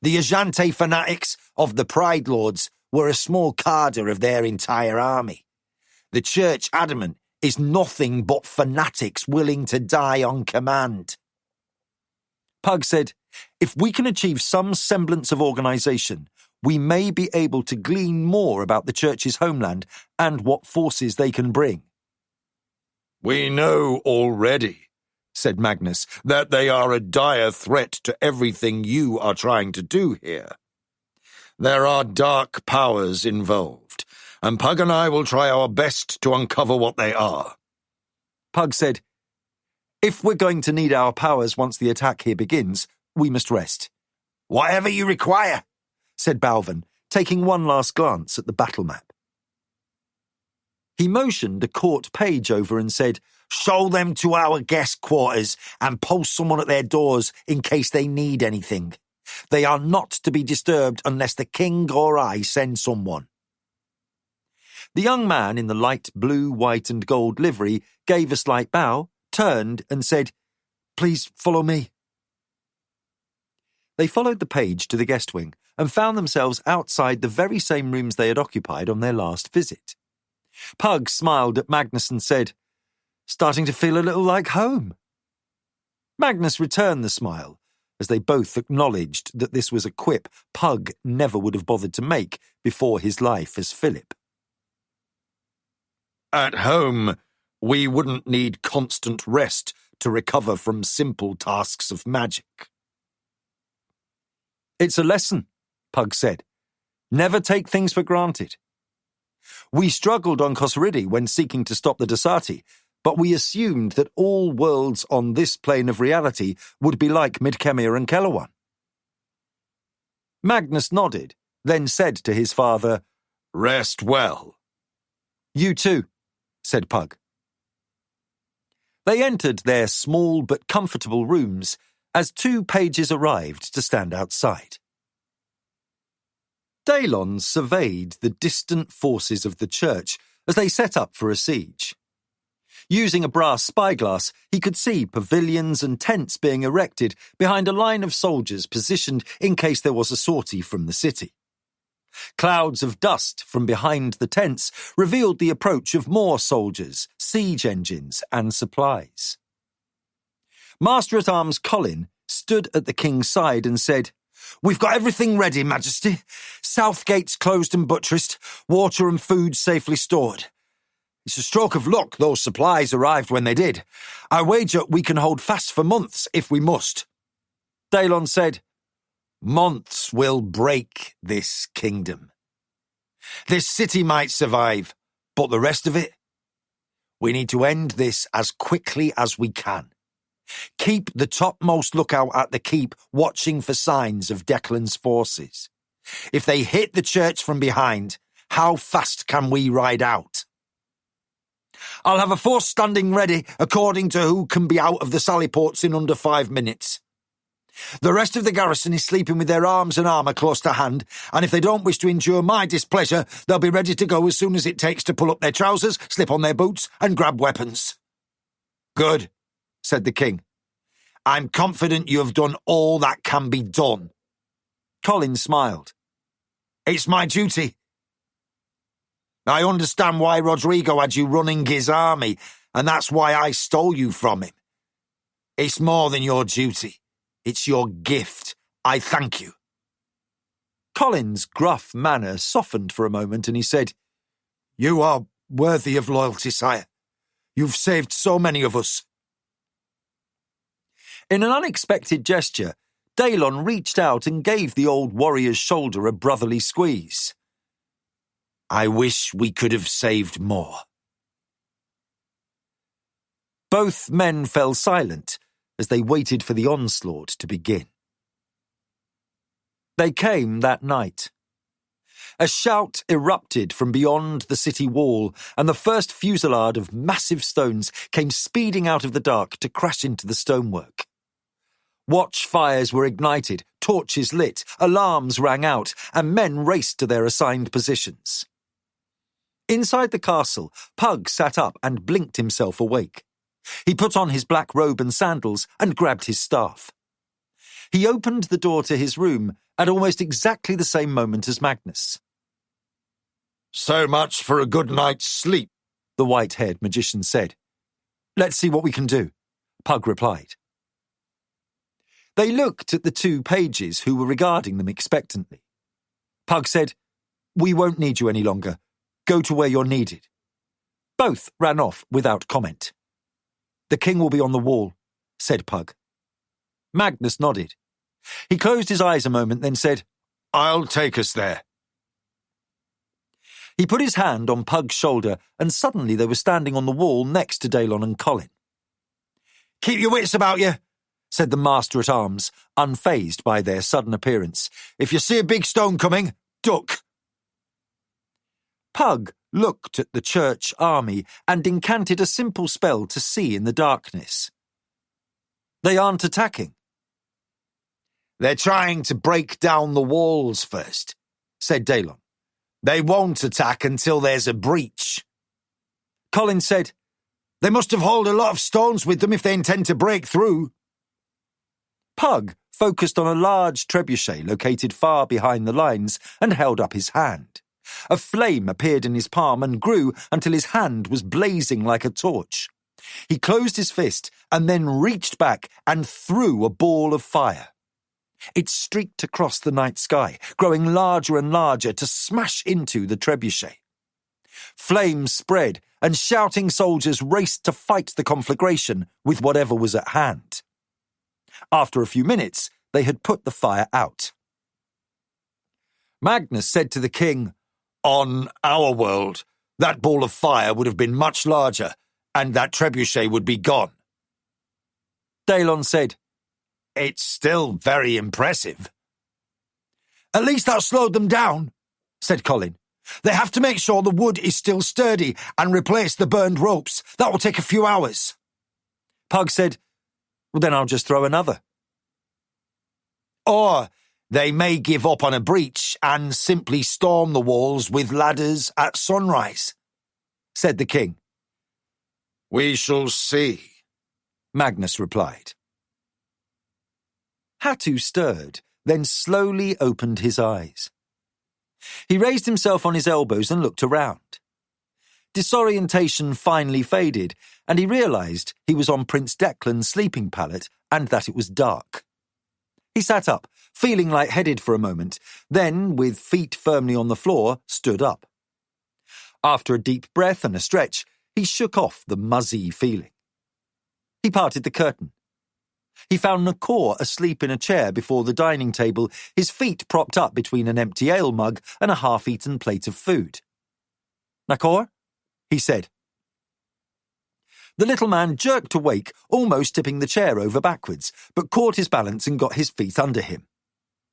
The Ajante fanatics of the Pride Lords were a small cadre of their entire army. The church adamant is nothing but fanatics willing to die on command." Pug said, "If we can achieve some semblance of organisation, we may be able to glean more about the church's homeland and what forces they can bring." "We know already," said Magnus, "that they are a dire threat to everything you are trying to do here. There are dark powers involved, and Pug and I will try our best to uncover what they are." Pug said, "If we're going to need our powers once the attack here begins, we must rest." "Whatever you require," said Balvin, taking one last glance at the battle map. He motioned a court page over and said, "Show them to our guest quarters and post someone at their doors in case they need anything. They are not to be disturbed unless the king or I send someone." The young man in the light blue, white and gold livery gave a slight bow, turned and said, "Please follow me." They followed the page to the guest wing and found themselves outside the very same rooms they had occupied on their last visit. Pug smiled at Magnus and said, "Starting to feel a little like home." Magnus returned the smile, as they both acknowledged that this was a quip Pug never would have bothered to make before his life as Philip. At home, we wouldn't need constant rest to recover from simple tasks of magic. It's a lesson, Pug said. Never take things for granted. We struggled on Khosridi when seeking to stop the Dasati, but we assumed that all worlds on this plane of reality would be like Midkemia and Kellerwan. Magnus nodded, then said to his father, Rest well. You too, said Pug. They entered their small but comfortable rooms as 2 pages arrived to stand outside. Daelon surveyed the distant forces of the church as they set up for a siege. Using a brass spyglass, he could see pavilions and tents being erected behind a line of soldiers positioned in case there was a sortie from the city. Clouds of dust from behind the tents revealed the approach of more soldiers, siege engines, and supplies. Master-at-Arms Colin stood at the king's side and said, We've got everything ready, Majesty. South gates closed and buttressed, water and food safely stored. It's a stroke of luck those supplies arrived when they did. I wager we can hold fast for months if we must. Daelon said, Months will break this kingdom. This city might survive, but the rest of it? We need to end this as quickly as we can. Keep the topmost lookout at the keep, watching for signs of Declan's forces. If they hit the church from behind, how fast can we ride out? I'll have a force standing ready according to who can be out of the sally ports in under 5 minutes. The rest of the garrison is sleeping with their arms and armour close to hand, and if they don't wish to endure my displeasure, they'll be ready to go as soon as it takes to pull up their trousers, slip on their boots, and grab weapons. Good, said the king. I'm confident you have done all that can be done. Colin smiled. It's my duty. I understand why Rodrigo had you running his army, and that's why I stole you from him. It's more than your duty. It's your gift. I thank you. Colin's gruff manner softened for a moment, and he said, You are worthy of loyalty, sire. You've saved so many of us. In an unexpected gesture, Daelon reached out and gave the old warrior's shoulder a brotherly squeeze. I wish we could have saved more. Both men fell silent as they waited for the onslaught to begin. They came that night. A shout erupted from beyond the city wall, and the first fusillade of massive stones came speeding out of the dark to crash into the stonework. Watchfires were ignited, torches lit, alarms rang out, and men raced to their assigned positions. Inside the castle, Pug sat up and blinked himself awake. He put on his black robe and sandals and grabbed his staff. He opened the door to his room at almost exactly the same moment as Magnus. So much for a good night's sleep, the white-haired magician said. Let's see what we can do, Pug replied. They looked at the 2 pages who were regarding them expectantly. Pug said, We won't need you any longer. Go to where you're needed. Both ran off without comment. The king will be on the wall, said Pug. Magnus nodded. He closed his eyes a moment, then said, I'll take us there. He put his hand on Pug's shoulder, and suddenly they were standing on the wall next to Daelon and Colin. Keep your wits about you, said the master-at-arms, unfazed by their sudden appearance. If you see a big stone coming, duck. Pug looked at the church army and incanted a simple spell to see in the darkness. They aren't attacking. They're trying to break down the walls first, said Daelon. They won't attack until there's a breach. Colin said, They must have hauled a lot of stones with them if they intend to break through. Pug focused on a large trebuchet located far behind the lines and held up his hand. A flame appeared in his palm and grew until his hand was blazing like a torch. He closed his fist and then reached back and threw a ball of fire. It streaked across the night sky, growing larger and larger to smash into the trebuchet. Flames spread, and shouting soldiers raced to fight the conflagration with whatever was at hand. After a few minutes, they had put the fire out. Magnus said to the king, "On our world, that ball of fire would have been much larger, and that trebuchet would be gone." Daelon said, "It's still very impressive." "At least that slowed them down," said Colin. "They have to make sure the wood is still sturdy and replace the burned ropes. That will take a few hours." Pug said, "Well, then I'll just throw another." "Or they may give up on a breach and simply storm the walls with ladders at sunrise," said the king. "We shall see," Magnus replied. Hatu stirred, then slowly opened his eyes. He raised himself on his elbows and looked around. Disorientation finally faded, and he realised he was on Prince Declan's sleeping pallet and that it was dark. He sat up, feeling lightheaded for a moment, then, with feet firmly on the floor, stood up. After a deep breath and a stretch, he shook off the muzzy feeling. He parted the curtain. He found Nakor asleep in a chair before the dining table, his feet propped up between an empty ale mug and a half-eaten plate of food. "Nakor?" he said. The little man jerked awake, almost tipping the chair over backwards, but caught his balance and got his feet under him.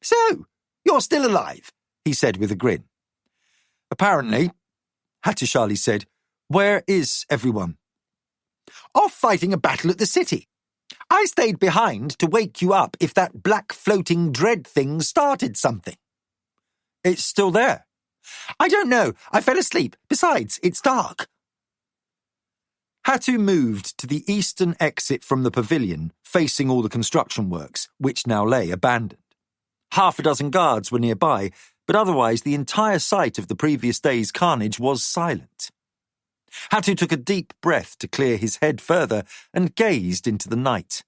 "So, you're still alive," he said with a grin. "Apparently," Hattusili said. "Where is everyone?" "Off fighting a battle at the city. I stayed behind to wake you up if that black floating dread thing started something." "It's still there." "I don't know. I fell asleep. Besides, it's dark." Hatu moved to the eastern exit from the pavilion, facing all the construction works, which now lay abandoned. Half a dozen guards were nearby, but otherwise the entire site of the previous day's carnage was silent. Hatu took a deep breath to clear his head further and gazed into the night.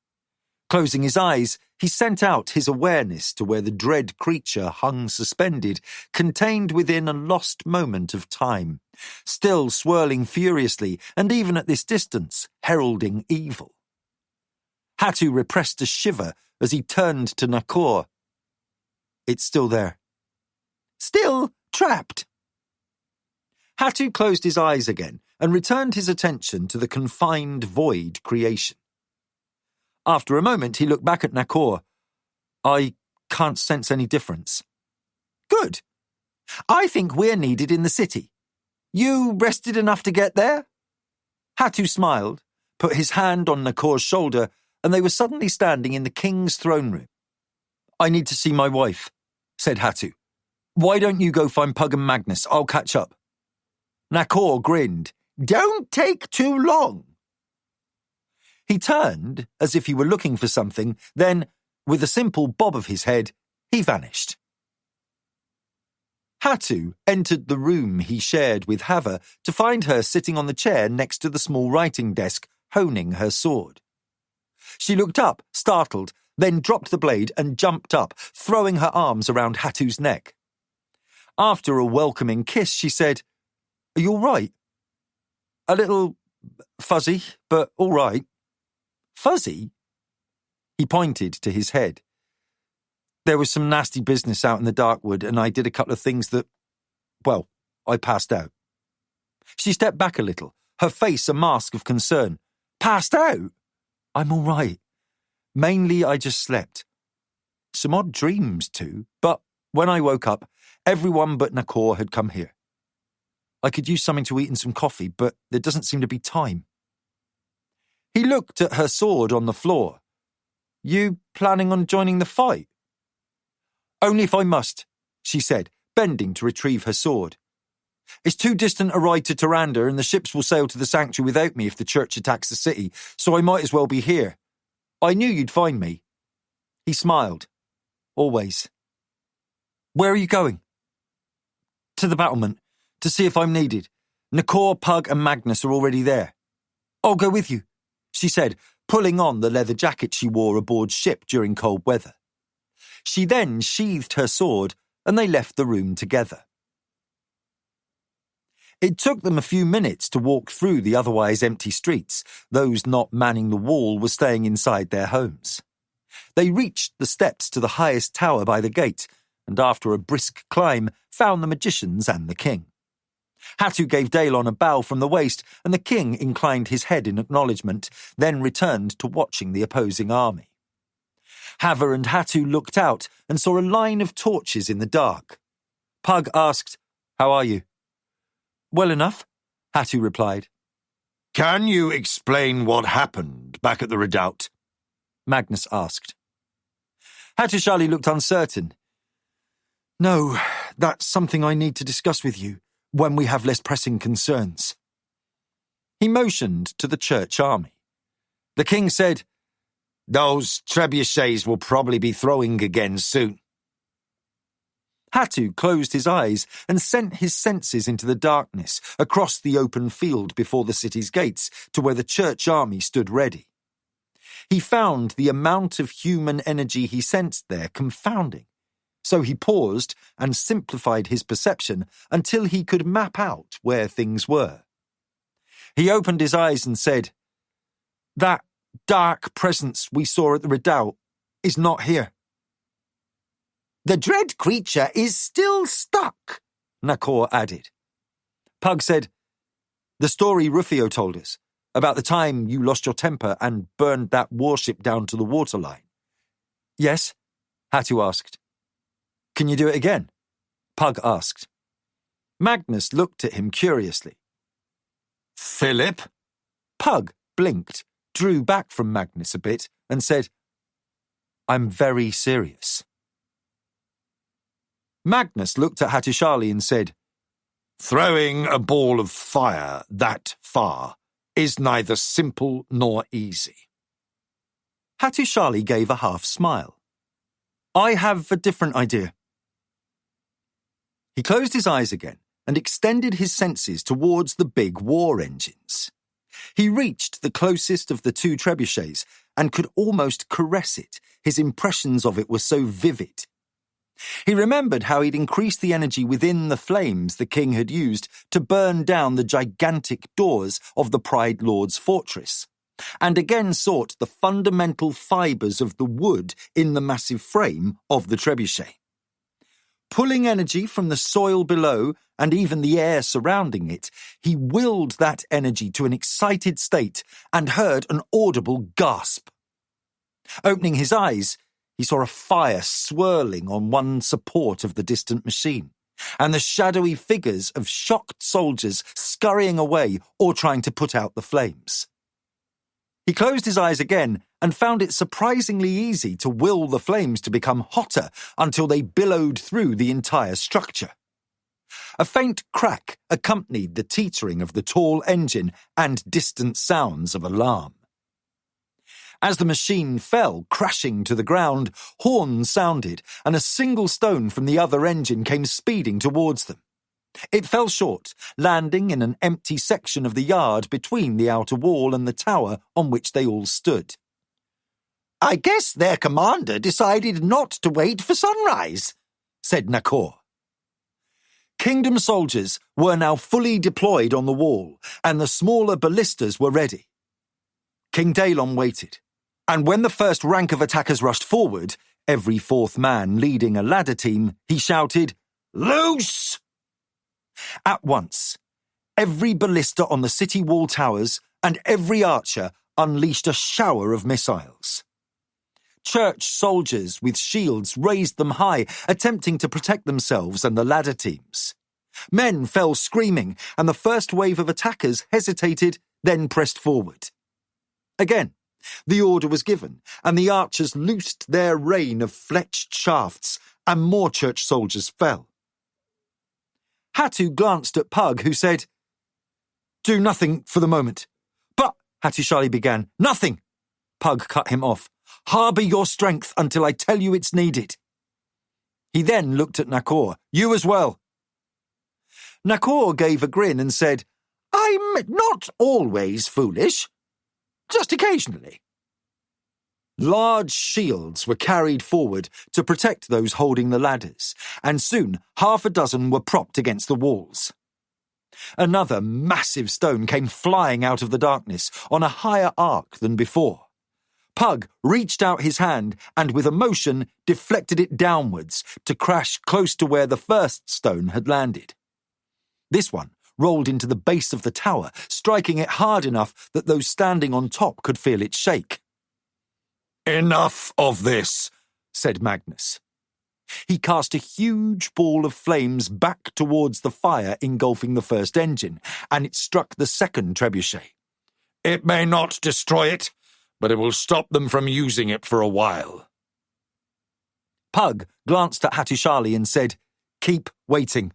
Closing his eyes, he sent out his awareness to where the dread creature hung suspended, contained within a lost moment of time, still swirling furiously and even at this distance, heralding evil. Hatu repressed a shiver as he turned to Nakor. "It's still there." "Still trapped." Hatu closed his eyes again and returned his attention to the confined void creation. After a moment, he looked back at Nakor. "I can't sense any difference." "Good. I think we're needed in the city. You rested enough to get there?" Hatu smiled, put his hand on Nakor's shoulder, and they were suddenly standing in the king's throne room. "I need to see my wife," said Hatu. "Why don't you go find Pug and Magnus? I'll catch up." Nakor grinned. "Don't take too long." He turned as if he were looking for something, then, with a simple bob of his head, he vanished. Hatu entered the room he shared with Hava to find her sitting on the chair next to the small writing desk, honing her sword. She looked up, startled, then dropped the blade and jumped up, throwing her arms around Hatu's neck. After a welcoming kiss, she said, "Are you all right?" "A little fuzzy, but all right." "Fuzzy?" He pointed to his head. "There was some nasty business out in the Darkwood, and I did a couple of things that, well, I passed out." She stepped back a little, her face a mask of concern. "Passed out?" "I'm all right. Mainly I just slept. Some odd dreams too, but when I woke up, everyone but Nakor had come here. I could use something to eat and some coffee, but there doesn't seem to be time." He looked at her sword on the floor. "You planning on joining the fight?" "Only if I must," she said, bending to retrieve her sword. "It's too distant a ride to Tyrande, and the ships will sail to the sanctuary without me if the church attacks the city, so I might as well be here. I knew you'd find me." He smiled. "Always." "Where are you going?" "To the battlement, to see if I'm needed. Nakor, Pug and Magnus are already there." "I'll go with you," she said, pulling on the leather jacket she wore aboard ship during cold weather. She then sheathed her sword, and they left the room together. It took them a few minutes to walk through the otherwise empty streets. Those not manning the wall were staying inside their homes. They reached the steps to the highest tower by the gate, and after a brisk climb, found the magicians and the king. Hattu gave Daelon a bow from the waist, and the king inclined his head in acknowledgement, then returned to watching the opposing army. Haver and Hattu looked out and saw a line of torches in the dark. Pug asked, "How are you?" "Well enough," Hattu replied. "Can you explain what happened back at the redoubt?" Magnus asked. Hattusili looked uncertain. "No, that's something I need to discuss with you when we have less pressing concerns." He motioned to the church army. The king said, "Those trebuchets will probably be throwing again soon." Hattu closed his eyes and sent his senses into the darkness, across the open field before the city's gates to where the church army stood ready. He found the amount of human energy he sensed there confounding, so he paused and simplified his perception until he could map out where things were. He opened his eyes and said, "That dark presence we saw at the redoubt is not here." "The dread creature is still stuck," Nakor added. Pug said, "The story Rufio told us, about the time you lost your temper and burned that warship down to the waterline." "Yes?" Hattu asked. "Can you do it again?" Pug asked. Magnus looked at him curiously. "Philip?" Pug blinked, drew back from Magnus a bit, and said, "I'm very serious." Magnus looked at Hattusili and said, "Throwing a ball of fire that far is neither simple nor easy." Hattusili gave a half smile. "I have a different idea." He closed his eyes again and extended his senses towards the big war engines. He reached the closest of the two trebuchets and could almost caress it. His impressions of it were so vivid. He remembered how he'd increased the energy within the flames the king had used to burn down the gigantic doors of the Pride Lord's fortress, and again sought the fundamental fibres of the wood in the massive frame of the trebuchet. Pulling energy from the soil below and even the air surrounding it, he willed that energy to an excited state and heard an audible gasp. Opening his eyes, he saw a fire swirling on one support of the distant machine, and the shadowy figures of shocked soldiers scurrying away or trying to put out the flames. He closed his eyes again and found it surprisingly easy to will the flames to become hotter until they billowed through the entire structure. A faint crack accompanied the teetering of the tall engine and distant sounds of alarm. As the machine fell, crashing to the ground, horns sounded, and a single stone from the other engine came speeding towards them. It fell short, landing in an empty section of the yard between the outer wall and the tower on which they all stood. "I guess their commander decided not to wait for sunrise," said Nakor. Kingdom soldiers were now fully deployed on the wall, and the smaller ballistas were ready. King Daelon waited, and when the first rank of attackers rushed forward, every fourth man leading a ladder team, he shouted, "Loose!" At once, every ballista on the city wall towers and every archer unleashed a shower of missiles. Church soldiers with shields raised them high, attempting to protect themselves and the ladder teams. Men fell screaming, and the first wave of attackers hesitated, then pressed forward. Again, the order was given, and the archers loosed their rain of fletched shafts, and more church soldiers fell. Hattu glanced at Pug, who said, "Do nothing for the moment." "But," Hattusili began, "Nothing!" Pug cut him off. "Harbour your strength until I tell you it's needed." He then looked at Nakor. "You as well." Nakor gave a grin and said, "I'm not always foolish. Just occasionally." Large shields were carried forward to protect those holding the ladders, and soon 6 were propped against the walls. Another massive stone came flying out of the darkness on a higher arc than before. Pug reached out his hand and with a motion deflected it downwards to crash close to where the first stone had landed. This one rolled into the base of the tower, striking it hard enough that those standing on top could feel it shake. "Enough of this," said Magnus. He cast a huge ball of flames back towards the fire engulfing the first engine, and it struck the second trebuchet. "It may not destroy it, but it will stop them from using it for a while." Pug glanced at Hattusili and said, "Keep waiting."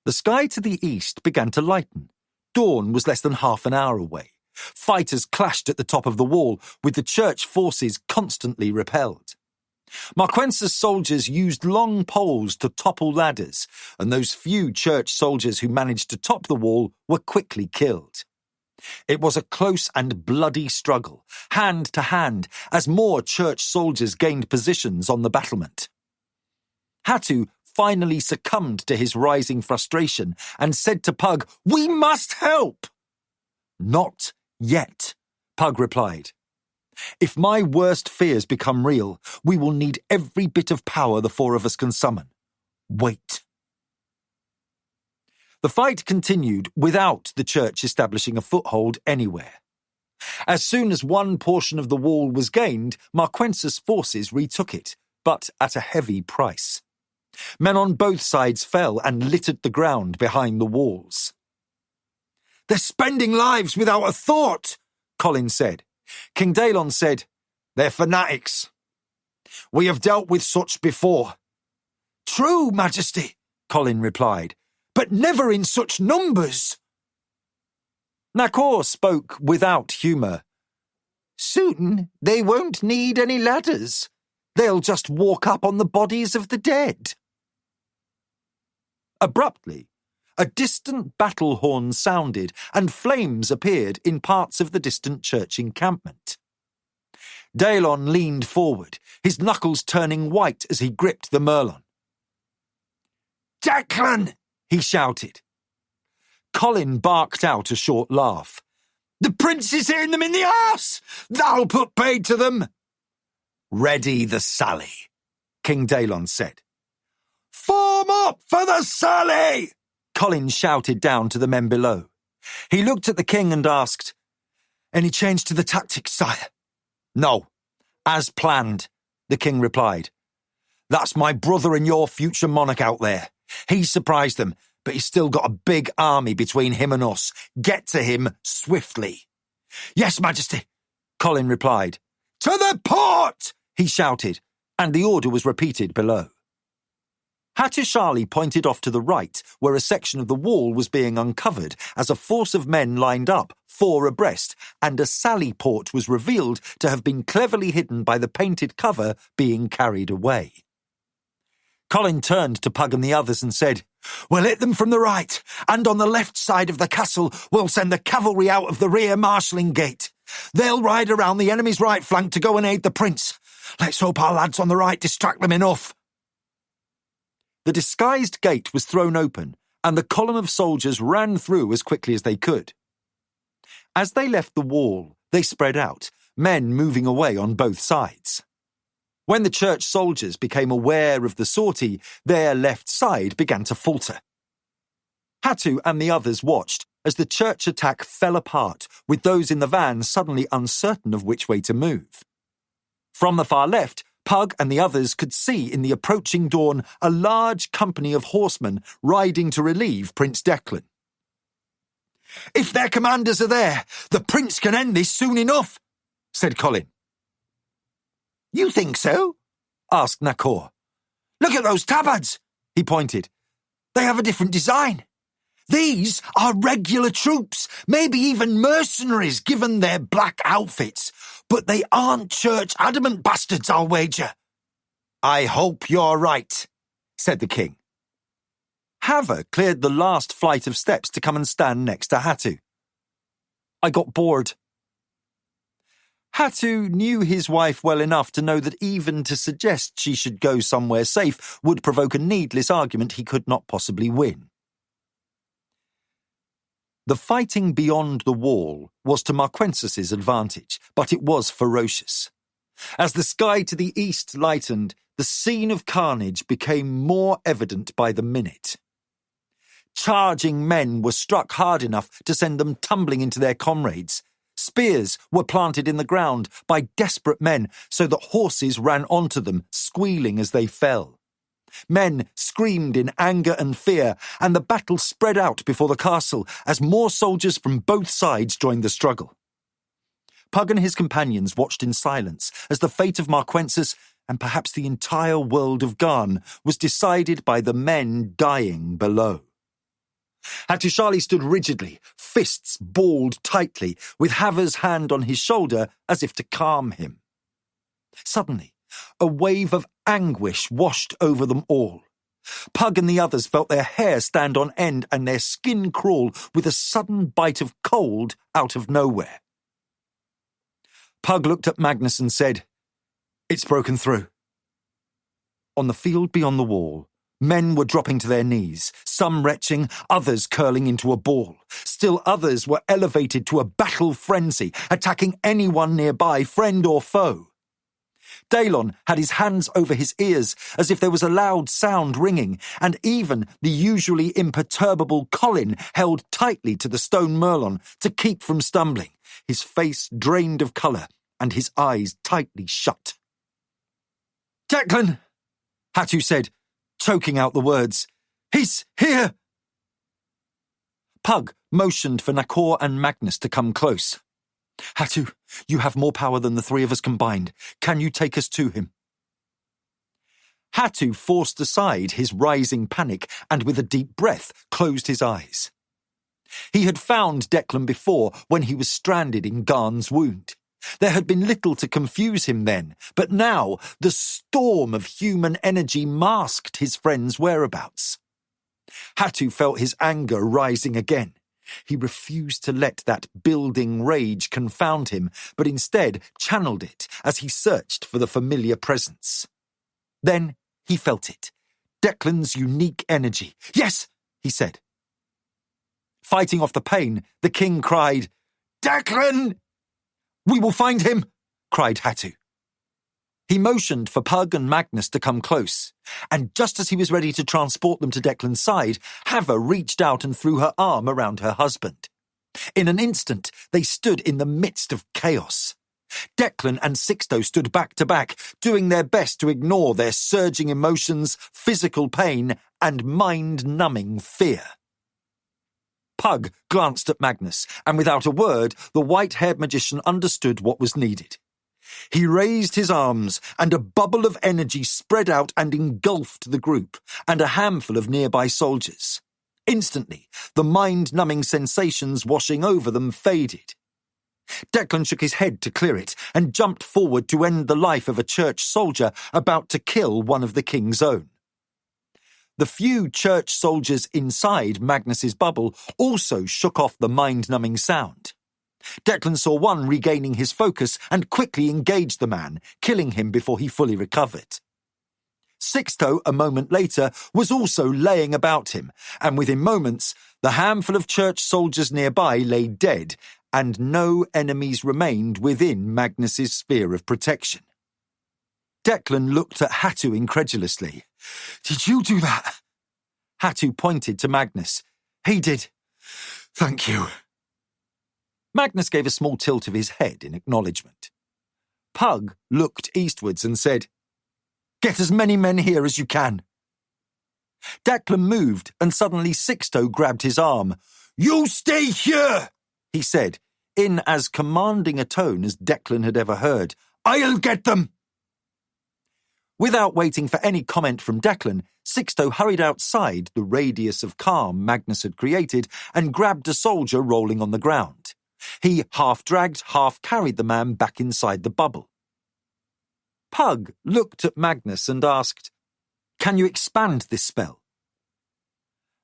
The sky to the east began to lighten. Dawn was less than half an hour away. Fighters clashed at the top of the wall, with the church forces constantly repelled. Marquence's soldiers used long poles to topple ladders, and those few church soldiers who managed to top the wall were quickly killed. It was a close and bloody struggle, hand to hand, as more church soldiers gained positions on the battlement. Hattu finally succumbed to his rising frustration and said to Pug, "We must help!" "Not yet," Pug replied. "If my worst fears become real, we will need every bit of power the 4 of us can summon. Wait." The fight continued without the church establishing a foothold anywhere. As soon as one portion of the wall was gained, Marquence's forces retook it, but at a heavy price. Men on both sides fell and littered the ground behind the walls. "They're spending lives without a thought," Colin said. King Daelon said, "They're fanatics. We have dealt with such before." "True, Majesty," Colin replied, "but never in such numbers." Nakor spoke without humour. "Soon they won't need any ladders. They'll just walk up on the bodies of the dead." Abruptly, a distant battle horn sounded and flames appeared in parts of the distant church encampment. Daelon leaned forward, his knuckles turning white as he gripped the merlon. "Declan!" he shouted. Colin barked out a short laugh. "The prince is hitting them in the arse! That'll put paid to them!" "Ready the sally," King Daelon said. "Form up for the sally!" Colin shouted down to the men below. He looked at the king and asked, "Any change to the tactics, sire?" "No, as planned," the king replied. "That's my brother and your future monarch out there. He surprised them, but he's still got a big army between him and us. Get to him swiftly." "Yes, Majesty," Colin replied. "To the port!" he shouted, and the order was repeated below. Hattusili pointed off to the right, where a section of the wall was being uncovered as a force of men lined up, 4 abreast, and a sally port was revealed to have been cleverly hidden by the painted cover being carried away. Colin turned to Pug and the others and said, "We'll hit them from the right, and on the left side of the castle we'll send the cavalry out of the rear marshalling gate. They'll ride around the enemy's right flank to go and aid the prince. Let's hope our lads on the right distract them enough." The disguised gate was thrown open, and the column of soldiers ran through as quickly as they could. As they left the wall, they spread out, men moving away on both sides. When the church soldiers became aware of the sortie, their left side began to falter. Hattu and the others watched as the church attack fell apart, with those in the van suddenly uncertain of which way to move. From the far left, Pug and the others could see in the approaching dawn a large company of horsemen riding to relieve Prince Declan. "If their commanders are there, the prince can end this soon enough," said Colin. "You think so?" asked Nakor. "Look at those tabards," he pointed. "They have a different design. These are regular troops, maybe even mercenaries given their black outfits, but they aren't church adamant bastards, I'll wager." "I hope you're right," said the king. Hava cleared the last flight of steps to come and stand next to Hattu. "I got bored." Hatu knew his wife well enough to know that even to suggest she should go somewhere safe would provoke a needless argument he could not possibly win. The fighting beyond the wall was to Marquensis's advantage, but it was ferocious. As the sky to the east lightened, the scene of carnage became more evident by the minute. Charging men were struck hard enough to send them tumbling into their comrades. Spears were planted in the ground by desperate men so that horses ran onto them, squealing as they fell. Men screamed in anger and fear, and the battle spread out before the castle as more soldiers from both sides joined the struggle. Pug and his companions watched in silence as the fate of Marquensis, and perhaps the entire world of Garn, was decided by the men dying below. Hattusili stood rigidly, fists balled tightly, with Haver's hand on his shoulder as if to calm him. Suddenly, a wave of anguish washed over them all. Pug and the others felt their hair stand on end and their skin crawl with a sudden bite of cold out of nowhere. Pug looked at Magnus and said, "It's broken through." On the field beyond the wall, men were dropping to their knees, some retching, others curling into a ball. Still others were elevated to a battle frenzy, attacking anyone nearby, friend or foe. Daelon had his hands over his ears as if there was a loud sound ringing, and even the usually imperturbable Colin held tightly to the stone merlon to keep from stumbling, his face drained of colour and his eyes tightly shut. "Declan," Hatu said, choking out the words. "He's here!" Pug motioned for Nakor and Magnus to come close. "Hatu, you have more power than the three of us combined. Can you take us to him?" Hatu forced aside his rising panic and with a deep breath closed his eyes. He had found Declan before when he was stranded in Garn's wound. There had been little to confuse him then, but now the storm of human energy masked his friend's whereabouts. Hatu felt his anger rising again. He refused to let that building rage confound him, but instead channeled it as he searched for the familiar presence. Then he felt it. Declan's unique energy. "Yes," he said. Fighting off the pain, the king cried, "Declan!" "We will find him," cried Hatu. He motioned for Pug and Magnus to come close, and just as he was ready to transport them to Declan's side, Haver reached out and threw her arm around her husband. In an instant, they stood in the midst of chaos. Declan and Sixto stood back to back, doing their best to ignore their surging emotions, physical pain, and mind-numbing fear. Pug glanced at Magnus, and without a word, the white-haired magician understood what was needed. He raised his arms, and a bubble of energy spread out and engulfed the group, and a handful of nearby soldiers. Instantly, the mind-numbing sensations washing over them faded. Declan shook his head to clear it, and jumped forward to end the life of a church soldier about to kill one of the king's own. The few church soldiers inside Magnus's bubble also shook off the mind-numbing sound. Declan saw one regaining his focus and quickly engaged the man, killing him before he fully recovered. Sixto, a moment later, was also laying about him, and within moments, the handful of church soldiers nearby lay dead, and no enemies remained within Magnus's sphere of protection. Declan looked at Hatu incredulously. "Did you do that?" Hatu pointed to Magnus. "He did. Thank you." Magnus gave a small tilt of his head in acknowledgement. Pug looked eastwards and said, "Get as many men here as you can." Declan moved, and suddenly Sixto grabbed his arm. "You stay here," he said, in as commanding a tone as Declan had ever heard. "I'll get them." Without waiting for any comment from Declan, Sixto hurried outside the radius of calm Magnus had created and grabbed a soldier rolling on the ground. He half-dragged, half-carried the man back inside the bubble. Pug looked at Magnus and asked, "Can you expand this spell?"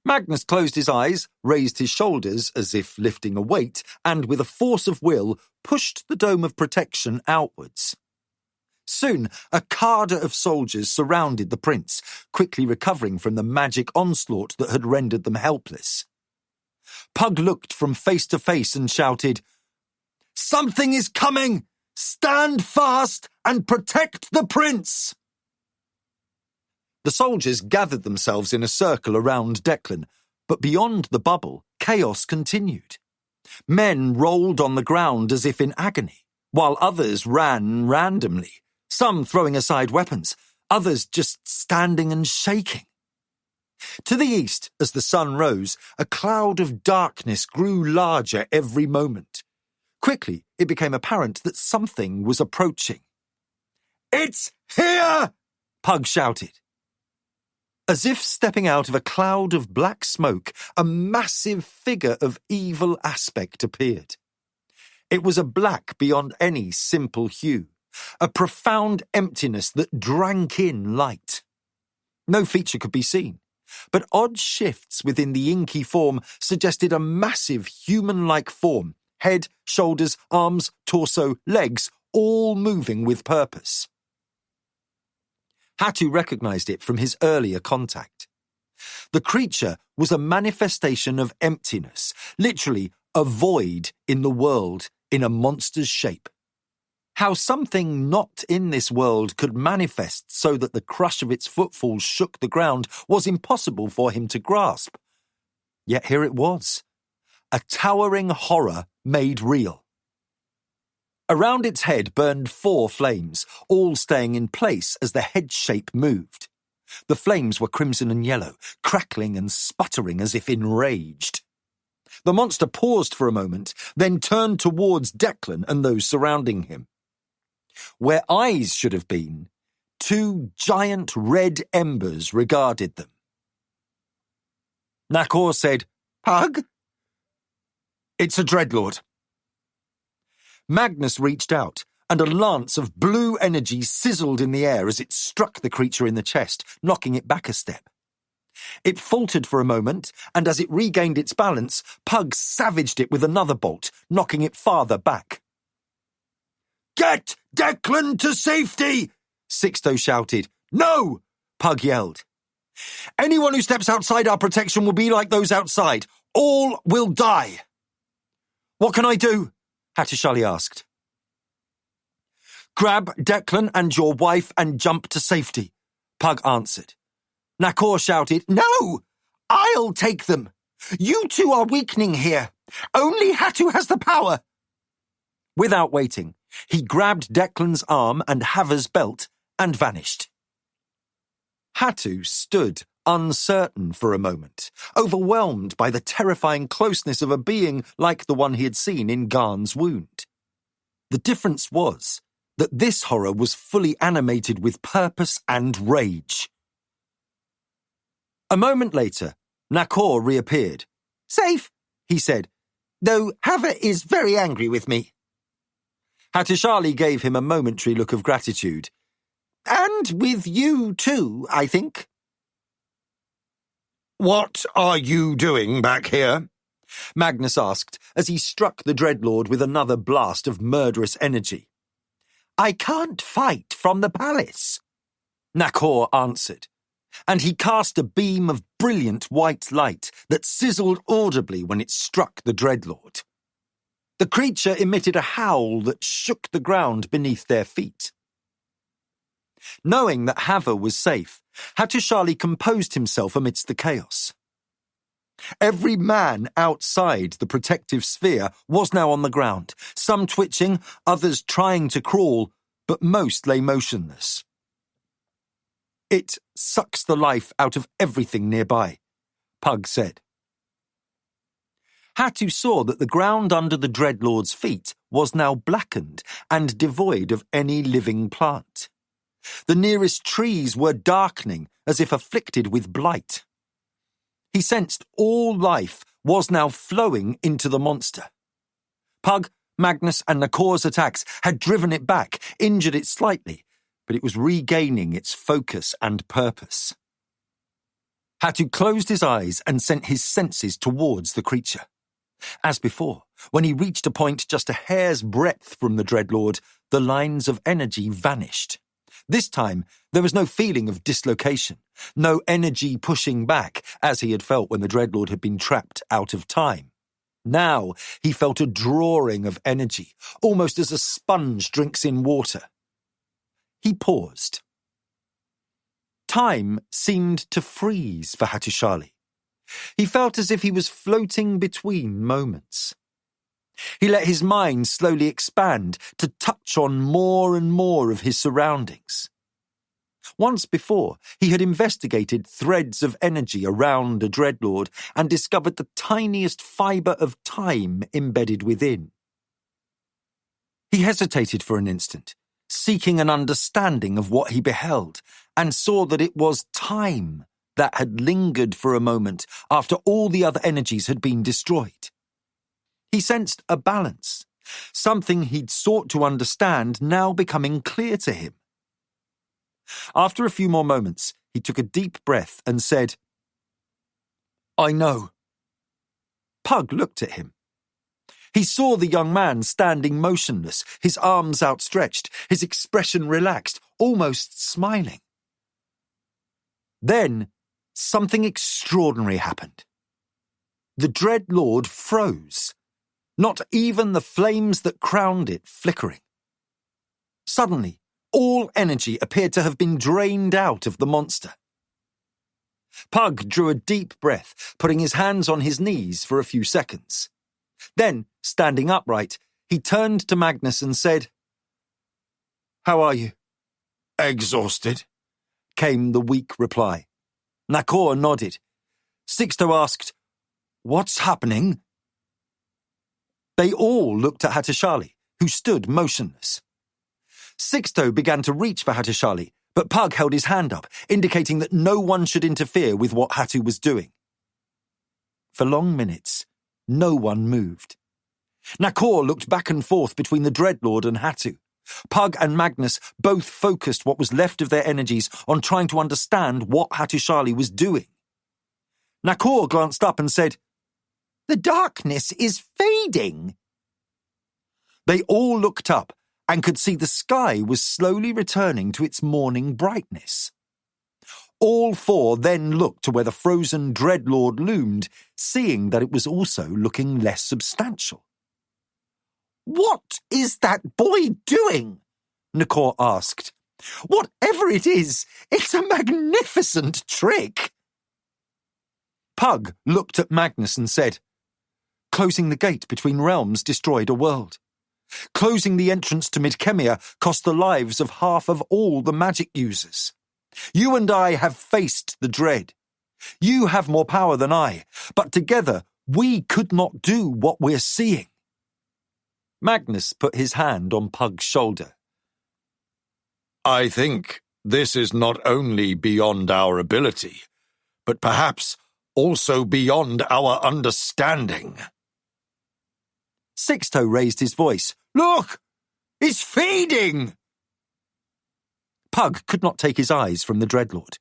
Magnus closed his eyes, raised his shoulders as if lifting a weight, and with a force of will pushed the dome of protection outwards. Soon, a cadre of soldiers surrounded the prince, quickly recovering from the magic onslaught that had rendered them helpless. Pug looked from face to face and shouted, "Something is coming! Stand fast and protect the prince!" The soldiers gathered themselves in a circle around Declan, but beyond the bubble, chaos continued. Men rolled on the ground as if in agony, while others ran randomly, some throwing aside weapons, others just standing and shaking. To the east, as the sun rose, a cloud of darkness grew larger every moment. Quickly, it became apparent that something was approaching. "It's here!" Pug shouted. As if stepping out of a cloud of black smoke, a massive figure of evil aspect appeared. It was a black beyond any simple hue, a profound emptiness that drank in light. No feature could be seen, but odd shifts within the inky form suggested a massive human-like form, head, shoulders, arms, torso, legs, all moving with purpose. Hatu recognized it from his earlier contact. The creature was a manifestation of emptiness, literally a void in the world in a monster's shape. How something not in this world could manifest so that the crush of its footfalls shook the ground was impossible for him to grasp. Yet here it was, a towering horror made real. Around its head burned 4 flames, all staying in place as the head shape moved. The flames were crimson and yellow, crackling and sputtering as if enraged. The monster paused for a moment, then turned towards Declan and those surrounding him. Where eyes should have been, 2 giant red embers regarded them. Nakor said, "Pug?" "It's a dreadlord." Magnus reached out, and a lance of blue energy sizzled in the air as it struck the creature in the chest, knocking it back a step. It faltered for a moment, and as it regained its balance, Pug savaged it with another bolt, knocking it farther back. "Get Declan to safety!" Sixto shouted. "No!" Pug yelled. "Anyone who steps outside our protection will be like those outside. All will die." "What can I do?" Hattusili asked. "Grab Declan and your wife and jump to safety," Pug answered. Nakor shouted, "No! I'll take them! You 2 are weakening here. Only Hatu has the power." Without waiting, he grabbed Declan's arm and Hava's belt and vanished. Hatu stood uncertain for a moment, overwhelmed by the terrifying closeness of a being like the one he had seen in Garn's wound. The difference was that this horror was fully animated with purpose and rage. A moment later, Nakor reappeared. "Safe," he said, "though Hava is very angry with me." Hattusili gave him a momentary look of gratitude. "And with you too, I think." "What are you doing back here?" Magnus asked as he struck the dreadlord with another blast of murderous energy. "I can't fight from the palace," Nakor answered, and he cast a beam of brilliant white light that sizzled audibly when it struck the dreadlord. The creature emitted a howl that shook the ground beneath their feet. Knowing that Hava was safe, Hattusili composed himself amidst the chaos. Every man outside the protective sphere was now on the ground, some twitching, others trying to crawl, but most lay motionless. "It sucks the life out of everything nearby," Pug said. Hatu saw that the ground under the dreadlord's feet was now blackened and devoid of any living plant. The nearest trees were darkening as if afflicted with blight. He sensed all life was now flowing into the monster. Pug, Magnus, and Nakor's attacks had driven it back, injured it slightly, but it was regaining its focus and purpose. Hatu closed his eyes and sent his senses towards the creature. As before, when he reached a point just a hair's breadth from the Dreadlord, the lines of energy vanished. This time, there was no feeling of dislocation, no energy pushing back, as he had felt when the Dreadlord had been trapped out of time. Now, he felt a drawing of energy, almost as a sponge drinks in water. He paused. Time seemed to freeze for Hattusili. He felt as if he was floating between moments. He let his mind slowly expand to touch on more and more of his surroundings. Once before, he had investigated threads of energy around a Dreadlord and discovered the tiniest fibre of time embedded within. He hesitated for an instant, seeking an understanding of what he beheld, and saw that it was time that had lingered for a moment after all the other energies had been destroyed. He sensed a balance, something he'd sought to understand now becoming clear to him. After a few more moments, he took a deep breath and said, "I know." Pug looked at him. He saw the young man standing motionless, his arms outstretched, his expression relaxed, almost smiling. Then, something extraordinary happened. The Dreadlord froze, not even the flames that crowned it flickering. Suddenly, all energy appeared to have been drained out of the monster. Pug drew a deep breath, putting his hands on his knees for a few seconds. Then, standing upright, he turned to Magnus and said, "How are you?" "Exhausted," came the weak reply. Nakor nodded. Sixto asked, "What's happening?" They all looked at Hattusili, who stood motionless. Sixto began to reach for Hattusili, but Pug held his hand up, indicating that no one should interfere with what Hatu was doing. For long minutes, no one moved. Nakor looked back and forth between the Dreadlord and Hatu. Pug and Magnus both focused what was left of their energies on trying to understand what Hattusili was doing. Nakor glanced up and said, "The darkness is fading." They all looked up and could see the sky was slowly returning to its morning brightness. All four then looked to where the frozen Dreadlord loomed, seeing that it was also looking less substantial. "What is that boy doing?" Nakor asked. "Whatever it is, it's a magnificent trick." Pug looked at Magnus and said, "Closing the gate between realms destroyed a world. Closing the entrance to Midkemia cost the lives of half of all the magic users. You and I have faced the dread. You have more power than I, but together we could not do what we're seeing." Magnus put his hand on Pug's shoulder. "I think this is not only beyond our ability, but perhaps also beyond our understanding." Sixto raised his voice. "Look! It's fading!" Pug could not take his eyes from the Dreadlord.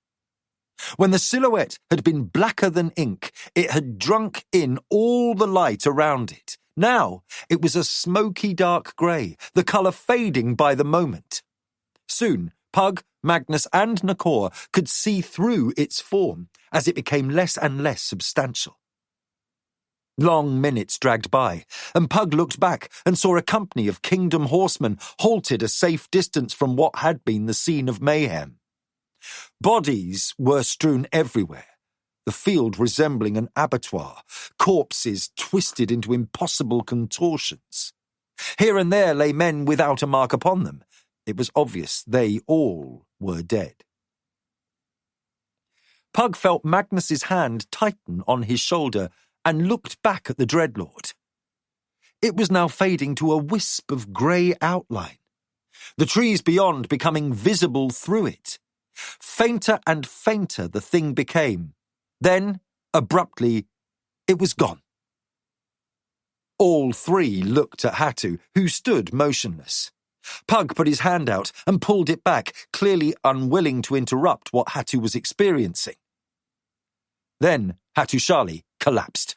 When the silhouette had been blacker than ink, it had drunk in all the light around it. Now it was a smoky dark grey, the colour fading by the moment. Soon, Pug, Magnus and Nakor could see through its form as it became less and less substantial. Long minutes dragged by, and Pug looked back and saw a company of kingdom horsemen halted a safe distance from what had been the scene of mayhem. Bodies were strewn everywhere, the field resembling an abattoir, corpses twisted into impossible contortions. Here and there lay men without a mark upon them. It was obvious they all were dead. Pug felt Magnus's hand tighten on his shoulder and looked back at the Dreadlord. It was now fading to a wisp of grey outline, the trees beyond becoming visible through it. Fainter and fainter the thing became. Then, abruptly, it was gone. All three looked at Hatu, who stood motionless. Pug put his hand out and pulled it back, clearly unwilling to interrupt what Hatu was experiencing. Then Hattusili collapsed.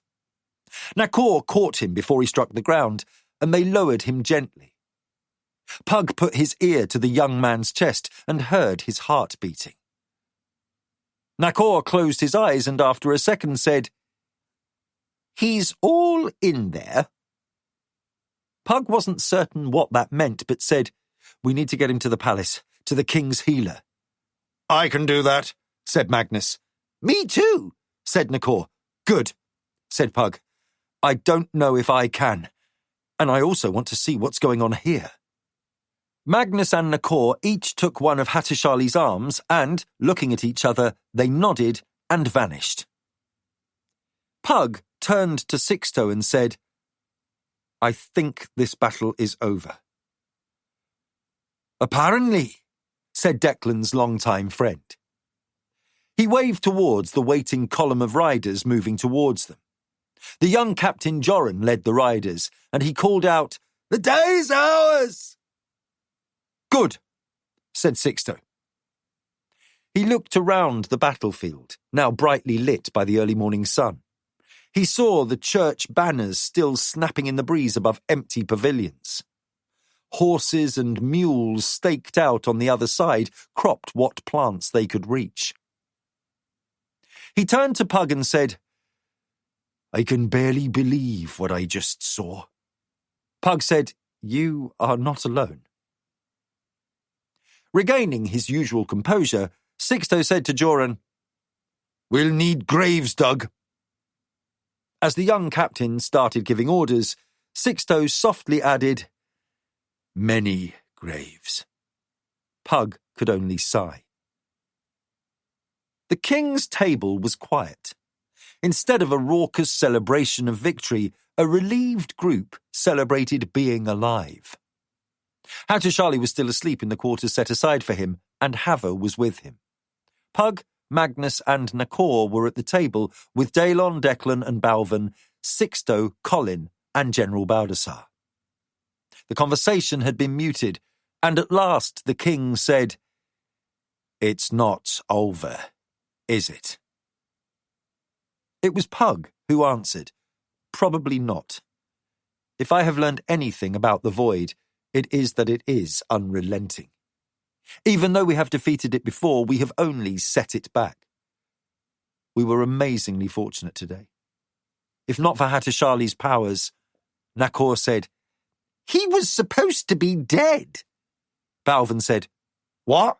Nakor caught him before he struck the ground, and they lowered him gently. Pug put his ear to the young man's chest and heard his heart beating. Nakor closed his eyes and after a second said, "He's all in there." Pug wasn't certain what that meant, but said, "We need to get him to the palace, to the king's healer." "I can do that," said Magnus. Me too, said Nakor. "Good," said Pug. "I don't know if I can, and I also want to see what's going on here." Magnus and Nakor each took one of Hattusili's arms and, looking at each other, they nodded and vanished. Pug turned to Sixto and said, "I think this battle is over." "Apparently," said Declan's longtime friend. He waved towards the waiting column of riders moving towards them. The young Captain Joran led the riders, and he called out, "The day's ours!" "Good," said Sixto. He looked around the battlefield, now brightly lit by the early morning sun. He saw the church banners still snapping in the breeze above empty pavilions. Horses and mules staked out on the other side cropped what plants they could reach. He turned to Pug and said, "I can barely believe what I just saw." Pug said, "You are not alone." Regaining his usual composure, Sixto said to Joran, "We'll need graves dug." As the young captain started giving orders, Sixto softly added, "Many graves." Pug could only sigh. The king's table was quiet. Instead of a raucous celebration of victory, a relieved group celebrated being alive. Hattusili was still asleep in the quarters set aside for him, and Hava was with him. Pug, Magnus and Nakor were at the table with Daelon, Declan and Balvan, Sixto, Colin and General Baldassar. The conversation had been muted, and at last the king said, "It's not over, is it?" It was Pug who answered, "Probably not. If I have learned anything about the void, it is that it is unrelenting. Even though we have defeated it before, we have only set it back. We were amazingly fortunate today. If not for Hattusili's powers," Nakor said. "He was supposed to be dead." Balvan said, "What?"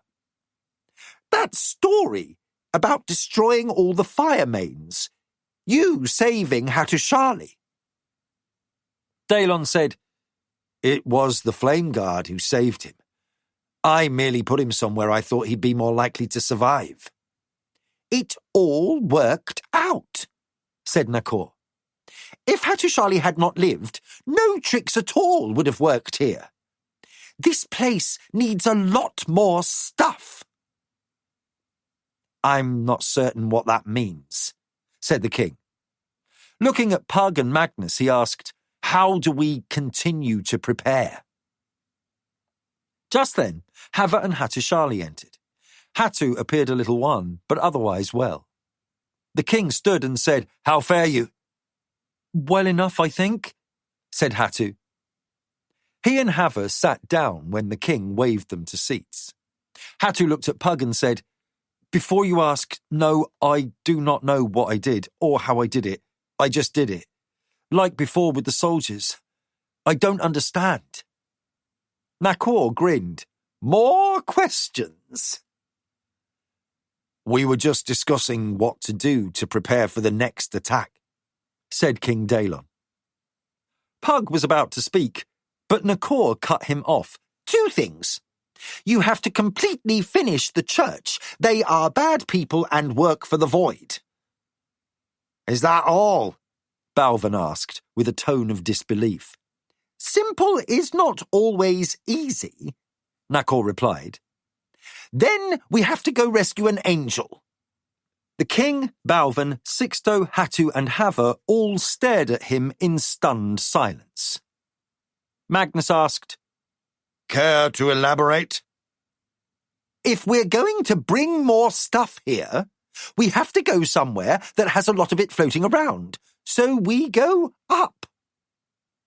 "That story about destroying all the fire mains. You saving Hattusili." Daelon said, "It was the Flame Guard who saved him. I merely put him somewhere I thought he'd be more likely to survive." "It all worked out," said Nakor. "If Hattusili had not lived, no tricks at all would have worked here. This place needs a lot more stuff." "I'm not certain what that means," said the king. Looking at Pug and Magnus, he asked, "How do we continue to prepare?" Just then, Hava and Hattusili entered. Hattu appeared a little wan, but otherwise well. The king stood and said, "How fare you?" "Well enough, I think," said Hattu. He and Hava sat down when the king waved them to seats. Hattu looked at Pug and said, "Before you ask, no, I do not know what I did or how I did it. I just did it. Like before with the soldiers. I don't understand." Nakor grinned. "More questions?" "We were just discussing what to do to prepare for the next attack," said King Daelon. Pug was about to speak, but Nakor cut him off. "2 things. You have to completely finish the church. They are bad people and work for the void." "Is that all?" Balvan asked, with a tone of disbelief. "Simple is not always easy," Nakor replied. "Then we have to go rescue an angel." The king, Balvan, Sixto, Hattu and Hava all stared at him in stunned silence. Magnus asked, "Care to elaborate?" "If we're going to bring more stuff here, We have to go somewhere that has a lot of it floating around. So we go up.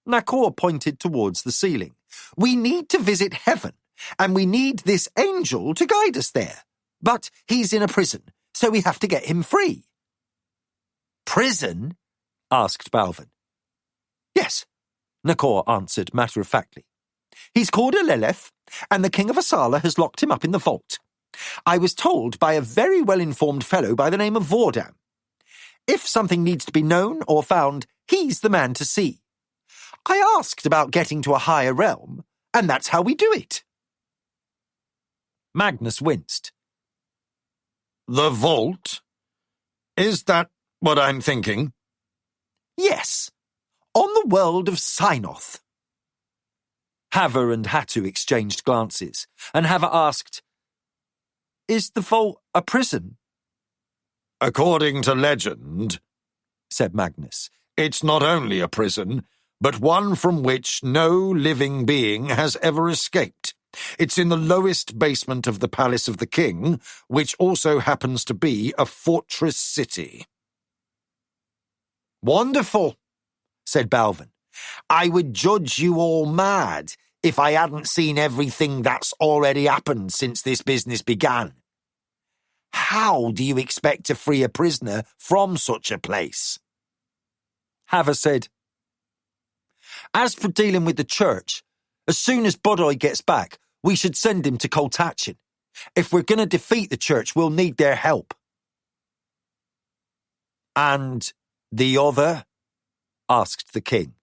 Nakor pointed towards the ceiling. We need to visit heaven, and we need this angel to guide us there. But he's in a prison, so we have to get him free. Prison? Asked Balvin. Yes, Nakor answered matter-of-factly. He's called Aleleth, and the king of Asala has locked him up in the vault. I was told by a very well-informed fellow by the name of Vordam. If something needs to be known or found, he's the man to see. I asked about getting to a higher realm, and that's how we do it. Magnus winced. The vault? Is that what I'm thinking? Yes, on the world of Synoth. Hava and Hatu exchanged glances, and Hava asked, "Is the vault a prison?" According to legend, said Magnus, it's not only a prison, but one from which no living being has ever escaped. It's in the lowest basement of the Palace of the King, which also happens to be a fortress city. Wonderful, said Balvin. I would judge you all mad if I hadn't seen everything that's already happened since this business began. How do you expect to free a prisoner from such a place? Hava said, "As for dealing with the church, as soon as Bodoi gets back, we should send him to Koltachin. If we're going to defeat the church, we'll need their help." And the other? Asked the king.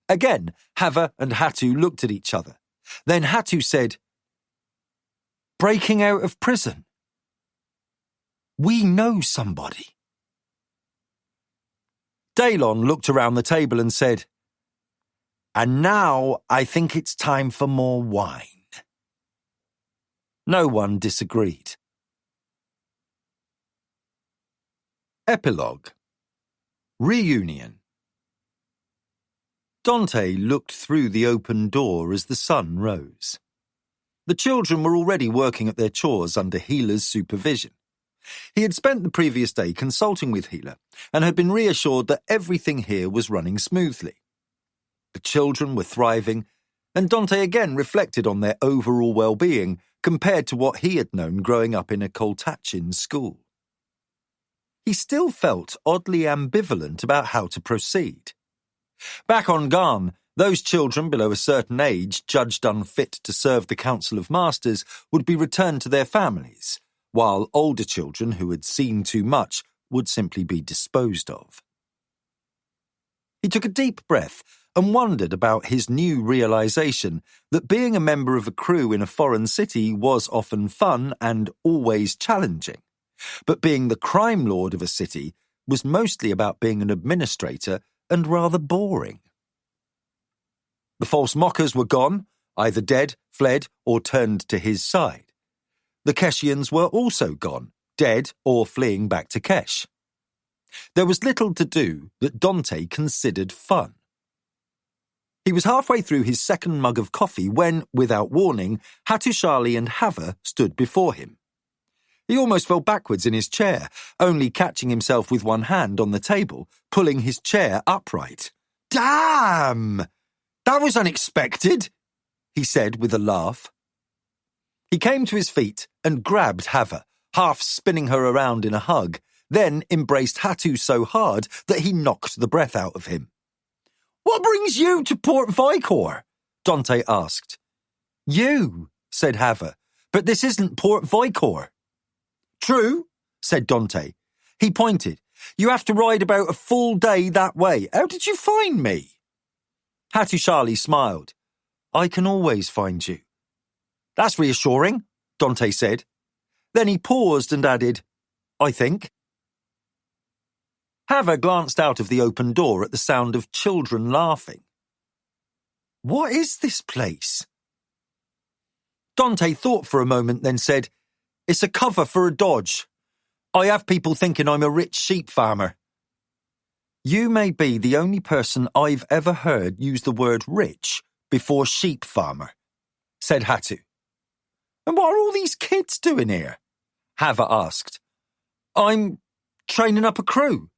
Again, Hava and Hatu looked at each other. Then Hatu said, "Breaking out of prison. We know somebody." Daylon looked around the table and said, "And now I think it's time for more wine." No one disagreed. Epilogue. Reunion. Dante looked through the open door as the sun rose. The children were already working at their chores under Healer's supervision. He had spent the previous day consulting with Healer and had been reassured that everything here was running smoothly. The children were thriving, and Dante again reflected on their overall well-being compared to what he had known growing up in a Koltachin school. He still felt oddly ambivalent about how to proceed. Back on Garn, those children below a certain age judged unfit to serve the Council of Masters would be returned to their families, while older children who had seen too much would simply be disposed of. He took a deep breath and wondered about his new realization that being a member of a crew in a foreign city was often fun and always challenging, but being the crime lord of a city was mostly about being an administrator and rather boring. The false mockers were gone, either dead, fled, or turned to his side. The Keshians were also gone, dead or fleeing back to Kesh. There was little to do that Dante considered fun. He was halfway through his second mug of coffee when, without warning, Hattusali and Hava stood before him. He almost fell backwards in his chair, only catching himself with one hand on the table, pulling his chair upright. "Damn! That was unexpected," he said with a laugh. He came to his feet and grabbed Hava, half spinning her around in a hug, then embraced Hatu so hard that he knocked the breath out of him. "What brings you to Port Vicor?" Dante asked. "You," said Hava, "but this isn't Port Vicor." "True," said Dante. He pointed. "You have to ride about a full day that way. How did you find me?" Hattusali smiled. "I can always find you." "That's reassuring," Dante said. Then he paused and added, "I think." Hava glanced out of the open door at the sound of children laughing. "What is this place?" Dante thought for a moment, then said, "It's a cover for a dodge. I have people thinking I'm a rich sheep farmer." "You may be the only person I've ever heard use the word rich before sheep farmer," said Hatu. "And what are all these kids doing here?" Hava asked. I'm training up a crew.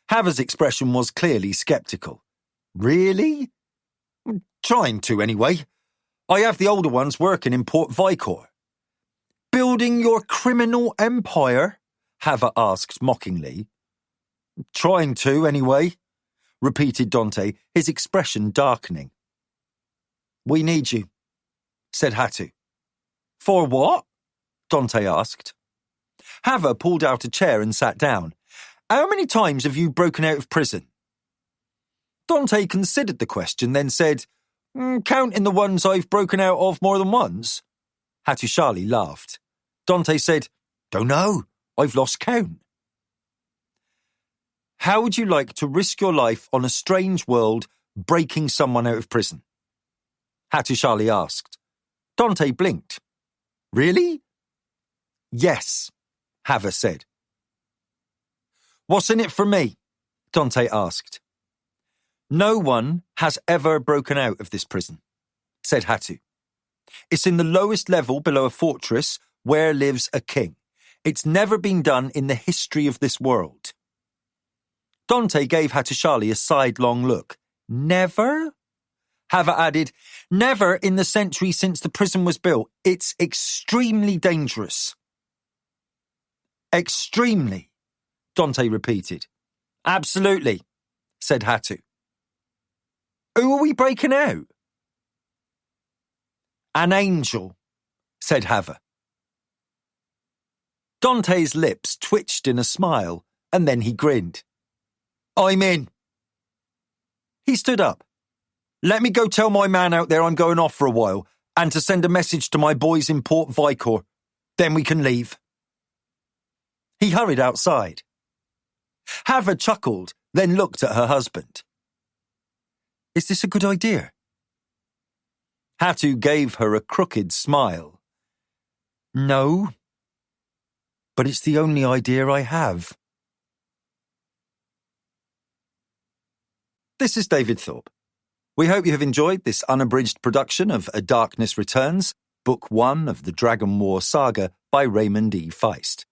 Hava's expression was clearly sceptical. Really? Trying to, anyway. I have the older ones working in Port Vicor. Building your criminal empire? Hava asked mockingly. Trying to, anyway, repeated Dante, his expression darkening. We need you, said Hatu. For what? Dante asked. Hava pulled out a chair and sat down. How many times have you broken out of prison? Dante considered the question, then said, counting the ones I've broken out of more than once. Hattusili laughed. Dante said, Don't know. I've lost count. How would you like to risk your life on a strange world breaking someone out of prison? Hattusili asked. Dante blinked. Really? Yes, Hava said. What's in it for me? Dante asked. No one has ever broken out of this prison, said Hatu. It's in the lowest level below a fortress where lives a king. It's never been done in the history of this world. Dante gave Hattusili a sidelong look. Never? Hava added, never in the century since the prison was built. It's extremely dangerous. Extremely, Dante repeated. Absolutely, said Hatu. Who are we breaking out? An angel, said Hava. Dante's lips twitched in a smile, and then he grinned. I'm in. He stood up. Let me go tell my man out there I'm going off for a while, and to send a message to my boys in Port Vicor. Then we can leave. He hurried outside. Hava chuckled, then looked at her husband. Is this a good idea? Hatu gave her a crooked smile. No, but it's the only idea I have. This is David Thorpe. We hope you have enjoyed this unabridged production of A Darkness Returns, Book 1 of the Dragon War saga by Raymond E. Feist.